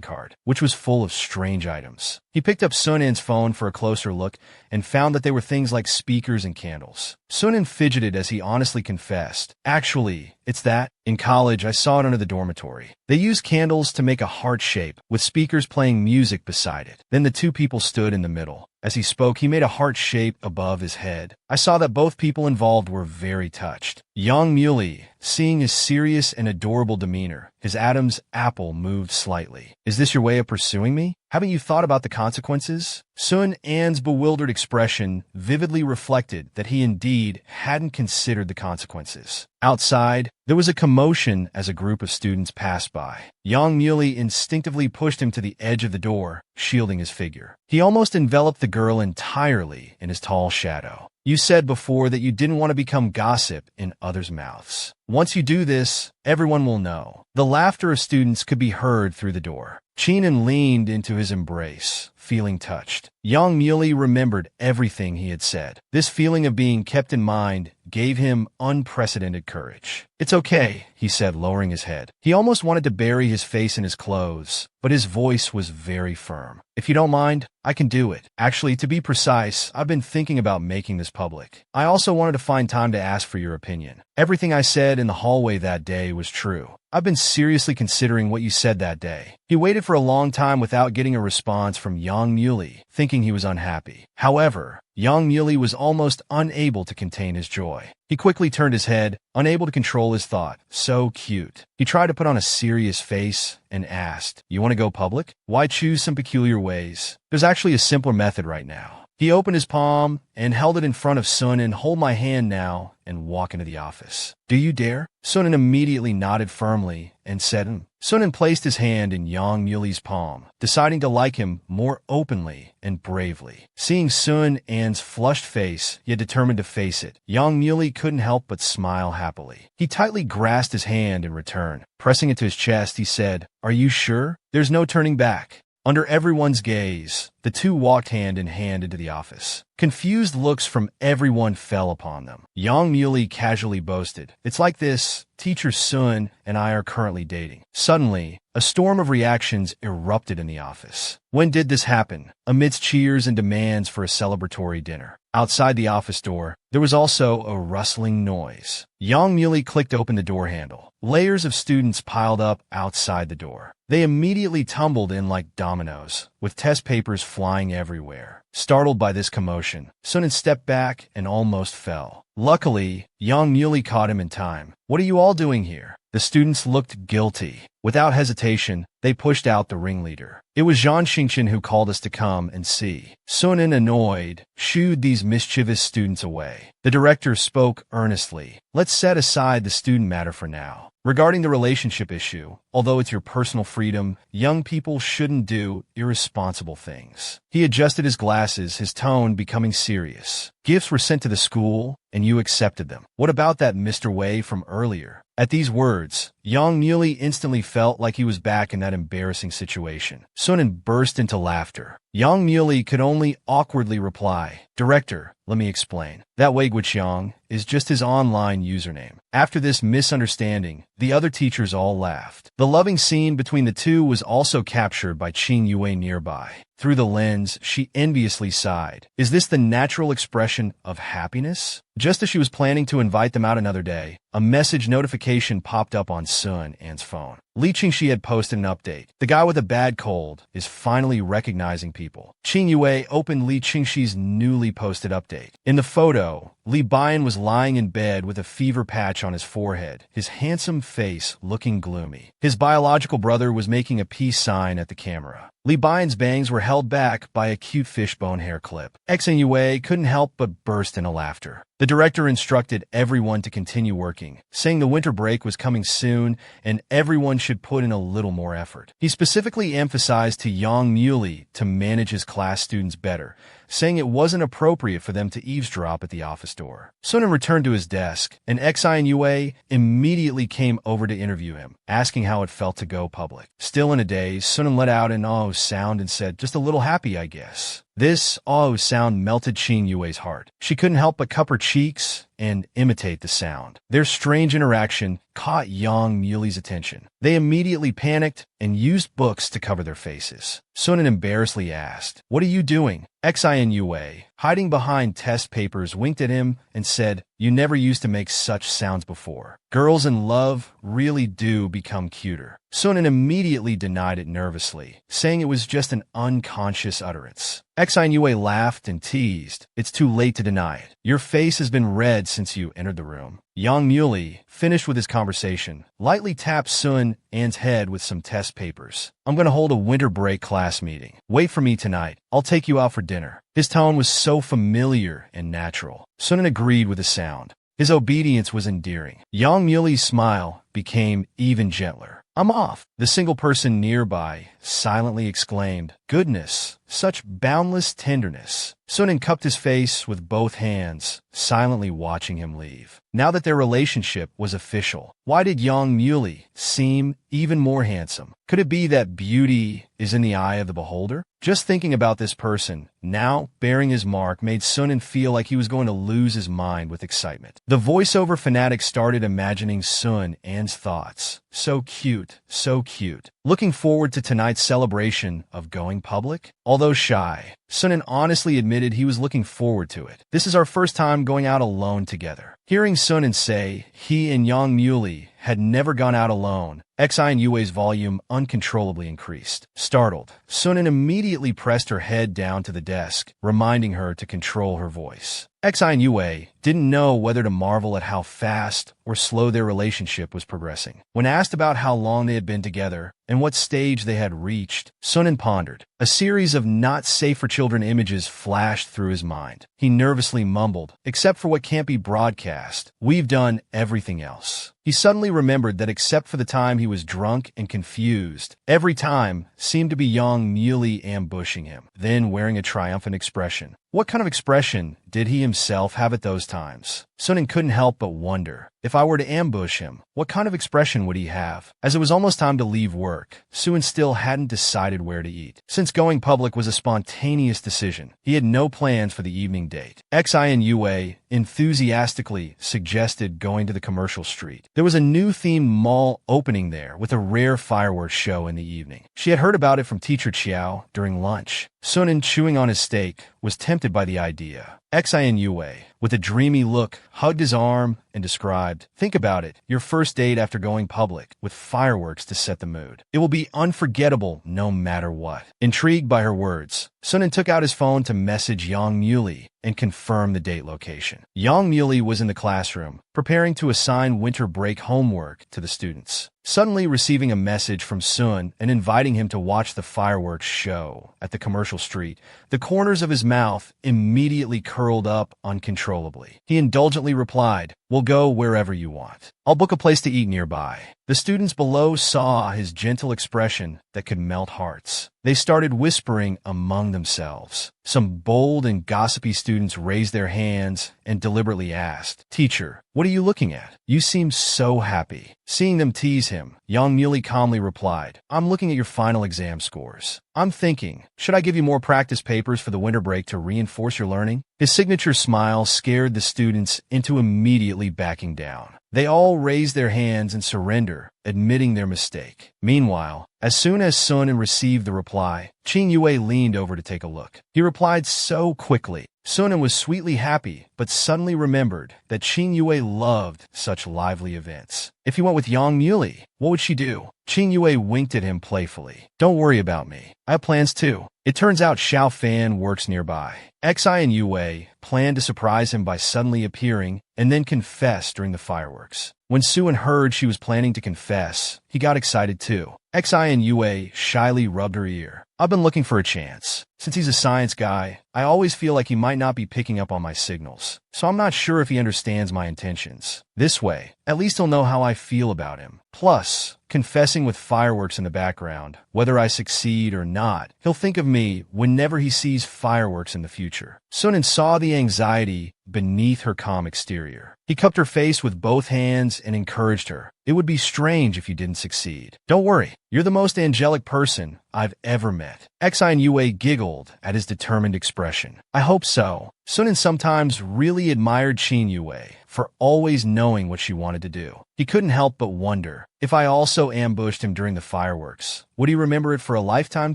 cart, which was full of strange items. He picked up Sun An's phone for a closer look and found that they were things like speakers and candles. Sun An fidgeted as he honestly confessed, actually, it's that. In college, I saw it under the dormitory. They used candles to make a heart shape, with speakers playing music beside it. Then the two people stood in the middle. As he spoke, he made a heart shape above his head. I saw that both people involved were very touched. Yang Muley, seeing his serious and adorable demeanor, his Adam's apple moved slightly. Is this your way of pursuing me? Haven't you thought about the consequences? Sun An's bewildered expression vividly reflected that he indeed hadn't considered the consequences. Outside, there was a commotion as a group of students passed by. Yang Muley instinctively pushed him to the edge of the door, shielding his figure. He almost enveloped the girl entirely in his tall shadow. You said before that you didn't want to become gossip in others' mouths. Once you do this, everyone will know. The laughter of students could be heard through the door. Cheenan leaned into his embrace, feeling touched. Yang Muley remembered everything he had said. This feeling of being kept in mind gave him unprecedented courage. It's okay, he said, lowering his head. He almost wanted to bury his face in his clothes, but his voice was very firm. If you don't mind, I can do it. Actually, to be precise, I've been thinking about making this public. I also wanted to find time to ask for your opinion. Everything I said in the hallway that day was true. I've been seriously considering what you said that day. He waited for a long time without getting a response from Yang Muley, thinking he was unhappy. However, Yang Muley was almost unable to contain his joy. He quickly turned his head, unable to control his thought. So cute. He tried to put on a serious face and asked, you want to go public? Why choose some peculiar ways? There's actually a simpler method right now. He opened his palm and held it in front of Sun and hold my hand now and walk into the office. Do you dare? Sun immediately nodded firmly and said, Sun placed his hand in Yang Muley's palm, deciding to like him more openly and bravely. Seeing Sun An's flushed face, yet determined to face it, Yang Muley couldn't help but smile happily. He tightly grasped his hand in return. Pressing it to his chest, he said, Are you sure? There's no turning back. Under everyone's gaze, the two walked hand in hand into the office. Confused looks from everyone fell upon them. Yang Muley casually boasted, It's like this, Teacher Sun and I are currently dating. Suddenly, a storm of reactions erupted in the office. When did this happen? Amidst cheers and demands for a celebratory dinner. Outside the office door, there was also a rustling noise. Yang Muley clicked open the door handle. Layers of students piled up outside the door. They immediately tumbled in like dominoes, with test papers flying everywhere. Startled by this commotion, Sunan stepped back and almost fell. Luckily, Yang Muley caught him in time. "What are you all doing here?" The students looked guilty. Without hesitation, they pushed out the ringleader. "It was Zhang Xingqian who called us to come and see." Sunan, annoyed, shooed these mischievous students away. The director spoke earnestly. "Let's set aside the student matter for now. Regarding the relationship issue, although it's your personal freedom, young people shouldn't do irresponsible things." He adjusted his glasses, his tone becoming serious. "Gifts were sent to the school, and you accepted them. What about that Mr. Wei from earlier?" At these words, Yang Muley instantly felt like he was back in that embarrassing situation. Sunan burst into laughter. Yang Muley could only awkwardly reply, "Director, let me explain. That Wei Guiqiang is just his online username." After this misunderstanding, the other teachers all laughed. The loving scene between the two was also captured by Qing Yue nearby. Through the lens, she enviously sighed. Is this the natural expression of happiness? Just as she was planning to invite them out another day, a message notification popped up on Sun An's phone. Li Qingxi had posted an update. The guy with a bad cold is finally recognizing people. Qing Yue opened Li Qingxi's newly posted update. In the photo, Li Bian was lying in bed with a fever patch on his forehead, his handsome face looking gloomy. His biological brother was making a peace sign at the camera. Li Bian's bangs were held back by a cute fishbone hair clip. Xing Yue couldn't help but burst into laughter. The director instructed everyone to continue working, saying the winter break was coming soon and everyone should put in a little more effort. He specifically emphasized to Yang Muley to manage his class students better, saying it wasn't appropriate for them to eavesdrop at the office door. Sunan returned to his desk, and Xi Yue immediately came over to interview him, asking how it felt to go public. Still in a daze, Sunan let out an "oh" sound and said, "Just a little happy, I guess." This "oh" sound melted Qing Yue's heart. She couldn't help but cup her cheeks and imitate the sound. Their strange interaction caught Yang Muley's attention. They immediately panicked and used books to cover their faces. Sunan embarrassedly asked, "What are you doing?" Xi Yue, hiding behind test papers, winked at him and said, "You never used to make such sounds before. Girls in love really do become cuter." Sunan immediately denied it nervously, saying it was just an unconscious utterance. Xi Yue laughed and teased, "It's too late to deny it. Your face has been red since you entered the room." Yang Muley, finished with his conversation, lightly tapped Sun An's head with some test papers. "I'm going to hold a winter break class meeting. Wait for me tonight. I'll take you out for dinner." His tone was so familiar and natural. Sunan agreed with the sound. His obedience was endearing. Yang Muley's smile became even gentler. "I'm off." The single person nearby silently exclaimed, "Goodness, such boundless tenderness." Sunan cupped his face with both hands, silently watching him leave. Now that their relationship was official, why did Yang Muley seem even more handsome? Could it be that beauty is in the eye of the beholder? Just thinking about this person, now bearing his mark, made Sunan feel like he was going to lose his mind with excitement. The voiceover fanatic started imagining Sun An's thoughts. So cute, so cute. Looking forward to tonight's celebration of going public? Although shy, Sunan honestly admitted he was looking forward to it. "This is our first time going out alone together." Hearing Sunan say he and Yang Muley had never gone out alone, Xi Yue's volume uncontrollably increased. Startled, Sunan immediately pressed her head down to the desk, reminding her to control her voice. Xi Yue didn't know whether to marvel at how fast or slow their relationship was progressing. When asked about how long they had been together and what stage they had reached, Sunan pondered. A series of not safe for children images flashed through his mind. He nervously mumbled, "Except for what can't be broadcast, we've done everything else." He suddenly remembered that except for the time he was drunk and confused, every time seemed to be Yang Muley ambushing him, then wearing a triumphant expression. What kind of expression did he himself have at those times. Sunan couldn't help but wonder, if I were to ambush him, what kind of expression would he have? As it was almost time to leave work, Suan still hadn't decided where to eat. Since going public was a spontaneous decision, he had no plans for the evening date. Xi and Yue enthusiastically suggested going to the commercial street. There was a new themed mall opening there with a rare fireworks show in the evening. She had heard about it from teacher Chiao during lunch. Sunan, chewing on his steak, was tempted by the idea. Xi and Yue, with a dreamy look, hugged his arm and described, "Think about it, your first date after going public, with fireworks to set the mood. It will be unforgettable no matter what." Intrigued by her words, Sunan took out his phone to message Yang Muley and confirm the date location. Yang Muley was in the classroom, preparing to assign winter break homework to the students. Suddenly receiving a message from Sun and inviting him to watch the fireworks show at the commercial street, the corners of his mouth immediately curled up uncontrollably. He indulgently replied, "We'll go wherever you want. I'll book a place to eat nearby." The students below saw his gentle expression that could melt hearts. They started whispering among themselves. Some bold and gossipy students raised their hands and deliberately asked, "Teacher, what are you looking at? You seem so happy." Seeing them tease him, Yang Muley calmly replied, "I'm looking at your final exam scores. I'm thinking, should I give you more practice papers for the winter break to reinforce your learning?" His signature smile scared the students into immediately backing down. They all raised their hands in surrender, admitting their mistake. Meanwhile, as soon as Sun received the reply, Qin Yue leaned over to take a look. He replied so quickly. Sunan was sweetly happy, but suddenly remembered that Qin Yue loved such lively events. If he went with Yang Muley, what would she do? Qin Yue winked at him playfully. "Don't worry about me. I have plans too." It turns out Xiao Fan works nearby. Xi and Yue planned to surprise him by suddenly appearing and then confess during the fireworks. When Suan heard she was planning to confess, he got excited too. Xi and Yue shyly rubbed her ear. "I've been looking for a chance. Since he's a science guy, I always feel like he might not be picking up on my signals, so I'm not sure if he understands my intentions. This way, at least he'll know how I feel about him. Plus, confessing with fireworks in the background, whether I succeed or not, he'll think of me whenever he sees fireworks in the future." Sunan saw the anxiety beneath her calm exterior. He cupped her face with both hands and encouraged her. "It would be strange if you didn't succeed. Don't worry, you're the most angelic person I've ever met." Xi and Yue giggled at his determined expression. "I hope so." Sunan sometimes really admired Qin Yue for always knowing what she wanted to do. He couldn't help but wonder, if I also ambushed him during the fireworks, would he remember it for a lifetime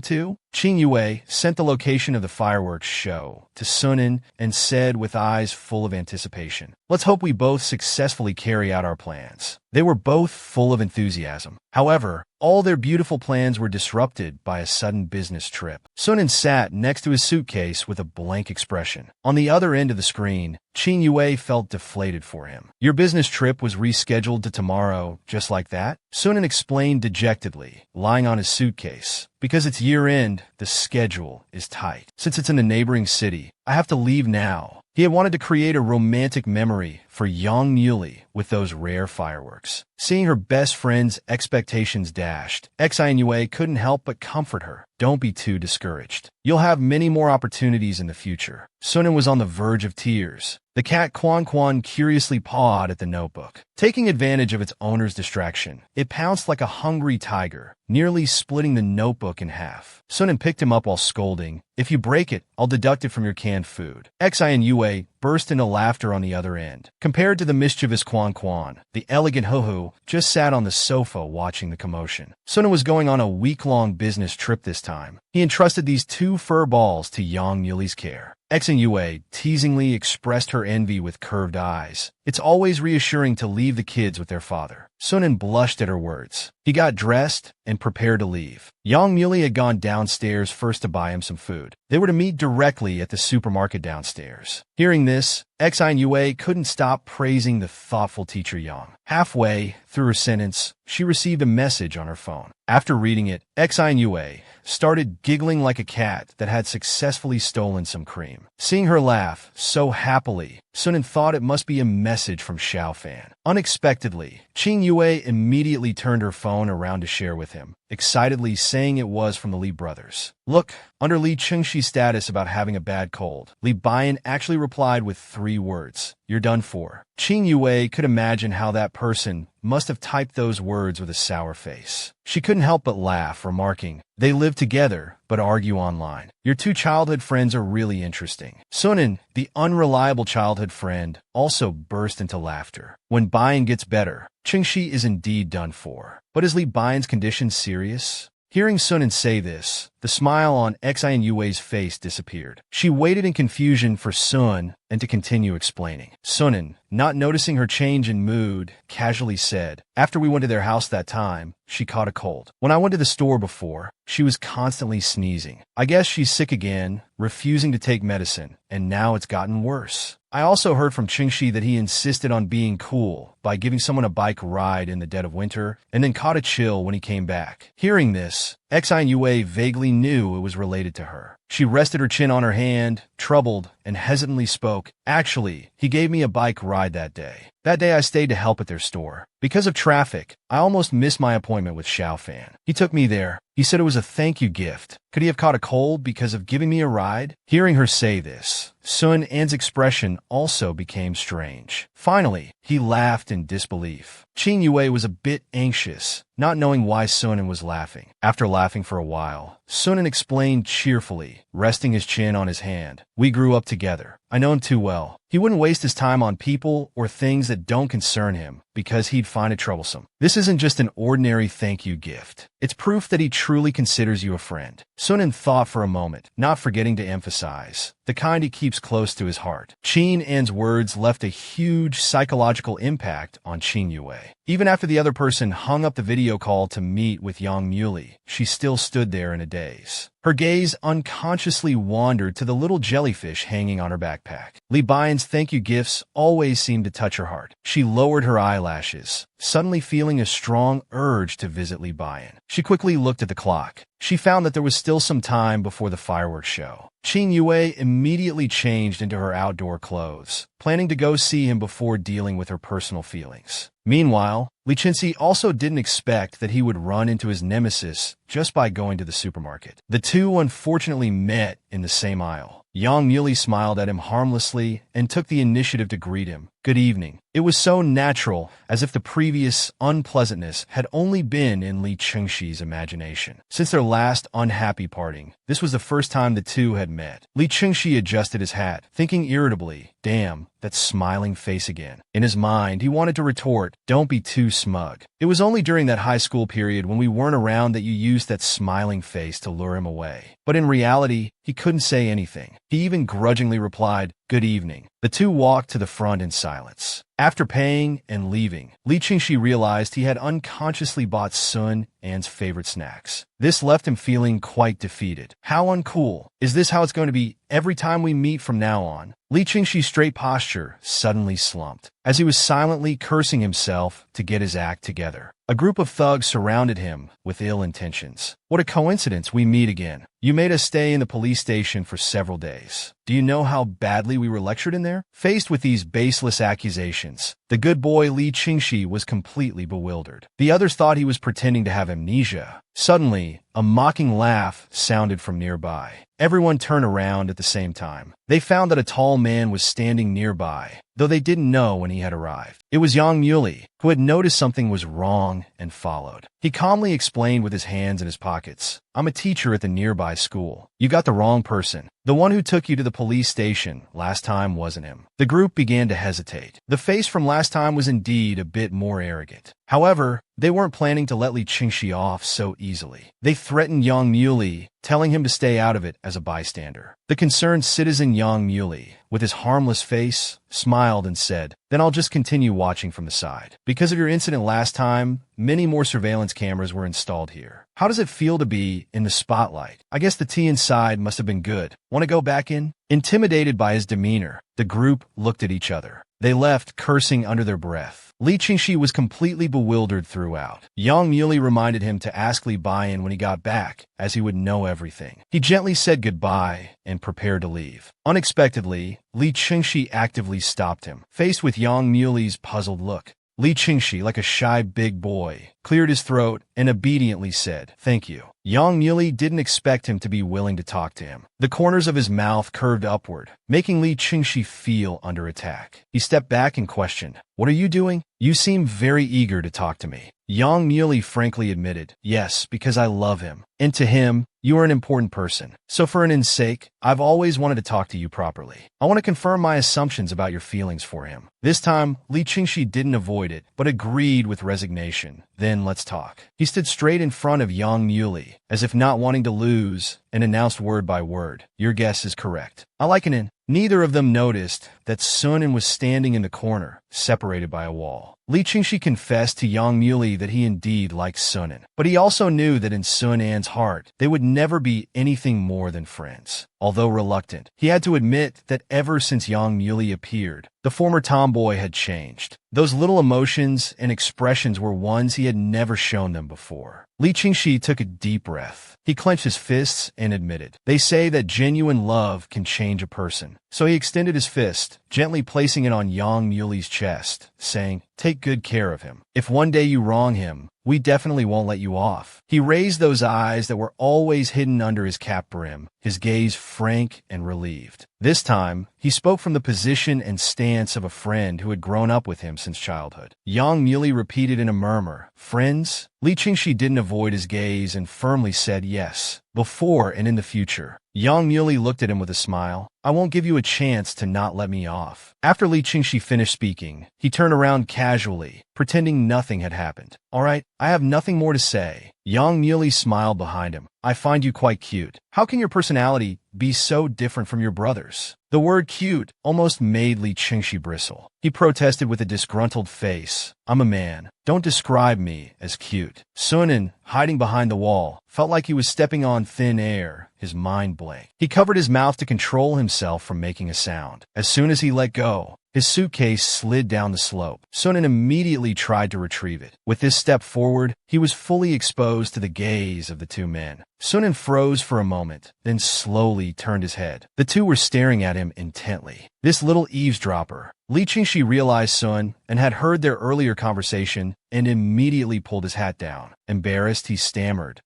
too? Qin Yue sent the location of the fireworks show to Sunan and said with eyes full of anticipation, "Let's hope we both successfully carry out our plans." They were both full of enthusiasm. However, all their beautiful plans were disrupted by a sudden business trip. Sunan sat next to his suitcase with a blank expression. On the other end of the screen, Qin Yue felt deflated for him. "Your business trip was rescheduled to tomorrow, just like that?" Sunan explained dejectedly, lying on his suitcase. "Because it's year-end, the schedule is tight. Since it's in the neighboring city, I have to leave now." He had wanted to create a romantic memory for Yang Muley with those rare fireworks. Seeing her best friend's expectations dashed, Xi and Yue couldn't help but comfort her. "Don't be too discouraged. You'll have many more opportunities in the future." Sunan was on the verge of tears. The cat Quan Quan curiously pawed at the notebook. Taking advantage of its owner's distraction, it pounced like a hungry tiger, nearly splitting the notebook in half. Sunan picked him up while scolding, "If you break it, I'll deduct it from your canned food." Xi and Yue burst into laughter on the other end. Compared to the mischievous Quan Quan, the elegant Huhu just sat on the sofa watching the commotion. Sunan was going on a week-long business trip this time. He entrusted these two fur balls to Yang Muley's care. X and Yue teasingly expressed her envy with curved eyes. "It's always reassuring to leave the kids with their father." Sunan blushed at her words. He got dressed and prepared to leave. Yang Muley had gone downstairs first to buy him some food. They were to meet directly at the supermarket downstairs. Hearing this, Xi and Yue couldn't stop praising the thoughtful teacher Yang. Halfway through her sentence, she received a message on her phone. After reading it, Xi and Yue started giggling like a cat that had successfully stolen some cream. Seeing her laugh so happily, Sunan thought it must be a message from Xiao Fan. Unexpectedly, Qing Yue immediately turned her phone around to share with him, excitedly saying it was from the Li brothers. Look, under Li Chengxi's status about having a bad cold, Li Bian actually replied with 3 words. You're done for. Qing Yue could imagine how that person must have typed those words with a sour face. She couldn't help but laugh, remarking, they live together, but argue online. Your 2 childhood friends are really interesting. Sunan, the unreliable childhood friend, also burst into laughter. When Bian gets better, Qingxi is indeed done for. But is Li Bian's condition serious? Hearing Sunan say this, the smile on Xin Yue's face disappeared. She waited in confusion for Sun and to continue explaining. Sunan, not noticing her change in mood, casually said, after we went to their house that time, she caught a cold. When I went to the store before, she was constantly sneezing. I guess she's sick again, refusing to take medicine, and now it's gotten worse. I also heard from Qingxi that he insisted on being cool by giving someone a bike ride in the dead of winter and then caught a chill when he came back. Hearing this, Xin Yue vaguely knew it was related to her. She rested her chin on her hand, troubled, and hesitantly spoke. Actually, he gave me a bike ride that day. That day I stayed to help at their store. Because of traffic, I almost missed my appointment with Xiaofan. He took me there. He said it was a thank you gift. Could he have caught a cold because of giving me a ride? Hearing her say this, Sun An's expression also became strange. Finally, he laughed in disbelief. Qing Yue was a bit anxious, not knowing why Sunan was laughing. After laughing for a while, Sunan explained cheerfully, resting his chin on his hand. We grew up together. I know him too well. He wouldn't waste his time on people or things that don't concern him because he'd find it troublesome. This isn't just an ordinary thank you gift. It's proof that he truly considers you a friend. Sunan thought for a moment, not forgetting to emphasize, the kind he keeps close to his heart. Qin An's words left a huge psychological impact on Qing Yue. Even after the other person hung up the video call to meet with Yang Muley, she still stood there in a daze. Her gaze unconsciously wandered to the little jellyfish hanging on her backpack. Li Bian's thank you gifts always seemed to touch her heart. She lowered her eyelashes, suddenly feeling a strong urge to visit Li Bian. She quickly looked at the clock. She found that there was still some time before the fireworks show. Qing Yue immediately changed into her outdoor clothes, planning to go see him before dealing with her personal feelings. Meanwhile, Li Chenxi also didn't expect that he would run into his nemesis just by going to the supermarket. The two unfortunately met in the same aisle. Yang Muley smiled at him harmlessly and took the initiative to greet him. Good evening. It was so natural, as if the previous unpleasantness had only been in Li Chengxi's imagination. Since their last unhappy parting, this was the first time the two had met. Li Chengxi adjusted his hat, thinking irritably, damn, that smiling face again. In his mind, he wanted to retort, don't be too smug. It was only during that high school period when we weren't around that you used that smiling face to lure him away. But in reality, he couldn't say anything. He even grudgingly replied, good evening. The two walked to the front in silence. After paying and leaving, Li Qingxi realized he had unconsciously bought Sun An's favorite snacks. This left him feeling quite defeated. How uncool. Is this how it's going to be every time we meet from now on? Li Qingxi's straight posture suddenly slumped, as he was silently cursing himself to get his act together. A group of thugs surrounded him with ill intentions. What a coincidence we meet again. You made us stay in the police station for several days. Do you know how badly we were lectured in there? Faced with these baseless accusations, the good boy Li Qingxi was completely bewildered. The others thought he was pretending to have amnesia. Suddenly, a mocking laugh sounded from nearby. Everyone turned around at the same time. They found that a tall man was standing nearby, though they didn't know when he had arrived. It was Yang Muley, who had noticed something was wrong and followed. He calmly explained with his hands in his pockets, I'm a teacher at the nearby school. You got the wrong person. The one who took you to the police station last time wasn't him. The group began to hesitate. The face from last time was indeed a bit more arrogant. However, they weren't planning to let Li Qingxi off so easily. They threatened Yang Muley, telling him to stay out of it as a bystander. The concerned citizen Yang Muley, with his harmless face, smiled and said, then I'll just continue watching from the side. Because of your incident last time, many more surveillance cameras were installed here. How does it feel to be in the spotlight? I guess the tea inside must have been good. Want to go back in? Intimidated by his demeanor, the group looked at each other. They left, cursing under their breath. Li Qingxi was completely bewildered throughout. Yang Muley reminded him to ask Li Bian when he got back, as he would know everything. He gently said goodbye and prepared to leave. Unexpectedly, Li Qingxi actively stopped him. Faced with Yang Muley's puzzled look, Li Qingxi, like a shy big boy, cleared his throat and obediently said, "Thank you." Yang Muli didn't expect him to be willing to talk to him. The corners of his mouth curved upward, making Li Qingxi feel under attack. He stepped back and questioned, "What are you doing? You seem very eager to talk to me." Yang Muli frankly admitted, "Yes, because I love him. And to him, you are an important person. So for an sake, I've always wanted to talk to you properly. I want to confirm my assumptions about your feelings for him." This time, Li Qingxi didn't avoid it, but agreed with resignation. "Then let's talk." He stood straight in front of Yang Muli, as if not wanting to lose, and announced word by word, "Your guess is correct. I like an." Neither of them noticed that Sunan was standing in the corner, separated by a wall. Li Qingxi confessed to Yang Muli that he indeed liked Sunan, but he also knew that in Sunan's heart, they would never be anything more than friends. Although reluctant, he had to admit that ever since Yang Muli appeared, the former tomboy had changed. Those little emotions and expressions were ones he had never shown them before. Li Qingxi took a deep breath. He clenched his fists and admitted, "They say that genuine love can change a person." So he extended his fist, gently placing it on Yang Muli's chest, saying, "Take good care of him. If one day you wrong him, we definitely won't let you off." He raised those eyes that were always hidden under his cap brim, his gaze frank and relieved. This time, he spoke from the position and stance of a friend who had grown up with him since childhood. Yang Muli repeated in a murmur, "Friends?" Li Qingxi didn't avoid his gaze and firmly said yes. "Before and in the future." Yang Muli looked at him with a smile. "I won't give you a chance to not let me off." After Li Qingxi finished speaking, he turned around casually, pretending nothing had happened. "All right, I have nothing more to say." Yang Muli smiled behind him. "I find you quite cute. How can your personality be so different from your brother's?" The word cute almost made Li Qingxi bristle. He protested with a disgruntled face, "I'm a man. Don't describe me as cute." Sunan, hiding behind the wall, felt like he was stepping on thin air, his mind blank. He covered his mouth to control himself from making a sound. As soon as he let go, his suitcase slid down the slope. Sunan immediately tried to retrieve it. With this step forward, he was fully exposed to the gaze of the two men. Sunan froze for a moment, then slowly turned his head. The two were staring at him intently. This little eavesdropper. Li Qingxi realized Sun and had heard their earlier conversation and immediately pulled his hat down. Embarrassed, he stammered,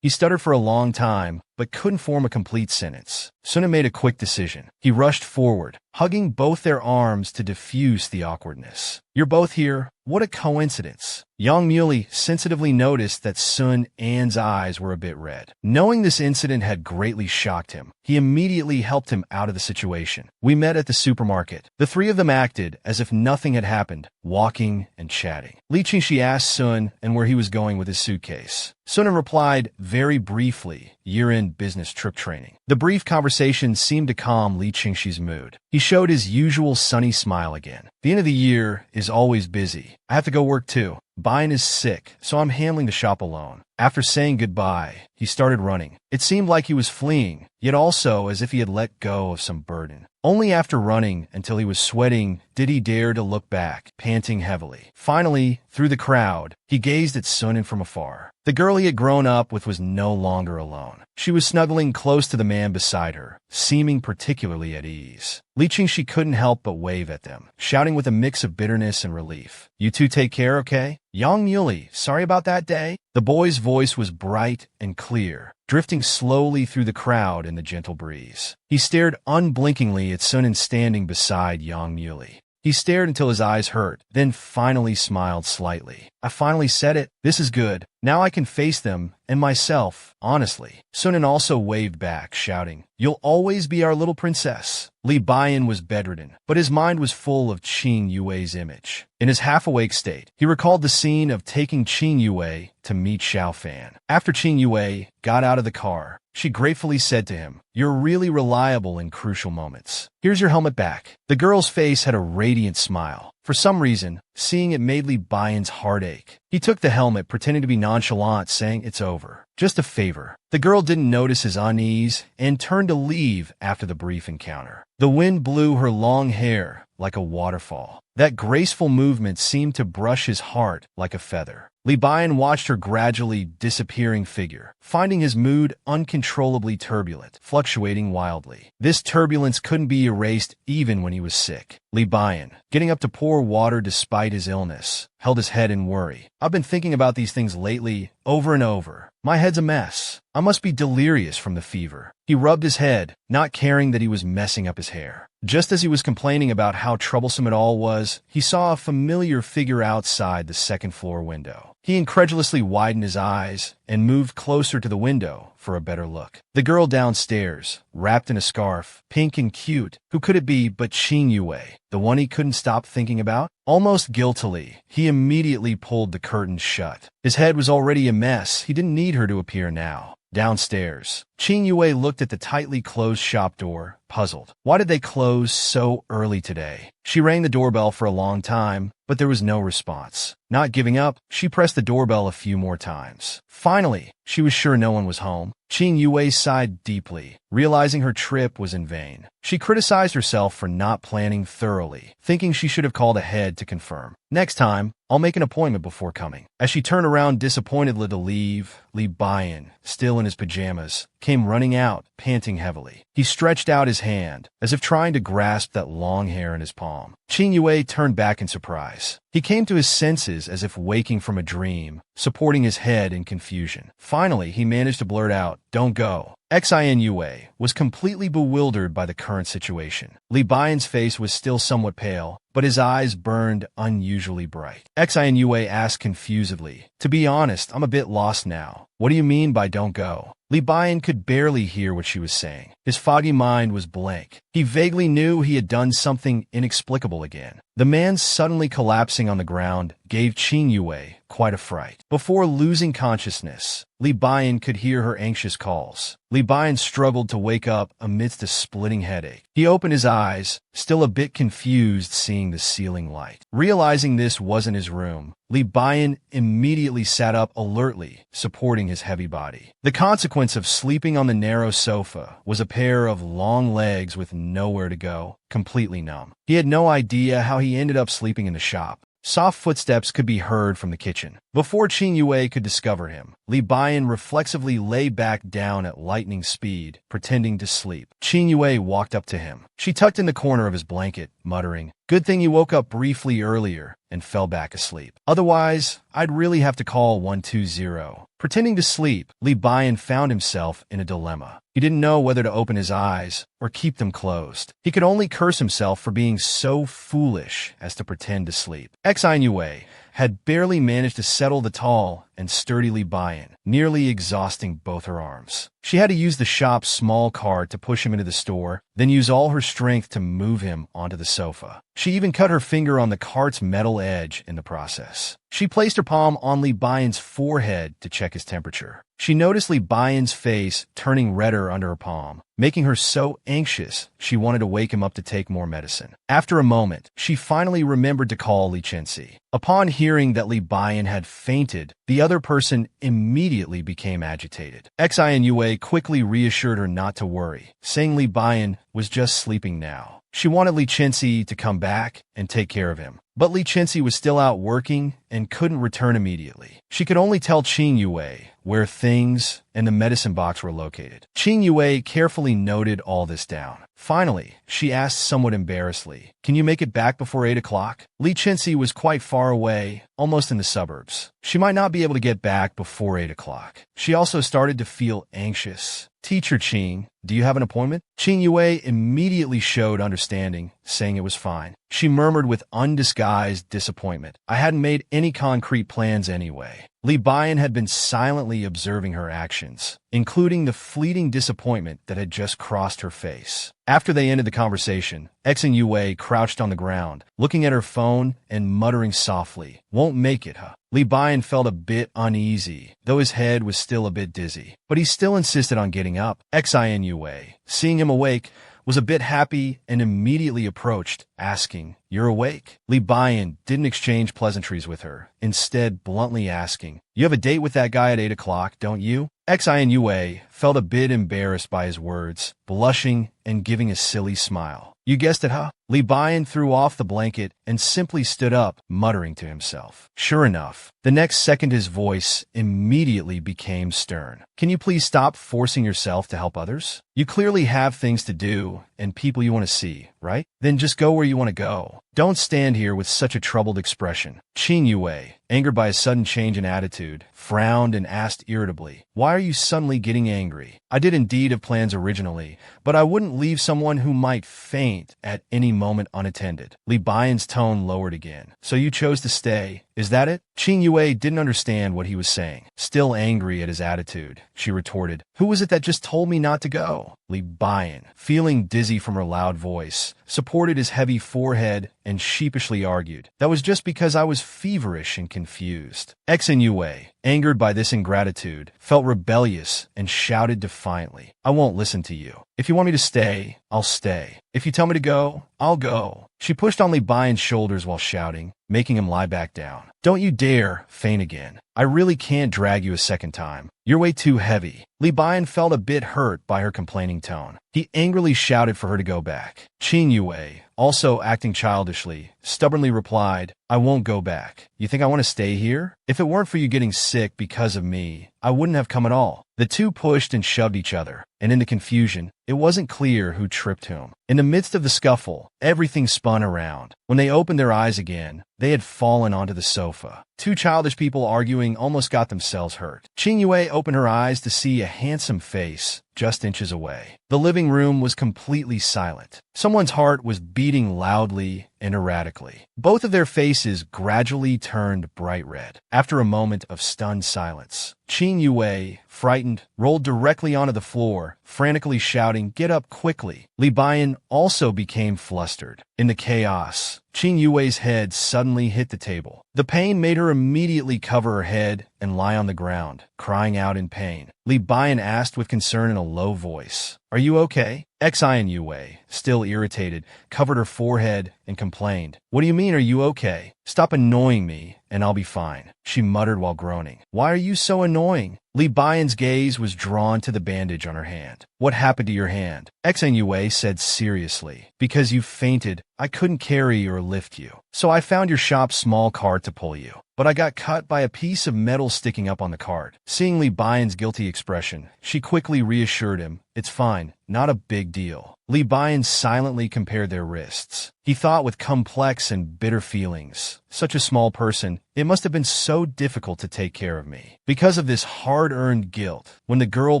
He stuttered for a long time, but couldn't form a complete sentence. Sun made a quick decision. He rushed forward, hugging both their arms to diffuse the awkwardness. "You're both here? What a coincidence." Yang Muli sensitively noticed that Sun An's eyes were a bit red. Knowing this incident had greatly shocked him, he immediately helped him out of the situation. "We met at the supermarket." The three of them acted as if nothing had happened, walking and chatting. Li Qingxi asked Sun and where he was going with his suitcase. Sun replied very briefly, "Year-end business trip training." The brief conversation seemed to calm Li Qingxi's mood. He showed his usual sunny smile again. "The end of the year is always busy. I have to go work too. Bayan is sick, so I'm handling the shop alone." After saying goodbye, he started running. It seemed like he was fleeing, yet also as if he had let go of some burden. Only after running until he was sweating did he dare to look back, panting heavily. Finally, through the crowd, he gazed at Sunan from afar. The girl he had grown up with was no longer alone. She was snuggling close to the man beside her, seeming particularly at ease. Li Qingxi couldn't help but wave at them, shouting with a mix of bitterness and relief, "You two take care, okay? Yang Muli, sorry about that day." The boy's voice was bright and clear, drifting slowly through the crowd in the gentle breeze. He stared unblinkingly at Sunan standing beside Yang Muli. He stared until his eyes hurt, then finally smiled slightly. "I finally said it. This is good. Now I can face them and myself, honestly." Sunan also waved back, shouting, "You'll always be our little princess." Li Bayan was bedridden, but his mind was full of Qing Yue's image. In his half-awake state, he recalled the scene of taking Qing Yue to meet Xiao Fan. After Qing Yue got out of the car, she gratefully said to him, "You're really reliable in crucial moments. Here's your helmet back." The girl's face had a radiant smile. For some reason, seeing it made Li Bayan's heart ache. He took the helmet, pretending to be nonchalant, saying, "It's over." just a favor. The girl didn't notice his unease and turned to leave after the brief encounter. The wind blew her long hair like a waterfall. That graceful movement seemed to brush his heart like a feather. Li Bian watched her gradually disappearing figure, finding his mood uncontrollably turbulent, fluctuating wildly. This turbulence couldn't be erased even when he was sick. Li Bian, getting up to pour water despite his illness, held his head in worry. I've been thinking about these things lately, over and over. My head's a mess. I must be delirious from the fever. He rubbed his head, not caring that he was messing up his hair. Just as he was complaining about how troublesome it all was, he saw a familiar figure outside the second-floor window. He incredulously widened his eyes and moved closer to the window for a better look. The girl downstairs, wrapped in a scarf, pink and cute. Who could it be but Qing Yue, the one he couldn't stop thinking about? Almost guiltily, he immediately pulled the curtains shut. His head was already a mess. He didn't need her to appear now. Downstairs, Qing Yue looked at the tightly closed shop door, puzzled. Why did they close so early today? She rang the doorbell for a long time, but there was no response. Not giving up, she pressed the doorbell a few more times. Finally, she was sure no one was home. Qing Yue sighed deeply, realizing her trip was in vain. She criticized herself for not planning thoroughly, thinking she should have called ahead to confirm. Next time, I'll make an appointment before coming. As she turned around disappointedly to leave, Li Bian, still in his pajamas, came running out, panting heavily. He stretched out his hand, as if trying to grasp that long hair in his palm. Qing Yue turned back in surprise. He came to his senses as if waking from a dream, supporting his head in confusion. Finally, he managed to blurt out, "Don't go." Xin Yue was completely bewildered by the current situation. Li Bian's face was still somewhat pale, but his eyes burned unusually bright. Xin Yue asked confusedly, "To be honest, I'm a bit lost now. What do you mean by don't go?" Li Bian could barely hear what she was saying. His foggy mind was blank. He vaguely knew he had done something inexplicable again. The man suddenly collapsing on the ground gave Qing Yue quite a fright. Before losing consciousness, Li Bian could hear her anxious calls. Li Bian struggled to wake up amidst a splitting headache. He opened his eyes, still a bit confused seeing the ceiling light. Realizing this wasn't his room, Li Bian immediately sat up alertly, supporting his heavy body. The consequence of sleeping on the narrow sofa was a pair of long legs with nowhere to go, completely numb. He had no idea how he ended up sleeping in the shop. Soft footsteps could be heard from the kitchen. Before Qing Yue could discover him, Li Bian reflexively lay back down at lightning speed, pretending to sleep. Qing Yue walked up to him. She tucked in the corner of his blanket, muttering, "Good thing you woke up briefly earlier and fell back asleep. Otherwise, I'd really have to call 120. Pretending to sleep, Li Bian found himself in a dilemma. He didn't know whether to open his eyes or keep them closed. He could only curse himself for being so foolish as to pretend to sleep. Xin Yue had barely managed to settle the tall and sturdy Li Bian, nearly exhausting both her arms. She had to use the shop's small cart to push him into the store, then use all her strength to move him onto the sofa. She even cut her finger on the cart's metal edge in the process. She placed her palm on Li Bian's forehead to check his temperature. She noticed Li Bian's face turning redder under her palm, making her so anxious she wanted to wake him up to take more medicine. After a moment, she finally remembered to call Li Chenxi. Upon hearing that Li Bian had fainted, the other person immediately became agitated. Xin Yue quickly reassured her not to worry, saying Li Bian was just sleeping now. She wanted Li Chenxi to come back and take care of him. But Li Chenxi was still out working and couldn't return immediately. She could only tell Qing Yue where things and the medicine box were located. Qing Yue carefully noted all this down. Finally, she asked somewhat embarrassedly, "Can you make it back before 8 o'clock? Li Chenxi was quite far away, almost in the suburbs. She might not be able to get back before 8 o'clock. She also started to feel anxious. Teacher Qing, do you have an appointment?" Qing Yue immediately showed understanding, saying it was fine. She murmured with undisguised disappointment, "I hadn't made any concrete plans anyway." Li Bian had been silently observing her actions, including the fleeting disappointment that had just crossed her face. After they ended the conversation, Xin Yue crouched on the ground, looking at her phone and muttering softly, "Won't make it, huh?" Li Bian felt a bit uneasy, though his head was still a bit dizzy. But he still insisted on getting up. Xin Yue, seeing him awake, was a bit happy and immediately approached, asking, "You're awake?" Li Bian didn't exchange pleasantries with her, instead bluntly asking, "You have a date with that guy at 8 o'clock, don't you?" Xin Yue felt a bit embarrassed by his words, blushing and giving a silly smile. You guessed it, huh? Li Bian threw off the blanket and simply stood up, muttering to himself. Sure enough, the next second his voice immediately became stern. Can you please stop forcing yourself to help others? You clearly have things to do and people you want to see, right? Then just go where you want to go. Don't stand here with such a troubled expression. Qin Yue, angered by a sudden change in attitude, frowned and asked irritably, Why are you suddenly getting angry? I did indeed have plans originally, but I wouldn't leave someone who might faint at any moment unattended. Li Bian's tone lowered again. So you chose to stay, is that it? Qin Yue didn't understand what he was saying. Still angry at his attitude, she retorted, Who was it that just told me not to go? Li Bian, feeling dizzy from her loud voice, supported his heavy forehead and sheepishly argued, That was just because I was feverish and confused. Xin Yue, angered by this ingratitude, felt rebellious and shouted defiantly, I won't listen to you. If you want me to stay, I'll stay. If you tell me to go, I'll go. She pushed on Li Bian's shoulders while shouting, making him lie back down. Don't you dare faint again. I really can't drag you a second time. You're way too heavy. Li Bian felt a bit hurt by her complaining tone. He angrily shouted for her to go back. Qin Yue, also acting childishly, stubbornly replied, I won't go back. You think I want to stay here? If it weren't for you getting sick because of me, I wouldn't have come at all. The two pushed and shoved each other, and in the confusion, it wasn't clear who tripped whom. In the midst of the scuffle, everything spun around. When they opened their eyes again, they had fallen onto the sofa. Two childish people arguing almost got themselves hurt. Qin Yue opened her eyes to see a handsome face just inches away. The living room was completely silent. Someone's heart was beating loudly and erratically. Both of their faces gradually turned bright red. After a moment of stunned silence, Qin Yue, frightened, rolled directly onto the floor, frantically shouting, Get up quickly. Li Bian also became flustered. In the chaos, Qin Yue's head suddenly hit the table. The pain made her immediately cover her head and lie on the ground, crying out in pain. Li Bian asked with concern in a low voice, Are you okay? Xin Yue, still irritated, covered her forehead and complained, What do you mean, are you okay? Stop annoying me, and I'll be fine, she muttered while groaning. Why are you so annoying? Li Bian's gaze was drawn to the bandage on her hand. What happened to your hand? Xin Yue said seriously, Because you fainted, I couldn't carry or lift you. So I found your shop's small cart to pull you. But I got cut by a piece of metal sticking up on the cart. Seeing Li Bian's guilty expression, she quickly reassured him, It's fine, not a big deal. Li Bian silently compared their wrists. He thought with complex and bitter feelings, Such a small person, it must have been so difficult to take care of me. Because of this hard-earned guilt, when the girl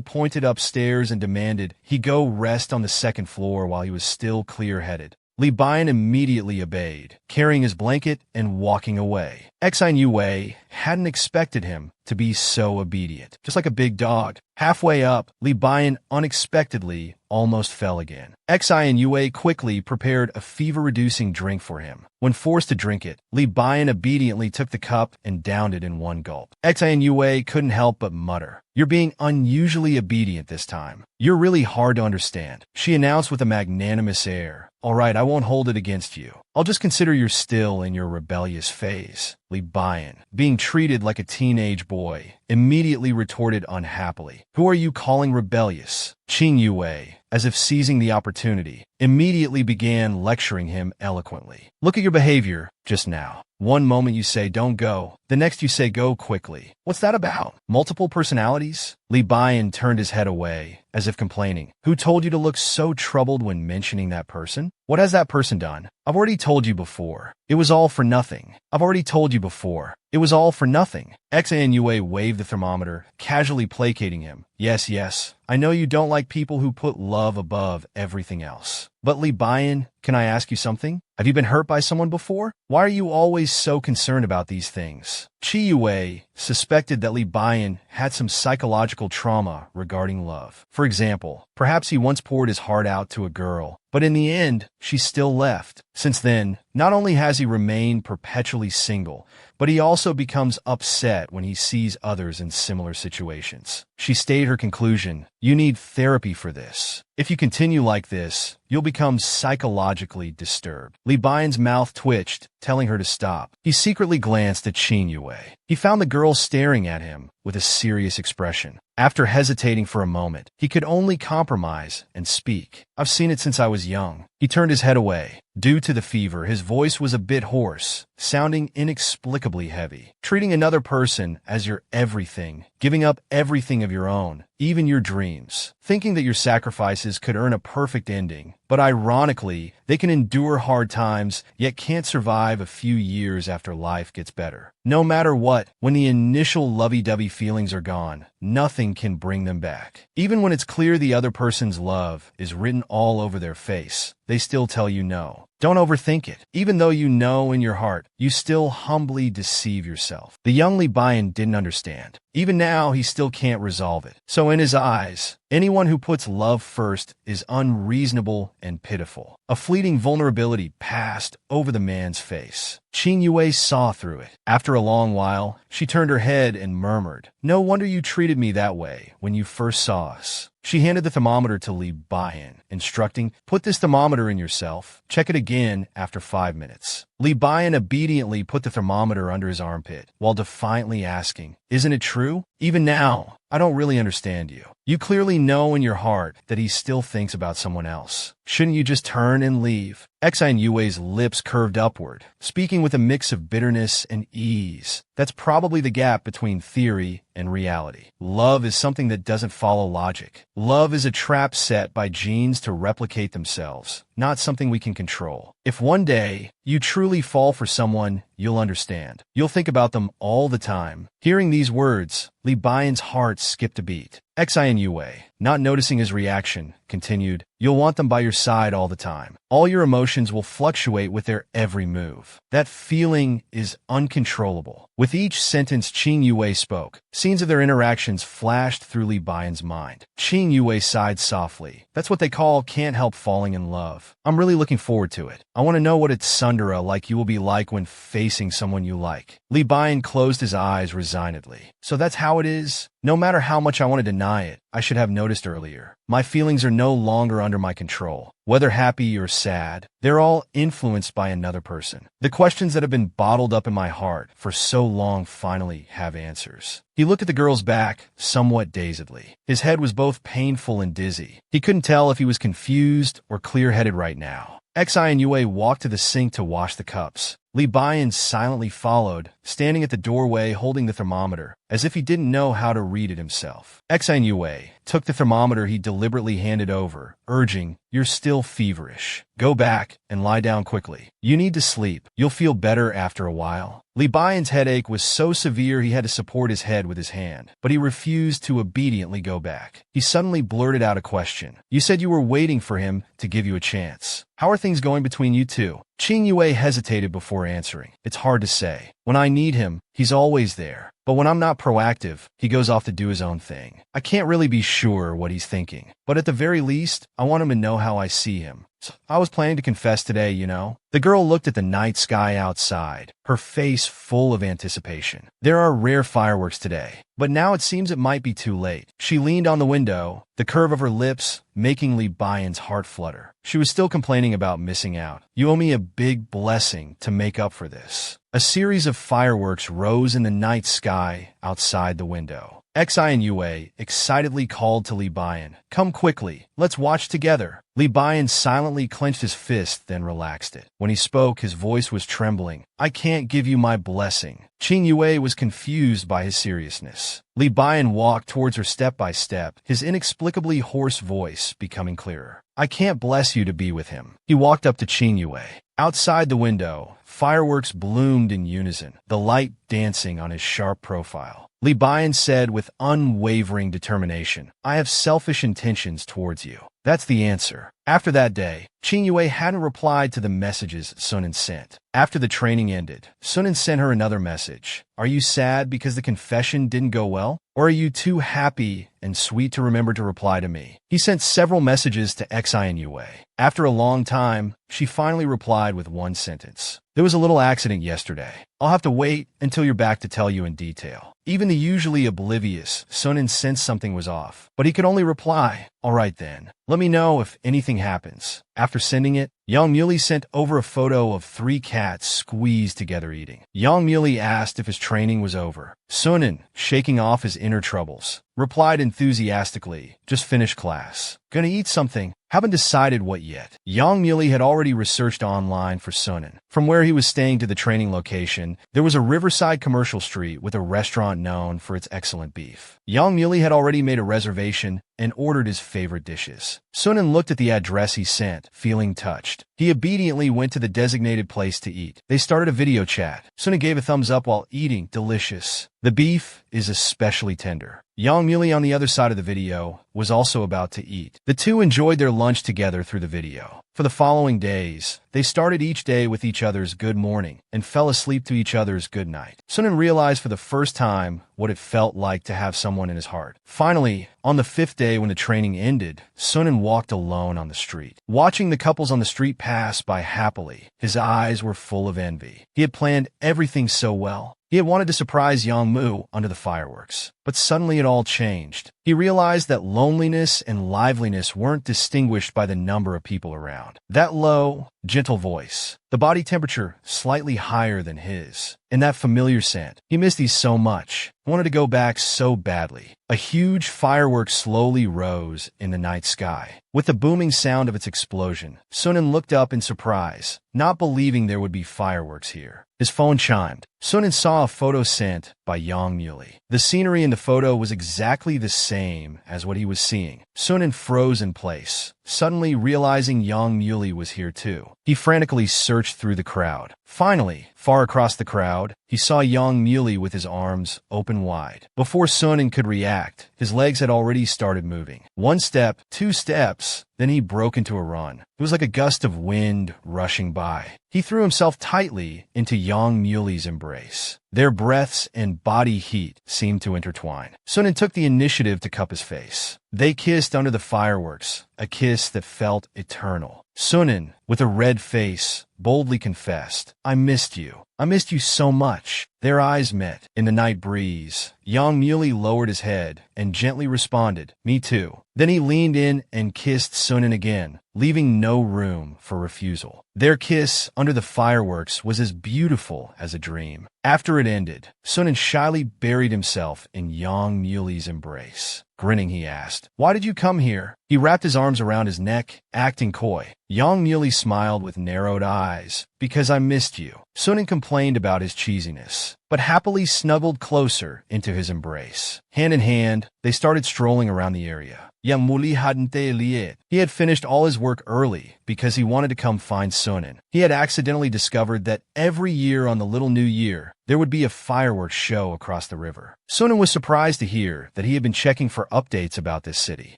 pointed upstairs and demanded he go rest on the second floor while he was still clear-headed, Li Bian immediately obeyed, carrying his blanket and walking away. Xin Yue hadn't expected him to be so obedient. Just like a big dog. Halfway up, Li Bian unexpectedly almost fell again. Xin Yue quickly prepared a fever-reducing drink for him. When forced to drink it, Li Bian obediently took the cup and downed it in one gulp. Xin Yue couldn't help but mutter, You're being unusually obedient this time. You're really hard to understand, she announced with a magnanimous air. All right, I won't hold it against you. I'll just consider you're still in your rebellious phase. Li Bian, being treated like a teenage boy, immediately retorted unhappily, Who are you calling rebellious? Qin Yue, as if seizing the opportunity, immediately began lecturing him eloquently. Look at your behavior just now. One moment you say don't go, the next you say go quickly. What's that about? Multiple personalities? Li Bian turned his head away, as if complaining. Who told you to look so troubled when mentioning that person? What has that person done? I've already told you before. It was all for nothing. I've already told you before. It was all for nothing. Xin Yue waved the thermometer, casually placating him. Yes, I know you don't like people who put love above everything else. But Li Bian, can I ask you something? Have you been hurt by someone before? Why are you always so concerned about these things? Qi Yue suspected that Li Bian had some psychological trauma regarding love. For example, perhaps he once poured his heart out to a girl, but in the end, she still left. Since then, not only has he remained perpetually single, but he also becomes upset when he sees others in similar situations. She stated her conclusion, You need therapy for this. If you continue like this, you'll become psychologically disturbed. Li Bian's mouth twitched, telling her to stop. He secretly glanced at Qin Yue. He found the girl staring at him with a serious expression. After hesitating for a moment, he could only compromise and speak. I've seen it since I was young. He turned his head away. Due to the fever, his voice was a bit hoarse, sounding inexplicably heavy. Treating another person as your everything, giving up everything of your own, even your dreams, thinking that your sacrifices could earn a perfect ending. But ironically, they can endure hard times, yet can't survive a few years after life gets better. No matter what, when the initial lovey-dovey feelings are gone, nothing can bring them back. Even when it's clear the other person's love is written all over their face, they still tell you no. Don't overthink it. Even though you know in your heart, you still humbly deceive yourself. The young Lee Byun didn't understand. Even now, he still can't resolve it. So in his eyes, anyone who puts love first is unreasonable and pitiful. A fleeting vulnerability passed over the man's face. Qin Yue saw through it. After a long while, she turned her head and murmured, "No wonder you treated me that way when you first saw us." She handed the thermometer to Lee Byun, instructing, "Put this thermometer in yourself. Check it again after 5 minutes." Lee Byun obediently put the thermometer under his armpit, while defiantly asking, "Isn't it true? Even now, I don't really understand you. You clearly know in your heart that he still thinks about someone else. Shouldn't you just turn and leave?" Xin Yue's lips curved upward, speaking with a mix of bitterness and ease. That's probably the gap between theory and reality. Love is something that doesn't follow logic. Love is a trap set by genes to replicate themselves, not something we can control. If one day you truly fall for someone, you'll understand. You'll think about them all the time. Hearing these words, Lee Byun's heart skipped a beat. Xin Yue, not noticing his reaction, continued, "You'll want them by your side all the time. All your emotions will fluctuate with their every move. That feeling is uncontrollable." With each sentence Qin Yue spoke, scenes of their interactions flashed through Lee Byun's mind. Qin Yue sighed softly. "That's what they call can't help falling in love. I'm really looking forward to it. I want to know what it's tsundere like you will be like when facing someone you like." Lee Byun closed his eyes resignedly. "So that's how it is? No matter how much I want to deny it, I should have noticed earlier. My feelings are no longer under my control. Whether happy or sad, they're all influenced by another person. The questions that have been bottled up in my heart for so long finally have answers." He looked at the girl's back, somewhat dazedly. His head was both painful and dizzy. He couldn't tell if he was confused or clear-headed right now. Xin Yue walked to the sink to wash the cups. Lee Byun silently followed, standing at the doorway holding the thermometer, as if he didn't know how to read it himself. Xin Yue took the thermometer he deliberately handed over, urging, "You're still feverish. Go back and lie down quickly. You need to sleep. You'll feel better after a while." Lee Byun's headache was so severe he had to support his head with his hand, but he refused to obediently go back. He suddenly blurted out a question. "You said you were waiting for him to give you a chance. How are things going between you two?" Qin Yue hesitated before answering. "It's hard to say. When I need him, he's always there. But when I'm not proactive, he goes off to do his own thing. I can't really be sure what he's thinking. But at the very least, I want him to know how I see him. So I was planning to confess today, you know." The girl looked at the night sky outside, her face full of anticipation. There are rare fireworks today, but now it seems it might be too late. She leaned on the window, the curve of her lips making Lee Byun's heart flutter. She was still complaining about missing out. "You owe me a big blessing to make up for this." A series of fireworks rose in the night sky outside the window. Xin Yue excitedly called to Lee Byun, "Come quickly, let's watch together." Lee Byun silently clenched his fist, then relaxed it. When he spoke, his voice was trembling. "I can't give you my blessing." Qin Yue was confused by his seriousness. Lee Byun walked towards her step by step, his inexplicably hoarse voice becoming clearer. "I can't bless you to be with him." He walked up to Qin Yue. Outside the window, fireworks bloomed in unison, the light dancing on his sharp profile. Lee Byun said with unwavering determination, "I have selfish intentions towards you." That's the answer. After that day, Qin Yue hadn't replied to the messages Sunan sent. After the training ended, Sunan sent her another message. "Are you sad because the confession didn't go well? Or are you too happy and sweet to remember to reply to me?" He sent several messages to Xin Yue. After a long time, she finally replied with one sentence. "There was a little accident yesterday. I'll have to wait until you're back to tell you in detail. Even the usually oblivious Sunan sensed something was off, but he could only reply, all right then. Let me know if anything happens. After sending it, Yang Muley sent over a photo of 3 cats squeezed together eating. Yang Muley asked if his training was over. Sunan, shaking off his inner troubles, replied enthusiastically, just finished class. Gonna eat something. Haven't decided what yet. Yang Muley had already researched online for Sunan. From where he was staying to the training location, there was a riverside commercial street with a restaurant known for its excellent beef. Yang Muley had already made a reservation and ordered his favorite dishes. Sunan looked at the address he sent, feeling touched. He obediently went to the designated place to eat. They started a video chat. Sunan gave a thumbs up while eating. Delicious. The beef is especially tender. Yang Muley on the other side of the video was also about to eat. The two enjoyed their lunch together through the video. For the following days, they started each day with each other's good morning and fell asleep to each other's good night. Sunan realized for the first time what it felt like to have someone in his heart. Finally, on the 5th day when the training ended, Sunan walked alone on the street. Watching the couples on the street pass by happily, his eyes were full of envy. He had planned everything so well. He had wanted to surprise Yang Mu under the fireworks. But suddenly it all changed. He realized that loneliness and liveliness weren't distinguished by the number of people around. That low, gentle voice, the body temperature slightly higher than his, and that familiar scent. He missed these so much. Wanted to go back so badly. A huge firework slowly rose in the night sky. With the booming sound of its explosion, Sunan looked up in surprise, not believing there would be fireworks here. His phone chimed. Sunan saw a photo sent by Yang Muley. The scenery in the photo was exactly the same as what he was seeing. Sunan froze in place, suddenly realizing Yang Muley was here too. He frantically searched through the crowd. Finally, far across the crowd, he saw Yang Muley with his arms open wide. Before Sunan could react, his legs had already started moving. 1 step, 2 steps, then he broke into a run. It was like a gust of wind rushing by. He threw himself tightly into Yang Muley's embrace. Their breaths and body heat seemed to intertwine. Sunan took the initiative to cup his face. They kissed under the fireworks, a kiss that felt eternal. Sunan, with a red face, boldly confessed, I missed you. I missed you so much. Their eyes met. In the night breeze, Yang Muley lowered his head and gently responded, me too. Then he leaned in and kissed Sunan again, leaving no room for refusal. Their kiss under the fireworks was as beautiful as a dream. After it ended, Sunan shyly buried himself in Yang Muley's embrace. Grinning, he asked, why did you come here? He wrapped his arms around his neck, acting coy. Yang Muley smiled with narrowed eyes. Because I missed you. Sunan complained about his cheesiness, but happily snuggled closer into his embrace. Hand in hand, they started strolling around the area. Yang Muley hadn't liet. He had finished all his work early because he wanted to come find Sunan. He had accidentally discovered that every year on the Little New Year, there would be a fireworks show across the river. Sunan was surprised to hear that he had been checking for updates about this city.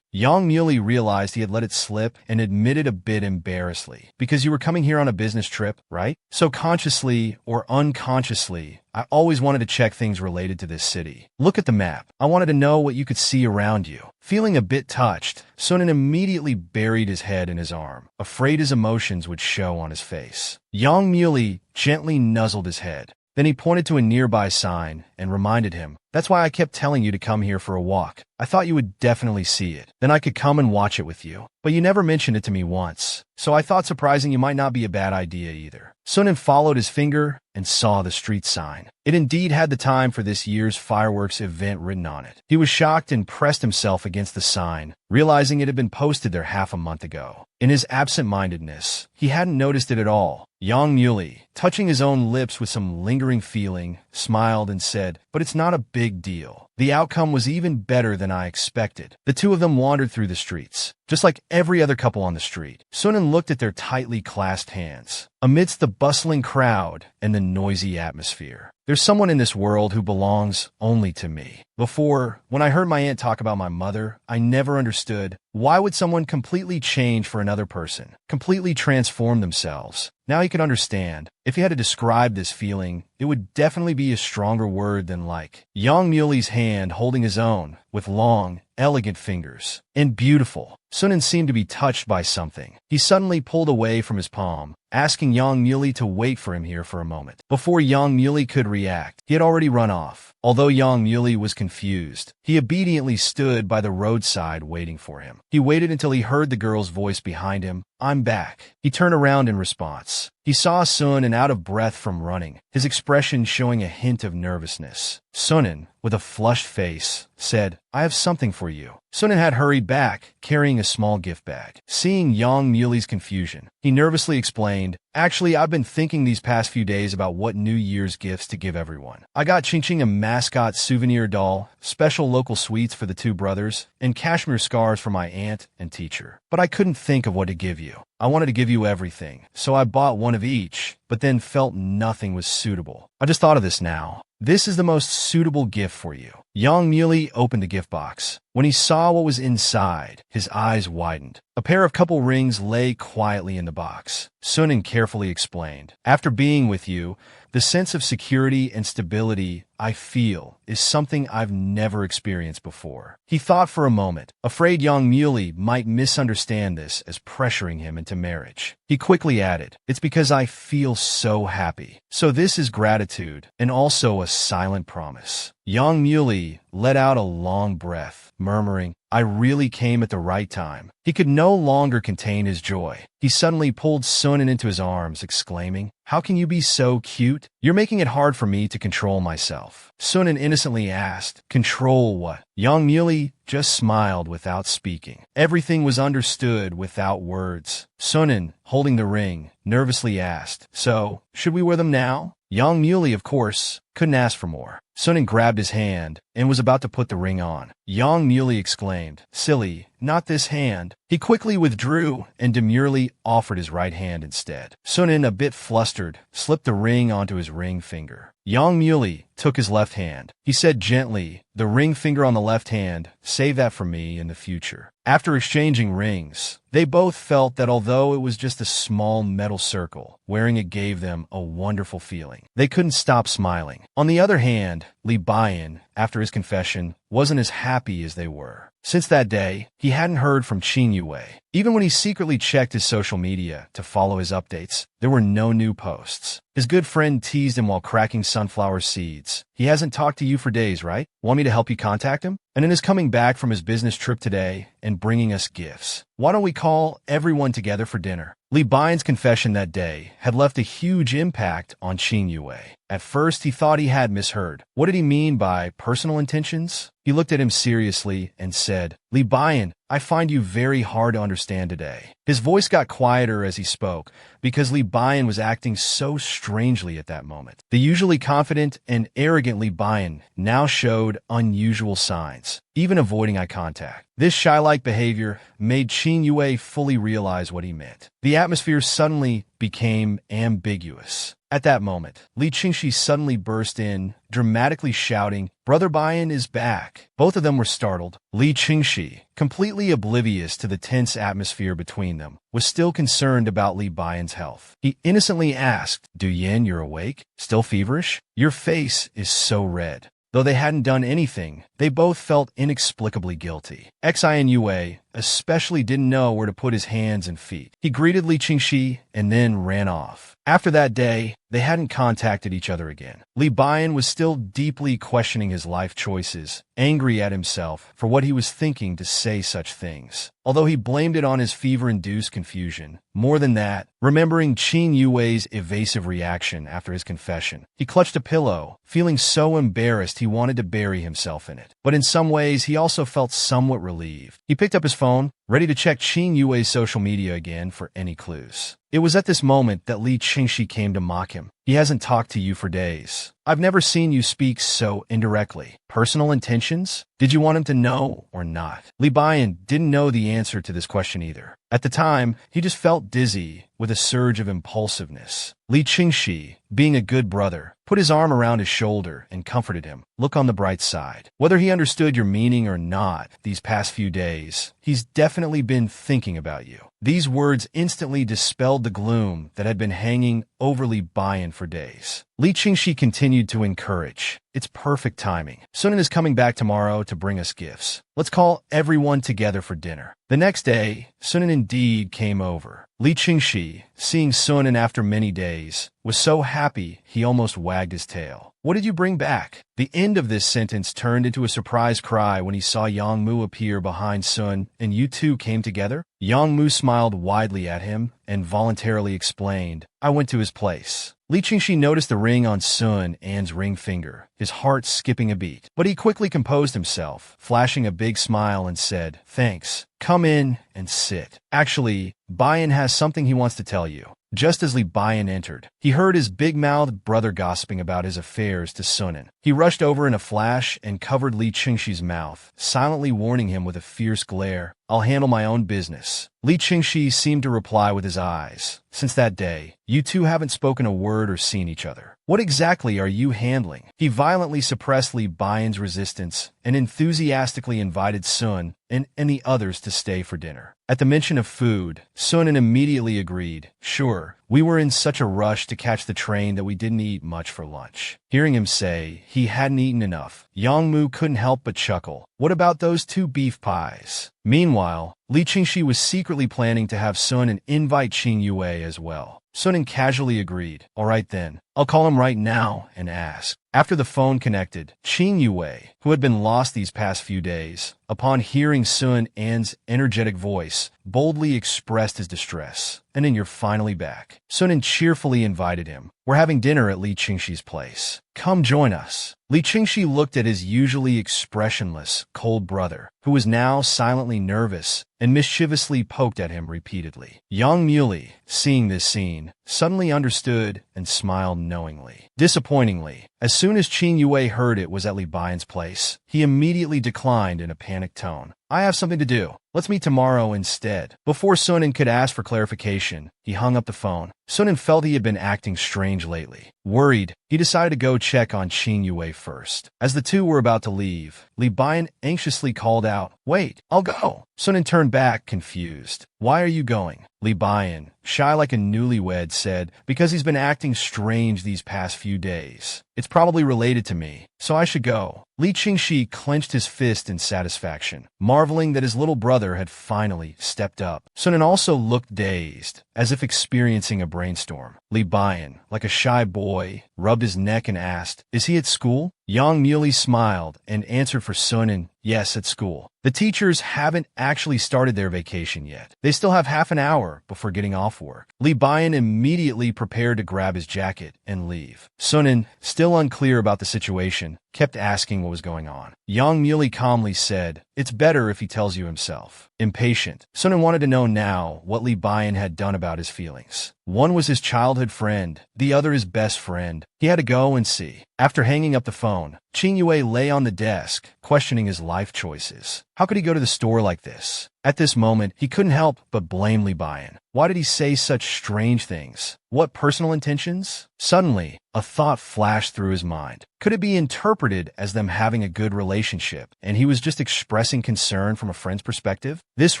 Yang Muley realized he had let it slip and admitted a bit embarrassedly. Because you were coming here on a business trip, right? So consciously or unconsciously, I always wanted to check things related to this city. Look at the map. I wanted to know what you could see around you. Feeling a bit touched, Sunan immediately buried his head in his arm, afraid his emotions would show on his face. Yang Muley gently nuzzled his head. Then he pointed to a nearby sign and reminded him, that's why I kept telling you to come here for a walk. I thought you would definitely see it. Then I could come and watch it with you. But you never mentioned it to me once. So I thought surprising you might not be a bad idea either. Sunan followed his finger and saw the street sign. It indeed had the time for this year's fireworks event written on it. He was shocked and pressed himself against the sign, realizing it had been posted there half a month ago. In his absent-mindedness, he hadn't noticed it at all. Yang Muley, touching his own lips with some lingering feeling, smiled and said, but it's not a big deal. The outcome was even better than I expected. The two of them wandered through the streets, just like every other couple on the street. Sunan looked at their tightly clasped hands. Amidst the bustling crowd and the noisy atmosphere, there's someone in this world who belongs only to me. Before, when I heard my aunt talk about my mother, I never understood, why would someone completely change for another person, completely transform themselves? Now he could understand. If he had to describe this feeling, it would definitely be a stronger word than like. Yang Muley's hand holding his own, with long, elegant fingers. And beautiful. Sunan seemed to be touched by something. He suddenly pulled away from his palm, asking Yang Muley to wait for him here for a moment. Before Yang Muley could react, he had already run off. Although Yang Muley was confused, he obediently stood by the roadside waiting for him. He waited until he heard the girl's voice behind him. "I'm back." He turned around in response. He saw Sunan out of breath from running, his expression showing a hint of nervousness. Sunan, with a flushed face, said, "I have something for you." Sunan had hurried back, carrying a small gift bag. Seeing Yang Muley's confusion, he nervously explained, "Actually, I've been thinking these past few days about what New Year's gifts to give everyone. I got Ching Ching a mascot souvenir doll, special local sweets for the two brothers, and cashmere scarves for my aunt and teacher. But I couldn't think of what to give you. I wanted to give you everything, so I bought one of each, but then felt nothing was suitable. I just thought of this now. This is the most suitable gift for you." Yang Muley opened the gift box. When he saw what was inside, his eyes widened. A pair of couple rings lay quietly in the box. Sunan carefully explained, "After being with you, the sense of security and stability I feel is something I've never experienced before." He thought for a moment, afraid Yang Muley might misunderstand this as pressuring him into marriage. He quickly added, "It's because I feel so happy. So this is gratitude, and also a silent promise." Yang Muley let out a long breath, murmuring, "I really came at the right time." He could no longer contain his joy. He suddenly pulled Sunan into his arms, exclaiming, "How can you be so cute? You're making it hard for me to control myself." Sunan innocently asked, "Control what?" Yang Muley just smiled without speaking. Everything was understood without words. Sunan, holding the ring, nervously asked, "So, should we wear them now?" Yang Muley, of course, couldn't ask for more. Sunan grabbed his hand and was about to put the ring on. Yang Muley exclaimed, "Silly, not this hand." He quickly withdrew and demurely offered his right hand instead. Sunan, a bit flustered, slipped the ring onto his ring finger. Yang Muley took his left hand. He said gently, "The ring finger on the left hand, save that for me in the future." After exchanging rings, they both felt that although it was just a small metal circle, wearing it gave them a wonderful feeling. They couldn't stop smiling. On the other hand, Li Baiyan, after his confession, wasn't as happy as they were. Since that day, he hadn't heard from Qin Yue. Even when he secretly checked his social media to follow his updates, there were no new posts. His good friend teased him while cracking sunflower seeds. "He hasn't talked to you for days, right? Want me to help you contact him?" And then is coming back from his business trip today and bringing us gifts. "Why don't we call everyone together for dinner?" Li Baiyan's confession that day had left a huge impact on Qin Yue. At first, he thought he had misheard. What did he mean by personal intentions? He looked at him seriously and said, "Li Baiyan, I find you very hard to understand today." His voice got quieter as he spoke, because Li Baiyan was acting so strangely at that moment. The usually confident and arrogant Li Baiyan now showed unusual signs, even avoiding eye contact. This shy-like behavior made Qin Yue fully realize what he meant. The atmosphere suddenly became ambiguous. At that moment, Li Qingxi suddenly burst in, dramatically shouting, "Brother Baiyan is back." Both of them were startled. Li Qingxi, completely oblivious to the tense atmosphere between them, was still concerned about Li Baiyan's health. He innocently asked, "Du Yan, you're awake? Still feverish? Your face is so red." Though they hadn't done anything, they both felt inexplicably guilty. Xin Yue especially didn't know where to put his hands and feet. He greeted Li Qingxi and then ran off. After that day, they hadn't contacted each other again. Li Baiyan was still deeply questioning his life choices, angry at himself for what he was thinking to say such things. Although he blamed it on his fever-induced confusion, more than that, remembering Qin Yue's evasive reaction after his confession, he clutched a pillow, feeling so embarrassed he wanted to bury himself in it. But in some ways, he also felt somewhat relieved. He picked up his phone, ready to check Qin Yue's social media again for any clues. It was at this moment that Li Qingxi came to mock him. "He hasn't talked to you for days. I've never seen you speak so indirectly. Personal intentions? Did you want him to know or not?" Li Baiyan didn't know the answer to this question either. At the time, he just felt dizzy with a surge of impulsiveness. Li Qingxi, being a good brother, put his arm around his shoulder and comforted him. "Look on the bright side. Whether he understood your meaning or not these past few days, he's definitely been thinking about you." These words instantly dispelled the gloom that had been hanging over Li Baiyan for days. Li Qingxi continued to encourage. It's perfect timing. Sunan is coming back tomorrow to bring us gifts. Let's call everyone together for dinner. The next day, Sunan indeed came over. Li Qingxi, seeing Sunan after many days, was so happy he almost wagged his tail. What did you bring back? The end of this sentence turned into a surprised cry when he saw Yang Mu appear behind Sun, and you two came together? Yang Mu smiled widely at him and voluntarily explained, I went to his place. Li Qingxi noticed the ring on Sun An's ring finger, his heart skipping a beat. But he quickly composed himself, flashing a big smile and said, Thanks. Come in and sit. Actually, Bayan has something he wants to tell you. Just as Li Bayan entered, he heard his big-mouthed brother gossiping about his affairs to Sunan. He rushed over in a flash and covered Li Qingxi's mouth, silently warning him with a fierce glare, I'll handle my own business. Li Qingxi seemed to reply with his eyes. Since that day, you two haven't spoken a word or seen each other. What exactly are you handling? He violently suppressed Li Bayan's resistance and enthusiastically invited Sun and the others to stay for dinner. At the mention of food, Sunan immediately agreed. Sure, we were in such a rush to catch the train that we didn't eat much for lunch. Hearing him say he hadn't eaten enough, Yang Mu couldn't help but chuckle. What about those 2 beef pies? Meanwhile, Li Qingxi was secretly planning to have Sun invite Qing Yue as well. Sunan casually agreed. All right then, I'll call him right now and ask. After the phone connected, Qing Yue, who had been lost these past few days, upon hearing Sun An's energetic voice, boldly expressed his distress. And then you're finally back. Sunan cheerfully invited him. We're having dinner at Li Qingxi's place. Come join us. Li Qingxi looked at his usually expressionless, cold brother, who was now silently nervous and mischievously poked at him repeatedly. Yang Muley, seeing this scene, suddenly understood and smiled knowingly. Disappointingly, as soon as Qing Yue heard it was at Li Bayan's place, he immediately declined in a panicked tone. I have something to do. Let's meet tomorrow instead. Before Sunan could ask for clarification, he hung up the phone. Sunan felt he had been acting strange lately. Worried, he decided to go check on Qing Yue first. As the two were about to leave, Li Bayan anxiously called out, Wait, I'll go. Sunan turned back, confused. Why are you going? Li Bayan, shy like a newlywed, said, Because he's been acting strange these past few days. It's probably related to me, so I should go. Li Qingxi clenched his fist in satisfaction, marveling that his little brother had finally stepped up. Sunan also looked dazed, as if experiencing a brainstorm. Li Bayan, like a shy boy, rubbed his neck and asked, Is he at school? Yang Muley smiled and answered for Sunan, Yes, at school. The teachers haven't actually started their vacation yet. They still have half an hour before getting off work. Li Bayan immediately prepared to grab his jacket and leave. Sunan, still unclear about the situation, kept asking what was going on. Yang Muley calmly said, It's better if he tells you himself. Impatient, Sunan wanted to know now what Li Bayan had done about his feelings. One was his childhood friend, the other his best friend. He had to go and see. After hanging up the phone, Qing Yue lay on the desk, questioning his life choices. How could he go to the store like this? At this moment, he couldn't help but blame Li Bayan. Why did he say such strange things? What personal intentions? Suddenly, a thought flashed through his mind. Could it be interpreted as them having a good relationship, and he was just expressing concern from a friend's perspective? This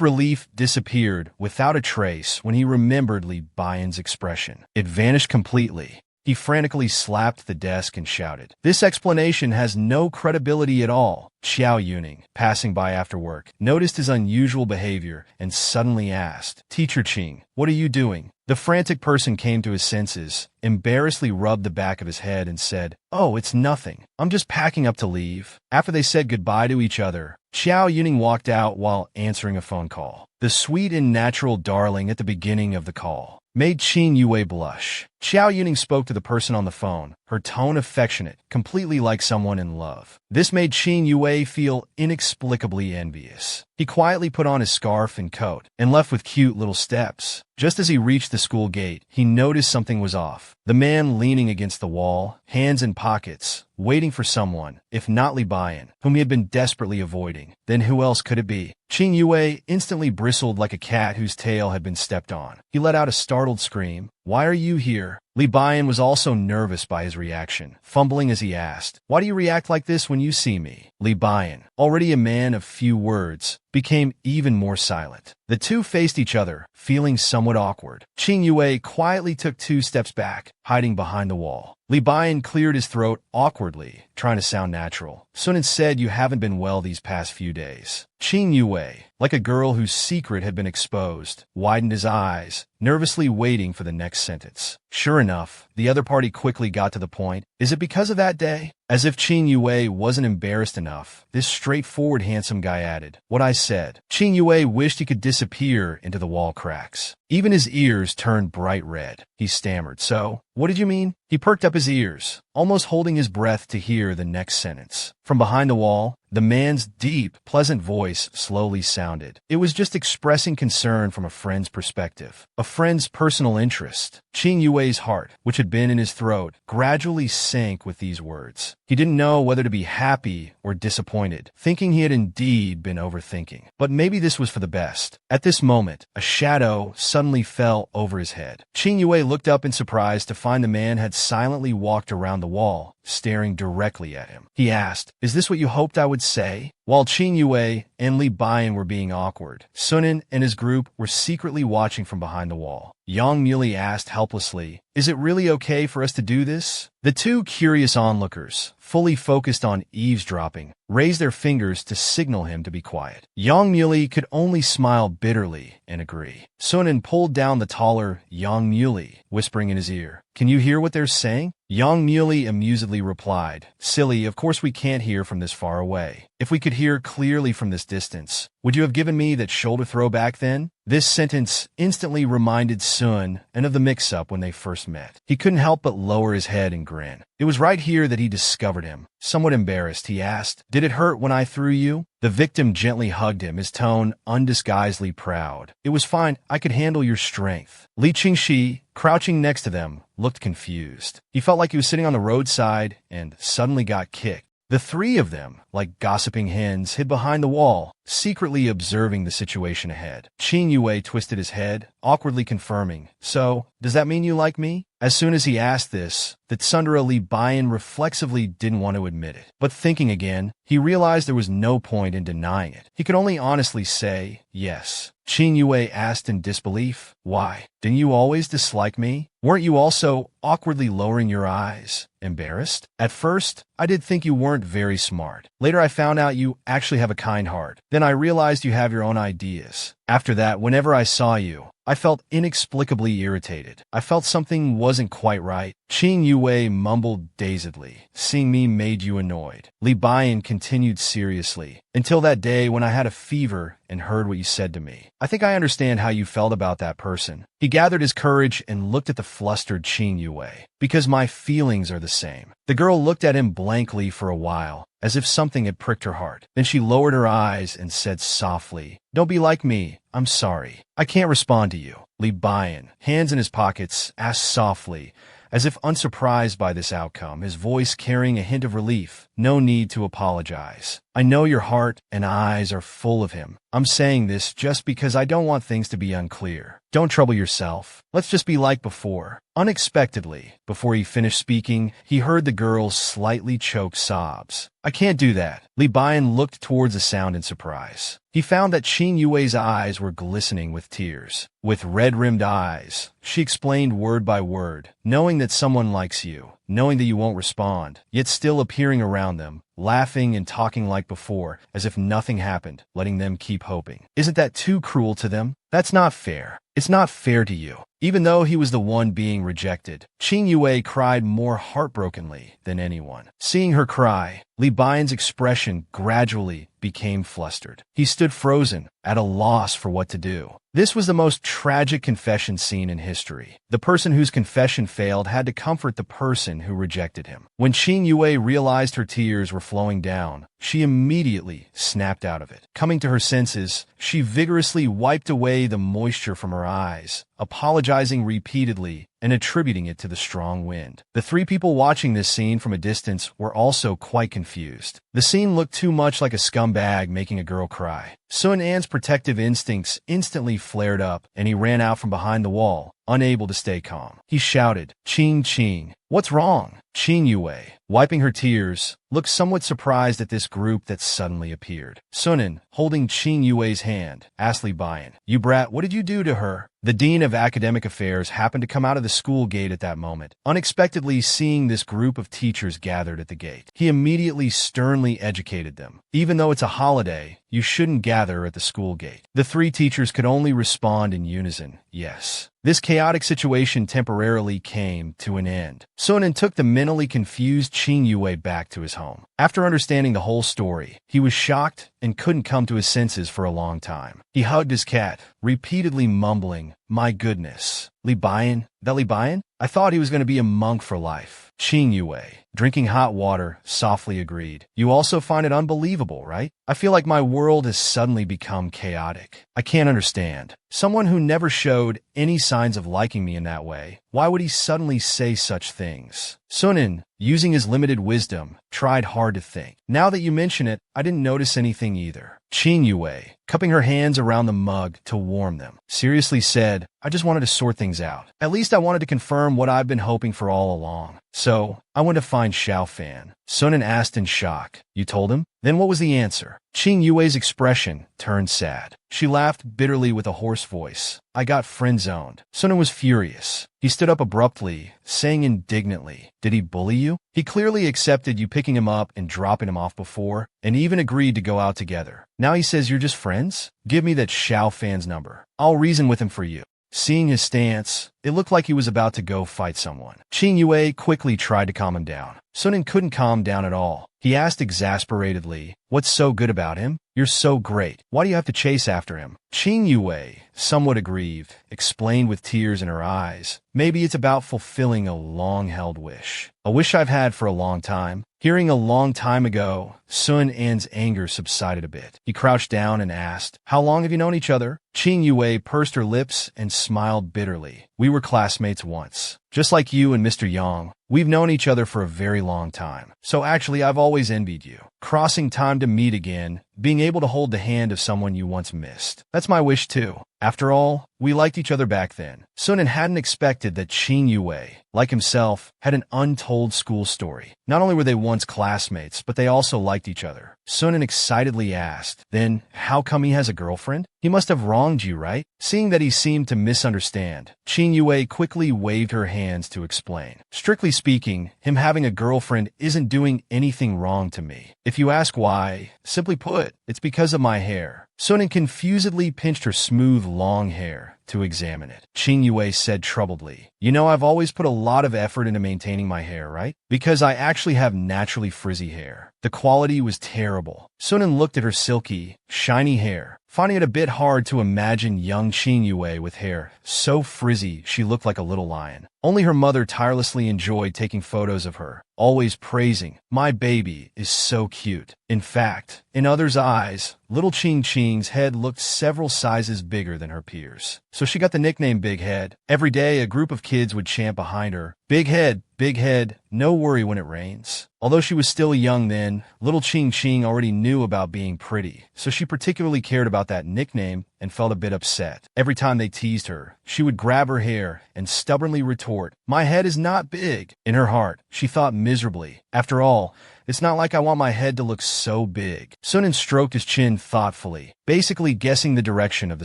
relief disappeared without a trace when he remembered Li Bayan's expression. It vanished completely. He frantically slapped the desk and shouted, This explanation has no credibility at all. Xiao Yuning, passing by after work, noticed his unusual behavior and suddenly asked, Teacher Qing, what are you doing? The frantic person came to his senses, embarrassedly rubbed the back of his head and said, Oh, it's nothing. I'm just packing up to leave. After they said goodbye to each other, Xiao Yuning walked out while answering a phone call. The sweet and natural darling at the beginning of the call made Qing Yue blush. Xiao Yuning spoke to the person on the phone, her tone affectionate, completely like someone in love. This made Qing Yue feel inexplicably envious. He quietly put on his scarf and coat and left with cute little steps. Just as he reached the school gate, he noticed something was off. The man leaning against the wall, hands in pockets, waiting for someone, if not Li Bayan, whom he had been desperately avoiding. Then who else could it be? Qing Yue instantly bristled like a cat whose tail had been stepped on. He let out a startled scream. Why are you here? Li Bian was also nervous by his reaction, fumbling as he asked, "Why do you react like this when you see me?" Li Bian, already a man of few words, became even more silent. The two faced each other, feeling somewhat awkward. Qing Yue quietly took 2 steps back, hiding behind the wall. Li Bian cleared his throat awkwardly, trying to sound natural. Sunan said, "You haven't been well these past few days." Qing Yue, like a girl whose secret had been exposed, widened his eyes, nervously waiting for the next sentence. Sure enough, the other party quickly got to the point. "Is it because of that day?" As if Qing Yue wasn't embarrassed enough, this straightforward handsome guy added, "What I said." Qing Yue wished he could disappear into the wall cracks. Even his ears turned bright red. He stammered, "So, what did you mean?" He perked up his ears, almost holding his breath to hear the next sentence. From behind the wall, the man's deep, pleasant voice slowly sounded. It was just expressing concern from a friend's perspective, a friend's personal interest. Qing Yue's heart, which had been in his throat, gradually sank with these words. He didn't know whether to be happy or disappointed, thinking he had indeed been overthinking. But maybe this was for the best. At this moment, a shadow suddenly fell over his head. Qing Yue looked up in surprise to find the man had silently walked around the wall, staring directly at him. He asked, "Is this what you hoped I would say?" While Qing Yue and Li Bian were being awkward, Sunan and his group were secretly watching from behind the wall. Yang Muley asked helplessly, "Is it really okay for us to do this?" The two curious onlookers, fully focused on eavesdropping, raised their fingers to signal him to be quiet. Yang Muley could only smile bitterly and agree. Sunan pulled down the taller Yang Muley, whispering in his ear, "Can you hear what they're saying?" Yang Muley amusedly replied, "Silly, of course we can't hear from this far away. If we could hear clearly from this distance, would you have given me that shoulder throw back then?" This sentence instantly reminded Sun and of the mix-up when they first met. He couldn't help but lower his head and grin. It was right here that he discovered him. Somewhat embarrassed, he asked, "Did it hurt when I threw you?" The victim gently hugged him, his tone undisguisedly proud. "It was fine. I could handle your strength." Li Qingxi, crouching next to them, looked confused. He felt like he was sitting on the roadside and suddenly got kicked. The three of them, like gossiping hens, hid behind the wall, secretly observing the situation ahead. Qing Yue twisted his head, awkwardly confirming, "So, does that mean you like me?" As soon as he asked this, the Tsundere Li Bian reflexively didn't want to admit it. But thinking again, he realized there was no point in denying it. He could only honestly say, "Yes." Qing Yue asked in disbelief, "Why? Didn't you always dislike me? Weren't you also awkwardly lowering your eyes? Embarrassed? At first, I did think you weren't very smart. Later I found out you actually have a kind heart. Then I realized you have your own ideas. After that, whenever I saw you, I felt inexplicably irritated. I felt something wasn't quite right." Qing Yue mumbled dazedly, "Seeing me made you annoyed." Li Bian continued seriously, "Until that day when I had a fever and heard what you said to me. I think I understand how you felt about that person." He gathered his courage and looked at the flustered Qing Yue. "Because my feelings are the same." The girl looked at him blankly for a while, as if something had pricked her heart. Then she lowered her eyes and said softly, "Don't be like me. I'm sorry. I can't respond to you." Li Bian, hands in his pockets, asked softly, as if unsurprised by this outcome, his voice carrying a hint of relief, "No need to apologize. I know your heart and eyes are full of him. I'm saying this just because I don't want things to be unclear. Don't trouble yourself. Let's just be like before." Unexpectedly, before he finished speaking, he heard the girl's slightly choked sobs. "I can't do that." Li Bian looked towards the sound in surprise. He found that Qing Yue's eyes were glistening with tears. With red-rimmed eyes, she explained word by word, "Knowing that someone likes you, knowing that you won't respond, yet still appearing around them, laughing and talking like before, as if nothing happened, letting them keep hoping. Isn't that too cruel to them? That's not fair. It's not fair to you." Even though he was the one being rejected, Qing Yue cried more heartbrokenly than anyone. Seeing her cry, Li Bian's expression gradually became flustered. He stood frozen, at a loss for what to do. This was the most tragic confession scene in history. The person whose confession failed had to comfort the person who rejected him. When Qing Yue realized her tears were flowing down, she immediately snapped out of it. Coming to her senses, she vigorously wiped away the moisture from her eyes, apologizing repeatedly and attributing it to the strong wind. The three people watching this scene from a distance were also quite confused. The scene looked too much like a scumbag making a girl cry. Sun An's protective instincts instantly flared up, and he ran out from behind the wall, unable to stay calm. He shouted, "Qing Qing, what's wrong?" Qing Yue, wiping her tears, looked somewhat surprised at this group that suddenly appeared. Sunan, holding Qing Yue's hand, asked Li Bian, "You brat, what did you do to her?" The dean of academic affairs happened to come out of the school gate at that moment, unexpectedly seeing this group of teachers gathered at the gate. He immediately sternly educated them. Even though it's a holiday, you shouldn't gather at the school gate. The three teachers could only respond in unison, yes. This chaotic situation temporarily came to an end. Sunan took the mentally confused Qing Yue back to his home. After understanding the whole story, he was shocked and couldn't come to his senses for a long time. He hugged his cat, repeatedly mumbling, "My goodness. Li Bian? That Li Bian? I thought he was going to be a monk for life." Qing Yue, drinking hot water, softly agreed. "You also find it unbelievable, right? I feel like my world has suddenly become chaotic. I can't understand. Someone who never showed any signs of liking me in that way, why would he suddenly say such things?" Sunan, using his limited wisdom, tried hard to think. "Now that you mention it, I didn't notice anything either." Qing Yue, cupping her hands around the mug to warm them, seriously said, "I just wanted to sort things out. At least I wanted to confirm what I've been hoping for all along. So, I went to find Xiao Fan." Sunan asked in shock, "You told him? Then what was the answer?" Qing Yue's expression turned sad. She laughed bitterly with a hoarse voice. "I got friend-zoned." Sunan was furious. He stood up abruptly, saying indignantly, "Did he bully you? He clearly accepted you picking him up and dropping him off before, and even agreed to go out together. Now he says you're just friends? Give me that Xiao Fan's number. I'll reason with him for you." Seeing his stance, it looked like he was about to go fight someone. Qing Yue quickly tried to calm him down. Sunan couldn't calm down at all. He asked exasperatedly, "What's so good about him? You're so great. Why do you have to chase after him?" Qing Yue, somewhat aggrieved, explained with tears in her eyes, "Maybe it's about fulfilling a long-held wish. A wish I've had for a long time." Hearing a long time ago, Sun An's anger subsided a bit. He crouched down and asked, "How long have you known each other?" Qing Yue pursed her lips and smiled bitterly. "We were classmates once. Just like you and Mr. Yang, we've known each other for a very long time. So actually, I've always envied you. Crossing time to meet again, being able to hold the hand of someone you once missed. That's my wish too. After all, we liked each other back then." Sunan hadn't expected that Qing Yue, like himself, had an untold school story. Not only were they once classmates, but they also liked each other. Sunan excitedly asked, "Then, how come he has a girlfriend? He must have wronged you, right?" Seeing that he seemed to misunderstand, Qing Yue quickly waved her hands to explain. "Strictly speaking, him having a girlfriend isn't doing anything wrong to me. If you ask why, simply put, it's because of my hair." Sunan confusedly pinched her smooth, long hair to examine it. Qing Yue said troubledly, "You know, I've always put a lot of effort into maintaining my hair, right? Because I actually have naturally frizzy hair. The quality was terrible." Sunan looked at her silky, shiny hair, finding it a bit hard to imagine young Qing Yue with hair so frizzy she looked like a little lion. Only her mother tirelessly enjoyed taking photos of her, always praising, "My baby is so cute." In fact, in others' eyes, little Qing Qing's head looked several sizes bigger than her peers. So she got the nickname Big Head. Every day, a group of kids would chant behind her, Big Head, no worry when it rains." Although she was still young then, little Qing Qing already knew about being pretty, so she particularly cared about that nickname and felt a bit upset. Every time they teased her, she would grab her hair and stubbornly retort, "My head is not big." In her heart, she thought miserably, "After all, it's not like I want my head to look so big." Sunan stroked his chin thoughtfully, basically guessing the direction of the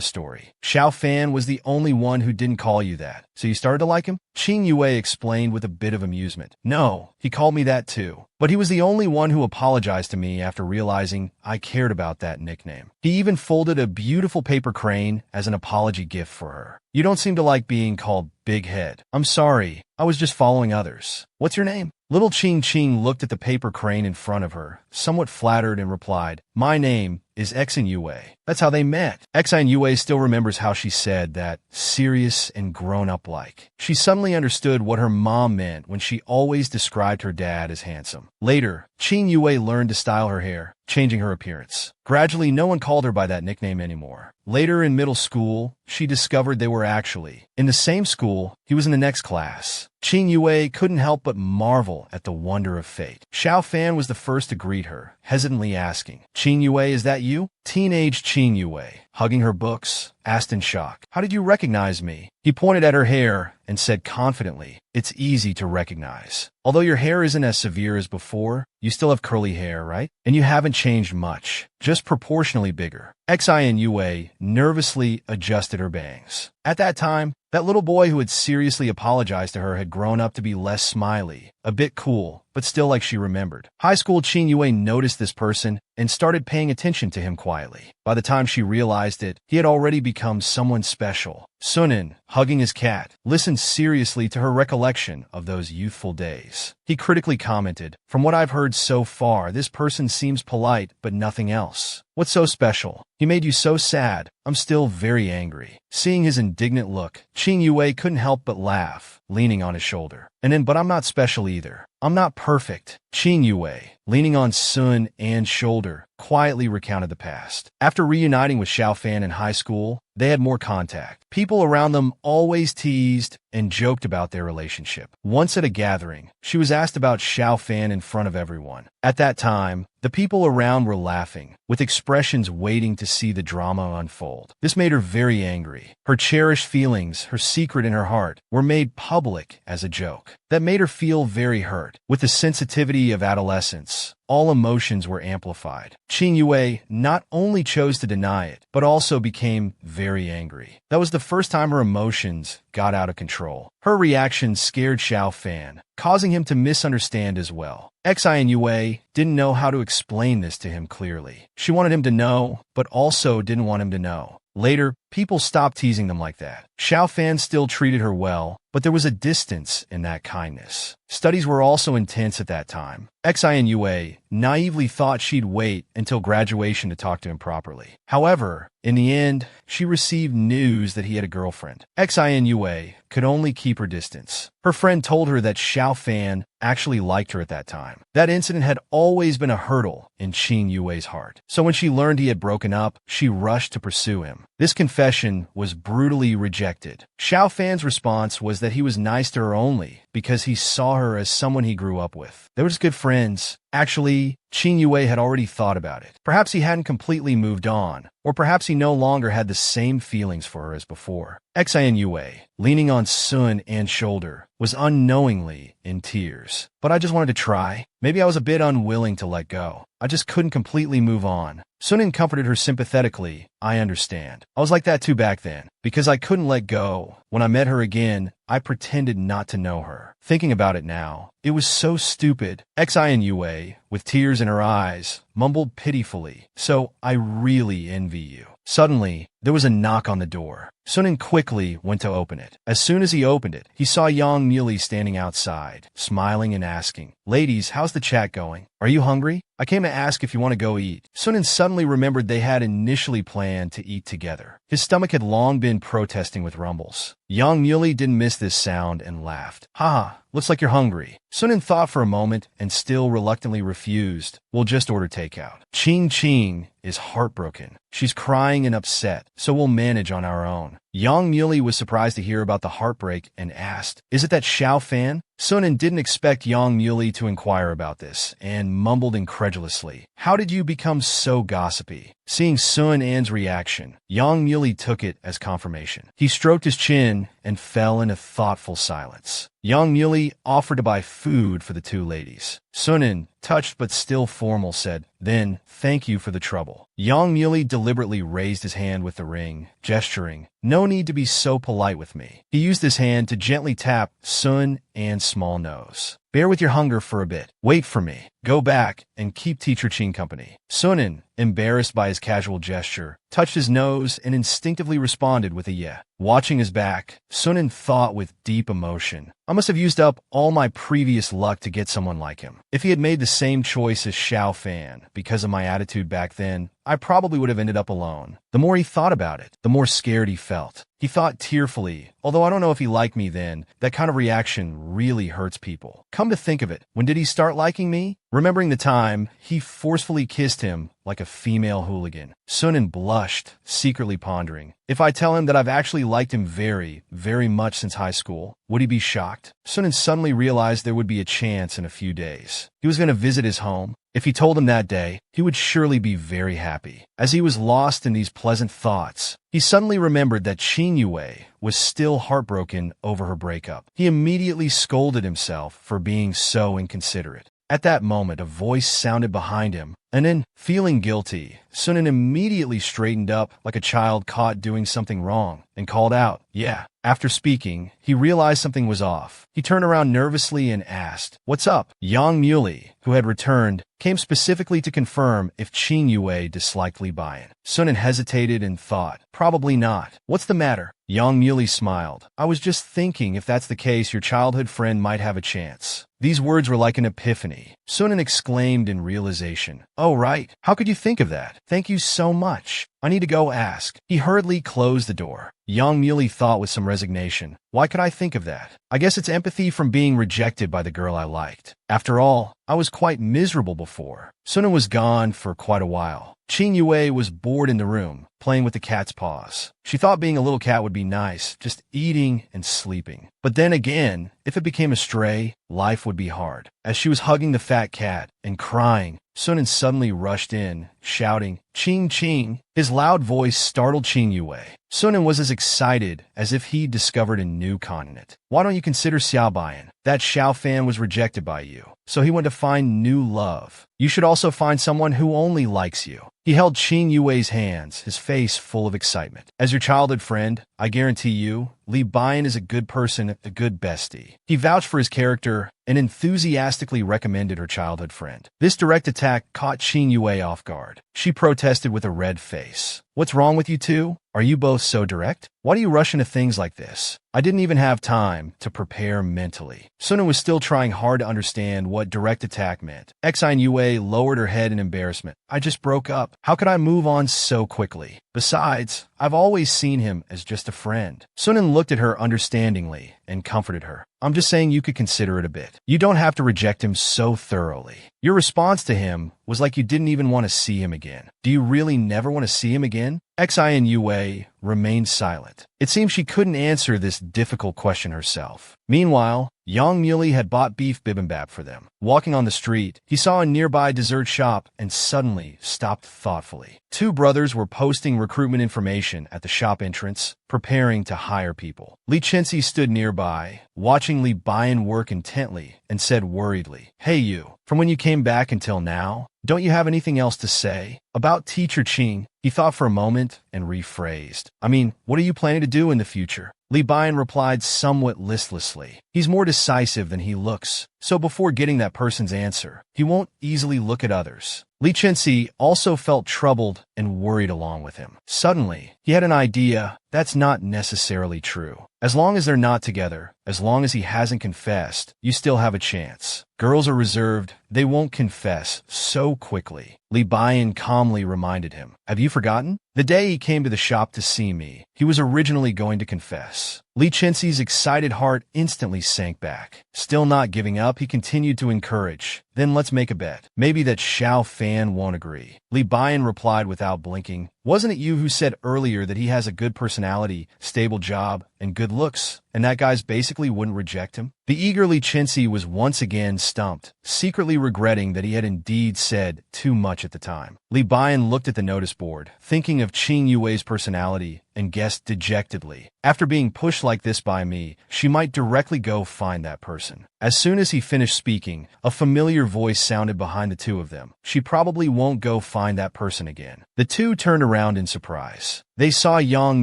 story. "Xiao Fan was the only one who didn't call you that, so you started to like him?" Qing Yue explained with a bit of amusement. "No, he called me that too. But he was the only one who apologized to me after realizing I cared about that nickname. He even folded a beautiful paper crane as an apology gift for her." "You don't seem to like being called Big Head." "I'm sorry, I was just following others. What's your name?" Little Qing Qing looked at the paper crane in front of her, somewhat flattered, and replied, "My name is Xan Yue." That's how they met. Xan Yue still remembers how she said that, serious and grown-up like. She suddenly understood what her mom meant when she always described her dad as handsome. Later, Qing Yue learned to style her hair, changing her appearance. Gradually, no one called her by that nickname anymore. Later in middle school, she discovered they were actually in the same school. He was in the next class. Qing Yue couldn't help but marvel at the wonder of fate. Xiao Fan was the first to greet her, hesitantly asking, "Qing Yue, is that that you? Teenage Qing Yue, hugging her books, asked in shock. How did you recognize me? He pointed at her hair and said confidently, it's easy to recognize. Although your hair isn't as severe as before, you still have curly hair, right? And you haven't changed much, just proportionally bigger. Xin Yue nervously adjusted her bangs. At that time, that little boy who had seriously apologized to her had grown up to be less smiley, a bit cool, but still like she remembered. High school Qing Yue noticed this person and started paying attention to him quietly. By the time she realized it, he had already become someone special. Sunin, hugging his cat, listened seriously to her recollection of those youthful days. He critically commented, from what I've heard so far, this person seems polite, but nothing else. What's so special? He made you so sad. I'm still very angry. Seeing his indignant look, Qing Yue couldn't help but laugh, leaning on his shoulder. And then, but I'm not special either. I'm not perfect. Qing Yue, leaning on Sun An's shoulder, quietly recounted the past. After reuniting with Xiao Fan in high school, they had more contact. People around them always teased and joked about their relationship. Once at a gathering, she was asked about Xiao Fan in front of everyone. At that time, the people around were laughing, with expressions waiting to see the drama unfold. This made her very angry. Her cherished feelings, her secret in her heart, were made public as a joke. That made her feel very hurt. With the sensitivity of adolescence, all emotions were amplified. Qing Yue not only chose to deny it, but also became very angry. That was the first time her emotions got out of control. Her reaction scared Xiao Fan, causing him to misunderstand as well. Xin Yue didn't know how to explain this to him clearly. She wanted him to know, but also didn't want him to know. Later, people stopped teasing them like that. Xiao Fan still treated her well, but there was a distance in that kindness. Studies were also intense at that time. Xin Yue naively thought she'd wait until graduation to talk to him properly. However, in the end, she received news that he had a girlfriend. Xin Yue could only keep her distance. Her friend told her that Xiao Fan actually liked her at that time. That incident had always been a hurdle in Qing Yue's heart. So when she learned he had broken up, she rushed to pursue him. This confession was brutally rejected. Xiao Fan's response was that he was nice to her only because he saw her as someone he grew up with. They were just good friends. Actually, Qing Yue had already thought about it. Perhaps he hadn't completely moved on, or perhaps he no longer had the same feelings for her as before. Xin Yue, leaning on Sun An's shoulder, was unknowingly in tears. But I just wanted to try. Maybe I was a bit unwilling to let go. I just couldn't completely move on. Sunin comforted her sympathetically. I understand. I was like that too back then, because I couldn't let go. When I met her again, I pretended not to know her. Thinking about it now, it was so stupid. Xin Yue, with tears in her eyes, mumbled pitifully, so I really envy you. Suddenly, there was a knock on the door. Sunin quickly went to open it. As soon as he opened it, he saw Yang Muley standing outside, smiling and asking, "Ladies, how's the chat going? Are you hungry? I came to ask if you want to go eat." Sunin suddenly remembered they had initially planned to eat together. His stomach had long been protesting with rumbles. Yang Muley didn't miss this sound and laughed. "Haha, looks like you're hungry." Sunin thought for a moment and still reluctantly refused. "We'll just order takeout." Qing is heartbroken. She's crying and upset, so we'll manage on our own. Yang Muley was surprised to hear about the heartbreak and asked, "Is it that Xiao Fan?" Sunin didn't expect Yang Muley to inquire about this and mumbled incredulously, "How did you become so gossipy?" Seeing Sun An's reaction, Yang Muley took it as confirmation. He stroked his chin and fell into thoughtful silence. Yang Muley offered to buy food for the two ladies. Sunin, touched but still formal, said, "Then, thank you for the trouble." Yang Muley deliberately raised his hand with the ring, gesturing, "No need to be so polite with me." He used his hand to gently tap Sun An's small nose. "Bear with your hunger for a bit. Wait for me. Go back and keep Teacher Qing company." Sunin, embarrassed by his casual gesture, touched his nose and instinctively responded with a yeah. Watching his back, Sunin thought with deep emotion, "I must have used up all my previous luck to get someone like him. If he had made the same choice as Xiao Fan because of my attitude back then, I probably would have ended up alone." The more he thought about it, the more scared he felt. He thought tearfully, "Although I don't know if he liked me then, that kind of reaction really hurts people. Come to think of it, when did he start liking me? remembering the time he forcefully kissed him like a female hooligan. Sunan blushed, secretly pondering. If I tell him that I've actually liked him very, very much since high school, would he be shocked? Sunan suddenly realized there would be a chance in a few days. He was going to visit his home. If he told him that day, he would surely be very happy. As he was lost in these pleasant thoughts, he suddenly remembered that Qin Yue was still heartbroken over her breakup. He immediately scolded himself for being so inconsiderate. At that moment, a voice sounded behind him, and then, feeling guilty, Sunan immediately straightened up like a child caught doing something wrong and called out, "Yeah." After speaking, he realized something was off. He turned around nervously and asked, "What's up?" Yang Muley, who had returned, came specifically to confirm if Qin Yue disliked Li Bian. Sunan hesitated and thought, "Probably not. What's the matter?" Yang Muley smiled. "I was just thinking if that's the case, your childhood friend might have a chance." These words were like an epiphany. Sunan exclaimed in realization, "Oh, right. How could you think of that? Thank you so much. I need to go ask." He hurriedly closed the door. Yang Muley thought with some resignation, "Why could I think of that? I guess it's empathy from being rejected by the girl I liked. After all, I was quite miserable before." Sunan was gone for quite a while. Qin Yue was bored in the room, playing with the cat's paws. She thought being a little cat would be nice, just eating and sleeping. But then again, if it became a stray, life would be hard. As she was hugging the fat cat and crying, Sunan suddenly rushed in, shouting, "Ching Ching!" His loud voice startled Qin Yue. Sunan was as excited as if he'd discovered a new continent. "Why don't you consider Xiaobian? That Xiao fan was rejected by you, so he went to find new love. You should also find someone who only likes you." He held Qin Yue's hands, his face full of excitement. "As your childhood friend, I guarantee you, Li Bian is a good person, a good bestie." He vouched for his character and enthusiastically recommended her childhood friend. This direct attack caught Qin Yue off guard. She protested with a red face. "What's wrong with you two? Are you both so direct? Why do you rush into things like this?" I didn't even have time to prepare mentally. Sunan was still trying hard to understand what direct attack meant. Xin Yue lowered her head in embarrassment. "I just broke up. How could I move on so quickly? Besides, I've always seen him as just a friend." Sunan looked at her understandingly and comforted her. "I'm just saying you could consider it a bit. You don't have to reject him so thoroughly. Your response to him was like you didn't even want to see him again. Do you really never want to see him again?" Xin Yue remained silent. It seemed she couldn't answer this difficult question herself. Meanwhile, Yang Muley had bought beef bibimbap for them. Walking on the street, he saw a nearby dessert shop and suddenly stopped thoughtfully. Two brothers were posting recruitment information at the shop entrance, preparing to hire people. Li Chenxi stood nearby, watching Li Bian work intently, and said worriedly, "Hey you, from when you came back until now, don't you have anything else to say?" About Teacher Qing, he thought for a moment and rephrased. "I mean, what are you planning to do in the future?" Li Bian replied somewhat listlessly. "He's more decisive than he looks, so before getting that person's answer, he won't easily look at others." Li Chenxi also felt troubled and worried along with him. Suddenly, he had an idea that's not necessarily true. As long as they're not together, as long as he hasn't confessed, you still have a chance. Girls are reserved, they won't confess so quickly. Li Bian calmly reminded him. "Have you forgotten? The day he came to the shop to see me, he was originally going to confess." Li Chenxi's excited heart instantly sank back. Still not giving up, he continued to encourage. "Then let's make a bet. Maybe that Xiao fan won't agree." Li Bian replied without blinking. "Wasn't it you who said earlier that he has a good personality, stable job, and good looks, and that guys basically wouldn't reject him?" The eager Li Chenxi was once again stumped, secretly regretting that he had indeed said too much at the time. Li Bian looked at the notice board, thinking of Qin Yue's personality, and guessed dejectedly, "After being pushed like this by me, she might directly go find that person." As soon as he finished speaking, a familiar voice sounded behind the two of them. "She probably won't go find that person again." The two turned around in surprise. They saw Yang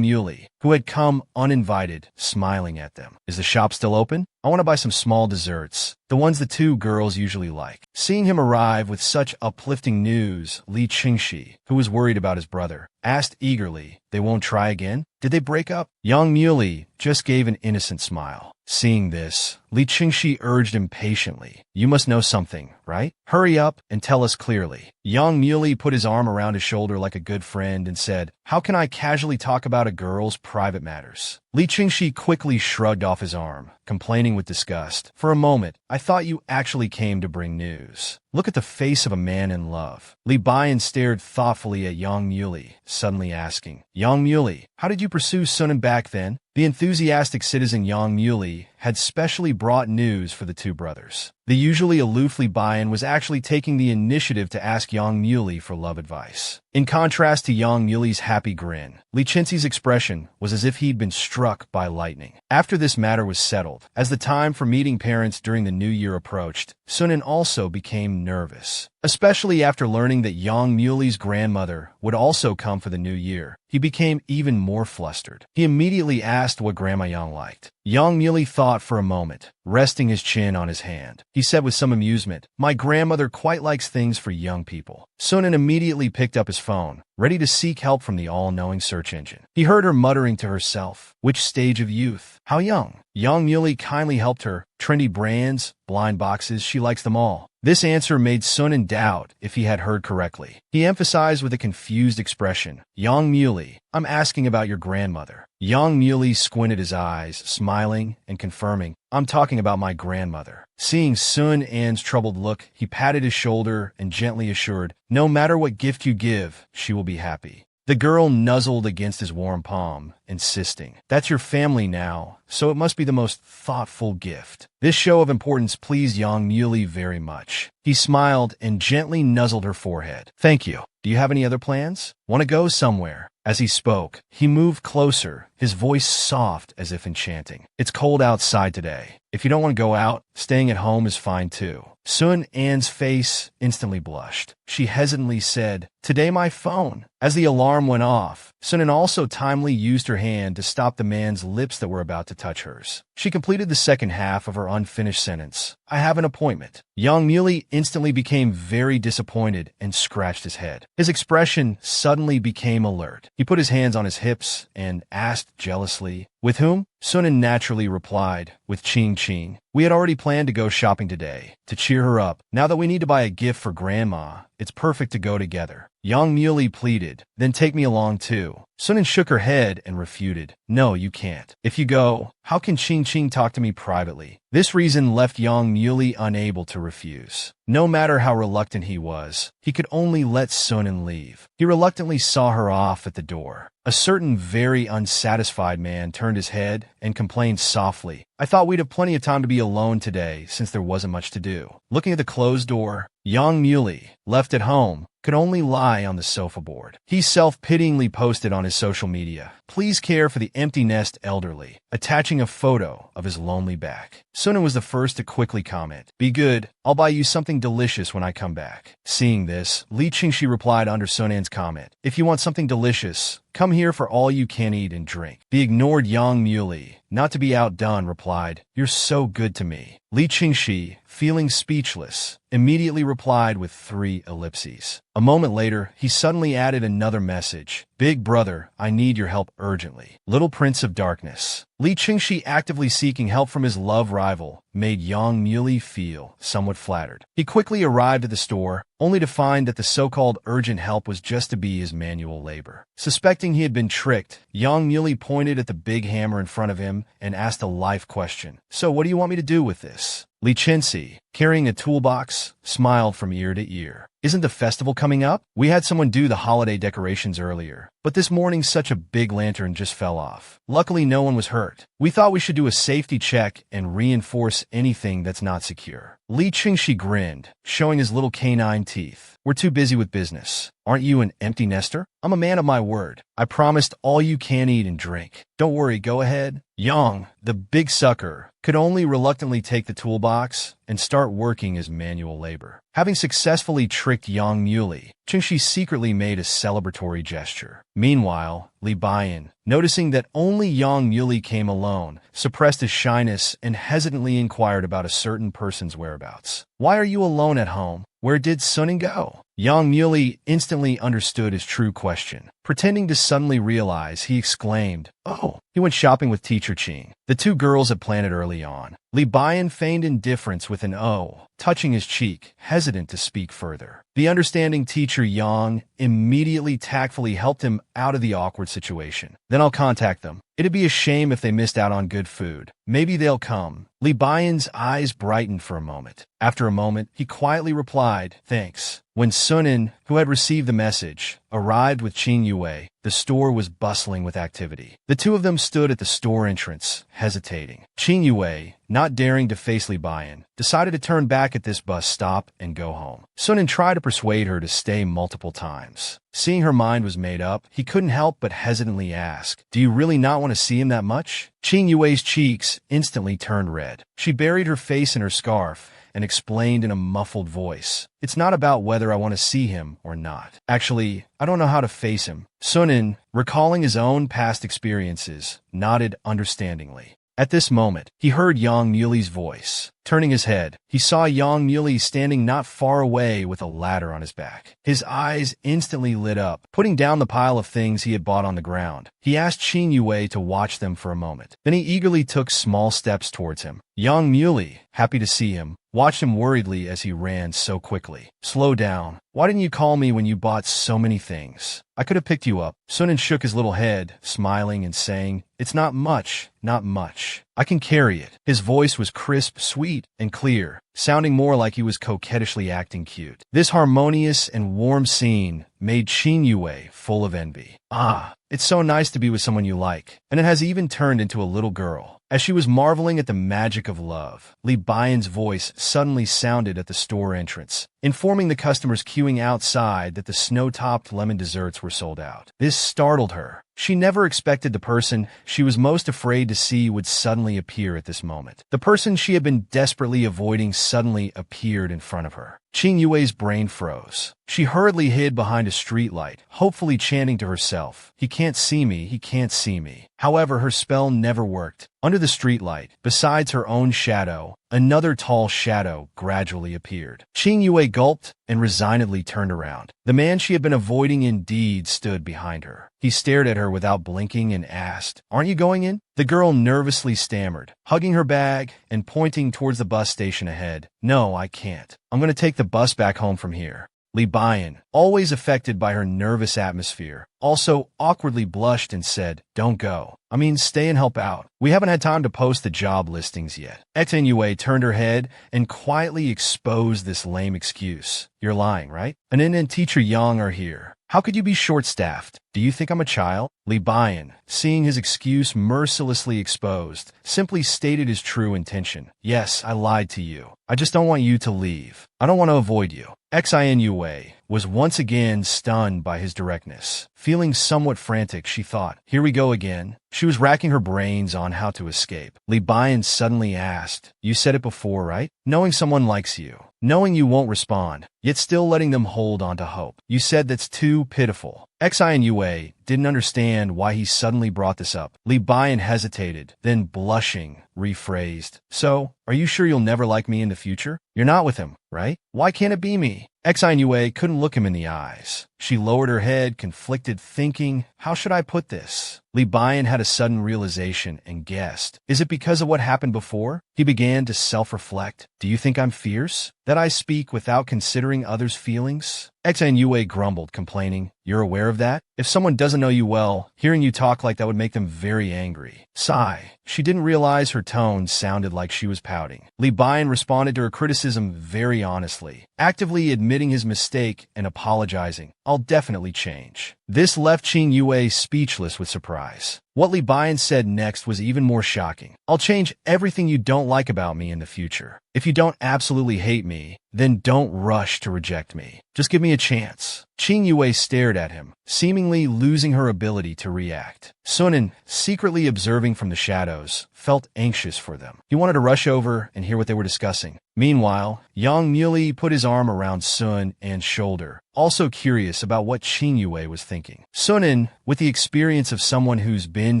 Muley, who had come uninvited, smiling at them. "Is the shop still open? I want to buy some small desserts, the ones the two girls usually like." Seeing him arrive with such uplifting news, Li Qingxi, who was worried about his brother, asked eagerly, "They won't try again? Did they break up?" Yang Muley just gave an innocent smile. Seeing this, Li Qingxi urged impatiently, "You must know something, right? Hurry up and tell us clearly." Yang Muley put his arm around his shoulder like a good friend and said, "How can I casually talk about a girl's private matters? Li Qingxi quickly shrugged off his arm, complaining with disgust. For a moment, I thought you actually came to bring news. Look at the face of a man in love. Li Bian stared thoughtfully at Yang Muli, suddenly asking, Yang Muli, how did you pursue Sunan back then? The enthusiastic citizen Yang Muli had specially brought news for the two brothers. The usually aloof Li Bian was actually taking the initiative to ask Yang Muli for love advice. In contrast to Yang Muli's happy grin, Li Qingxi's expression was as if he'd been struck by lightning. After this matter was settled, as the time for meeting parents during the new year approached, Sunan also became nervous. Especially after learning that Yang Muli's grandmother would also come for the new year, he became even more flustered. He immediately asked what Grandma Yang liked. Yang Muli thought for a moment, resting his chin on his hand. He said with some amusement, My grandmother quite likes things for young people. Sunan immediately picked up his phone, ready to seek help from the all-knowing search engine. He heard her muttering to herself, which stage of youth? How young? Yang Muli kindly helped her. Trendy brands, blind boxes, she likes them all. This answer made Sunan doubt if he had heard correctly. He emphasized with a confused expression, Yang Muli, I'm asking about your grandmother. Yang Muli squinted his eyes, smiling and confirming, I'm talking about my grandmother. Seeing Sun An's troubled look, he patted his shoulder and gently assured, No matter what gift you give, she will be happy. The girl nuzzled against his warm palm, insisting, That's your family now, so it must be the most thoughtful gift. This show of importance pleased Yang Muli very much. He smiled and gently nuzzled her forehead. Thank you. Do you have any other plans? Want to go somewhere? As he spoke, he moved closer, his voice soft as if enchanting. It's cold outside today. If you don't want to go out, staying at home is fine too. Sun An's face instantly blushed. She hesitantly said, Today my phone. As the alarm went off, Sun An also timely used her hand to stop the man's lips that were about to touch hers. She completed the second half of her unfinished sentence. I have an appointment. Yang Muli instantly became very disappointed and scratched his head. His expression suddenly became alert. He put his hands on his hips and asked jealously, With whom? Sunan naturally replied, With Ching Ching. We had already planned to go shopping today. To cheer her up, now that we need to buy a gift for Grandma, it's perfect to go together. Yang Muli pleaded, Then take me along too. Sunan shook her head and refuted, No, you can't. If you go, how can Ching Ching talk to me privately? This reason left Yang Muli unable to refuse. No matter how reluctant he was, he could only let Sunan leave. He reluctantly saw her off at the door. A certain very unsatisfied man turned his head and complained softly, I thought we'd have plenty of time to be alone today since there wasn't much to do. Looking at the closed door, Yang Muli, left at home, could only lie on the sofa board. He self-pityingly posted on his social media, Please care for the empty nest elderly, attaching a photo of his lonely back. Sunan was the first to quickly comment, Be good, I'll buy you something delicious when I come back. Seeing this, Li Qingxi replied under Sunan's comment, If you want something delicious, come here for all you can eat and drink. The ignored Yang Muli, not to be outdone, replied, You're so good to me. Li Qingxi, feeling speechless, immediately replied with 3 ellipses. A moment later, he suddenly added another message. Big brother, I need your help urgently. Little Prince of Darkness. Li Qingxi actively seeking help from his love rival made Yang Muli feel somewhat flattered. He quickly arrived at the store, only to find that the so-called urgent help was just to be his manual labor. Suspecting he had been tricked, Yang Muli pointed at the big hammer in front of him and asked a life question. So what do you want me to do with this? Li Qingxi, carrying a toolbox, smiled from ear to ear. Isn't the festival coming up? We had someone do the holiday decorations earlier, but this morning such a big lantern just fell off. Luckily no one was hurt. We thought we should do a safety check and reinforce anything that's not secure. Li Qingxi grinned, showing his little canine teeth. We're too busy with business. Aren't you an empty nester? I'm a man of my word. I promised all you can eat and drink. Don't worry, go ahead. Yang, the big sucker, could only reluctantly take the toolbox and start working his manual labor. Having successfully tricked Yang Muli, Qingxi secretly made a celebratory gesture. Meanwhile, Li Bian, noticing that only Yang Muli came alone, suppressed his shyness and hesitantly inquired about a certain person's whereabouts. Why are you alone at home? Where did Sunan go? Yang Muli instantly understood his true question. Pretending to suddenly realize, he exclaimed, Oh, he went shopping with Teacher Ching. The two girls had planned it early on. Li Bian feigned indifference with an "oh," touching his cheek, hesitant to speak further. The understanding teacher Yang immediately tactfully helped him out of the awkward situation. Then I'll contact them. It'd be a shame if they missed out on good food. Maybe they'll come. Li Bian's eyes brightened for a moment. After a moment, he quietly replied, thanks. When Sunan, who had received the message, arrived with Qin Yue, the store was bustling with activity. The two of them stood at the store entrance, hesitating. Qin Yue, not daring to face Li Bian, decided to turn back at this bus stop and go home. Sunan tried to persuade her to stay multiple times. Seeing her mind was made up, he couldn't help but hesitantly ask, do you really not want to see him that much? Qin Yue's cheeks instantly turned red. She buried her face in her scarf and explained in a muffled voice, it's not about whether I want to see him or not. Actually, I don't know how to face him. Sunan, recalling his own past experiences, nodded understandingly. At this moment, he heard Yang Muli's voice. Turning his head, he saw Yang Muli standing not far away with a ladder on his back. His eyes instantly lit up, putting down the pile of things he had bought on the ground. He asked Qin Yue to watch them for a moment. Then he eagerly took small steps towards him. Yang Muli, happy to see him, watched him worriedly as he ran so quickly. Slow down. Why didn't you call me when you bought so many things? I could have picked you up. Sunan shook his little head, smiling and saying, it's not much, not much. I can carry it. His voice was crisp, sweet, and clear, sounding more like he was coquettishly acting cute. This harmonious and warm scene made Qin Yue full of envy. Ah, it's so nice to be with someone you like. And it has even turned into a little girl. As she was marveling at the magic of love, Li Bian's voice suddenly sounded at the store entrance, informing the customers queuing outside that the snow-topped lemon desserts were sold out. This startled her. She never expected the person she was most afraid to see would suddenly appear at this moment. The person she had been desperately avoiding suddenly appeared in front of her. Qin Yue's brain froze. She hurriedly hid behind a streetlight, hopefully chanting to herself, he can't see me, he can't see me. However, her spell never worked. Under the streetlight, besides her own shadow, another tall shadow gradually appeared. Qin Yue gulped and resignedly turned around. The man she had been avoiding indeed stood behind her. He stared at her without blinking and asked, aren't you going in? The girl nervously stammered, hugging her bag and pointing towards the bus station ahead. No, I can't. I'm going to take the bus back home from here. Li Bian, always affected by her nervous atmosphere, also awkwardly blushed and said, don't go. I mean, stay and help out. We haven't had time to post the job listings yet. Xen Yue turned her head and quietly exposed this lame excuse. You're lying, right? Anin and teacher Yang are here. How could you be short-staffed? Do you think I'm a child? Li Bian, seeing his excuse mercilessly exposed, simply stated his true intention. Yes, I lied to you. I just don't want you to leave. I don't want to avoid you. Xin Yue was once again stunned by his directness. Feeling somewhat frantic, she thought, here we go again. She was racking her brains on how to escape. Li Bian suddenly asked, you said it before, right? Knowing someone likes you, knowing you won't respond, yet still letting them hold on to hope. You said that's too pitiful. Xin Yue didn't understand why he suddenly brought this up. Li Bian hesitated, then blushing, rephrased. So, are you sure you'll never like me in the future? You're not with him, right? Why can't it be me? Xin Yue couldn't look him in the eyes. She lowered her head, conflicted, thinking, how should I put this? Li Bian had a sudden realization and guessed, is it because of what happened before? He began to self-reflect. Do you think I'm fierce? That I speak without considering others' feelings? Xin Yue grumbled, complaining, you're aware of that? If someone doesn't know you well, hearing you talk like that would make them very angry. Sigh. She didn't realize her tone sounded like she was pouting. Li Bian responded to her criticism very honestly, actively admitting his mistake and apologizing. I'll definitely change. This left Qin Yue speechless with surprise. What Li Bian said next was even more shocking. I'll change everything you don't like about me in the future. If you don't absolutely hate me, then don't rush to reject me. Just give me a chance. Qin Yue stared at him, seemingly losing her ability to react. Sunan, secretly observing from the shadows, felt anxious for them. He wanted to rush over and hear what they were discussing. Meanwhile, Yang Muli put his arm around Sun An's shoulder, also curious about what Qin Yue was thinking. Sunan, with the experience of someone who's been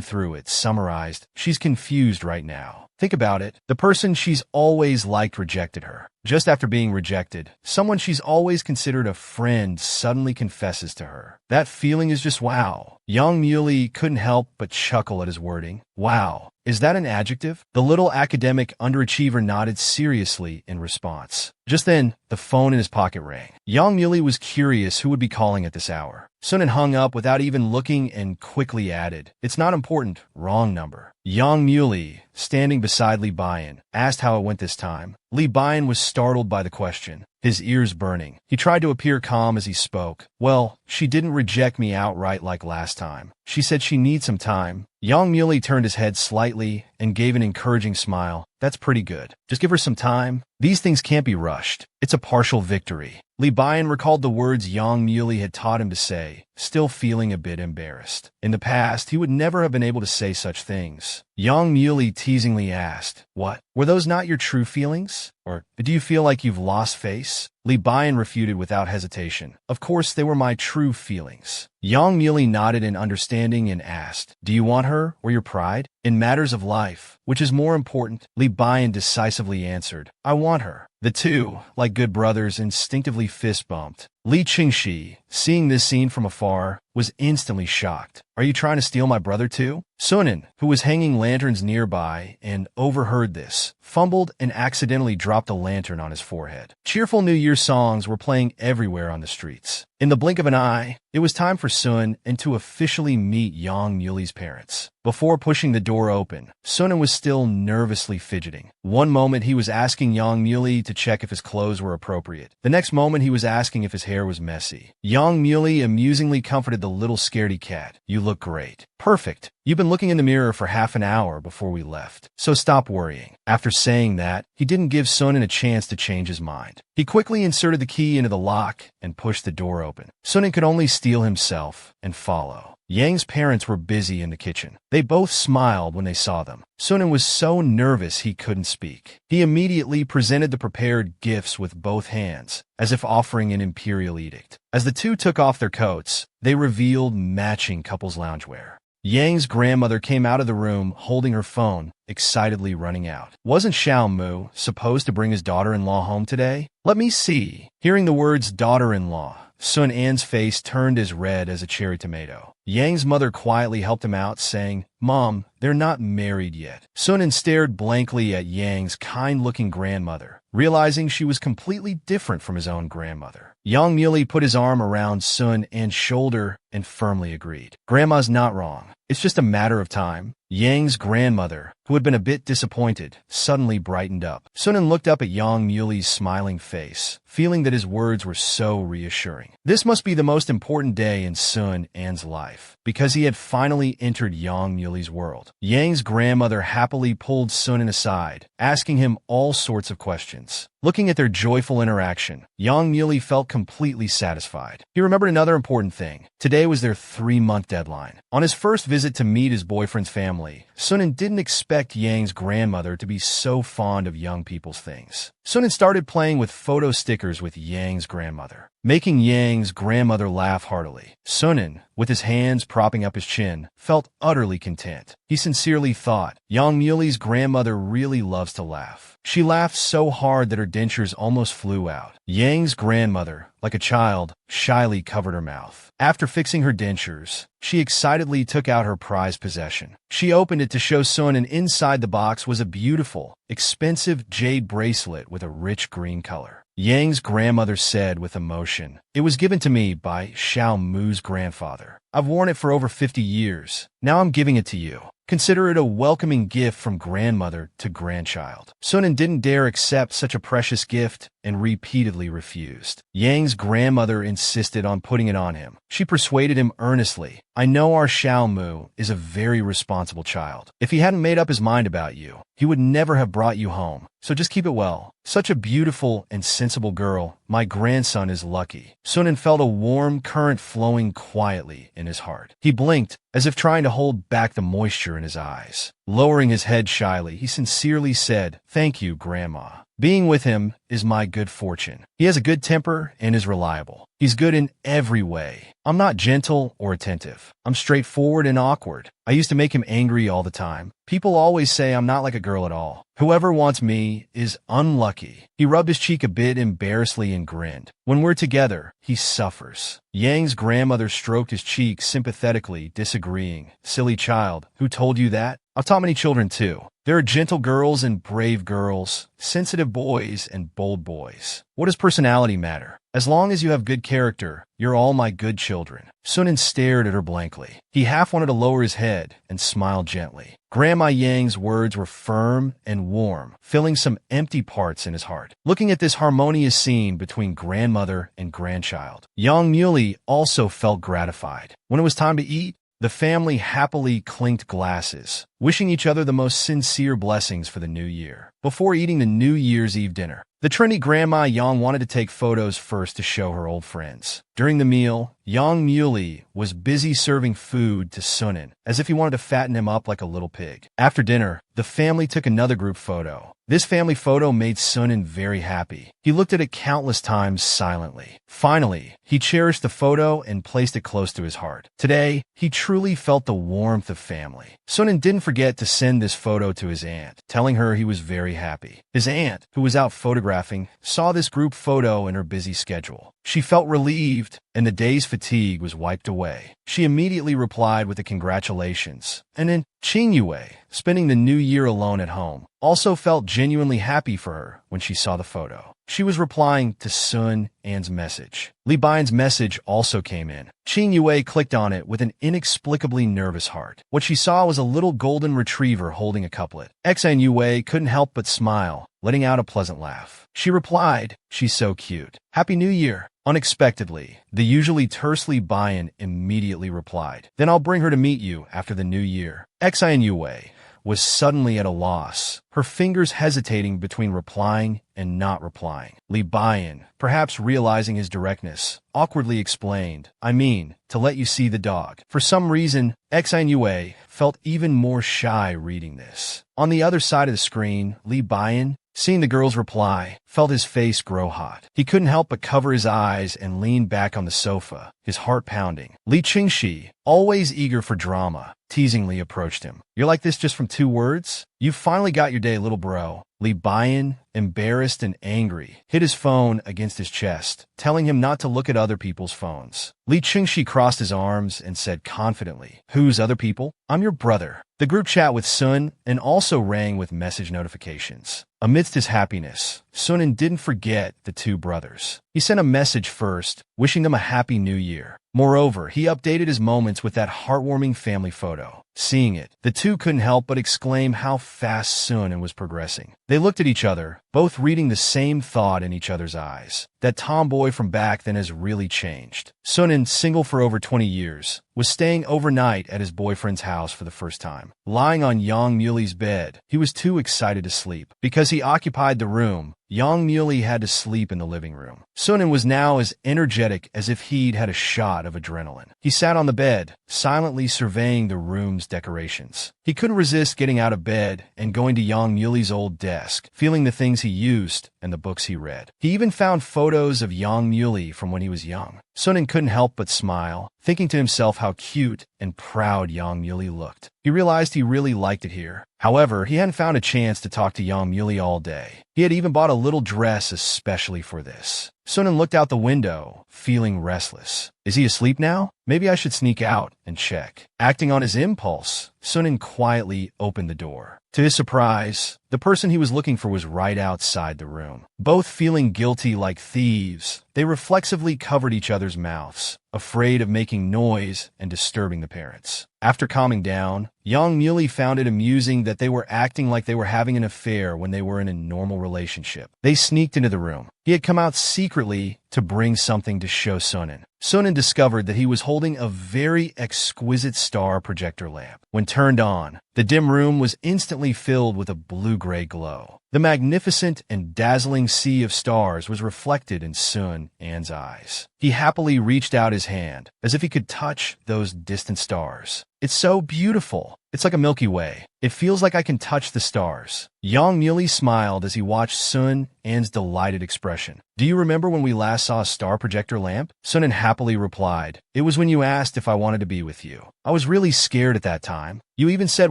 through it, summarized, she's confused right now. Think about it. The person she's always liked rejected her. Just after being rejected, someone she's always considered a friend suddenly confesses to her. That feeling is just wow. Yang Muli couldn't help but chuckle at his wording. Wow. Is that an adjective? The little academic underachiever nodded seriously in response. Just then, the phone in his pocket rang. Yang Muley was curious who would be calling at this hour. Sunan hung up without even looking and quickly added, "It's not important. Wrong number." Yang Muley, standing beside Li Bian, asked how it went this time. Li Bian was startled by the question, his ears burning. He tried to appear calm as he spoke. "Well, she didn't reject me outright like last time. She said she needs some time." Yang Muley turned his head slightly and gave an encouraging smile. "That's pretty good. Just give her some time. These things can't be rushed. It's a partial victory." Li Bian recalled the words Yang Muley had taught him to say, still feeling a bit embarrassed. In the past, he would never have been able to say such things. Yang Muley teasingly asked, "What? Were those not your true feelings? Or do you feel like you've lost face?" Li Bian refuted without hesitation. "Of course they were my true feelings." Yang Muley nodded in understanding and asked, "Do you want her or your pride? In matters of life, which is more important?" Li Bian decisively answered, "I want her." The two, like good brothers, instinctively fist-bumped. Li Qingxi, seeing this scene from afar, was instantly shocked. "Are you trying to steal my brother too?" Sunan, who was hanging lanterns nearby and overheard this, fumbled and accidentally dropped a lantern on his forehead. Cheerful New Year songs were playing everywhere on the streets. In the blink of an eye, it was time for Sun and to officially meet Yang Muley's parents. Before pushing the door open, Sunan was still nervously fidgeting. One moment he was asking Yang Muley to check if his clothes were appropriate. The next moment he was asking if his hair was messy. Yang Muley amusingly comforted the little scaredy cat. "You look great." "Perfect. You've been looking in the mirror for half an hour before we left, so stop worrying." After saying that, he didn't give Sunan a chance to change his mind. He quickly inserted the key into the lock and pushed the door open. Sunan could only steel himself and follow. Yang's parents were busy in the kitchen. They both smiled when they saw them. Sunan was so nervous he couldn't speak. He immediately presented the prepared gifts with both hands, as if offering an imperial edict. As the two took off their coats, they revealed matching couples loungewear. Yang's grandmother came out of the room holding her phone, excitedly running out. Wasn't Xiao Mu supposed to bring his daughter-in-law home today? Let me see. Hearing the words daughter-in-law, Sun An's face turned as red as a cherry tomato. Yang's mother quietly helped him out, saying, "Mom, they're not married yet." Sun An stared blankly at Yang's kind-looking grandmother, realizing she was completely different from his own grandmother. Yang Muley put his arm around Sun An's shoulder and firmly agreed. "Grandma's not wrong. It's just a matter of time." Yang's grandmother, who had been a bit disappointed, suddenly brightened up. Sunan looked up at Yang Muley's smiling face, feeling that his words were so reassuring. This must be the most important day in Sun An's life, because he had finally entered Yang Muley's world. Yang's grandmother happily pulled Sunan aside, asking him all sorts of questions. Looking at their joyful interaction, Yang Muley felt completely satisfied. He remembered another important thing. Today was their 3-month deadline. On his first visit to meet his boyfriend's family, Sunan didn't expect Yang's grandmother to be so fond of young people's things. Sunan started playing with photo stickers with Yang's grandmother, making Yang's grandmother laugh heartily. Sunan, with his hands propping up his chin, felt utterly content. He sincerely thought, Yang Muley's grandmother really loves to laugh. She laughed so hard that her dentures almost flew out. Yang's grandmother, like a child, shyly covered her mouth. After fixing her dentures, she excitedly took out her prized possession. She opened it to show Sun, and inside the box was a beautiful, expensive jade bracelet with a rich green color. Yang's grandmother said with emotion, "It was given to me by Xiao Mu's grandfather. I've worn it for over 50 years. Now I'm giving it to you. Consider it a welcoming gift from grandmother to grandchild." Sunan didn't dare accept such a precious gift and repeatedly refused. Yang's grandmother insisted on putting it on him. She persuaded him earnestly. "I know our Xiao Mu is a very responsible child. If he hadn't made up his mind about you, he would never have brought you home. So just keep it well. Such a beautiful and sensible girl. My grandson is lucky." Sunan felt a warm current flowing quietly in his heart. He blinked, as if trying to hold back the moisture in his eyes. Lowering his head shyly, he sincerely said, "Thank you, Grandma. Being with him is my good fortune. He has a good temper and is reliable. He's good in every way. I'm not gentle or attentive. I'm straightforward and awkward. I used to make him angry all the time. People always say I'm not like a girl at all. Whoever wants me is unlucky." He rubbed his cheek a bit embarrassedly and grinned. "When we're together, he suffers. Yang's grandmother stroked his cheek sympathetically, disagreeing. Silly child, who told you that? I've taught many children too. There are gentle girls and brave girls, sensitive boys and bold boys. What does personality matter? As long as you have good character, you're all my good children. Sunan stared at her blankly. He half wanted to lower his head and smile gently. Grandma Yang's words were firm and warm, filling some empty parts in his heart. Looking at this harmonious scene between grandmother and grandchild, Yang Muley also felt gratified. When it was time to eat, the family happily clinked glasses, wishing each other the most sincere blessings for the new year. Before eating the New Year's Eve dinner, the trendy Grandma Yang wanted to take photos first to show her old friends. During the meal, Yang Muley was busy serving food to Sunan, as if he wanted to fatten him up like a little pig. After dinner, the family took another group photo. This family photo made Sunan very happy. He looked at it countless times silently. Finally, he cherished the photo and placed it close to his heart. Today, he truly felt the warmth of family. Sunan didn't forget to send this photo to his aunt, telling her he was very happy. His aunt, who was out photographing, saw this group photo in her busy schedule. She felt relieved, and the day's fatigue was wiped away. She immediately replied with a congratulations. And then Qing Yue, spending the new year alone at home, also felt genuinely happy for her when she saw the photo. She was replying to Sun An's message. Li Baiyan's message also came in. Qing Yue clicked on it with an inexplicably nervous heart. What she saw was a little golden retriever holding a couplet. Xan Yue couldn't help but smile, letting out a pleasant laugh. She replied, "She's so cute. Happy New Year." Unexpectedly, the usually terse Li Baiyan immediately replied, "Then I'll bring her to meet you after the new year." Xan Yue was suddenly at a loss, her fingers hesitating between replying and not replying. Li Baiyan, perhaps realizing his directness, awkwardly explained, "I mean, to let you see the dog." For some reason, Xan Yue felt even more shy reading this. On the other side of the screen, Li Baiyan, seeing the girl's reply, felt his face grow hot. He couldn't help but cover his eyes and lean back on the sofa, his heart pounding. Li Qingxi, always eager for drama, teasingly approached him. "You're like this just from 2 words? You've finally got your day, little bro." Li Baiyan, embarrassed and angry, hit his phone against his chest, telling him not to look at other people's phones. Li Qingxi crossed his arms and said confidently, "Who's other people? I'm your brother." The group chat with Sun and also rang with message notifications. Amidst his happiness, Sunan didn't forget the 2 brothers. He sent a message first, wishing them a happy new year. Moreover, he updated his moments with that heartwarming family photo. Seeing it, the 2 couldn't help but exclaim how fast Sunan was progressing. They looked at each other, both reading the same thought in each other's eyes. That tomboy from back then has really changed. Sunan, single for over 20 years, was staying overnight at his boyfriend's house for the first time. Lying on Yang Muley's bed, he was too excited to sleep. Because he occupied the room, Yang Muley had to sleep in the living room. Sunan was now as energetic as if he'd had a shot of adrenaline. He sat on the bed, silently surveying the room's decorations. He couldn't resist getting out of bed and going to Yang Muley's old desk, feeling the things he used and the books he read. He even found photos of Yang Muley from when he was young. Sunan couldn't help but smile, thinking to himself how cute and proud Yang Muley looked. He realized he really liked it here. However, he hadn't found a chance to talk to Yang Muley all day. He had even bought a little dress especially for this. Sunan looked out the window, feeling restless. Is he asleep now? Maybe I should sneak out and check. Acting on his impulse, Sunan quietly opened the door. To his surprise, the person he was looking for was right outside the room. Both feeling guilty like thieves, they reflexively covered each other's mouths, afraid of making noise and disturbing the parents. After calming down, Yang Muley found it amusing that they were acting like they were having an affair when they were in a normal relationship. They sneaked into the room. He had come out secretly to bring something to show Sunan. Sunan discovered that he was holding a very exquisite star projector lamp. When turned on, the dim room was instantly filled with a blue-gray glow. The magnificent and dazzling sea of stars was reflected in Sun An's eyes. He happily reached out his hand, as if he could touch those distant stars. "It's so beautiful. It's like a Milky Way. It feels like I can touch the stars." Yang Muley smiled as he watched Sun An's delighted expression. "Do you remember when we last saw a star projector lamp?" Sun An happily replied, "It was when you asked if I wanted to be with you. I was really scared at that time. You even said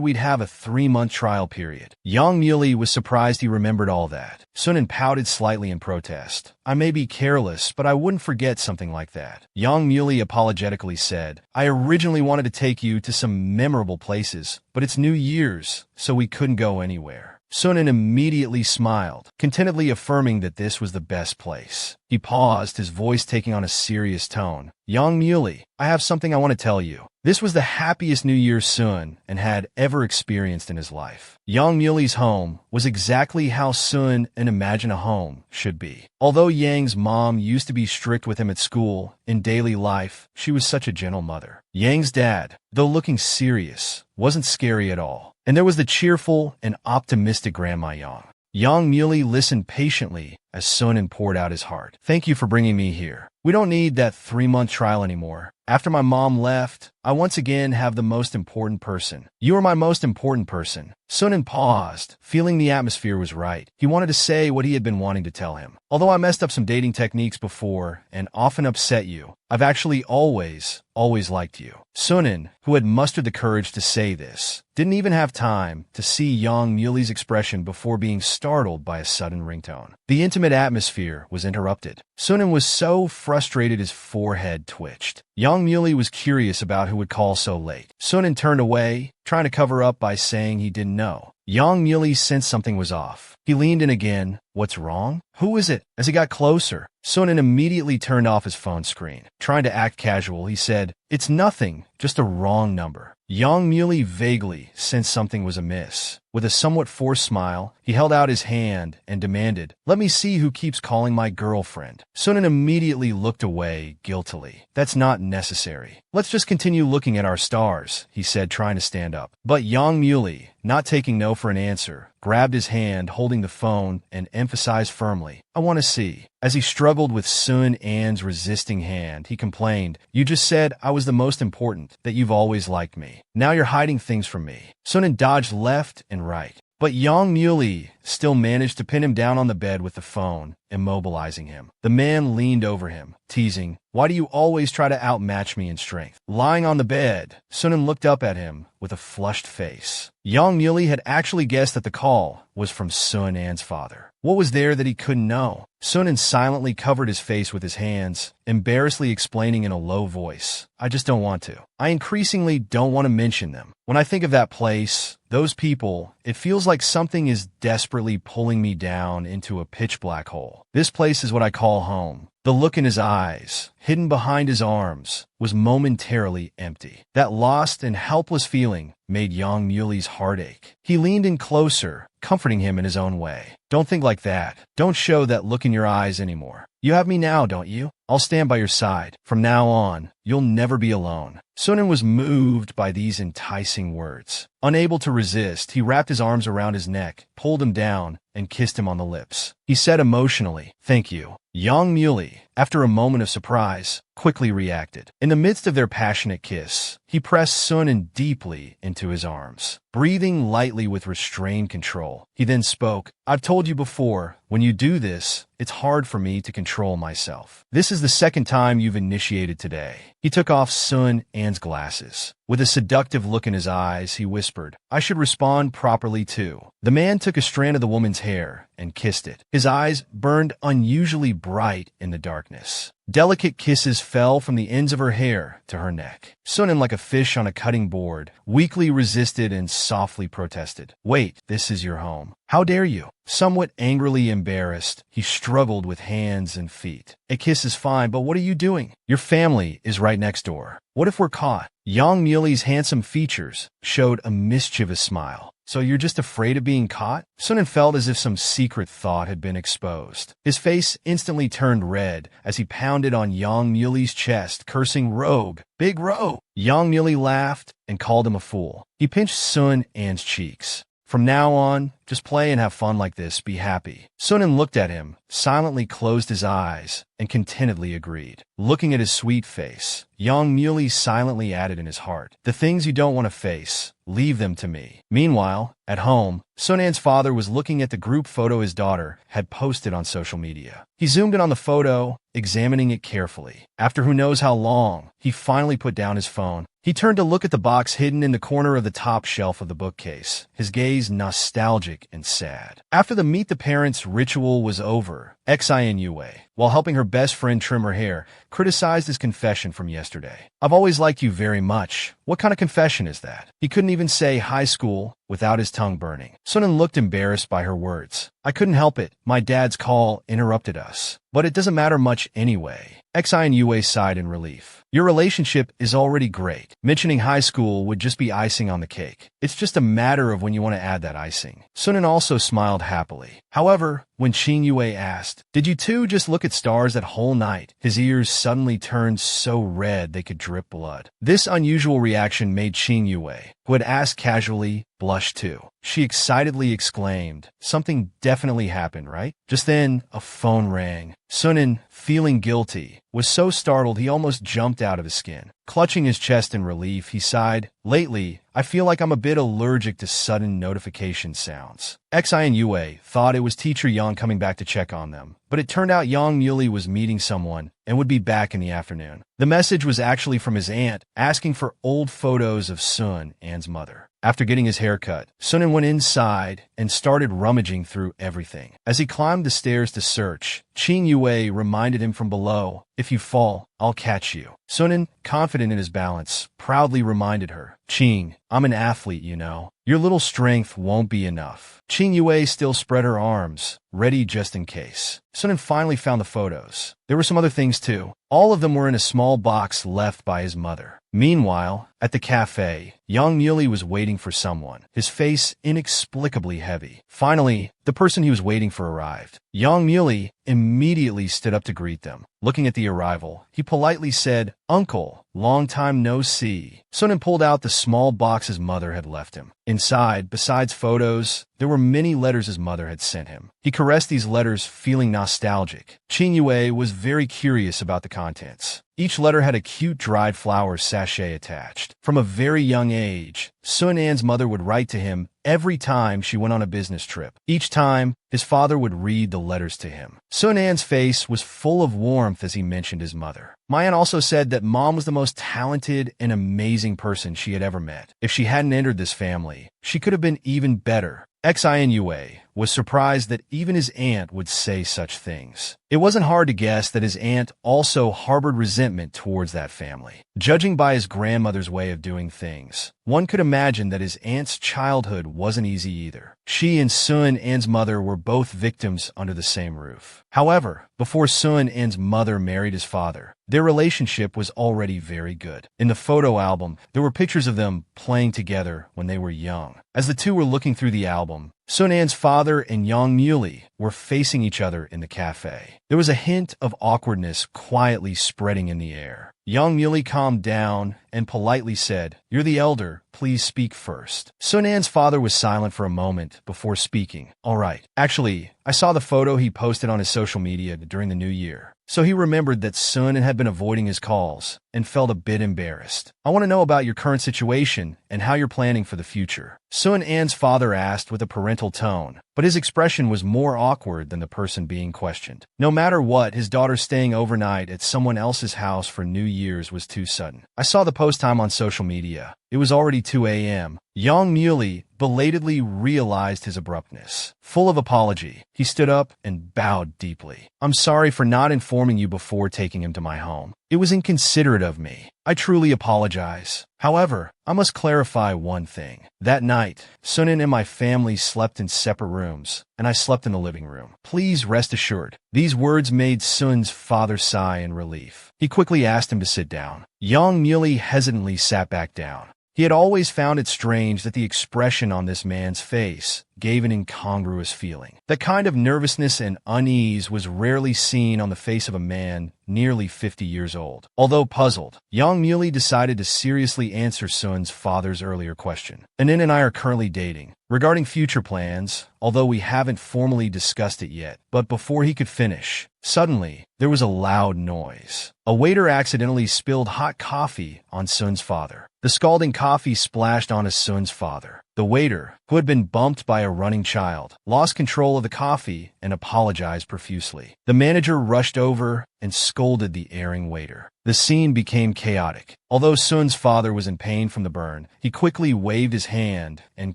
we'd have a 3-month trial period." Yang Muley was surprised he remembered all that. Sunan pouted slightly in protest. I may be careless, but I wouldn't forget something like that. Yang Muley apologetically said, I originally wanted to take you to some memorable places, but it's New Year's, so we couldn't go anywhere. Sunan immediately smiled, contentedly affirming that this was the best place. He paused, his voice taking on a serious tone. Yang Muley, I have something I want to tell you. This was the happiest New Year's Sun had ever experienced in his life. Yang Muley's home was exactly how Sun imagined a home should be. Although Yang's mom used to be strict with him at school, in daily life, she was such a gentle mother. Yang's dad, though looking serious, wasn't scary at all. And there was the cheerful and optimistic Grandma Yang. Yang Muley listened patiently as Sunan poured out his heart. Thank you for bringing me here. We don't need that 3-month trial anymore. After my mom left, I once again have the most important person. You are my most important person. Sunan paused, feeling the atmosphere was right. He wanted to say what he had been wanting to tell him. Although I messed up some dating techniques before and often upset you, I've actually always liked you. Sunan, who had mustered the courage to say this, didn't even have time to see Yang Muley's expression before being startled by a sudden ringtone. The intimate atmosphere was interrupted. Sunan was so frustrated his forehead twitched. Yang Muley was curious about who would call so late. Sunan turned away, trying to cover up by saying he didn't know. Yang Muley sensed something was off. He leaned in again. What's wrong? Who is it? As he got closer, Sunan immediately turned off his phone screen. Trying to act casual, he said, It's nothing, just a wrong number. Yang Muley vaguely sensed something was amiss. With a somewhat forced smile, he held out his hand and demanded, Let me see who keeps calling my girlfriend. Sunan immediately looked away guiltily. That's not necessary. Let's just continue looking at our stars, he said, trying to stand up. But Yang Muley, not taking no for an answer, grabbed his hand holding the phone and emphasized firmly, I want to see. As he struggled with Sun An's resisting hand, he complained, You just said I was the most important, that you've always liked me. Now you're hiding things from me. Sunan dodged left and right. But Yang Muley still managed to pin him down on the bed with the phone, immobilizing him. The man leaned over him, teasing, Why do you always try to outmatch me in strength? Lying on the bed, Sunan looked up at him with a flushed face. Yang Muley had actually guessed that the call was from Sun An's father. What was there that he couldn't know? Sunan silently covered his face with his hands, embarrassedly explaining in a low voice, I just don't want to. I increasingly don't want to mention them. When I think of that place, those people, it feels like something is desperately pulling me down into a pitch-black hole. This place is what I call home. The look in his eyes, hidden behind his arms, was momentarily empty. That lost and helpless feeling made Yang Muley's heart ache. He leaned in closer, comforting him in his own way. Don't think like that. Don't show that look in your eyes anymore. You have me now, don't you? I'll stand by your side. From now on, you'll never be alone. Sunan was moved by these enticing words. Unable to resist, he wrapped his arms around his neck, pulled him down, and kissed him on the lips. He said emotionally, Thank you. Yang Muley, after a moment of surprise, quickly reacted. In the midst of their passionate kiss, he pressed Sunan deeply into his arms, breathing lightly with restrained control. He then spoke, I've told you before, when you do this, it's hard for me to control myself. This is the second time you've initiated today. He took off Sun An's glasses. With a seductive look in his eyes, he whispered, I should respond properly too. The man took a strand of the woman's hair and kissed it. His eyes burned unusually bright in the darkness. Delicate kisses fell from the ends of her hair to her neck. Sunan, like a fish on a cutting board, weakly resisted and softly protested. Wait, this is your home. How dare you? Somewhat angrily embarrassed, he struggled with hands and feet. A kiss is fine, but what are you doing? Your family is right next door. What if we're caught? Yang Muley's handsome features showed a mischievous smile. So you're just afraid of being caught? Sunan felt as if some secret thought had been exposed. His face instantly turned red as he pounded on Yang Muley's chest, cursing rogue, big rogue. Yang Muley laughed and called him a fool. He pinched Sun An's cheeks. From now on, just play and have fun like this, be happy. Sunan looked at him, silently closed his eyes, and contentedly agreed. Looking at his sweet face, Yang Muley silently added in his heart, The things you don't want to face, leave them to me. Meanwhile, at home, Sun An's father was looking at the group photo his daughter had posted on social media. He zoomed in on the photo, examining it carefully. After who knows how long, he finally put down his phone. He turned to look at the box hidden in the corner of the top shelf of the bookcase, his gaze nostalgic nostalgic and sad. After the Meet the Parents ritual was over, Xin Yue, while helping her best friend trim her hair, criticized his confession from yesterday. "I've always liked you very much. What kind of confession is that?" He couldn't even say high school without his tongue burning. Sunan looked embarrassed by her words. "I couldn't help it. My dad's call interrupted us. But it doesn't matter much anyway." Xin Yue sighed in relief. "Your relationship is already great. Mentioning high school would just be icing on the cake. It's just a matter of when you want to add that icing." Sunan also smiled happily. However, when Qin Yue asked, "Did you two just look at stars that whole night?" his ears suddenly turned so red they could drip blood. This unusual reaction made Qin Yue, who had asked casually, blush too. She excitedly exclaimed, "Something definitely happened, right?" Just then, a phone rang. Sunan, feeling guilty, was so startled he almost jumped out of his skin. Clutching his chest in relief, he sighed, "Lately, I feel like I'm a bit allergic to sudden notification sounds." Xin Yue thought it was teacher Yang coming back to check on them, but it turned out Yang Muley was meeting someone and would be back in the afternoon. The message was actually from his aunt, asking for old photos of Sun, Anne's mother. After getting his hair cut, Sunan went inside and started rummaging through everything. As he climbed the stairs to search, Qin Yue reminded him from below, "If you fall, I'll catch you." Sunan, confident in his balance, proudly reminded her, "Qin, I'm an athlete, you know. Your little strength won't be enough." Qin Yue still spread her arms, ready just in case. Sunan finally found the photos. There were some other things too. All of them were in a small box left by his mother. Meanwhile, at the cafe, Yang Muley was waiting for someone, his face inexplicably heavy. Finally, the person he was waiting for arrived. Yang Muley immediately stood up to greet them. Looking at the arrival, he politely said, "Uncle, long time no see." Sunan pulled out the small box his mother had left him. Inside, besides photos, there were many letters his mother had sent him. He caressed these letters, feeling nostalgic. Qin Yue was very curious about the contents. Each letter had a cute dried flower sachet attached. From a very young age, Sun An's mother would write to him every time she went on a business trip. Each time, his father would read the letters to him. Sun An's face was full of warmth as he mentioned his mother. My aunt also said that Mom was the most talented and amazing person she had ever met. If she hadn't entered this family, she could have been even better. Xin Yue was surprised that even his aunt would say such things. It wasn't hard to guess that his aunt also harbored resentment towards that family. Judging by his grandmother's way of doing things, one could imagine that his aunt's childhood wasn't easy either. She and Sun An's mother were both victims under the same roof. However, before Sun An's mother married his father, their relationship was already very good. In the photo album, there were pictures of them playing together when they were young. As the two were looking through the album, Sun An's father and Yang Muley were facing each other in the cafe. There was a hint of awkwardness quietly spreading in the air. Yang Muley calmed down and politely said, "You're the elder, please speak first." Sun An's father was silent for a moment before speaking. "All right. Actually, I saw the photo he posted on his social media during the New Year." So he remembered that Sun had been avoiding his calls and felt a bit embarrassed. "I want to know about your current situation and how you're planning for the future." Sun An's father asked with a parental tone, but his expression was more awkward than the person being questioned. No matter what, his daughter staying overnight at someone else's house for New Year's was too sudden. "I saw the post time on social media. It was already 2 a.m. Yang Muley belatedly realized his abruptness. Full of apology, he stood up and bowed deeply. "I'm sorry for not informing you before taking him to my home. It was inconsiderate of me. I truly apologize. However, I must clarify one thing. That night, Sunan and my family slept in separate rooms, and I slept in the living room. Please rest assured." These words made Sun's father sigh in relief. He quickly asked him to sit down. Yang Muley hesitantly sat back down. He had always found it strange that the expression on this man's face gave an incongruous feeling. That kind of nervousness and unease was rarely seen on the face of a man nearly 50 years old. Although puzzled, Yang Muley decided to seriously answer Sun's father's earlier question. "Anin and I are currently dating. Regarding future plans, although we haven't formally discussed it yet." But before he could finish, suddenly, there was a loud noise. A waiter accidentally spilled hot coffee on Sun's father. The scalding coffee splashed onto Sun's father. The The waiter, who had been bumped by a running child, lost control of the coffee and apologized profusely. The manager rushed over and scolded the erring waiter. The scene became chaotic. Although Sun's father was in pain from the burn, he quickly waved his hand and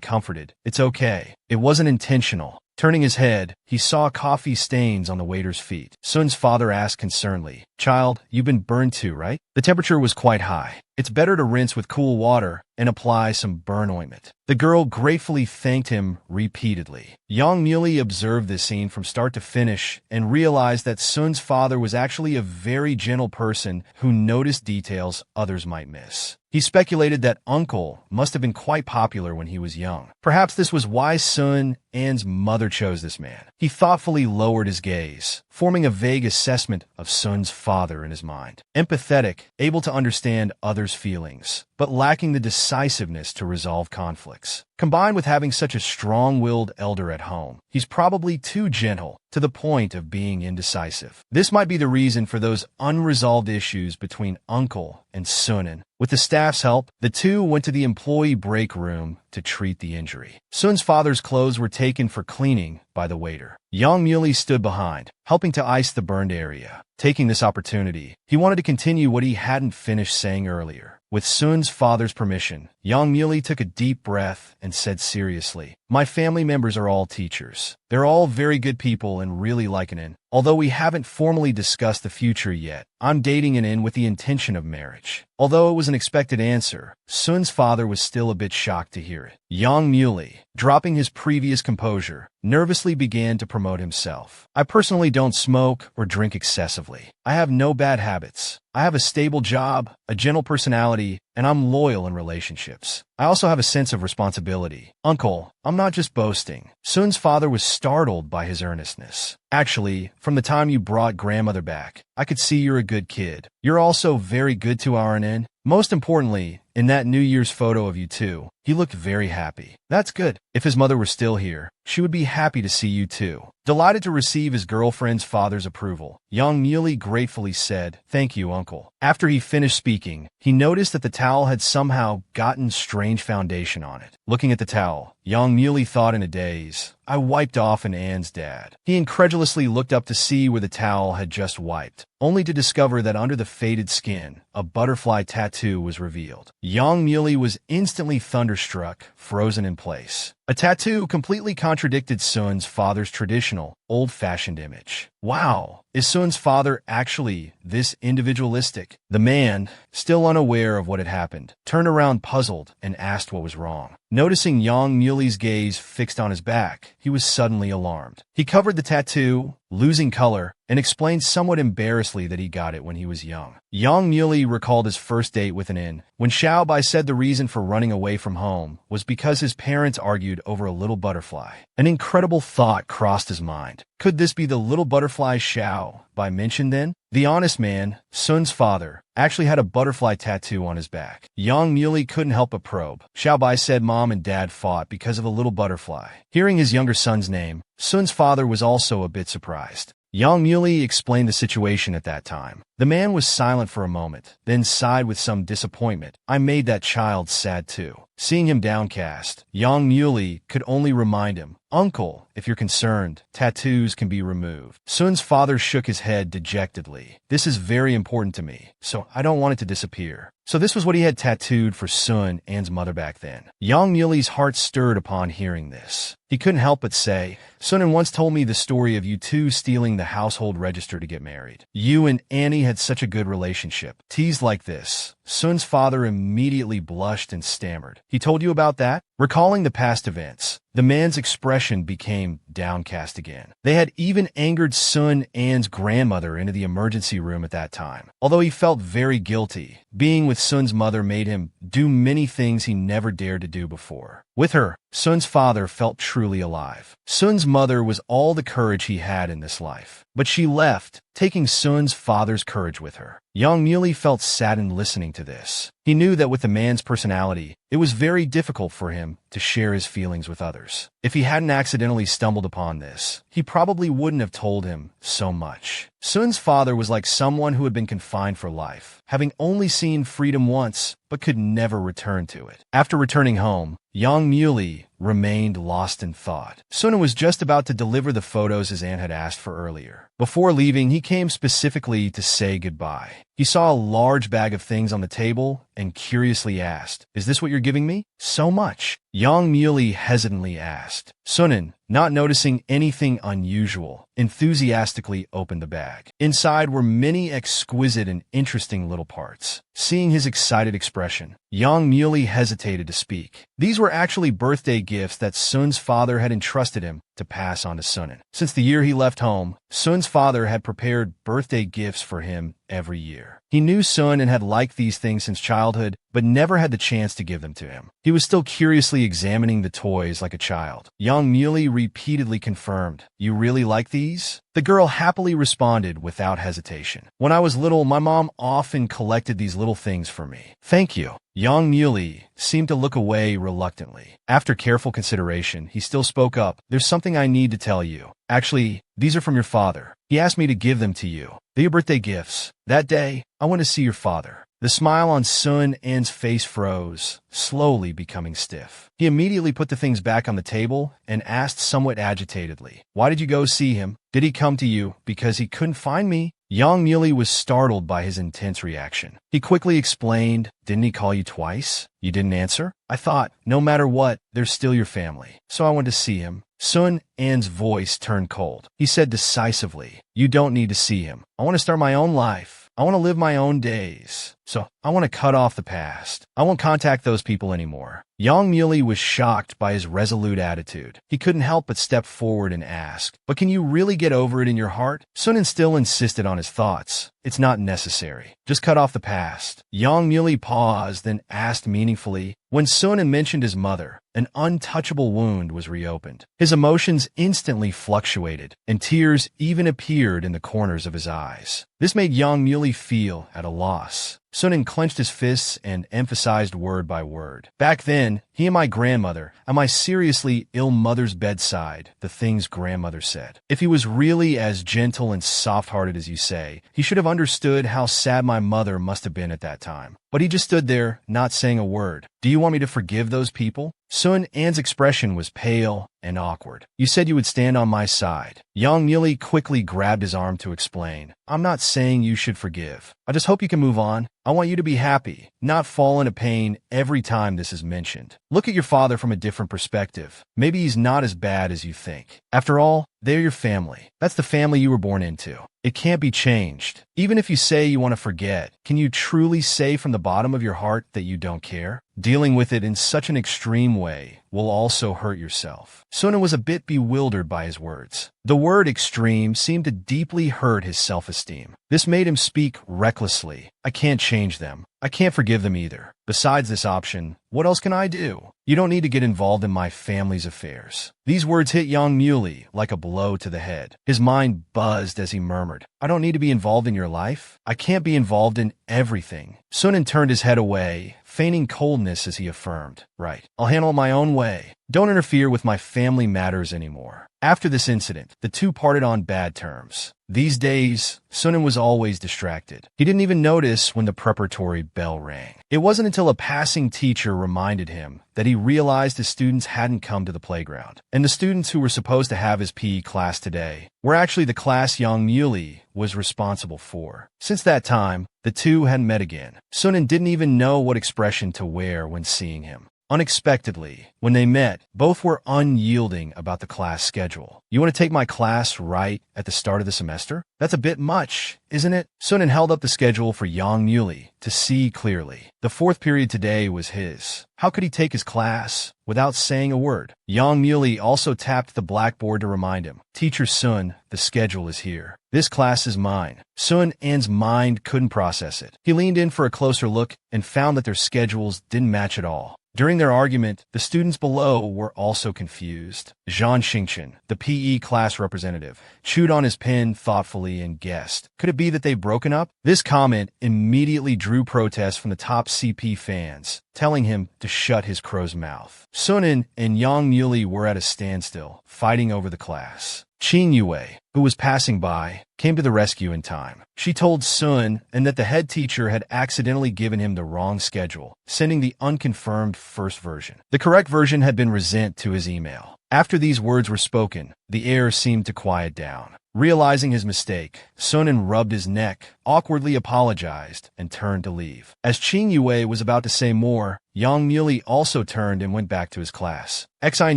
comforted. "It's okay. It wasn't intentional." Turning his head, he saw coffee stains on the waiter's feet. Sun's father asked concernedly, "Child, you've been burned too, right?" The temperature was quite high. "It's better to rinse with cool water and apply some burn ointment." The girl gratefully thanked him repeatedly. Young Muley observed this scene from start to finish and realized that Sun's father was actually a very gentle person who noticed details others might miss. He speculated that Uncle must have been quite popular when he was young. Perhaps this was why Sun An's mother chose this man. He thoughtfully lowered his gaze, forming a vague assessment of Sun's father in his mind. Empathetic, able to understand others' feelings, but lacking the decisiveness to resolve conflicts. Combined with having such a strong-willed elder at home, he's probably too gentle to the point of being indecisive. This might be the reason for those unresolved issues between Uncle and Sunan. With the staff's help, the two went to the employee break room to treat the injury. Sun's father's clothes were taken for cleaning by the waiter. Young Muley stood behind, helping to ice the burned area. Taking this opportunity, he wanted to continue what he hadn't finished saying earlier. With Sun's father's permission, Young Muley took a deep breath and said seriously, "My family members are all teachers. They're all very good people and really like An. Although we haven't formally discussed the future yet, I'm dating An with the intention of marriage." Although it was an expected answer, Sun's father was still a bit shocked to hear it. Young Muley, dropping his previous composure, nervously began to promote himself. "I personally don't smoke or drink excessively. I have no bad habits. I have a stable job, a gentle personality, and I'm loyal in relationships. I also have a sense of responsibility. Uncle, I'm not just boasting." Sun's father was startled by his earnestness. "Actually, from the time you brought grandmother back, I could see you're a good kid. You're also very good to our N. Most importantly, in that New Year's photo of you two, he looked very happy." "That's good. If his mother were still here, she would be happy to see you too." Delighted to receive his girlfriend's father's approval, Young Muley gratefully said, "Thank you, Uncle." After he finished speaking, he noticed that the towel had somehow gotten strange foundation on it. Looking at the towel, Young Muley thought in a daze, "I wiped off An's dad." He incredulously looked up to see where the towel had just wiped, only to discover that under the faded skin, a butterfly tattoo was revealed. Young Muley was instantly thunderstruck, frozen in place. A tattoo completely contradicted Sun's father's traditional, old-fashioned image. Wow, is Sun's father actually this individualistic? The man, still unaware of what had happened, turned around puzzled and asked what was wrong. Noticing Young Muley's gaze fixed on his back, he was suddenly alarmed. He covered the tattoo, losing color, and explained somewhat embarrassedly that he got it when he was young. Young Muley recalled his first date with An, when Xiao Bai said the reason for running away from home was because his parents argued over a little butterfly. An incredible thought crossed his mind. Could this be the little butterfly Xiao Bai mentioned then? The honest man, Sun's father, actually had a butterfly tattoo on his back. Young Muley couldn't help but probe. Xiao Bai said mom and dad fought because of a little butterfly. Hearing his younger son's name, Sun's father was also a bit surprised. Young Muley explained the situation at that time. The man was silent for a moment, then sighed with some disappointment. "I made that child sad too." Seeing him downcast, Young Muley could only remind him, "Uncle, if you're concerned, tattoos can be removed." Sun's father shook his head dejectedly. "This is very important to me, so I don't want it to disappear." So this was what he had tattooed for Sun An's mother back then. Young Muley's heart stirred upon hearing this. He couldn't help but say, "Sunan once told me the story of you two stealing the household register to get married. You and Annie had such a good relationship." Teased like this, Sun's father immediately blushed and stammered. "He told you about that?" Recalling the past events, the man's expression became downcast again. They had even angered Sun An's grandmother into the emergency room at that time. Although he felt very guilty, being with Sun's mother made him do many things he never dared to do before. With her, Sun's father felt truly alive. Sun's mother was all the courage he had in this life. But she left, taking Sun's father's courage with her. Young Muley felt saddened listening to this. He knew that with the man's personality, it was very difficult for him to share his feelings with others. If he hadn't accidentally stumbled upon this, he probably wouldn't have told him so much. Sun's father was like someone who had been confined for life, having only seen freedom once, but could never return to it. After returning home, Yang Muley remained lost in thought. Sun was just about to deliver the photos his aunt had asked for earlier. Before leaving, he came specifically to say goodbye. He saw a large bag of things on the table and curiously asked, "Is this what you're giving me? So much?" Yang Muley hesitantly asked. Sunan, not noticing anything unusual, enthusiastically opened the bag. Inside were many exquisite and interesting little parts. Seeing his excited expression, Yang Muley hesitated to speak. These were actually birthday gifts that Sun's father had entrusted him to pass on to Sunan. Since the year he left home, Sun's father had prepared birthday gifts for him every year. He knew Sun and had liked these things since childhood, but never had the chance to give them to him. He was still curiously examining the toys like a child. Yang Muley repeatedly confirmed, "You really like these?" The girl happily responded without hesitation. "When I was little, my mom often collected these little things for me." "Thank you." Yang Muley seemed to look away reluctantly. After careful consideration, he still spoke up. "There's something I need to tell you. Actually, these are from your father. He asked me to give them to you. They're your birthday gifts. That day, I went to see your father." The smile on Sun An's face froze, slowly becoming stiff. He immediately put the things back on the table and asked somewhat agitatedly, "Why did you go see him? Did he come to you because he couldn't find me?" Yang Muley was startled by his intense reaction. He quickly explained, "Didn't he call you twice? You didn't answer? I thought, no matter what, they're still your family. So I went to see him." Sun An's voice turned cold. He said decisively, "You don't need to see him. I want to start my own life. I want to live my own days. So I want to cut off the past. I won't contact those people anymore." Yang Muley was shocked by his resolute attitude. He couldn't help but step forward and ask, "But can you really get over it in your heart?" Sunan still insisted on his thoughts. "It's not necessary. Just cut off the past." Yang Muley paused, then asked meaningfully, when Sunan mentioned his mother, an untouchable wound was reopened. His emotions instantly fluctuated, and tears even appeared in the corners of his eyes. This made Yang Muley feel at a loss. Sunan clenched his fists and emphasized word by word. "Back then, he and my grandmother, at my seriously ill mother's bedside, the things grandmother said. If he was really as gentle and soft-hearted as you say, he should have understood how sad my mother must have been at that time. But he just stood there, not saying a word. Do you want me to forgive those people?" Sun An's expression was pale and awkward. "You said you would stand on my side." Yang Muley quickly grabbed his arm to explain, "I'm not saying you should forgive. I just hope you can move on. I want you to be happy, not fall into pain every time this is mentioned. Look at your father from a different perspective. Maybe he's not as bad as you think. After all, they're your family. That's the family you were born into. It can't be changed. Even if you say you want to forget, can you truly say from the bottom of your heart that you don't care? Dealing with it in such an extreme way will also hurt yourself." Sunan was a bit bewildered by his words. The word extreme seemed to deeply hurt his self-esteem. This made him speak recklessly. "I can't change them. I can't forgive them either. Besides this option, what else can I do? You don't need to get involved in my family's affairs." These words hit Yang Muley like a blow to the head. His mind buzzed as he murmured, "I don't need to be involved in your life. I can't be involved in everything." Sunan turned his head away, feigning coldness as he affirmed, "Right, I'll handle it my own way. Don't interfere with my family matters anymore." After this incident, the two parted on bad terms. These days, Sunan was always distracted. He didn't even notice when the preparatory bell rang. It wasn't until a passing teacher reminded him that he realized his students hadn't come to the playground. And the students who were supposed to have his PE class today were actually the class Yang Muley was responsible for. Since that time, the two hadn't met again. Sunan didn't even know what expression to wear when seeing him. Unexpectedly, when they met, both were unyielding about the class schedule. "You want to take my class right at the start of the semester? That's a bit much, isn't it?" Sunan held up the schedule for Yang Muley to see clearly. The fourth period today was his. How could he take his class without saying a word? Yang Muley also tapped the blackboard to remind him, "Teacher Sun, the schedule is here. This class is mine." Sun An's mind couldn't process it. He leaned in for a closer look and found that their schedules didn't match at all. During their argument, the students below were also confused. Zhang Xingchen, the PE class representative, chewed on his pen thoughtfully and guessed, "Could it be that they've broken up?" This comment immediately drew protests from the top CP fans. telling him to shut his crow's mouth. Sunan and Yang Muley were at a standstill, fighting over the class. Qin Yue, who was passing by, came to the rescue in time. She told Sun and that the head teacher had accidentally given him the wrong schedule, sending the unconfirmed first version. The correct version had been resent to his email. After these words were spoken, the air seemed to quiet down. Realizing his mistake, Sunan rubbed his neck, awkwardly apologized, and turned to leave. As Qin Yue was about to say more, Yang Muley also turned and went back to his class. Xin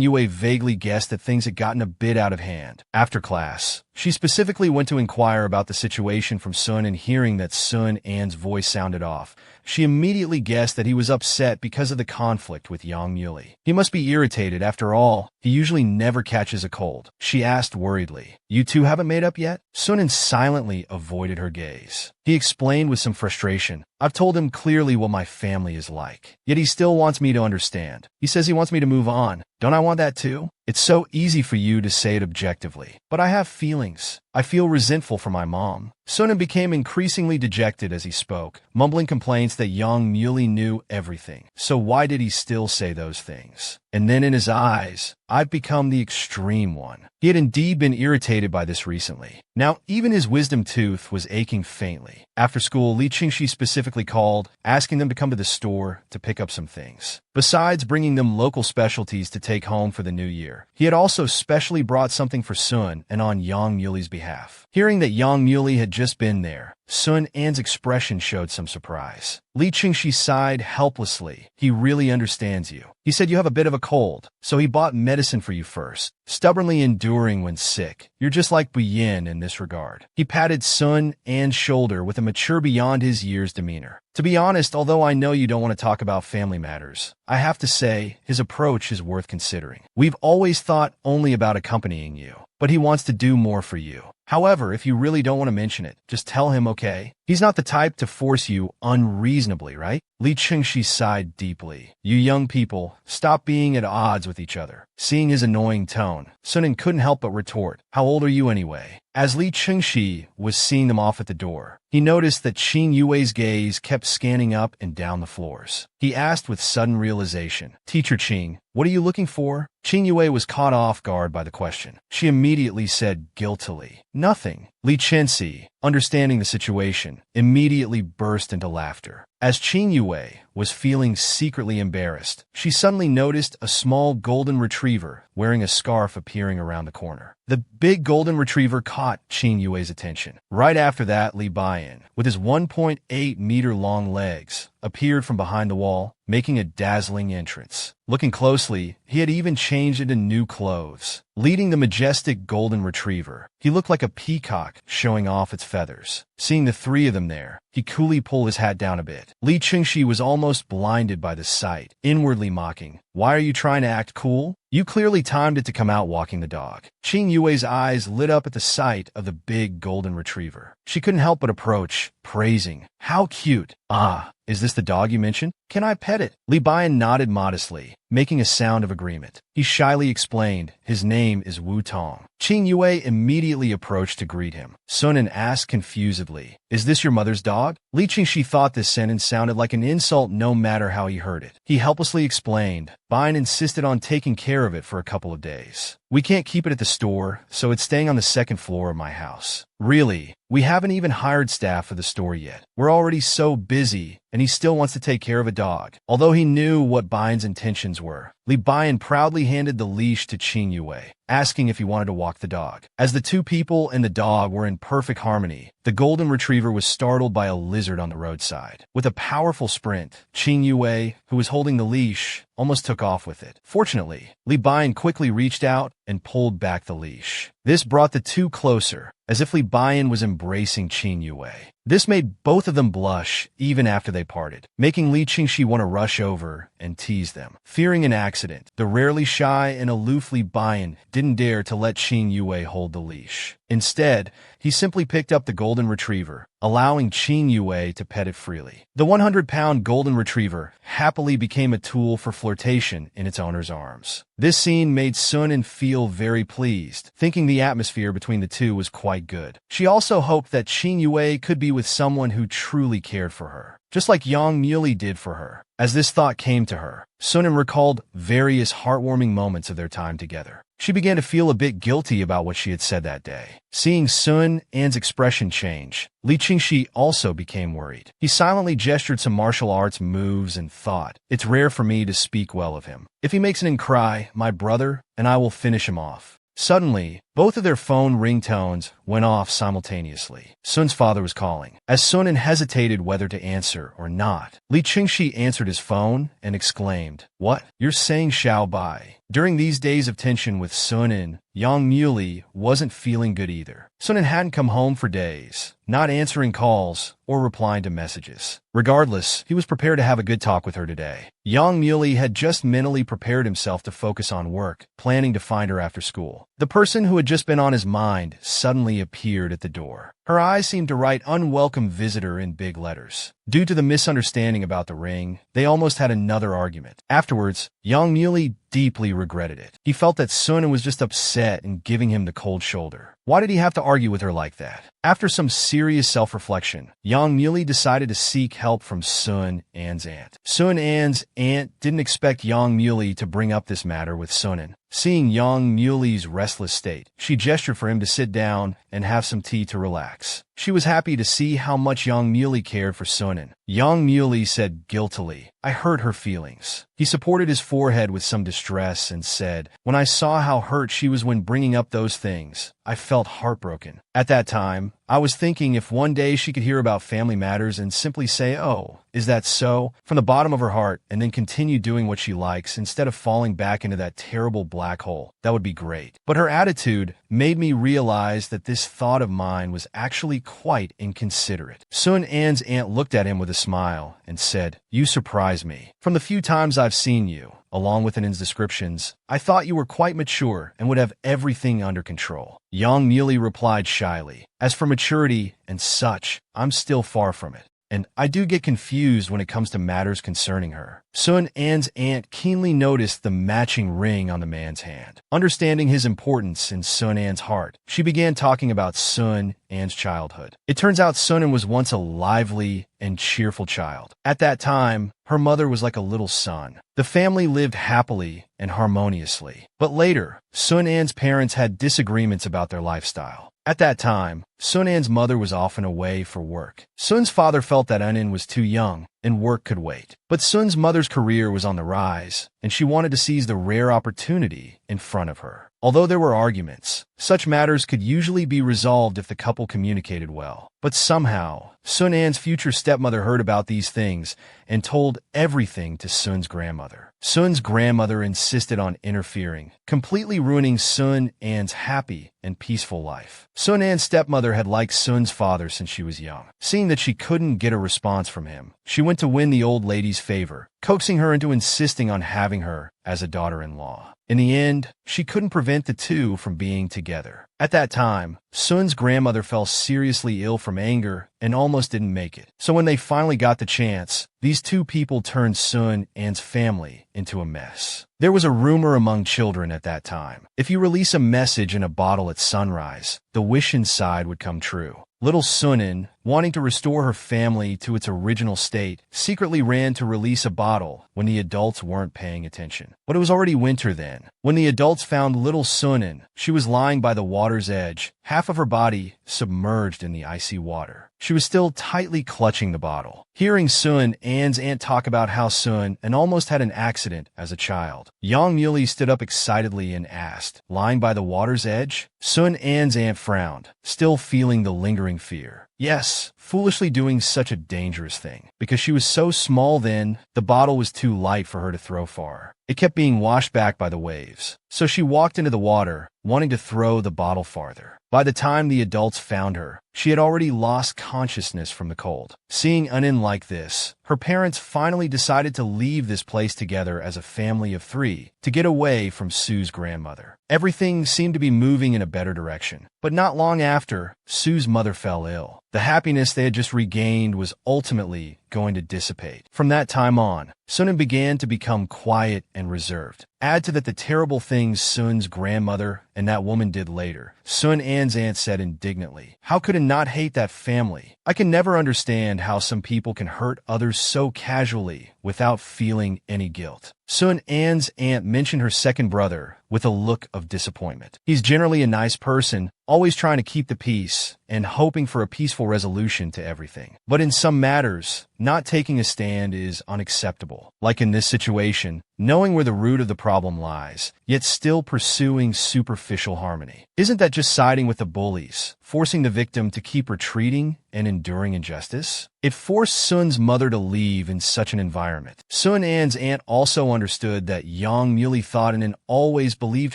Yue vaguely guessed that things had gotten a bit out of hand. After class, she specifically went to inquire about the situation from Sun, and hearing that Sun An's voice sounded off, she immediately guessed that he was upset because of the conflict with Yang Muley. He must be irritated, after all, he usually never catches a cold. She asked worriedly, "You two haven't made up yet?" Sunan silently avoided her gaze. He explained with some frustration, "I've told him clearly what my family is like, yet he still wants me to understand. He says he wants me to move on. Don't I want that too? It's so easy for you to say it objectively, but I have feelings. I feel resentful for my mom." Sunan became increasingly dejected as he spoke, mumbling complaints that Yang Muley knew everything. So why did he still say those things? And then in his eyes, "I've become the extreme one." He had indeed been irritated by this recently. Now, even his wisdom tooth was aching faintly. After school, Li Qingxi specifically called, asking them to come to the store to pick up some things. Besides bringing them local specialties to take home for the new year, he had also specially brought something for Sun and on Yang Muley's behalf. Hearing that Yang Muley had just been there, Sun An's expression showed some surprise. Li Qingxi sighed helplessly. "He really understands you. He said you have a bit of a cold, so he bought medicine for you first, stubbornly enduring when sick. You're just like Buyin in this regard." He patted Sun An's shoulder with a mature beyond his years demeanor. "To be honest, although I know you don't want to talk about family matters, I have to say his approach is worth considering. We've always thought only about accompanying you, but he wants to do more for you. However, if you really don't want to mention it, just tell him, okay? He's not the type to force you unreasonably, right?" Li Qingxi sighed deeply. "You young people, stop being at odds with each other." Seeing his annoying tone, Sunan couldn't help but retort, "How old are you anyway?" As Li Qingxi was seeing them off at the door, he noticed that Qin Yue's gaze kept scanning up and down the floors. He asked with sudden realization, "Teacher Qing, what are you looking for?" Qin Yue was caught off guard by the question. She immediately said guiltily, "Nothing." Li Qingxi, understanding the situation, immediately burst into laughter. As Qin Yue was feeling secretly embarrassed, she suddenly noticed a small golden retriever wearing a scarf appearing around the corner. The big golden retriever caught Qin Yue's attention. Right after that, Li Baiyan, with his 1.8-meter-long legs, appeared from behind the wall, making a dazzling entrance. Looking closely, he had even changed into new clothes. Leading the majestic golden retriever, he looked like a peacock showing off its feathers. Seeing the three of them there, he coolly pulled his hat down a bit. Li Qingxi was almost blinded by the sight, inwardly mocking, "Why are you trying to act cool? You clearly timed it to come out walking the dog." Qin Yue's eyes lit up at the sight of the big golden retriever. She couldn't help but approach, praising, "How cute! Ah, is this the dog you mentioned? Can I pet it?" Li Baiyan nodded modestly, making a sound of agreement. He shyly explained, "His name is Wu Tong." Qin Yue immediately approached to greet him. Sunan asked confusedly, "Is this your mother's dog?" Li Qingxi thought this sentence sounded like an insult no matter how he heard it. He helplessly explained, "Baiyan insisted on taking care of it for a couple of days. We can't keep it at the store, so it's staying on the second floor of my house." "Really? We haven't even hired staff for the store yet. We're already so busy, and he still wants to take care of a dog." Although he knew what Baiyan's intentions were, Li Baiyan proudly handed the leash to Qin Yue, asking if he wanted to walk the dog. As the two people and the dog were in perfect harmony, the golden retriever was startled by a lizard on the roadside. With a powerful sprint, Qin Yue, who was holding the leash, almost took off with it. Fortunately, Li Baiyan quickly reached out and pulled back the leash. This brought the two closer, as if Li Baiyan was embracing Qin Yue. This made both of them blush even after they parted, making Li Qingxi want to rush over and tease them. Fearing an accident, the rarely shy and aloof Li Baiyan didn't dare to let Qin Yue hold the leash. Instead, he simply picked up the golden retriever, allowing Qin Yue to pet it freely. The 100-pound golden retriever happily became a tool for flirtation in its owner's arms. This scene made Sunan feel very pleased, thinking the atmosphere between the two was quite good. She also hoped that Qin Yue could be with someone who truly cared for her. just like Yang Muley did for her. As this thought came to her, Sunan recalled various heartwarming moments of their time together. She began to feel a bit guilty about what she had said that day. Seeing Sun An's expression change, Li Qingxi also became worried. He silently gestured some martial arts moves and thought, "It's rare for me to speak well of him. If he makes an cry, my brother, and I will finish him off." Suddenly, both of their phone ringtones went off simultaneously. Sun's father was calling. As Sunan hesitated whether to answer or not, Li Qingxi answered his phone and exclaimed, "What? You're saying Xiao Bai?" During these days of tension with Sunan, Yang Muley wasn't feeling good either. Sunan hadn't come home for days, not answering calls or replying to messages. Regardless, he was prepared to have a good talk with her today. Yang Muley had just mentally prepared himself to focus on work, planning to find her after school. The person who had just been on his mind suddenly appeared at the door. Her eyes seemed to write "unwelcome visitor" in big letters. Due to the misunderstanding about the ring, they almost had another argument. Afterwards, Yang Muley deeply regretted it. He felt that Sunan was just upset and giving him the cold shoulder. Why did he have to argue with her like that? After some serious self-reflection, Yang Muley decided to seek help from Sun An's aunt. Sun An's aunt didn't expect Yang Muley to bring up this matter with Sunan. Seeing Yang Muley's restless state, she gestured for him to sit down and have some tea to relax. She was happy to see how much Yang Muley cared for Sunan. Yang Muley said guiltily, "I hurt her feelings." He supported his forehead with some distress and said, "When I saw how hurt she was when bringing up those things, I felt heartbroken. At that time, I was thinking if one day she could hear about family matters and simply say, 'Oh, is that so?' from the bottom of her heart and then continue doing what she likes instead of falling back into that terrible black hole, that would be great." But her attitude made me realize that this thought of mine was actually quite inconsiderate. Sun An's aunt looked at him with a smile and said, "You surprise me. From the few times I've seen you, along with An's descriptions, I thought you were quite mature and would have everything under control." Yang Muley replied shyly, "As for maturity and such, I'm still far from it. And I do get confused when it comes to matters concerning her." Sun An's aunt keenly noticed the matching ring on the man's hand. Understanding his importance in Sun An's heart, she began talking about Sun An's childhood. It turns out Sun An was once a lively and cheerful child. At that time, her mother was like a little sun. The family lived happily and harmoniously. But later, Sun An's parents had disagreements about their lifestyle. At that time, Sun An's mother was often away for work. Sun's father felt that An was too young and work could wait. But Sun's mother's career was on the rise, and she wanted to seize the rare opportunity in front of her. Although there were arguments, such matters could usually be resolved if the couple communicated well. But somehow, Sun An's future stepmother heard about these things and told everything to Sun's grandmother. Sun's grandmother insisted on interfering, completely ruining Sun An's happy and peaceful life. Sun An's stepmother had liked Sun's father since she was young. Seeing that she couldn't get a response from him, she went to win the old lady's favor, coaxing her into insisting on having her as a daughter-in-law. In the end, she couldn't prevent the two from being together. At that time, Sun's grandmother fell seriously ill from anger and almost didn't make it. So when they finally got the chance, these two people turned Sun An's family into a mess. There was a rumor among children at that time. If you release a message in a bottle at sunrise, the wish inside would come true. Little Sun An, wanting to restore her family to its original state, secretly ran to release a bottle when the adults weren't paying attention. But it was already winter then. When the adults found little Sun An, she was lying by the water's edge, half of her body submerged in the icy water. She was still tightly clutching the bottle. Hearing Sun An's aunt talk about how Sun An almost had an accident as a child, Yang Muley stood up excitedly and asked, "Lying by the water's edge?" Sun An's aunt frowned, still feeling the lingering fear. Yes, foolishly doing such a dangerous thing. Because she was so small then, the bottle was too light for her to throw far. It kept being washed back by the waves. So she walked into the water, wanting to throw the bottle farther. By the time the adults found her, she had already lost consciousness from the cold. Seeing An like this, her parents finally decided to leave this place together as a family of three to get away from Sue's grandmother. Everything seemed to be moving in a better direction. But not long after, Sue's mother fell ill. The happiness they had just regained was ultimately going to dissipate. From that time on, Sun An began to become quiet and reserved. Add to that the terrible things Sun's grandmother and that woman did later. Sun An's aunt said indignantly, "How could even not hate that family. I can never understand how some people can hurt others so casually without feeling any guilt. Sun An's aunt mentioned her second brother with a look of disappointment. He's generally a nice person, always trying to keep the peace and hoping for a peaceful resolution to everything. But in some matters, not taking a stand is unacceptable. Like in this situation, knowing where the root of the problem lies, yet still pursuing superficial harmony. Isn't that just siding with the bullies, forcing the victim to keep retreating and enduring injustice? It forced Sun's mother to leave in such an environment. Sun An's aunt also understood that Yang Muley thought and always believed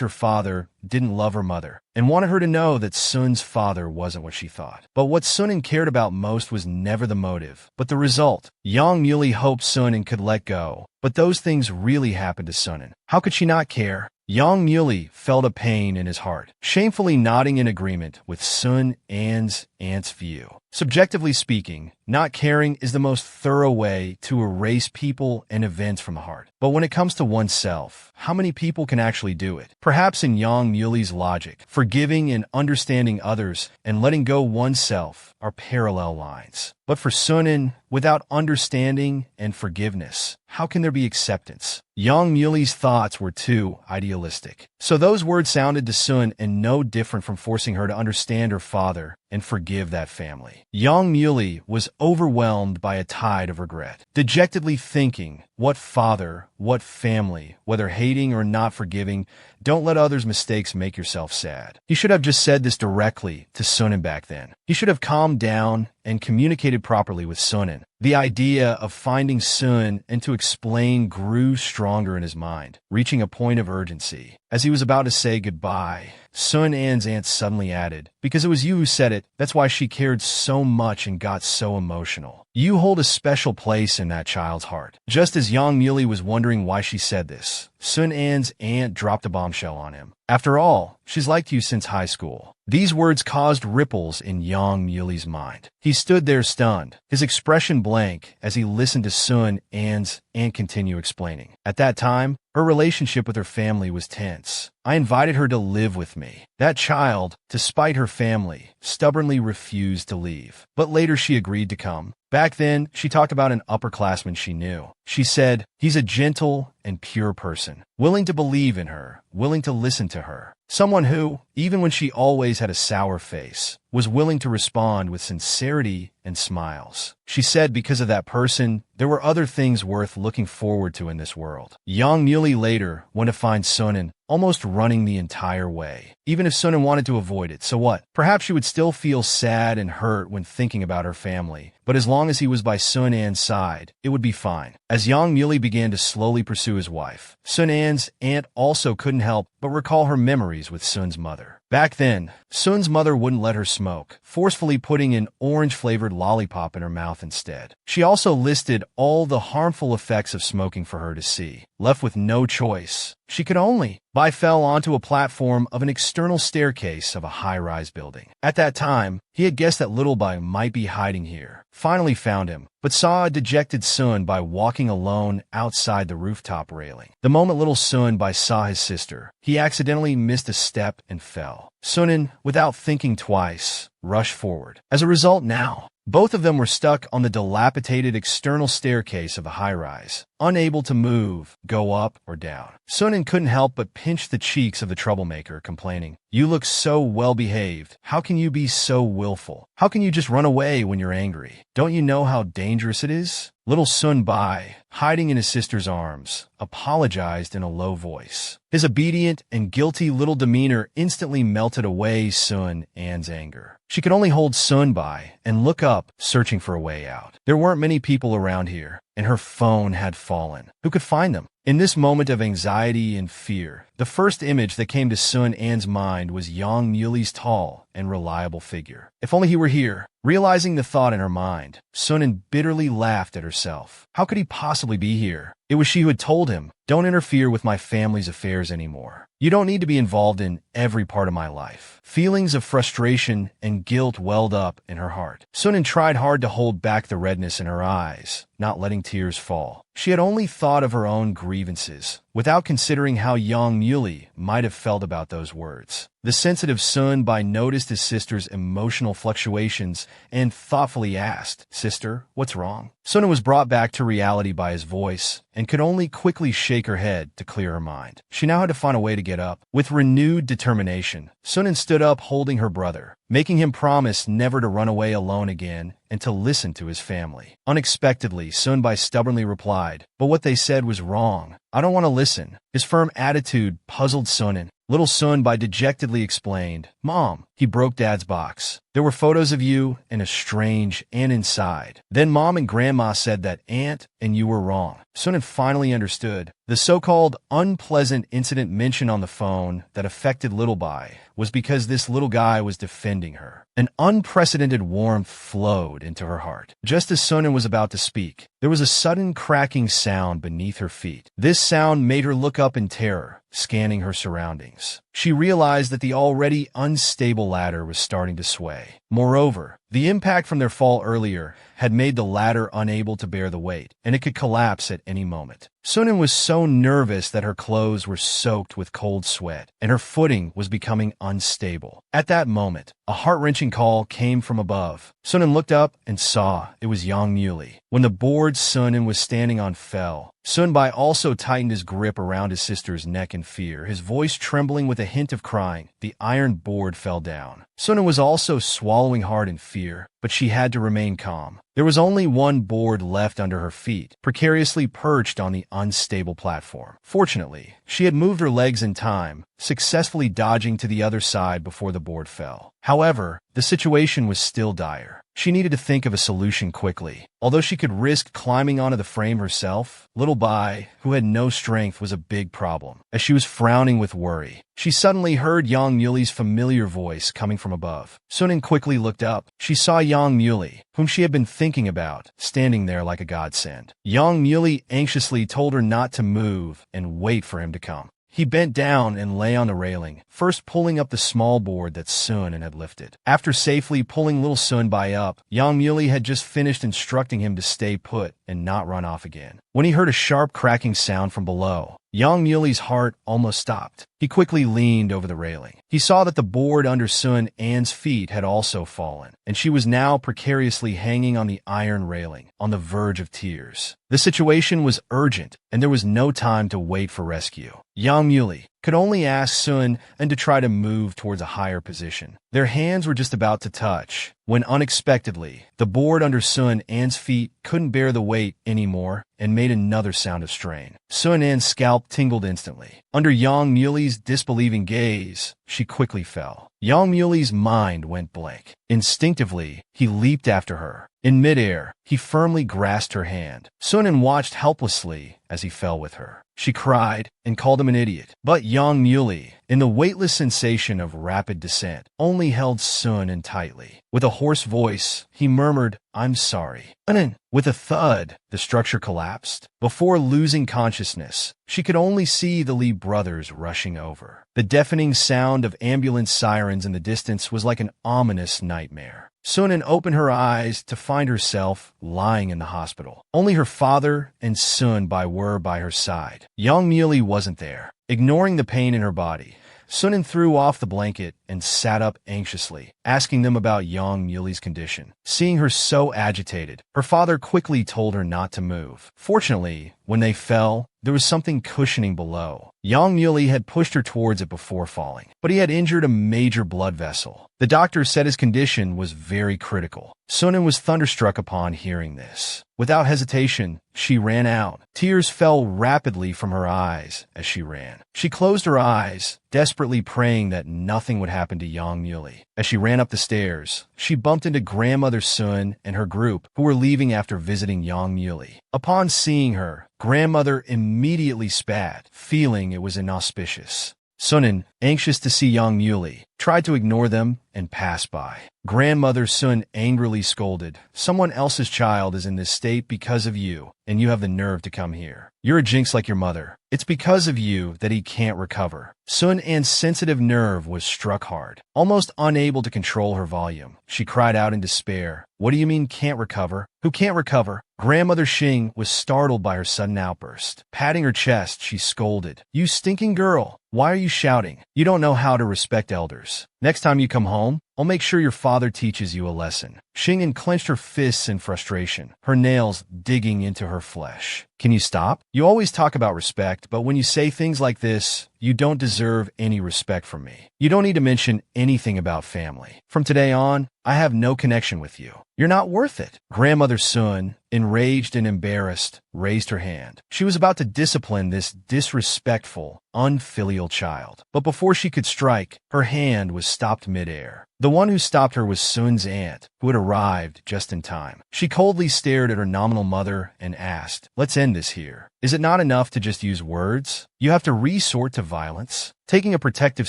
her father didn't love her mother, and wanted her to know that Sun's father wasn't what she thought. But what Sunan cared about most was never the motive, but the result. Yang Muley hoped Sunan could let go, but those things really happened to Sunan. How could she not care? Yang Muley felt a pain in his heart, shamefully nodding in agreement with Sun An's aunt's view. Subjectively speaking, not caring is the most thorough way to erase people and events from the heart. But when it comes to oneself, how many people can actually do it? Perhaps in Yang Muley's logic, forgiving and understanding others and letting go oneself are parallel lines. But for Sunan, without understanding and forgiveness, how can there be acceptance? Yang Muley's thoughts were too idealistic. So those words sounded to Sun and no different from forcing her to understand her father and forgive that family. Yang Muley was overwhelmed by a tide of regret, dejectedly thinking, what father, what family, whether hating or not forgiving, don't let others' mistakes make yourself sad. He should have just said this directly to Sunan back then. He should have calmed down and communicated properly with Sunan. The idea of finding Sun and to explain grew stronger in his mind, reaching a point of urgency. As he was about to say goodbye, Sun An's aunt suddenly added, because it was you who said it, that's why she cared so much and got so emotional. You hold a special place in that child's heart. Just as Yang Muley was wondering why she said this, Sun An's aunt dropped a bombshell on him. After all, she's liked you since high school. These words caused ripples in Yang Muley's mind. He stood there stunned, his expression blank as he listened to Sun An's aunt continue explaining. At that time, her relationship with her family was tense. I invited her to live with me. That child, despite her family, stubbornly refused to leave. But later she agreed to come. Back then, she talked about an upperclassman she knew. She said, he's a gentle and pure person, willing to believe in her, willing to listen to her. Someone who, even when she always had a sour face, was willing to respond with sincerity and smiles. She said because of that person, there were other things worth looking forward to in this world. Yang Muley later went to find Sunan, almost running the entire way. Even if Sunan wanted to avoid it, so what? Perhaps she would still feel sad and hurt when thinking about her family, but as long as he was by Sun An's side, it would be fine. As Yang Muley began to slowly pursue his wife, Sun An's aunt also couldn't help but recall her memories with Sun's mother. Back then, Sun's mother wouldn't let her smoke, forcefully putting an orange-flavored lollipop in her mouth instead. She also listed all the harmful effects of smoking for her to see. Left with no choice, she could only. Bai fell onto a platform of an external staircase of a high-rise building. At that time, he had guessed that little Bai might be hiding here. Finally found him, but saw a dejected Sun Bai walking alone outside the rooftop railing. The moment little Sun Bai saw his sister, he accidentally missed a step and fell. Sunan, without thinking twice, rushed forward. As a result now, both of them were stuck on the dilapidated external staircase of a high-rise, unable to move, go up, or down. Sunan couldn't help but pinch the cheeks of the troublemaker, complaining, "You look so well-behaved. How can you be so willful? How can you just run away when you're angry? Don't you know how dangerous it is?" Little Sun Bai, hiding in his sister's arms, apologized in a low voice. His obedient and guilty little demeanor instantly melted away Sun An's anger. She could only hold Sun Bai and look up, searching for a way out. There weren't many people around here, and her phone had fallen. Who could find them? In this moment of anxiety and fear, the first image that came to Sun An's mind was Yang Muley's tall and reliable figure. If only he were here. Realizing the thought in her mind, Sunan bitterly laughed at herself. How could he possibly be here? It was she who had told him, "Don't interfere with my family's affairs anymore. You don't need to be involved in every part of my life." Feelings of frustration and guilt welled up in her heart. Sunan tried hard to hold back the redness in her eyes, not letting tears fall. She had only thought of her own grievances, without considering how Yang Muley might have felt about those words. The sensitive Sun-Bai noticed his sister's emotional fluctuations and thoughtfully asked, "Sister, what's wrong?" Sun was brought back to reality by his voice and could only quickly shake her head to clear her mind. She now had to find a way to get up. With renewed determination, Sun stood up holding her brother, making him promise never to run away alone again and to listen to his family. Unexpectedly, Sun-Bai stubbornly replied, "But what they said was wrong. I don't want to listen." His firm attitude puzzled Sun. Little Sun-Bai dejectedly explained, "Mom," he broke Dad's box. "There were photos of you and a strange aunt inside. Then Mom and Grandma said that aunt and you were wrong." Sun finally understood. The so-called unpleasant incident mentioned on the phone that affected Little Bai was because this little guy was defending her. An unprecedented warmth flowed into her heart. Just as Sun was about to speak, there was a sudden cracking sound beneath her feet. This sound made her look up in terror, scanning her surroundings. She realized that the already unstable ladder was starting to sway. Moreover, the impact from their fall earlier had made the ladder unable to bear the weight, and it could collapse at any moment. Sunan was so nervous that her clothes were soaked with cold sweat, and her footing was becoming unstable. At that moment, a heart-wrenching call came from above. Sunan looked up and saw it was Yang Muley. When the board Sunan was standing on fell, Sunbai also tightened his grip around his sister's neck in fear, his voice trembling with a hint of crying. The iron board fell down. Sunan was also swallowing hard in fear, but she had to remain calm. There was only one board left under her feet, precariously perched on the unstable platform. Fortunately, she had moved her legs in time, successfully dodging to the other side before the board fell. However, the situation was still dire. She needed to think of a solution quickly. Although she could risk climbing onto the frame herself, Little Bai, who had no strength, was a big problem. As she was frowning with worry, she suddenly heard Yang Muley's familiar voice coming from above. Sunan quickly looked up. She saw Yang Muley, whom she had been thinking about, standing there like a godsend. Yang Muley anxiously told her not to move and wait for him to come. He bent down and lay on the railing, first pulling up the small board that Sun had lifted. After safely pulling little Sunbai up, Yang Muley had just finished instructing him to stay put and not run off again. When he heard a sharp cracking sound from below, Yang Muley's heart almost stopped. He quickly leaned over the railing. He saw that the board under Sun An's feet had also fallen, and she was now precariously hanging on the iron railing, on the verge of tears. The situation was urgent, and there was no time to wait for rescue. Yang Muley could only ask Sun and to try to move towards a higher position. Their hands were just about to touch, when unexpectedly, the board under Sun An's feet couldn't bear the weight anymore and made another sound of strain. Sun An's scalp tingled instantly. Under Yang Muley's disbelieving gaze, she quickly fell. Yang Muley's mind went blank. Instinctively, he leaped after her. In midair, he firmly grasped her hand. Sunan watched helplessly as he fell with her. She cried and called him an idiot. But Yang Muley, in the weightless sensation of rapid descent, only held Sun tightly. With a hoarse voice, he murmured, "I'm sorry." And then, with a thud, the structure collapsed. Before losing consciousness, she could only see the Lee brothers rushing over. The deafening sound of ambulance sirens in the distance was like an ominous nightmare. Sunan opened her eyes to find herself lying in the hospital. Only her father and Sunbai were by her side. Yang Muley wasn't there. Ignoring the pain in her body, Sunan threw off the blanket and sat up anxiously, asking them about Yang Muley's condition. Seeing her so agitated, her father quickly told her not to move. Fortunately, when they fell, there was something cushioning below. Yang Muley had pushed her towards it before falling, but he had injured a major blood vessel. The doctor said his condition was very critical. Sunan was thunderstruck upon hearing this. Without hesitation, she ran out. Tears fell rapidly from her eyes as she ran. She closed her eyes, desperately praying that nothing would happen to Yang Muley. As she ran up the stairs, she bumped into Grandmother Sun and her group, who were leaving after visiting Yang Muley. Upon seeing her, Grandmother immediately spat, feeling it was inauspicious. Sunan, anxious to see Yang Muley, tried to ignore them and pass by. Grandmother Sun angrily scolded, "Someone else's child is in this state because of you, and you have the nerve to come here. You're a jinx like your mother. It's because of you that he can't recover." Sun An's sensitive nerve was struck hard. Almost unable to control her volume, she cried out in despair, "What do you mean can't recover? Who can't recover?" Grandmother Xing was startled by her sudden outburst. Patting her chest, she scolded, "You stinking girl! Why are you shouting? You don't know how to respect elders. Next time you come home, I'll make sure your father teaches you a lesson. Xingyan clenched her fists in frustration, her nails digging into her flesh. Can you stop? You always talk about respect, but when you say things like this, you don't deserve any respect from me. You don't need to mention anything about family. From today on, I have no connection with you. You're not worth it. Grandmother Sun, enraged and embarrassed, raised her hand. She was about to discipline this disrespectful, unfilial child. But before she could strike, her hand was stopped midair. The one who stopped her was Sun's aunt, who had arrived just in time. She coldly stared at her nominal mother and asked, "Let's end this here. Is it not enough to just use words? You have to resort to violence?" Taking a protective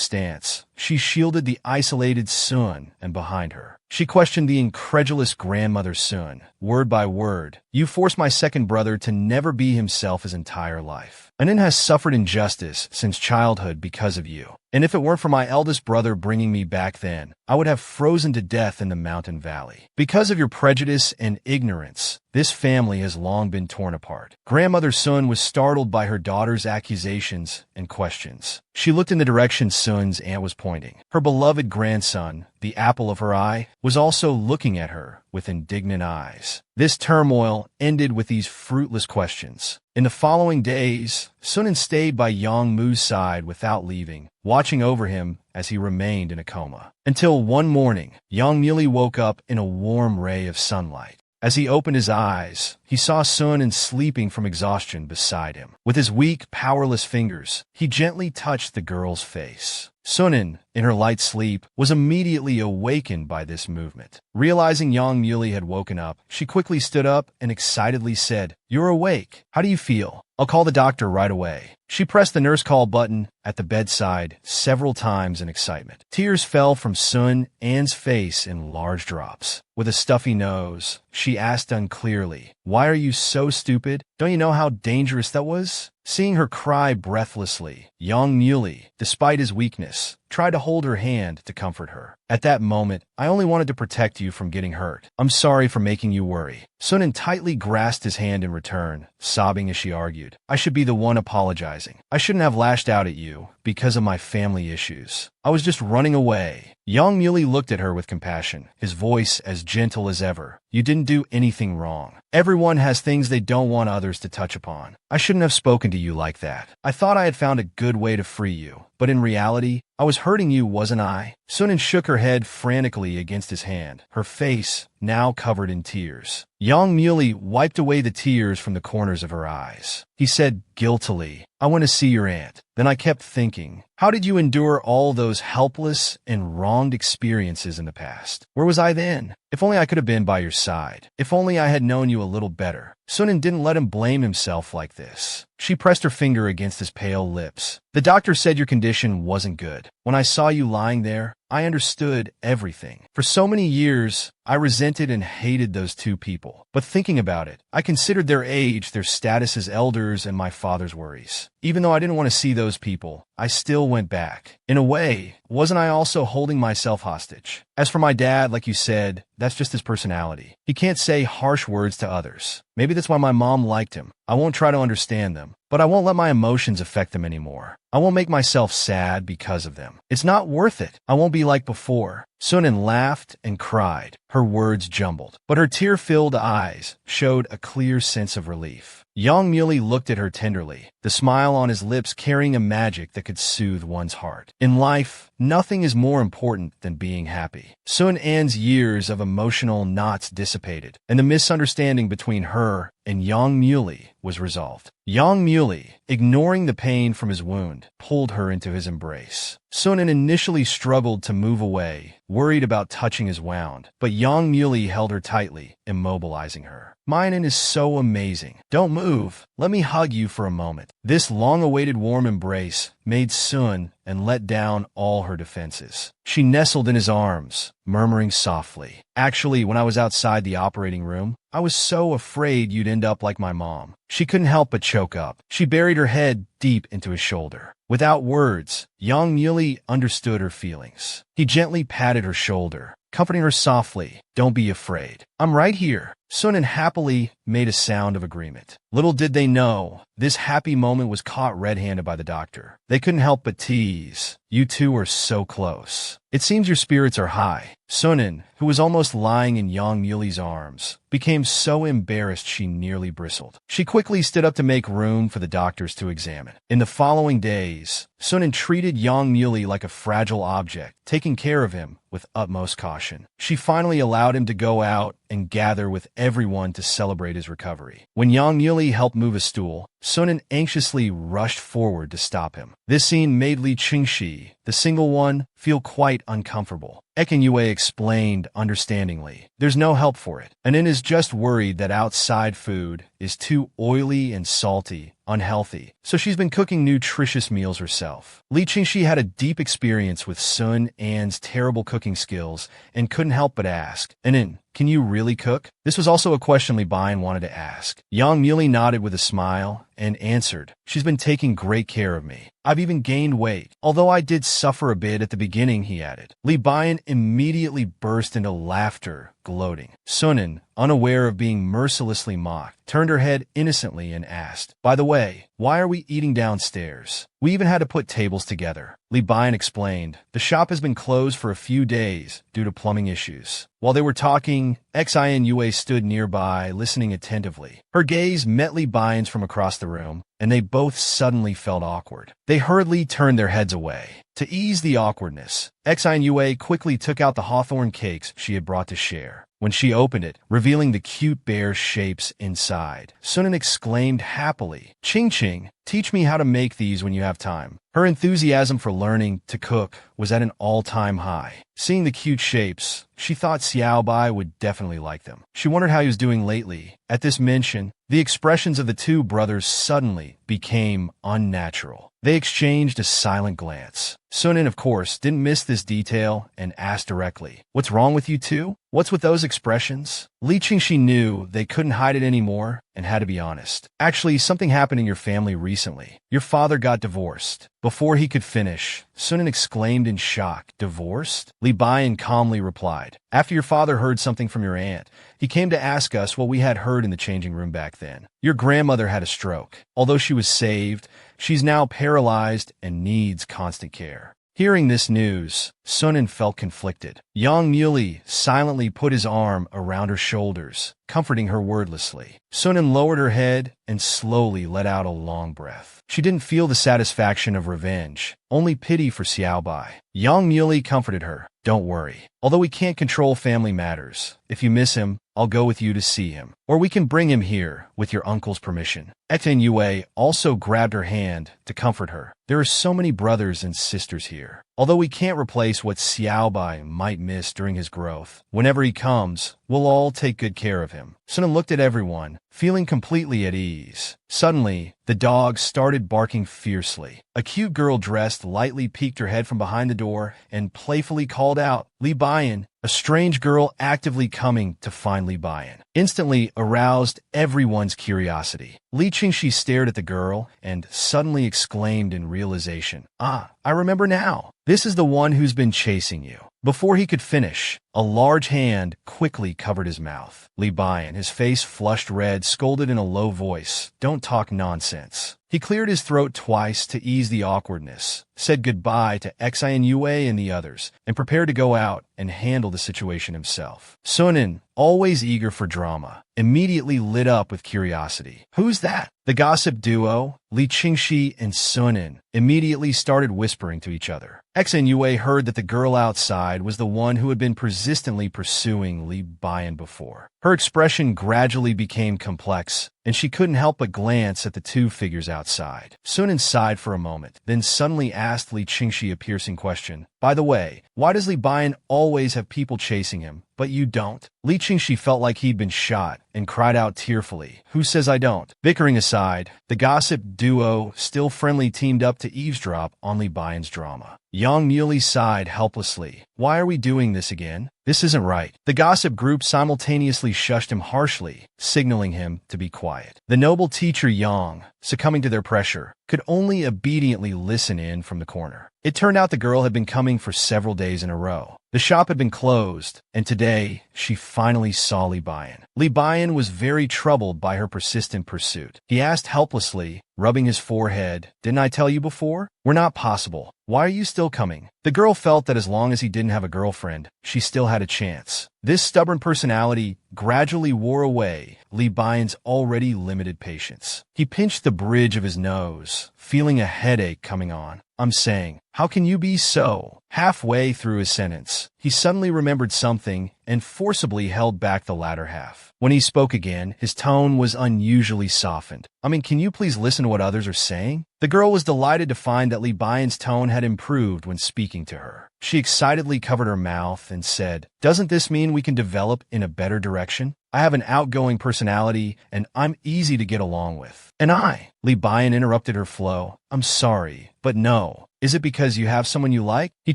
stance, she shielded the isolated Sun and behind her. She questioned the incredulous grandmother Sun, word by word. "You forced my second brother to never be himself his entire life. Anin has suffered injustice since childhood because of you. And if it weren't for my eldest brother bringing me back then, I would have frozen to death in the mountain valley. Because of your prejudice and ignorance, this family has long been torn apart." Grandmother Sun was startled by her daughter's accusations and questions. She looked in the direction Sun's aunt was pointing. Her beloved grandson, the apple of her eye, was also looking at her with indignant eyes. This turmoil ended with these fruitless questions. In the following days, Sunan stayed by Yang Mu's side without leaving, watching over him as he remained in a coma. Until one morning, Yang Muli woke up in a warm ray of sunlight. As he opened his eyes, he saw Sunan sleeping from exhaustion beside him. With his weak, powerless fingers, he gently touched the girl's face. Sunan, in her light sleep, was immediately awakened by this movement. Realizing Yang Muli had woken up, she quickly stood up and excitedly said, "You're awake. How do you feel? I'll call the doctor right away." She pressed the nurse call button at the bedside several times in excitement. Tears fell from Sun An's face in large drops. With a stuffy nose, she asked unclearly, "Why are you so stupid? Don't you know how dangerous that was?" Seeing her cry breathlessly, Yang Muli, despite his weakness, tried to hold her hand to comfort her. "At that moment, I only wanted to protect you from getting hurt. I'm sorry for making you worry." Sunan tightly grasped his hand in return, sobbing as she argued, "I should be the one apologizing. I shouldn't have lashed out at you because of my family issues. I was just running away." Yang Muli looked at her with compassion, his voice as gentle as ever. "You didn't do anything wrong. Everyone has things they don't want others to touch upon. I shouldn't have spoken to you like that. I thought I had found a good way to free you. But in reality, I was hurting you, wasn't I?" Sunan shook her head frantically against his hand, her face now covered in tears. Yang Muli wiped away the tears from the corners of her eyes. He said guiltily, "I want to see your aunt." Then I kept thinking, how did you endure all those helpless and wronged experiences in the past? Where was I then? If only I could have been by your side. If only I had known you a little better. Sunan didn't let him blame himself like this. She pressed her finger against his pale lips. "The doctor said your condition wasn't good. When I saw you lying there, I understood everything. For so many years, I resented and hated those two people. But thinking about it, I considered their age, their status as elders, and my father's worries. Even though I didn't want to see those people, I still went back. In a way, wasn't I also holding myself hostage? As for my dad, like you said, that's just his personality. He can't say harsh words to others. Maybe that's why my mom liked him. I won't try to understand them, but I won't let my emotions affect them anymore. I won't make myself sad because of them. It's not worth it. I won't be like before." Sunan laughed and cried, her words jumbled, but her tear-filled eyes showed a clear sense of relief. Yang Muli looked at her tenderly, the smile on his lips carrying a magic that could soothe one's heart. In life, nothing is more important than being happy. Sun An's years of emotional knots dissipated, and the misunderstanding between her and Yang Muli was resolved. Yang Muli, ignoring the pain from his wound, pulled her into his embrace. Sunan initially struggled to move away, worried about touching his wound, but Yang Muli held her tightly, immobilizing her. "Minen is so amazing. Don't move. Let me hug you for a moment." This long-awaited warm embrace made Sun and let down all her defenses. She nestled in his arms, murmuring softly, "Actually, when I was outside the operating room, I was so afraid you'd end up like my mom." She couldn't help but choke up. She buried her head deep into his shoulder. Without words, Yang Muli understood her feelings. He gently patted her shoulder, comforting her softly. "Don't be afraid. I'm right here." Sunan happily made a sound of agreement. Little did they know, this happy moment was caught red-handed by the doctor. They couldn't help but tease. You two are so close. It seems your spirits are high. Sunan, who was almost lying in Yang Muli's arms, became so embarrassed she nearly bristled. She quickly stood up to make room for the doctors to examine. In the following days, Sunan treated Yang Muli like a fragile object, taking care of him with utmost caution. She finally allowed him to go out and gather with everyone to celebrate his recovery. When Yang Muli helped move a stool, Sunan anxiously rushed forward to stop him. This scene made Li Qingxi, the single one, feel quite uncomfortable. Ekin Yue explained understandingly, "There's no help for it. Anin is just worried that outside food is too oily and salty, unhealthy, so she's been cooking nutritious meals herself." Li Qingxi had a deep experience with Sun An's terrible cooking skills and couldn't help but ask, "Anin, can you really cook?" This was also a question Li Bian wanted to ask. Yang Muli nodded with a smile and answered, "She's been taking great care of me. I've even gained weight, although I did suffer a bit at the beginning," he added. Li Bian immediately burst into laughter, gloating. Sunan, unaware of being mercilessly mocked, turned her head innocently and asked, "By the way, why are we eating downstairs? We even had to put tables together." Li Bian explained, "The shop has been closed for a few days due to plumbing issues." While they were talking, Xin Yue stood nearby, listening attentively. Her gaze met Li Bian's from across the room, and they both suddenly felt awkward. They hurriedly turned their heads away. To ease the awkwardness, Xin Yue quickly took out the hawthorn cakes she had brought to share. When she opened it, revealing the cute bear shapes inside, Sunan exclaimed happily, "Ching Ching, teach me how to make these when you have time." Her enthusiasm for learning to cook was at an all-time high. Seeing the cute shapes, she thought Xiaobai would definitely like them. She wondered how he was doing lately. At this mention, the expressions of the two brothers suddenly became unnatural. They exchanged a silent glance. Sunan, of course, didn't miss this detail and asked directly, "What's wrong with you two? What's with those expressions?" Li Qingxi knew they couldn't hide it anymore and had to be honest. "Actually, something happened in your family recently. Your father got divorced." Before he could finish, Sunan exclaimed in shock, "Divorced?" Li Bian calmly replied, "After your father heard something from your aunt, he came to ask us what we had heard in the changing room back then. Your grandmother had a stroke. Although she was saved, she's now paralyzed and needs constant care." Hearing this news, Sunan felt conflicted. Yang Muli silently put his arm around her shoulders, comforting her wordlessly. Sunan lowered her head and slowly let out a long breath. She didn't feel the satisfaction of revenge, only pity for Xiaobai. Yang Muli comforted her, "Don't worry. Although we can't control family matters, if you miss him, I'll go with you to see him. Or we can bring him here, with your uncle's permission." Etin Yue also grabbed her hand to comfort her. "There are so many brothers and sisters here. Although we can't replace what Xiaobai might miss during his growth, whenever he comes, we'll all take good care of him." Sunan looked at everyone, feeling completely at ease. Suddenly, the dog started barking fiercely. A cute girl dressed lightly peeked her head from behind the door and playfully called out, "Li Bian," a strange girl actively coming to find Li Bian. Instantly aroused everyone's curiosity. Li Qingxi stared at the girl and suddenly exclaimed in realization, "Ah, I remember now. This is the one who's been chasing you." Before he could finish, a large hand quickly covered his mouth. Li Bian, his face flushed red, scolded in a low voice, "Don't talk nonsense." He cleared his throat twice to ease the awkwardness, said goodbye to Xin Yue and the others, and prepared to go out and handle the situation himself. Sunan, always eager for drama, immediately lit up with curiosity. "Who's that?" The gossip duo, Li Qingxi and Sunan, immediately started whispering to each other. Xin Yue heard that the girl outside was the one who had been persistently pursuing Li Bian before. Her expression gradually became complex, and she couldn't help but glance at the two figures outside. Sunan sighed for a moment, then suddenly asked Li Qingxi a piercing question. "By the way, why does Li Bian always have people chasing him, but you don't?" Li Qingxi felt like he'd been shot and cried out tearfully, "Who says I don't?" Bickering aside, the gossip duo, still friendly, teamed up to eavesdrop on Li Bian's drama. Yang Muli sighed helplessly. "Why are we doing this again? This isn't right." The gossip group simultaneously shushed him harshly, signaling him to be quiet. The noble teacher Yang, succumbing to their pressure, could only obediently listen in from the corner. It turned out the girl had been coming for several days in a row. The shop had been closed, and today she finally saw Li Bian. Li Bian was very troubled by her persistent pursuit. He asked helplessly, rubbing his forehead, "Didn't I tell you before? We're not possible. Why are you still coming?" The girl felt that as long as he didn't have a girlfriend, she still had a chance. This stubborn personality gradually wore away Li Bian's already limited patience. He pinched the bridge of his nose, feeling a headache coming on. "I'm saying, how can you be so?" Halfway through his sentence, he suddenly remembered something and forcibly held back the latter half. When he spoke again, his tone was unusually softened. Can you please listen to what others are saying?" The girl was delighted to find that Li Bian's tone had improved when speaking to her. She excitedly covered her mouth and said, "Doesn't this mean we can develop in a better direction? I have an outgoing personality, and I'm easy to get along with." "And I," Li Bian interrupted her flow, "I'm sorry, but no. Is it because you have someone you like?" He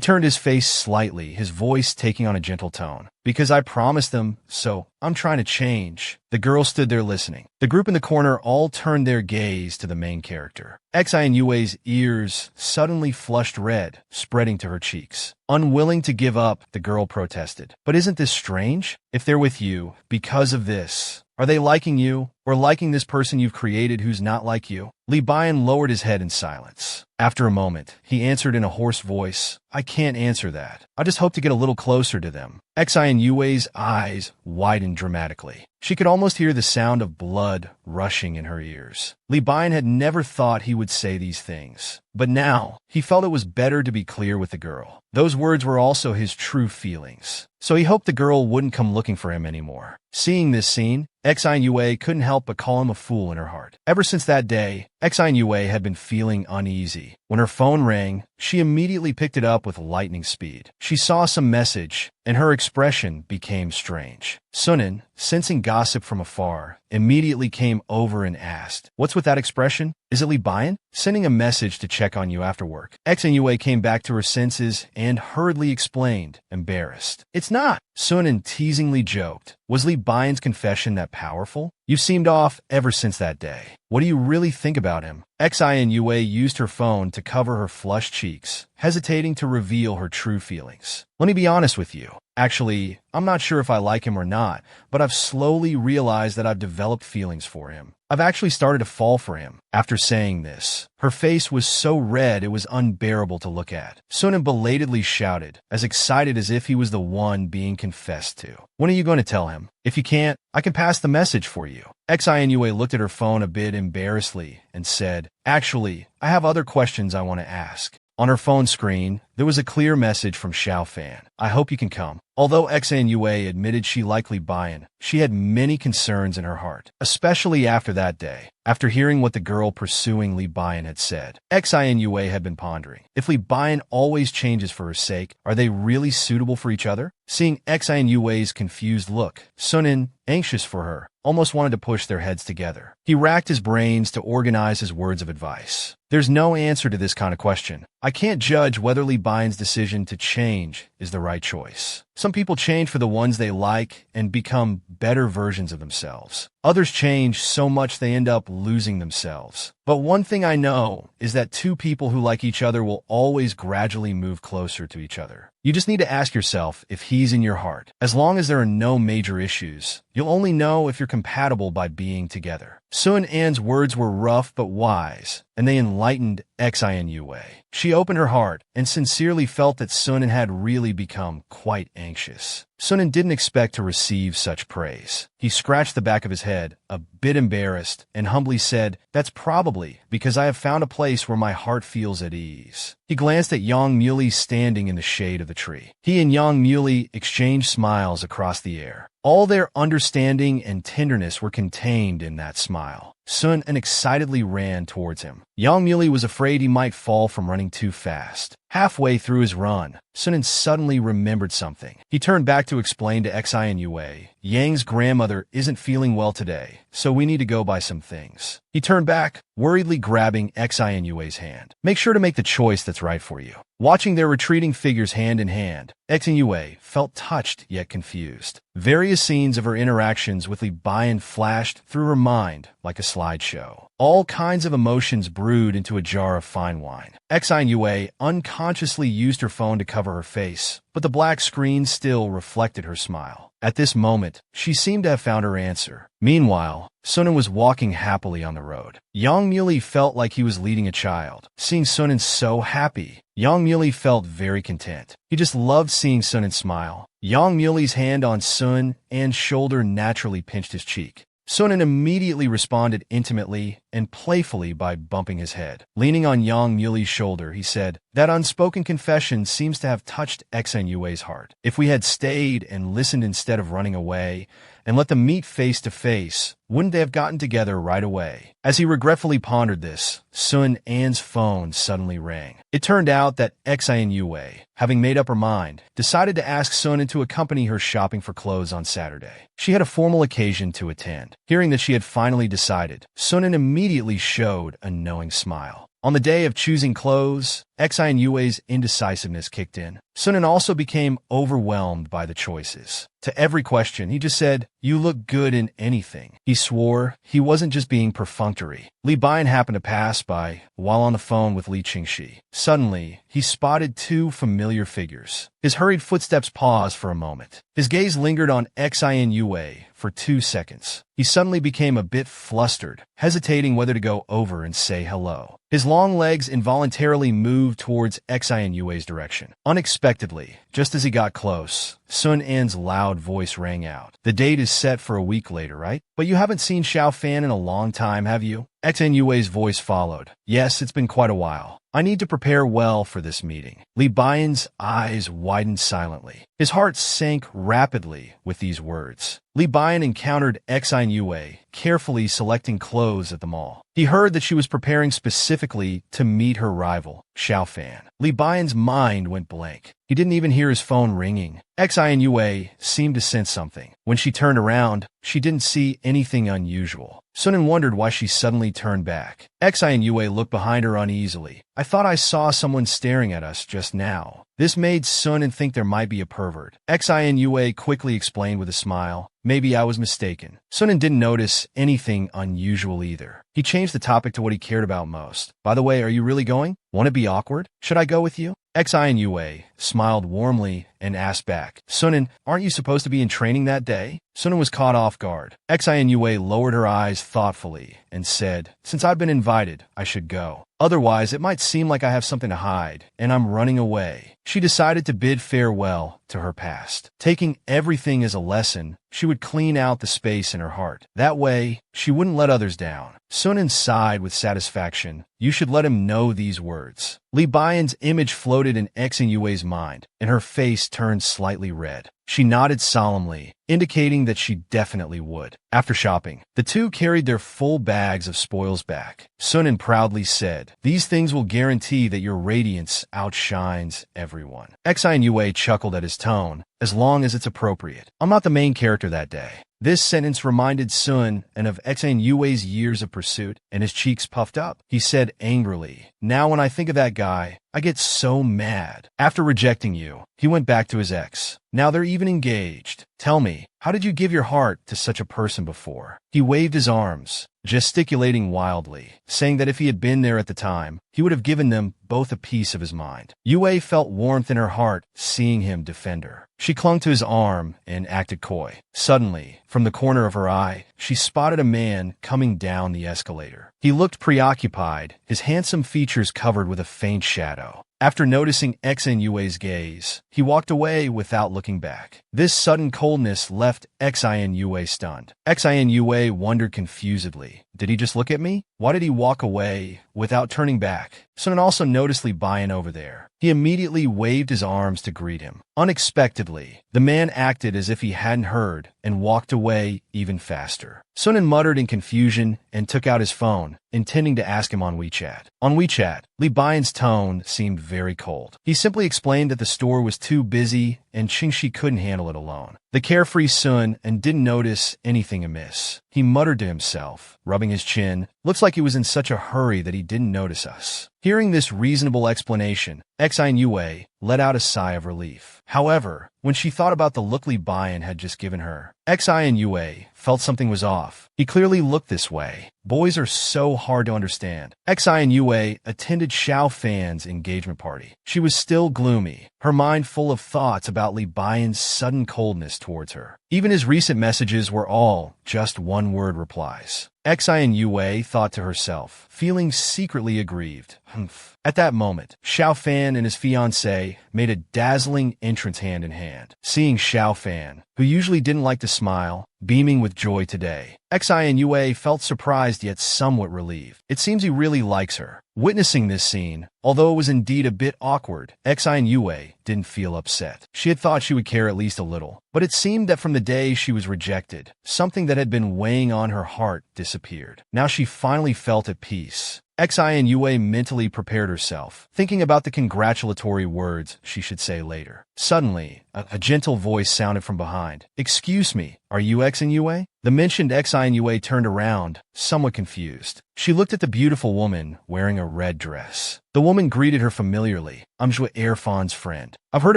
turned his face slightly, his voice taking on a gentle tone. "Because I promised them, so I'm trying to change." The girl stood there listening. The group in the corner all turned their gaze to the main character. Xinyue's ears suddenly flushed red, spreading to her cheeks. Unwilling to give up, the girl protested. "But isn't this strange? If they're with you because of this, are they liking you, or liking this person you've created who's not like you?" Li Bian lowered his head in silence. After a moment, he answered in a hoarse voice, "I can't answer that. I just hope to get a little closer to them." Xinyue's eyes widened dramatically. She could almost hear the sound of blood rushing in her ears. Li Bian had never thought he would say these things, but now he felt it was better to be clear with the girl. Those words were also his true feelings, so he hoped the girl wouldn't come looking for him anymore. Seeing this scene, Xinue couldn't help but call him a fool in her heart. Ever since that day, Xinue had been feeling uneasy. When her phone rang, she immediately picked it up with lightning speed. She saw some message, and her expression became strange. Sunan, sensing gossip from afar, immediately came over and asked, "What's with that expression? Is it Li Bian? Sending a message to check on you after work." Xinue came back to her senses and hurriedly explained, embarrassed. "It's not." Sunan teasingly joked. "Was Li Bian's confession that powerful? You seemed off ever since that day. What do you really think about him?" Xinue used her phone to cover her flushed cheeks, hesitating to reveal her true feelings. "Let me be honest with you. Actually, I'm not sure if I like him or not, but I've slowly realized that I've developed feelings for him. I've actually started to fall for him." After saying this, her face was so red it was unbearable to look at. Sunan belatedly shouted, as excited as if he was the one being confessed to. "When are you going to tell him? If you can't, I can pass the message for you." Xinue looked at her phone a bit embarrassedly and said, "Actually, I have other questions I want to ask." On her phone screen, there was a clear message from Xiao Fan. "I hope you can come." Although Xinue admitted she liked Li Bian, she had many concerns in her heart, especially after that day. After hearing what the girl pursuing Li Bian had said, Xinue had been pondering. If Li Bian always changes for her sake, are they really suitable for each other? Seeing Xinue's confused look, Sunan, anxious for her, almost wanted to push their heads together. He racked his brains to organize his words of advice. "There's no answer to this kind of question. I can't judge whether Li Bian's decision to change is the right choice. Some people change for the ones they like and become better versions of themselves. Others change so much they end up losing themselves. But one thing I know is that two people who like each other will always gradually move closer to each other. You just need to ask yourself if he's in your heart. As long as there are no major issues, you'll only know if you're compatible by being together." Sun An's words were rough but wise, and they enlightened Xinue. She opened her heart and sincerely felt that Sunan had really become quite anxious. Sunan didn't expect to receive such praise. He scratched the back of his head, a bit embarrassed, and humbly said, "That's probably because I have found a place where my heart feels at ease." He glanced at Yang Muley standing in the shade of the tree. He and Yang Muley exchanged smiles across the air. All their understanding and tenderness were contained in that smile. Sun excitedly ran towards him. Yang Muley was afraid he might fall from running too fast. Halfway through his run, Sun suddenly remembered something. He turned back to explain to Xinue, "Yang's grandmother isn't feeling well today, so we need to go buy some things." He turned back, worriedly grabbing Xinue's hand. "Make sure to make the choice that's right for you." Watching their retreating figures hand in hand, Xinue felt touched yet confused. Various scenes of her interactions with Li Bian flashed through her mind like a slideshow. All kinds of emotions brewed into a jar of fine wine. Yue unconsciously used her phone to cover her face, but the black screen still reflected her smile. At this moment, she seemed to have found her answer. Meanwhile, Sunan was walking happily on the road. Yang Muley felt like he was leading a child. Seeing Sunan so happy, Yang Muley felt very content. He just loved seeing Sunan smile. Yang Muley's hand on Sun An's shoulder naturally pinched his cheek. Sunan immediately responded intimately and playfully by bumping his head. Leaning on Yang Muley's shoulder, he said, "That unspoken confession seems to have touched Yue's heart. If we had stayed and listened instead of running away, and let them meet face to face, wouldn't they have gotten together right away?" As he regretfully pondered this, Sun An's phone suddenly rang. It turned out that Yue, having made up her mind, decided to ask Sunan to accompany her shopping for clothes on Saturday. She had a formal occasion to attend. Hearing that she had finally decided, Sunan immediately showed a knowing smile. On the day of choosing clothes, Yue's indecisiveness kicked in. Sunan also became overwhelmed by the choices. To every question, he just said, "You look good in anything." He swore he wasn't just being perfunctory. Li Bian happened to pass by while on the phone with Li Qingxi. Suddenly, he spotted two familiar figures. His hurried footsteps paused for a moment. His gaze lingered on Yue for 2 seconds. He suddenly became a bit flustered, hesitating whether to go over and say hello. His long legs involuntarily moved towards Yue's direction. Unexpectedly, just as he got close, Sun An's loud voice rang out. "The date is set for a week later, right? But you haven't seen Xiao Fan in a long time, have you?" Yue's voice followed. "Yes, it's been quite a while. I need to prepare well for this meeting." Li Bian's eyes widened silently. His heart sank rapidly with these words. Li Bian encountered Yue, carefully selecting clothes at the mall. He heard that she was preparing specifically to meet her rival, Xiao Fan. Li Bian's mind went blank. He didn't even hear his phone ringing. Yue seemed to sense something. When she turned around, she didn't see anything unusual. Sunan wondered why she suddenly turned back. Yue looked behind her uneasily. "I thought I saw someone staring at us just now." This made Sunan think there might be a pervert. Yue quickly explained with a smile, "Maybe I was mistaken." Sunan didn't notice anything unusual either. He changed the topic to what he cared about most. "By the way, are you really going? Won't it be awkward? Should I go with you?" Yue smiled warmly and asked back, "Sunan, aren't you supposed to be in training that day?" Sunan was caught off guard. Yue lowered her eyes thoughtfully and said, "Since I've been invited, I should go. Otherwise, it might seem like I have something to hide, and I'm running away." She decided to bid farewell to her past. Taking everything as a lesson, she would clean out the space in her heart. That way, she wouldn't let others down. Sunan sighed with satisfaction. You should let him know these words. Li Bian's image floated in Yue's mind, and her face turned slightly red. She nodded solemnly, indicating that she definitely would. After shopping, the two carried their full bags of spoils back. Sunan proudly said, "These things will guarantee that your radiance outshines everyone." Yue chuckled at his tone, "As long as it's appropriate. I'm not the main character that day." This sentence reminded Sun and of Yue's years of pursuit, and his cheeks puffed up. He said angrily, "Now when I think of that guy, I get so mad. After rejecting you, he went back to his ex. Now they're even engaged. Tell me, how did you give your heart to such a person before?" He waved his arms, gesticulating wildly, saying that if he had been there at the time, he would have given them both a piece of his mind. Yue felt warmth in her heart seeing him defend her. She clung to his arm and acted coy. Suddenly, from the corner of her eye, she spotted a man coming down the escalator. He looked preoccupied, his handsome features covered with a faint shadow. After noticing Yue's gaze, he walked away without looking back. This sudden coldness left Yue stunned. Yue wondered confusedly, did he just look at me? Why did he walk away without turning back? Sunan also noticed Li Bian over there. He immediately waved his arms to greet him. Unexpectedly, the man acted as if he hadn't heard and walked away even faster. Sunan muttered in confusion and took out his phone, intending to ask him on WeChat. On WeChat, Li Bian's tone seemed very cold. He simply explained that the store was too busy and Qingxi couldn't handle it alone. The carefree Sun and didn't notice anything amiss. He muttered to himself, rubbing his chin, "Looks like he was in such a hurry that he didn't notice us." Hearing this reasonable explanation, Xin Yue let out a sigh of relief. However, when she thought about the look Li Bian had just given her, Xin Yue felt something was off. He clearly looked this way. Boys are so hard to understand. Xin Yue attended Xiao Fan's engagement party. She was still gloomy, her mind full of thoughts about Li Bian's sudden coldness towards her. Even his recent messages were all just one-word replies. Xin Yue thought to herself, feeling secretly aggrieved. Humph. At that moment, Xiao Fan and his fiancée made a dazzling entrance hand in hand. Seeing Xiao Fan, who usually didn't like to smile, beaming with joy today, Xin Yue felt surprised yet somewhat relieved. It seems he really likes her. Witnessing this scene, although it was indeed a bit awkward, Xin Yue didn't feel upset. She had thought she would care at least a little, but it seemed that from the day she was rejected, something that had been weighing on her heart disappeared. Now she finally felt at peace. Xin Yue mentally prepared herself, thinking about the congratulatory words she should say later. Suddenly, a gentle voice sounded from behind. "Excuse me, are you Xin Yue?" The mentioned Xin Yue turned around, somewhat confused. She looked at the beautiful woman wearing a red dress. The woman greeted her familiarly. "I'm Zhue Erfan's friend. I've heard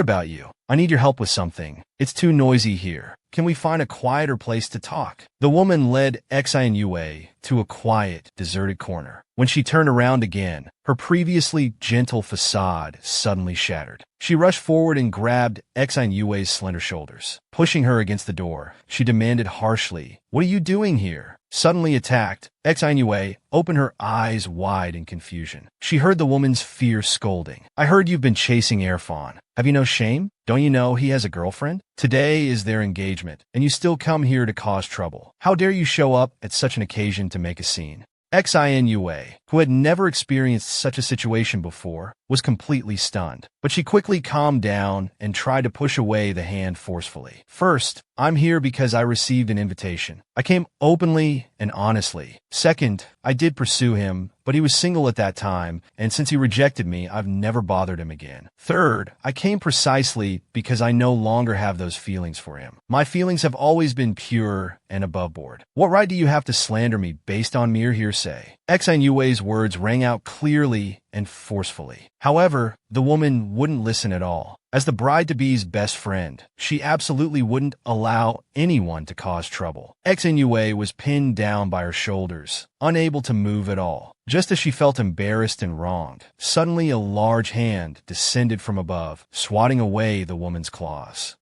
about you. I need your help with something. It's too noisy here. Can we find a quieter place to talk?" The woman led Xin Yue to a quiet, deserted corner. When she turned around again, her previously gentle facade suddenly shattered. She rushed forward and grabbed Xin Yue's slender shoulders. Pushing her against the door, she demanded harshly, "What are you doing here?" Suddenly attacked, Xin Yue opened her eyes wide in confusion. She heard the woman's fierce scolding. "I heard you've been chasing Erfan. Have you no shame? Don't you know he has a girlfriend? Today is their engagement, and you still come here to cause trouble. How dare you show up at such an occasion to make a scene?" Xin Yue, who had never experienced such a situation before, was completely stunned. But she quickly calmed down and tried to push away the hand forcefully. "First, I'm here because I received an invitation. I came openly and honestly. Second, I did pursue him, but he was single at that time, and since he rejected me, I've never bothered him again. Third, I came precisely because I no longer have those feelings for him. My feelings have always been pure and above board. What right do you have to slander me based on mere hearsay?" Xin Yue's words rang out clearly and forcefully. However, the woman wouldn't listen at all. As the bride-to-be's best friend, she absolutely wouldn't allow anyone to cause trouble. Xin Yue was pinned down by her shoulders, unable to move at all. Just as she felt embarrassed and wronged, suddenly a large hand descended from above, swatting away the woman's claws.